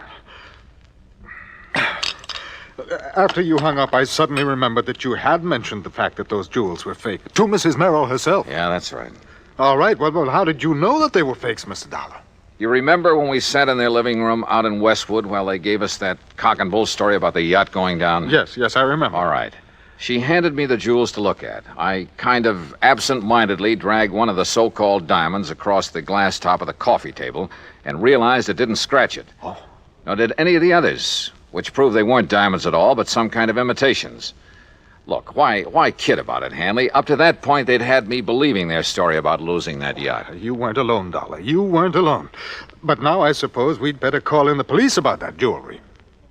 After you hung up, I suddenly remembered that you had mentioned the fact that those jewels were fake to Mrs. Merrill herself. Yeah, that's right. All right. Well, how did you know that they were fakes, Mr. Dollar? You remember when we sat in their living room out in Westwood while they gave us that cock and bull story about the yacht going down? Yes, I remember. All right. She handed me the jewels to look at. I kind of absent-mindedly dragged one of the so-called diamonds across the glass top of the coffee table and realized it didn't scratch it. Oh. Nor did any of the others, which proved they weren't diamonds at all, but some kind of imitations. Look, why kid about it, Hanley? Up to that point, they'd had me believing their story about losing that yacht. You weren't alone, Dollar. You weren't alone. But now I suppose we'd better call in the police about that jewelry.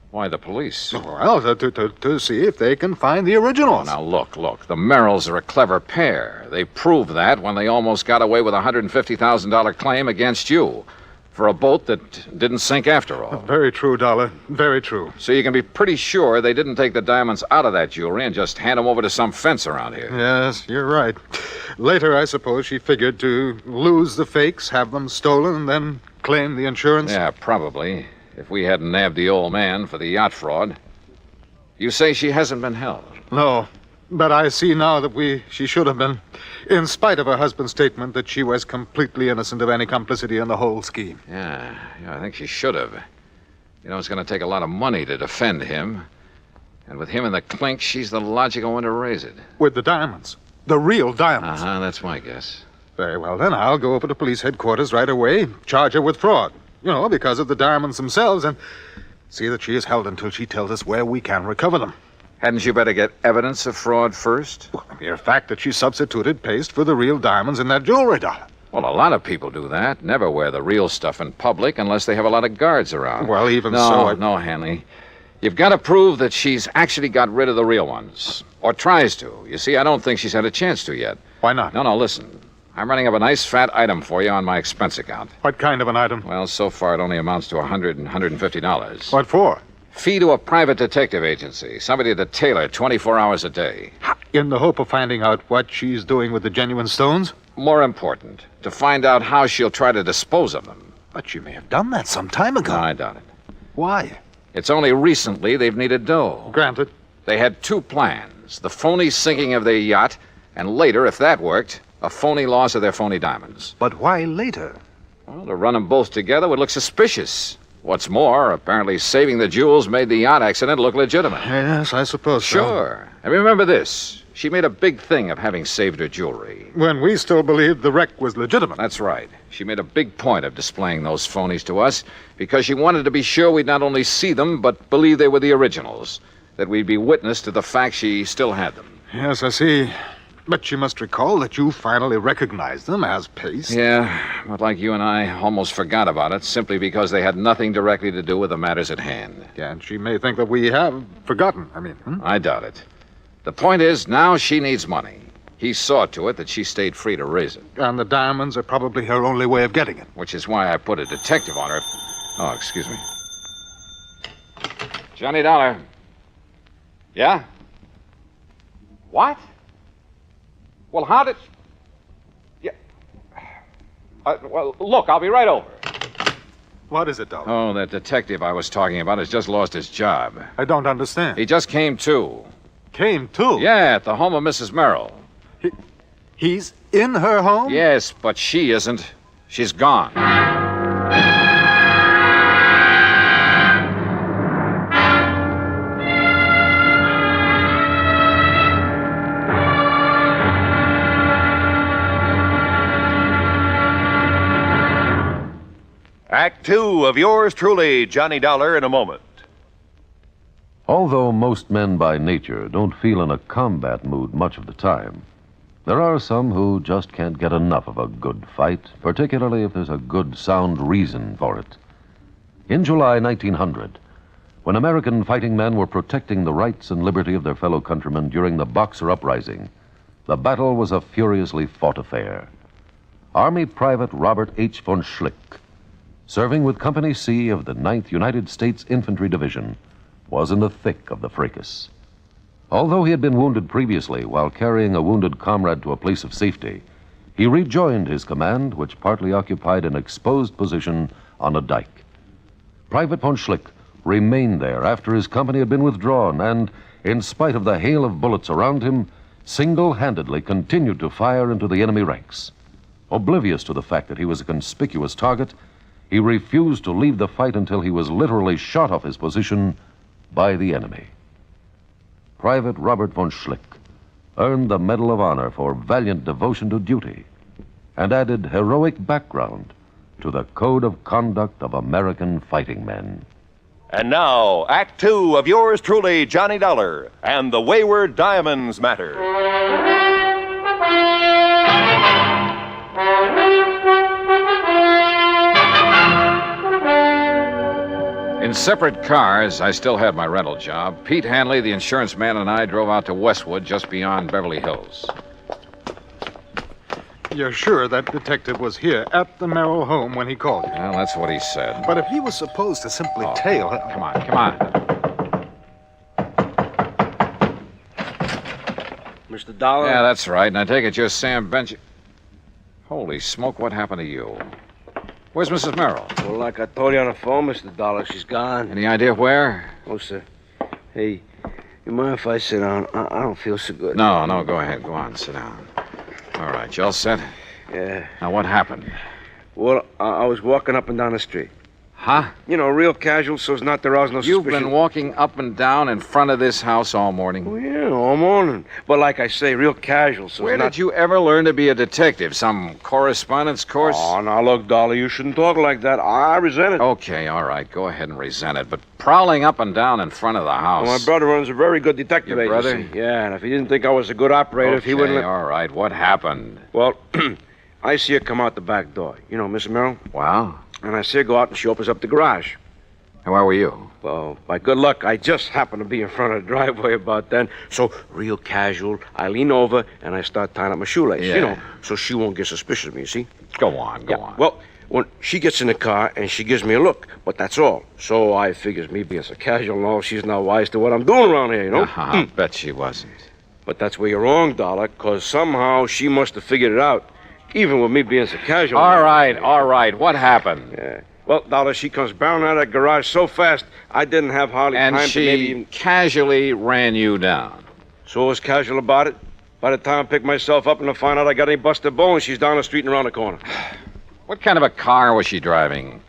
Why the police? Well, to see if they can find the originals. Oh, now, look. The Merrills are a clever pair. They proved that when they almost got away with a $150,000 claim against you for a boat that didn't sink after all. Very true, Dollar. Very true. So you can be pretty sure they didn't take the diamonds out of that jewelry and just hand them over to some fence around here. Yes, you're right. Later, I suppose she figured to lose the fakes, have them stolen, and then claim the insurance. Yeah, probably. If we hadn't nabbed the old man for the yacht fraud. You say she hasn't been held? No, but I see now that she should have been, in spite of her husband's statement that she was completely innocent of any complicity in the whole scheme. Yeah, I think she should have. You know, it's going to take a lot of money to defend him. And with him in the clink, she's the logical one to raise it. With the diamonds. The real diamonds. Uh-huh, that's my guess. Very well, then I'll go over to police headquarters right away, charge her with fraud. You know, because of the diamonds themselves, and see that she is held until she tells us where we can recover them. Hadn't you better get evidence of fraud first? Well, the mere fact that she substituted paste for the real diamonds in that jewelry, Dollar. Well, a lot of people do that. Never wear the real stuff in public unless they have a lot of guards around. Well, even so... No, Hanley. You've got to prove that she's actually got rid of the real ones. Or tries to. You see, I don't think she's had a chance to yet. Why not? No, listen. I'm running up a nice fat item for you on my expense account. What kind of an item? Well, so far it only amounts to $100 and $150. What for? Fee to a private detective agency. Somebody to tailor 24 hours a day. In the hope of finding out what she's doing with the genuine stones? More important, to find out how she'll try to dispose of them. But she may have done that some time ago. No, I doubt it. Why? It's only recently they've needed dough. Granted. They had two plans. The phony sinking of their yacht, and later, if that worked, a phony loss of their phony diamonds. But why later? Well, to run them both together would look suspicious. What's more, apparently saving the jewels made the yacht accident look legitimate. Yes, I suppose so. Sure. And remember this. She made a big thing of having saved her jewelry. When we still believed the wreck was legitimate. That's right. She made a big point of displaying those phonies to us because she wanted to be sure we'd not only see them, but believe they were the originals. That we'd be witness to the fact she still had them. Yes, I see. But you must recall that you finally recognized them as paste. Yeah, but like you and I almost forgot about it simply because they had nothing directly to do with the matters at hand. Yeah, and she may think that we have forgotten. I doubt it. The point is, now she needs money. He saw to it that she stayed free to raise it. And the diamonds are probably her only way of getting it. Which is why I put a detective on her. Oh, excuse me. Johnny Dollar. Yeah? What? Well, how did... Yeah. Well, look, I'll be right over. What is it, Dollar? Oh, that detective I was talking about has just lost his job. I don't understand. He just came to. Came to? Yeah, at the home of Mrs. Merrill. He's in her home? Yes, but she isn't. She's gone. Act Two of yours truly, Johnny Dollar, in a moment. Although most men by nature don't feel in a combat mood much of the time, there are some who just can't get enough of a good fight, particularly if there's a good, sound reason for it. In July 1900, when American fighting men were protecting the rights and liberty of their fellow countrymen during the Boxer Uprising, the battle was a furiously fought affair. Army Private Robert H. von Schlick, serving with Company C of the 9th United States Infantry Division, was in the thick of the fracas. Although he had been wounded previously while carrying a wounded comrade to a place of safety, he rejoined his command, which partly occupied an exposed position on a dike. Private von Schlick remained there after his company had been withdrawn and, in spite of the hail of bullets around him, single-handedly continued to fire into the enemy ranks. Oblivious to the fact that he was a conspicuous target, he refused to leave the fight until he was literally shot off his position by the enemy. Private Robert von Schlick earned the Medal of Honor for valiant devotion to duty and added heroic background to the code of conduct of American fighting men. And now, Act Two of yours truly, Johnny Dollar, and the Wayward Diamonds Matter. In separate cars, I still had my rental job. Pete Hanley, the insurance man, and I drove out to Westwood, just beyond Beverly Hills. You're sure that detective was here at the Merrill home when he called you? Well, that's what he said. But if he was supposed to simply tail... Come on. Mr. Dollar? Yeah, that's right. And I take it you're Sam Bench... Holy smoke, what happened to you? Where's Mrs. Merrill? Well, like I told you on the phone, Mr. Dollar, she's gone. Any idea where? Oh, sir. Hey, you mind if I sit down? I don't feel so good. No, go ahead. Go on, sit down. All right, you all set? Yeah. Now, what happened? Well, I was walking up and down the street. Huh? You know, real casual, so as not to rouse no suspicion. You've been walking up and down in front of this house all morning? Oh, yeah, all morning. But like I say, real casual, so Where did you ever learn to be a detective? Some correspondence course? Oh, now, look, Dollar, you shouldn't talk like that. I resent it. Okay, all right, go ahead and resent it. But prowling up and down in front of the house... Well, my brother runs a very good detective Your brother? agency. Yeah, and if he didn't think I was a good operator, if he wouldn't... Okay, all right, what happened? Well, I see her come out the back door. You know, Miss Merrill? Wow. And I see her go out and she opens up the garage. Where were you? Well, by good luck, I just happened to be in front of the driveway about then. So, real casual, I lean over and I start tying up my shoelace, Yeah. you know, so she won't get suspicious of me, you see? Go on. Well, when she gets in the car and she gives me a look, but that's all. So I figures me being so casual and all, she's not wise to what I'm doing around here, you know? I bet she wasn't. But that's where you're wrong, Dollar, because somehow she must have figured it out, even with me being so casual. All right, what happened? Yeah. Well, Dollar, she comes barreling out of that garage so fast, I didn't have hardly And time she to maybe even... casually ran you down. So I was casual about it. By the time I pick myself up and I find out I got any busted bones, she's down the street and around the corner. What kind of a car was she driving?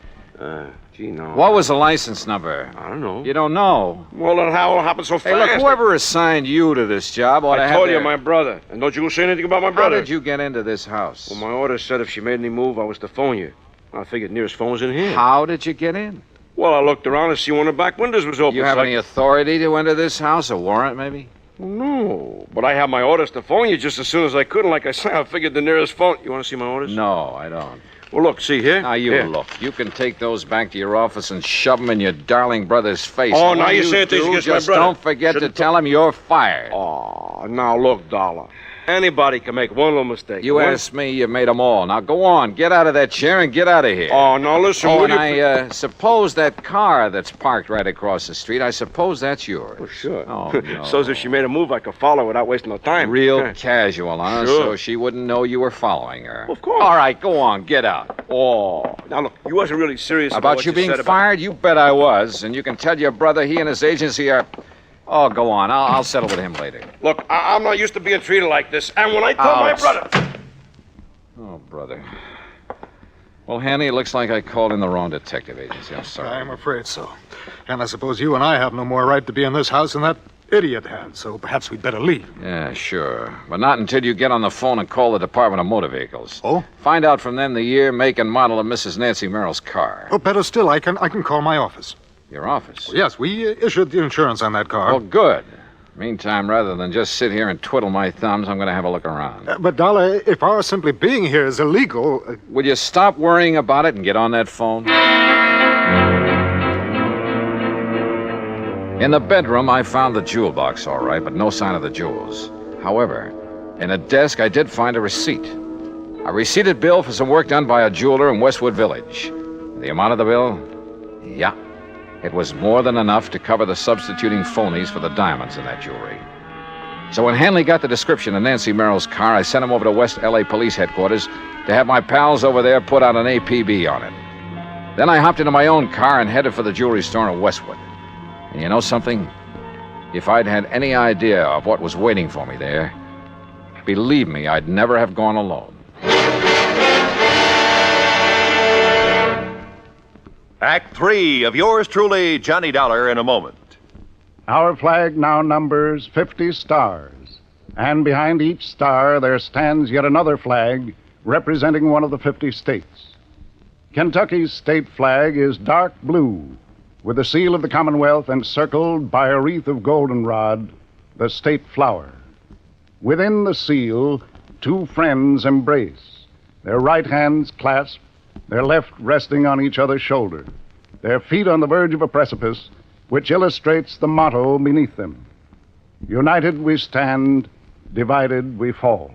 Gee, no. What was the license number? I don't know. You don't know? Well, then how it happened so fast? Hey, look, whoever assigned you to this job ought to I have told you, their... my brother. And don't you go say anything about my How brother. did you get into this house? Well, my order said if she made any move, I was to phone you. I figured nearest phone was in here. How did you get in? Well, I looked around to see one of the back windows was open. You have so any authority to enter this house? A warrant, maybe? No, but I have my orders to phone you just as soon as I could. And like I say, I figured the nearest phone... You want to see my orders? No, I don't. Well, look, see here. Now, you Here. look. You can take those back to your office and shove them in your darling brother's face. Oh, And now when you're saying things do, against my just brother. don't forget Shouldn't to tell him you're fired. Oh, now look, Dollar. Anybody can make one little mistake. You asked me, you made them all. Now, go on. Get out of that chair and get out of here. Oh, now listen. Oh, will and you... I suppose that car that's parked right across the street, I suppose that's yours. Well, sure. Oh, no. So as if she made a move, I could follow without wasting no time. Real casual, huh? Sure. So she wouldn't know you were following her. Of course. All right, go on. Get out. Oh. Now, look, you wasn't really serious About what you being said about... fired? You bet I was. And you can tell your brother he and his agency are... Oh, go on. I'll settle with him later. Look, I'm not used to being treated like this. And when I told my brother... Oh, brother. Well, Hanny, it looks like I called in the wrong detective agency. I'm sorry. I'm afraid so. And I suppose you and I have no more right to be in this house than that Idiot has, so perhaps we'd better leave. Yeah, sure. But not until you get on the phone and call the Department of Motor Vehicles. Oh? Find out from them the year, make, and model of Mrs. Nancy Merrill's car. Oh, better still, I can call my office. Your office? Well, yes, we issued the insurance on that car. Well, good. Meantime, rather than just sit here and twiddle my thumbs, I'm going to have a look around. But, Dollar, if our simply being here is illegal... Will you stop worrying about it and get on that phone? In the bedroom, I found the jewel box, all right, but no sign of the jewels. However, in a desk, I did find a receipt. A receipted bill for some work done by a jeweler in Westwood Village. The amount of the bill? Yeah. It was more than enough to cover the substituting phonies for the diamonds in that jewelry. So when Hanley got the description of Nancy Merrill's car, I sent him over to West L.A. Police Headquarters to have my pals over there put out an APB on it. Then I hopped into my own car and headed for the jewelry store in Westwood. And you know something? If I'd had any idea of what was waiting for me there, believe me, I'd never have gone alone. Act 3 of yours truly, Johnny Dollar, in a moment. Our flag now numbers 50 stars, and behind each star there stands yet another flag representing one of the 50 states. Kentucky's state flag is dark blue, with the seal of the Commonwealth encircled by a wreath of goldenrod, the state flower. Within the seal, two friends embrace, their right hands clasped, their left resting on each other's shoulder, their feet on the verge of a precipice, which illustrates the motto beneath them. United we stand, divided we fall.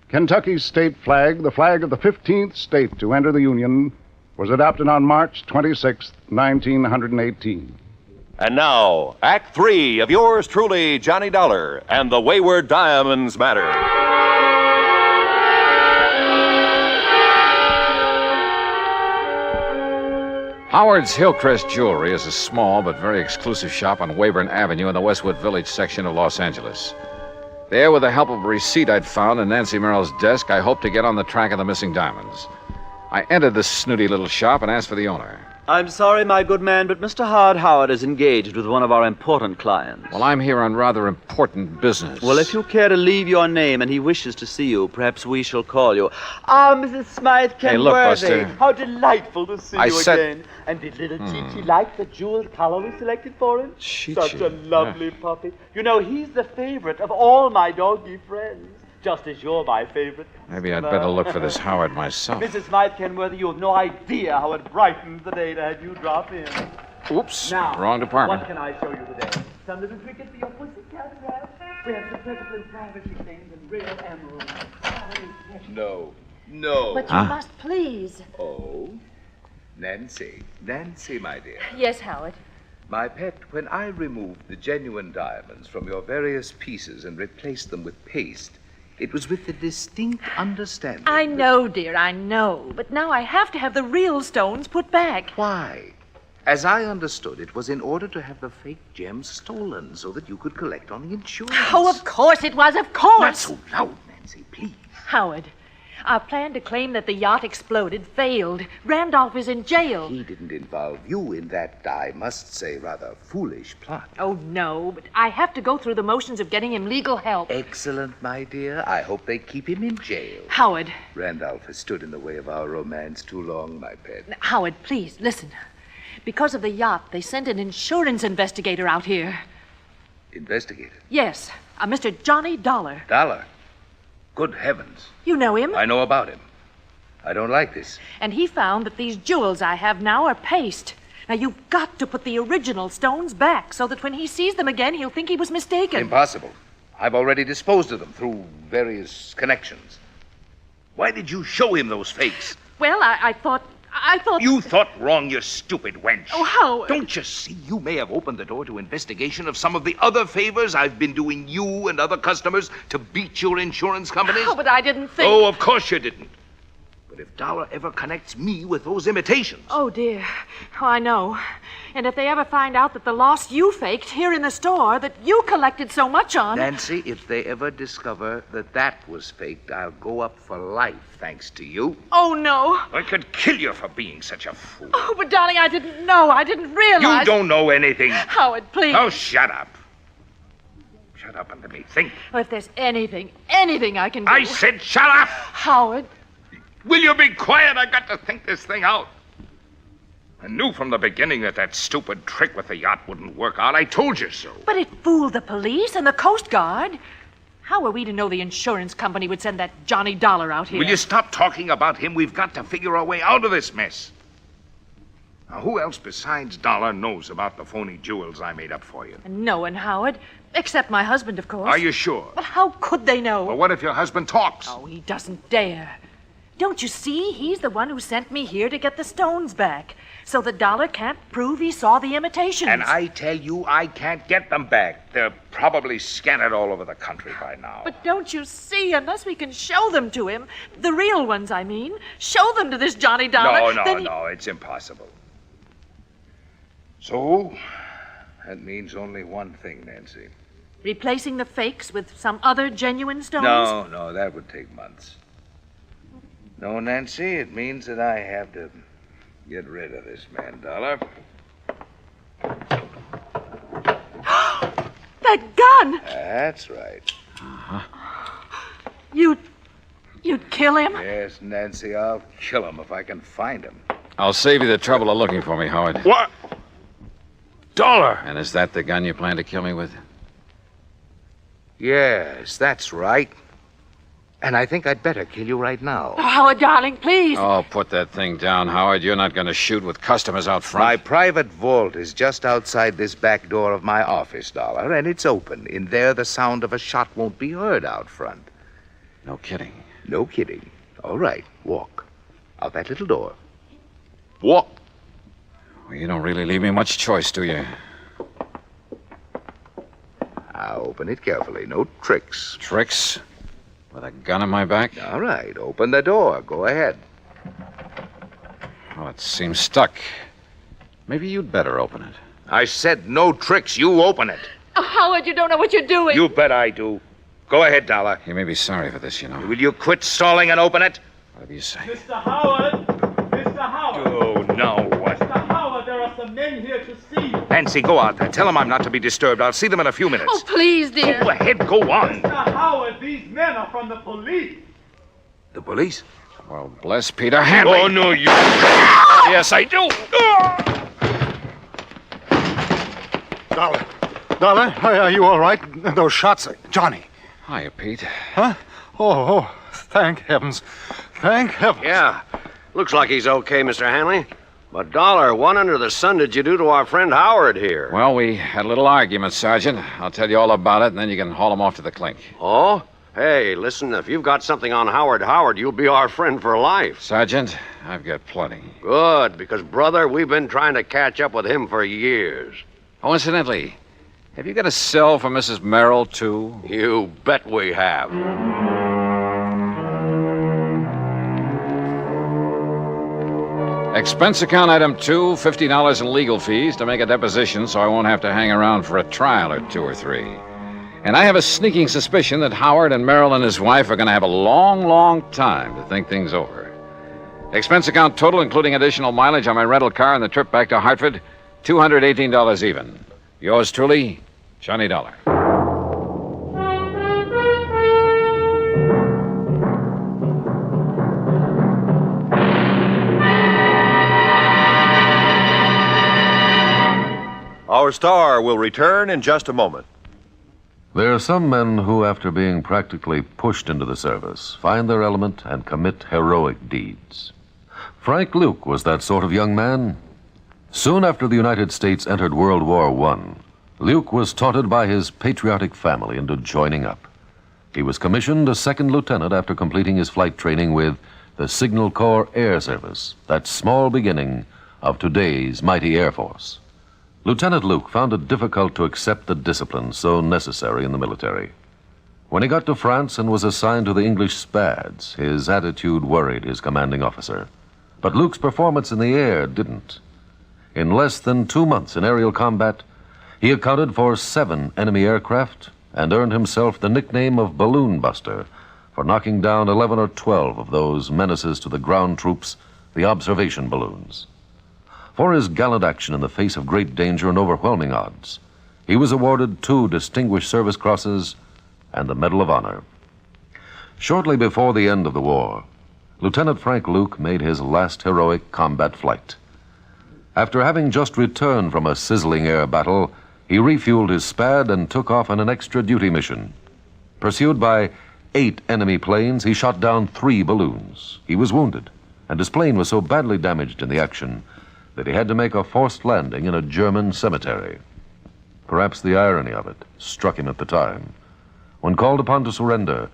Kentucky's state flag, the flag of the 15th state to enter the Union, was adopted on March 26, 1918. And now, Act 3 of yours truly, Johnny Dollar, and the Wayward Diamonds Matter. Howard's Hillcrest Jewelry is a small but very exclusive shop on Weyburn Avenue in the Westwood Village section of Los Angeles. There, with the help of a receipt I'd found in Nancy Merrill's desk, I hoped to get on the track of the missing diamonds. I entered this snooty little shop and asked for the owner. I'm sorry, my good man, but Mr. Howard is engaged with one of our important clients. Well, I'm here on rather important business. Well, if you care to leave your name and he wishes to see you, perhaps we shall call you. Ah, Mrs. Smythe Kenworthy. Hey, look, Buster. How delightful to see you said... again. And did little Chi-Chi like the jeweled collar we selected for him? Chi-Chi. Such a lovely puppy. You know, he's the favorite of all my doggy friends. Just as you're my favorite. Maybe I'd better look for this Howard myself. Mrs. Smythe Kenworthy, you have no idea how it brightens the day to have you drop in. Oops, now, wrong department. What can I show you today? Some little trinkets for your pussycat, perhaps? We have some perfectly ravishing things in real emeralds. No. But you must please. Oh? Nancy, my dear. Yes, Howard. My pet, when I removed the genuine diamonds from your various pieces and replaced them with paste, it was with the distinct understanding... I know, dear, I know. But now I have to have the real stones put back. Why? As I understood, it was in order to have the fake gems stolen so that you could collect on the insurance. Oh, of course it was, of course. Not so loud, Nancy, please. Howard, our plan to claim that the yacht exploded failed. Randolph is in jail. He didn't involve you in that, I must say, rather foolish plot. Oh, no, but I have to go through the motions of getting him legal help. Excellent, my dear. I hope they keep him in jail. Howard. Randolph has stood in the way of our romance too long, my pet. Howard, please, listen. Because of the yacht, they sent an insurance investigator out here. Investigator? Yes, a Mr. Johnny Dollar. Dollar? Good heavens. You know him? I know about him. I don't like this. And he found that these jewels I have now are paste. Now, you've got to put the original stones back so that when he sees them again, he'll think he was mistaken. Impossible. I've already disposed of them through various connections. Why did you show him those fakes? Well, I thought... You thought wrong, you stupid wench. Oh, Howard. Don't you see? You may have opened the door to investigation of some of the other favors I've been doing you and other customers to beat your insurance companies. Oh, but I didn't think... Oh, of course you didn't. But if Dollar ever connects me with those imitations... Oh, dear. Oh, I know. And if they ever find out that the loss you faked here in the store that you collected so much on... Nancy, if they ever discover that that was faked, I'll go up for life, thanks to you. Oh, no. I could kill you for being such a fool. Oh, but darling, I didn't know. I didn't realize... You don't know anything. Howard, please. Oh, shut up. Shut up and let me think. Well, if there's anything I can do. I said shut up! Howard. Will you be quiet? I've got to think this thing out. I knew from the beginning that stupid trick with the yacht wouldn't work out. I told you so. But it fooled the police and the Coast Guard. How are we to know the insurance company would send that Johnny Dollar out here? Will you stop talking about him? We've got to figure our way out of this mess. Now, who else besides Dollar knows about the phony jewels I made up for you? No one, Howard. Except my husband, of course. Are you sure? Well, how could they know? Well, what if your husband talks? Oh, he doesn't dare. Don't you see? He's the one who sent me here to get the stones back. So the Dollar can't prove he saw the imitations. And I tell you, I can't get them back. They're probably scattered all over the country by now. But don't you see? Unless we can show them to him, the real ones, I mean, show them to this Johnny Dollar. No, it's impossible. So, that means only one thing, Nancy. Replacing the fakes with some other genuine stones? No, that would take months. No, Nancy, it means that I have to get rid of this man, Dollar. That gun! That's right. You'd kill him? Yes, Nancy, I'll kill him if I can find him. I'll save you the trouble of looking for me, Howard. What? Dollar! And is that the gun you plan to kill me with? Yes, that's right. And I think I'd better kill you right now. Oh, Howard, darling, please. Oh, put that thing down, Howard. You're not going to shoot with customers out front. My private vault is just outside this back door of my office, Dollar, and it's open. In there, the sound of a shot won't be heard out front. No kidding. No kidding. All right, walk. Out that little door. Walk. Well, you don't really leave me much choice, do you? Now, open it carefully. No tricks. Tricks? With a gun in my back? All right, open the door. Go ahead. Well, it seems stuck. Maybe you'd better open it. I said no tricks. You open it. Oh, Howard, you don't know what you're doing. You bet I do. Go ahead, Dollar. You may be sorry for this, you know. Will you quit stalling and open it? Whatever you say. Mr. Howard! Mr. Howard! Oh, no. What? Mr. Howard, there are some men here to see you. Nancy, go out there. Tell them I'm not to be disturbed. I'll see them in a few minutes. Oh, please, dear. Go ahead. Go on. Mr. Howard, these men are from the police. The police? Well, bless Peter Hanley. Oh, no, you... Yes, I do. Dollar, are you all right? Those shots, Johnny. Hiya, Pete. Huh? Oh, thank heavens. Thank heavens. Yeah. Looks like he's okay, Mr. Hanley. But, Dollar, what under the sun did you do to our friend Howard here? Well, we had a little argument, Sergeant. I'll tell you all about it, and then you can haul him off to the clink. Oh? Hey, listen, if you've got something on Howard, you'll be our friend for life. Sergeant, I've got plenty. Good, because, brother, we've been trying to catch up with him for years. Oh, incidentally, have you got a cell for Mrs. Merrill, too? You bet we have. Expense account item 2, $50 in legal fees to make a deposition so I won't have to hang around for a trial or 2 or 3. And I have a sneaking suspicion that Howard and Merrill and his wife are going to have a long, long time to think things over. Expense account total, including additional mileage on my rental car and the trip back to Hartford, $218 even. Yours truly, Johnny Dollar. Our star will return in just a moment. There are some men who, after being practically pushed into the service, find their element and commit heroic deeds. Frank Luke was that sort of young man. Soon after the United States entered World War I, Luke was taunted by his patriotic family into joining up. He was commissioned a second lieutenant after completing his flight training with the Signal Corps Air Service, that small beginning of today's mighty Air Force. Lieutenant Luke found it difficult to accept the discipline so necessary in the military. When he got to France and was assigned to the English Spads, his attitude worried his commanding officer. But Luke's performance in the air didn't. In less than 2 months in aerial combat, he accounted for 7 enemy aircraft and earned himself the nickname of Balloon Buster for knocking down 11 or 12 of those menaces to the ground troops, the observation balloons. For his gallant action in the face of great danger and overwhelming odds, He was awarded 2 Distinguished Service Crosses and the Medal of Honor. Shortly before the end of the war, Lieutenant Frank Luke made his last heroic combat flight. After having just returned from a sizzling air battle, he refueled his Spad and took off on an extra duty mission. Pursued by 8 enemy planes, he shot down 3 balloons. He was wounded, and his plane was so badly damaged in the action that he had to make a forced landing in a German cemetery. Perhaps the irony of it struck him at the time. When called upon to surrender,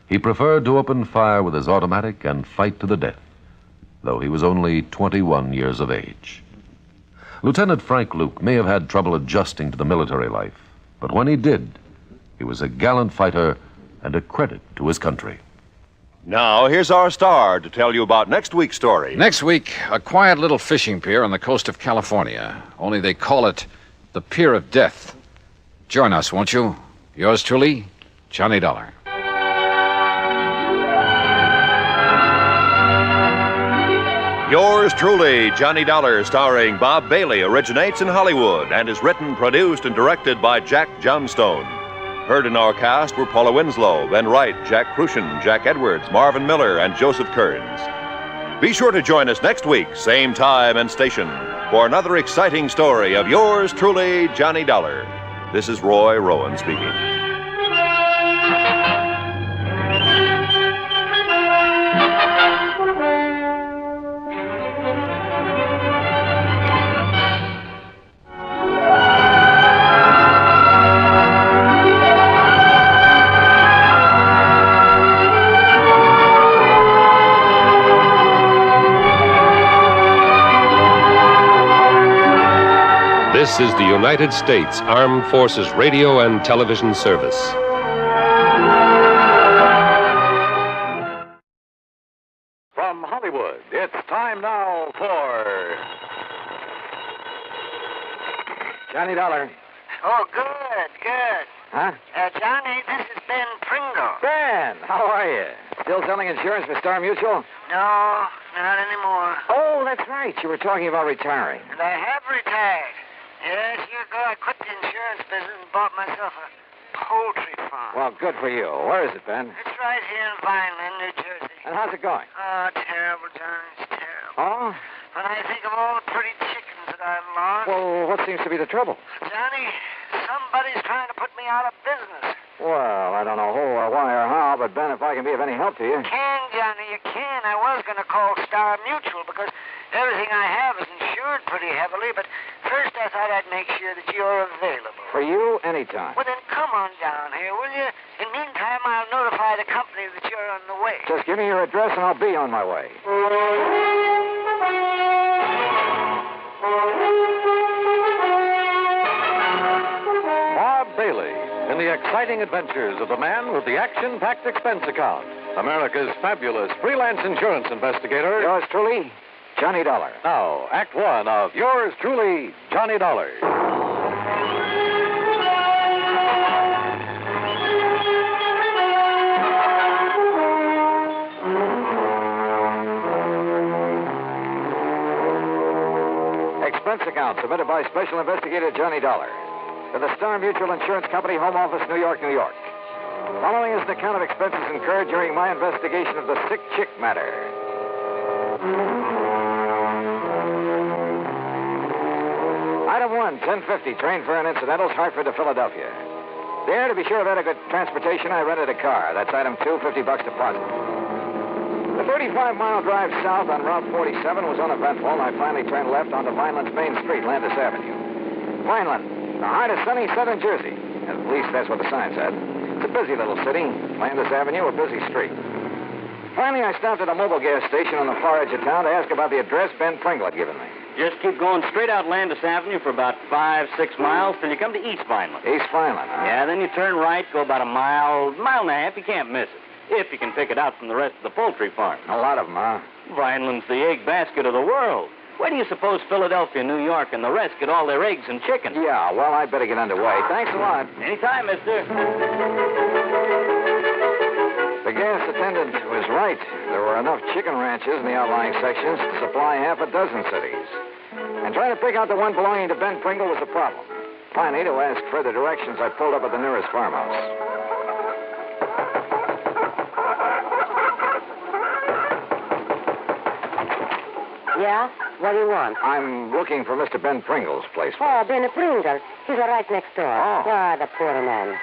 he preferred to open fire with his automatic and fight to the death, though he was only 21 years of age. Lieutenant Frank Luke may have had trouble adjusting to the military life, but when he did, he was a gallant fighter and a credit to his country. Now, here's our star to tell you about next week's story. Next week, a quiet little fishing pier on the coast of California. Only they call it the Pier of Death. Join us, won't you? Yours truly, Johnny Dollar. Yours truly, Johnny Dollar, starring Bob Bailey, originates in Hollywood and is written, produced, and directed by Jack Johnstone. Heard in our cast were Paula Winslow, Ben Wright, Jack Crucian, Jack Edwards, Marvin Miller, and Joseph Kearns. Be sure to join us next week, same time and station, for another exciting story of yours truly, Johnny Dollar. This is Roy Rowan speaking. This is the United States Armed Forces Radio and Television Service. From Hollywood, it's time now for Johnny Dollar. Oh, good. Huh? Johnny, this is Ben Pringle. Ben, how are you? Still selling insurance for Star Mutual? No, not anymore. Oh, that's right. You were talking about retiring. And I have retired. Yes, year ago I quit the insurance business and bought myself a poultry farm. Well, good for you. Where is it, Ben? It's right here in Vineland, New Jersey. And how's it going? Oh, terrible, Johnny. It's terrible. Oh? When I think of all the pretty chickens that I've lost. Well, what seems to be the trouble? Johnny, somebody's trying to put me out of business. Well, I don't know who or why or how, but Ben, if I can be of any help to you. You can, Johnny, you can. I was going to call Star Mutual because everything I have is insured pretty heavily, but first I thought I'd make sure that you're available. For you, anytime. Well, then come on down here, will you? In the meantime, I'll notify the company that you're on the way. Just give me your address and I'll be on my way. Bob Bailey in the exciting adventures of the man with the action-packed expense account. America's fabulous freelance insurance investigator. Yours truly, Johnny Dollar. Now, Act One of Yours Truly, Johnny Dollar. Expense account submitted by Special Investigator Johnny Dollar to the Star Mutual Insurance Company, Home Office, New York, New York. Following is an account of expenses incurred during my investigation of the sick chick matter. Item 1, 1050, train fare and incidentals, Hartford to Philadelphia. There, to be sure of adequate transportation, I rented a car. That's item 2, $50 deposit. The 35-mile drive south on Route 47 was uneventful, and I finally turned left onto Vineland's main street, Landis Avenue. Vineland, the heart of sunny southern Jersey. At least that's what the sign said. It's a busy little city. Landis Avenue, a busy street. Finally, I stopped at a mobile gas station on the far edge of town to ask about the address Ben Pringle had given me. Just keep going straight out Landis Avenue for about 5-6 miles till you come to East Vineland. East Vineland, huh? Yeah, then you turn right, go about a mile and a half. You can't miss it. If you can pick it out from the rest of the poultry farm. A lot of them, huh? Vineland's the egg basket of the world. Where do you suppose Philadelphia, New York, and the rest get all their eggs and chicken? Yeah, well, I'd better get underway. Thanks a lot. Anytime, mister. The gas attendant was right. There were enough chicken ranches in the outlying sections to supply half a dozen cities. And trying to pick out the one belonging to Ben Pringle was a problem. plenty to ask further directions, I pulled up at the nearest farmhouse. Yeah? What do you want? I'm looking for Mr. Ben Pringle's place. Oh, Ben Pringle. He's right next door. Oh. Ah, the poor man.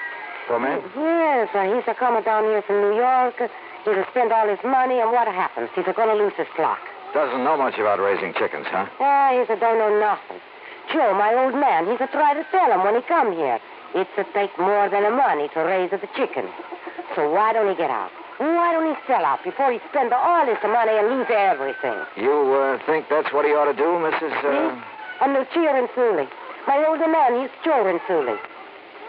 Poor man? Yes, he's coming down here from New York. He'll spend all his money, and what happens? He's going to lose his flock. Doesn't know much about raising chickens, huh? He don't know nothing. Joe, my old man, he's try to tell him when he come here. It's take more than the money to raise the chickens. So why don't he get out? Why don't he sell out before he spend all his money and lose everything? You think that's what he ought to do, Mrs. Me? I'm Lucia Renzulli. My older man, he's Joe Renzulli.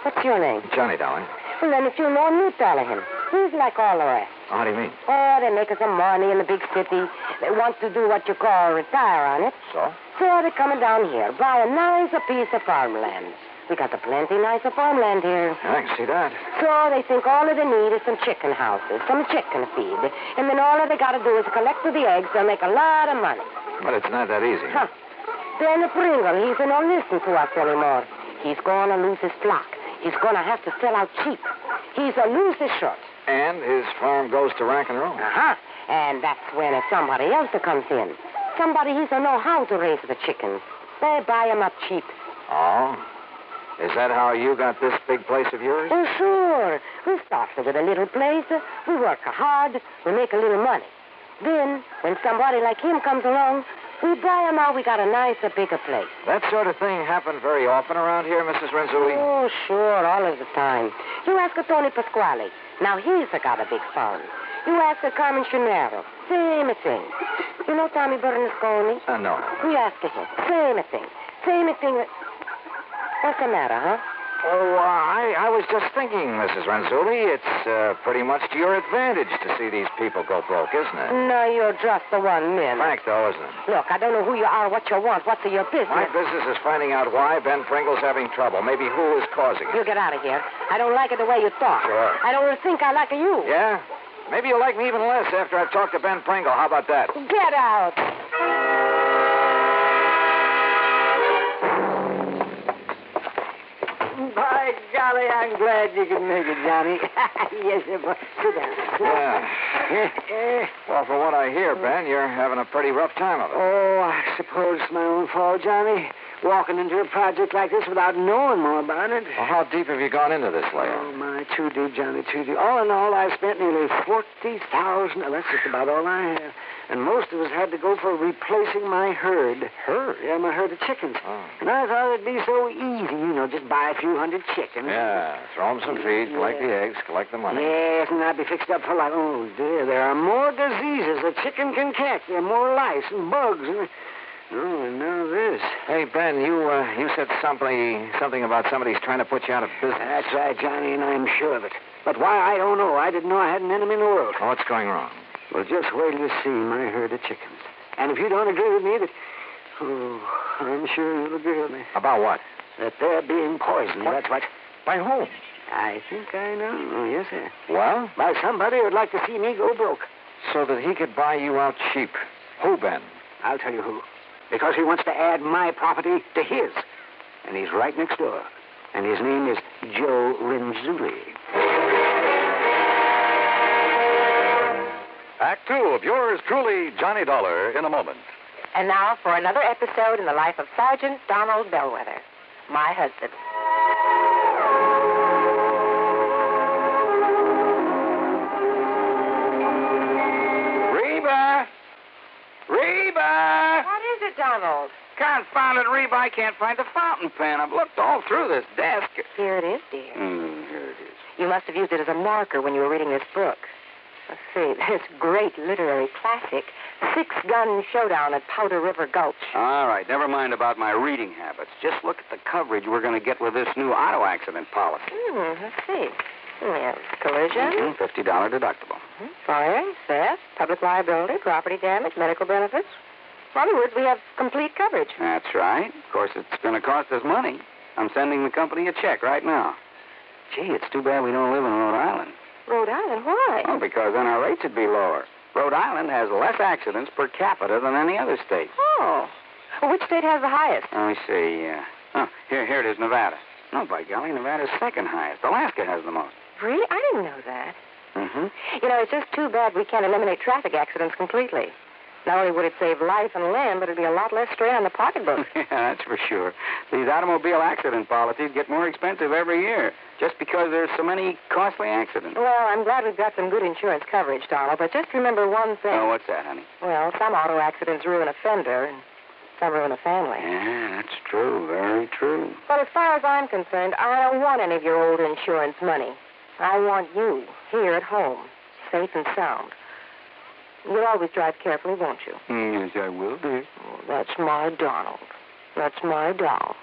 What's your name? Johnny, darling. Well, then if you know him, you tell him. He's like all the rest. How do you mean? Oh, they make some money in the big city. They want to do what you call retire on it. So? So they're coming down here, buy a nice piece of farmland. We got a plenty nicer farmland here. I can see that. So they think all they need is some chicken houses, some chicken feed. And then all they got to do is collect the eggs. They'll make a lot of money. But it's not that easy. Huh. Ben Pringle, he's not listening to us anymore. He's going to lose his flock. He's going to have to sell out cheap. He's a lose his shirt. And his farm goes to rack and roll. Uh-huh. And that's when somebody else comes in. Somebody he's know how to raise the chickens. They buy 'em up cheap. Oh? Is that how you got this big place of yours? Oh, sure. We started with a little place. We work hard. We make a little money. Then, when somebody like him comes along, we buy 'em out. We got a nicer, bigger place. That sort of thing happened very often around here, Mrs. Renzulli? Oh, sure, all of the time. You ask Tony Pasquale. Now, he's got a big farm. You ask Carmen Chinero. Same thing. You know Tommy Bernasconi? No. You ask him. Same thing. Same thing. What's the matter, huh? Oh, I was just thinking, Mrs. Renzulli, it's pretty much to your advantage to see these people go broke, isn't it? No, you're just the one man. Frank, though, isn't it? Look, I don't know who you are, what you want. What's your business? My business is finding out why Ben Pringle's having trouble. Maybe who is causing it. You get out of here. I don't like it the way you talk. Sure. I don't think I like you. Yeah? Maybe you'll like me even less after I've talked to Ben Pringle. How about that? Get out. By golly, I'm glad you could make it, Johnny. Yes, sir. Sit down. Yeah. Well, for what I hear, Ben, you're having a pretty rough time of it. Oh, I suppose it's my own fault, Johnny. Walking into a project like this without knowing more about it. Well, how deep have you gone into this lately? Oh, my, too deep, Johnny, too deep. All in all, I've spent nearly $40,000. That's just about all I have. And most of us had to go for replacing my herd. Herd? Yeah, my herd of chickens. Oh. And I thought it'd be so easy, just buy a few hundred chickens. Yeah, throw them some feed, collect the eggs, collect the money. Yes, and I'd be fixed up for life. Oh, dear, there are more diseases a chicken can catch. There are more lice and bugs and... Oh, and now this. Hey, Ben, you said something about somebody's trying to put you out of business. That's right, Johnny, and I'm sure of it. But why, I don't know. I didn't know I had an enemy in the world. Well, what's going wrong? Well, just wait till you see my herd of chickens. And if you don't agree with me that... Oh, I'm sure you'll agree with me. About what? That they're being poisoned, What? that's what. By whom? I think I know. Oh, yes, sir. Well? By somebody who'd like to see me go broke. So that he could buy you out cheap. Who, Ben? I'll tell you who. Because he wants to add my property to his. And he's right next door. And his name is Joe Renzulli. Act 2 of yours truly, Johnny Dollar, in a moment. And now for another episode in the life of Sergeant Donald Bellwether, my husband. Reba! Reba! What is it, Donald? Confound it, Reba, I can't find the fountain pen. I've looked all through this desk. Here it is, dear. Here it is. You must have used it as a marker when you were reading this book. Let's see, this great literary classic, Six Gun Showdown at Powder River Gulch. All right, never mind about my reading habits. Just look at the coverage we're going to get with this new auto accident policy. Let's see. Yes, collision. $50 deductible. Fire, theft, public liability, property damage, medical benefits. In other words, we have complete coverage. That's right. Of course, it's going to cost us money. I'm sending the company a check right now. Gee, it's too bad we don't live in Rhode Island. Rhode Island? Why? Oh, because then our rates would be lower. Rhode Island has less accidents per capita than any other state. Oh. Well, which state has the highest? Let me see. Here it is, Nevada. Oh, by golly, Nevada's second highest. Alaska has the most. Really? I didn't know that. Mm-hmm. You know, it's just too bad we can't eliminate traffic accidents completely. Not only would it save life and limb, but it'd be a lot less strain on the pocketbook. Yeah, that's for sure. These automobile accident policies get more expensive every year just because there's so many costly accidents. Well, I'm glad we've got some good insurance coverage, Donald, but just remember one thing. Oh, what's that, honey? Well, some auto accidents ruin a fender, and some ruin a family. Yeah, that's true. Very true. But as far as I'm concerned, I don't want any of your old insurance money. I want you here at home, safe and sound. You'll always drive carefully, won't you? Yes, I will, dear. Oh, that's my Donald. That's my doll.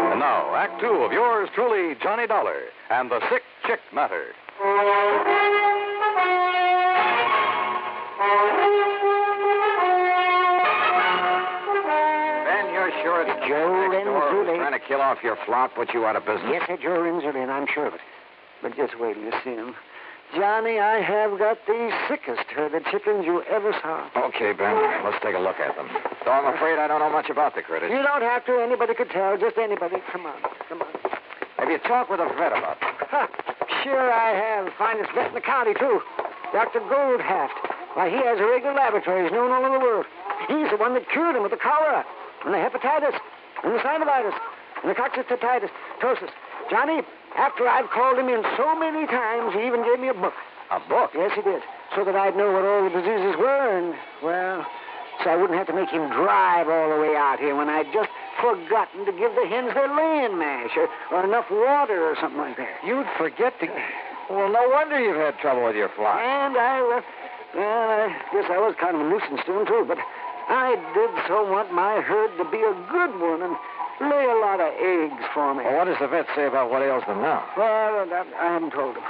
And now, Act Two of yours truly, Johnny Dollar, and the Sick Chick Matter. Sure, it's Joe Renzulli. Trying to kill off your flock, put you out of business. Yes, sir, Joe Renzulli, and I'm sure of it. But just wait till you see him. Johnny, I have got the sickest herd of chickens you ever saw. Okay, Ben, let's take a look at them. Though I'm afraid I don't know much about the critters. You don't have to. Anybody could tell. Just anybody. Come on. Have you talked with a vet about them? Huh. Sure I have. Finest vet in the county, too. Dr. Goldhaft. Why, he has a regular laboratory. He's known all over the world. He's the one that cured him with the cholera, and the hepatitis, and the synovitis, and the coccytitis, ptosis. Johnny, after I've called him in so many times, he even gave me a book. A book? Yes, he did. So that I'd know what all the diseases were, and, well, so I wouldn't have to make him drive all the way out here when I'd just forgotten to give the hens their laying mash or enough water or something like that. You'd forget to... Well, no wonder you've had trouble with your flock. And I guess I was kind of a nuisance to him, too, but I did so want my herd to be a good one and lay a lot of eggs for me. Well, what does the vet say about what ails them now? Well, I haven't told him.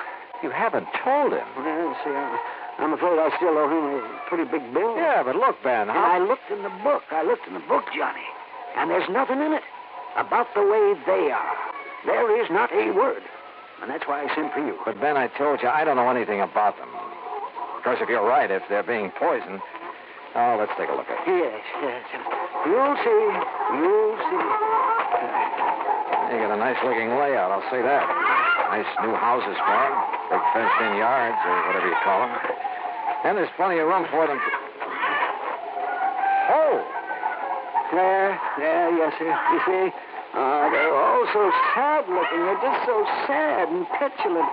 You haven't told him? Well, see, I'm afraid I still owe him a pretty big bill. Yeah, but look, Ben, And I looked in the book. Johnny, and there's nothing in it about the way they are. There is not a word. And that's why I sent for you. But, Ben, I told you, I don't know anything about them. Of course, if you're right, if they're being poisoned... Oh, let's take a look at it. Yes. You'll see. You got a nice-looking layout, I'll say that. Nice new houses for them. Big fenced-in yards, or whatever you call them. And there's plenty of room for them to... Oh! Yes, sir. You see? They're all so sad-looking. They're just so sad and petulant.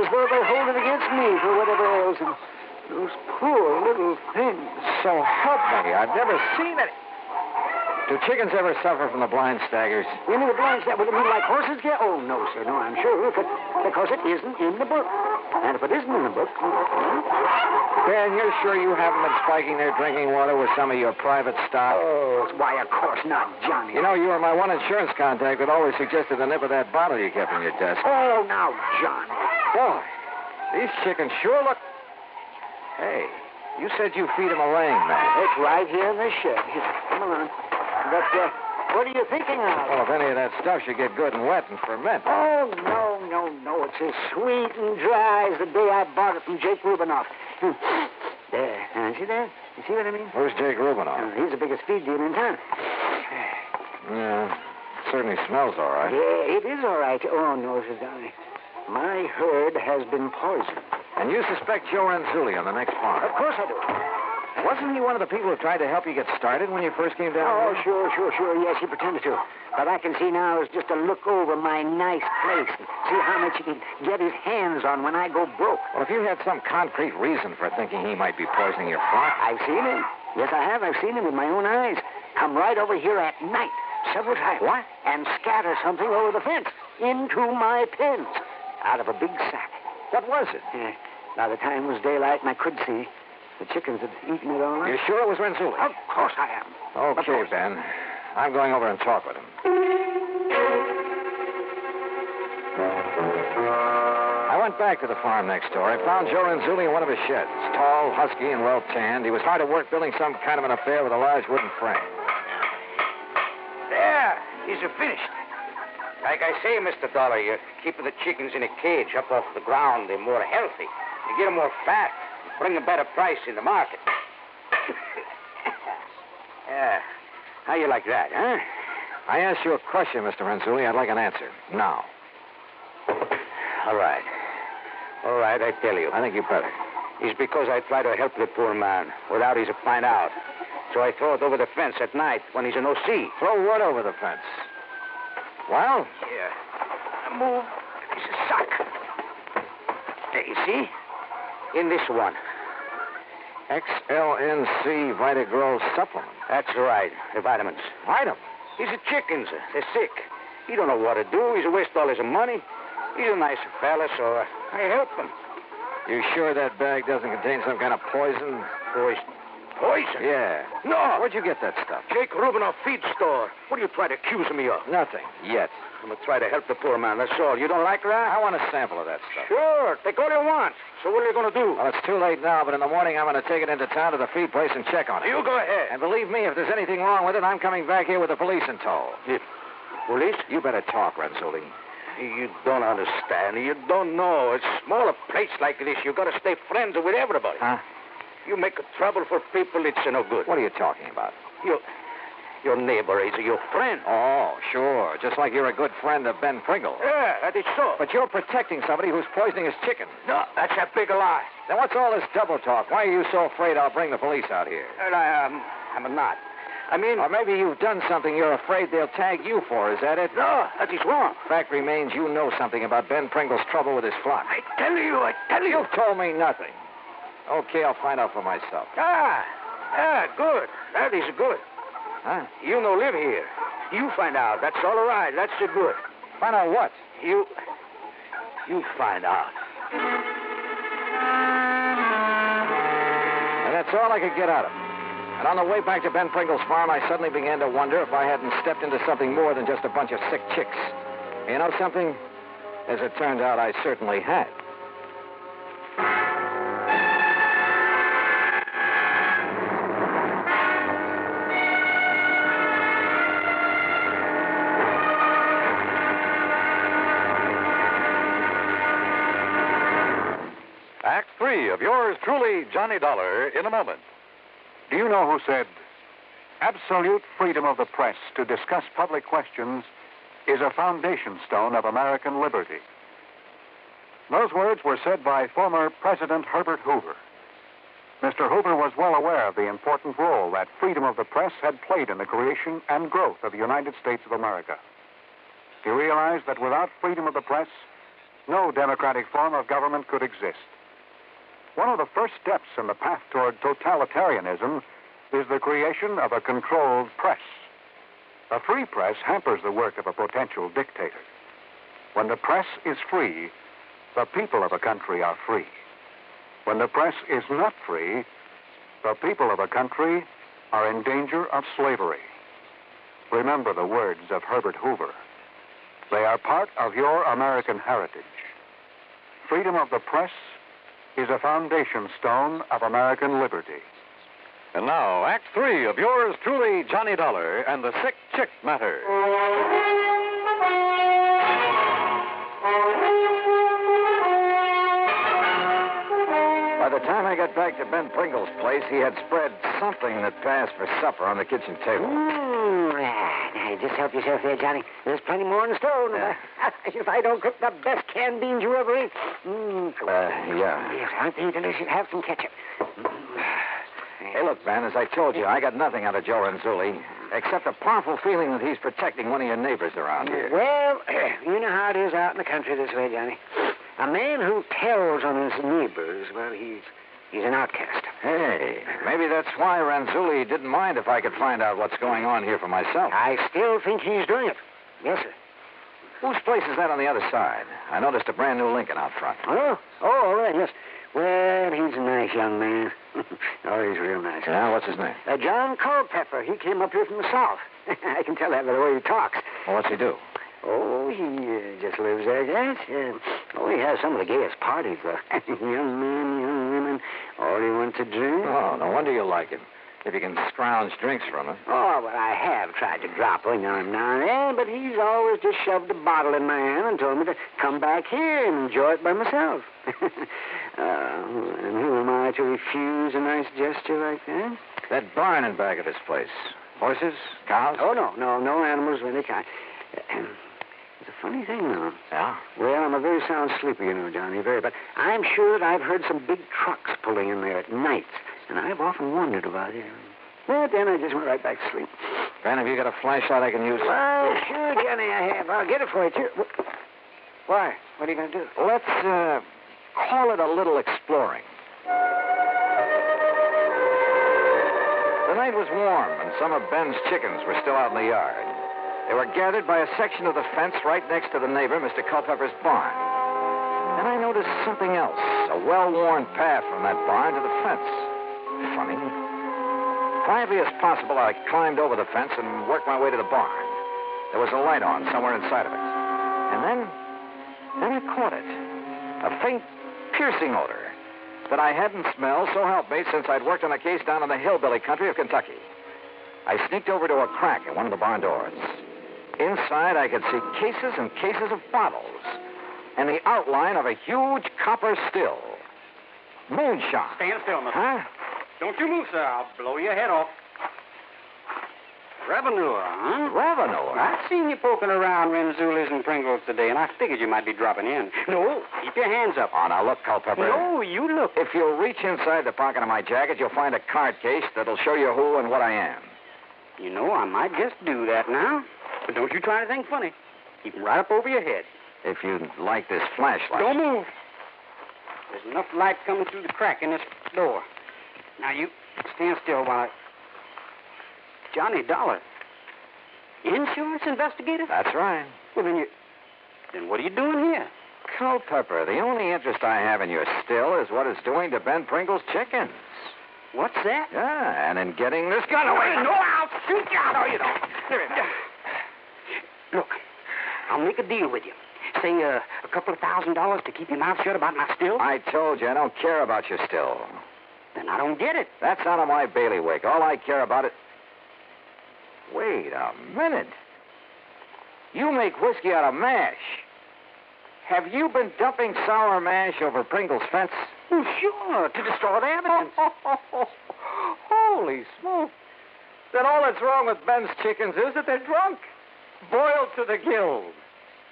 As though they hold it against me for whatever ails them. Those poor little things. So help me, I've never seen it. Do chickens ever suffer from the blind staggers? You mean the blind staggers? Would it mean like horses get? Oh, no, sir. No, I'm sure. Because it isn't in the book. And if it isn't in the book... Ben, you're sure you haven't been spiking their drinking water with some of your private stock? Oh, why, of course not, Johnny. You know, you were my one insurance contact that always suggested the nip of that bottle you kept in your desk. Oh, now, Johnny. Boy, these chickens sure look... Hey, you said you feed them a laying mash. It's right here in the shed. Here, come along. But, what are you thinking of? Well, if any of that stuff should get good and wet and ferment. Oh, no. It's as sweet and dry as the day I bought it from Jake Rubinoff. There. See that? You see what I mean? Who's Jake Rubinoff? He's the biggest feed dealer in town. Yeah, it certainly smells all right. Yeah, it is all right. Oh, no, Sir Johnny. My herd has been poisoned. And you suspect Joe Renzulli on the next farm? Of course I do. Wasn't he one of the people who tried to help you get started when you first came down Oh, here? sure. Yes, he pretended to. But I can see now is just to look over my nice place and see how much he can get his hands on when I go broke. Well, if you had some concrete reason for thinking he might be poisoning your flock... I've seen him. Yes, I have. I've seen him with my own eyes. Come right over here at night, several times. What? And scatter something over the fence into my pens out of a big sack. What was it? By the time it was daylight and I could see, the chickens had eaten it all up. You sure it was Renzulli? Of course I am. Okay, Ben. I'm going over and talk with him. I went back to the farm next door. I found Joe Renzulli in one of his sheds. Tall, husky, and well-tanned. He was hard at work building some kind of an affair with a large wooden frame. There. These are finished. Like I say, Mr. Dollar, you're keeping the chickens in a cage up off the ground. They're more healthy. You get 'em more fat, bring a better price in the market. Yeah. How you like that, huh? I asked you a question, Mr. Renzulli. I'd like an answer. Now. All right. All right, I tell you. I think you better. It's because I try to help the poor man without he to find out. So I throw it over the fence at night when he's in O.C. Throw what over the fence? Well? Here. I move this sock. There, you see? In this one. XLNC Vitagrow supplement. That's right. The vitamins. Vitamins? He's a chickens. They're sick. He don't know what to do. He's a waste all his money. He's a nice fella, so I help him. You sure that bag doesn't contain some kind of poison? Poison? Poison? Yeah. No. Where'd you get that stuff? Jake Rubinoff feed store. What are you trying to accuse me of? Nothing. Yet. I'm going to try to help the poor man, that's all. You don't like that? I want a sample of that stuff. Sure. Take all you want. So what are you going to do? Well, it's too late now, but in the morning I'm going to take it into town to the feed place and check on it. You go ahead. And believe me, if there's anything wrong with it, I'm coming back here with the police in tow. Police? You better talk, Renzulli. You don't understand. You don't know. It's smaller place like this. You got to stay friends with everybody. Huh? You make trouble for people, it's no good. What are you talking about? Your neighbor is your friend. Oh, sure. Just like you're a good friend of Ben Pringle. Yeah, that is so. But you're protecting somebody who's poisoning his chicken. No, that's a big lie. Then what's all this double talk? Why are you so afraid I'll bring the police out here? Well, I'm not. I mean... Or maybe you've done something you're afraid they'll tag you for. Is that it? No, that is wrong. Fact remains you know something about Ben Pringle's trouble with his flock. I tell you. You've told me nothing. Okay, I'll find out for myself. Good. That is good. Huh? You no live here. You find out. That's all right. That's good. Find out what? You find out. And that's all I could get out of him. And on the way back to Ben Pringle's farm, I suddenly began to wonder if I hadn't stepped into something more than just a bunch of sick chicks. You know something? As it turned out, I certainly had. Act 3 of yours truly, Johnny Dollar, in a moment. Do you know who said, absolute freedom of the press to discuss public questions is a foundation stone of American liberty? Those words were said by former President Herbert Hoover. Mr. Hoover was well aware of the important role that freedom of the press had played in the creation and growth of the United States of America. He realized that without freedom of the press, no democratic form of government could exist. One of the first steps in the path toward totalitarianism is the creation of a controlled press. A free press hampers the work of a potential dictator. When the press is free, the people of a country are free. When the press is not free, the people of a country are in danger of slavery. Remember the words of Herbert Hoover. They are part of your American heritage. Freedom of the press is a foundation stone of American liberty. And now, Act 3 of yours truly, Johnny Dollar and the Sick Chick Matter. By the time I got back to Ben Pringle's place, he had spread something that passed for supper on the kitchen table. Just help yourself there, Johnny. There's plenty more in the stove. If I don't cook the best canned beans you ever ate. Yeah. Yes, aren't they delicious? Have some ketchup. Hey, look, Ben, as I told you, I got nothing out of Joe Renzulli, except a powerful feeling that he's protecting one of your neighbors around here. Well, you know how it is out in the country this way, Johnny. A man who tells on his neighbors, well, he's an outcast. Hey, maybe that's why Renzulli didn't mind if I could find out what's going on here for myself. I still think he's doing it. Yes, sir. Whose place is that on the other side? I noticed a brand new Lincoln out front. Oh, right, yes. Well, he's a nice young man. He's real nice. Yeah, what's his name? John Culpepper. He came up here from the South. I can tell that by the way he talks. Well, what's he do? Oh, he just lives there, yes. He has some of the gayest parties, though. Young men, young women, all he wants to drink. Oh, no wonder you like him. If you can scrounge drinks from him. Oh, well, I have tried to drop one arm now and then, but he's always just shoved a bottle in my hand and told me to come back here and enjoy it by myself. And who am I to refuse a nice gesture like that? That barn in back of this place. Horses? Cows? Oh, no animals of any kind. It's a funny thing, though. Yeah? Well, I'm a very sound sleeper, you know, Johnny, very. But I'm sure that I've heard some big trucks pulling in there at night, and I've often wondered about it. But then I just went right back to sleep. Ben, have you got a flashlight I can use? Well, sure, Johnny, I have. I'll get it for you, too. Why? What are you going to do? Let's, call it a little exploring. The night was warm, and some of Ben's chickens were still out in the yard. They were gathered by a section of the fence right next to the neighbor, Mr. Culpepper's barn. And I noticed something else, a well-worn path from that barn to the fence. Funny. Quietly as possible, I climbed over the fence and worked my way to the barn. There was a light on somewhere inside of it. And then I caught it. A faint, piercing odor that I hadn't smelled, so help me, since I'd worked on a case down in the hillbilly country of Kentucky. I sneaked over to a crack in one of the barn doors. Inside, I could see cases and cases of bottles and the outline of a huge copper still. Moonshine. Stand still, mister. Huh? Don't you move, sir. I'll blow your head off. Revenue, huh? Revenue? I seen you poking around Renzuli's and Pringles today, and I figured you might be dropping in. No, keep your hands up. Oh, now look, Culpepper. No, you look. If you'll reach inside the pocket of my jacket, you'll find a card case that'll show you who and what I am. You know, I might just do that now. But don't you try to think funny. Keep 'em right up over your head. If you'd like this flashlight. Don't move. There's enough light coming through the crack in this door. Now, you stand still while I... Johnny Dollar. Insurance investigator? That's right. Well, then what are you doing here? Culpepper, the only interest I have in your still is what it's doing to Ben Pringle's chickens. What's that? Yeah, and in getting this gun away. No, I'll shoot you. No, you don't. Look, I'll make a deal with you. Say, a couple of $1,000 to keep your mouth shut about my still? I told you, I don't care about your still. Then I don't get it. That's out of my bailiwick. All I care about is... Wait a minute. You make whiskey out of mash. Have you been dumping sour mash over Pringle's fence? Oh, sure, to destroy the evidence. Holy smoke. Then all that's wrong with Ben's chickens is that they're drunk. Boiled to the gills.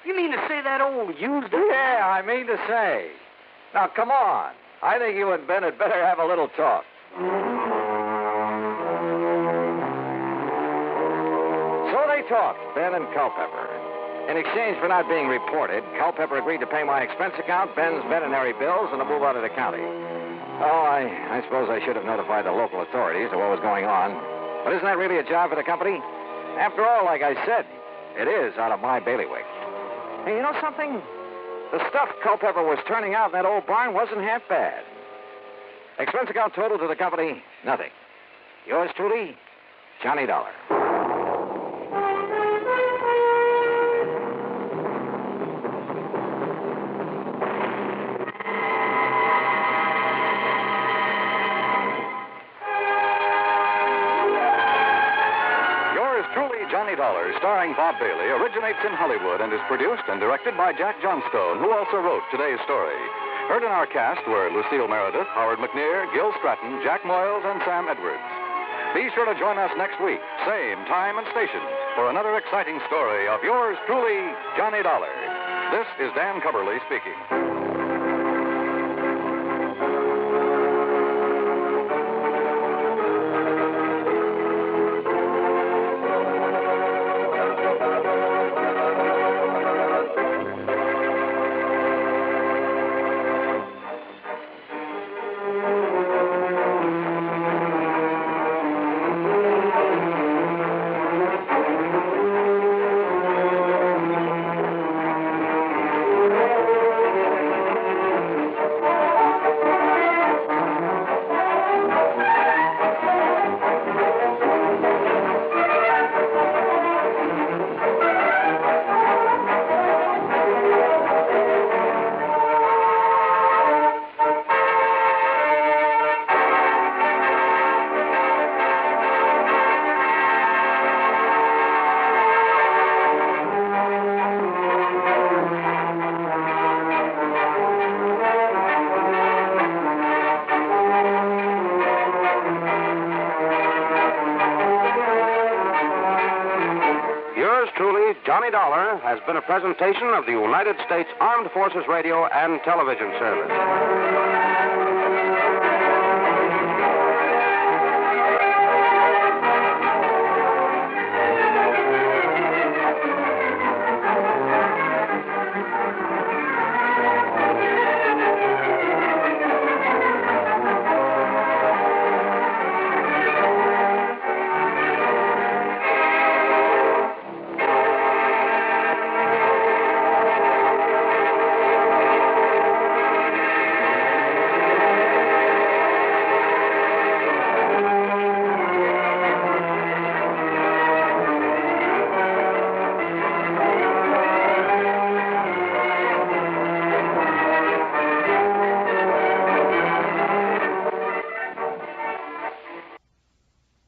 You mean to say that old used... Yeah, I mean to say. Now, come on. I think you and Ben had better have a little talk. So they talked, Ben and Culpepper. In exchange for not being reported, Culpepper agreed to pay my expense account, Ben's veterinary bills, and to move out of the county. Oh, I suppose I should have notified the local authorities of what was going on. But isn't that really a job for the company? After all, like I said, it is out of my bailiwick. Hey, you know something? The stuff Culpepper was turning out in that old barn wasn't half bad. Expense account total to the company, nothing. Yours truly, Johnny Dollar. Johnny Dollar, starring Bob Bailey, originates in Hollywood and is produced and directed by Jack Johnstone, who also wrote today's story. Heard in our cast were Lucille Meredith, Howard McNear, Gil Stratton, Jack Moyles, and Sam Edwards. Be sure to join us next week, same time and station, for another exciting story of yours truly, Johnny Dollar. This is Dan Cubberly speaking. truly, Johnny Dollar has been a presentation of the United States Armed Forces Radio and Television Service.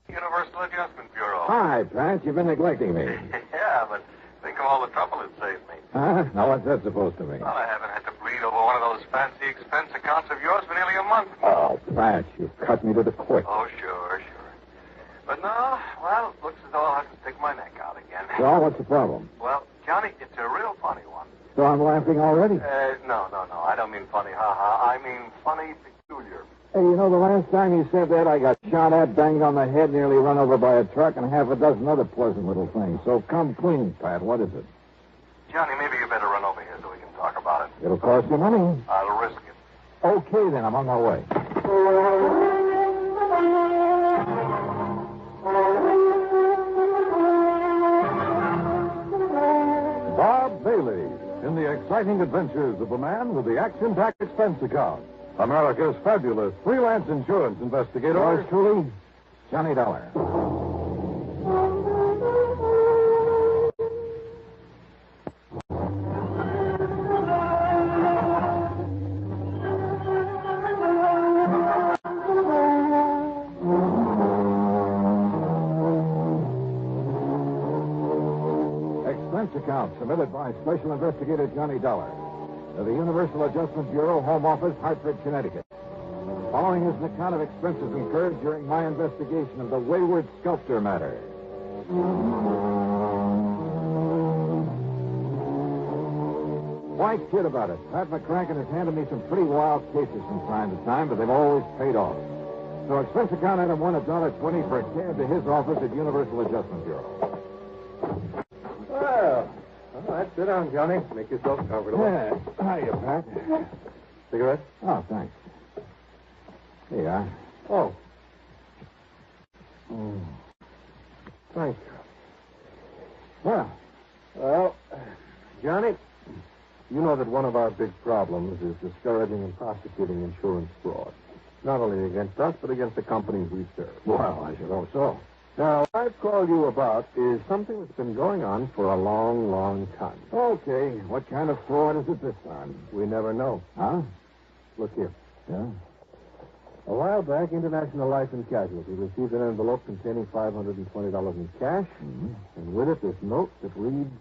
Universal Adjustment Bureau. Hi, Pat. You've been neglecting me. Yeah, but think of all the trouble it saved me. Huh? Now, what's that supposed to mean? Well, I haven't had to bleed over one of those fancy expense accounts of yours for nearly a month. Oh, Pat, you've cut me to the quick. Oh, sure. But no, well, looks as though I'll have to stick my neck out again. So, what's the problem? Well, Johnny, it's a real funny one. So I'm laughing already? No. I don't mean funny, ha-ha. I mean funny, peculiar. Hey, you know, the last time you said that, I got shot at, banged on the head, nearly run over by a truck, and half a dozen other pleasant little things. So come clean, Pat. What is it? Johnny, maybe you better run over here so we can talk about it. It'll cost you money. I'll risk it. Okay, then. I'm on my way. Bob Bailey in the exciting adventures of a man with the action-packed expense account. America's fabulous freelance insurance investigator. Yours truly, Johnny Dollar. Expense account submitted by Special Investigator Johnny Dollar to the Universal Adjustment Bureau, Home Office, Hartford, Connecticut. Following is an account of expenses incurred during my investigation of the Wayward Sculptor matter. Why kid about it? Pat McCracken has handed me some pretty wild cases from time to time, but they've always paid off. So expense account item one, $1.20 for a cab to his office at Universal Adjustment Bureau. Well, all right, sit down, Johnny. Make yourself comfortable. Yeah. Hiya, Pat. Cigarette? Oh, thanks. Here you are. Oh. Thank you. Well, Johnny, you know that one of our big problems is discouraging and prosecuting insurance fraud. Not only against us, but against the companies we serve. Well, I should hope so. Now, what I've called you about is something that's been going on for a long, long time. Okay. What kind of fraud is it this time? We never know. Huh? Look here. Yeah? A while back, International Life and Casualty received an envelope containing $520 in cash, and with it this note that reads,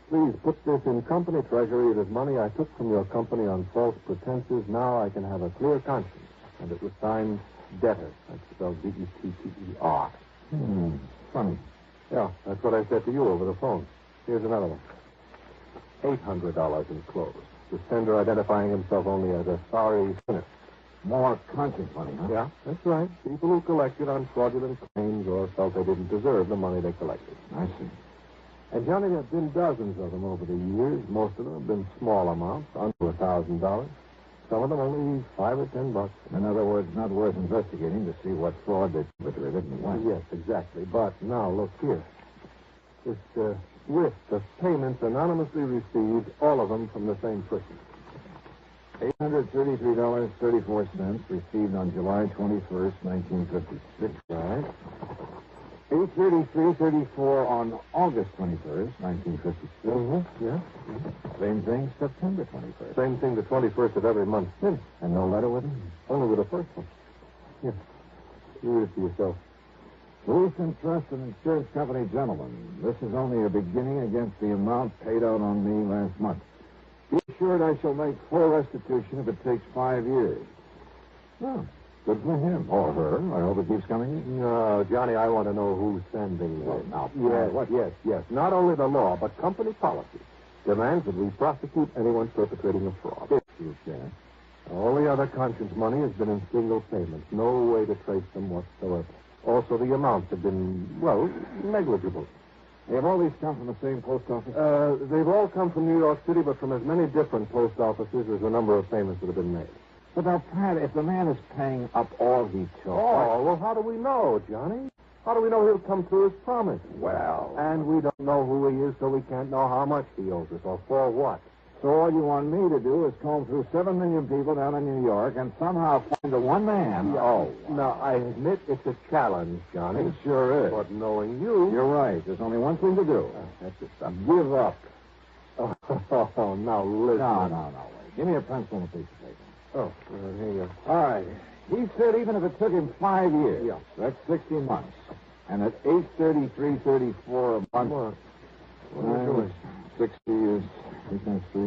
"Please put this in company treasury. It is money I took from your company on false pretenses. Now I can have a clear conscience." And it was signed Debtor. That's spelled D-E-T-T-E-R. Funny. Yeah, that's what I said to you over the phone. Here's another one. $800 enclosed. The sender identifying himself only as a sorry sinner. More conscience money, huh? Yeah, that's right. People who collected on fraudulent claims or felt they didn't deserve the money they collected. I see. And, Johnny, there have been dozens of them over the years. Most of them have been small amounts, under $1,000. Some of them only $5 or $10. In other words, not worth investigating to see what fraud they perpetrated and when. Yes, exactly. But now, look here. This list of payments anonymously received, all of them from the same person. $833.34 received on July 21st, 1956. Right. $833.34 on August 21st, 1956. Yeah. Same thing, September 21st. Same thing, the 21st of every month. And no letter with him? Only with the first one. Here. You read it for yourself. Wilson Trust and Insurance Company, gentlemen. This is only a beginning against the amount paid out on me last month. Be assured I shall make full restitution if it takes 5 years. Oh, Good for him. Or her. I hope it keeps coming in. No, Johnny, I want to know who's sending it. Now, Yes. Not only the law, but company policy demands that we prosecute anyone perpetrating a fraud. If you can. All the other conscience money has been in single payments. No way to trace them whatsoever. Also, the amounts have been, well, negligible. Have all these come from the same post office? They've all come from New York City, but from as many different post offices as the number of payments that have been made. But now, Pat, if the man is paying up all he took... Oh, well, how do we know, Johnny? How do we know he'll come through his promise? Well... And we don't know who he is, so we can't know how much he owes us or for what. So all you want me to do is comb through 7 million people down in New York and somehow find the one man... Oh. Now, I admit it's a challenge, Johnny. It sure is. But knowing you... You're right. There's only one thing to do. That's it. Give up. Oh, now listen. No, wait. Give me a pencil and a piece of paper. Oh, here you go. All right. He said even if it took him 5 years, Yeah. that's 60 months. And at $833.34 a month... What are you doing? 60 is 3 times 4,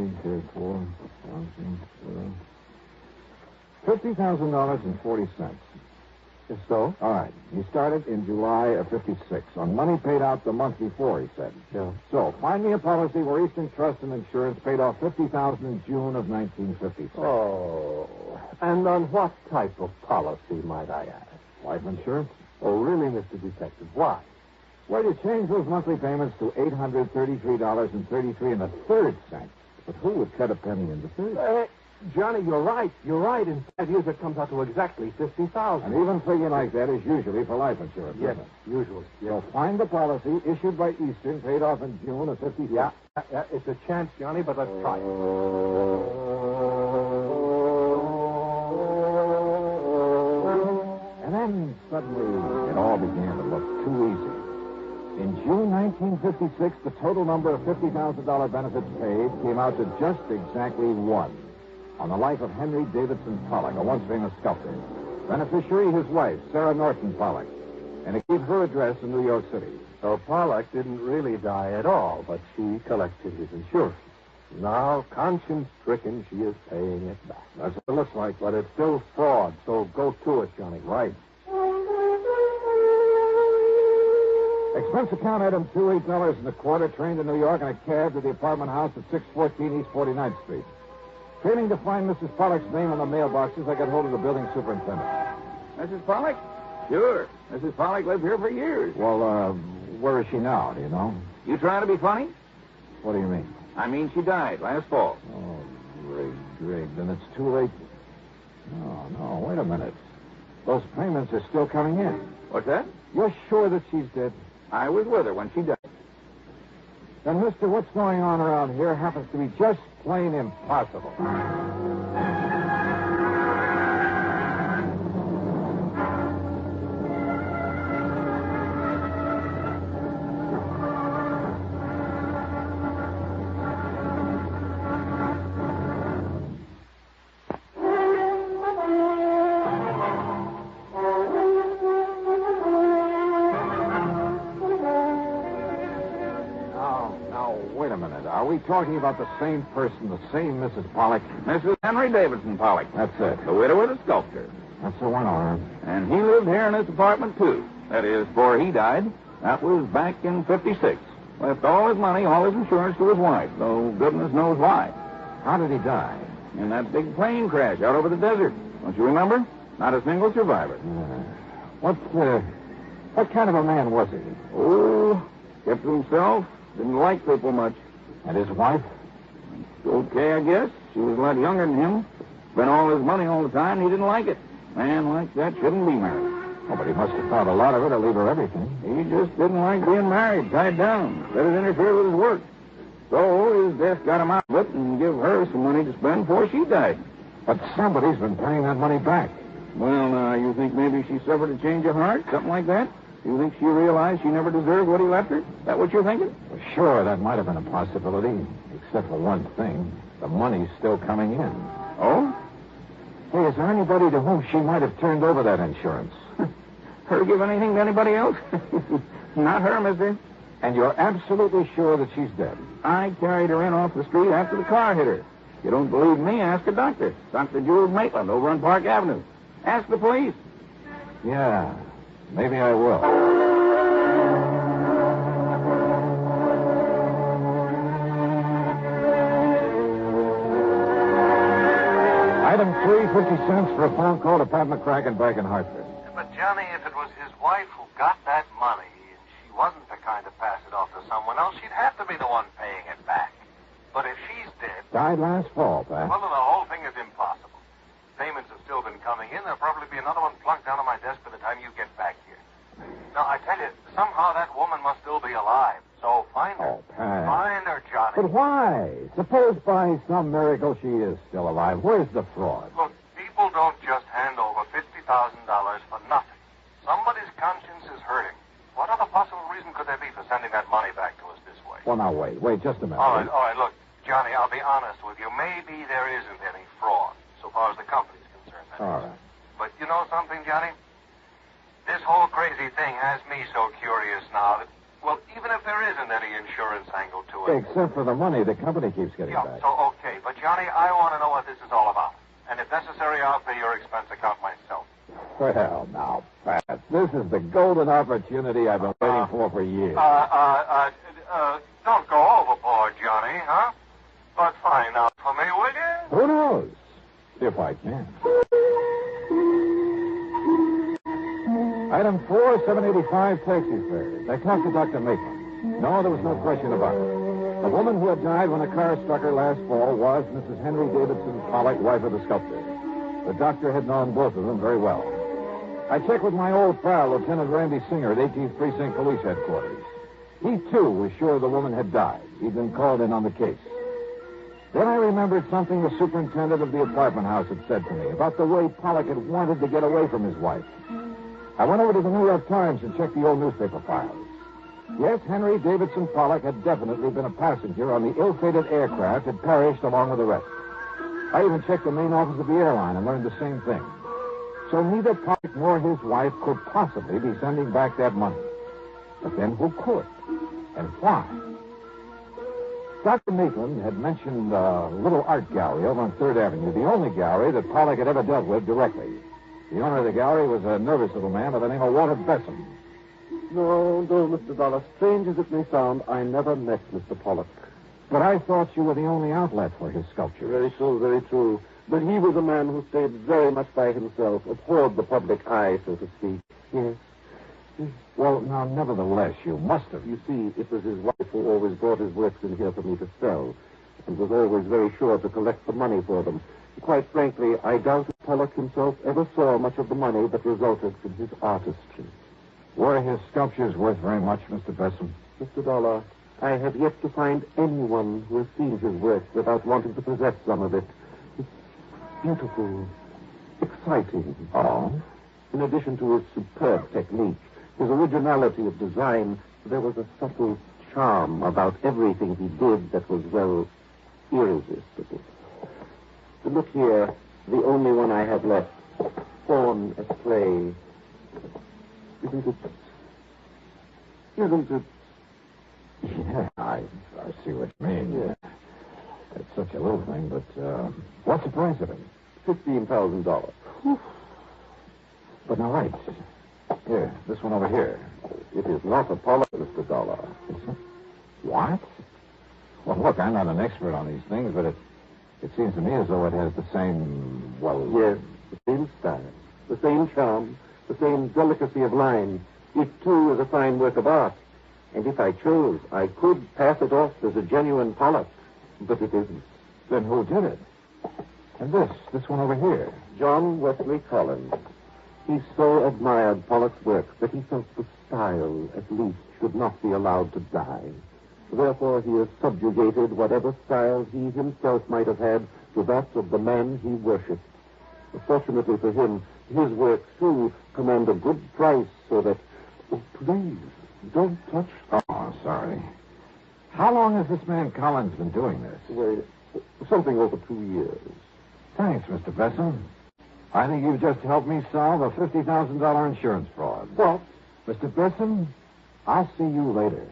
$50,000.40. If so? All right. He started in July of 56 on money paid out the month before, he said. Yeah. So, find me a policy where Eastern Trust and Insurance paid off $50,000 in June of 1956. Oh. And on what type of policy, might I ask? Life insurance? Oh, really, Mr. Detective? Why? Well, you change those monthly payments to $833.33 cents. But who would cut a penny into 30? Johnny, you're right. In 5 years, it comes out to exactly $50,000. And even figure like that is usually for life insurance. Yes, isn't it? usually. So find the policy issued by Eastern, paid off in June of 56. Yeah, it's a chance, Johnny, but let's try it. And then suddenly it all began to look too easy. In June 1956, the total number of $50,000 benefits paid came out to just exactly one. On the life of Henry Davidson Pollock, a once famous sculptor. Beneficiary, his wife, Sarah Norton Pollock. And it gave her address in New York City. So Pollock didn't really die at all, but she collected his insurance. Now, conscience-stricken, she is paying it back. That's what it looks like. But it's still fraud, so go to it, Johnny. Right. Expense account item $2.08 train to New York in a cab to the apartment house at 614 East 49th Street. Failing to find Mrs. Pollock's name on the mailboxes, I got hold of the building superintendent. Mrs. Pollock? Sure. Mrs. Pollock lived here for years. Well, where is she now? Do you know? You trying to be funny? What do you mean? I mean, she died last fall. Oh, Greg. Then it's too late. No, wait a minute. Those payments are still coming in. What's that? You're sure that she's dead? I was with her when she died. Then, mister, what's going on around here happens to be just plain impossible. Wait a minute. Are we talking about the same person, the same Mrs. Pollock? Mrs. Henry Davidson Pollock. That's it. The widow of the sculptor. That's the one, all right. And he lived here in this apartment, too. That is, before he died. That was back in 56. Left all his money, all his insurance to his wife, though goodness knows why. How did he die? In that big plane crash out over the desert. Don't you remember? Not a single survivor. What kind of a man was he? Oh, kept to himself. Didn't like people much. And his wife? Okay, I guess. She was a lot younger than him. Spent all his money all the time, and he didn't like it. Man like that shouldn't be married. Oh, but he must have thought a lot of it to leave her everything. He just didn't like being married, tied down. Let it interfere with his work. So his death got him out of it and give her some money to spend before she died. But somebody's been paying that money back. Well, now, you think maybe she suffered a change of heart? Something like that? You think she realized she never deserved what he left her? Is that what you're thinking? Well, sure, that might have been a possibility. Except for one thing. The money's still coming in. Oh? Hey, is there anybody to whom she might have turned over that insurance? Her give anything to anybody else? Not her, mister. And you're absolutely sure that she's dead? I carried her in off the street after the car hit her. You don't believe me? Ask a doctor. Dr. Jules Maitland over on Park Avenue. Ask the police. Yeah, maybe I will. Item 3, 50 cents for a phone call to Pat McCracken back in Hartford. But, Johnny, if it was his wife who got that money and she wasn't the kind to pass it off to someone else, she'd have to be the one paying it back. But if she's dead... Died last fall, Pat. Well, then the whole thing is impossible. Payments have still been coming in. There'll probably be another one plunked down on my desk by the time you get back here. Now, I tell you, somehow that woman must still be alive. So find her. Oh, Pat. Find her, Johnny. But why? Suppose by some miracle she is still alive. Where's the fraud? Look, people don't just hand over $50,000 for nothing. Somebody's conscience is hurting. What other possible reason could there be for sending that money back to us this way? Well, now, wait just a minute. All right, look, Johnny, I'll be honest with you. Maybe there isn't any fraud, so far as the company's concerned. All right. But you know something, Johnny? This whole crazy thing has me so curious now that, well, even if there isn't any insurance angle to it... Except for the money the company keeps getting back. So, okay. But, Johnny, I want to know what this is all about. And if necessary, I'll pay your expense account myself. Well, now, Pat, this is the golden opportunity I've been waiting for years. Don't go overboard, Johnny, huh? But find out for me, will you? Who knows? If I can. Item 4, 785 taxi fare. I talked to Dr. Maitland. No, there was no question about it. The woman who had died when a car struck her last fall was Mrs. Henry Davidson Pollock, wife of the sculptor. The doctor had known both of them very well. I checked with my old pal, Lieutenant Randy Singer at 18th Precinct Police Headquarters. He, too, was sure the woman had died. He'd been called in on the case. Then I remembered something the superintendent of the apartment house had said to me about the way Pollock had wanted to get away from his wife. I went over to the New York Times and checked the old newspaper files. Yes, Henry Davidson Pollock had definitely been a passenger on the ill-fated aircraft had perished along with the rest. I even checked the main office of the airline and learned the same thing. So neither Pollock nor his wife could possibly be sending back that money. But then who could? And why? Dr. Maitland had mentioned a little art gallery over on 3rd Avenue, the only gallery that Pollock had ever dealt with directly. The owner of the gallery was a nervous little man by the name of Walter Besson. No, Mr. Dollar. Strange as it may sound, I never met Mr. Pollock. But I thought you were the only outlet for his sculpture. Very true, very true. But he was a man who stayed very much by himself, abhorred the public eye, so to speak. Yes. Well, now, nevertheless, you must have. You see, it was his wife who always brought his works in here for me to sell, and was always very sure to collect the money for them. Quite frankly, I doubt if Pollock himself ever saw much of the money that resulted from his artistry. Were his sculptures worth very much, Mr. Besson? Mr. Dollar, I have yet to find anyone who has seen his work without wanting to possess some of it. It's beautiful, exciting. Oh? In addition to his superb technique, his originality of design, there was a subtle charm about everything he did that was, well, irresistible. Look here, the only one I have left, Fawn at Play. Isn't it? Yeah, I see what you mean. Yeah. It's such a little thing, but what's the price of it? $15,000. But now, right. Here, this one over here. It is not a Pollock, Mr. Dollar. What? Well, look, I'm not an expert on these things, but it seems to me as though it has the same, well... Yes, the same style, the same charm, the same delicacy of line. It, too, is a fine work of art. And if I chose, I could pass it off as a genuine Pollock. But it isn't. Then who did it? And this one over here? John Wesley Collins. He so admired Pollock's work that he felt the style, at least, should not be allowed to die. Therefore, he has subjugated whatever style he himself might have had to that of the man he worshipped. Fortunately for him, his works, too, command a good price so that... Oh, please, don't touch... Oh, sorry. How long has this man Collins been doing this? Well, something over 2 years. Thanks, Mr. Besson. I think you've just helped me solve a $50,000 insurance fraud. What? Mr. Besson, I'll see you later.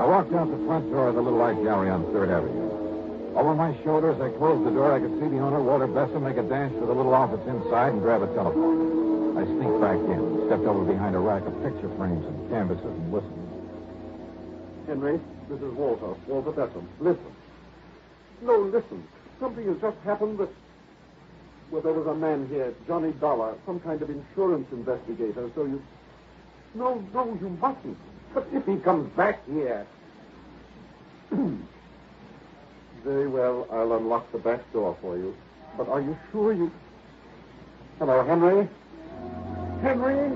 I walked out the front door of the little art gallery on 3rd Avenue. Over my shoulder, as I closed the door, I could see the owner, Walter Bessel, make a dash for the little office inside and grab a telephone. I sneaked back in, stepped over behind a rack of picture frames and canvases, and listened. Henry, this is Walter Bessel. Listen. No, listen. Something has just happened that... Well, there was a man here, Johnny Dollar, some kind of insurance investigator, so you... No, you mustn't. But if he comes back here... Very well, I'll unlock the back door for you. But are you sure you... Hello, Henry? Henry?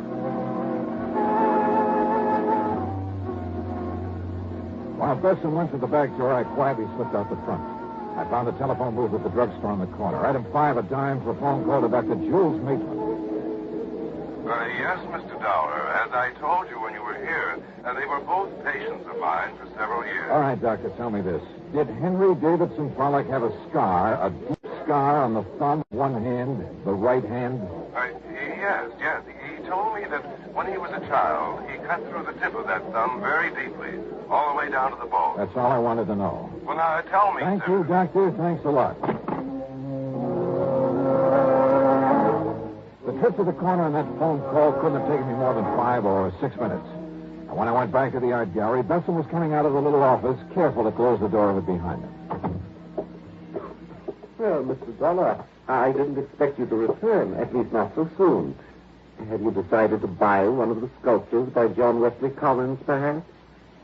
While Besson went to the back door, I quietly slipped out the front. I found a telephone booth at the drugstore on the corner. Item 5, a dime for a phone call to Dr. Jules Maitland. Yes, Mr. Dollar. As I told you when you were here, they were both patients of mine for several years. All right, Doctor, tell me this. Did Henry Davidson Pollock have a scar, a deep scar on the thumb, one hand, the right hand? Yes. He told me that when he was a child, he cut through the tip of that thumb very deeply, all the way down to the bone. That's all I wanted to know. Well, now, tell me, Thank sir. you, Doctor. Thanks a lot. The trip to the corner and that phone call couldn't have taken me more than 5 or 6 minutes. And when I went back to the art gallery, Besson was coming out of the little office, careful to close the door of it behind him. Well, Mr. Dollar, I didn't expect you to return, at least not so soon. Have you decided to buy one of the sculptures by John Wesley Collins, perhaps?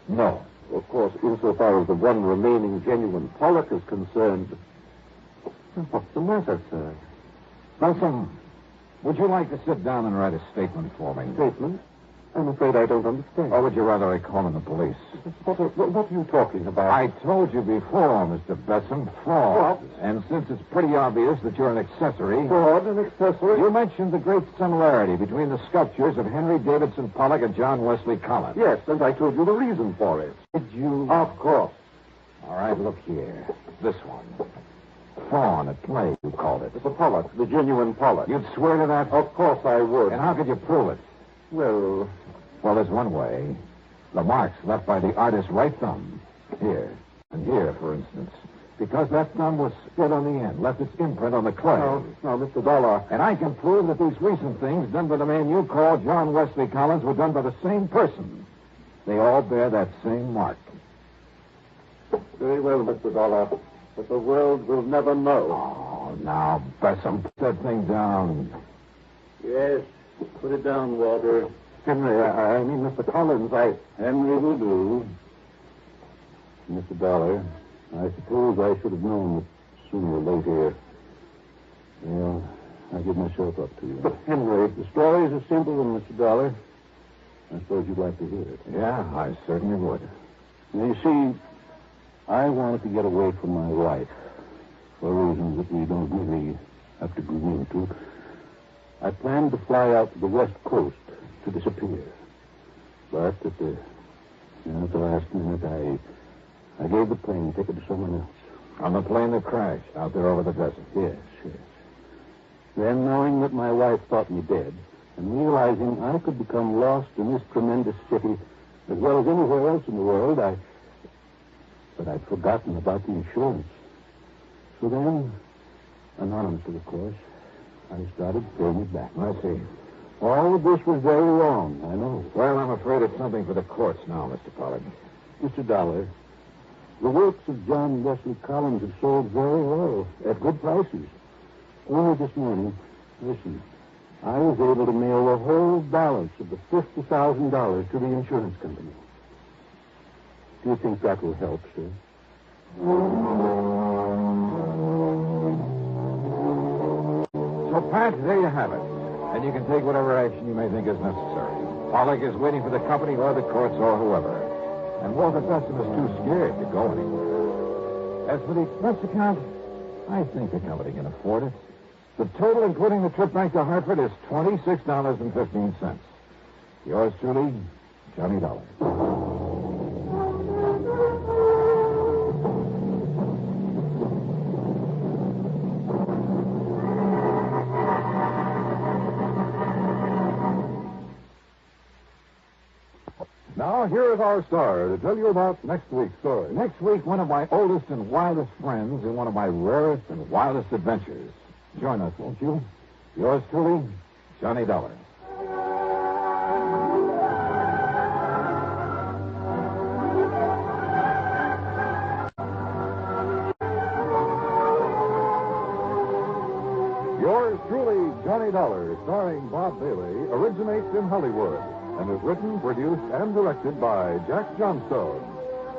No. Of course, insofar as the one remaining genuine Pollock is concerned. What's the matter, sir? Besson, would you like to sit down and write a statement for me? Statement? I'm afraid I don't understand. Or would you rather I call in the police? What are you talking about? I told you before, Mr. Besson, fraud. What? And since it's pretty obvious that you're an accessory... Fraud, an accessory? You mentioned the great similarity between the sculptures of Henry Davidson Pollock and John Wesley Collins. Yes, and I told you the reason for it. Did you? Of course. All right, look here. This one. Fawn at play, you called it. It's a Pollock, the genuine Pollock. You'd swear to that? Of course I would. And how could you prove it? Well, there's one way. The marks left by the artist's right thumb. Here. And here, for instance. Because that thumb was split on the end, left its imprint on the clay. Now, Mr. Dollar. And I can prove that these recent things done by the man you call John Wesley Collins were done by the same person. They all bear that same mark. Very well, Mr. Dollar. But the world will never know. Oh, now, Besson, put that thing down. Yes, put it down, Walter. Henry, I mean, Mr. Collins, Henry will do. Mr. Dollar, I suppose I should have known that sooner or later. Well, I give myself up to you. But, Henry, the story is a simple one, Mr. Dollar. I suppose you'd like to hear it. Yeah, I certainly would. Now, you see, I wanted to get away from my wife for reasons that we don't really have to go into. I planned to fly out to the West Coast to disappear. But at the last minute, I gave the plane ticket to someone else. On the plane that crashed out there over the desert? Yes. Then, knowing that my wife thought me dead, and realizing I could become lost in this tremendous city as well as anywhere else in the world, But I'd forgotten about the insurance. So then, anonymously, of course, I started paying it back. I see. All of this was very wrong, I know. Well, I'm afraid it's something for the courts now, Mr. Pollard. Mr. Dollar, the works of John Wesley Collins have sold very well, at good prices. Only this morning, listen, I was able to mail the whole balance of the $50,000 to the insurance company. Do you think that will help, sir? So, Pat, there you have it. And you can take whatever action you may think is necessary. Pollock is waiting for the company or the courts or whoever. And Walter Besson is too scared to go anywhere. As for the expense account, I think the company can afford it. The total, including the trip back to Hartford, is $26.15. Yours truly, Johnny Dollar. Now, here is our star to tell you about next week's story. Next week, one of my oldest and wildest friends in one of my rarest and wildest adventures. Join us, won't you? Yours truly, Johnny Dollar. Yours truly, Johnny Dollar, starring Bob Bailey, originates in Hollywood and is written, produced, and directed by Jack Johnstone.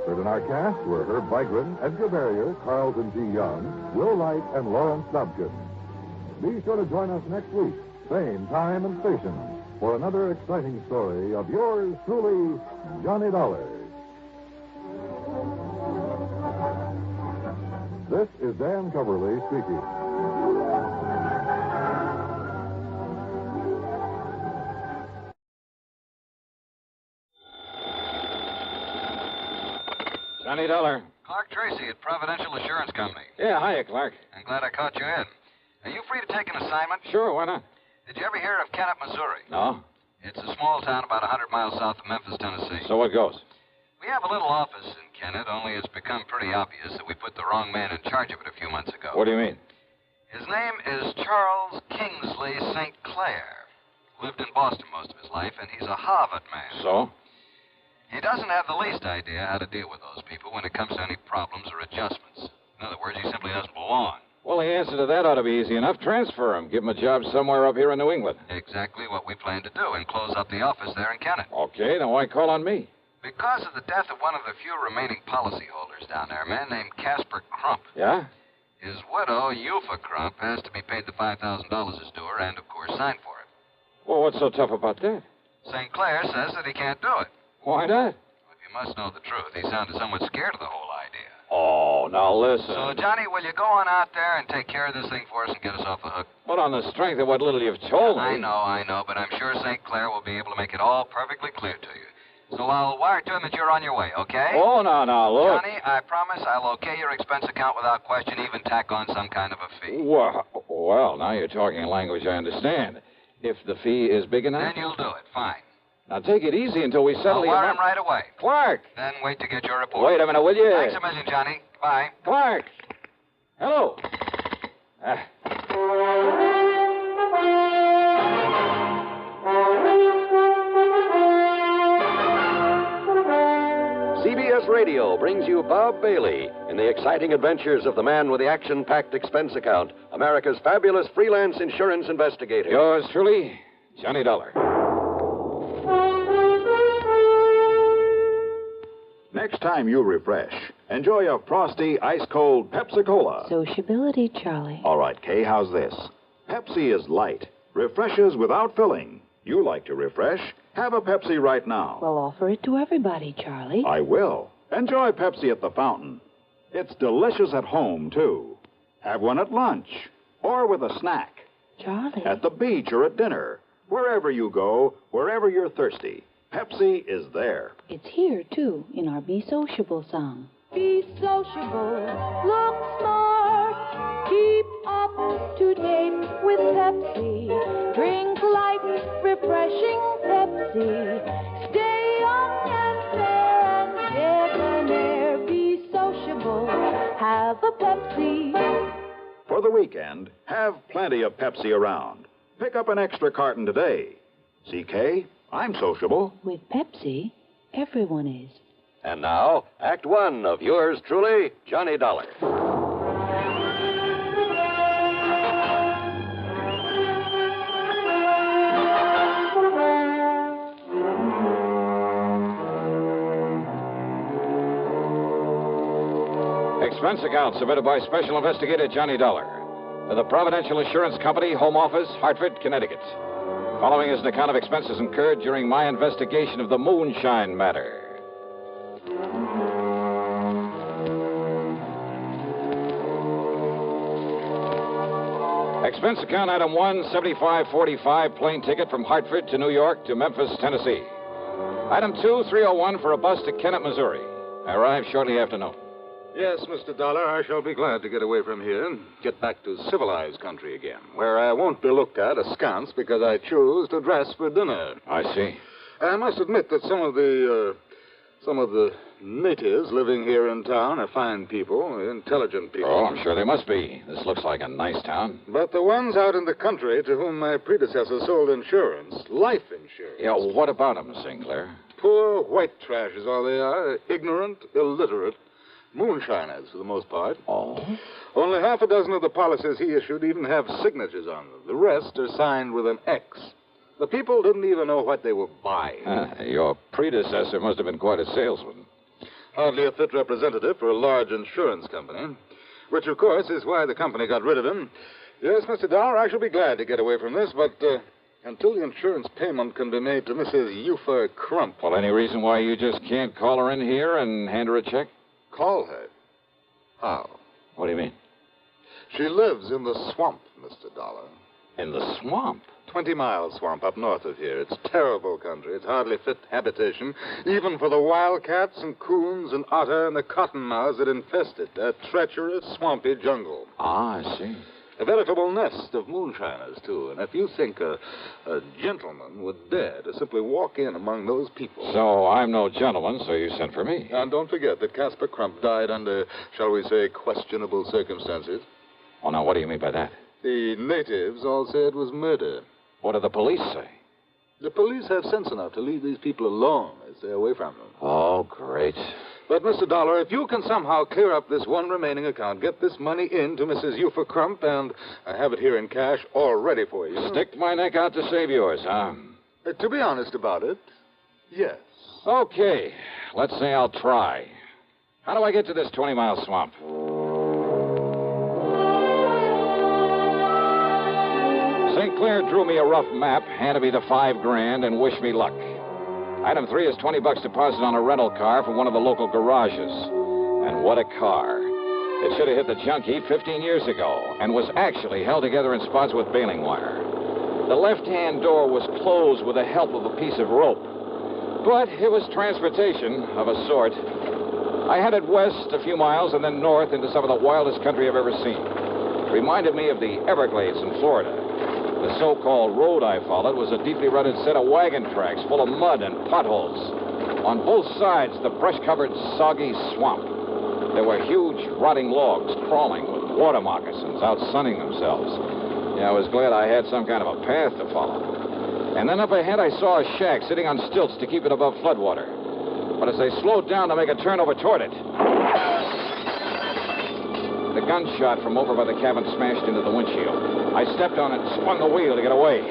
Heard in our cast were Herb Vigran, Edgar Barrier, Carlton G. Young, Will Wright, and Lawrence Dobkin. Be sure to join us next week, same time and station, for another exciting story of yours truly, Johnny Dollar. This is Dan Coverly speaking. Johnny Dollar. Clark Tracy at Providential Assurance Company. Yeah, hiya, Clark. I'm glad I caught you in. Are you free to take an assignment? Sure, why not? Did you ever hear of Kennett, Missouri? No. It's a small town about 100 miles south of Memphis, Tennessee. So what goes? We have a little office in Kennett, only it's become pretty obvious that we put the wrong man in charge of it a few months ago. What do you mean? His name is Charles Kingsley St. Clair. Lived in Boston most of his life, and he's a Harvard man. So? He doesn't have the least idea how to deal with those people when it comes to any problems or adjustments. In other words, he simply doesn't belong. Well, the answer to that ought to be easy enough. Transfer him. Give him a job somewhere up here in New England. Exactly what we plan to do, and close up the office there in Kennett. Okay, then why call on me? Because of the death of one of the few remaining policyholders down there, a man named Casper Crump. Yeah? His widow, Eupha Crump, has to be paid the $5,000 as due her and, of course, sign for it. Well, what's so tough about that? St. Clair says that he can't do it. Why not? If you must know the truth, he sounded somewhat scared of the whole idea. Oh, now listen. So, Johnny, will you go on out there and take care of this thing for us and get us off the hook? What, on the strength of what little you've told me? I know, but I'm sure St. Clair will be able to make it all perfectly clear to you. So I'll wire to him that you're on your way, okay? Oh, now, look. Johnny, I promise I'll okay your expense account without question, even tack on some kind of a fee. Well, now you're talking a language I understand. If the fee is big enough? Then you'll do it, fine. Now take it easy until we settle I'll wire him right away. Clark! Then wait to get your report. Wait a minute, will you? Thanks a million, Johnny. Bye. Clark! Hello. CBS Radio brings you Bob Bailey in the exciting adventures of the man with the action-packed expense account, America's fabulous freelance insurance investigator. Yours truly, Johnny Dollar. Next time you refresh, enjoy a frosty, ice-cold Pepsi-Cola. Sociability, Charlie. All right, Kay, how's this? Pepsi is light, refreshes without filling. You like to refresh? Have a Pepsi right now. Well, offer it to everybody, Charlie. I will. Enjoy Pepsi at the fountain. It's delicious at home, too. Have one at lunch or with a snack. Charlie. At the beach or at dinner. Wherever you go, wherever you're thirsty, Pepsi is there. It's here, too, in our Be Sociable song. Be sociable, look smart, keep up to date with Pepsi. Drink light, refreshing Pepsi. Stay young and fair and debonair. Be sociable, have a Pepsi. For the weekend, have plenty of Pepsi around. Pick up an extra carton today. CK, I'm sociable. With Pepsi, everyone is. And now, Act One of yours truly, Johnny Dollar. Expense account submitted by Special Investigator Johnny Dollar to the Providential Assurance Company, Home Office, Hartford, Connecticut. Following is an account of expenses incurred during my investigation of the moonshine matter. Expense account item 1, $75.45 plane ticket from Hartford to New York to Memphis, Tennessee. Item 2, $301 for a bus to Kennett, Missouri. I arrived shortly after noon. Yes, Mr. Dollar, I shall be glad to get away from here and get back to civilized country again, where I won't be looked at askance because I choose to dress for dinner. I see. I must admit that some of the natives living here in town are fine people, intelligent people. Oh, I'm sure they must be. This looks like a nice town. But the ones out in the country to whom my predecessor sold insurance, life insurance. Yeah, what about them, St. Clair? Poor white trash is all they are. Ignorant, illiterate, moonshiners for the most part. Oh? Only half a dozen of the policies he issued even have signatures on them. The rest are signed with an X. The people didn't even know what they were buying. Your predecessor must have been quite a salesman. Hardly a fit representative for a large insurance company, which, of course, is why the company got rid of him. Yes, Mr. Dollar, I shall be glad to get away from this, but until the insurance payment can be made to Mrs. Euphor Crump. Well, any reason why you just can't call her in here and hand her a check? Call her? How? What do you mean? She lives in the swamp, Mr. Dollar. In the swamp? 20-mile swamp up north of here. It's terrible country. It's hardly fit habitation, even for the wildcats and coons and otter and the cottonmouths that infest it. A treacherous, swampy jungle. Ah, I see. A veritable nest of moonshiners, too. And if you think a gentleman would dare to simply walk in among those people... So I'm no gentleman, so you sent for me. And don't forget that Caspar Crump died under, shall we say, questionable circumstances. Oh, now, what do you mean by that? The natives all say it was murder. What do the police say? The police have sense enough to leave these people alone. They stay away from them. Oh, great. But, Mr. Dollar, if you can somehow clear up this one remaining account, get this money in to Mrs. Euphor Crump, and I have it here in cash all ready for you. Stick my neck out to save yours, huh? To be honest about it, yes. Okay. Let's say I'll try. How do I get to this 20-mile swamp? St. Clair drew me a rough map, handed me the $5,000, and wished me luck. Item 3 is $20 deposit on a rental car from one of the local garages. And what a car. It should have hit the junk heap 15 years ago and was actually held together in spots with baling wire. The left-hand door was closed with the help of a piece of rope. But it was transportation of a sort. I headed west a few miles and then north into some of the wildest country I've ever seen. It reminded me of the Everglades in Florida. The so-called road I followed was a deeply rutted set of wagon tracks full of mud and potholes. On both sides, the brush-covered, soggy swamp. There were huge, rotting logs crawling with water moccasins out sunning themselves. Yeah, I was glad I had some kind of a path to follow. And then up ahead, I saw a shack sitting on stilts to keep it above floodwater. But as I slowed down to make a turn over toward it, the gunshot from over by the cabin smashed into the windshield. I stepped on it and spun the wheel to get away.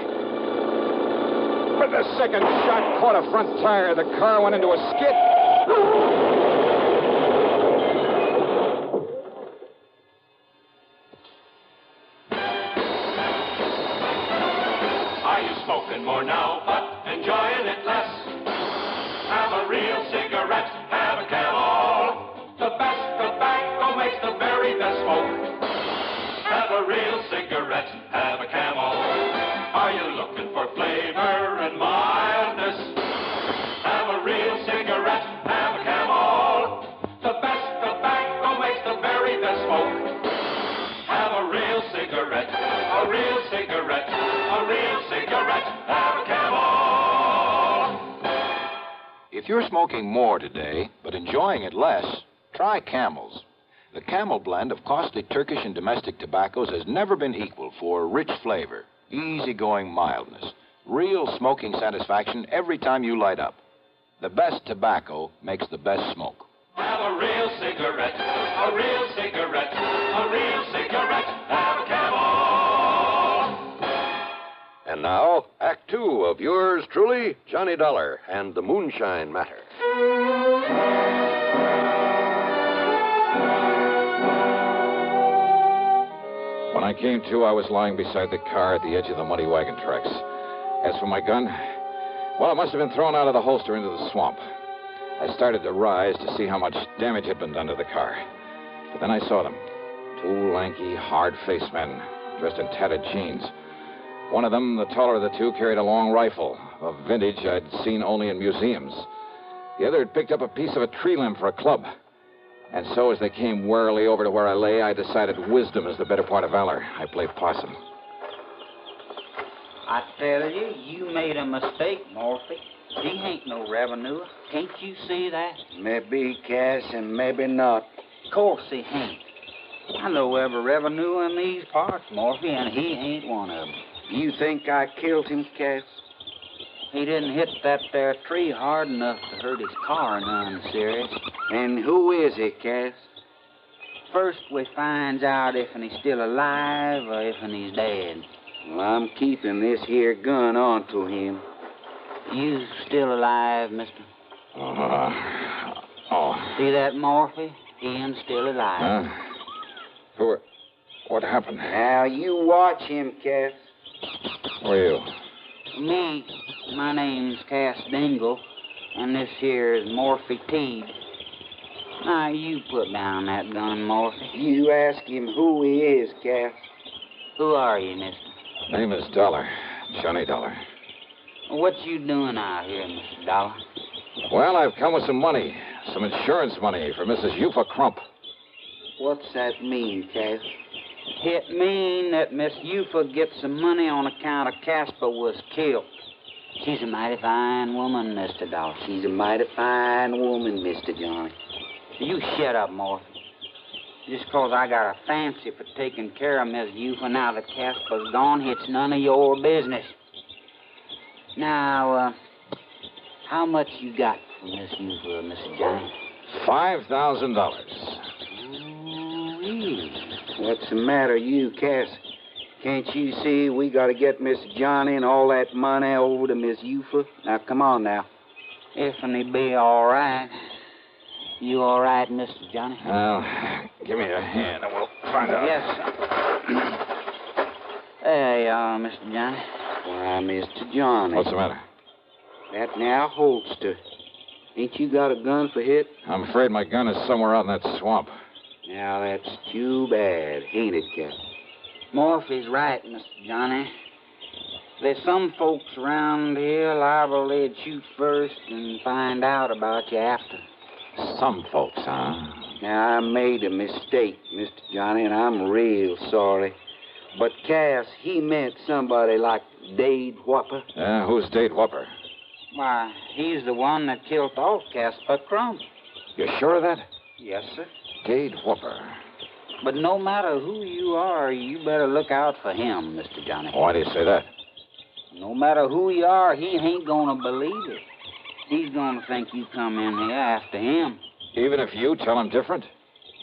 But the second shot caught a front tire. The car went into a skid. Are you smoking more now, but enjoying it less? Have a real cigarette, have a Camel. The best tobacco makes the very best smoke. Have a real cigarette, have a Camel. Are you looking for flavor and mildness? Have a real cigarette, have a Camel. The best tobacco makes the very best smoke. Have a real cigarette, a real cigarette, a real cigarette, have a Camel. If you're smoking more today, but enjoying it less, try Camels. The Camel blend of costly Turkish and domestic tobaccos has never been equal for rich flavor, easygoing mildness, real smoking satisfaction every time you light up. The best tobacco makes the best smoke. Have a real cigarette, a real cigarette, a real cigarette, have a Camel. And now, Act 2 of yours truly, Johnny Dollar and the Moonshine Matter. When I came to, I was lying beside the car at the edge of the muddy wagon tracks. As for my gun, well, it must have been thrown out of the holster into the swamp. I started to rise to see how much damage had been done to the car. But then I saw them. Two lanky, hard-faced men dressed in tattered jeans. One of them, the taller of the two, carried a long rifle, a vintage I'd seen only in museums. The other had picked up a piece of a tree limb for a club. And so as they came warily over to where I lay, I decided wisdom is the better part of valor. I played possum. I tell you, you made a mistake, Morphy. He ain't no revenue. Can't you see that? Maybe Cass and maybe not. Of course he ain't. I know every revenue in these parts, Morphy, and he ain't one of them. You think I killed him, Cass? He didn't hit that there tree hard enough to hurt his car none serious. And who is he, Cass? First we finds out if he's still alive or if he's dead. Well, I'm keeping this here gun onto him. You still alive, mister? Oh. See that, Morphy? Ian's still alive. What happened? Now, you watch him, Cass. Who are you? Me, my name's Cass Dingle, and this here is Morphy Teed. Now, you put down that gun, Morphy. You ask him who he is, Cass. Who are you, mister? Name is Dollar. Johnny Dollar. What you doing out here, Mr. Dollar? Well, I've come with some money. Some insurance money for Mrs. Eufa Crump. What's that mean, Cass? It mean that Miss Eufa gets some money on account of Casper was killed. She's a mighty fine woman, Mr. Dollar. She's a mighty fine woman, Mr. Johnny. You shut up, Morphy. Just 'cause I got a fancy for taking care of Miss Eufa now that Casper's gone, it's none of your business. Now, how much you got for Miss Eufa, Mr. Johnny? $5,000. What's the matter, you, Cass? Can't you see we got to get Miss Johnny and all that money over to Miss Eufa? Now, come on now. If he be all right. You all right, Mr. Johnny? Well, give me a hand and we'll find out. Yes, sir. There you are, Mr. Johnny. Why, Mr. Johnny. What's the matter? That now holster. Ain't you got a gun for hit? I'm afraid my gun is somewhere out in that swamp. Now, that's too bad, ain't it, Cap? Morphy's right, Mr. Johnny. There's some folks around here liable they'd shoot first and find out about you after. Some folks, huh? Now, I made a mistake, Mr. Johnny, and I'm real sorry. But Cass, he meant somebody like Dade Whopper. Yeah, who's Dade Whopper? Why, he's the one that killed off Casper Crump. You sure of that? Yes, sir. Dade Whopper. But no matter who you are, you better look out for him, Mr. Johnny. Why do you say that? No matter who you are, he ain't gonna believe it. He's gonna think you come in here after him. Even if you tell him different?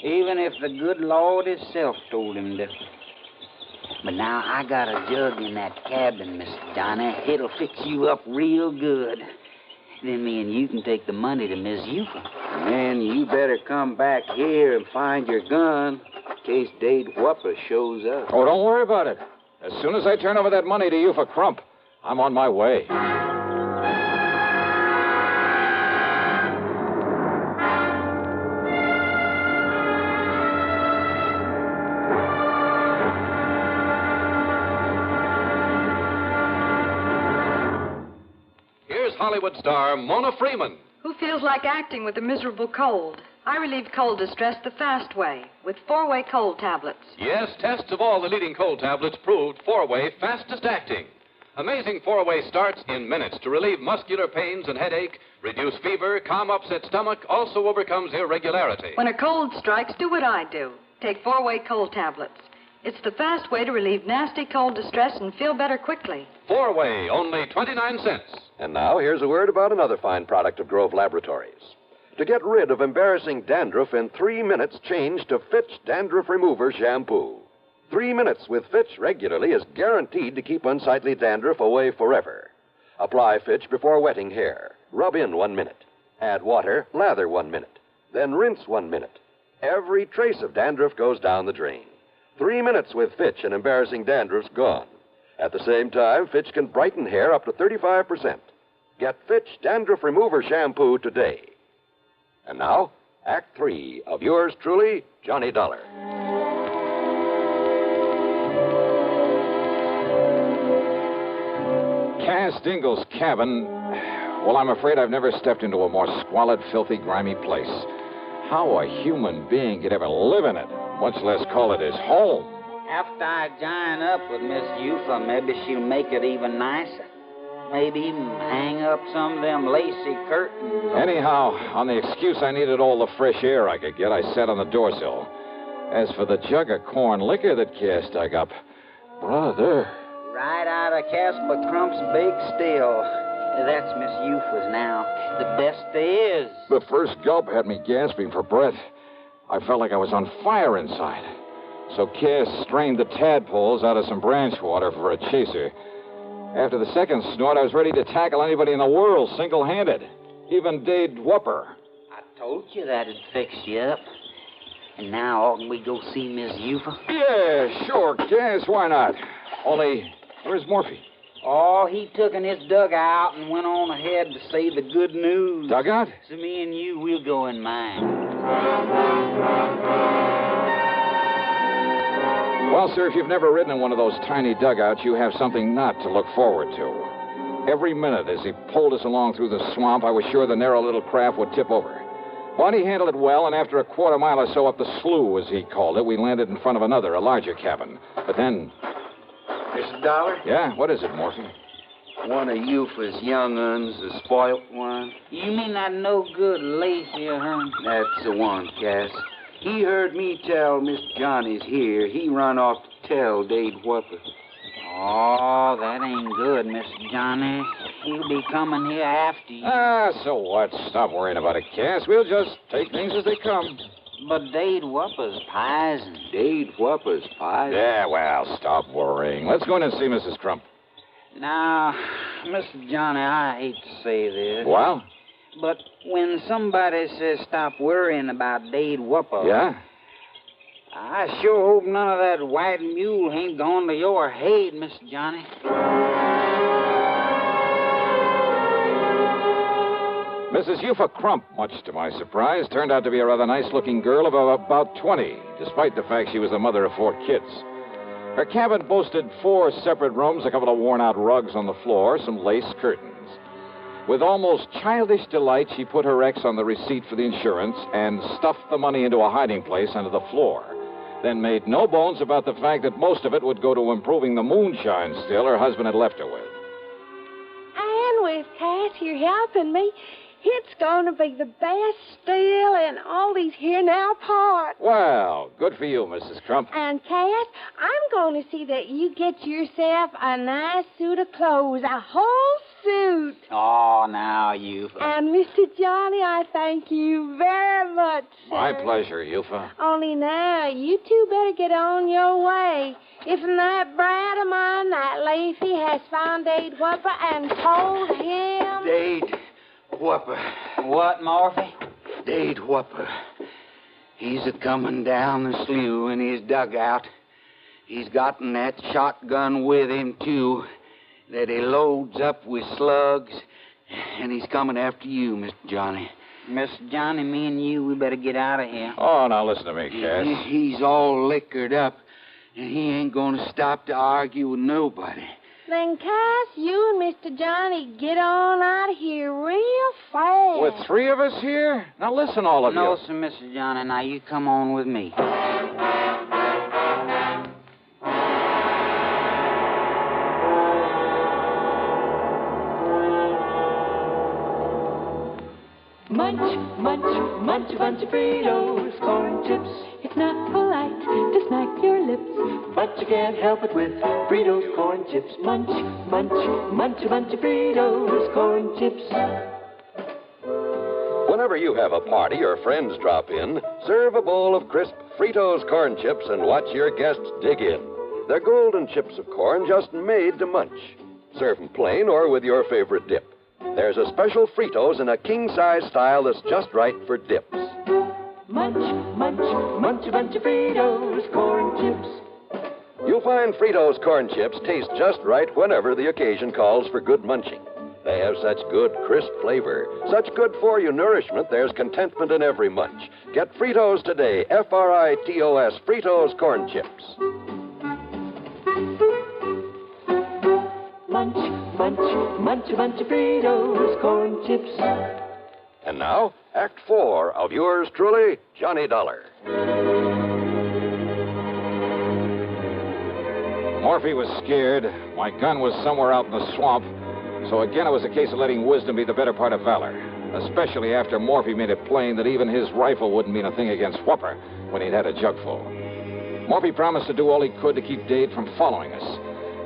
Even if the good Lord himself told him different. But now I got a jug in that cabin, Mr. Johnny. It'll fix you up real good. Then me and you can take the money to Miss Eufa. And then you better come back here and find your gun in case Dade Whopper shows up. Oh, don't worry about it. As soon as I turn over that money to Eufa Crump, I'm on my way. Hollywood star Mona Freeman. Who feels like acting with a miserable cold? I relieve cold distress the fast way with 4-way cold tablets. Yes, tests of all the leading cold tablets proved 4-way fastest acting. Amazing 4-way starts in minutes to relieve muscular pains and headache, reduce fever, calm upset stomach, also overcomes irregularity. When a cold strikes, do what I do. Take 4-way cold tablets. It's the fast way to relieve nasty cold distress and feel better quickly. 4-way, only 29 cents. And now, here's a word about another fine product of Grove Laboratories. To get rid of embarrassing dandruff in 3 minutes, change to Fitch Dandruff Remover Shampoo. 3 minutes with Fitch regularly is guaranteed to keep unsightly dandruff away forever. Apply Fitch before wetting hair. Rub in 1 minute. Add water, lather 1 minute. Then rinse 1 minute. Every trace of dandruff goes down the drain. 3 minutes with Fitch and embarrassing dandruff's gone. At the same time, Fitch can brighten hair up to 35%. Get Fitch Dandruff Remover Shampoo today. And now, Act 3 of yours truly, Johnny Dollar. Cass Dingle's cabin. Well, I'm afraid I've never stepped into a more squalid, filthy, grimy place. How a human being could ever live in it, much less call it his home. After I join up with Miss Eufa, maybe she'll make it even nicer. Maybe even hang up some of them lacy curtains. Anyhow, on the excuse I needed all the fresh air I could get, I sat on the doorsill. As for the jug of corn liquor that Cass dug up, brother. Right out of Casper Crump's big still. That's Miss Eupha's now. The best there is. The first gulp had me gasping for breath. I felt like I was on fire inside. So Cass strained the tadpoles out of some branch water for a chaser. After the second snort, I was ready to tackle anybody in the world single-handed. Even Dade Whopper. I told you that'd fix you up. And now, oughtn't we go see Miss Eupha? Yeah, sure, Cass. Why not? Only, where's Morphy? Oh, he took in his dugout and went on ahead to say the good news. Dugout? So me and you, we'll go in mine. Well, sir, if you've never ridden in one of those tiny dugouts, you have something not to look forward to. Every minute as he pulled us along through the swamp, I was sure the narrow little craft would tip over. But he handled it well, and after a quarter mile or so up the slough, as he called it, we landed in front of another, a larger cabin. But then... Mr. Dollar? Yeah? What is it, Morphy? One of Eupha's young uns, the spoilt one. You mean that no-good lazy, huh? That's the one, Cass. He heard me tell Miss Johnny's here. He run off to tell Dade Whopper. Oh, that ain't good, Miss Johnny. He'll be coming here after you. So what? Stop worrying about it, Cass. We'll just take things as they come. But Dade Whopper's pisin'. Dade Whopper's pisin'? Yeah, well, stop worrying. Let's go in and see Mrs. Crump. Now, Mr. Johnny, I hate to say this. Well? But when somebody says stop worrying about Dade Whopper... Yeah? I sure hope none of that white mule ain't gone to your head, Mr. Johnny. Mrs. Eupha Crump, much to my surprise, turned out to be a rather nice-looking girl of about 20, despite the fact she was the mother of 4 kids. Her cabin boasted 4 separate rooms, a couple of worn-out rugs on the floor, some lace curtains. With almost childish delight, she put her ex on the receipt for the insurance and stuffed the money into a hiding place under the floor, then made no bones about the fact that most of it would go to improving the moonshine still her husband had left her with. And with Cass here helping me, it's going to be the best still in all these here now parts. Well, good for you, Mrs. Crump. And, Cass, I'm going to see that you get yourself a nice suit of clothes, a whole suit. Oh, now, Eupha. And, Mr. Johnny, I thank you very much, sir. My pleasure, Eupha. Only now, you two better get on your way. If that brat of mine, that Lacey, has found Dade Whopper and told him... Dade Whopper. What, Morphy? Dade Whopper. He's a-coming down the slough in his dugout. He's gotten that shotgun with him, too, that he loads up with slugs, and he's coming after you, Mr. Johnny. Mr. Johnny, me and you, we better get out of here. Oh, now listen to me, Cass. He's all liquored up, and he ain't going to stop to argue with nobody. Then, Cass, you and Mr. Johnny get on out of here real fast. With 3 of us here? Now listen, all of you. No, sir, Mr. Johnny. Now you come on with me. Munch, munch, munch a bunch of Fritos, corn chips. It's not polite to smack your lips, but you can't help it with Fritos corn chips. Munch, munch, munch a bunch of Fritos, corn chips. Whenever you have a party or friends drop in, serve a bowl of crisp Fritos corn chips and watch your guests dig in. They're golden chips of corn just made to munch. Serve them plain or with your favorite dip. There's a special Fritos in a king-size style that's just right for dips. Munch, munch, munch a bunch of Fritos corn chips. You'll find Fritos corn chips taste just right whenever the occasion calls for good munching. They have such good, crisp flavor, such good-for-you nourishment, there's contentment in every munch. Get Fritos today, F-R-I-T-O-S, Fritos corn chips. Munch, munch, munch a bunch of Fritos corn chips. And now, Act 4 of yours truly, Johnny Dollar. Morphy was scared. My gun was somewhere out in the swamp. So again, it was a case of letting wisdom be the better part of valor, especially after Morphy made it plain that even his rifle wouldn't mean a thing against Whopper when he'd had a jugful. Morphy promised to do all he could to keep Dade from following us.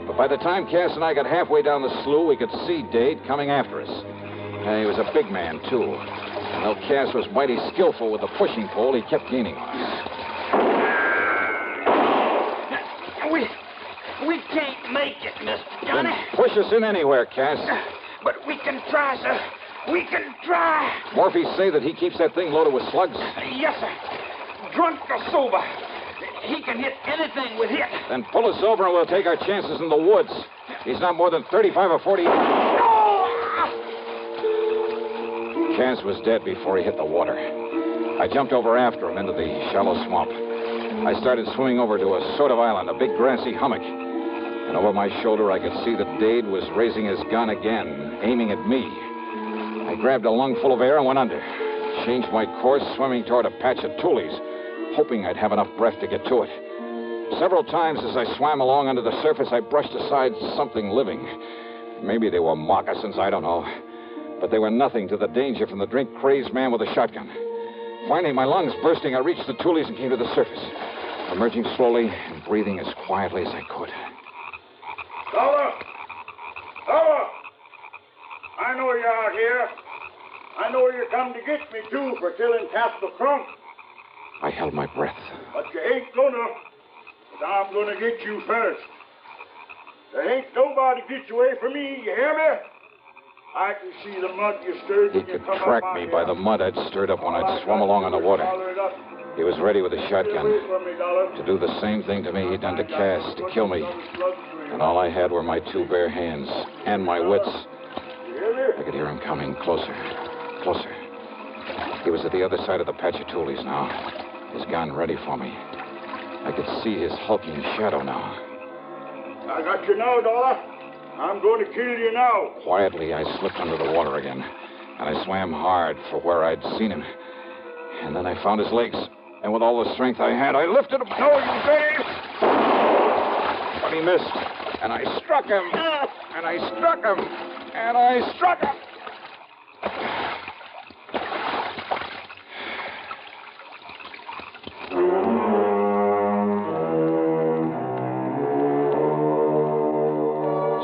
But by the time Cass and I got halfway down the slough, we could see Dade coming after us. And he was a big man, too. And though Cass was mighty skillful with the pushing pole, he kept gaining on us. We can't make it, Mr. Johnny. Then push us in anywhere, Cass. But we can try, sir. We can try. Morphy say that he keeps that thing loaded with slugs? Yes, sir. Drunk or sober. He can hit anything with it. Then pull us over and we'll take our chances in the woods. He's not more than 35 or 40. Cass was dead before he hit the water. I jumped over after him into the shallow swamp. I started swimming over to a sort of island, a big grassy hummock. And over my shoulder, I could see that Dade was raising his gun again, aiming at me. I grabbed a lungful of air and went under. Changed my course, swimming toward a patch of tules, hoping I'd have enough breath to get to it. Several times as I swam along under the surface, I brushed aside something living. Maybe they were moccasins, I don't know. But they were nothing to the danger from the drink-crazed man with a shotgun. Finally, my lungs bursting, I reached the tules and came to the surface, emerging slowly and breathing as quietly as I could. Dollar! Dollar! I know you're out here. I know you come to get me, too, for killing Castle Crump. I held my breath. But you ain't gonna. But I'm gonna get you first. There ain't nobody get you away from me, you hear me? I can see the mud you stirred He when you could come track up me out by here. the mud I'd stirred up when I'd swum along on the water. He was ready with a shotgun to do the same thing to me he'd done to Cass, to kill me. And all I had were my two bare hands and my wits. I could hear him coming closer, closer. He was at the other side of the patch of tules now, his gun ready for me. I could see his hulking shadow now. I got you now, Dollar. I'm going to kill you now. Quietly, I slipped under the water again, and I swam hard for where I'd seen him. And then I found his legs, and with all the strength I had, I lifted him. No, you Dave! But he missed, and I struck him, and I struck him, and I struck him.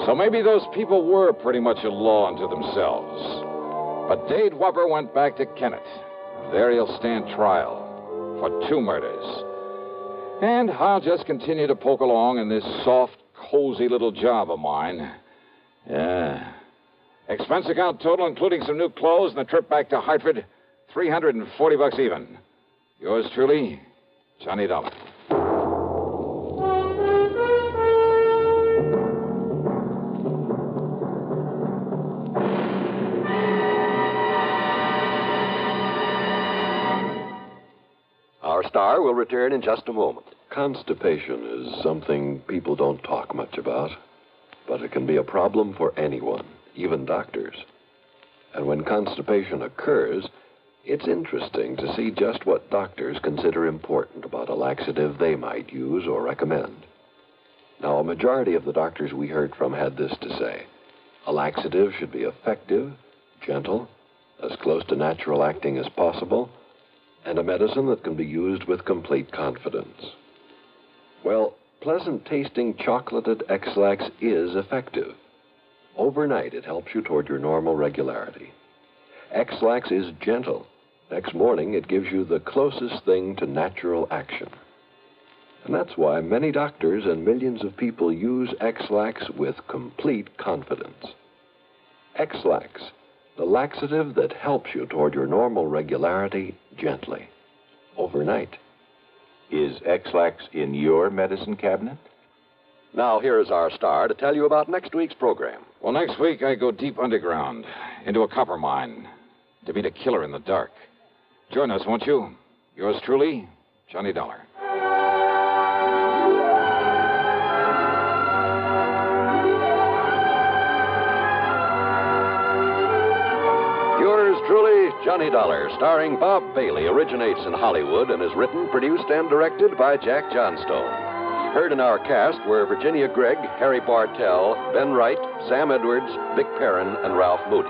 So maybe those people were pretty much a law unto themselves. But Dade Whopper went back to Kennett. There he'll stand trial for 2 murders. And I'll just continue to poke along in this soft, cozy little job of mine. Yeah. Expense account total, including some new clothes and a trip back to Hartford, $340 even. Yours truly, Johnny Dollar. Our star will return in just a moment. Constipation is something people don't talk much about, but it can be a problem for anyone, even doctors. And when constipation occurs, it's interesting to see just what doctors consider important about a laxative they might use or recommend. Now, a majority of the doctors we heard from had this to say: a laxative should be effective, gentle, as close to natural acting as possible, and a medicine that can be used with complete confidence. Well, pleasant-tasting chocolated X-Lax is effective. Overnight, it helps you toward your normal regularity. X-Lax is gentle. Next morning, it gives you the closest thing to natural action. And that's why many doctors and millions of people use X-Lax with complete confidence. X-Lax, the laxative that helps you toward your normal regularity gently, overnight. Is X-Lax in your medicine cabinet? Now, here is our star to tell you about next week's program. Well, next week I go deep underground, into a copper mine, to meet a killer in the dark. Join us, won't you? Yours truly, Johnny Dollar. Yours truly, Johnny Dollar, starring Bob Bailey, originates in Hollywood and is written, produced, and directed by Jack Johnstone. Heard in our cast were Virginia Gregg, Harry Bartell, Ben Wright, Sam Edwards, Vic Perrin, and Ralph Moody.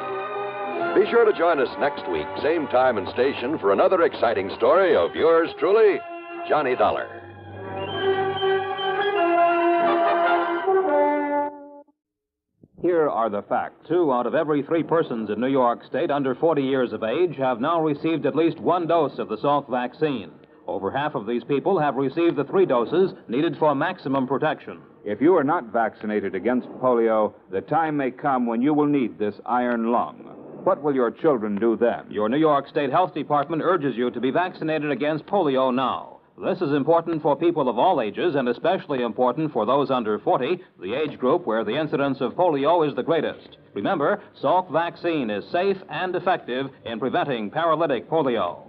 Be sure to join us next week, same time and station, for another exciting story of yours truly, Johnny Dollar. Here are the facts. 2 out of every 3 persons in New York State under 40 years of age have now received at least 1 dose of the Salk vaccine. Over half of these people have received the 3 doses needed for maximum protection. If you are not vaccinated against polio, the time may come when you will need this iron lung. What will your children do then? Your New York State Health Department urges you to be vaccinated against polio now. This is important for people of all ages and especially important for those under 40, the age group where the incidence of polio is the greatest. Remember, Salk vaccine is safe and effective in preventing paralytic polio.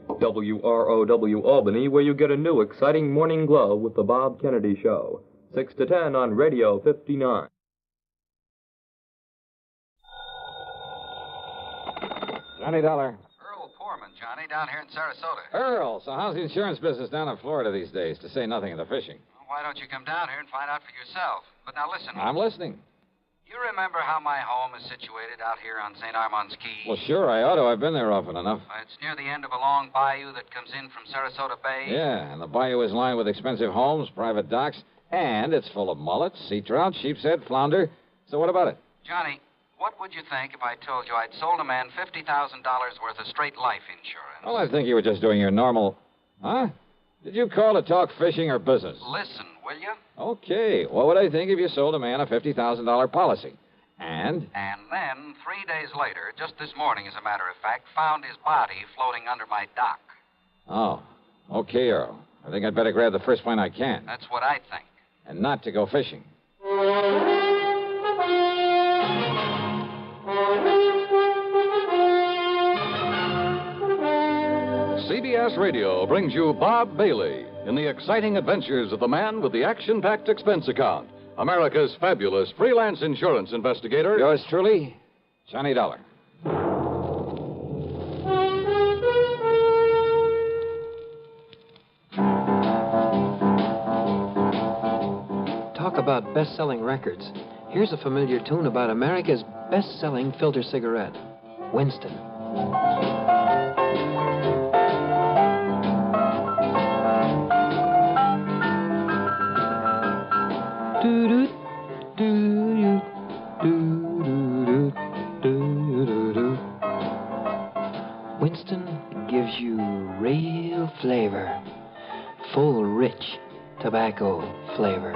WROW Albany, where you get a new exciting morning glow with the Bob Kennedy Show. 6 to 10 on Radio 59. Johnny Dollar. Earl Poorman, Johnny, down here in Sarasota. Earl, so how's the insurance business down in Florida these days, to say nothing of the fishing? Well, why don't you come down here and find out for yourself? But now listen. I'm listening. You remember how my home is situated out here on St. Armand's Key? Well, sure, I ought to. I've been there often enough. It's near the end of a long bayou that comes in from Sarasota Bay. Yeah, and the bayou is lined with expensive homes, private docks, and it's full of mullets, sea trout, sheepshead, flounder. So what about it? Johnny, what would you think if I told you I'd sold a man $50,000 worth of straight life insurance? Well, I think you were just doing your normal... Huh? Did you call to talk fishing or business? Listen, will you? Okay. What would I think if you sold a man a $50,000 policy? And then, 3 days later, just this morning, as a matter of fact, found his body floating under my dock. Oh, okay, Earl. I think I'd better grab the first plane I can. That's what I think. And not to go fishing. CBS Radio brings you Bob Bailey in the exciting adventures of the man with the action-packed expense account, America's fabulous freelance insurance investigator. Yours truly, Johnny Dollar. Talk about best-selling records. Here's a familiar tune about America's best-selling filter cigarette, Winston. Winston gives you real flavor, full, rich tobacco flavor.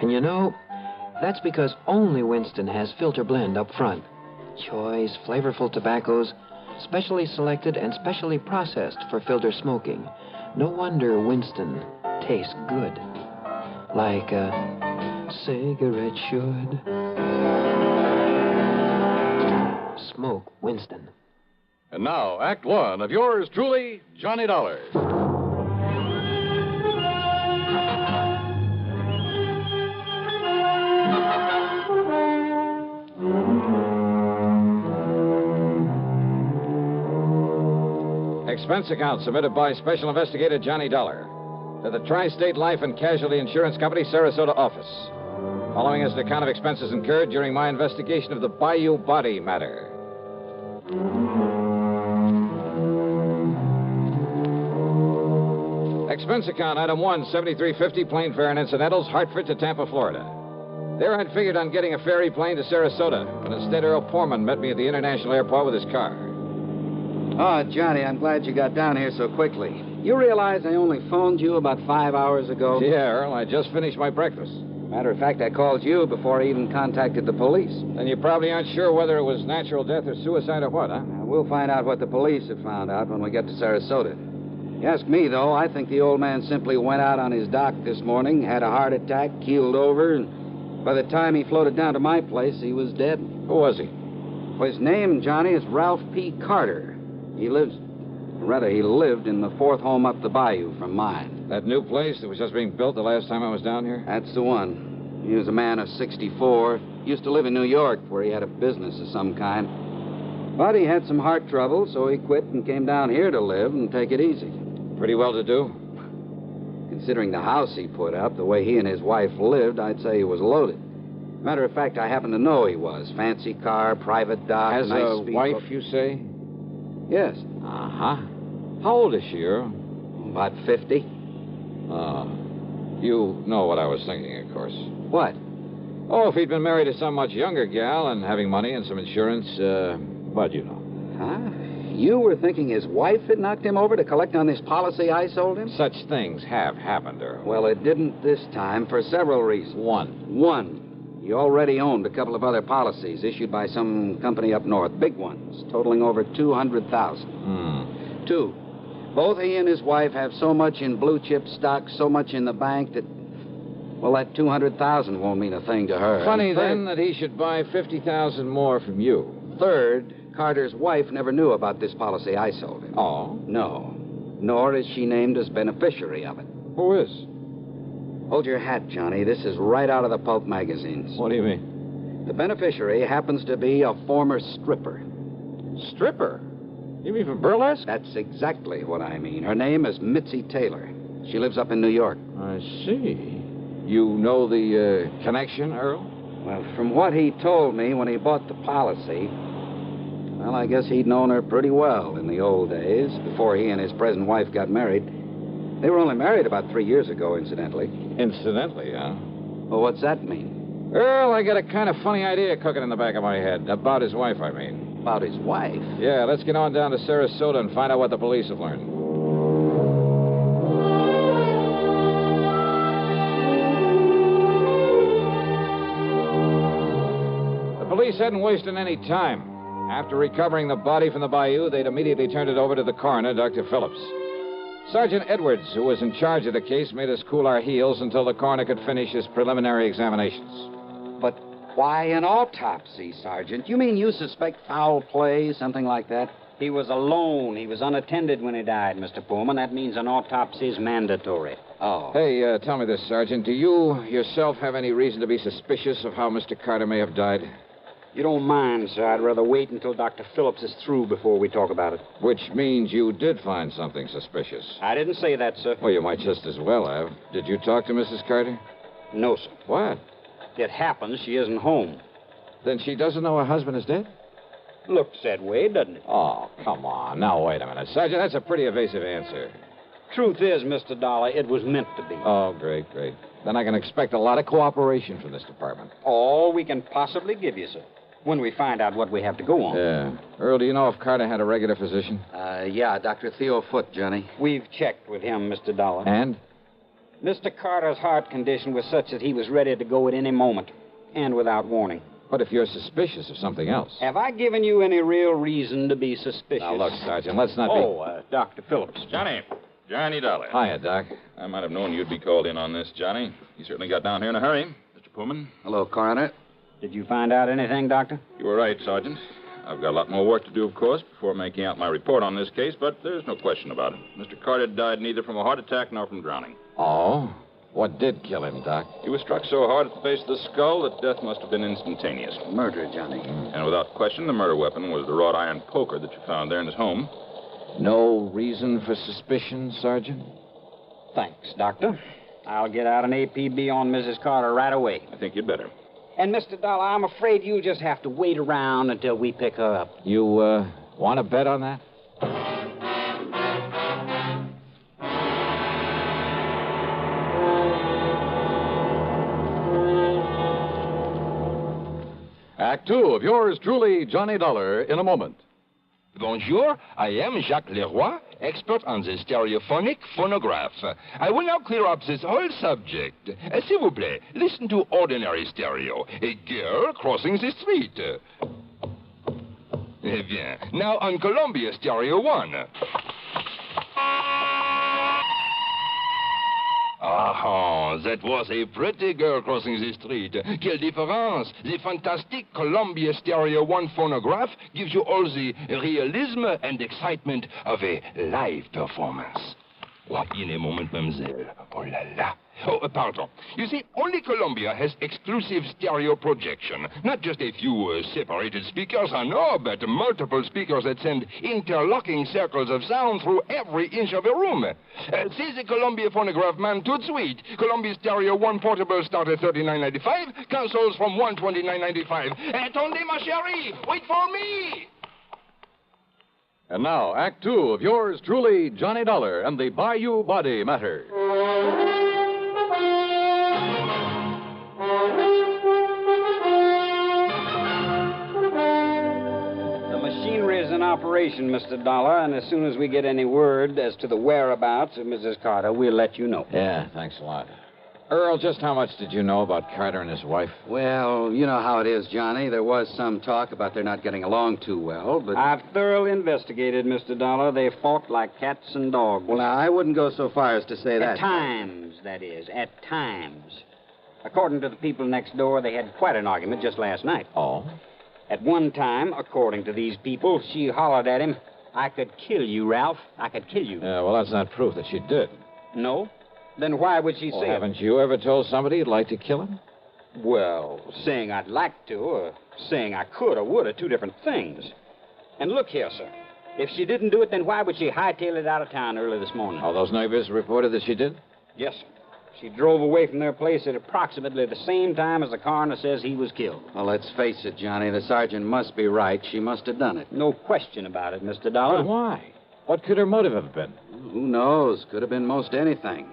And you know, that's because only Winston has filter blend up front. Choice, flavorful tobaccos, specially selected and specially processed for filter smoking. No wonder Winston tastes good, like a cigarette should. Smoke Winston. And now, Act One of yours truly, Johnny Dollar. Expense account submitted by Special Investigator Johnny Dollar to the Tri-State Life and Casualty Insurance Company, Sarasota office. Following is an account of expenses incurred during my investigation of the Bayou body matter. Expense account, item 1, 7350, plane fare and incidentals, Hartford to Tampa, Florida. There I'd figured on getting a ferry plane to Sarasota, but instead Earl Poorman met me at the international airport with his car. Oh, Johnny, I'm glad you got down here so quickly. You realize I only phoned you about 5 hours ago? Yeah, Earl, I just finished my breakfast. Matter of fact, I called you before I even contacted the police. Then you probably aren't sure whether it was natural death or suicide or what, huh? We'll find out what the police have found out when we get to Sarasota. You ask me, though, I think the old man simply went out on his dock this morning, had a heart attack, keeled over, and by the time he floated down to my place, he was dead. Who was he? Well, his name, Johnny, is Ralph P. Carter. He lived in the fourth home up the bayou from mine. That new place that was just being built the last time I was down here? That's the one. He was a man of 64. Used to live in New York, where he had a business of some kind. But he had some heart trouble, so he quit and came down here to live and take it easy. Pretty well to do. Considering the house he put up, the way he and his wife lived, I'd say he was loaded. Matter of fact, I happen to know he was. Fancy car, private dock, Has nice a wife, speedboat. you say? Yes. Uh-huh. How old is she, Earl? About 50. You know what I was thinking, of course. What? Oh, if he'd been married to some much younger gal and having money and some insurance, but you know. Huh? You were thinking his wife had knocked him over to collect on this policy I sold him? Such things have happened, Earl. Well, it didn't this time for several reasons. One. He already owned a couple of other policies issued by some company up north, big ones, totaling over $200,000. Two, both he and his wife have so much in blue chip stock, so much in the bank that, well, that $200,000 won't mean a thing to her. Funny, And third- then, that he should buy $50,000 more from you. Third, Carter's wife never knew about this policy I sold him. Oh? No. Nor is she named as beneficiary of it. Who is? Hold your hat, Johnny. This is right out of the pulp magazines. What do you mean? The beneficiary happens to be a former stripper. Stripper? You mean from burlesque? That's exactly what I mean. Her name is Mitzi Taylor. She lives up in New York. I see. You know the connection, Earl? Well, from what he told me when he bought the policy, well, I guess he'd known her pretty well in the old days, before he and his present wife got married. They were only married about 3 years ago, incidentally. Incidentally, huh? Well, what's that mean? Earl, I got a kind of funny idea cooking in the back of my head. About his wife, I mean. About his wife? Yeah, let's get on down to Sarasota and find out what the police have learned. The police hadn't wasted any time. After recovering the body from the bayou, they'd immediately turned it over to the coroner, Dr. Phillips. Sergeant Edwards, who was in charge of the case, made us cool our heels until the coroner could finish his preliminary examinations. But why an autopsy, Sergeant? You mean you suspect foul play, something like that? He was alone. He was unattended when he died, Mr. Pullman. That means an autopsy is mandatory. Oh. Hey, tell me this, Sergeant. Do you yourself have any reason to be suspicious of how Mr. Carter may have died? You don't mind, sir. I'd rather wait until Dr. Phillips is through before we talk about it. Which means you did find something suspicious. I didn't say that, sir. Well, you might just as well have. Did you talk to Mrs. Carter? No, sir. What? It happens she isn't home. Then she doesn't know her husband is dead? Looks that way, doesn't it? Oh, come on. Now, wait a minute. Sergeant, that's a pretty evasive answer. Truth is, Mr. Dollar, it was meant to be. Oh, great, great. Then I can expect a lot of cooperation from this department. All we can possibly give you, sir. When we find out what we have to go on. Yeah. Earl, do you know if Carter had a regular physician? Yeah, Dr. Theo Foote, Johnny. We've checked with him, Mr. Dollar. And? Mr. Carter's heart condition was such that he was ready to go at any moment, and without warning. What if you're suspicious of something else? Have I given you any real reason to be suspicious? Now, look, Sergeant, let's not be... Dr. Phillips. Johnny Dollar. Hiya, Doc. I might have known you'd be called in on this, Johnny. You certainly got down here in a hurry. Mr. Pullman. Hello, Coroner. Did you find out anything, Doctor? You were right, Sergeant. I've got a lot more work to do, of course, before making out my report on this case, but there's no question about it. Mr. Carter died neither from a heart attack nor from drowning. Oh? What did kill him, Doc? He was struck so hard at the base of the skull that death must have been instantaneous. Murder, Johnny. And without question, the murder weapon was the wrought iron poker that you found there in his home. No reason for suspicion, Sergeant? Thanks, Doctor. I'll get out an APB on Mrs. Carter right away. I think you'd better. And, Mr. Dollar, I'm afraid you'll just have to wait around until we pick her up. You, want to bet on that? Act two of yours truly, Johnny Dollar, in a moment. Bonjour, I am Jacques Leroy, expert on the stereophonic phonograph. I will now clear up this whole subject. S'il vous plaît, listen to ordinary stereo. A girl crossing the street. Eh bien, now on Columbia Stereo 1. Ah, that was a pretty girl crossing the street. Quelle différence! The fantastic Columbia Stereo 1 phonograph gives you all the realism and excitement of a live performance. Why, in a moment, mademoiselle. Oh la la. Oh, pardon. You see, only Columbia has exclusive stereo projection. Not just a few separated speakers, I know, but multiple speakers that send interlocking circles of sound through every inch of a room. See the Columbia phonograph, man, tout de suite. Columbia Stereo 1 portable start at $39.95. Consoles from $129.95. Attendez, ma chérie! Wait for me! And now, Act Two of yours truly, Johnny Dollar and the Bayou Body Matter. The machinery is in operation, Mr. Dollar, and as soon as we get any word as to the whereabouts of Mrs. Carter, we'll let you know. Yeah, thanks a lot. Earl, just how much did you know about Carter and his wife? Well, you know how it is, Johnny. There was some talk about their not getting along too well, but... I've thoroughly investigated, Mr. Dollar. They fought like cats and dogs. Well, now, I wouldn't go so far as to say that. At times, that is. At times. According to the people next door, they had quite an argument just last night. Oh? At one time, according to these people, she hollered at him, "I could kill you, Ralph. I could kill you." Yeah, well, that's not proof that she did. No? Then why would she say it? Haven't you ever told somebody you'd like to kill him? Well, saying I'd like to, or saying I could or would are two different things. And look here, sir. If she didn't do it, then why would she hightail it out of town early this morning? All those neighbors reported that she did? Yes, sir. She drove away from their place at approximately the same time as the coroner says he was killed. Well, let's face it, Johnny. The sergeant must be right. She must have done it. No question about it, Mr. Dollar. But why? What could her motive have been? Who knows? Could have been most anything.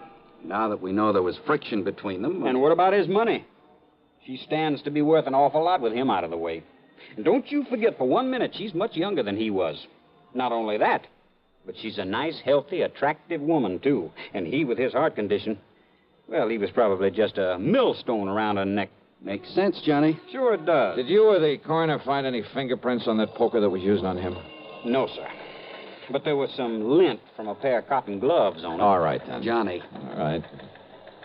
Now that we know there was friction between them... And what about his money? She stands to be worth an awful lot with him out of the way. And don't you forget for 1 minute she's much younger than he was. Not only that, but she's a nice, healthy, attractive woman, too. And he, with his heart condition, well, he was probably just a millstone around her neck. Makes sense, Johnny. Sure it does. Did you or the coroner find any fingerprints on that poker that was used on him? No, sir. But there was some lint from a pair of cotton gloves on it. All right, then. Johnny. All right.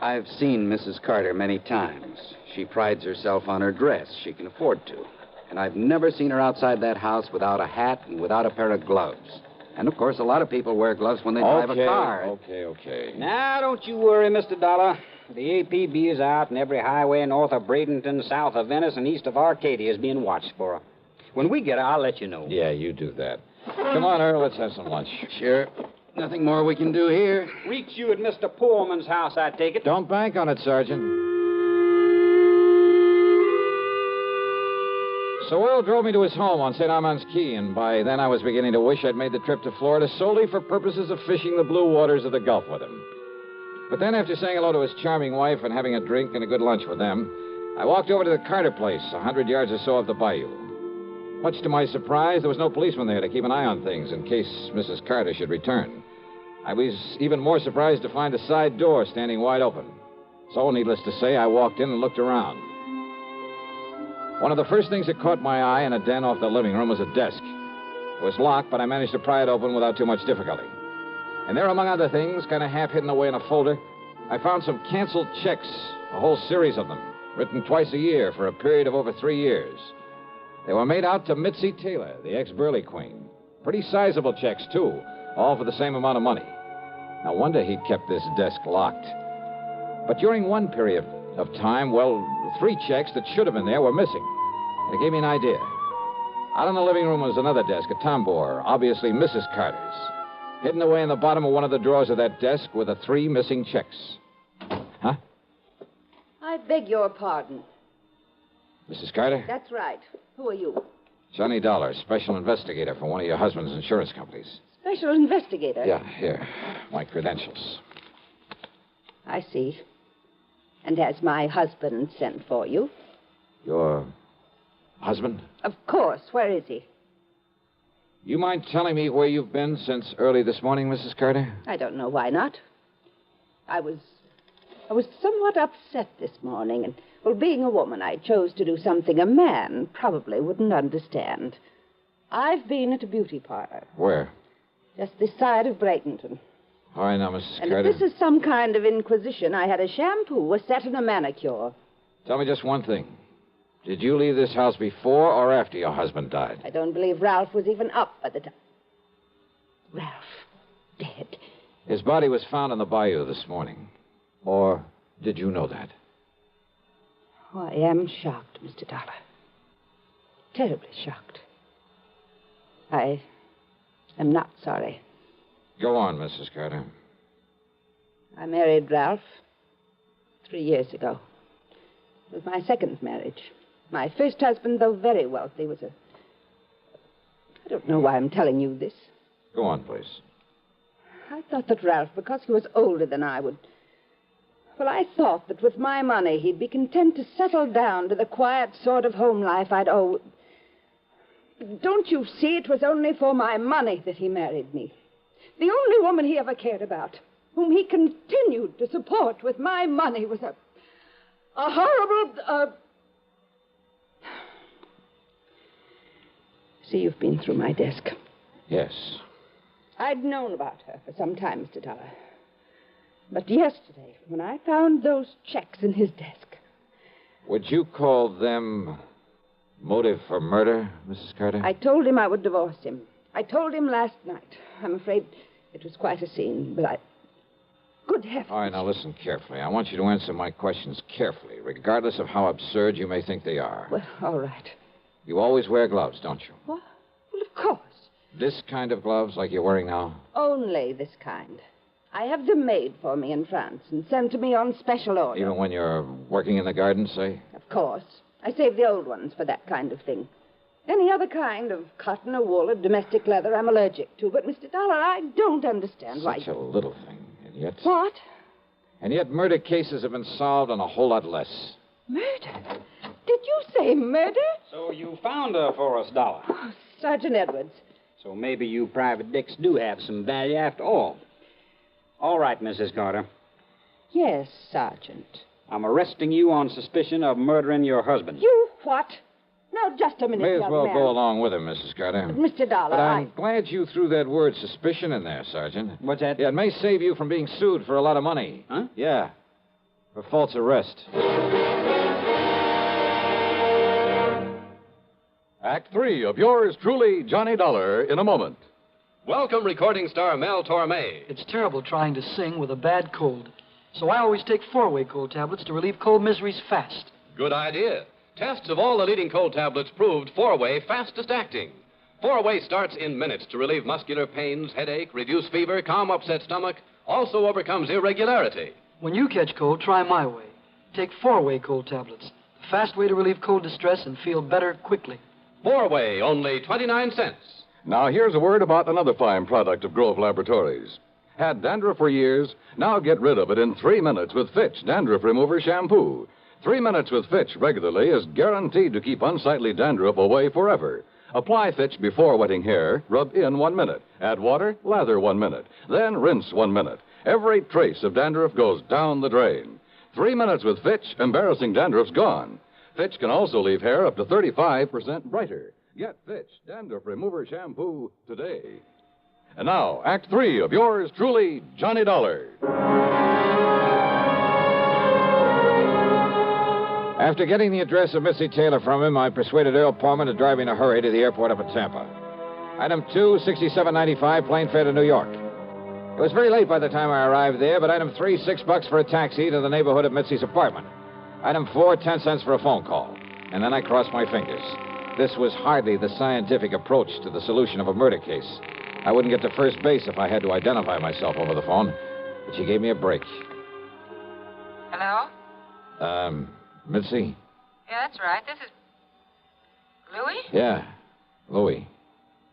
I've seen Mrs. Carter many times. She prides herself on her dress. She can afford to. And I've never seen her outside that house without a hat and without a pair of gloves. And, of course, a lot of people wear gloves when they drive a car. Okay. Now, don't you worry, Mr. Dollar. The APB is out, and every highway north of Bradenton, south of Venice, and east of Arcadia is being watched for her. When we get her, I'll let you know. Yeah, you do that. Come on, Earl, let's have some lunch. Sure. Nothing more we can do here. Reach you at Mr. Pullman's house, I take it. Don't bank on it, Sergeant. So Earl drove me to his home on St. Armand's Key, and by then I was beginning to wish I'd made the trip to Florida solely for purposes of fishing the blue waters of the Gulf with him. But then, after saying hello to his charming wife and having a drink and a good lunch with them, I walked over to the Carter place, 100 yards or so up the bayou. Much to my surprise, there was no policeman there to keep an eye on things in case Mrs. Carter should return. I was even more surprised to find a side door standing wide open. So, needless to say, I walked in and looked around. One of the first things that caught my eye in a den off the living room was a desk. It was locked, but I managed to pry it open without too much difficulty. And there, among other things, kind of half hidden away in a folder, I found some canceled checks, a whole series of them, written twice a year for a period of over 3 years. They were made out to Mitzi Taylor, the ex-Burley Queen. Pretty sizable checks, too, all for the same amount of money. No wonder he'd kept this desk locked. But during one period of time, well, 3 checks that should have been there were missing. It gave me an idea. Out in the living room was another desk, a tambour, obviously Mrs. Carter's. Hidden away in the bottom of one of the drawers of that desk were the 3 missing checks. Huh? I beg your pardon. Mrs. Carter? That's right. Who are you? Johnny Dollar, special investigator for one of your husband's insurance companies. Special investigator? Yeah, here. My credentials. I see. And has my husband sent for you? Your husband? Of course. Where is he? You mind telling me where you've been since early this morning, Mrs. Carter? I don't know. Why not? I was somewhat upset this morning, and, well, being a woman, I chose to do something a man probably wouldn't understand. I've been at a beauty parlor. Where? Just this side of Bradenton. All right, now, Mrs. And Carter. if this is some kind of inquisition, I had a shampoo, a set, and a manicure. Tell me just one thing. Did you leave this house before or after your husband died? I don't believe Ralph was even up by the time. Ralph, dead. His body was found in the bayou this morning. Or did you know that? Oh, I am shocked, Mr. Dollar. Terribly shocked. I am not sorry. Go on, Mrs. Carter. I married Ralph 3 years ago. It was my second marriage. My first husband, though very wealthy, was a... I don't know why I'm telling you this. Go on, please. I thought that Ralph, because he was older than I would... Well, I thought that with my money he'd be content to settle down to the quiet sort of home life I'd owe... Don't you see, it was only for my money that he married me. The only woman he ever cared about, whom he continued to support with my money, was a horrible... See, you've been through my desk. Yes. I'd known about her for some time, Mr. Dollar. But yesterday, when I found those checks in his desk... Would you call them motive for murder, Mrs. Carter? I told him I would divorce him. I told him last night. I'm afraid it was quite a scene, but I... Good heavens. All right, now listen carefully. I want you to answer my questions carefully, regardless of how absurd you may think they are. Well, all right. You always wear gloves, don't you? What? Well, of course. This kind of gloves, like you're wearing now? Only this kind. I have them made for me in France and sent to me on special order. Even when you're working in the garden, say? Of course. I save the old ones for that kind of thing. Any other kind of cotton or wool or domestic leather I'm allergic to. But, Mr. Dollar, I don't understand why... Such a little thing, and yet... What? And yet murder cases have been solved on a whole lot less. Murder? Did you say murder? So you found her for us, Dollar. Oh, Sergeant Edwards. So maybe you private dicks do have some value after all. All right, Mrs. Carter. Yes, Sergeant. I'm arresting you on suspicion of murdering your husband. You what? Now, just a minute, May as young well man. go along with him, Mrs. Carter. Mr. Dollar, But I'm glad you threw that word suspicion in there, Sergeant. What's that? Yeah, it may save you from being sued for a lot of money. Huh? Yeah. For false arrest. Act 3 of yours truly, Johnny Dollar, in a moment. Welcome, recording star Mel Torme. It's terrible trying to sing with a bad cold. So I always take 4-way cold tablets to relieve cold miseries fast. Good idea. Tests of all the leading cold tablets proved 4-way fastest acting. 4-way starts in minutes to relieve muscular pains, headache, reduce fever, calm upset stomach, also overcomes irregularity. When you catch cold, try my way. Take 4-way cold tablets. The fast way to relieve cold distress and feel better quickly. 4-way, only 29 cents. Now, here's a word about another fine product of Grove Laboratories. Had dandruff for years? Now get rid of it in 3 minutes with Fitch Dandruff Remover Shampoo. 3 minutes with Fitch regularly is guaranteed to keep unsightly dandruff away forever. Apply Fitch before wetting hair, rub in 1 minute. Add water, lather 1 minute. Then rinse 1 minute. Every trace of dandruff goes down the drain. 3 minutes with Fitch, embarrassing dandruff's gone. Fitch can also leave hair up to 35% brighter. Get Fitch Dandruff Remover Shampoo today. And now, Act 3 of yours truly, Johnny Dollar. After getting the address of Missy Taylor from him, I persuaded Earl Pullman to drive me in a hurry to the airport up at Tampa. Item 2, $67.95, plane fare to New York. It was very late by the time I arrived there, but item 3, $6 for a taxi to the neighborhood of Mitzi's apartment. Item 4, 10 cents for a phone call. And then I crossed my fingers. This was hardly the scientific approach to the solution of a murder case. I wouldn't get to first base if I had to identify myself over the phone. But she gave me a break. Hello? Mitzi? Yeah, that's right. This is... Louis? Yeah, Louis.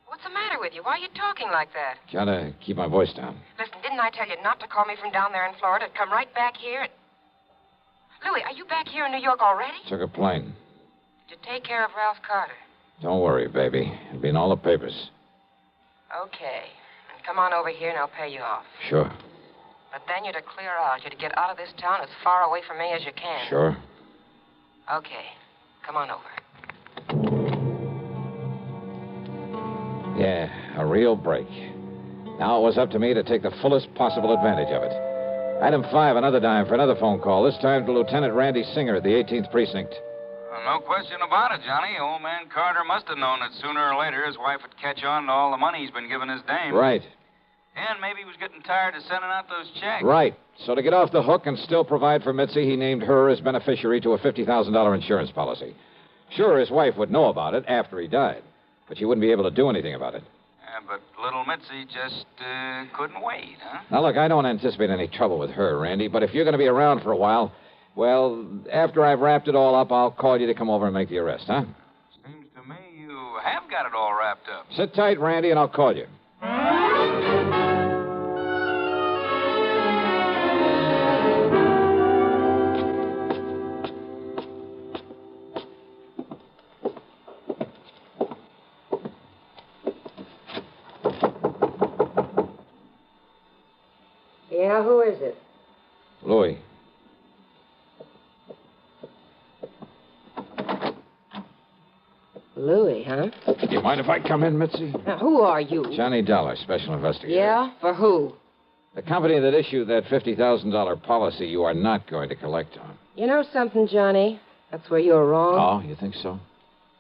What's the matter with you? Why are you talking like that? Gotta keep my voice down. Listen, didn't I tell you not to call me from down there in Florida? Come right back here. Louis, are you back here in New York already? Took a plane. Did you take care of Ralph Carter? Don't worry, baby. It'll be in all the papers. Okay. And come on over here and I'll pay you off. Sure. But then you're to clear out. You're to get out of this town as far away from me as you can. Sure. Okay. Come on over. Yeah, a real break. Now it was up to me to take the fullest possible advantage of it. Item 5, another dime for another phone call, this time to Lieutenant Randy Singer at the 18th Precinct. No question about it, Johnny. Old man Carter must have known that sooner or later his wife would catch on to all the money he's been giving his dame. Right. And maybe he was getting tired of sending out those checks. Right. So to get off the hook and still provide for Mitzi, he named her as beneficiary to a $50,000 insurance policy. Sure, his wife would know about it after he died, but she wouldn't be able to do anything about it. But little Mitzi just couldn't wait, huh? Now, look, I don't anticipate any trouble with her, Randy, but if you're going to be around for a while, well, after I've wrapped it all up, I'll call you to come over and make the arrest, huh? Seems to me you have got it all wrapped up. Sit tight, Randy, and I'll call you. Yeah, who is it? Louis. Louis, huh? Do you mind if I come in, Mitzi? Now, who are you? Johnny Dollar, special investigator. Yeah? For who? The company that issued that $50,000 policy you are not going to collect on. You know something, Johnny? That's where you're wrong. Oh, you think so?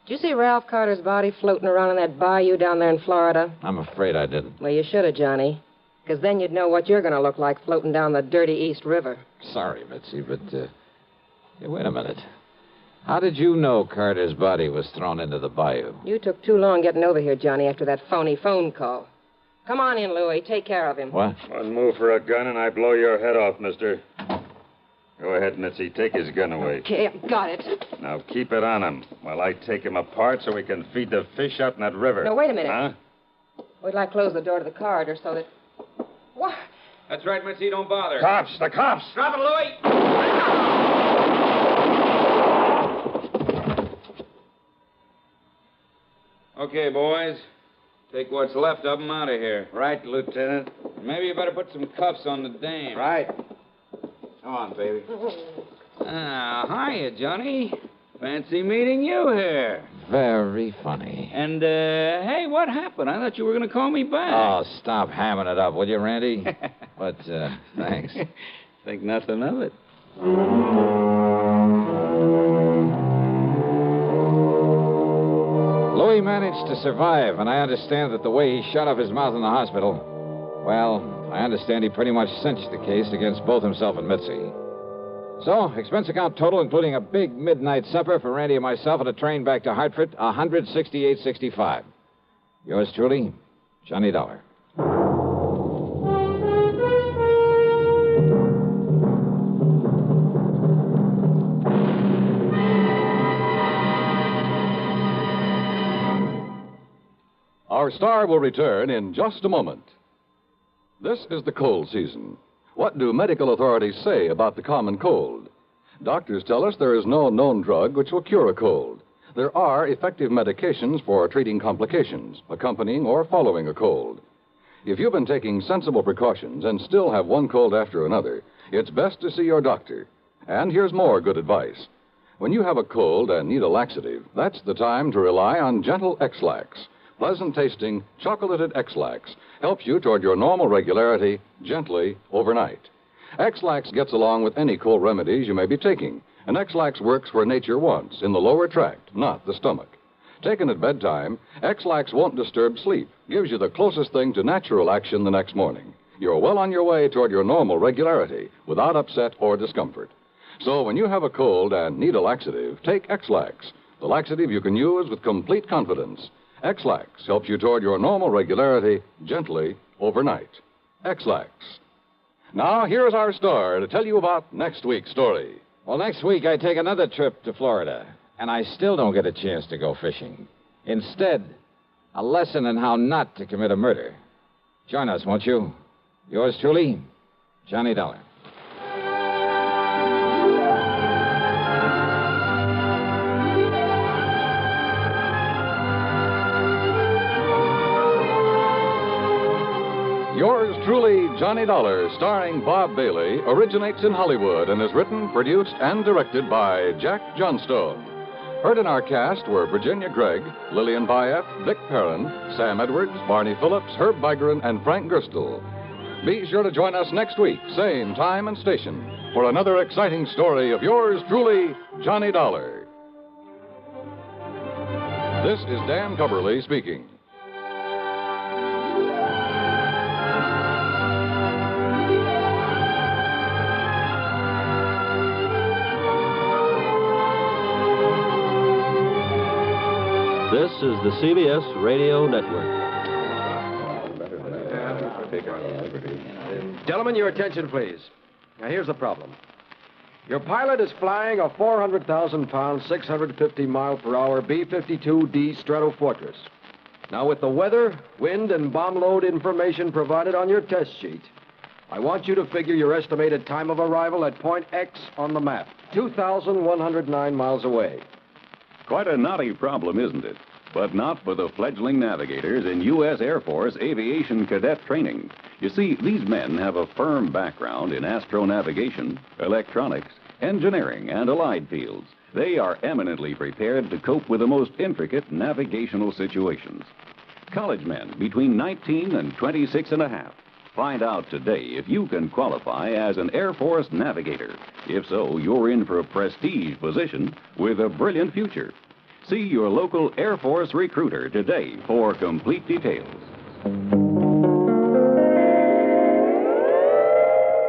Did you see Ralph Carter's body floating around in that bayou down there in Florida? I'm afraid I didn't. Well, you should have, Johnny. Because then you'd know what you're going to look like floating down the dirty East River. Sorry, Mitzi, but, hey, wait a minute. How did you know Carter's body was thrown into the bayou? You took too long getting over here, Johnny, after that phony phone call. Come on in, Louis. Take care of him. What? One move for a gun and I blow your head off, mister. Go ahead, Mitzi. Take his gun away. Okay, I've got it. Now keep it on him while I take him apart so we can feed the fish out in that river. No, wait a minute. Huh? Wait till I close the door to the corridor so that... What? That's right, Mitzi. Don't bother. Cops! The cops! Drop it, Louis! Okay, boys. Take what's left of them out of here. Right, Lieutenant. Maybe you better put some cuffs on the dame. Right. Come on, baby. Hiya, Johnny. Fancy meeting you here. Very funny. And, hey, what happened? I thought you were going to call me back. Oh, stop hamming it up, will you, Randy? But, thanks. Think nothing of it. Louis managed to survive, and I understand that the way he shut up his mouth in the hospital, well, I understand he pretty much cinched the case against both himself and Mitzi. So, expense account total, including a big midnight supper for Randy and myself and a train back to Hartford, $168.65. Yours truly, Johnny Dollar. Our star will return in just a moment. This is the cold season. What do medical authorities say about the common cold? Doctors tell us there is no known drug which will cure a cold. There are effective medications for treating complications, accompanying or following a cold. If you've been taking sensible precautions and still have one cold after another, it's best to see your doctor. And here's more good advice. When you have a cold and need a laxative, that's the time to rely on Gentle X-Lax. Pleasant-tasting, chocolated X-Lax helps you toward your normal regularity gently overnight. X-Lax gets along with any cold remedies you may be taking, and X-Lax works where nature wants, in the lower tract, not the stomach. Taken at bedtime, X-Lax won't disturb sleep, gives you the closest thing to natural action the next morning. You're well on your way toward your normal regularity, without upset or discomfort. So when you have a cold and need a laxative, take X-Lax, the laxative you can use with complete confidence. X-Lax helps you toward your normal regularity gently overnight. X-Lax. Now, here's our star to tell you about next week's story. Well, next week I take another trip to Florida, and I still don't get a chance to go fishing. Instead, a lesson in how not to commit a murder. Join us, won't you? Yours truly, Johnny Dollar. Yours truly, Johnny Dollar, starring Bob Bailey, originates in Hollywood and is written, produced, and directed by Jack Johnstone. Heard in our cast were Virginia Gregg, Lillian Bayef, Vic Perrin, Sam Edwards, Barney Phillips, Herb Vigran, and Frank Gerstle. Be sure to join us next week, same time and station, for another exciting story of yours truly, Johnny Dollar. This is Dan Cubberly speaking. is the CBS Radio Network. Gentlemen, your attention, please. Now, here's the problem. Your pilot is flying a 400,000-pound, 650-mile-per-hour B-52D Stratofortress. Now, with the weather, wind, and bomb load information provided on your test sheet, I want you to figure your estimated time of arrival at point X on the map, 2,109 miles away. Quite a knotty problem, isn't it? But not for the fledgling navigators in U.S. Air Force aviation cadet training. You see, these men have a firm background in astronavigation, electronics, engineering, and allied fields. They are eminently prepared to cope with the most intricate navigational situations. College men between 19 and 26 and a half. Find out today if you can qualify as an Air Force navigator. If so, you're in for a prestige position with a brilliant future. See your local Air Force recruiter today for complete details.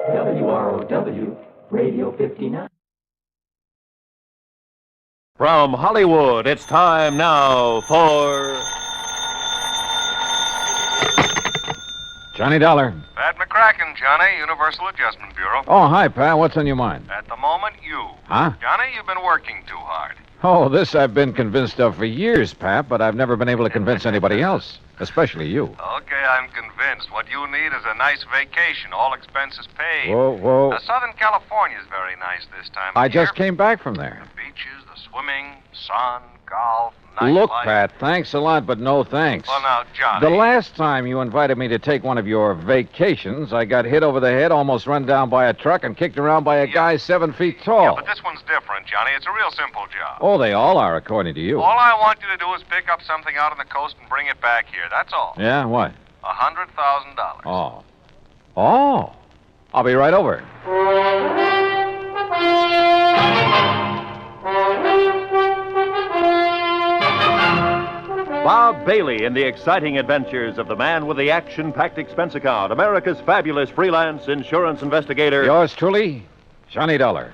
WROW, Radio 59. From Hollywood, it's time now for Johnny Dollar. Pat McCracken, Johnny, Universal Adjustment Bureau. Oh, hi, Pat. What's on your mind? At the moment, you. Huh? Johnny, you've been working too hard. Oh, this I've been convinced of for years, Pat, but I've never been able to convince anybody else, especially you. Okay, I'm convinced. What you need is a nice vacation, all expenses paid. Whoa. Now, Southern California's very nice this time of I year. just came back from there. The beaches, the swimming, sun, golf, nightlife. Look, Pat, thanks a lot, but no thanks. Well, now, Johnny. The last time you invited me to take one of your vacations, I got hit over the head, almost run down by a truck, and kicked around by a guy 7 feet tall. Yeah, but this one's different, Johnny. It's a real simple job. Oh, they all are, according to you. All I want you to do is pick up something out on the coast and bring it back here. That's all. Yeah, what? $100,000. Oh. I'll be right over. Bob Bailey in the exciting adventures of the man with the action-packed expense account, America's fabulous freelance insurance investigator. Yours truly, Johnny Dollar.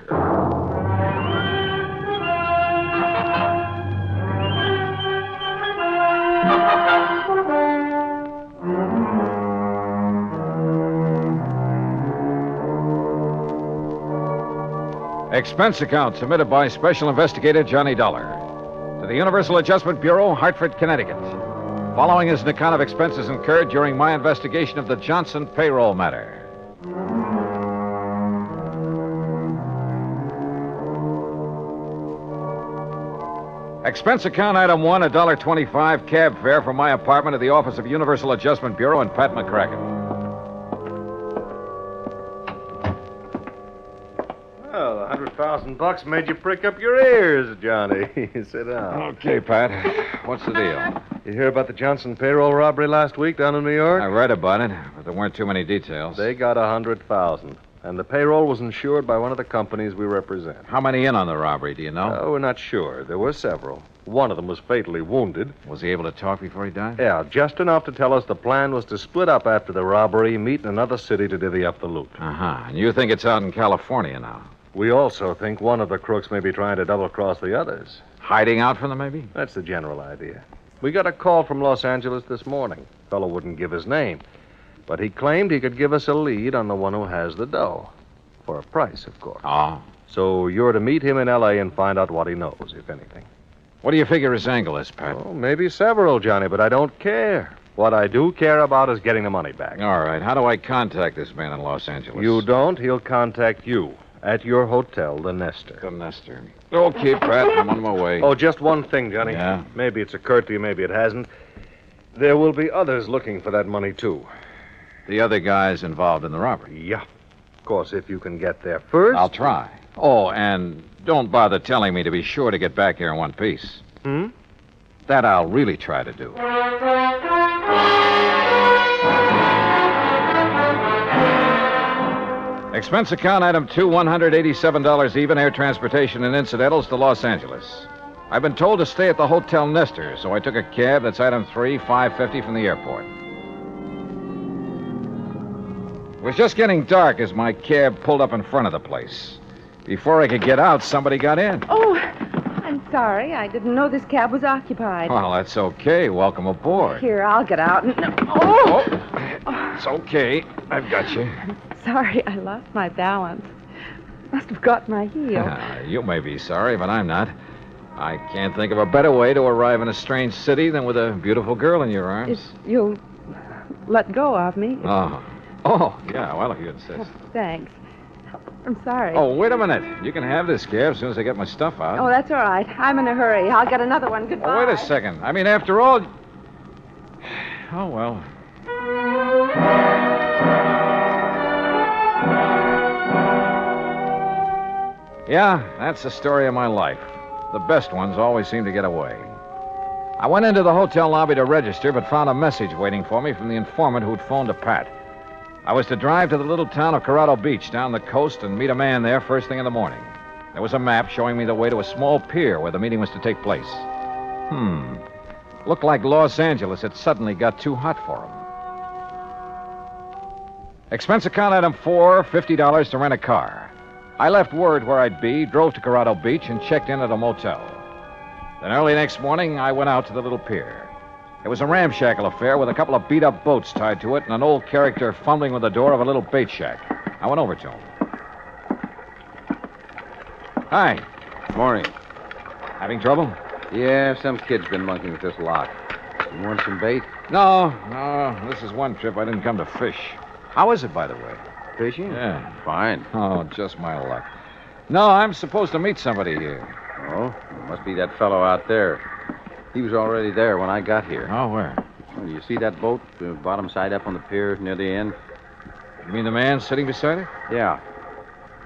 Expense account submitted by Special Investigator Johnny Dollar to the Universal Adjustment Bureau, Hartford, Connecticut. Following is an account of expenses incurred during my investigation of the Johnson payroll matter. Expense account item 1, $1.25 cab fare from my apartment to the office of Universal Adjustment Bureau and Pat McCracken. Well, $100,000 made you prick up your ears, Johnny. Sit down. Okay, Pat. What's the deal? You hear about the Johnson payroll robbery last week down in New York? I read about it, but there weren't too many details. They got $100,000, and the payroll was insured by one of the companies we represent. How many in on the robbery, do you know? Oh, we're not sure. There were several. One of them was fatally wounded. Was he able to talk before he died? Yeah, just enough to tell us the plan was to split up after the robbery, meet in another city to divvy up the loot. Uh-huh. And you think it's out in California now? We also think one of the crooks may be trying to double-cross the others. Hiding out from them, maybe? That's the general idea. We got a call from Los Angeles this morning. Fellow wouldn't give his name, but he claimed he could give us a lead on the one who has the dough. For a price, of course. Oh. So you're to meet him in L.A. and find out what he knows, if anything. What do you figure his angle is, Pat? Oh, maybe several, Johnny, but I don't care. What I do care about is getting the money back. All right. How do I contact this man in Los Angeles? You don't. He'll contact you. At your hotel, the Nestor. The Nestor. Okay, Pat, I'm on my way. Oh, just one thing, Johnny. Yeah? Maybe it's occurred to you, maybe it hasn't. There will be others looking for that money, too. The other guys involved in the robbery? Yeah. Of course, if you can get there first. I'll try. Oh, and don't bother telling me to be sure to get back here in one piece. That I'll really try to do. Expense account item 2, $187 even, air transportation and incidentals to Los Angeles. I've been told to stay at the Hotel Nestor, so I took a cab. That's item 3, $5.50 from the airport. It was just getting dark as my cab pulled up in front of the place. Before I could get out, somebody got in. Oh, I'm sorry. I didn't know this cab was occupied. Well, that's okay. Welcome aboard. Here, I'll get out and... Oh! It's okay. I've got you. Sorry, I lost my balance. Must have got my heel. You may be sorry, but I'm not. I can't think of a better way to arrive in a strange city than with a beautiful girl in your arms. If you'll let go of me. Oh, yeah, well, if you insist. Thanks. I'm sorry. Oh, wait a minute. You can have this cab as soon as I get my stuff out. Oh, that's all right. I'm in a hurry. I'll get another one. Goodbye. Oh, wait a second. I mean, after all... Oh, well. Yeah, that's the story of my life. The best ones always seem to get away. I went into the hotel lobby to register, but found a message waiting for me from the informant who'd phoned to Pat. I was to drive to the little town of Corrado Beach down the coast and meet a man there first thing in the morning. There was a map showing me the way to a small pier where the meeting was to take place. Looked like Los Angeles had suddenly got too hot for him. Expense account item 4, $50 to rent a car. I left word where I'd be, drove to Corrado Beach, and checked in at a motel. Then early next morning, I went out to the little pier. It was a ramshackle affair with a couple of beat-up boats tied to it and an old character fumbling with the door of a little bait shack. I went over to him. Hi. Morning. Having trouble? Yeah, some kid's been monkeying with this lot. You want some bait? No. This is one trip I didn't come to fish. How is it, by the way? Fishing? Yeah. Fine. Oh, just my luck. No, I'm supposed to meet somebody here. Oh, it must be that fellow out there. He was already there when I got here. Oh, where? Oh, you see that boat, the bottom side up on the pier near the end? You mean the man sitting beside it? Yeah.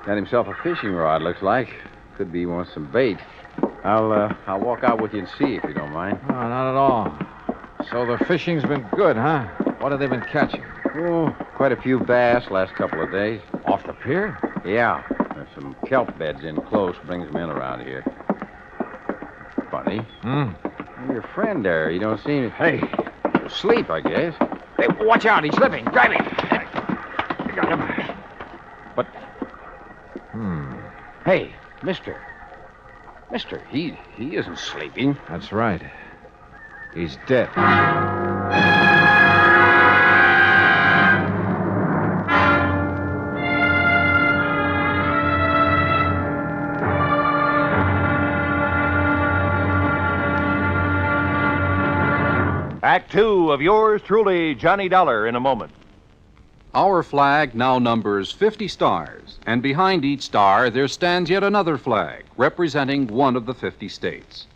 Got himself a fishing rod, looks like. Could be he wants some bait. I'll walk out with you and see if you don't mind. Oh, not at all. So the fishing's been good, huh? What have they been catching? Oh, quite a few bass last couple of days. Off the pier? Yeah. There's some kelp beds in close. Brings them in around here. Funny. Your friend there, you don't seem... Hey. Asleep, I guess. Hey, watch out. He's slipping. Grab him. I got him. But... Hey, mister. Mister, he isn't sleeping. That's right. He's dead. Act 2 of yours truly, Johnny Dollar, in a moment. Our flag now numbers 50 stars, and behind each star there stands yet another flag representing one of the 50 states.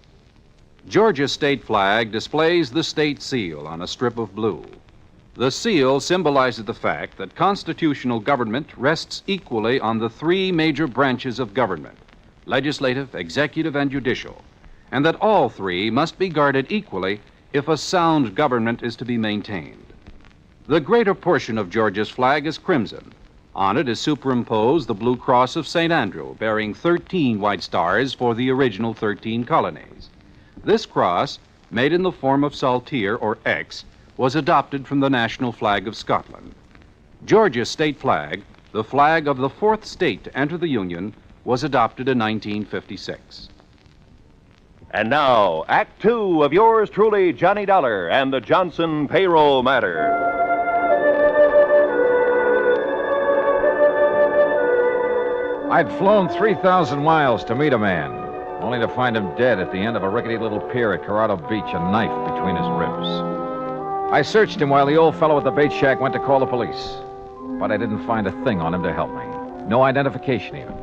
Georgia's state flag displays the state seal on a strip of blue. The seal symbolizes the fact that constitutional government rests equally on the three major branches of government, legislative, executive, and judicial, and that all three must be guarded equally if a sound government is to be maintained. The greater portion of Georgia's flag is crimson. On it is superimposed the blue cross of St. Andrew, bearing 13 white stars for the original 13 colonies. This cross, made in the form of saltire, or X, was adopted from the national flag of Scotland. Georgia's state flag, the flag of the fourth state to enter the Union, was adopted in 1956. And now, Act 2 of yours truly, Johnny Dollar, and the Johnson payroll matter. I'd flown 3,000 miles to meet a man, only to find him dead at the end of a rickety little pier at Corrado Beach, a knife between his ribs. I searched him while the old fellow at the bait shack went to call the police, but I didn't find a thing on him to help me. No identification, even.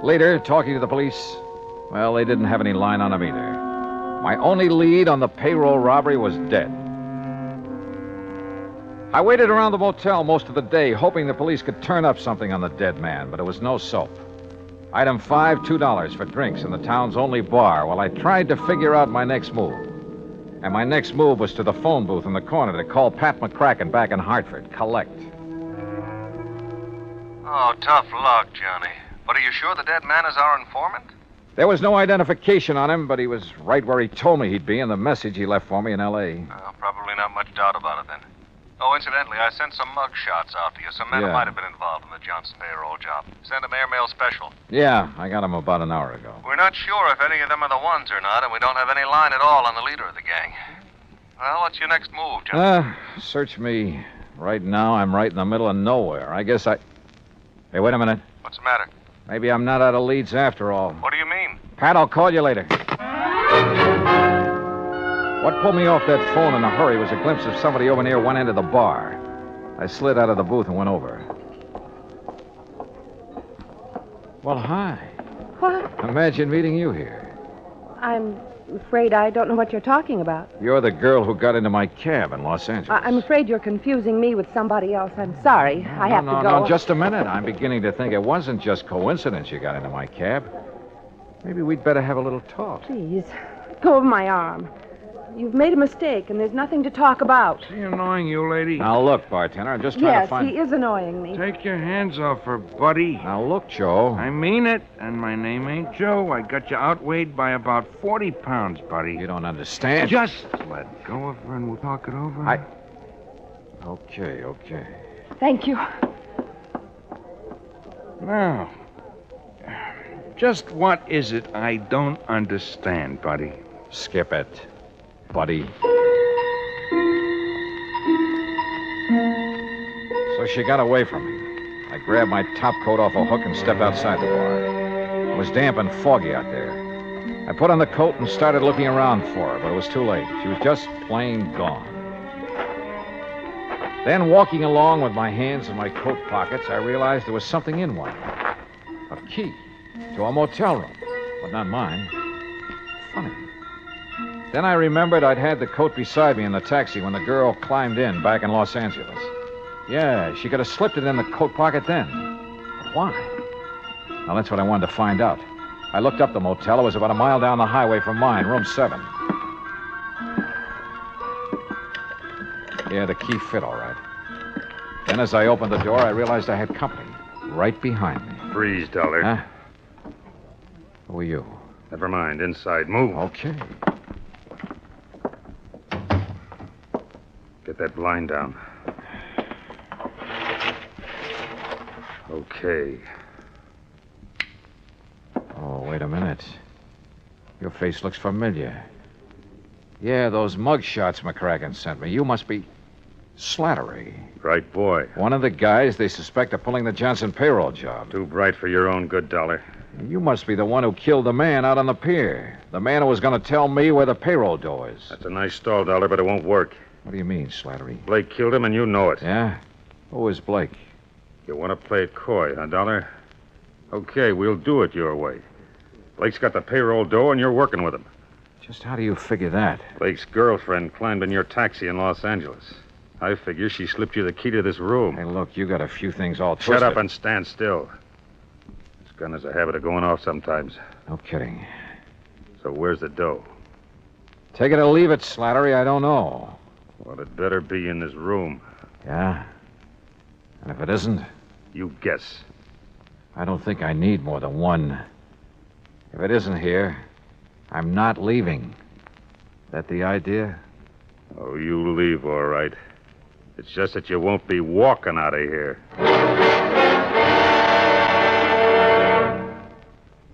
Later, talking to the police, well, they didn't have any line on him either. My only lead on the payroll robbery was dead. I waited around the motel most of the day, hoping the police could turn up something on the dead man, but it was no soap. Item 5, $2 for drinks in the town's only bar while I tried to figure out my next move. And my next move was to the phone booth in the corner to call Pat McCracken back in Hartford. Collect. Oh, tough luck, Johnny. But are you sure the dead man is our informant? There was no identification on him, but he was right where he told me he'd be in the message he left for me in L.A. Probably not much doubt about it, then. Oh, incidentally, I sent some mug shots out to you. Some men who Yeah. might have been involved in the Johnson payroll job. Send them airmail special. Yeah, I got him about an hour ago. We're not sure if any of them are the ones or not, and we don't have any line at all on the leader of the gang. Well, what's your next move, John? Search me. Right now, I'm right in the middle of nowhere. I guess I... Hey, wait a minute. What's the matter? Maybe I'm not out of leads after all. What do you mean? Pat, I'll call you later. What pulled me off that phone in a hurry was a glimpse of somebody over near one end of the bar. I slid out of the booth and went over. Well, hi. What? Imagine meeting you here. I'm afraid I don't know what you're talking about. You're the girl who got into my cab in Los Angeles. I'm afraid you're confusing me with somebody else. I'm sorry. I have to go. No, just a minute. I'm beginning to think it wasn't just coincidence you got into my cab. Maybe we'd better have a little talk. Please, let go of my arm. You've made a mistake, and there's nothing to talk about. Is he annoying you, lady? Now, look, bartender, I'm just trying to find... Yes, he is annoying me. Take your hands off her, buddy. Now, look, Joe. I mean it, and my name ain't Joe. I got you outweighed by about 40 pounds, buddy. You don't understand. Just let go of her, and we'll talk it over. Okay. Thank you. Now, just what is it I don't understand, buddy? Skip it, buddy. So she got away from me. I grabbed my top coat off a hook and stepped outside the bar. It was damp and foggy out there. I put on the coat and started looking around for her, but it was too late. She was just plain gone. Then, walking along with my hands in my coat pockets, I realized there was something in one. A key to a motel room, but not mine. Funny. Then I remembered I'd had the coat beside me in the taxi when the girl climbed in back in Los Angeles. Yeah, she could have slipped it in the coat pocket then. But why? Now, that's what I wanted to find out. I looked up the motel. It was about a mile down the highway from mine, room 7. Yeah, the key fit all right. Then as I opened the door, I realized I had company right behind me. Freeze, Dollar. Huh? Who are you? Never mind. Inside. Move. Okay. Get that blind down. Okay. Oh, wait a minute. Your face looks familiar. Yeah, those mug shots McCracken sent me. You must be Slattery. Right boy. One of the guys they suspect of pulling the Johnson payroll job. Too bright for your own good, Dollar. You must be the one who killed the man out on the pier. The man who was going to tell me where the payroll dough is. That's a nice stall, Dollar, but it won't work. What do you mean, Slattery? Blake killed him, and you know it. Yeah? Who is Blake? You want to play it coy, huh, Dollar? Okay, we'll do it your way. Blake's got the payroll dough, and you're working with him. Just how do you figure that? Blake's girlfriend climbed in your taxi in Los Angeles. I figure she slipped you the key to this room. Hey, look, you got a few things all twisted. Shut up and stand still. This gun has a habit of going off sometimes. No kidding. So where's the dough? Take it or leave it, Slattery. I don't know. Well, it better be in this room. Yeah? And if it isn't? You guess. I don't think I need more than one. If it isn't here, I'm not leaving. That the idea? Oh, you leave, all right. It's just that you won't be walking out of here.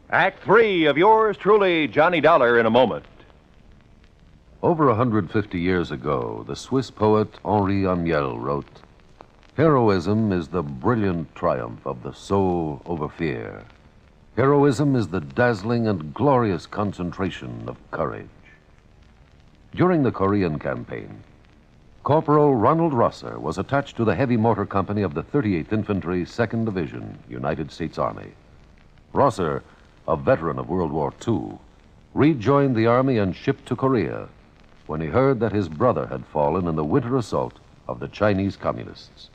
Act 3 of yours truly, Johnny Dollar, in a moment. Over 150 years ago, the Swiss poet Henri Amiel wrote, "Heroism is the brilliant triumph of the soul over fear. Heroism is the dazzling and glorious concentration of courage." During the Korean campaign, Corporal Ronald Rosser was attached to the heavy mortar company of the 38th Infantry, 2nd Division, United States Army. Rosser, a veteran of World War II, rejoined the Army and shipped to Korea when he heard that his brother had fallen in the winter assault of the Chinese Communists.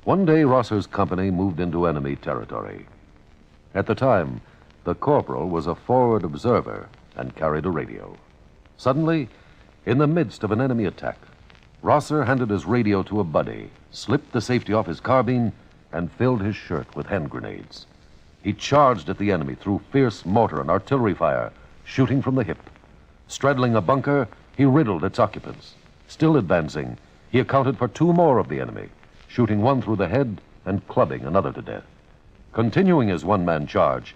One day, Rosser's company moved into enemy territory. At the time, the corporal was a forward observer and carried a radio. Suddenly, in the midst of an enemy attack, Rosser handed his radio to a buddy, slipped the safety off his carbine, and filled his shirt with hand grenades. He charged at the enemy through fierce mortar and artillery fire, shooting from the hip. Straddling a bunker, he riddled its occupants. Still advancing, He accounted for 2 more of the enemy, shooting one through the head and clubbing another to death. Continuing his one-man charge,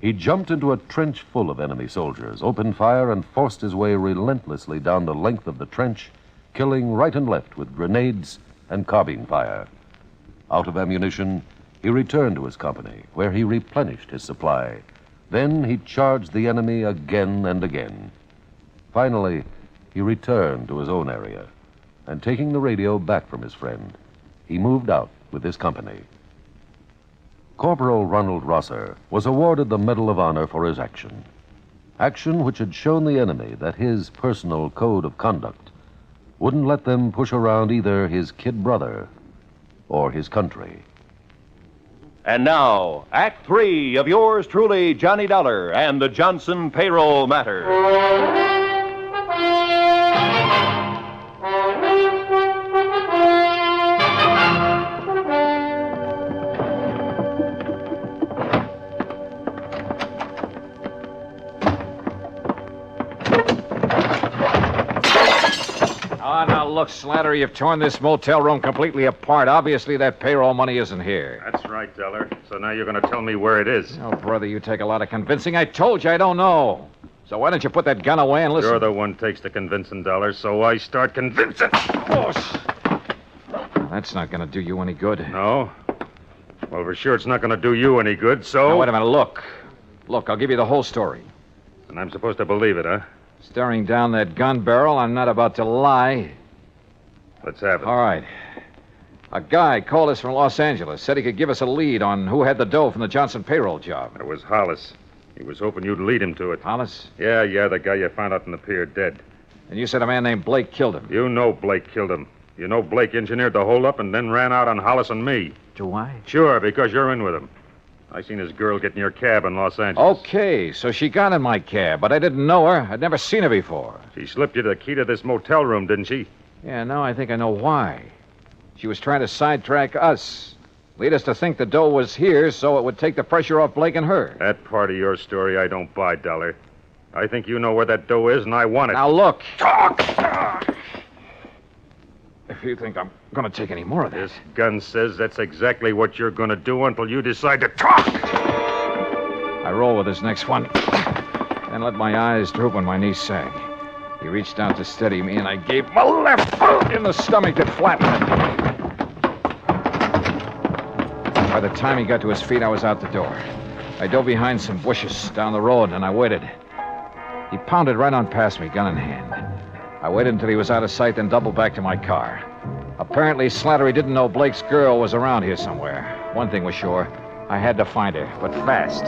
he jumped into a trench full of enemy soldiers, opened fire, and forced his way relentlessly down the length of the trench, killing right and left with grenades and carbine fire. Out of ammunition, he returned to his company, where he replenished his supply. Then he charged the enemy again and again. Finally, he returned to his own area, and taking the radio back from his friend, he moved out with his company. Corporal Ronald Rosser was awarded the Medal of Honor for his action. Action which had shown the enemy that his personal code of conduct wouldn't let them push around either his kid brother or his country. And now, Act 3 of yours truly, Johnny Dollar and the Johnson Payroll Matter. Now look, Slattery, you've torn this motel room completely apart. Obviously, that payroll money isn't here. That's right, Dollar. So now you're going to tell me where it is. Oh, brother, you take a lot of convincing. I told you I don't know. So why don't you put that gun away and listen? You're the one takes the convincing, Dollar, so I start convincing. That's not going to do you any good. No? Well, for sure it's not going to do you any good, so... Now, wait a minute, look. Look, I'll give you the whole story. And I'm supposed to believe it, huh? Staring down that gun barrel, I'm not about to lie. Let's have it. All right. A guy called us from Los Angeles, said he could give us a lead on who had the dough from the Johnson payroll job. It was Hollis. He was hoping you'd lead him to it. Hollis? Yeah, the guy you found out in the pier dead. And you said a man named Blake killed him. You know Blake killed him. You know Blake engineered the holdup and then ran out on Hollis and me. Do I? Sure, because you're in with him. I seen his girl get in your cab in Los Angeles. Okay, so she got in my cab, but I didn't know her. I'd never seen her before. She slipped you the key to this motel room, didn't she? Yeah, now I think I know why. She was trying to sidetrack us. Lead us to think the dough was here so it would take the pressure off Blake and her. That part of your story I don't buy, Dollar. I think you know where that dough is, and I want it. Now, look. Talk! If you think I'm going to take any more of this. This gun says that's exactly what you're going to do until you decide to talk. I roll with this next one, and let my eyes droop when my knees sag. He reached out to steady me, and I gave him a left hook in the stomach that flattened him. By the time he got to his feet, I was out the door. I dove behind some bushes down the road, and I waited. He pounded right on past me, gun in hand. I waited until he was out of sight, then doubled back to my car. Apparently, Slattery didn't know Blake's girl was around here somewhere. One thing was sure, I had to find her, but fast.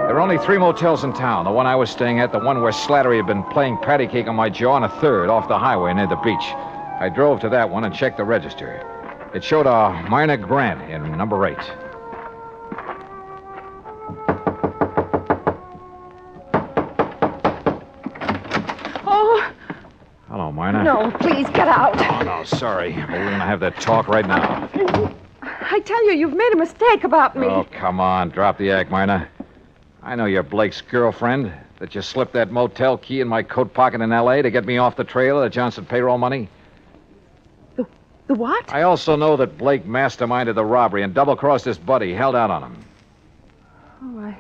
There were only 3 motels in town. The one I was staying at, the one where Slattery had been playing patty cake on my jaw, and a third off the highway near the beach. I drove to that one and checked the register. It showed a Myrna Grant in number 8. Oh, Hello, Myrna. no, please get out. Oh, no, sorry. But we're going to have that talk right now. I tell you, you've made a mistake about me. Oh, come on. Drop the act, Myrna. I know you're Blake's girlfriend, that you slipped that motel key in my coat pocket in L.A. to get me off the trail of the Johnson payroll money. The what? I also know that Blake masterminded the robbery and double-crossed his buddy, held out on him. Oh,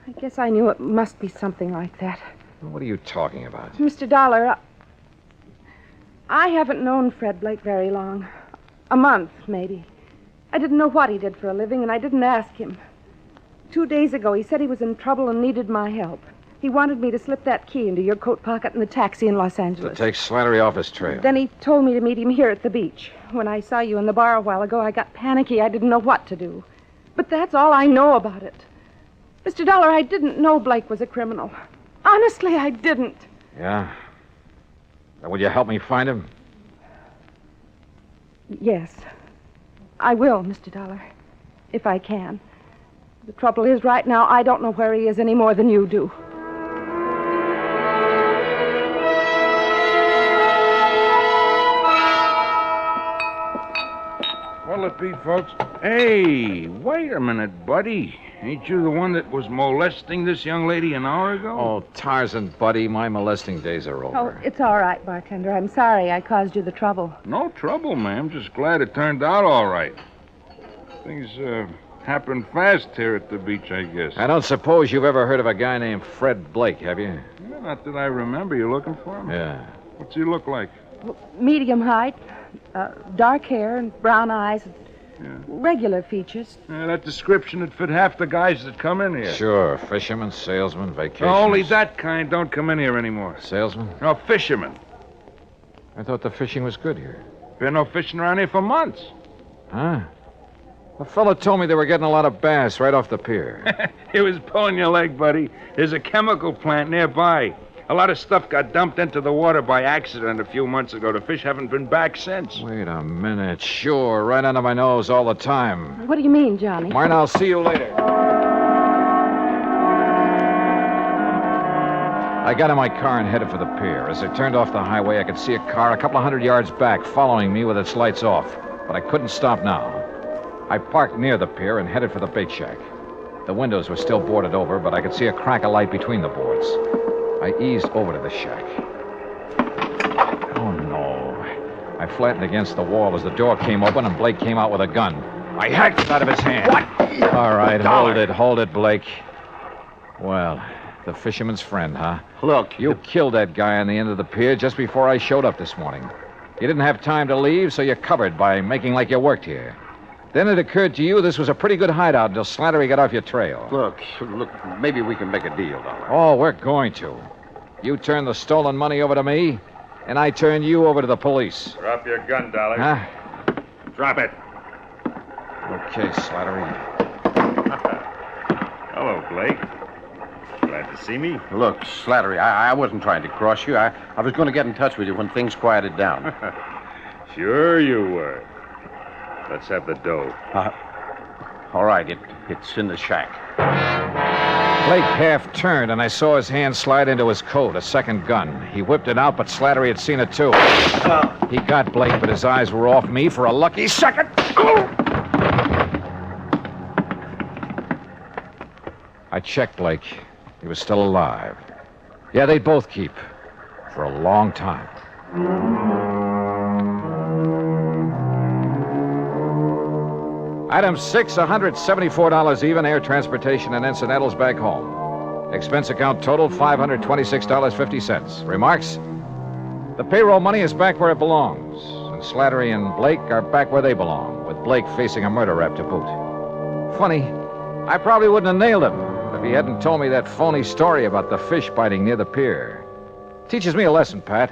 I guess I knew it must be something like that. What are you talking about? Mr. Dollar, I haven't known Fred Blake very long. A month, maybe. I didn't know what he did for a living, and I didn't ask him. 2 days ago, he said he was in trouble and needed my help. He wanted me to slip that key into your coat pocket in the taxi in Los To Angeles. take Slattery off his trail. Then he told me to meet him here at the beach. When I saw you in the bar a while ago, I got panicky. I didn't know what to do. But that's all I know about it. Mr. Dollar, I didn't know Blake was a criminal. Honestly, I didn't. Yeah? Now, will you help me find him? Yes. I will, Mr. Dollar. If I can. The trouble is, right now, I don't know where he is any more than you do. What'll it Godspeed, folks. Hey, wait a minute, buddy. Ain't you the one that was molesting this young lady an hour ago? Oh, Tarzan, buddy, my molesting days are over. Oh, it's all right, bartender. I'm sorry I caused you the trouble. No trouble, ma'am. Just glad it turned out all right. Things happen fast here at the beach, I guess. I don't suppose you've ever heard of a guy named Fred Blake, have you? Yeah, not that I remember. You looking for him? Yeah. What's he look like? Medium height, dark hair and brown eyes. Yeah. Regular features. That description would fit half the guys that come in here. Sure. Fishermen, salesmen, vacationers. Only that kind don't come in here anymore. Salesmen? No, fishermen. I thought the fishing was good here. Been no fishing around here for months. Huh? A fellow told me they were getting a lot of bass right off the pier. He was pulling your leg, buddy. There's a chemical plant nearby. A lot of stuff got dumped into the water by accident a few months ago. The fish haven't been back since. Wait a minute. Sure, right under my nose all the time. What do you mean, Johnny? Martin, I'll see you later. I got in my car and headed for the pier. As I turned off the highway, I could see a car a couple of 100 yards back following me with its lights off. But I couldn't stop now. I parked near the pier and headed for the bait shack. The windows were still boarded over, but I could see a crack of light between the boards. I eased over to the shack. Oh, no. I flattened against the wall as the door came open and Blake came out with a gun. I hacked it out of his hand. What? All right, hold it, Blake. Well, the fisherman's friend, huh? Look. You killed that guy on the end of the pier just before I showed up this morning. You didn't have time to leave, so you covered by making like you worked here. Then it occurred to you this was a pretty good hideout until Slattery got off your trail. Look, maybe we can make a deal, Dollar. Oh, we're going to. You turn the stolen money over to me, and I turn you over to the police. Drop your gun, Dollar. Huh? Drop it. Okay, Slattery. Hello, Blake. Glad to see me. Look, Slattery, I wasn't trying to cross you. I was going to get in touch with you when things quieted down. Sure you were. Let's have the dough. All right, it's in the shack. Blake half turned, and I saw his hand slide into his coat, a second gun. He whipped it out, but Slattery had seen it too. He got Blake, but his eyes were off me for a lucky second. I checked Blake. He was still alive. Yeah, they'd both keep. For a long time. Item 6, $174 even, air transportation and incidentals back home. Expense account total, $526.50. Remarks? The payroll money is back where it belongs, and Slattery and Blake are back where they belong, with Blake facing a murder rap to boot. Funny, I probably wouldn't have nailed him if he hadn't told me that phony story about the fish biting near the pier. Teaches me a lesson, Pat.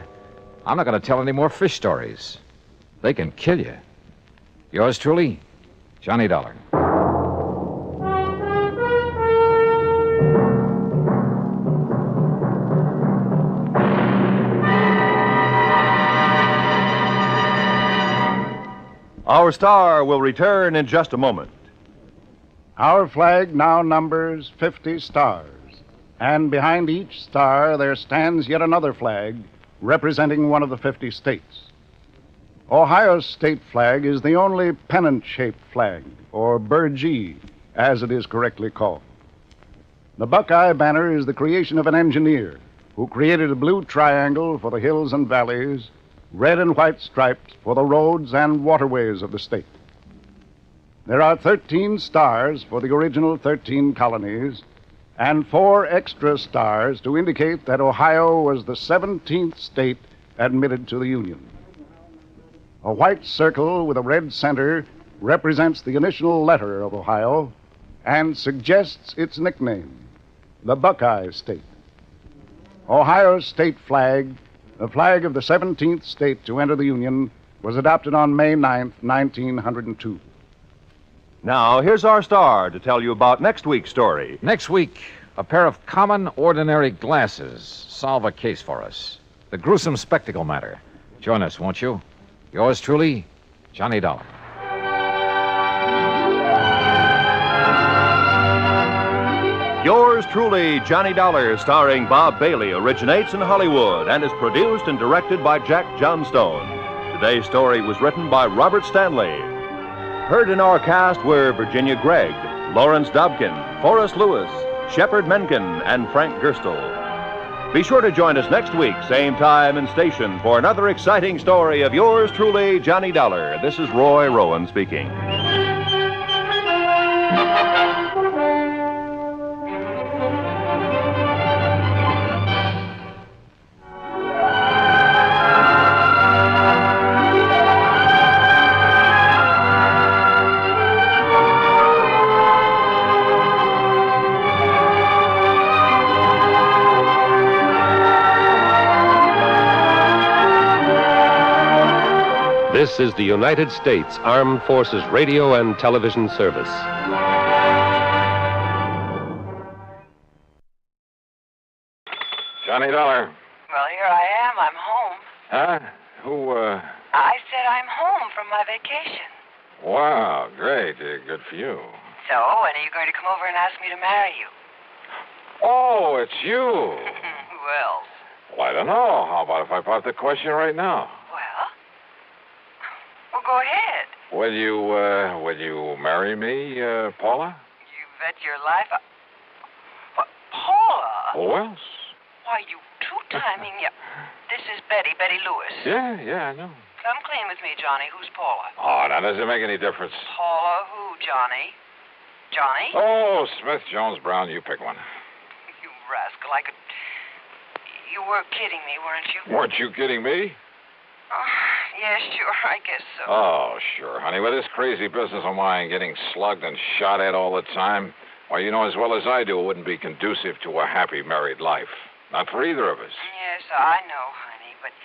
I'm not going to tell any more fish stories. They can kill you. Yours truly, Johnny Dollar. Our star will return in just a moment. Our flag now numbers 50 stars, and behind each star there stands yet another flag representing one of the 50 states. Ohio's state flag is the only pennant-shaped flag, or burgee, as it is correctly called. The Buckeye banner is the creation of an engineer who created a blue triangle for the hills and valleys, red and white stripes for the roads and waterways of the state. There are 13 stars for the original 13 colonies, and 4 extra stars to indicate that Ohio was the 17th state admitted to the Union. A white circle with a red center represents the initial letter of Ohio and suggests its nickname, the Buckeye State. Ohio's state flag, the flag of the 17th state to enter the Union, was adopted on May 9th, 1902. Now, here's our star to tell you about next week's story. Next week, a pair of common, ordinary glasses solve a case for us. The gruesome spectacle matter. Join us, won't you? Yours truly, Johnny Dollar. Yours truly, Johnny Dollar, starring Bob Bailey, originates in Hollywood and is produced and directed by Jack Johnstone. Today's story was written by Robert Stanley. Heard in our cast were Virginia Gregg, Lawrence Dobkin, Forrest Lewis, Shepard Menken, and Frank Gerstle. Be sure to join us next week, same time and station, for another exciting story of yours truly, Johnny Dollar. This is Roy Rowan speaking. This is the United States Armed Forces Radio and Television Service. Johnny Dollar. Well, here I am. I'm home. Huh? Who, I said I'm home from my vacation. Wow, great. Good for you. So, when are you going to come over and ask me to marry you? Oh, it's you. Who else? Well, I don't know. How about if I pop the question right now? Well, go ahead. Will you marry me, Paula? You bet your life. What, Paula? Who else? Why, you two-timing. This is Betty Lewis. Yeah, I know. Come clean with me, Johnny. Who's Paula? Oh, now, does it make any difference? Paula who, Johnny? Johnny? Oh, Smith, Jones, Brown, you pick one. You rascal, I could... You were kidding me, weren't you? Weren't you kidding me? Yeah, sure, I guess so. Oh, sure, honey. With this crazy business of mine getting slugged and shot at all the time, why, you know as well as I do it wouldn't be conducive to a happy married life. Not for either of us. Yes, I know, honey, but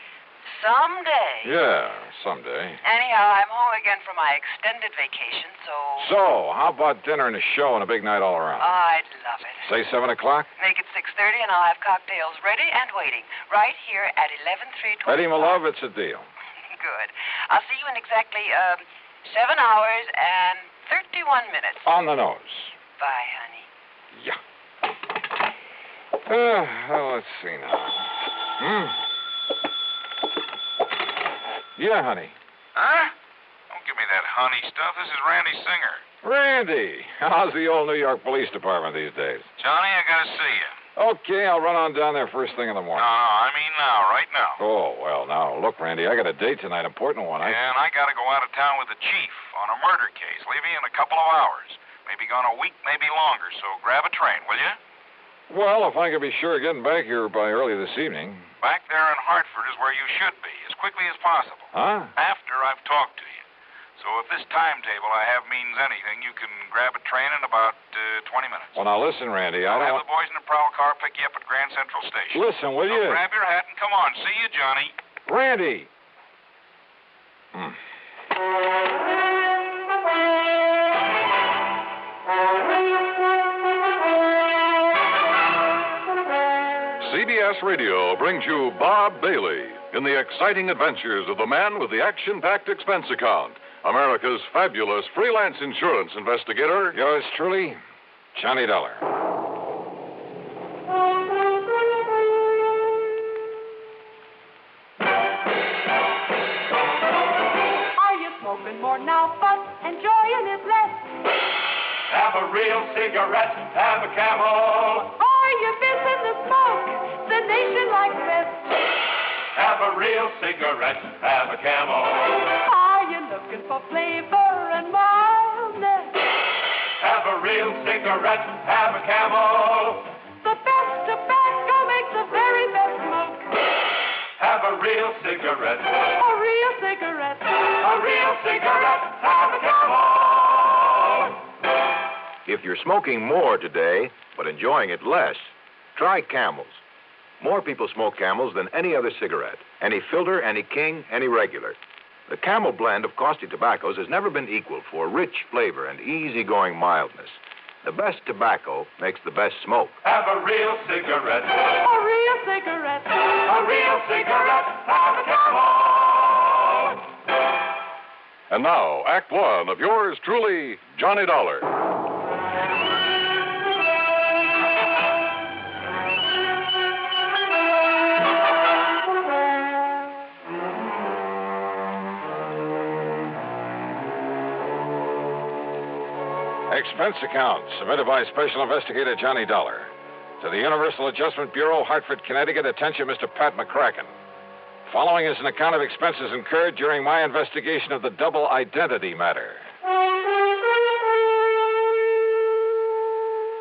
someday... Yeah, someday. Anyhow, I'm home again for my extended vacation, so... So, how about dinner and a show and a big night all around? I'd love it. Say 7 o'clock? Make it 6:30 and I'll have cocktails ready and waiting, right here at 11325. Betty, my love, it's a deal. Good. I'll see you in exactly 7 hours and 31 minutes. On the nose. Bye, honey. Yeah. Well, let's see now. Yeah, honey. Huh? Don't give me that honey stuff. This is Randy Singer. Randy, how's the old New York Police Department these days? Johnny, I gotta see you. Okay, I'll run on down there first thing in the morning. No, I mean now, right now. Oh, well, now, look, Randy, I got a date tonight, important one. And I gotta go out of town with the chief on a murder case, leaving in a couple of hours. Maybe gone a week, maybe longer, so grab a train, will you? Well, if I could be sure of getting back here by early this evening. Back there in Hartford is where you should be, as quickly as possible. Huh? After I've talked to you. So if this timetable I have means anything, you can grab a train in about 20 minutes. Well, now listen, Randy, I'll have the boys in the prowl car pick you up at Grand Central Station. Listen, will you? Grab your hat and come on. See you, Johnny. Randy! CBS Radio brings you Bob Bailey in the exciting adventures of the man with the action-packed expense account, America's fabulous freelance insurance investigator. Yours truly, Johnny Dollar. Are you smoking more now, but enjoying it less? Have a real cigarette, have a Camel. Are you missing the smoke the nation likes best? Have a real cigarette, have a Camel. Are you looking for flavor and mildness? Have a real cigarette, have a Camel. The best tobacco makes the very best smoke. Have a real cigarette. A real cigarette. A real cigarette, have a Camel. If you're smoking more today, but enjoying it less, try Camels. More people smoke Camels than any other cigarette. Any filter, any king, any regular. The Camel blend of costly tobaccos has never been equal for rich flavor and easygoing mildness. The best tobacco makes the best smoke. Have a real cigarette. A real cigarette. A real cigarette, have a Camel. And now, Act One of yours truly, Johnny Dollar. Expense account submitted by Special Investigator Johnny Dollar. To the Universal Adjustment Bureau, Hartford, Connecticut. Attention, Mr. Pat McCracken. Following is an account of expenses incurred during my investigation of the double identity matter.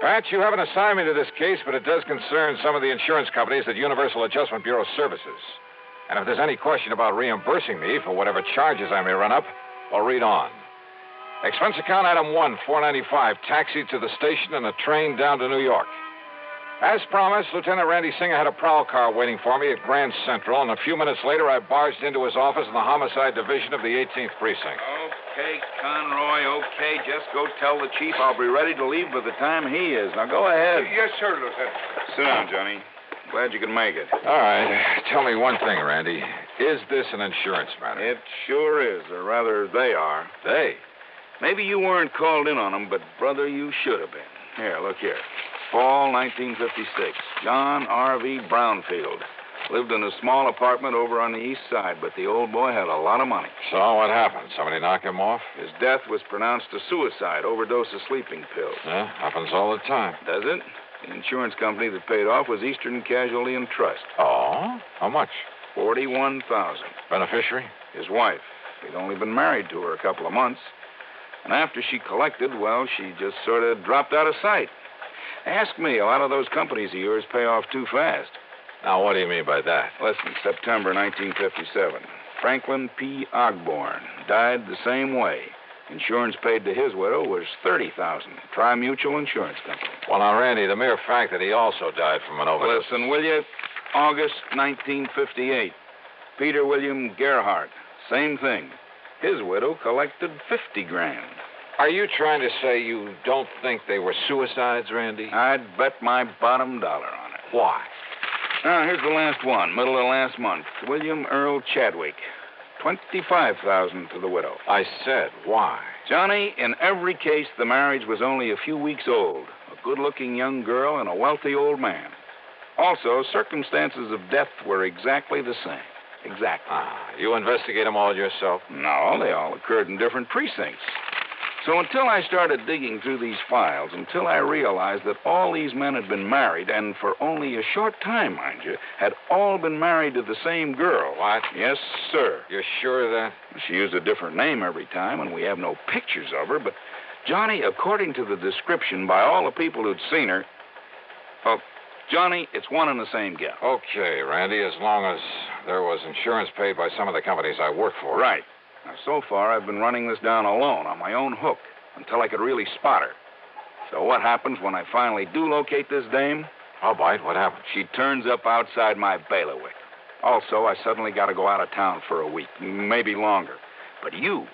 Pat, you haven't assigned me to this case, but it does concern some of the insurance companies that Universal Adjustment Bureau services. And if there's any question about reimbursing me for whatever charges I may run up, well, read on. Expense account item 1, $495, taxi to the station and a train down to New York. As promised, Lieutenant Randy Singer had a prowl car waiting for me at Grand Central, and a few minutes later I barged into his office in the Homicide Division of the 18th Precinct. Okay, Conroy, okay. Just go tell the chief I'll be ready to leave by the time he is. Now, go ahead. Yes, sir, Lieutenant. Sit down, Johnny. Glad you can make it. All right. Tell me one thing, Randy. Is this an insurance matter? It sure is, or rather, they are. They? Maybe you weren't called in on them, but, brother, you should have been. Here, look here. Fall 1956. John R.V. Brownfield. Lived in a small apartment over on the east side, but the old boy had a lot of money. So what happened? Somebody knock him off? His death was pronounced a suicide, overdose of sleeping pills. Yeah, happens all the time. Does it? The insurance company that paid off was Eastern Casualty and Trust. Oh? How much? $41,000. Beneficiary? His wife. He'd only been married to her a couple of months. And after she collected, well, she just sort of dropped out of sight. Ask me, a lot of those companies of yours pay off too fast. Now, what do you mean by that? Listen, September 1957. Franklin P. Ogborn died the same way. Insurance paid to his widow was $30,000. Tri-Mutual Insurance Company. Well, now, Randy, the mere fact that he also died from an overdose... Listen, will you? August 1958. Peter William Gerhardt. Same thing. His widow collected $50,000. Are you trying to say you don't think they were suicides, Randy? I'd bet my bottom dollar on it. Why? Now, here's the last one, middle of last month. William Earl Chadwick. $25,000 to the widow. I said, why? Johnny, in every case, the marriage was only a few weeks old. A good-looking young girl and a wealthy old man. Also, circumstances of death were exactly the same. Exactly. You investigate them all yourself? No, they all occurred in different precincts. So until I started digging through these files, until I realized that all these men had been married, and for only a short time, mind you, had all been married to the same girl. What? Yes, sir. You're sure of that? She used a different name every time, and we have no pictures of her, but, Johnny, according to the description by all the people who'd seen her, well, Johnny, it's one and the same gal. Okay, Randy, as long as there was insurance paid by some of the companies I work for. Right. Now, so far, I've been running this down alone on my own hook until I could really spot her. So what happens when I finally do locate this dame? I'll bite. What happens? She turns up outside my bailiwick. Also, I suddenly got to go out of town for a week, maybe longer. But you,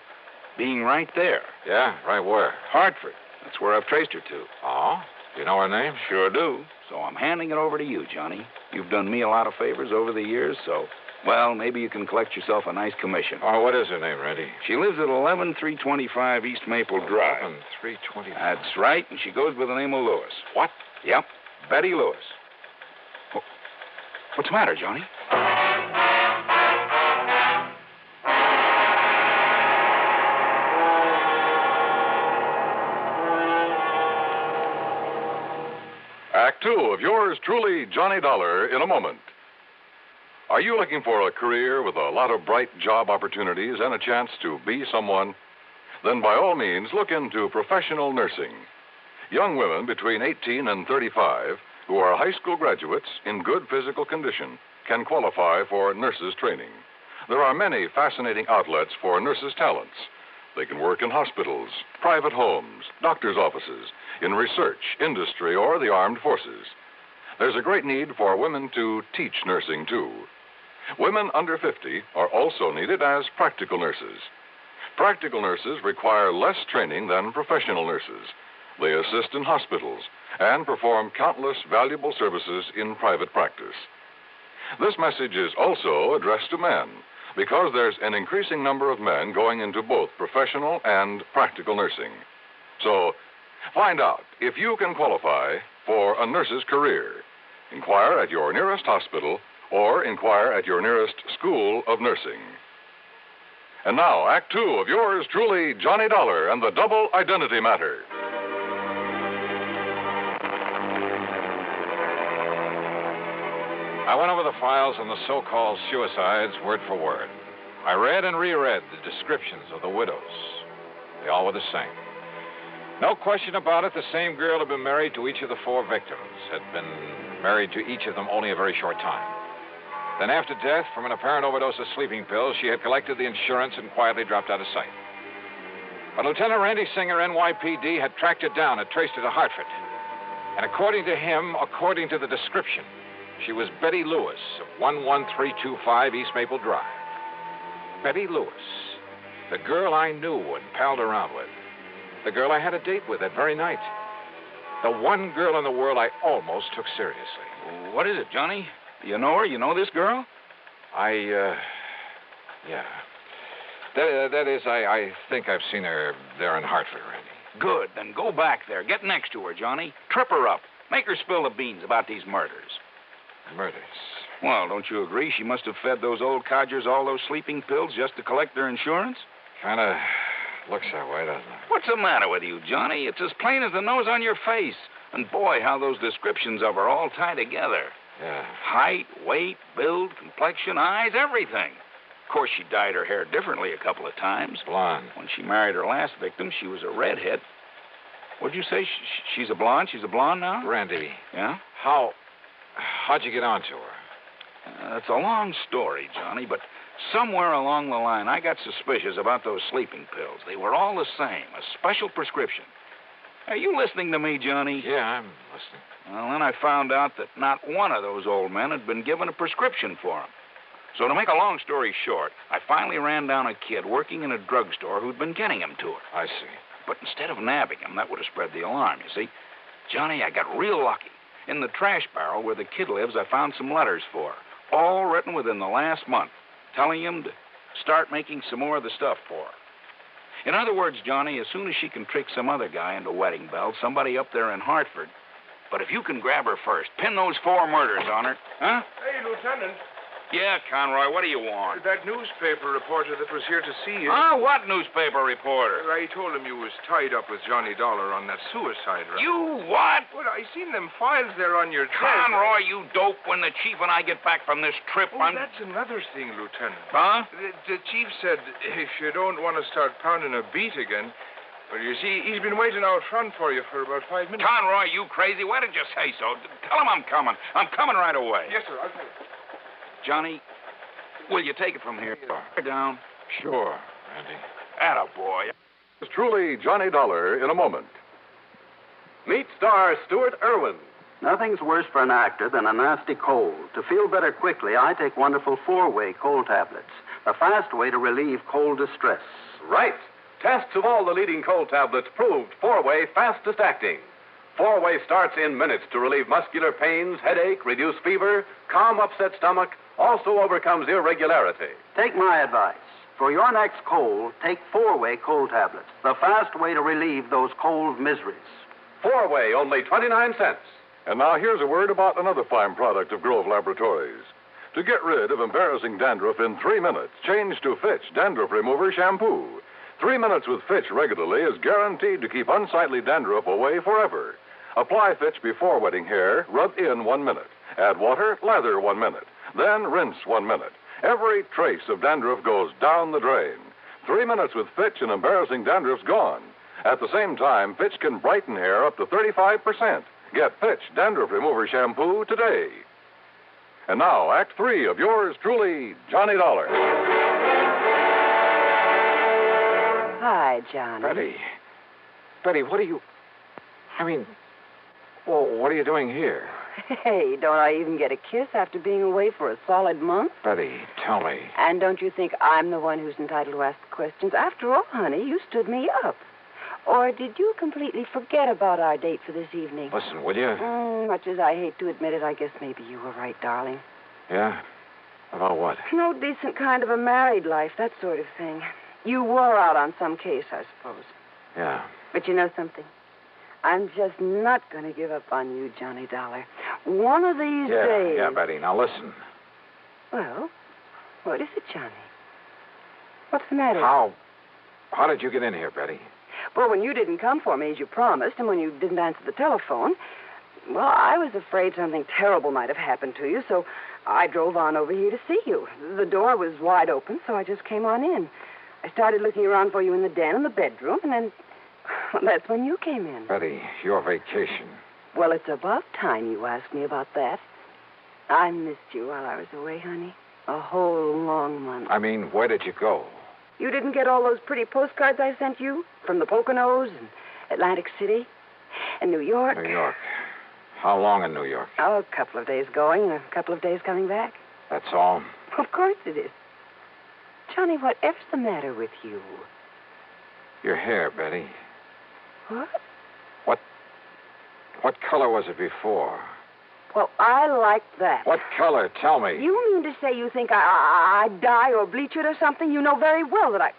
being right there. Yeah, right where? Hartford. That's where I've traced her to. Oh? You know her name? Sure do. So I'm handing it over to you, Johnny. You've done me a lot of favors over the years, so... Well, maybe you can collect yourself a nice commission. Oh, what is her name, Randy? She lives at 11325 East Maple Drive. 11325. That's right, and she goes by the name of Lewis. What? Yep, Betty Lewis. What's the matter, Johnny? Act two of yours truly, Johnny Dollar, in a moment. Are you looking for a career with a lot of bright job opportunities and a chance to be someone? Then by all means, look into professional nursing. Young women between 18 and 35 who are high school graduates in good physical condition can qualify for nurses training. There are many fascinating outlets for nurses' talents. They can work in hospitals, private homes, doctors' offices, in research, industry, or the armed forces. There's a great need for women to teach nursing, too. Women under 50 are also needed as practical nurses. Practical nurses require less training than professional nurses. They assist in hospitals and perform countless valuable services in private practice. This message is also addressed to men because there's an increasing number of men going into both professional and practical nursing. So, find out if you can qualify for a nurse's career. Inquire at your nearest hospital or inquire at your nearest school of nursing. And now, Act Two of yours truly, Johnny Dollar and the Double Identity Matter. I went over the files on the so-called suicides word for word. I read and reread the descriptions of the widows. They all were the same. No question about it, the same girl had been married to each of the 4 victims, had been married to each of them only a very short time. Then after death, from an apparent overdose of sleeping pills, she had collected the insurance and quietly dropped out of sight. But Lieutenant Randy Singer, NYPD, had tracked her down and traced her to Hartford. And according to him, according to the description, she was Betty Lewis of 11325 East Maple Drive. Betty Lewis, the girl I knew and palled around with. The girl I had a date with that very night. The one girl in the world I almost took seriously. What is it, Johnny? You know her? You know this girl? Yeah. That is, I think I've seen her there in Hartford, Randy. Good. Then go back there. Get next to her, Johnny. Trip her up. Make her spill the beans about these murders. Murders? Well, don't you agree she must have fed those old codgers all those sleeping pills just to collect their insurance? Kind of looks that way, doesn't it? What's the matter with you, Johnny? It's as plain as the nose on your face. And boy, how those descriptions of her all tie together. Yeah. Height, weight, build, complexion, eyes, everything. Of course, she dyed her hair differently a couple of times. Blonde. When she married her last victim, she was a redhead. What'd you say? She's a blonde? She's a blonde now? Randy. Yeah? How'd you get onto her? It's a long story, Johnny, but somewhere along the line, I got suspicious about those sleeping pills. They were all the same, a special prescription. Are you listening to me, Johnny? Yeah, I'm listening. Well, then I found out that not one of those old men had been given a prescription for them. So to make a long story short, I finally ran down a kid working in a drugstore who'd been getting him to her. I see. But instead of nabbing him, that would have spread the alarm, you see. Johnny, I got real lucky. In the trash barrel where the kid lives, I found some letters for her, all written within the last month, telling him to start making some more of the stuff for her. In other words, Johnny, as soon as she can trick some other guy into wedding bells, somebody up there in Hartford, but if you can grab her first, pin those 4 murders on her, huh? Hey, Lieutenant. Yeah, Conroy, what do you want? That newspaper reporter that was here to see you. Huh? What newspaper reporter? I told him you was tied up with Johnny Dollar on that suicide run. You what? Well, I seen them files there on your desk. Conroy, you dope. When the chief and I get back from this trip, that's another thing, Lieutenant. Huh? The chief said if you don't want to start pounding a beat again, well, you see, he's been waiting out front for you for about 5 minutes. Conroy, you crazy? Why did you say so? Tell him I'm coming. I'm coming right away. Yes, sir. I'll tell you. Johnny, will you take it from here? Down. Sure, Randy. Attaboy. It's truly Johnny Dollar in a moment. Meet star Stuart Irwin. Nothing's worse for an actor than a nasty cold. To feel better quickly, I take wonderful 4-way cold tablets, a fast way to relieve cold distress. Right. Tests of all the leading cold tablets proved 4-way fastest acting. 4-way starts in minutes to relieve muscular pains, headache, reduce fever, calm upset stomach, also overcomes irregularity. Take my advice. For your next cold, take 4-way cold tablets, the fast way to relieve those cold miseries. 4-way, only 29 cents. And now here's a word about another fine product of Grove Laboratories. To get rid of embarrassing dandruff in 3 minutes, change to Fitch Dandruff Remover Shampoo. 3 minutes with Fitch regularly is guaranteed to keep unsightly dandruff away forever. Apply Fitch before wetting hair, rub in 1 minute. Add water, lather 1 minute. Then rinse 1 minute. Every trace of dandruff goes down the drain. 3 minutes with Fitch and embarrassing dandruff's gone. At the same time, Fitch can brighten hair up to 35%. Get Fitch Dandruff Remover Shampoo today. And now, Act 3 of yours truly, Johnny Dollar. Hi, Johnny. Betty, what are you... what are you doing here? Hey, don't I even get a kiss after being away for a solid month? Betty, tell me. And don't you think I'm the one who's entitled to ask the questions? After all, honey, you stood me up. Or did you completely forget about our date for this evening? Listen, will you? Much as I hate to admit it, I guess maybe you were right, darling. Yeah? About what? No decent kind of a married life, that sort of thing. You wore out on some case, I suppose. Yeah. But you know something? I'm just not going to give up on you, Johnny Dollar. One of these days... Yeah, Betty. Now, listen. Well, what is it, Johnny? What's the matter? How did you get in here, Betty? Well, when you didn't come for me as you promised, and when you didn't answer the telephone, Well, I was afraid something terrible might have happened to you, so I drove on over here to see you. The door was wide open, so I just came on in. I started looking around for you in the den and the bedroom, and then that's when you came in. Betty, your vacation. Well, it's about time you asked me about that. I missed you while I was away, honey. A whole long month. I mean, where did you go? You didn't get all those pretty postcards I sent you? From the Poconos and Atlantic City and New York? New York. How long in New York? Oh, a couple of days going and a couple of days coming back. That's all? Of course it is. Johnny, whatever's the matter with you? Your hair, Betty. What? What color was it before? Well, I like that. What color? Tell me. You mean to say you think I'd dye or bleach it or something? You know very well that I...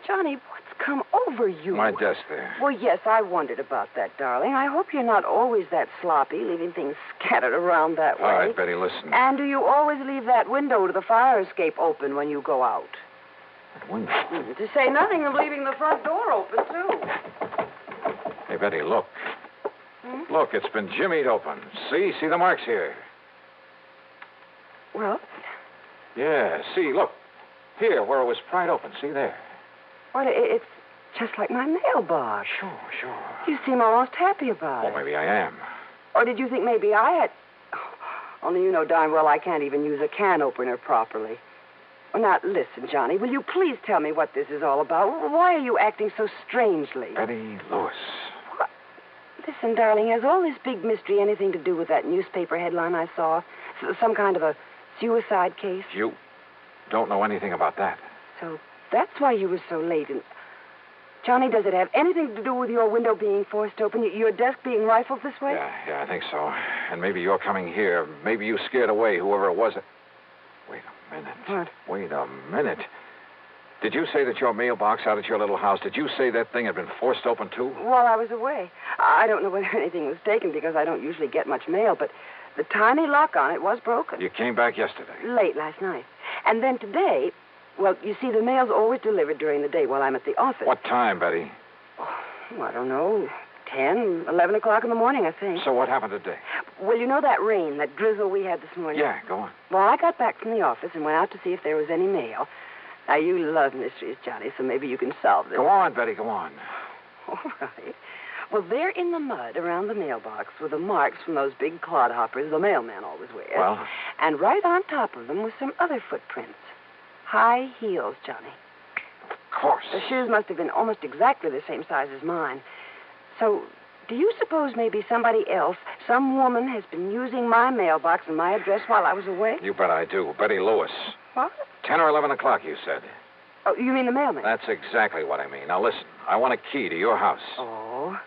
Johnny, what's come over you? My desk there. Well, yes, I wondered about that, darling. I hope you're not always that sloppy, leaving things scattered around that way. All right, Betty, listen. And do you always leave that window to the fire escape open when you go out? That window? To say nothing of leaving the front door open, too. Hey, Betty, look. Look, it's been jimmied open. See the marks here. Well? Yeah, see, look. Here, where it was pried open. See there. Well, it's just like my mailbox. Sure. You seem almost happy about it. Well, maybe I am. Or did you think maybe I had... Only you know darn well I can't even use a can opener properly. Well, now, listen, Johnny, will you please tell me what this is all about? Why are you acting so strangely? Betty Lewis. Listen, darling, has all this big mystery anything to do with that newspaper headline I saw? Some kind of a suicide case? You don't know anything about that. So that's why you were so late. And Johnny, does it have anything to do with your window being forced open, your desk being rifled this way? Yeah, I think so. And maybe you're coming here. Maybe you scared away whoever it was. Wait a minute. What? Wait a minute. Did you say that your mailbox out at your little house, did you say that thing had been forced open, too? While I was away. I don't know whether anything was taken because I don't usually get much mail, but the tiny lock on it was broken. You came back yesterday? Late last night. And then today, well, you see, the mail's always delivered during the day while I'm at the office. What time, Betty? Oh, I don't know. 10, 11 o'clock in the morning, I think. So what happened today? Well, you know that rain, that drizzle we had this morning? Yeah, go on. Well, I got back from the office and went out to see if there was any mail. Now, you love mysteries, Johnny, so maybe you can solve this. Go on, Betty, go on. All right. Well, there in the mud around the mailbox were the marks from those big clodhoppers the mailman always wears. Well? And right on top of them were some other footprints. High heels, Johnny. Of course. The shoes must have been almost exactly the same size as mine. So, do you suppose maybe somebody else, some woman, has been using my mailbox and my address while I was away? You bet I do. Betty Lewis. What? 10 or 11 o'clock, you said. Oh, you mean the mailman? That's exactly what I mean. Now, listen. I want a key to your house. Oh.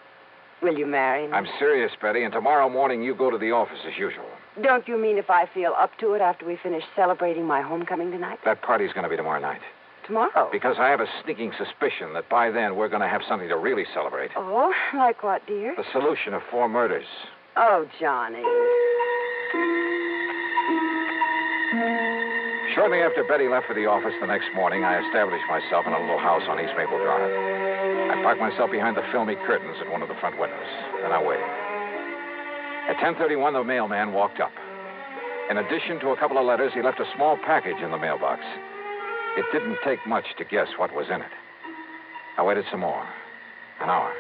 Will you marry me? I'm serious, Betty, and tomorrow morning you go to the office as usual. Don't you mean if I feel up to it after we finish celebrating my homecoming tonight? That party's going to be tomorrow night. Tomorrow? Because I have a sneaking suspicion that by then we're going to have something to really celebrate. Oh, like what, dear? The solution of 4 murders. Oh, Johnny. Shortly after Betty left for the office the next morning, I established myself in a little house on East Maple Drive. I parked myself behind the filmy curtains at one of the front windows. Then I waited. At 10:31, the mailman walked up. In addition to a couple of letters, he left a small package in the mailbox. It didn't take much to guess what was in it. I waited some more. An hour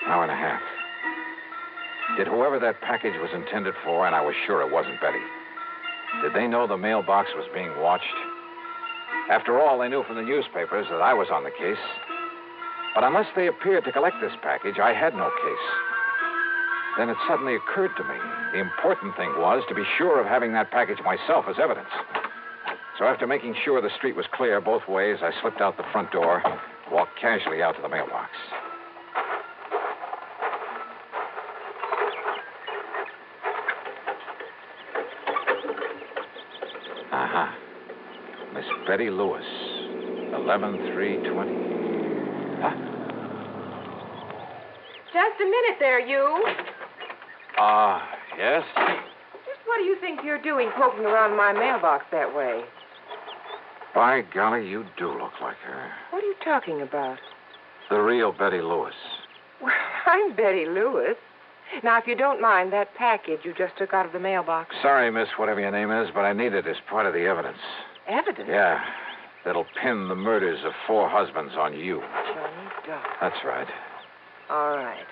and a half. Did whoever that package was intended for, and I was sure it wasn't Betty, did they know the mailbox was being watched? After all, they knew from the newspapers that I was on the case. But unless they appeared to collect this package, I had no case. Then it suddenly occurred to me, the important thing was to be sure of having that package myself as evidence. So after making sure the street was clear both ways, I slipped out the front door, walked casually out to the mailbox. Aha. Miss Betty Lewis, 11/3/20. Huh? Just a minute there, you. Yes? Just what do you think you're doing poking around my mailbox that way? By golly, you do look like her. What are you talking about? The real Betty Lewis. Well, I'm Betty Lewis. Now, if you don't mind, that package you just took out of the mailbox. Sorry, miss, whatever your name is, but I need it as part of the evidence. Evidence? Yeah. That'll pin the murders of 4 husbands on you. Johnny Dollar. That's right. All right.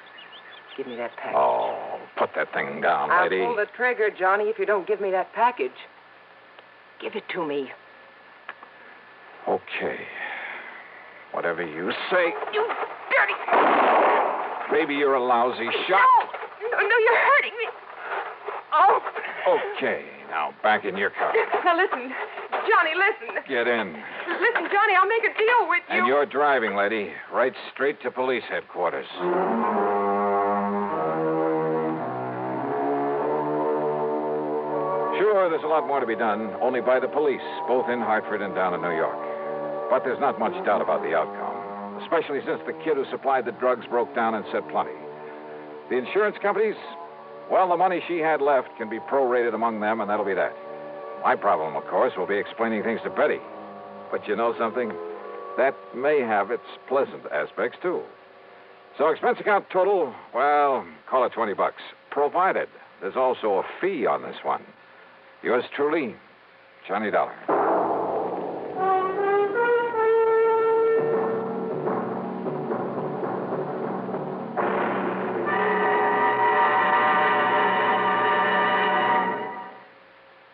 Give me that package. Oh, put that thing down, I'll lady. pull the trigger, Johnny, if you don't give me that package. Give it to me. Okay. Whatever you say. You dirty... Maybe you're a lousy shot. No, you're hurting me. Oh. Okay, now back in your car. Now, listen. Johnny, listen. Get in. Listen, Johnny, I'll make a deal with you. And you're driving, lady. Right straight to police headquarters. Sure, there's a lot more to be done, only by the police, both in Hartford and down in New York. But there's not much doubt about the outcome, especially since the kid who supplied the drugs broke down and said plenty. The insurance companies, well, the money she had left can be prorated among them, and that'll be that. My problem, of course, will be explaining things to Betty. But you know something? That may have its pleasant aspects, too. So expense account total, well, call it $20, provided there's also a fee on this one. Yours truly, Johnny Dollar.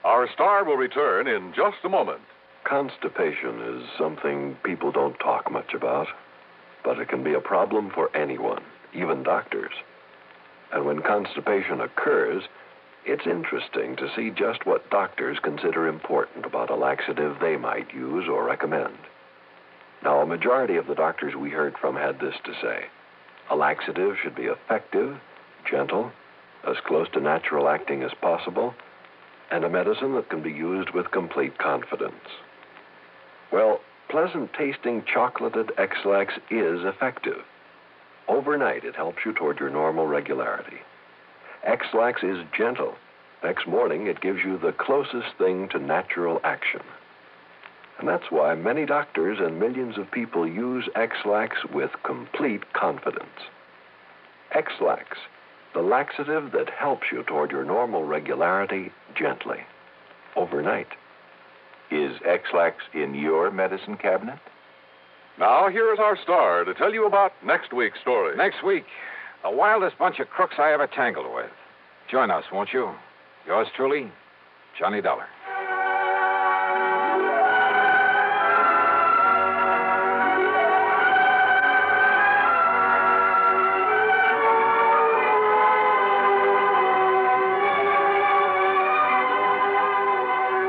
Our star will return in just a moment. Constipation is something people don't talk much about, but it can be a problem for anyone, even doctors. And when constipation occurs, it's interesting to see just what doctors consider important about a laxative they might use or recommend. Now, a majority of the doctors we heard from had this to say. A laxative should be effective, gentle, as close to natural acting as possible, and a medicine that can be used with complete confidence. Well, pleasant-tasting chocolated X-Lax is effective. Overnight, it helps you toward your normal regularity. X-Lax is gentle. Next morning, it gives you the closest thing to natural action. And that's why many doctors and millions of people use X-Lax with complete confidence. X-Lax, the laxative that helps you toward your normal regularity gently, overnight. Is X-Lax in your medicine cabinet? Now, here is our star to tell you about next week's story. Next week, the wildest bunch of crooks I ever tangled with. Join us, won't you? Yours truly, Johnny Dollar.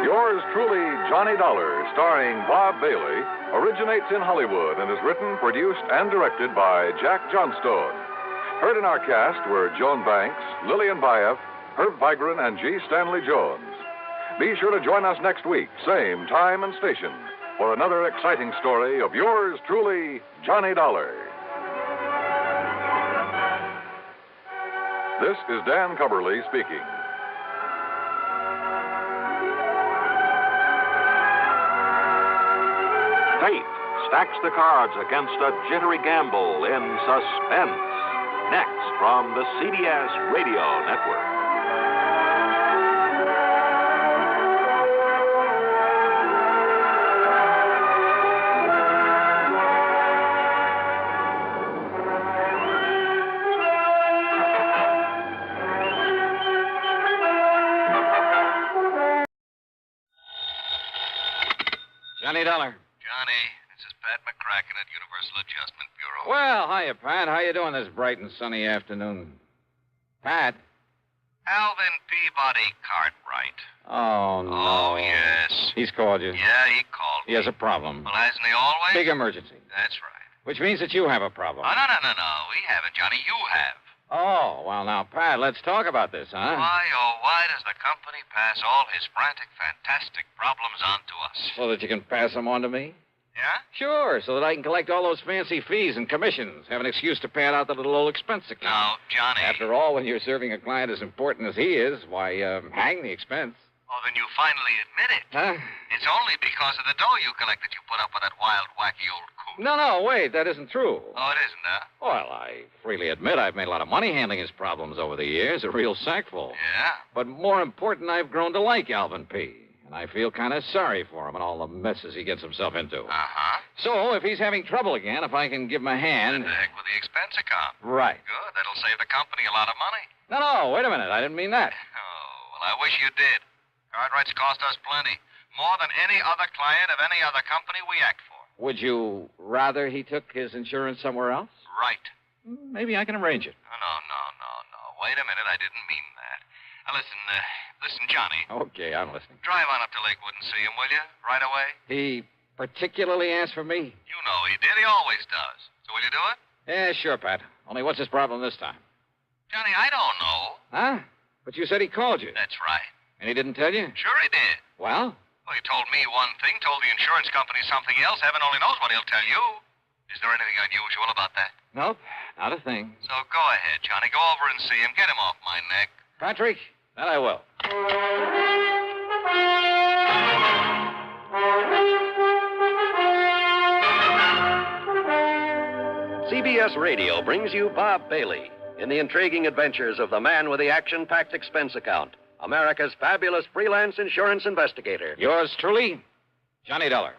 Yours truly, Johnny Dollar, starring Bob Bailey, originates in Hollywood and is written, produced, and directed by Jack Johnstone. Heard in our cast were Joan Banks, Lillian Baeff, Herb Vigran, and G. Stanley Jones. Be sure to join us next week, same time and station, for another exciting story of yours truly, Johnny Dollar. This is Dan Cubberly speaking. Fate stacks the cards against a jittery gamble in suspense. Next from the CBS Radio Network. Johnny Dollar. Johnny, this is Pat McCracken at Universal Adjustment Bureau. Well, hiya, Pat. How you doing this bright and sunny afternoon? Pat? Alvin Peabody Cartwright. Oh, no. Oh, yes. He's called you. Yeah, he called He has a problem. Well, hasn't he always? Big emergency. That's right. Which means that you have a problem. Oh, no. We haven't, Johnny. You have. Oh, well, now, Pat, let's talk about this, huh? Why does the company pass all his frantic, fantastic problems on to us? So that you can pass them on to me? Yeah? Sure, so that I can collect all those fancy fees and commissions. Have an excuse to pay it out the little old expense account. Now, Johnny. After all, when you're serving a client as important as he is, why, hang the expense. Oh, then you finally admit it. Huh? It's only because of the dough you collect that you put up with that wild, wacky old coot. No, wait, that isn't true. Oh, it isn't, huh? Well, I freely admit I've made a lot of money handling his problems over the years, a real sackful. Yeah? But more important, I've grown to like Alvin P. And I feel kind of sorry for him and all the messes he gets himself into. Uh-huh. So, if he's having trouble again, if I can give him a hand... The heck with the expense account. Right. Good. That'll save the company a lot of money. No, wait a minute. I didn't mean that. Oh, well, I wish you did. Cartwright's cost us plenty. More than any other client of any other company we act for. Would you rather he took his insurance somewhere else? Right. Maybe I can arrange it. No. Wait a minute. I didn't mean that. Now, listen, Johnny. Okay, I'm listening. Drive on up to Lakewood and see him, will you? Right away? He particularly asked for me? You know he did. He always does. So will you do it? Yeah, sure, Pat. Only what's his problem this time? Johnny, I don't know. Huh? But you said he called you. That's right. And he didn't tell you? Sure he did. Well? Well, he told me one thing, told the insurance company something else. Heaven only knows what he'll tell you. Is there anything unusual about that? Nope, not a thing. So go ahead, Johnny. Go over and see him. Get him off my neck. Patrick, that I will. CBS Radio brings you Bob Bailey in the intriguing adventures of the man with the action-packed expense account, America's fabulous freelance insurance investigator. Yours truly, Johnny Dollar.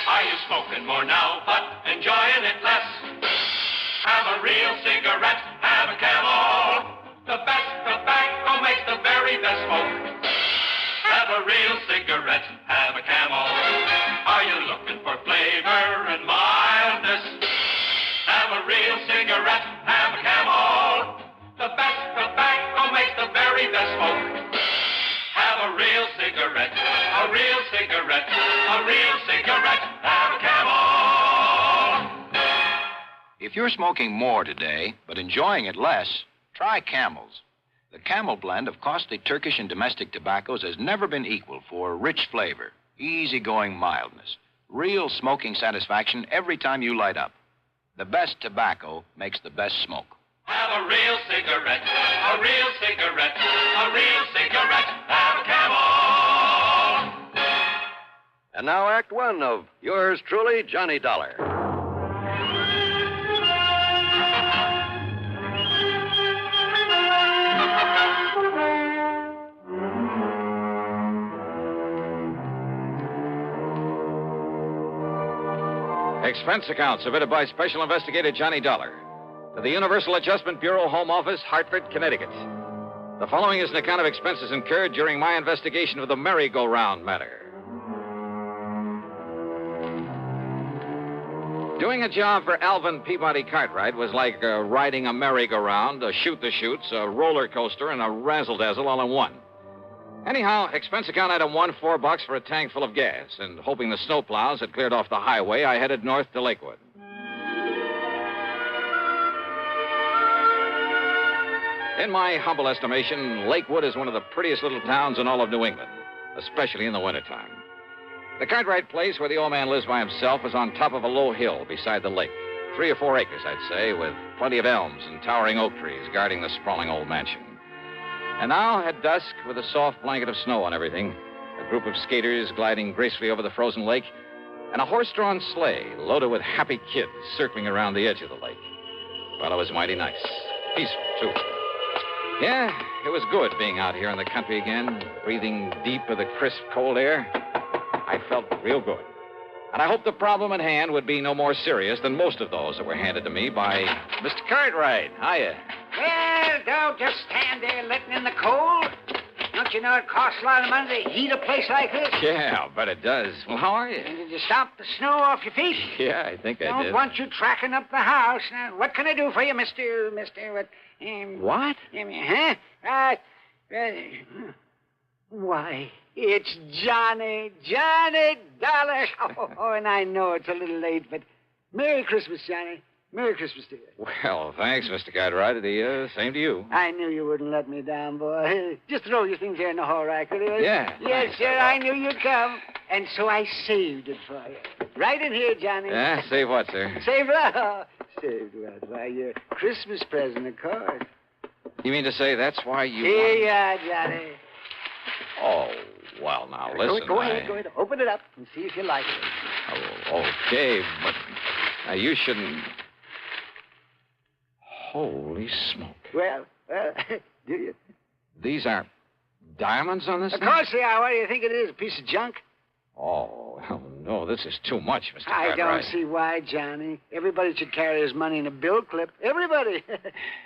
Are you smoking more now, but enjoying it less? Have a real cigarette, have a Camel. The best tobacco makes the very best smoke. Have a real cigarette, have a Camel. Are you looking for flavor and mildness? Have a real cigarette, have a Camel. The best tobacco makes the very best smoke. Have a real cigarette, a real cigarette, a real cigarette, have a Camel. If you're smoking more today, but enjoying it less, try Camels. The Camel blend of costly Turkish and domestic tobaccos has never been equal for rich flavor, easygoing mildness, real smoking satisfaction every time you light up. The best tobacco makes the best smoke. Have a real cigarette, a real cigarette, a real cigarette, have a Camel. And now Act One of yours truly, Johnny Dollar. Expense account submitted by Special Investigator Johnny Dollar to the Universal Adjustment Bureau, Home Office, Hartford, Connecticut. The following is an account of expenses incurred during my investigation of the merry-go-round matter. Doing a job for Alvin Peabody Cartwright was like riding a merry-go-round, a shoot-the-chutes, a roller coaster, and a razzle-dazzle all in one. Anyhow, expense account item 1, $4 for a tank full of gas, and hoping the snowplows had cleared off the highway, I headed north to Lakewood. In my humble estimation, Lakewood is one of the prettiest little towns in all of New England, especially in the wintertime. The Cartwright place where the old man lives by himself is on top of a low hill beside the lake. 3 or 4 acres, I'd say, with plenty of elms and towering oak trees guarding the sprawling old mansion. And now, at dusk, with a soft blanket of snow on everything, a group of skaters gliding gracefully over the frozen lake, and a horse-drawn sleigh loaded with happy kids circling around the edge of the lake. Well, it was mighty nice. Peaceful, too. Yeah, it was good being out here in the country again, breathing deep of the crisp, cold air. I felt real good. And I hoped the problem at hand would be no more serious than most of those that were handed to me by Mr. Cartwright. Hiya. Well, don't just stand there letting in the cold. Don't you know it costs a lot of money to heat a place like this? Yeah, I'll bet it does. Well, how are you? And did you stop the snow off your feet? Yeah, I think I Don't did. want you tracking up the house. Now, what can I do for you, Mr. What? Huh? Why, it's Johnny Dollar. Oh, and I know it's a little late, but Merry Christmas, Johnny. Merry Christmas to you. Well, thanks, Mr. Cartwright. The same to you. I knew you wouldn't let me down, boy. Just throw your things here in the hall rack, will you? Yeah. Yes, sir, I knew you'd come. And so I saved it for you. Right in here, Johnny. Yeah, save what, sir? Saved what? Saved what? Why, your Christmas present, of course. You mean to say that's why you... Here you are, Johnny. Oh, well, now, listen. Go ahead. Open it up and see if you like it. Oh, okay, but now you shouldn't. Holy smoke. Well, do you? These are diamonds on this Of thing? course they are. What do you think it is? A piece of junk? Oh, hell no. This is too much, Mr. I don't Cartwright. see why, Johnny. Everybody should carry his money in a bill clip. Everybody.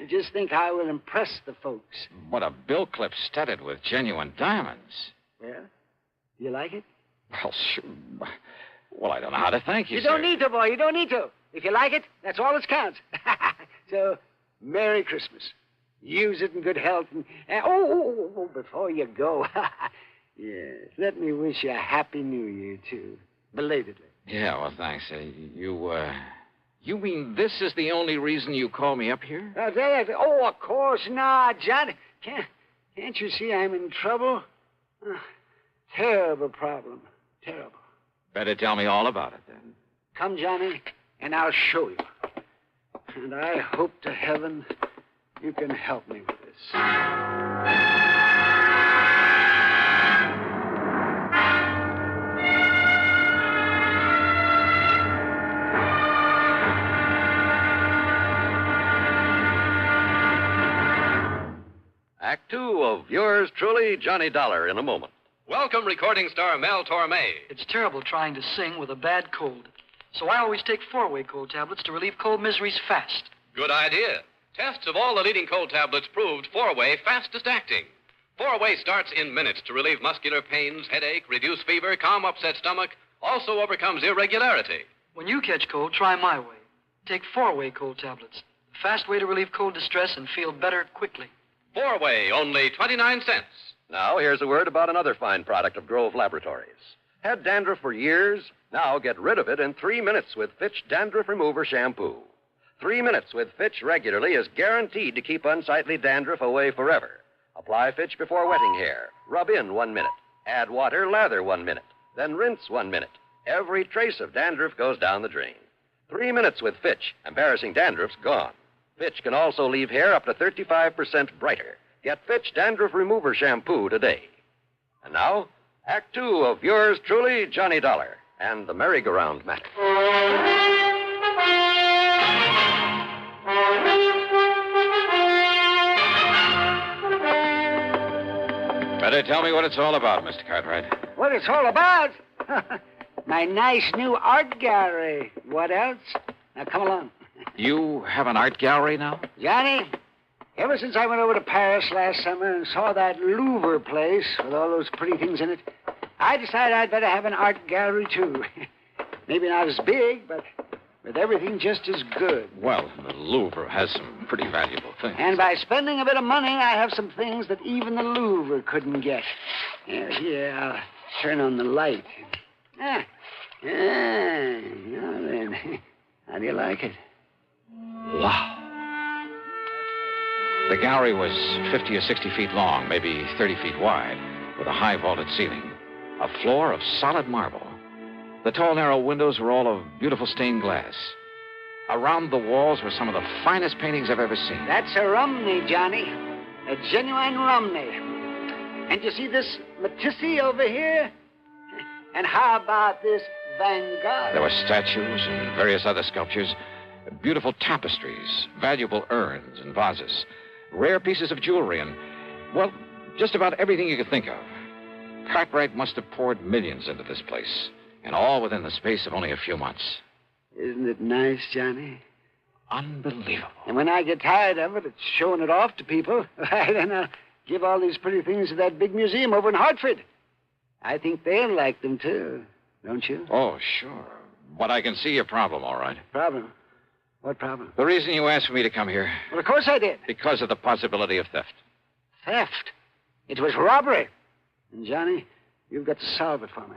Just think how it will impress the folks. But a bill clip studded with genuine diamonds. Well, you like it? Well, sure. Well, I don't know how to thank you, You don't sir. need to, boy. You don't need to. If you like it, that's all that counts. So, Merry Christmas. Use it in good health. And before you go, yes, let me wish you a Happy New Year, too. Belatedly. Yeah, well, thanks. You mean this is the only reason you call me up here? Oh, of course not, John. Can't you see I'm in trouble? Terrible problem. Terrible. Better tell me all about it, then. Come, Johnny, and I'll show you. And I hope to heaven you can help me with this. Act two of yours truly, Johnny Dollar, in a moment. Welcome, recording star Mel Torme. It's terrible trying to sing with a bad cold. So I always take 4-way cold tablets to relieve cold miseries fast. Good idea. Tests of all the leading cold tablets proved 4-way fastest acting. 4-way starts in minutes to relieve muscular pains, headache, reduce fever, calm upset stomach, also overcomes irregularity. When you catch cold, try my way. Take 4-way cold tablets. The fast way to relieve cold distress and feel better quickly. 4-way, only 29 cents. Now, here's a word about another fine product of Grove Laboratories. Had dandruff for years? Now get rid of it in 3 minutes with Fitch Dandruff Remover Shampoo. 3 minutes with Fitch regularly is guaranteed to keep unsightly dandruff away forever. Apply Fitch before wetting hair. Rub in 1 minute. Add water, lather 1 minute. Then rinse 1 minute. Every trace of dandruff goes down the drain. 3 minutes with Fitch. Embarrassing dandruff's gone. Fitch can also leave hair up to 35% brighter. Get Fitch Dandruff Remover Shampoo today. And now, Act two of yours truly, Johnny Dollar, and the merry-go-round matter. Better tell me what it's all about, Mr. Cartwright. What it's all about? My nice new art gallery. What else? Now, come along. You have an art gallery now? Johnny, ever since I went over to Paris last summer and saw that Louvre place with all those pretty things in it, I decided I'd better have an art gallery, too. Maybe not as big, but with everything just as good. Well, the Louvre has some pretty valuable things. And by spending a bit of money, I have some things that even the Louvre couldn't get. Here, I'll turn on the light. Now then, how do you like it? Wow. The gallery was 50 or 60 feet long, maybe 30 feet wide, with a high vaulted ceiling. A floor of solid marble. The tall, narrow windows were all of beautiful stained glass. Around the walls were some of the finest paintings I've ever seen. That's a Romney, Johnny. A genuine Romney. And you see this Matisse over here? And how about this Van Gogh? There were statues and various other sculptures, beautiful tapestries, valuable urns and vases, rare pieces of jewelry, and, well, just about everything you could think of. Cartwright must have poured millions into this place, and all within the space of only a few months. Isn't it nice, Johnny? Unbelievable. And when I get tired of it, it's showing it off to people. Then I'll give all these pretty things to that big museum over in Hartford. I think they'll like them, too. Don't you? Oh, sure. But I can see your problem, all right. Problem? What problem? The reason you asked for me to come here. Well, of course I did. Because of the possibility of theft. Theft? It was robbery. And, Johnny, you've got to solve it for me.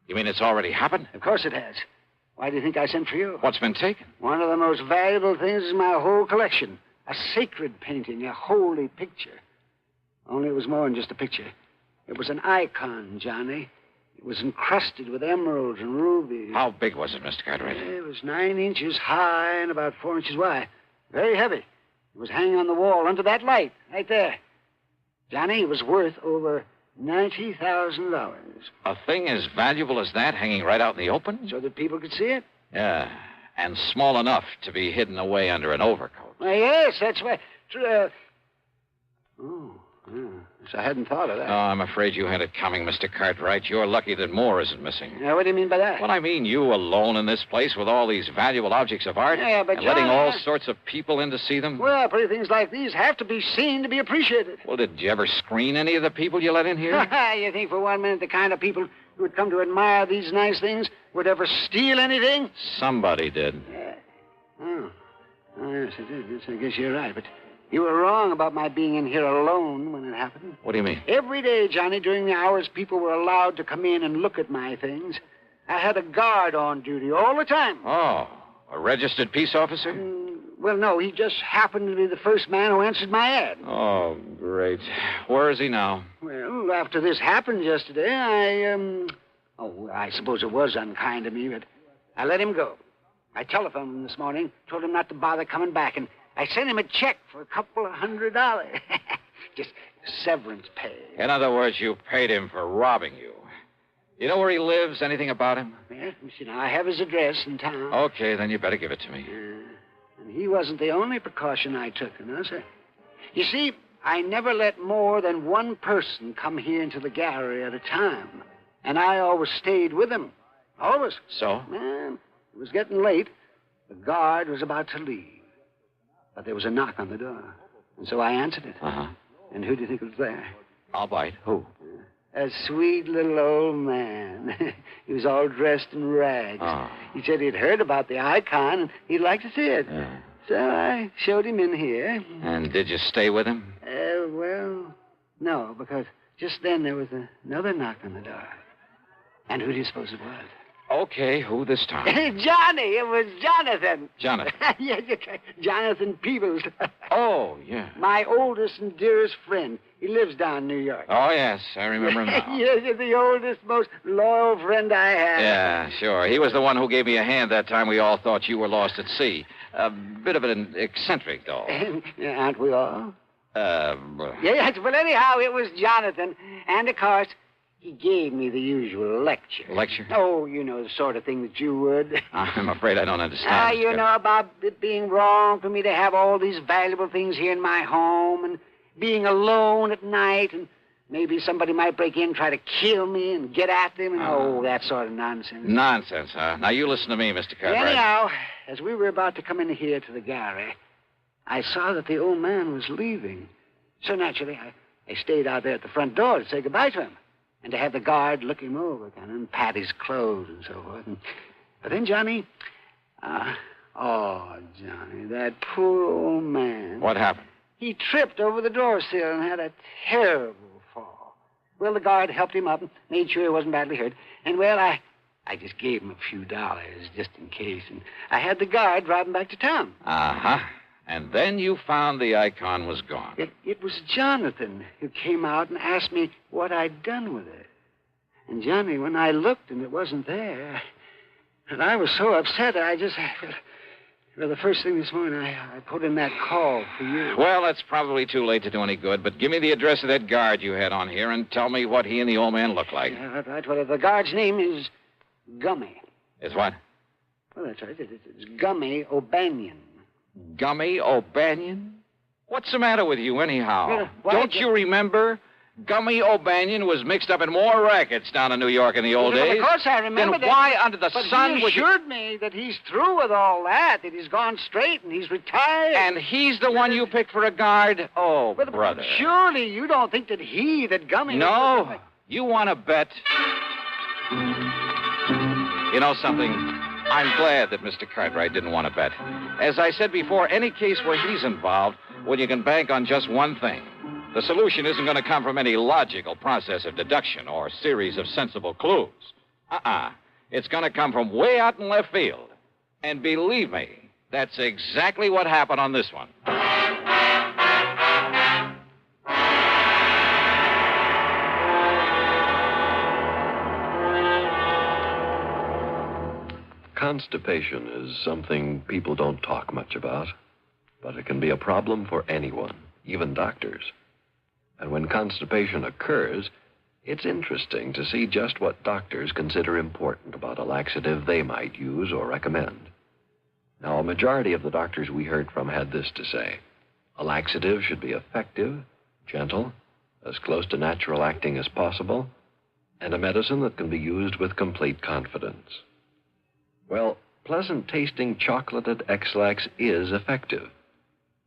You mean it's already happened? Of course it has. Why do you think I sent for you? What's been taken? One of the most valuable things in my whole collection. A sacred painting, a holy picture. Only it was more than just a picture. It was an icon, Johnny. It was encrusted with emeralds and rubies. How big was it, Mr. Cartwright? It was 9 inches high and about 4 inches wide. Very heavy. It was hanging on the wall under that light, right there. Johnny, it was worth over $90,000. A thing as valuable as that hanging right out in the open? So that people could see it? Yeah, and small enough to be hidden away under an overcoat. Well, yes, that's why. So I hadn't thought of that. Oh, I'm afraid you had it coming, Mr. Cartwright. You're lucky that Moore isn't missing. Now, what do you mean by that? Well, I mean you alone in this place with all these valuable objects of art. Yeah, but and letting John, all sorts of people in to see them. Well, pretty things like these have to be seen to be appreciated. Well, did you ever screen any of the people you let in here? You think for 1 minute the kind of people who would come to admire these nice things would ever steal anything? Somebody did. Oh, yes, it did. Yes, I guess you're right, but you were wrong about my being in here alone when it happened. What do you mean? Every day, Johnny, during the hours people were allowed to come in and look at my things, I had a guard on duty all the time. Oh, a registered peace officer? Well, no, he just happened to be the first man who answered my ad. Oh, great. Where is he now? Well, after this happened yesterday, I suppose it was unkind of me, but I let him go. I telephoned him this morning, told him not to bother coming back, and I sent him a check for a couple of $100. Just severance pay. In other words, you paid him for robbing you. You know where he lives? Anything about him? Yeah, you know, I have his address in town. Okay, then you better give it to me. And he wasn't the only precaution I took, you know, sir. You see, I never let more than one person come here into the gallery at a time. And I always stayed with him. Always. So? Man, it was getting late. The guard was about to leave. But there was a knock on the door. And so I answered it. Uh-huh. And who do you think was there? I'll bite. Who? A sweet little old man. He was all dressed in rags. Oh. He said he'd heard about the icon and he'd like to see it. Yeah. So I showed him in here. And did you stay with him? Well, no, because just then there was another knock on the door. And who do you suppose it was? Okay, who this time? Johnny! It was Jonathan. Jonathan? Yes, Jonathan Peebles. Oh, yeah. My oldest and dearest friend. He lives down in New York. Oh, yes, I remember him now. Yes, he's the oldest, most loyal friend I have. Yeah, sure. He was the one who gave me a hand that time we all thought you were lost at sea. A bit of an eccentric, though. Aren't we all? Well... Yes, but anyhow, it was Jonathan. And, of course, he gave me the usual lecture. Lecture? Oh, you know, the sort of thing that you would. I'm afraid I don't understand. You know, about it being wrong for me to have all these valuable things here in my home and being alone at night and maybe somebody might break in and try to kill me and get at them and, that sort of nonsense. Nonsense, huh? Now, you listen to me, Mr. Cartwright. Anyhow, as we were about to come in here to the gallery, I saw that the old man was leaving. So naturally, I stayed out there at the front door to say goodbye to him. And to have the guard look him over, kind of, and pat his clothes and so forth. But then, Johnny, Johnny, that poor old man. What happened? He tripped over the door sill and had a terrible fall. Well, the guard helped him up and made sure he wasn't badly hurt. And, well, I just gave him a few dollars just in case. And I had the guard drive him back to town. Uh-huh. And then you found the icon was gone. It was Jonathan who came out and asked me what I'd done with it. And, Johnny, when I looked and it wasn't there, and I was so upset, well, the first thing this morning, I put in that call for you. Well, that's probably too late to do any good, but give me the address of that guard you had on here and tell me what he and the old man look like. Yeah, right. Well, the guard's name is Gummy. Is what? Well, that's right. It's Gummy O'Banion. Gummy O'Banion? What's the matter with you, anyhow? Well, Don't you remember? Gummy O'Banion was mixed up in more rackets down in New York in the old days. Of course I remember then that. Why under the but sun he would you... assured me that he's through with all that he's gone straight and he's retired. And he's the one you picked for a guard? Oh, brother. Surely you don't think that Gummy... No. You want to bet? You know something? I'm glad that Mr. Cartwright didn't want to bet. As I said before, any case where he's involved, well, you can bank on just one thing. The solution isn't going to come from any logical process of deduction or series of sensible clues. It's going to come from way out in left field. And believe me, that's exactly what happened on this one. Constipation is something people don't talk much about, but it can be a problem for anyone, even doctors. And when constipation occurs, It's interesting to see just what doctors consider important about a laxative they might use or recommend. Now, a majority of the doctors we heard from had this to say. A laxative should be effective, gentle, as close to natural acting as possible, and a medicine that can be used with complete confidence. Well, pleasant-tasting chocolated X-Lax is effective.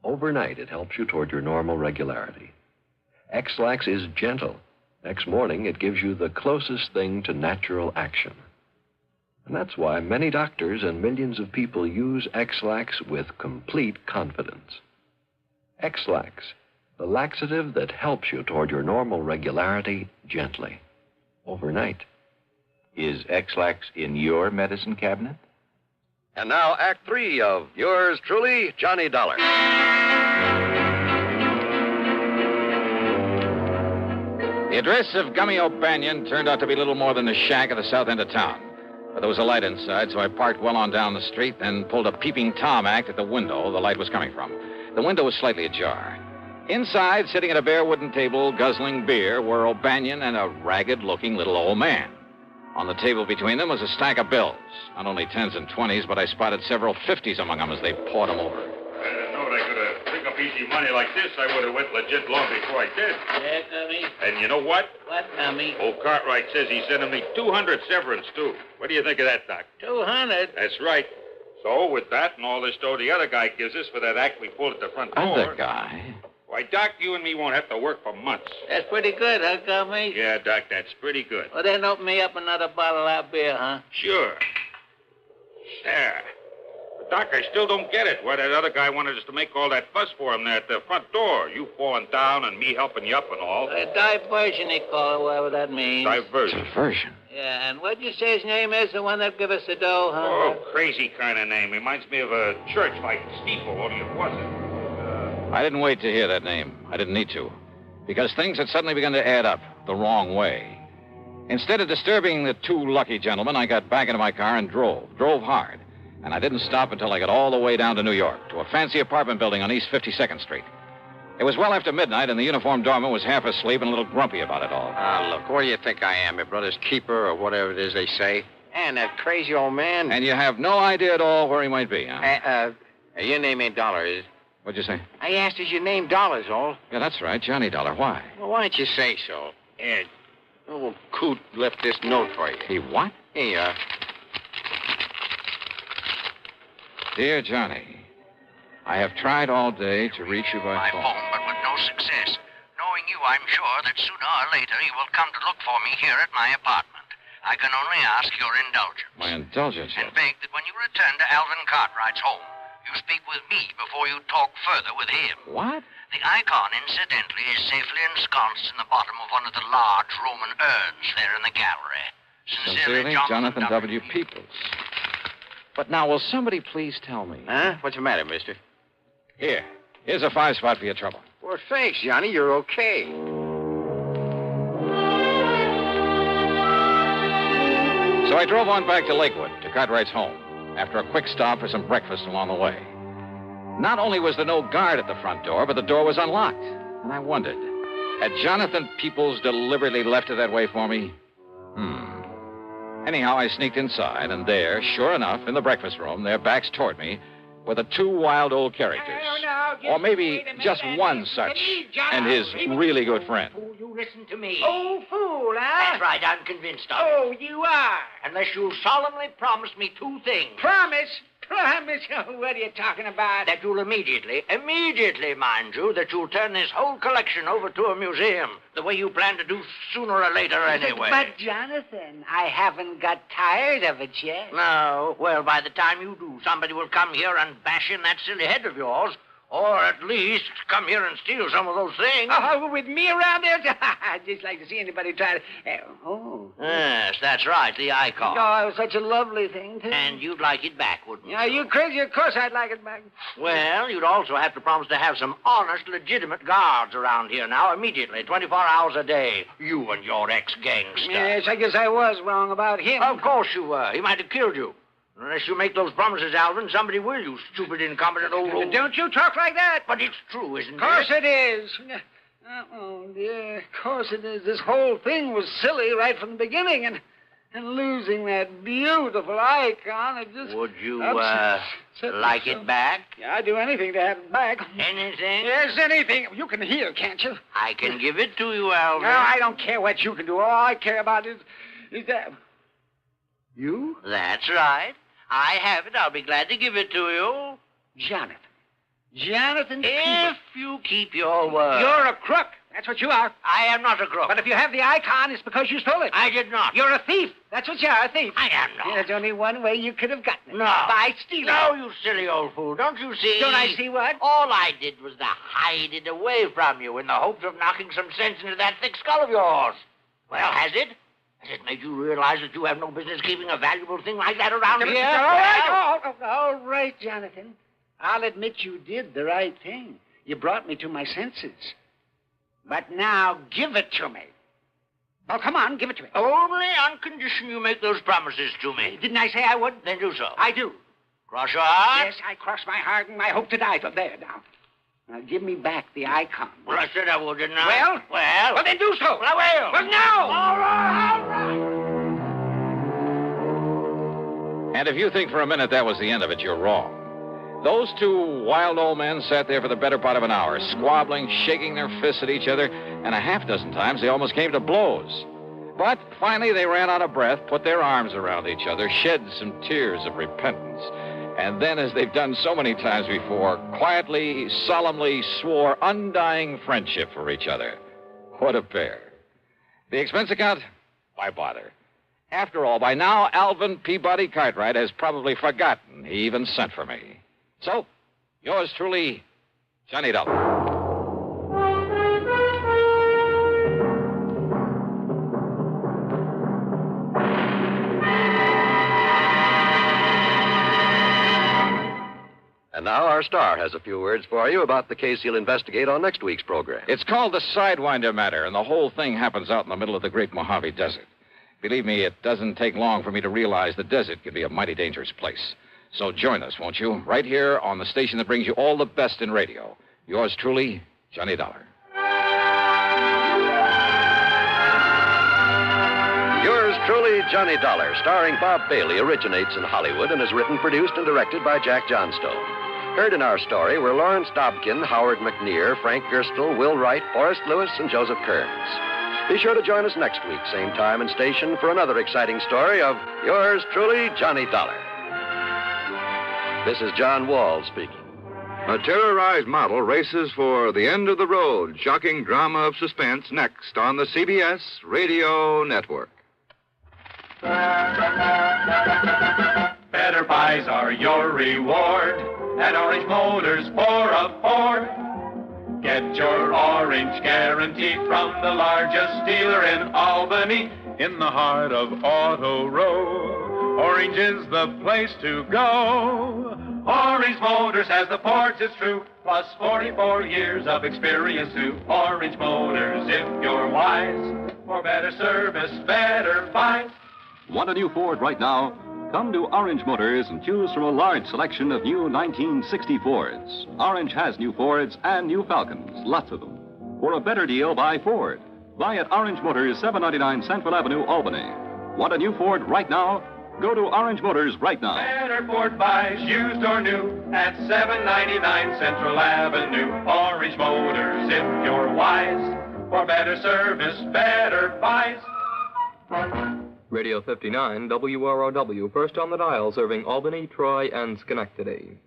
Overnight, it helps you toward your normal regularity. X-Lax is gentle. Next morning, it gives you the closest thing to natural action. And that's why many doctors and millions of people use X-Lax with complete confidence. X-Lax, the laxative that helps you toward your normal regularity gently, overnight. Is X-Lax in your medicine cabinet? And now, Act 3 of yours truly, Johnny Dollar. The address of Gummy O'Banion turned out to be little more than a shack at the south end of town. But there was a light inside, so I parked well on down the street, then pulled a peeping Tom act at the window the light was coming from. The window was slightly ajar. Inside, sitting at a bare wooden table, guzzling beer, were O'Banion and a ragged-looking little old man. On the table between them was a stack of bills. Not only 10s and 20s, but I spotted several 50s among them as they poured them over. I didn't know they could have picked up easy money like this. I would have went legit long before I did. Yeah, Gummy? And you know what? What, Gummy? Old Cartwright says he's sending me 200 severance, too. What do you think of that, Doc? 200? That's right. So, with that and all this dough the other guy gives us for that act we pulled at the front door... Other guy? Why, Doc, you and me won't have to work for months. That's pretty good, huh, Gummy? Yeah, Doc, that's pretty good. Well, then open me up another bottle of that beer, huh? Sure. There. But, Doc, I still don't get it. Why that other guy wanted us to make all that fuss for him there at the front door. You falling down and me helping you up and all. A diversion, they call it, whatever that means. Diversion. Diversion? Yeah, and what'd you say his name is, the one that give us the dough, huh? Oh, crazy kind of name. Reminds me of a church like steeple, only it wasn't. I didn't wait to hear that name. I didn't need to. Because things had suddenly begun to add up the wrong way. Instead of disturbing the two lucky gentlemen, I got back into my car and drove hard. And I didn't stop until I got all the way down to New York, to a fancy apartment building on East 52nd Street. It was well after midnight, and the uniformed doorman was half asleep and a little grumpy about it all. Look, what do you think I am, your brother's keeper or whatever it is they say? And that crazy old man... And you have no idea at all where he might be, huh? Your name ain't Dollar, is it? What'd you say? I asked, is your name Dollar's all? Yeah, that's right, Johnny Dollar. Why? Well, why don't you say so? Here, old Coot left this note for you. He what? Here you are. Dear Johnny, I have tried all day to reach you by phone. But with no success. Knowing you, I'm sure that sooner or later you will come to look for me here at my apartment. I can only ask your indulgence. My indulgence? And beg that when you return to Alvin Cartwright's home, you speak with me before you talk further with him. What? The icon, incidentally, is safely ensconced in the bottom of one of the large Roman urns there in the gallery. Sincerely, Jonathan W. Peoples. But now, will somebody please tell me? Huh? What's the matter, mister? Here's a 5-spot for your trouble. Well, thanks, Johnny. You're okay. So I drove on back to Lakewood, to Cartwright's home, after a quick stop for some breakfast along the way. Not only was there no guard at the front door, but the door was unlocked. And I wondered, had Jonathan Peoples deliberately left it that way for me? Anyhow, I sneaked inside, and there, sure enough, in the breakfast room, their backs toward me, were the two wild old characters. Or maybe just one such, and his really good friend. You listen to me. Oh, fool, huh? That's right, I'm convinced of it. Oh, you are. Unless you'll solemnly promise me two things. Promise? Promise? Oh, what are you talking about? That you'll immediately, mind you, that you'll turn this whole collection over to a museum. The way you plan to do sooner or later anyway. But, Jonathan, I haven't got tired of it yet. No. Well, by the time you do, somebody will come here and bash in that silly head of yours. Or at least come here and steal some of those things. Oh, with me around there? I'd just like to see anybody try to... Yes, that's right, the icon. Oh, it was such a lovely thing, too. And you'd like it back, wouldn't you? Are you crazy? Of course I'd like it back. Well, you'd also have to promise to have some honest, legitimate guards around here now, immediately, 24 hours a day. You and your ex-gangster. Yes, I guess I was wrong about him. Of course you were. He might have killed you. Unless you make those promises, Alvin, somebody will, you stupid, incompetent old... Don't you talk like that. But it's true, isn't it? Of course it is. Oh, dear. Of course it is. This whole thing was silly right from the beginning, and losing that beautiful icon, it just... Would you, upset like me it so. back? Yeah, I'd do anything to have it back. Anything? Yes, anything. You can hear, can't you? I can give it to you, Alvin. No, I don't care what you can do. All I care about is that... You? That's right. I have it. I'll be glad to give it to you. Jonathan. Jonathan If you keep your word. You're a crook. That's what you are. I am not a crook. But if you have the icon, it's because you stole it. I did not. You're a thief. That's what you are, a thief. I am not. There's only one way you could have gotten it. No. By stealing No, it. you silly old fool. Don't you see? Don't I see what? All I did was to hide it away from you in the hopes of knocking some sense into that thick skull of yours. Well, has it? Has it made you realize that you have no business keeping a valuable thing like that around here? All right, Jonathan. I'll admit you did the right thing. You brought me to my senses. But now give it to me. Oh, come on, give it to me. Only on condition you make those promises to me. Didn't I say I would? Then do so. I do. Cross your heart? Yes, I cross my heart and I hope to die for there now. Now give me back the icon. Well, I said I would, didn't I? Well, then do so. Well, I will. Well, now. All right. And if you think for a minute that was the end of it, you're wrong. Those two wild old men sat there for the better part of an hour, squabbling, shaking their fists at each other, and a half dozen times they almost came to blows. But finally they ran out of breath, put their arms around each other, shed some tears of repentance, and then, as they've done so many times before, quietly, solemnly swore undying friendship for each other. What a pair. The expense account? Why bother? After all, by now, Alvin Peabody Cartwright has probably forgotten he even sent for me. So, yours truly, Johnny Dollar. And now our star has a few words for you about the case he'll investigate on next week's program. It's called the Sidewinder Matter, and the whole thing happens out in the middle of the Great Mojave Desert. Believe me, it doesn't take long for me to realize the desert can be a mighty dangerous place. So join us, won't you? Right here on the station that brings you all the best in radio. Yours truly, Johnny Dollar. Yours truly, Johnny Dollar, starring Bob Bailey, originates in Hollywood and is written, produced, and directed by Jack Johnstone. Heard in our story were Lawrence Dobkin, Howard McNear, Frank Gerstle, Will Wright, Forrest Lewis, and Joseph Kearns. Be sure to join us next week, same time and station, for another exciting story of yours truly, Johnny Dollar. This is John Wall speaking. A terrorized model races for the end of the road. Shocking drama of suspense next on the CBS Radio Network. Better buys are your reward at Orange Motors for a Ford. Get your orange guarantee from the largest dealer in Albany, in the heart of Auto Row. Orange is the place to go. Orange Motors has the ports, it's true, plus 44 years of experience too. Orange Motors, if you're wise, for better service, better buys. Want a new Ford right now? Come to Orange Motors and choose from a large selection of new 1960 Fords. Orange has new Fords and new Falcons, lots of them. For a better deal, buy Ford. Buy at Orange Motors, 799 Central Avenue, Albany. Want a new Ford right now? Go to Orange Motors right now. Better Ford buys, used or new, at 799 Central Avenue. Orange Motors, if you're wise, for better service, better buys. Radio 59, WROW, first on the dial, serving Albany, Troy, and Schenectady.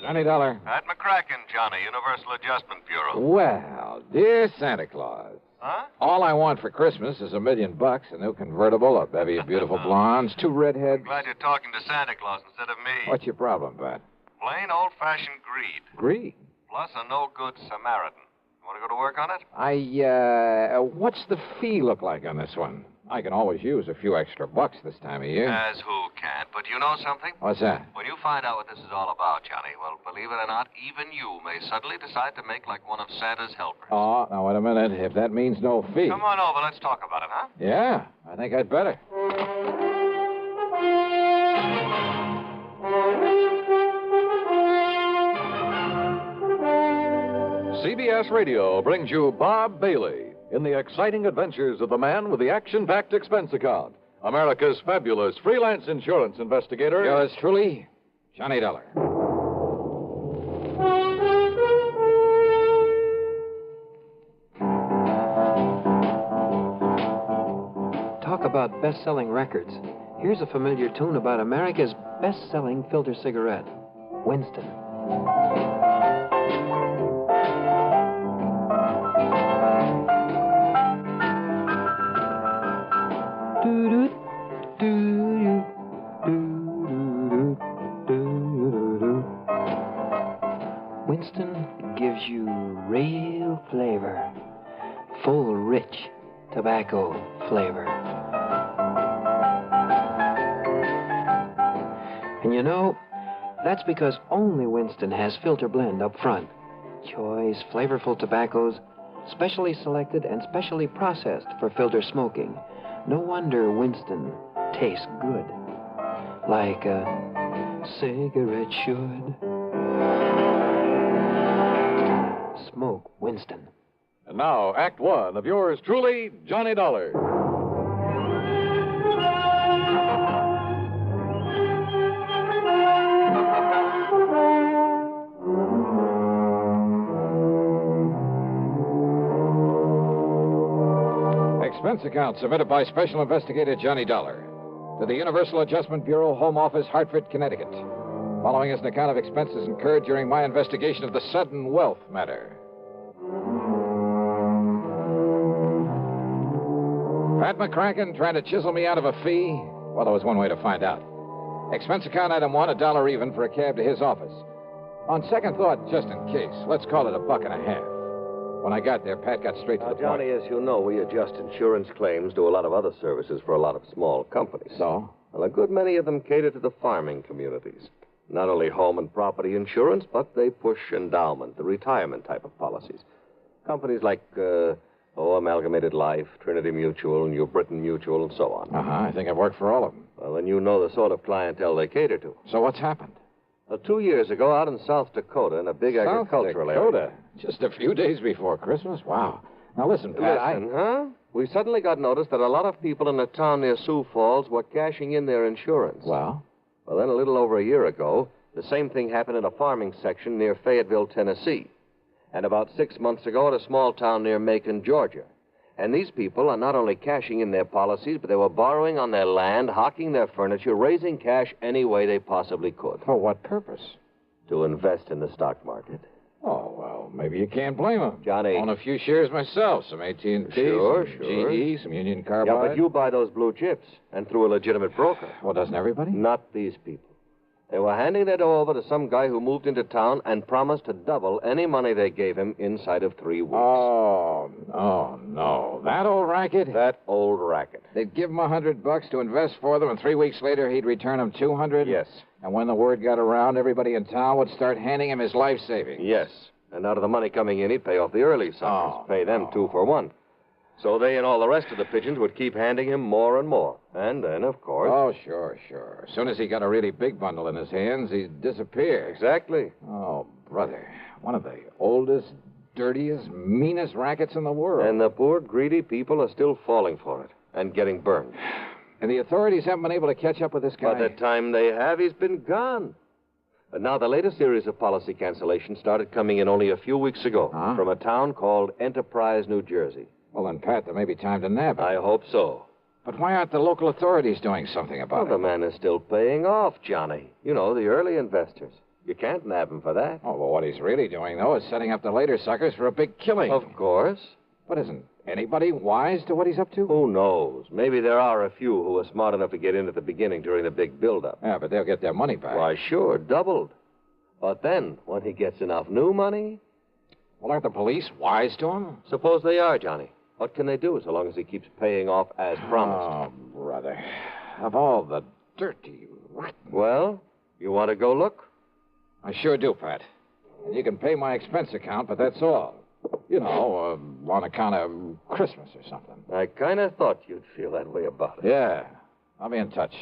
Johnny Dollar. At McCracken, Johnny, Universal Adjustment Bureau. Well, dear Santa Claus. Huh? All I want for Christmas is $1 million, a new convertible, a bevy of beautiful blondes, 2 redheads. Glad you're talking to Santa Claus instead of me. What's your problem, Pat? Plain old-fashioned greed. Greed? Plus a no-good Samaritan. You want to go to work on it? What's the fee look like on this one? I can always use a few extra bucks this time of year. As who can't. But you know something? What's that? When you find out what this is all about, Johnny, well, believe it or not, even you may suddenly decide to make like one of Santa's helpers. Oh, now, wait a minute. If that means no fee. Come on over. Let's talk about it, huh? Yeah, I think I'd better. CBS Radio brings you Bob Bailey in the exciting adventures of the man with the action-packed expense account, America's fabulous freelance insurance investigator. Yours truly, Johnny Dollar. Talk about best-selling records. Here's a familiar tune about America's best-selling filter cigarette, Winston. Winston gives you real flavor, full, rich tobacco flavor. And you know, that's because only Winston has filter blend up front. Choice, flavorful tobaccos, specially selected and specially processed for filter smoking. No wonder Winston tastes good, like a cigarette should. Smoke Winston. And now, Act One of yours truly, Johnny Dollar. Expense account submitted by Special Investigator Johnny Dollar to the Universal Adjustment Bureau, Home Office, Hartford, Connecticut. Following is an account of expenses incurred during my investigation of the Sudden Wealth matter. Pat McCracken trying to chisel me out of a fee? Well, there was one way to find out. Expense account item one, $1 even for a cab to his office. On second thought, just in case, let's call it $1.50. When I got there, Pat got straight to the point. Johnny, as you know, we adjust insurance claims, do a lot of other services for a lot of small companies. So? Well, a good many of them cater to the farming communities. Not only home and property insurance, but they push endowment, the retirement type of policies. Companies like, Amalgamated Life, Trinity Mutual, New Britain Mutual, and so on. I think I've worked for all of them. Well, then you know the sort of clientele they cater to. So what's happened? Well, 2 years ago, out in South Dakota, in a big agricultural area. Just a few days before Christmas? Wow. Now, listen, Pat, huh? We suddenly got notice that a lot of people in a town near Sioux Falls were cashing in their insurance. Well? Well, then a little over a year ago, the same thing happened in a farming section near Fayetteville, Tennessee. And about 6 months ago at a small town near Macon, Georgia. And these people are not only cashing in their policies, but they were borrowing on their land, hawking their furniture, raising cash any way they possibly could. For what purpose? To invest in the stock market. Oh, well, maybe you can't blame them. Johnny. Own a few shares myself, some AT&T, Sure. GE, some Union Carbide. Yeah, but you buy those blue chips, and through a legitimate broker. Well, doesn't everybody? Not these people. They were handing their dough over to some guy who moved into town and promised to double any money they gave him inside of 3 weeks. Oh, no. That old racket? That old racket. They'd give him $100 to invest for them, and 3 weeks later he'd return them $200? Yes. And when the word got around, everybody in town would start handing him his life savings. Yes. And out of the money coming in, he'd pay off the early suckers. Pay them 2 for 1. So they and all the rest of the pigeons would keep handing him more and more. And then, of course... Oh, sure. As soon as he got a really big bundle in his hands, he'd disappear. Exactly. Oh, brother. One of the oldest, dirtiest, meanest rackets in the world. And the poor, greedy people are still falling for it and getting burned. And the authorities haven't been able to catch up with this guy? By the time they have, he's been gone. But now the latest series of policy cancellations started coming in only a few weeks ago from a town called Enterprise, New Jersey. Well, then, Pat, there may be time to nab him. I hope so. But why aren't the local authorities doing something about it? The man is still paying off, Johnny. You know, the early investors. You can't nab him for that. Oh, well, what he's really doing, though, is setting up the later suckers for a big killing. Of course. But isn't anybody wise to what he's up to? Who knows? Maybe there are a few who are smart enough to get in at the beginning during the big build-up. Yeah, but they'll get their money back. Why, sure, doubled. But then, when he gets enough new money... Well, aren't the police wise to him? Suppose they are, Johnny. What can they do so long as he keeps paying off as promised? Oh, brother. Of all the dirty, rotten... Well, you want to go look? I sure do, Pat. And you can pay my expense account, but that's all. You know, on account of Christmas or something. I kind of thought you'd feel that way about it. Yeah. I'll be in touch.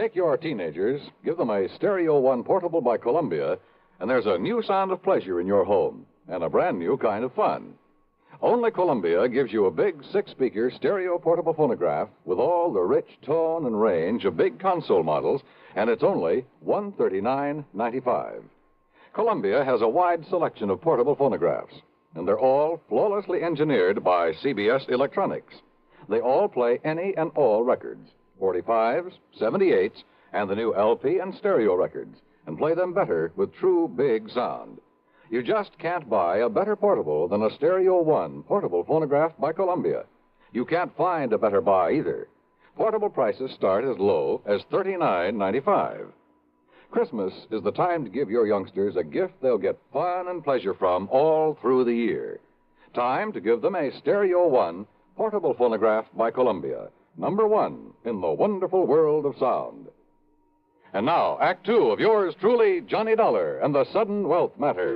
Take your teenagers, give them a Stereo One portable by Columbia, and there's a new sound of pleasure in your home and a brand new kind of fun. Only Columbia gives you a big 6-speaker stereo portable phonograph with all the rich tone and range of big console models, and it's only $139.95. Columbia has a wide selection of portable phonographs, and they're all flawlessly engineered by CBS Electronics. They all play any and all records, 45s, 78s, and the new LP and stereo records, and play them better with true big sound. You just can't buy a better portable than a Stereo One portable phonograph by Columbia. You can't find a better buy either. Portable prices start as low as $39.95. Christmas is the time to give your youngsters a gift they'll get fun and pleasure from all through the year. Time to give them a Stereo One portable phonograph by Columbia, #1 in the wonderful world of sound. And now, Act 2 of yours truly, Johnny Dollar and the Sudden Wealth Matter.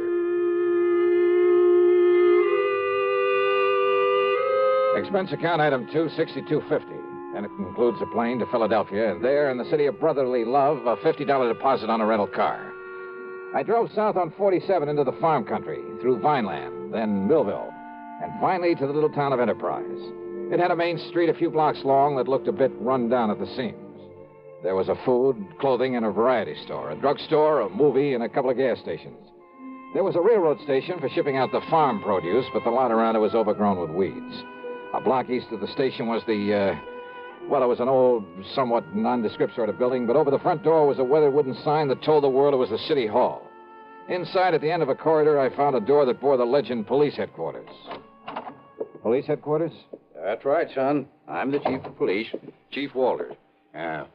Expense account item 2, $62.50. And it includes a plane to Philadelphia, and there in the city of brotherly love, a $50 deposit on a rental car. I drove south on 47 into the farm country, through Vineland, then Millville, and finally to the little town of Enterprise. It had a main street a few blocks long that looked a bit run down at the seams. There was a food, clothing, and a variety store, a drugstore, a movie, and a couple of gas stations. There was a railroad station for shipping out the farm produce, but the lot around it was overgrown with weeds. A block east of the station was well, it was an old, somewhat nondescript sort of building, but over the front door was a weathered wooden sign that told the world it was the city hall. Inside, at the end of a corridor, I found a door that bore the legend Police Headquarters. Police Headquarters? That's right, son. I'm the chief of police, Chief Walters.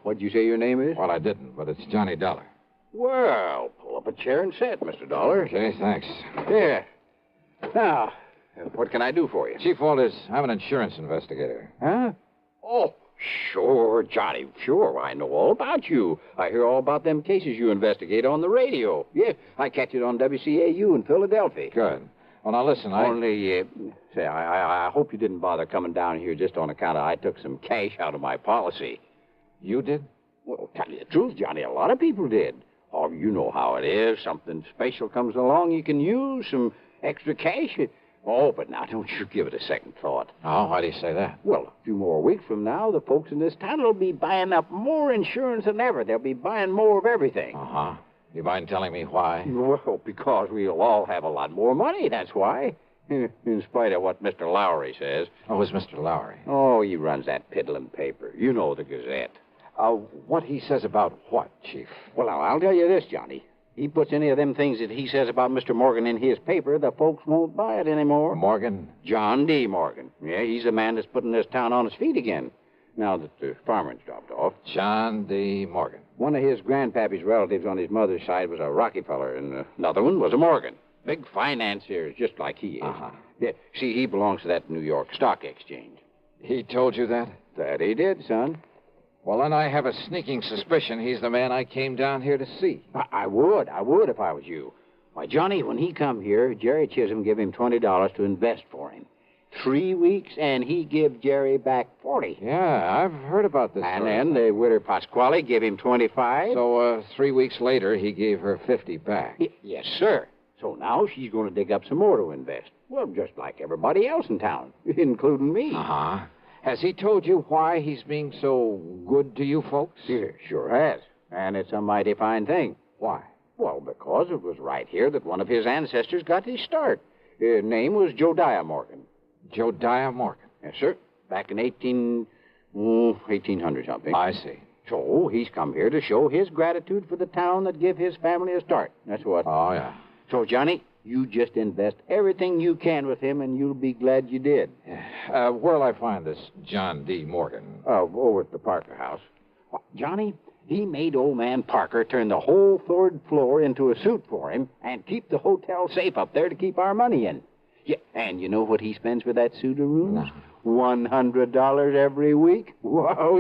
What'd you say your name is? Well, I didn't, but it's Johnny Dollar. Well, pull up a chair and sit, Mr. Dollar. Okay, thanks. Yeah. Now, what can I do for you? Chief Walters, I'm an insurance investigator. Huh? Oh, sure, Johnny. Sure, I know all about you. I hear all about them cases you investigate on the radio. Yeah, I catch it on WCAU in Philadelphia. Good. Well, now listen, I hope you didn't bother coming down here just on account of I took some cash out of my policy. You did? Well, tell you the truth, Johnny, a lot of people did. Oh, you know how it is. Something special comes along, you can use some extra cash. Oh, but now don't you give it a second thought. Oh, why do you say that? Well, a few more weeks from now, the folks in this town will be buying up more insurance than ever. They'll be buying more of everything. Uh-huh. You mind telling me why? Well, because we'll all have a lot more money, that's why. In spite of what Mr. Lowry says. Oh, who's Mr. Lowry? Oh, he runs that piddling paper. You know, the Gazette. What he says about what, Chief? Well, now, I'll tell you this, Johnny. He puts any of them things that he says about Mr. Morgan in his paper, the folks won't buy it anymore. Morgan? John D. Morgan. Yeah, he's the man that's putting this town on its feet again, now that the farmer's dropped off. John D. Morgan. One of his grandpappy's relatives on his mother's side was a Rockefeller, and another one was a Morgan. Big financiers, just like he is. Uh-huh. Yeah, see, he belongs to that New York Stock Exchange. He told you that? That he did, son. Well, then I have a sneaking suspicion he's the man I came down here to see. I would if I was you. Why, Johnny, when he come here, Jerry Chisholm gave him $20 to invest for him. 3 weeks, and he give Jerry back 40. Yeah, I've heard about this. And then the widow Pasquale gave him 25. So, 3 weeks later, he gave her 50 back. Yes, sir. So now she's going to dig up some more to invest. Well, just like everybody else in town, including me. Uh-huh. Has he told you why he's being so good to you folks? Yeah, sure has. And it's a mighty fine thing. Why? Well, because it was right here that one of his ancestors got his start. His name was Josiah Morgan. Josiah Morgan? Yes, sir. Back in 1800 something. I see. So he's come here to show his gratitude for the town that give his family a start. That's what. Oh, yeah. So, Johnny, you just invest everything you can with him, and you'll be glad you did. Where'll I find this John D. Morgan? Over at the Parker house. Well, Johnny, he made old man Parker turn the whole third floor into a suite for him and keep the hotel safe up there to keep our money in. Yeah, and you know what he spends for that suite of rooms? No. $100 every week. Wow.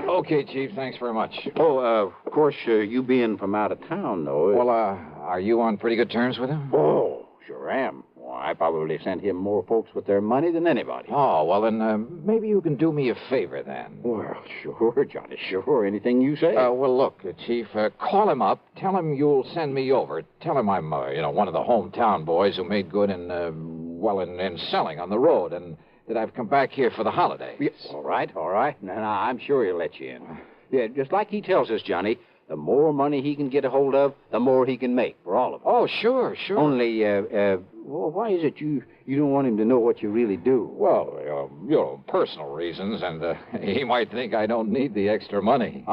Okay, Chief, thanks very much. Oh, of course, you being from out of town, though. Well, are you on pretty good terms with him? Oh, sure am. Well, I probably sent him more folks with their money than anybody. Oh, well, then maybe you can do me a favor then. Well, sure, Johnny, sure. Anything you say. Well, look, Chief, call him up. Tell him you'll send me over. Tell him I'm, one of the hometown boys who made good in selling on the road, and that I've come back here for the holidays. Yes. All right. Now, I'm sure he'll let you in. Yeah, just like he tells us, Johnny, the more money he can get a hold of, the more he can make for all of us. Oh, sure. Only, well, why is it you don't want him to know what you really do? Well, personal reasons, and he might think I don't need the extra money.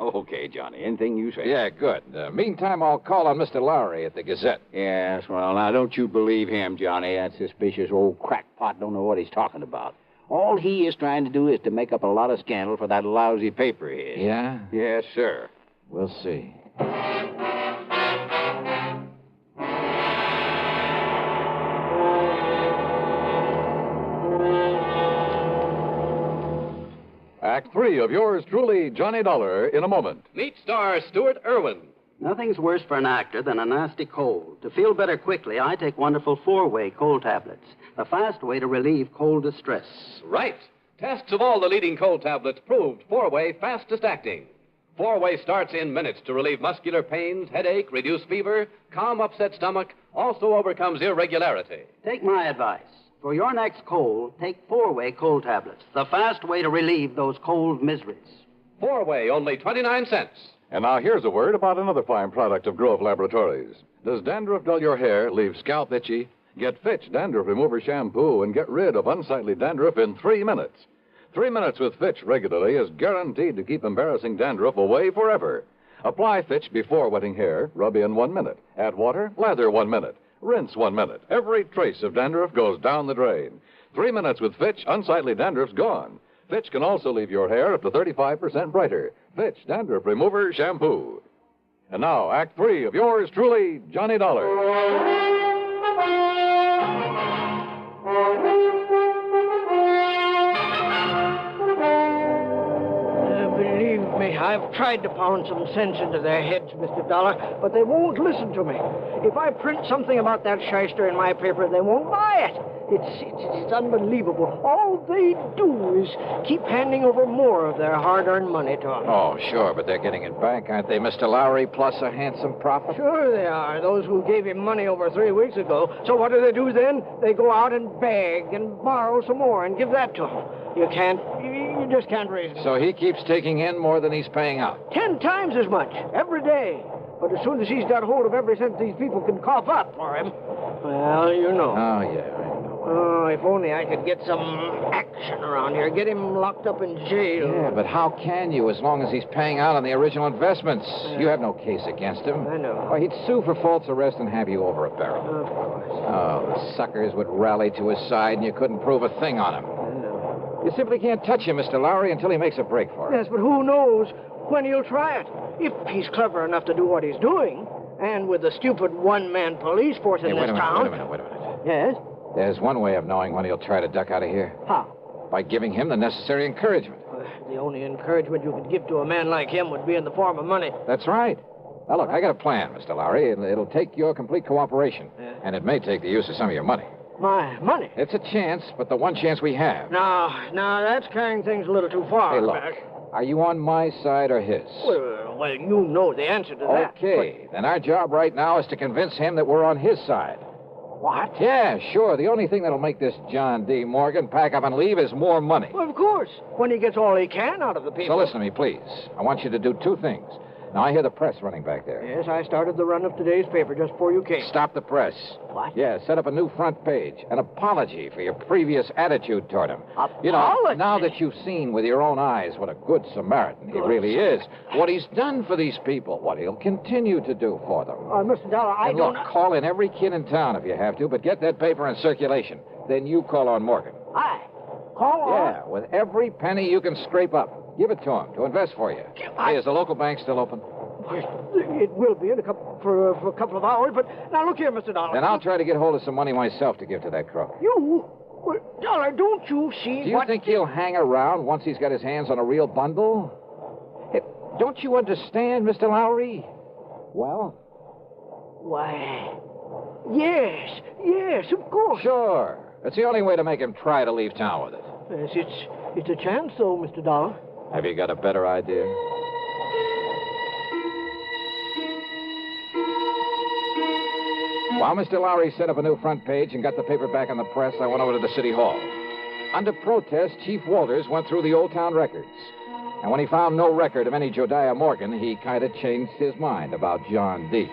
Okay, Johnny. Anything you say. Yeah, good. Meantime, I'll call on Mr. Lowry at the Gazette. Yes, well, now, don't you believe him, Johnny. That suspicious old crackpot don't know what he's talking about. All he is trying to do is to make up a lot of scandal for that lousy paper of his. Yeah? Yes, sir. We'll see. Act 3 of yours truly, Johnny Dollar, in a moment. Meet star Stuart Irwin. Nothing's worse for an actor than a nasty cold. To feel better quickly, I take wonderful 4-way cold tablets, the fast way to relieve cold distress. Right. Tests of all the leading cold tablets proved 4-way fastest acting. 4-way starts in minutes to relieve muscular pains, headache, reduce fever, calm upset stomach, also overcomes irregularity. Take my advice. For your next cold, take 4-way cold tablets, the fast way to relieve those cold miseries. 4-way, only 29 cents. And now here's a word about another fine product of Grove Laboratories. Does dandruff dull your hair, leave scalp itchy? Get Fitch Dandruff Remover Shampoo and get rid of unsightly dandruff in 3 minutes. 3 minutes with Fitch regularly is guaranteed to keep embarrassing dandruff away forever. Apply Fitch before wetting hair, rub in 1 minute. Add water, lather 1 minute. Rinse 1 minute. Every trace of dandruff goes down the drain. 3 minutes with Fitch, unsightly dandruff's gone. Fitch can also leave your hair up to 35% brighter. Fitch Dandruff Remover Shampoo. And now, Act 3 of yours truly, Johnny Dollar. Believe me, I've tried to pound some sense into their heads, Mr. Dollar, but they won't listen to me. If I print something about that shyster in my paper, they won't buy it. It's unbelievable. All they do is keep handing over more of their hard-earned money to us. Oh, sure, but they're getting it back, aren't they, Mr. Lowry, plus a handsome profit? Sure they are, those who gave him money over 3 weeks ago. So what do they do then? They go out and beg and borrow some more and give that to him. You just can't raise it. So he keeps taking in more than he's paying out. 10 times as much, every day. But as soon as he's got hold of every cent these people can cough up for him, well, you know. Oh, yeah, I know. Oh, if only I could get some action around here, get him locked up in jail. Yeah, but how can you as long as he's paying out on the original investments? You have no case against him. I know. Well, he'd sue for false arrest and have you over a barrel. Of course. Oh, the suckers would rally to his side and you couldn't prove a thing on him. I know. You simply can't touch him, Mr. Lowry, until he makes a break for it. Yes, but who knows when he'll try it? If he's clever enough to do what he's doing, and with the stupid one-man police force in this town... Wait a minute. Yes? There's one way of knowing when he'll try to duck out of here. How? By giving him the necessary encouragement. The only encouragement you could give to a man like him would be in the form of money. That's right. Now, look, I got a plan, Mr. Lowry. It'll take your complete cooperation. Yeah. And it may take the use of some of your money. My money? It's a chance, but the one chance we have. Now, that's carrying things a little too far. Hey, look. Are you on my side or his? Well, you know the answer to that. Okay. Then our job right now is to convince him that we're on his side. What? Yeah, sure. The only thing that'll make this John D. Morgan pack up and leave is more money. Well, of course. When he gets all he can out of the people. So listen to me, please. I want you to do 2 things. Now, I hear the press running back there. Yes, I started the run of today's paper just before you came. Stop the press. What? Yeah, set up a new front page. An apology for your previous attitude toward him. Apology? You know, now that you've seen with your own eyes what a good Samaritan he really is, what he's done for these people, what he'll continue to do for them. Mr. Dollar, I and don't... look, call in every kid in town if you have to, but get that paper in circulation. Then you call on Morgan. Call on? Yeah, with every penny you can scrape up. Give it to him to invest for you. Hey, is the local bank still open? It will be in for a couple of hours, but now look here, Mr. Dollar. Then I'll try to get hold of some money myself to give to that crook. You? Well, Dollar, don't you see Do you think he'll hang around once he's got his hands on a real bundle? Hey, don't you understand, Mr. Lowry? Well? Why, Yes, of course. Sure. It's the only way to make him try to leave town with it. Yes, it's a chance, though, Mr. Dollar. Have you got a better idea? While Mr. Lowry set up a new front page and got the paper back on the press, I went over to the city hall. Under protest, Chief Walters went through the old town records. And when he found no record of any Jodiah Morgan, he kind of changed his mind about John D.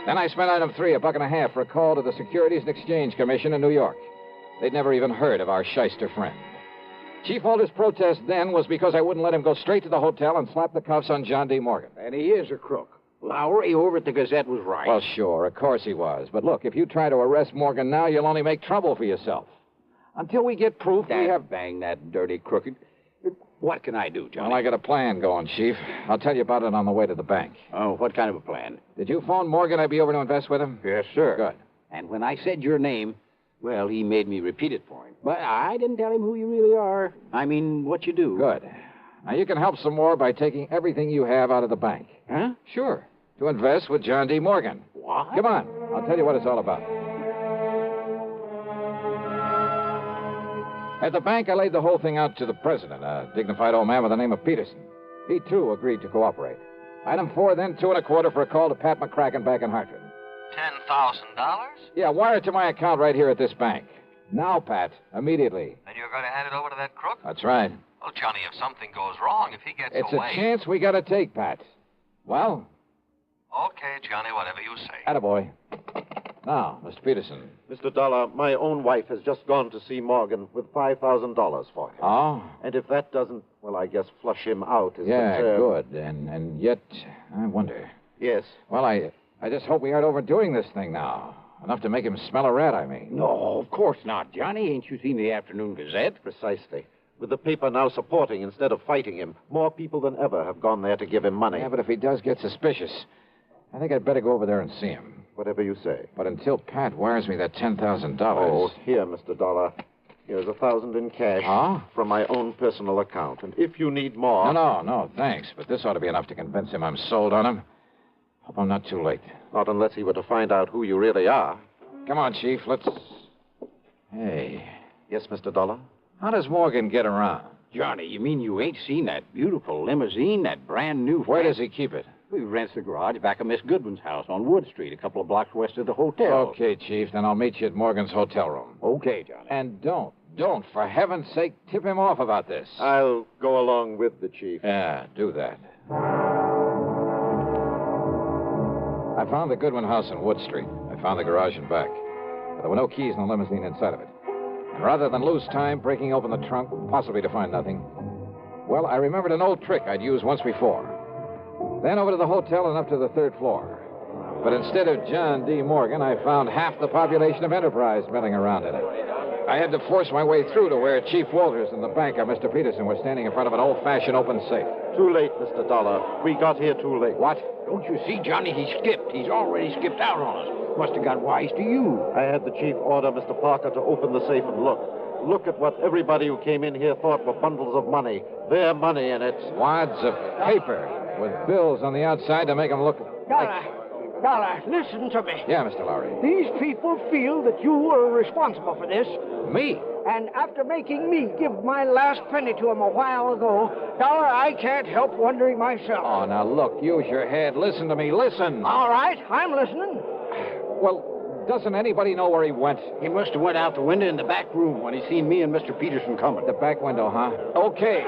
Then I spent item 3, $1.50 for a call to the Securities and Exchange Commission in New York. They'd never even heard of our shyster friend. Chief Walters' protest then was because I wouldn't let him go straight to the hotel and slap the cuffs on John D. Morgan. And he is a crook. Lowry over at the Gazette was right. Well, sure, of course he was. But look, if you try to arrest Morgan now, you'll only make trouble for yourself. Until we get proof, we have... Bang that dirty crooked. What can I do, Johnny? Well, I got a plan going, Chief. I'll tell you about it on the way to the bank. Oh, what kind of a plan? Did you phone Morgan I'd be over to invest with him? Yes, sir. Good. And when I said your name, well, he made me repeat it for him. But I didn't tell him who you really are. I mean, what you do. Good. Now, you can help some more by taking everything you have out of the bank. Huh? Sure. To invest with John D. Morgan. What? Come on. I'll tell you what it's all about. At the bank, I laid the whole thing out to the president, a dignified old man by the name of Peterson. He, too, agreed to cooperate. Item 4, then 2.25 for a call to Pat McCracken back in Hartford. $10,000? Yeah, wire it to my account right here at this bank. Now, Pat, immediately. Then you're going to hand it over to that crook? That's right. Well, Johnny, if something goes wrong, if he gets It's away... a chance we got to take, Pat. Well? Okay, Johnny, whatever you say. Attaboy. Now, Mr. Peterson. Mr. Dollar, my own wife has just gone to see Morgan with $5,000 for him. Oh? And if that doesn't, well, I guess flush him out is Yeah, the term. good. And yet, I wonder. Yes. Well, I just hope we aren't overdoing this thing now. Enough to make him smell a rat, I mean. No, of course not, Johnny. Ain't you seen the Afternoon Gazette? Precisely. With the paper now supporting instead of fighting him, more people than ever have gone there to give him money. Yeah, but if he does get suspicious, I think I'd better go over there and see him. Whatever you say. But until Pat wires me that $10,000... Oh, here, Mr. Dollar. Here's $1,000 in cash. Huh? From my own personal account. And if you need more... No, thanks. But this ought to be enough to convince him I'm sold on him. Hope I'm not too late. Not unless he were to find out who you really are. Come on, Chief, let's... Hey. Yes, Mr. Dollar? How does Morgan get around? Johnny, you mean you ain't seen that beautiful limousine, that brand new... Where does he keep it? He rents the garage back of Miss Goodwin's house on Wood Street, a couple of blocks west of the hotel. Okay, Chief, then I'll meet you at Morgan's hotel room. Okay, Johnny. And don't, for heaven's sake, tip him off about this. I'll go along with the chief. Yeah, do that. I found the Goodwin house on Wood Street. I found the garage and back. But there were no keys in the limousine inside of it. And rather than lose time breaking open the trunk, possibly to find nothing, well, I remembered an old trick I'd used once before. Then over to the hotel and up to the 3rd floor. But instead of John D. Morgan, I found half the population of Enterprise milling around in it. I had to force my way through to where Chief Walters and the banker, Mr. Peterson, were standing in front of an old-fashioned open safe. Too late, Mr. Dollar. We got here too late. What? Don't you see, Johnny? He skipped. He's already skipped out on us. Must have got wise to you. I had the chief order Mr. Parker to open the safe and look. Look at what everybody who came in here thought were bundles of money. Their money in it. Wads of paper with bills on the outside to make them look Dollar, listen to me. Yeah, Mr. Lowry. These people feel that you were responsible for this. Me? And after making me give my last penny to them a while ago, Dollar, I can't help wondering myself. Oh, now look, use your head. Listen to me. Listen. All right, I'm listening. Well, doesn't anybody know where he went? He must have went out the window in the back room when he seen me and Mr. Peterson coming. The back window, huh? Okay.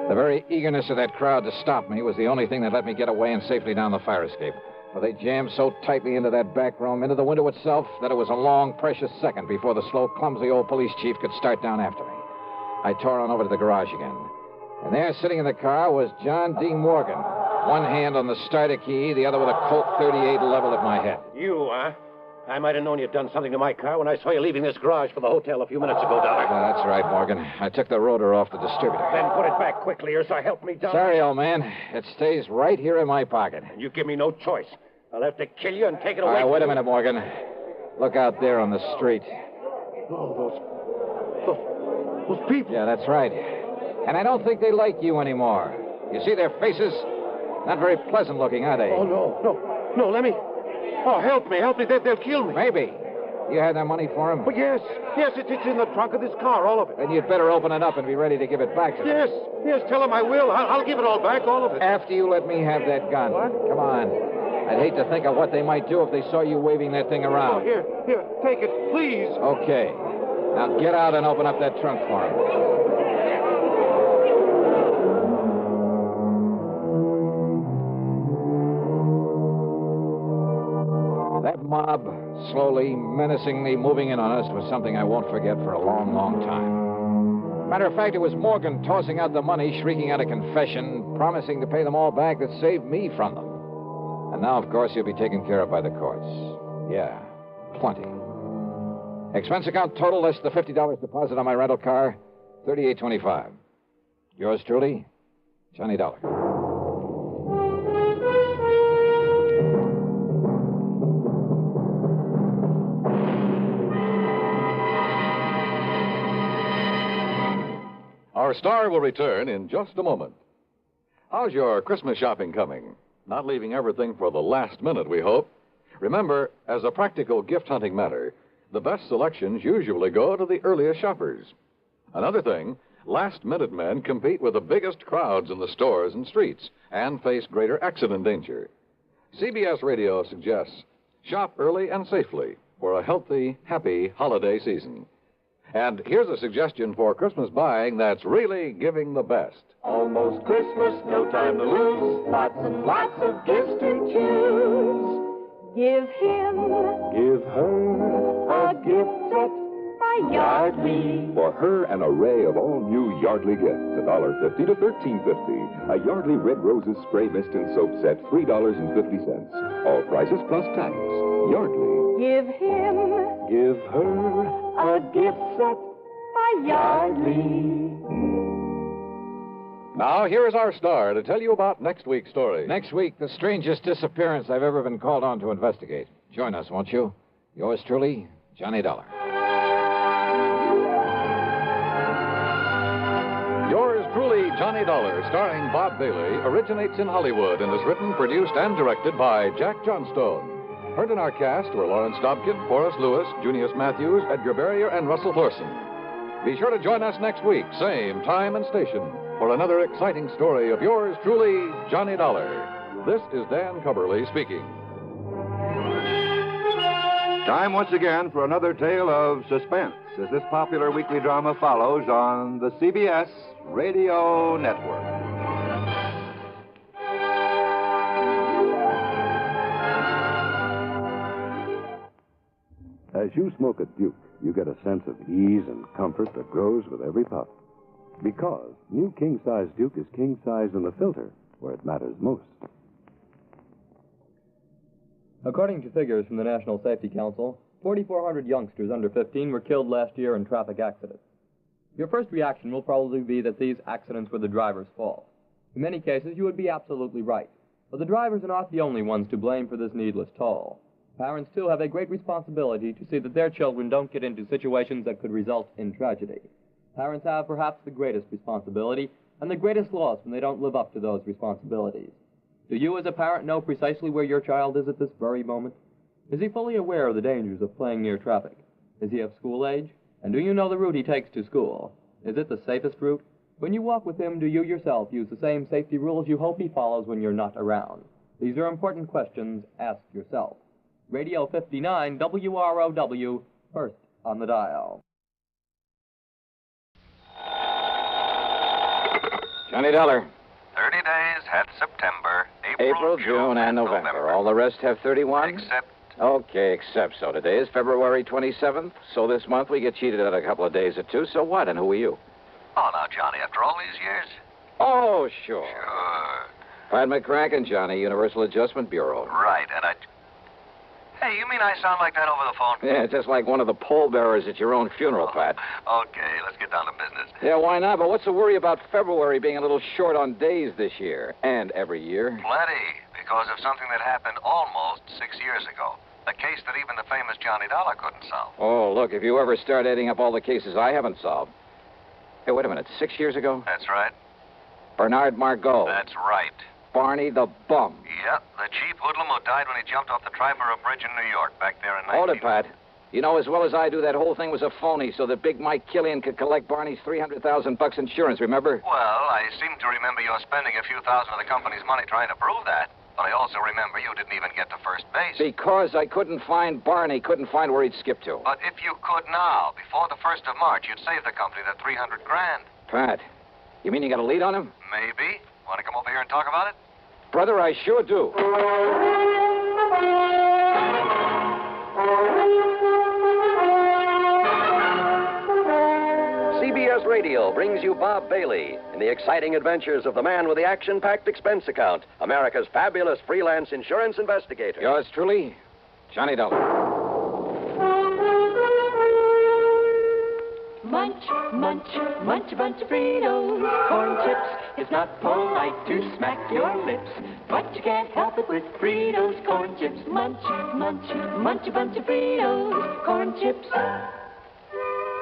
The very eagerness of that crowd to stop me was the only thing that let me get away and safely down the fire escape. For they jammed so tightly into that back room, into the window itself, that it was a long, precious second before the slow, clumsy old police chief could start down after me. I tore on over to the garage again. And there, sitting in the car, was John D. Morgan. One hand on the starter key, the other with a Colt 38 leveled at my head. You, huh? I might have known you'd done something to my car when I saw you leaving this garage for the hotel a few minutes ago, Dollar. Yeah, that's right, Morgan. I took the rotor off the distributor. Then put it back quickly, or so help me, Dollar. Sorry, old man. It stays right here in my pocket. And you give me no choice. I'll have to kill you and take it away. All right, wait a minute, Morgan. Look out there on the street. Oh, those people. Yeah, that's right. And I don't think they like you anymore. You see their faces? Not very pleasant looking, are they? Oh, no, let me. Oh, help me. They'll kill me. Maybe. You had that money for him? Oh, yes, it's in the trunk of this car, all of it. Then you'd better open it up and be ready to give it back to them. Yes, tell him I will. I'll give it all back, all of it. After you let me have that gun. What? Come on. I'd hate to think of what they might do if they saw you waving that thing Oh, around. here, take it, please. Okay. Now get out and open up that trunk for him. That mob, slowly, menacingly moving in on us, was something I won't forget for a long, long time. Matter of fact, it was Morgan tossing out the money, shrieking out a confession, promising to pay them all back that saved me from them. And now, of course, he'll be taken care of by the courts. Yeah, plenty. Expense account total less the $50 deposit on my rental car, $38.25. Yours truly, Johnny Dollar. Our star will return in just a moment. How's your Christmas shopping coming? Not leaving everything for the last minute, we hope. Remember, as a practical gift-hunting matter, the best selections usually go to the earliest shoppers. Another thing, last-minute men compete with the biggest crowds in the stores and streets and face greater accident danger. CBS Radio suggests shop early and safely for a healthy, happy holiday season. And here's a suggestion for Christmas buying that's really giving the best. Almost Christmas, no time to lose. Lots and lots of gifts to choose. Give him, Give her a gift set by Yardley. For her, an array of all-new Yardley gifts, $1.50 to $13.50. A Yardley Red Roses Spray Mist and Soap Set, $3.50. All prices plus tax. Yardley. Give him, Give her a gift set by Yardley. Now, here is our star to tell you about next week's story. Next week, the strangest disappearance I've ever been called on to investigate. Join us, won't you? Yours truly, Johnny Dollar. Yours truly, Johnny Dollar, starring Bob Bailey, originates in Hollywood and is written, produced, and directed by Jack Johnstone. Heard in our cast were Lawrence Dobkin, Forrest Lewis, Junius Matthews, Edgar Barrier, and Russell Thorson. Be sure to join us next week, same time and station, for another exciting story of yours truly, Johnny Dollar. This is Dan Cubberly speaking. Time once again for another tale of suspense as this popular weekly drama follows on the CBS Radio Network. As you smoke a Duke, you get a sense of ease and comfort that grows with every puff. Because new king-size Duke is king-size in the filter, where it matters most. According to figures from the National Safety Council, 4,400 youngsters under 15 were killed last year in traffic accidents. Your first reaction will probably be that these accidents were the driver's fault. In many cases, you would be absolutely right. But the drivers are not the only ones to blame for this needless toll. Parents, too, have a great responsibility to see that their children don't get into situations that could result in tragedy. Parents have perhaps the greatest responsibility and the greatest loss when they don't live up to those responsibilities. Do you, as a parent, know precisely where your child is at this very moment? Is he fully aware of the dangers of playing near traffic? Is he of school age? And do you know the route he takes to school? Is it the safest route? When you walk with him, do you yourself use the same safety rules you hope he follows when you're not around? These are important questions. Ask yourself. Radio 59 WROW, first on the dial. Johnny Dollar. 30 days had September, April, June, and November. All the rest have 31? Except... Okay, except so. Today is February 27th, so this month we get cheated out a couple of days or two. So what, and who are you? Oh, now, Johnny, after all these years? Oh, sure. Sure. Pat McCracken, Johnny, Universal Adjustment Bureau. Right, and I... Hey, you mean I sound like that over the phone? Yeah, just like one of the pallbearers at your own funeral, Pat. Okay, let's get down to business. Yeah, why not? But what's the worry about February being a little short on days this year? And every year? Plenty, because of something that happened almost 6 years ago. A case that even the famous Johnny Dollar couldn't solve. Oh, look, if you ever start adding up all the cases I haven't solved. Hey, wait a minute, 6 years ago? That's right. Bernard Margot. That's right. Barney the bum. Yep, the cheap hoodlum who died when he jumped off the Triborough Bridge in New York back there in Hold it, Pat. You know as well as I do that whole thing was a phony so that Big Mike Killian could collect Barney's $300,000 insurance, remember? Well, I seem to remember you spending a few thousand of the company's money trying to prove that. But I also remember you didn't even get to first base. Because I couldn't find Barney, couldn't find where he'd skip to. But if you could now, before the 1st of March, you'd save the company that $300,000. Pat, you mean you got a lead on him? Maybe. Want to come over here and talk about it? Brother, I sure do. CBS Radio brings you Bob Bailey in the exciting adventures of the man with the action-packed expense account, America's fabulous freelance insurance investigator. Yours truly, Johnny Dollar. Munch, munch, munch a bunch of Fritos, corn chips. It's not polite to smack your lips, but you can't help it with Fritos, corn chips. Munch, munch, munch a bunch of Fritos, corn chips.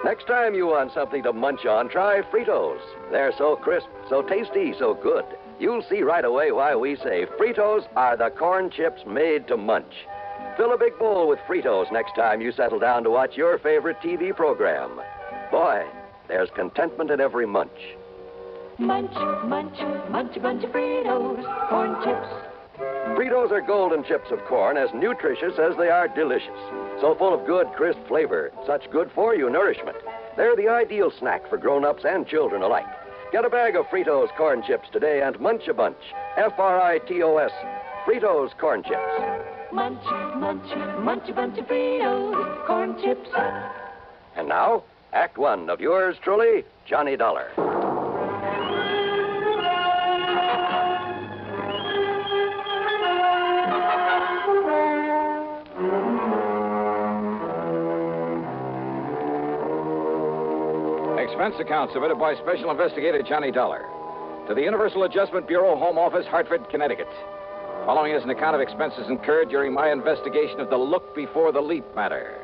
Next time you want something to munch on, try Fritos. They're so crisp, so tasty, so good. You'll see right away why we say Fritos are the corn chips made to munch. Fill a big bowl with Fritos next time you settle down to watch your favorite TV program. Boy, there's contentment in every munch. Munch, munch, munch a bunch of Fritos, corn chips. Fritos are golden chips of corn, as nutritious as they are delicious. So full of good, crisp flavor, such good-for-you nourishment. They're the ideal snack for grown-ups and children alike. Get a bag of Fritos corn chips today and munch a bunch. Fritos, Fritos corn chips. Munch, munch, munch a bunch of Fritos, corn chips. And now, Act One of yours truly, Johnny Dollar. Expense account submitted by Special Investigator Johnny Dollar to the Universal Adjustment Bureau, Home Office, Hartford, Connecticut. Following is an account of expenses incurred during my investigation of the Look Before the Leap matter.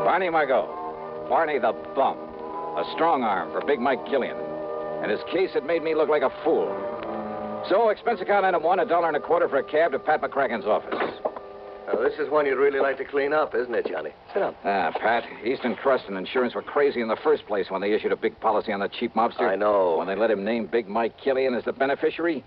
Barney Margot, Barney the bum, a strong arm for Big Mike Killian, and his case had made me look like a fool. So, expense account item one, $1.25 for a cab to Pat McCracken's office. Now, this is one you'd really like to clean up, isn't it, Johnny? Sit down. Pat, Eastern Trust and Insurance were crazy in the first place when they issued a big policy on that cheap mobster. I know. When they let him name Big Mike Killian as the beneficiary.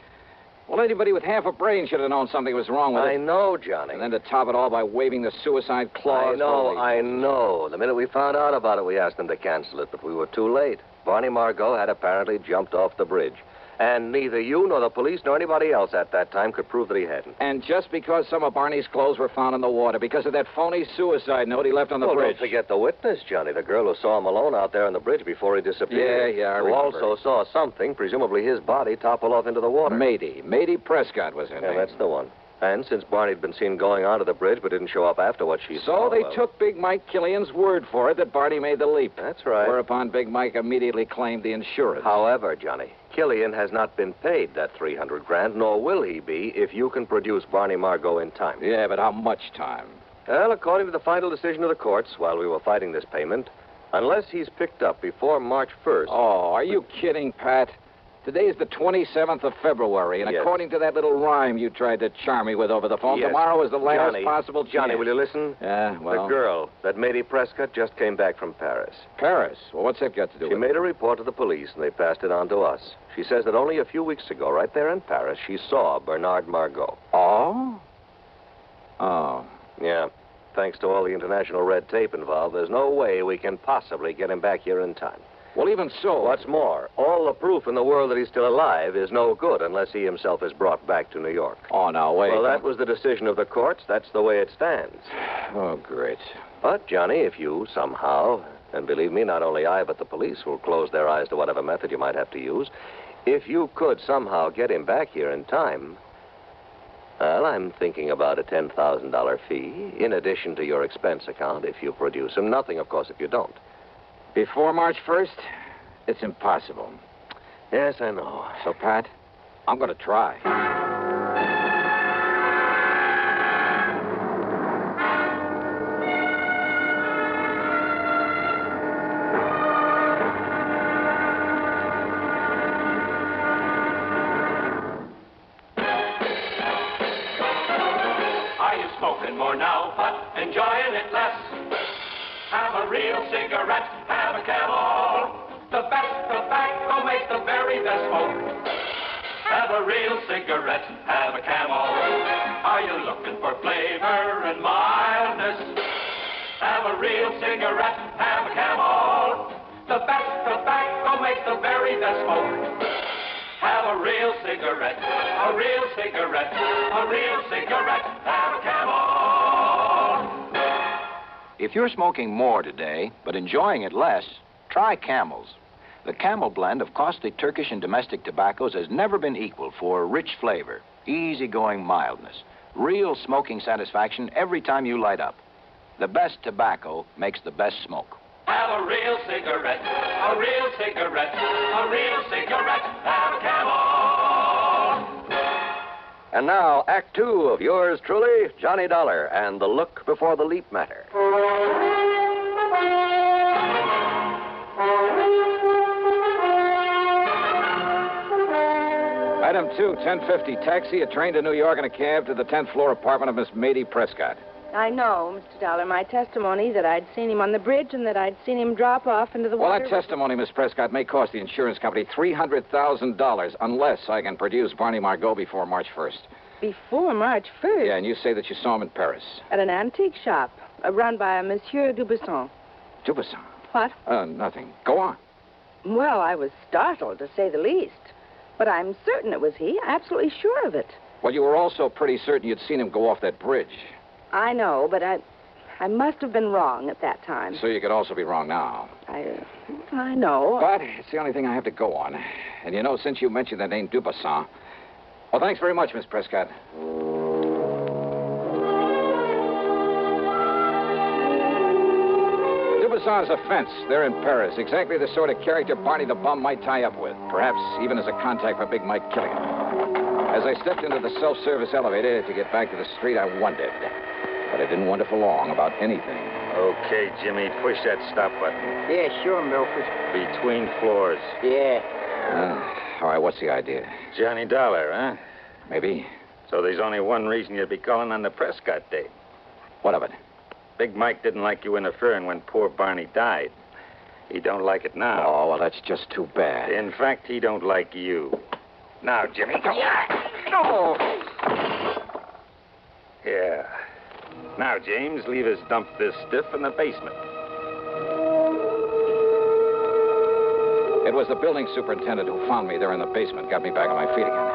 Well, anybody with half a brain should have known something was wrong with it. I know, Johnny. And then to top it all by waving the suicide clause. I know. The minute we found out about it, we asked them to cancel it, but we were too late. Barney Margot had apparently jumped off the bridge. And neither you nor the police nor anybody else at that time could prove that he hadn't. And just because some of Barney's clothes were found in the water, because of that phony suicide note he left on the bridge. Don't forget the witness, Johnny, the girl who saw him alone out there on the bridge before he disappeared. Yeah, I who remember. also saw something, presumably his body, topple off into the water. Mady Prescott was her name. Yeah, that's the one. And since Barney had been seen going onto the bridge but didn't show up after what she saw... So they took Big Mike Killian's word for it that Barney made the leap. That's right. Whereupon Big Mike immediately claimed the insurance. However, Johnny, Killian has not been paid that $300,000, nor will he be if you can produce Barney Margot in time. Yeah, but how much time? Well, according to the final decision of the courts, while we were fighting this payment, unless he's picked up before March 1st... Oh, are you kidding, Pat? Today is the 27th of February, and Yes. according to that little rhyme you tried to charm me with over the phone, Yes. tomorrow is the last Johnny, possible chance. Johnny, will you listen? Yeah, well... The girl, that Mady Prescott, just came back from Paris. Paris? Well, what's that got to do She with made a report to the police, and they passed it on to us. She says that only a few weeks ago, right there in Paris, she saw Bernard Margot. Oh? Oh. Yeah. Thanks to all the international red tape involved, there's no way we can possibly get him back here in time. Well, even so... What's more, all the proof in the world that he's still alive is no good unless he himself is brought back to New York. Oh, now, wait. Well, that was the decision of the courts. That's the way it stands. Oh, great. But, Johnny, if you somehow, and believe me, not only I, but the police will close their eyes to whatever method you might have to use, if you could somehow get him back here in time, well, I'm thinking about a $10,000 fee, in addition to your expense account if you produce him. Nothing, of course, if you don't. Before March 1st, it's impossible. Yes, I know. So, Pat, I'm going to try. more now, but enjoying it less. Have a real cigarette, have a Camel. The best tobacco makes the very best smoke. Have a real cigarette, have a Camel. Are you looking for flavor and mildness? Have a real cigarette, have a Camel. The best tobacco makes the very best smoke. Have a real cigarette, a real cigarette, a real cigarette, have a Camel. If you're smoking more today, but enjoying it less, try Camels. The Camel blend of costly Turkish and domestic tobaccos has never been equaled for rich flavor, easygoing mildness, real smoking satisfaction every time you light up. The best tobacco makes the best smoke. Have a real cigarette, a real cigarette, a real cigarette, have a Camel. And now, Act Two of yours truly, Johnny Dollar, and the look before the leap matter. Item 2, 1050 taxi, a train to New York and a cab to the 10th floor apartment of Miss Mady Prescott. I know, Mr. Dollar. My testimony that I'd seen him on the bridge and that I'd seen him drop off into the Well, water. that testimony, Miss Prescott, may cost the insurance company $300,000 unless I can produce Barney Margot before March 1st. Before March 1st? Yeah, and you say that you saw him in Paris. At an antique shop run by a Monsieur Dubuisson. Dubuisson? What? Nothing. Go on. Well, I was startled, to say the least. But I'm certain it was he. Absolutely sure of it. Well, you were also pretty certain you'd seen him go off that bridge. I know, but I must have been wrong at that time. So you could also be wrong now. I know. But it's the only thing I have to go on. And you know, since you mentioned that name Dubuisson... Well, thanks very much, Miss Prescott. Dubuisson's a fence. They're in Paris. Exactly the sort of character Barney the Bum might tie up with. Perhaps even as a contact for Big Mike Killian. As I stepped into the self-service elevator to get back to the street, I wondered. But I didn't wonder for long about anything. Okay, Jimmy, push that stop button. Yeah, sure, Milford. Between floors. Yeah. All right, what's the idea? Johnny Dollar, huh? Maybe. So there's only one reason you'd be calling on the Prescott date. What of it? Big Mike didn't like you interfering when poor Barney died. He don't like it now. Oh, well, that's just too bad. In fact, he don't like you. Now, Jimmy, go. No! Yeah. Now, James, leave us dump this stiff in the basement. It was the building superintendent who found me there in the basement, got me back on my feet again.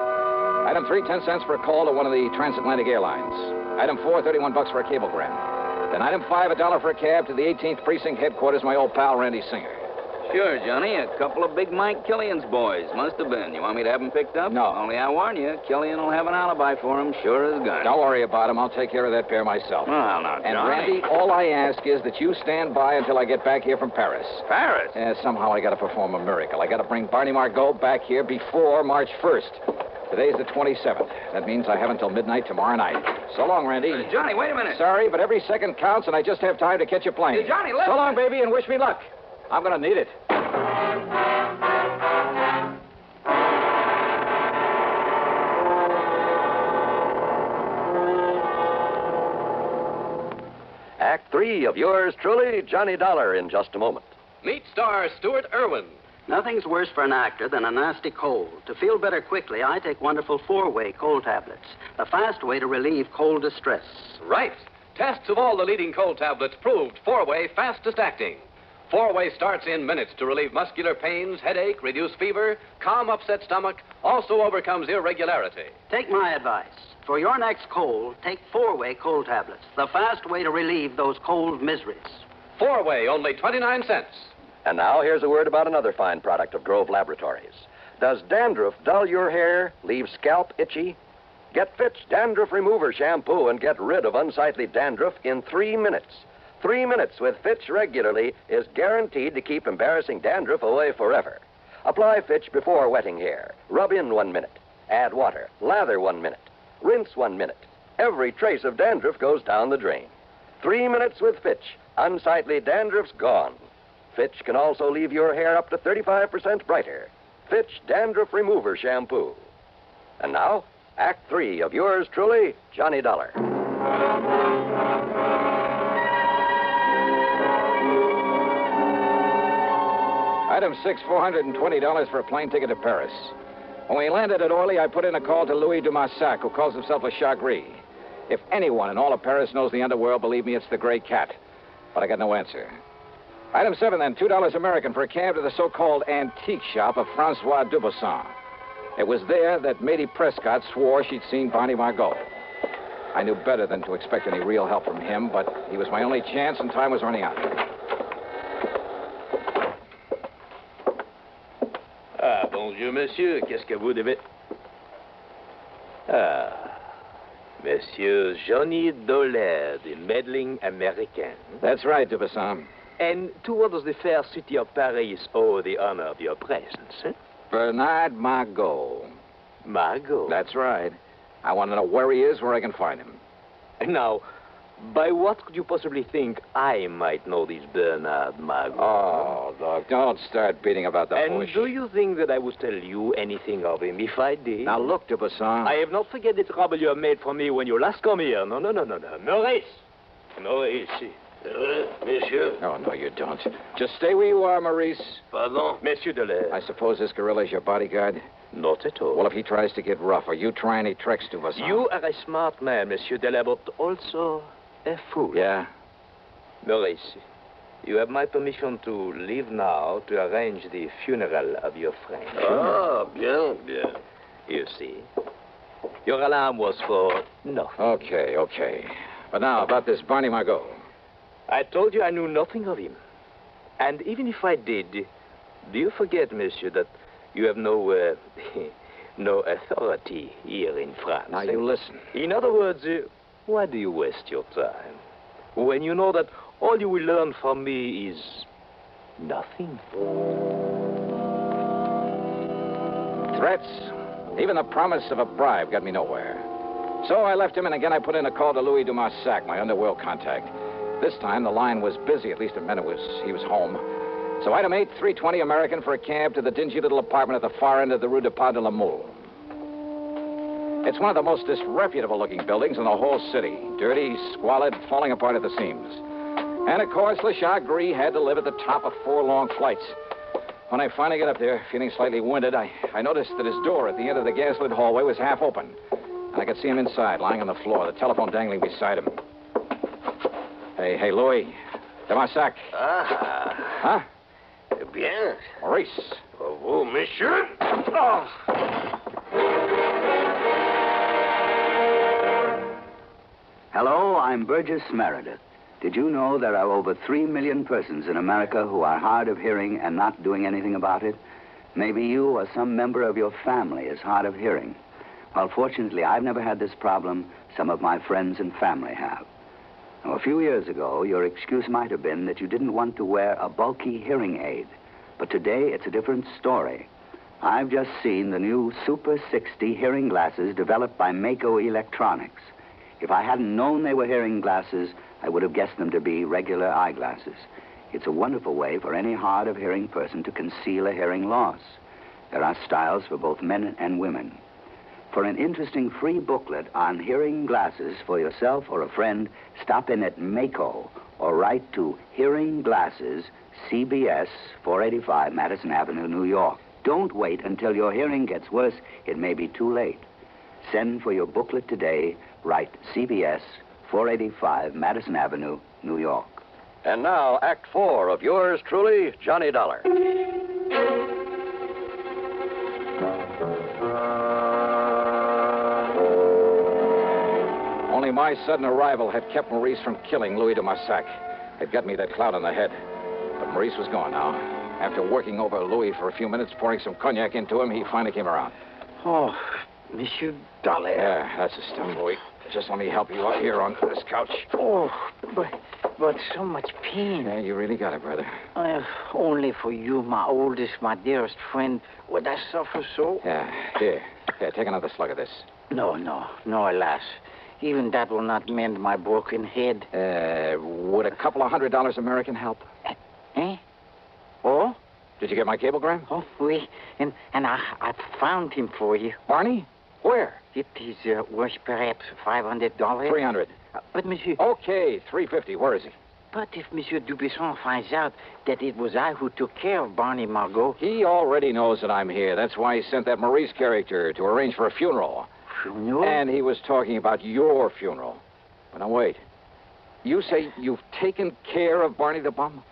Item 3, 10 cents for a call to one of the transatlantic airlines. Item 4, $31 for a cablegram. Then item 5, $1 for a cab to the 18th Precinct headquarters, my old pal Randy Singer. Sure, Johnny. A couple of Big Mike Killian's boys. Must have been. You want me to have them picked up? No. Only I warn you, Killian will have an alibi for him, sure as gun. Don't worry about him. I'll take care of that pair myself. Well, now, Johnny. And, Randy, all I ask is that you stand by until I get back here from Paris. Paris? Somehow I got to perform a miracle. I got to bring Barney Margot back here before March 1st. Today's the 27th. That means I have until midnight tomorrow night. So long, Randy. Johnny, wait a minute. Sorry, but every second counts, and I just have time to catch a plane. Hey, Johnny, listen. So long, baby, and wish me luck. I'm going to need it. Act 3 of yours truly, Johnny Dollar, in just a moment. Meet star Stuart Irwin. Nothing's worse for an actor than a nasty cold. To feel better quickly, I take wonderful 4-way cold tablets, the fast way to relieve cold distress. Right. Tests of all the leading cold tablets proved 4-way fastest acting. 4-way starts in minutes to relieve muscular pains, headache, reduce fever, calm upset stomach, also overcomes irregularity. Take my advice. For your next cold, take 4-way cold tablets, the fast way to relieve those cold miseries. 4-way, only 29 cents. And now here's a word about another fine product of Grove Laboratories. Does dandruff dull your hair, leave scalp itchy? Get Fitch Dandruff Remover Shampoo and get rid of unsightly dandruff in 3 minutes. 3 minutes with Fitch regularly is guaranteed to keep embarrassing dandruff away forever. Apply Fitch before wetting hair. Rub in 1 minute. Add water. Lather 1 minute. Rinse 1 minute. Every trace of dandruff goes down the drain. 3 minutes with Fitch. Unsightly dandruff's gone. Fitch can also leave your hair up to 35% brighter. Fitch Dandruff Remover Shampoo. And now, Act 3 of yours truly, Johnny Dollar. Item 6, $420 for a plane ticket to Paris. When we landed at Orly, I put in a call to Louis Dumassac, who calls himself a Chagris. If anyone in all of Paris knows the underworld, believe me, it's the Gray Cat. But I got no answer. Item 7, then, $2 American for a cab to the so-called antique shop of Francois Dubosson. It was there that Matey Prescott swore she'd seen Barney Margot. I knew better than to expect any real help from him, but he was my only chance, and time was running out. Ah, bonjour, monsieur. Qu'est-ce que vous devez... Ah, Monsieur Johnny Dollar, the meddling American. That's right, Dubosson. And to what does the fair city of Paris owe the honor of your presence, eh? Bernard Margot. Margot? That's right. I want to know where he is, where I can find him. Now, by what could you possibly think I might know this Bernard Margot? Oh, look, don't start beating about the bush. And do you think that I would tell you anything of him if I did? Now, look, Dubosson. I have not forget the trouble you have made for me when you last come here. No. Maurice! Maurice. Monsieur? Oh, no, you don't. Just stay where you are, Maurice. Pardon? Monsieur Dollar. I suppose this gorilla's your bodyguard? Not at all. Well, if he tries to get rough, or you try any tricks, Dubosson. You are a smart man, Monsieur Dollar, but also a fool. Yeah? Maurice, you have my permission to leave now to arrange the funeral of your friend. Ah, bien. You see, your alarm was for nothing. Okay. But now, about this Barney Margot. I told you I knew nothing of him. And even if I did, do you forget, monsieur, that you have no authority here in France? Now, you listen. In other words, why do you waste your time when you know that all you will learn from me is nothing? Threats, even the promise of a bribe got me nowhere. So I left him, and again I put in a call to Louis Dumassac, my underworld contact. This time the line was busy. At least it meant he was home. So item 8, $3.20 American for a cab to the dingy little apartment at the far end of the Rue de Pas de la Mule. It's one of the most disreputable-looking buildings in the whole city. Dirty, squalid, falling apart at the seams. And, of course, Le Chagris had to live at the top of 4 long flights. When I finally got up there, feeling slightly winded, I noticed that his door at the end of the gaslit hallway was half open. And I could see him inside, lying on the floor, the telephone dangling beside him. Hey, Louis. Dumassac. Ah. Huh? Bien. Maurice. Vous, monsieur. Oh. Hello, I'm Burgess Meredith. Did you know there are over 3 million persons in America who are hard of hearing and not doing anything about it? Maybe you or some member of your family is hard of hearing. Well, fortunately, I've never had this problem. Some of my friends and family have. Now, a few years ago, your excuse might have been that you didn't want to wear a bulky hearing aid. But today, it's a different story. I've just seen the new Super 60 hearing glasses developed by Mako Electronics. If I hadn't known they were hearing glasses, I would have guessed them to be regular eyeglasses. It's a wonderful way for any hard of hearing person to conceal a hearing loss. There are styles for both men and women. For an interesting free booklet on hearing glasses for yourself or a friend, stop in at Mako or write to Hearing Glasses, CBS, 485 Madison Avenue, New York. Don't wait until your hearing gets worse. It may be too late. Send for your booklet today. Write CBS, 485 Madison Avenue, New York. And now, Act 4 of yours truly, Johnny Dollar. Only my sudden arrival had kept Maurice from killing Louis Dumassac. It got me that cloud on the head. But Maurice was gone now. After working over Louis for a few minutes, pouring some cognac into him, he finally came around. Oh, Monsieur Dollar. Yeah, that's the stuff, Louis. Just let me help you up here on this couch. Oh, but so much pain. Yeah, you really got it, brother. Only for you, my oldest, my dearest friend, would I suffer so? Yeah, here, take another slug of this. No, alas. Even that will not mend my broken head. Would a couple of $100 American help? Eh? Oh? Did you get my cablegram? Oh, oui. And I found him for you. Barney? Where? It is worth perhaps $500. $300. But, monsieur... Okay, $350. Where is he? But if Monsieur Dubuisson finds out that it was I who took care of Barney Margot... He already knows that I'm here. That's why he sent that Maurice character to arrange for a funeral. Funeral? And he was talking about your funeral. But now, wait. You say you've taken care of Barney the Bum?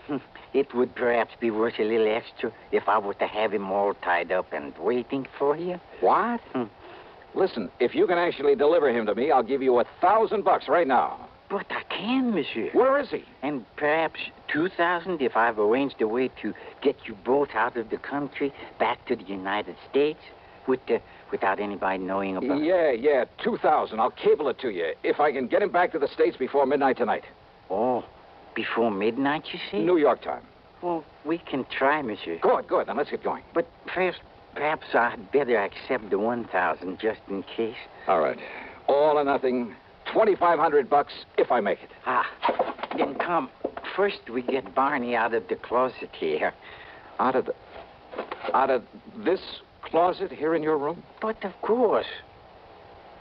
It would perhaps be worth a little extra if I were to have him all tied up and waiting for you. What? Listen, if you can actually deliver him to me, I'll give you $1,000 right now. But I can, monsieur. Where is he? And perhaps 2,000 if I've arranged a way to get you both out of the country, back to the United States, without anybody knowing about it. Yeah, 2,000. I'll cable it to you if I can get him back to the States before midnight tonight. Oh, before midnight, you say? New York time. Well, we can try, monsieur. Good. Then let's get going. But first, perhaps I'd better accept the 1,000 just in case. All right. All or nothing. $2,500 if I make it. Then come. First, we get Barney out of the closet here. Out of this closet here in your room? But of course.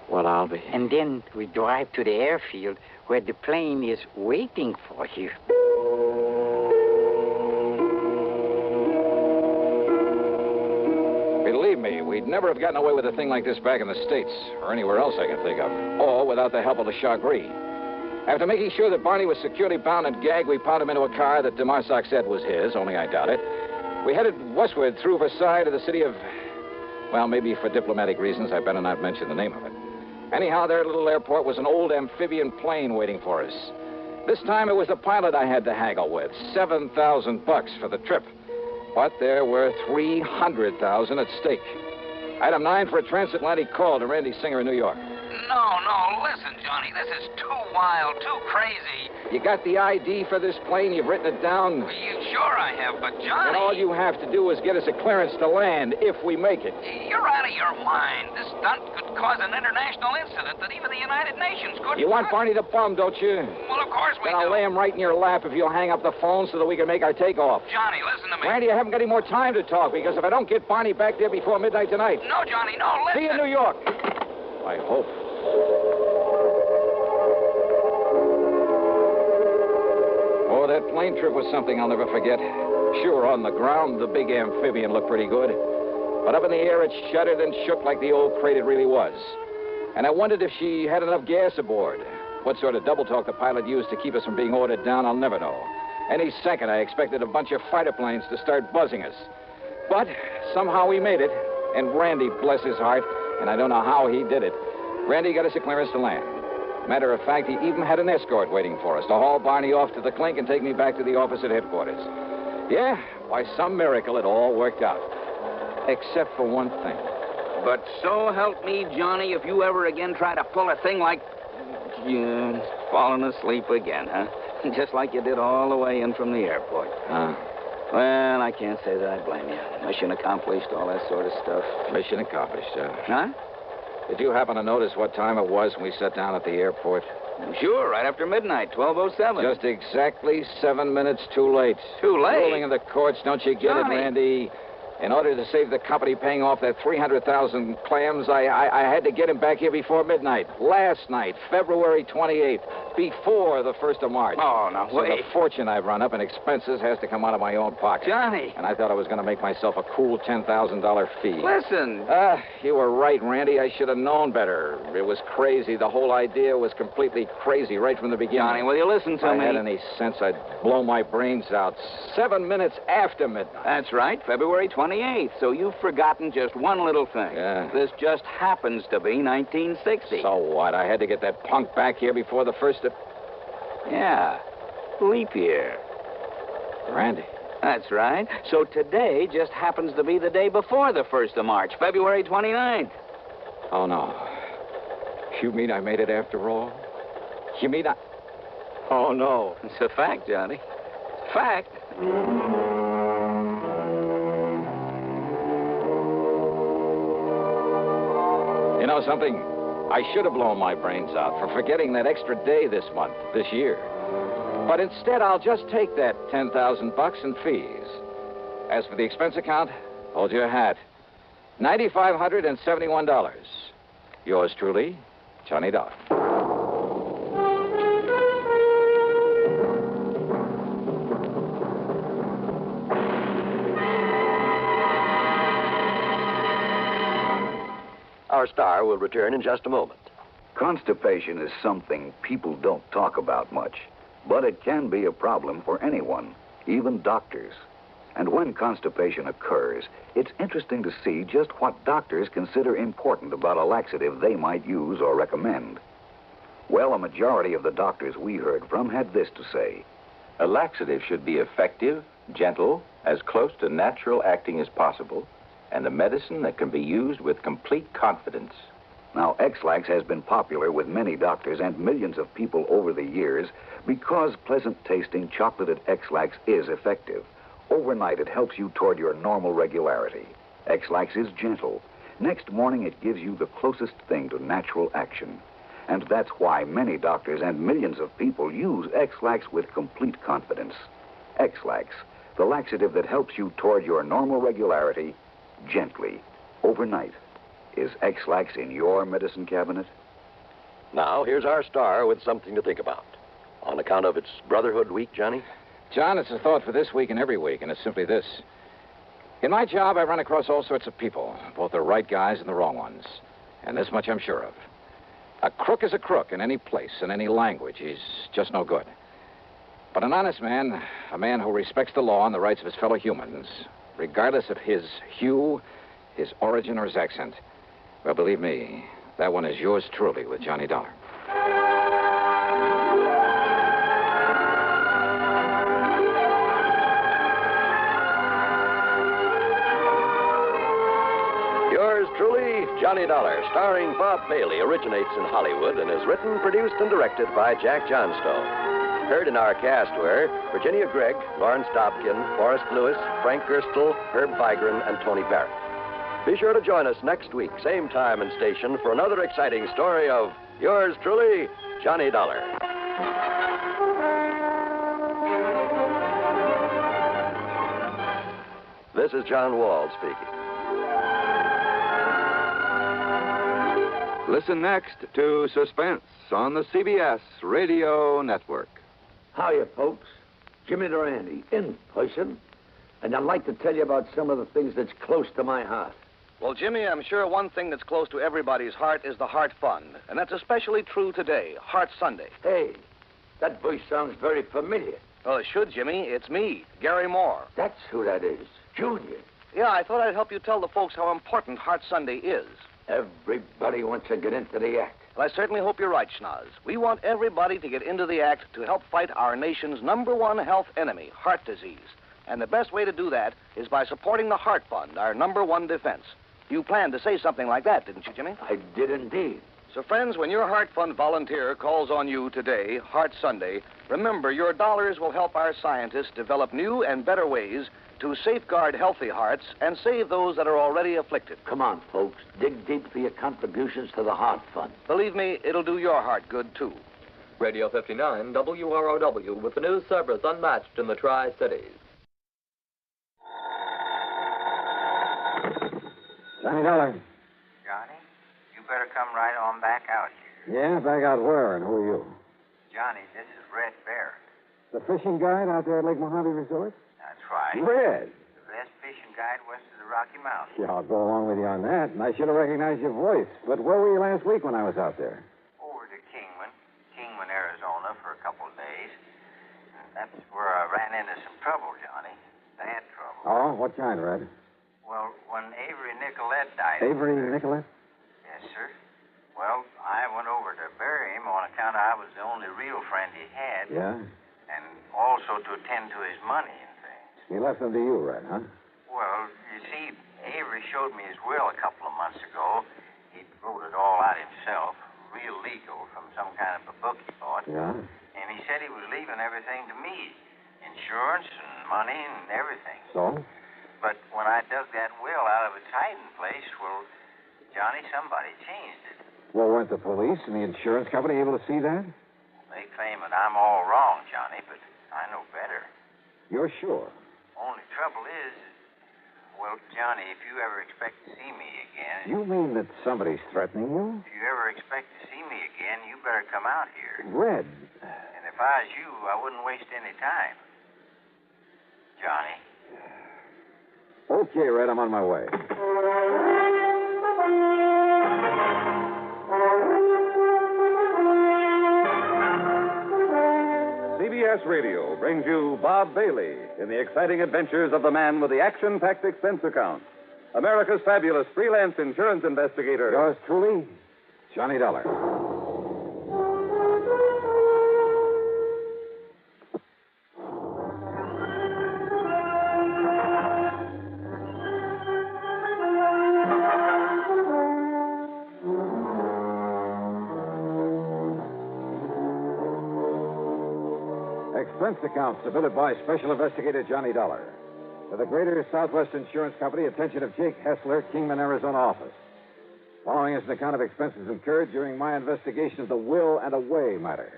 Well, I'll be. And then we drive to the airfield where the plane is waiting for you. Believe me, we'd never have gotten away with a thing like this back in the States, or anywhere else I can think of, or without the help of the Chagris. After making sure that Barney was securely bound and gagged, we piled him into a car that DeMarsac said was his, only I doubt it. We headed westward through Versailles to the city of... Well, maybe for diplomatic reasons, I better not mention the name of it. Anyhow, there at the little airport was an old amphibian plane waiting for us. This time it was the pilot I had to haggle with. $7,000 for the trip. But there were $300,000 at stake. Item 9 for a transatlantic call to Randy Singer in New York. No, listen, Johnny. This is too wild, too crazy. You got the ID for this plane? You've written it down? Sure I have, but Johnny... And all you have to do is get us a clearance to land, if we make it. You're out of your mind. This stunt could cause an international incident that even the United Nations couldn't... You want Barney the Bum, don't you? Well, of course we do. Then I'll lay him right in your lap if you'll hang up the phone so that we can make our takeoff. Johnny, listen to me. Randy, I haven't got any more time to talk, because if I don't get Barney back there before midnight tonight... No, Johnny, no, listen... See you in New York. I hope. Oh, that plane trip was something I'll never forget. Sure, on the ground, the big amphibian looked pretty good. But up in the air, it shuddered and shook like the old crate it really was. And I wondered if she had enough gas aboard. What sort of double talk the pilot used to keep us from being ordered down, I'll never know. Any second, I expected a bunch of fighter planes to start buzzing us. But somehow we made it. And Randy, bless his heart, and I don't know how he did it, Randy got us a clearance to land. Matter of fact, he even had an escort waiting for us to haul Barney off to the clink and take me back to the office at headquarters. Yeah, by some miracle, it all worked out. Except for one thing. But so help me, Johnny, if you ever again try to pull a thing like... You falling asleep again, huh? Just like you did all the way in from the airport. Well, I can't say that I blame you. Mission accomplished, all that sort of stuff. Mission accomplished, Huh? Did you happen to notice what time it was when we sat down at the airport? Sure, right after midnight, 12:07. Just exactly 7 minutes too late. Too late? Ruling in the courts, don't you get Johnny. it, Randy? In order to save the company paying off that 300,000 clams, I had to get him back here before midnight. Last night, February 28th, before the 1st of March. Oh, no, so wait. the fortune I've run up in expenses has to come out of my own pocket. Johnny. And I thought I was going to make myself a cool $10,000 fee. Listen. You were right, Randy. I should have known better. It was crazy. The whole idea was completely crazy right from the beginning. Johnny, will you listen to if me? I had any sense, I'd blow my brains out 7 minutes after midnight. That's right, February 28th. So you've forgotten just one little thing. Yeah. This just happens to be 1960. So what? I had to get that punk back here before the 1st of... Yeah, leap year. Randy. That's right. So today just happens to be the day before the 1st of March, February 29th. Oh, no. You mean I made it after all? You mean I... Oh, no. It's a fact, Johnny. It's a fact. You know something? I should have blown my brains out for forgetting that extra day this month, this year. But instead, I'll just take that $10,000 in fees. As for the expense account, hold your hat. $9,571. Yours truly, Johnny Dollar. Our star will return in just a moment. Constipation is something people don't talk about much, but it can be a problem for anyone, even doctors. And when constipation occurs, it's interesting to see just what doctors consider important about a laxative they might use or recommend. Well, a majority of the doctors we heard from had this to say. A laxative should be effective, gentle, as close to natural acting as possible, and a medicine that can be used with complete confidence. Now, X-Lax has been popular with many doctors and millions of people over the years because pleasant-tasting chocolated X-Lax is effective. Overnight, it helps you toward your normal regularity. X-Lax is gentle. Next morning, it gives you the closest thing to natural action. And that's why many doctors and millions of people use X-Lax with complete confidence. X-Lax, the laxative that helps you toward your normal regularity, gently, overnight. Is X-Lax in your medicine cabinet? Now, here's our star with something to think about. On account of its Brotherhood Week, Johnny? John, it's a thought for this week and every week, and it's simply this. In my job, I run across all sorts of people, both the right guys and the wrong ones. And this much I'm sure of. A crook is a crook in any place, in any language. He's just no good. But an honest man, a man who respects the law and the rights of his fellow humans, regardless of his hue, his origin, or his accent, well, believe me, that one is yours truly with Johnny Dollar. Yours truly, Johnny Dollar, starring Bob Bailey, originates in Hollywood and is written, produced, and directed by Jack Johnstone. Heard in our cast were Virginia Gregg, Lawrence Dobkin, Forrest Lewis, Frank Gerstle, Herb Vigran, and Tony Barrett. Be sure to join us next week, same time and station, for another exciting story of yours truly, Johnny Dollar. This is John Wall speaking. Listen next to Suspense on the CBS Radio Network. Hiya, folks. Jimmy Durante, in person. And I'd like to tell you about some of the things that's close to my heart. Well, Jimmy, I'm sure one thing that's close to everybody's heart is the Heart Fund. And that's especially true today, Heart Sunday. Hey, that voice sounds very familiar. Well, it should, Jimmy. It's me, Gary Moore. That's who that is, Junior. Yeah, I thought I'd help you tell the folks how important Heart Sunday is. Everybody wants to get into the act. Well, I certainly hope you're right, Schnoz. We want everybody to get into the act to help fight our nation's #1 health enemy, heart disease. And the best way to do that is by supporting the Heart Fund, our #1 defense. You planned to say something like that, didn't you, Jimmy? I did indeed. So, friends, when your Heart Fund volunteer calls on you today, Heart Sunday, remember your dollars will help our scientists develop new and better ways to safeguard healthy hearts and save those that are already afflicted. Come on, folks. Dig deep for your contributions to the Heart Fund. Believe me, it'll do your heart good, too. Radio 59, WROW, with the news service unmatched in the Tri-Cities. Johnny Dollar. Johnny, you better come right on back out here. Yeah, back out where, and who are you? Johnny, this is Red Barrett. The fishing guide out there at Lake Mojave Resort? That's right. Red. The best fishing guide west of the Rocky Mountains. Yeah, I'll go along with you on that, and I should have recognized your voice. But where were you last week when I was out there? Over to Kingman, Arizona for a couple of days. That's where I ran into some trouble, Johnny. Bad trouble. Oh, what kind, Red? Well, when Avery Nicolette died... Avery Nicolette? Yes, sir. Well, I went over to bury him on account I was the only real friend he had. Yeah? And also to attend to his money and things. He left them to you, Red, huh? Well, you see, Avery showed me his will a couple of months ago. He wrote it all out himself, real legal, from some kind of a book he bought. Yeah? And he said he was leaving everything to me. Insurance and money and everything. So? But when I dug that will out of its hiding place, well, Johnny, somebody changed it. Well, weren't the police and the insurance company able to see that? They claim that I'm all wrong, Johnny, but I know better. You're sure? Only trouble is, well, Johnny, if you ever expect to see me again... You mean that somebody's threatening you? If you ever expect to see me again, you better come out here. Red. And if I was you, I wouldn't waste any time. Johnny. Okay, Red, I'm on my way. brings you Bob Bailey in the exciting adventures of the man with the action-packed expense account. America's fabulous freelance insurance investigator. Yours truly, Johnny Dollar. Expense account submitted by Special Investigator Johnny Dollar. To the Greater Southwest Insurance Company, attention of Jake Hessler, Kingman, Arizona office. Following is an account of expenses incurred during my investigation of the will and away matter.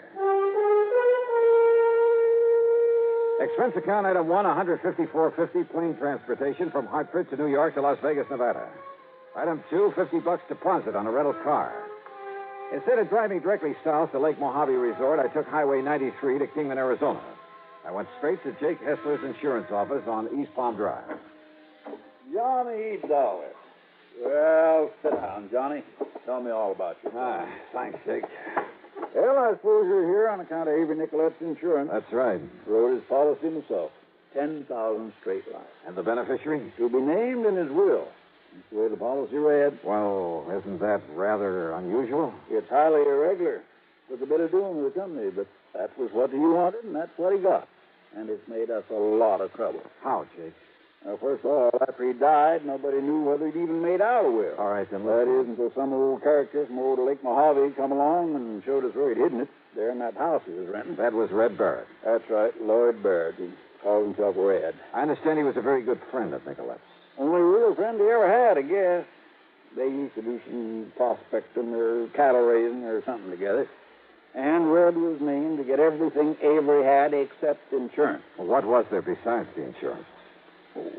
Expense account item 1, $154.50 plane transportation from Hartford to New York to Las Vegas, Nevada. Item 2, $50 deposit on a rental car. Instead of driving directly south to Lake Mojave Resort, I took Highway 93 to Kingman, Arizona. I went straight to Jake Hessler's insurance office on East Palm Drive. Johnny Dollar. Well, sit down, Johnny. Tell me all about you. Thanks, Jake. Well, I suppose you're here on account of Avery Nicolette's insurance. That's right. Wrote his policy himself. 10,000 straight line. And the beneficiary? To be named in his will. That's the way the policy read. Well, isn't that rather unusual? It's highly irregular. Took a bit of doing with the company, but that was what he wanted, and that's what he got. And it's made us a lot of trouble. How, Jake? Well, first of all, after he died, nobody knew whether he'd even made out a will. All right, then. That is, until some old character from old Lake Mojave come along and showed us where he'd hidden it. There in that house he was renting. That was Red Barrett. That's right, Lloyd Barrett. He called himself Red. I understand he was a very good friend of Nicolette's. Only real friend he ever had, I guess. They used to do some prospecting or cattle raising or something together. And Red was named to get everything Avery had except insurance. Well, what was there besides the insurance? Oh,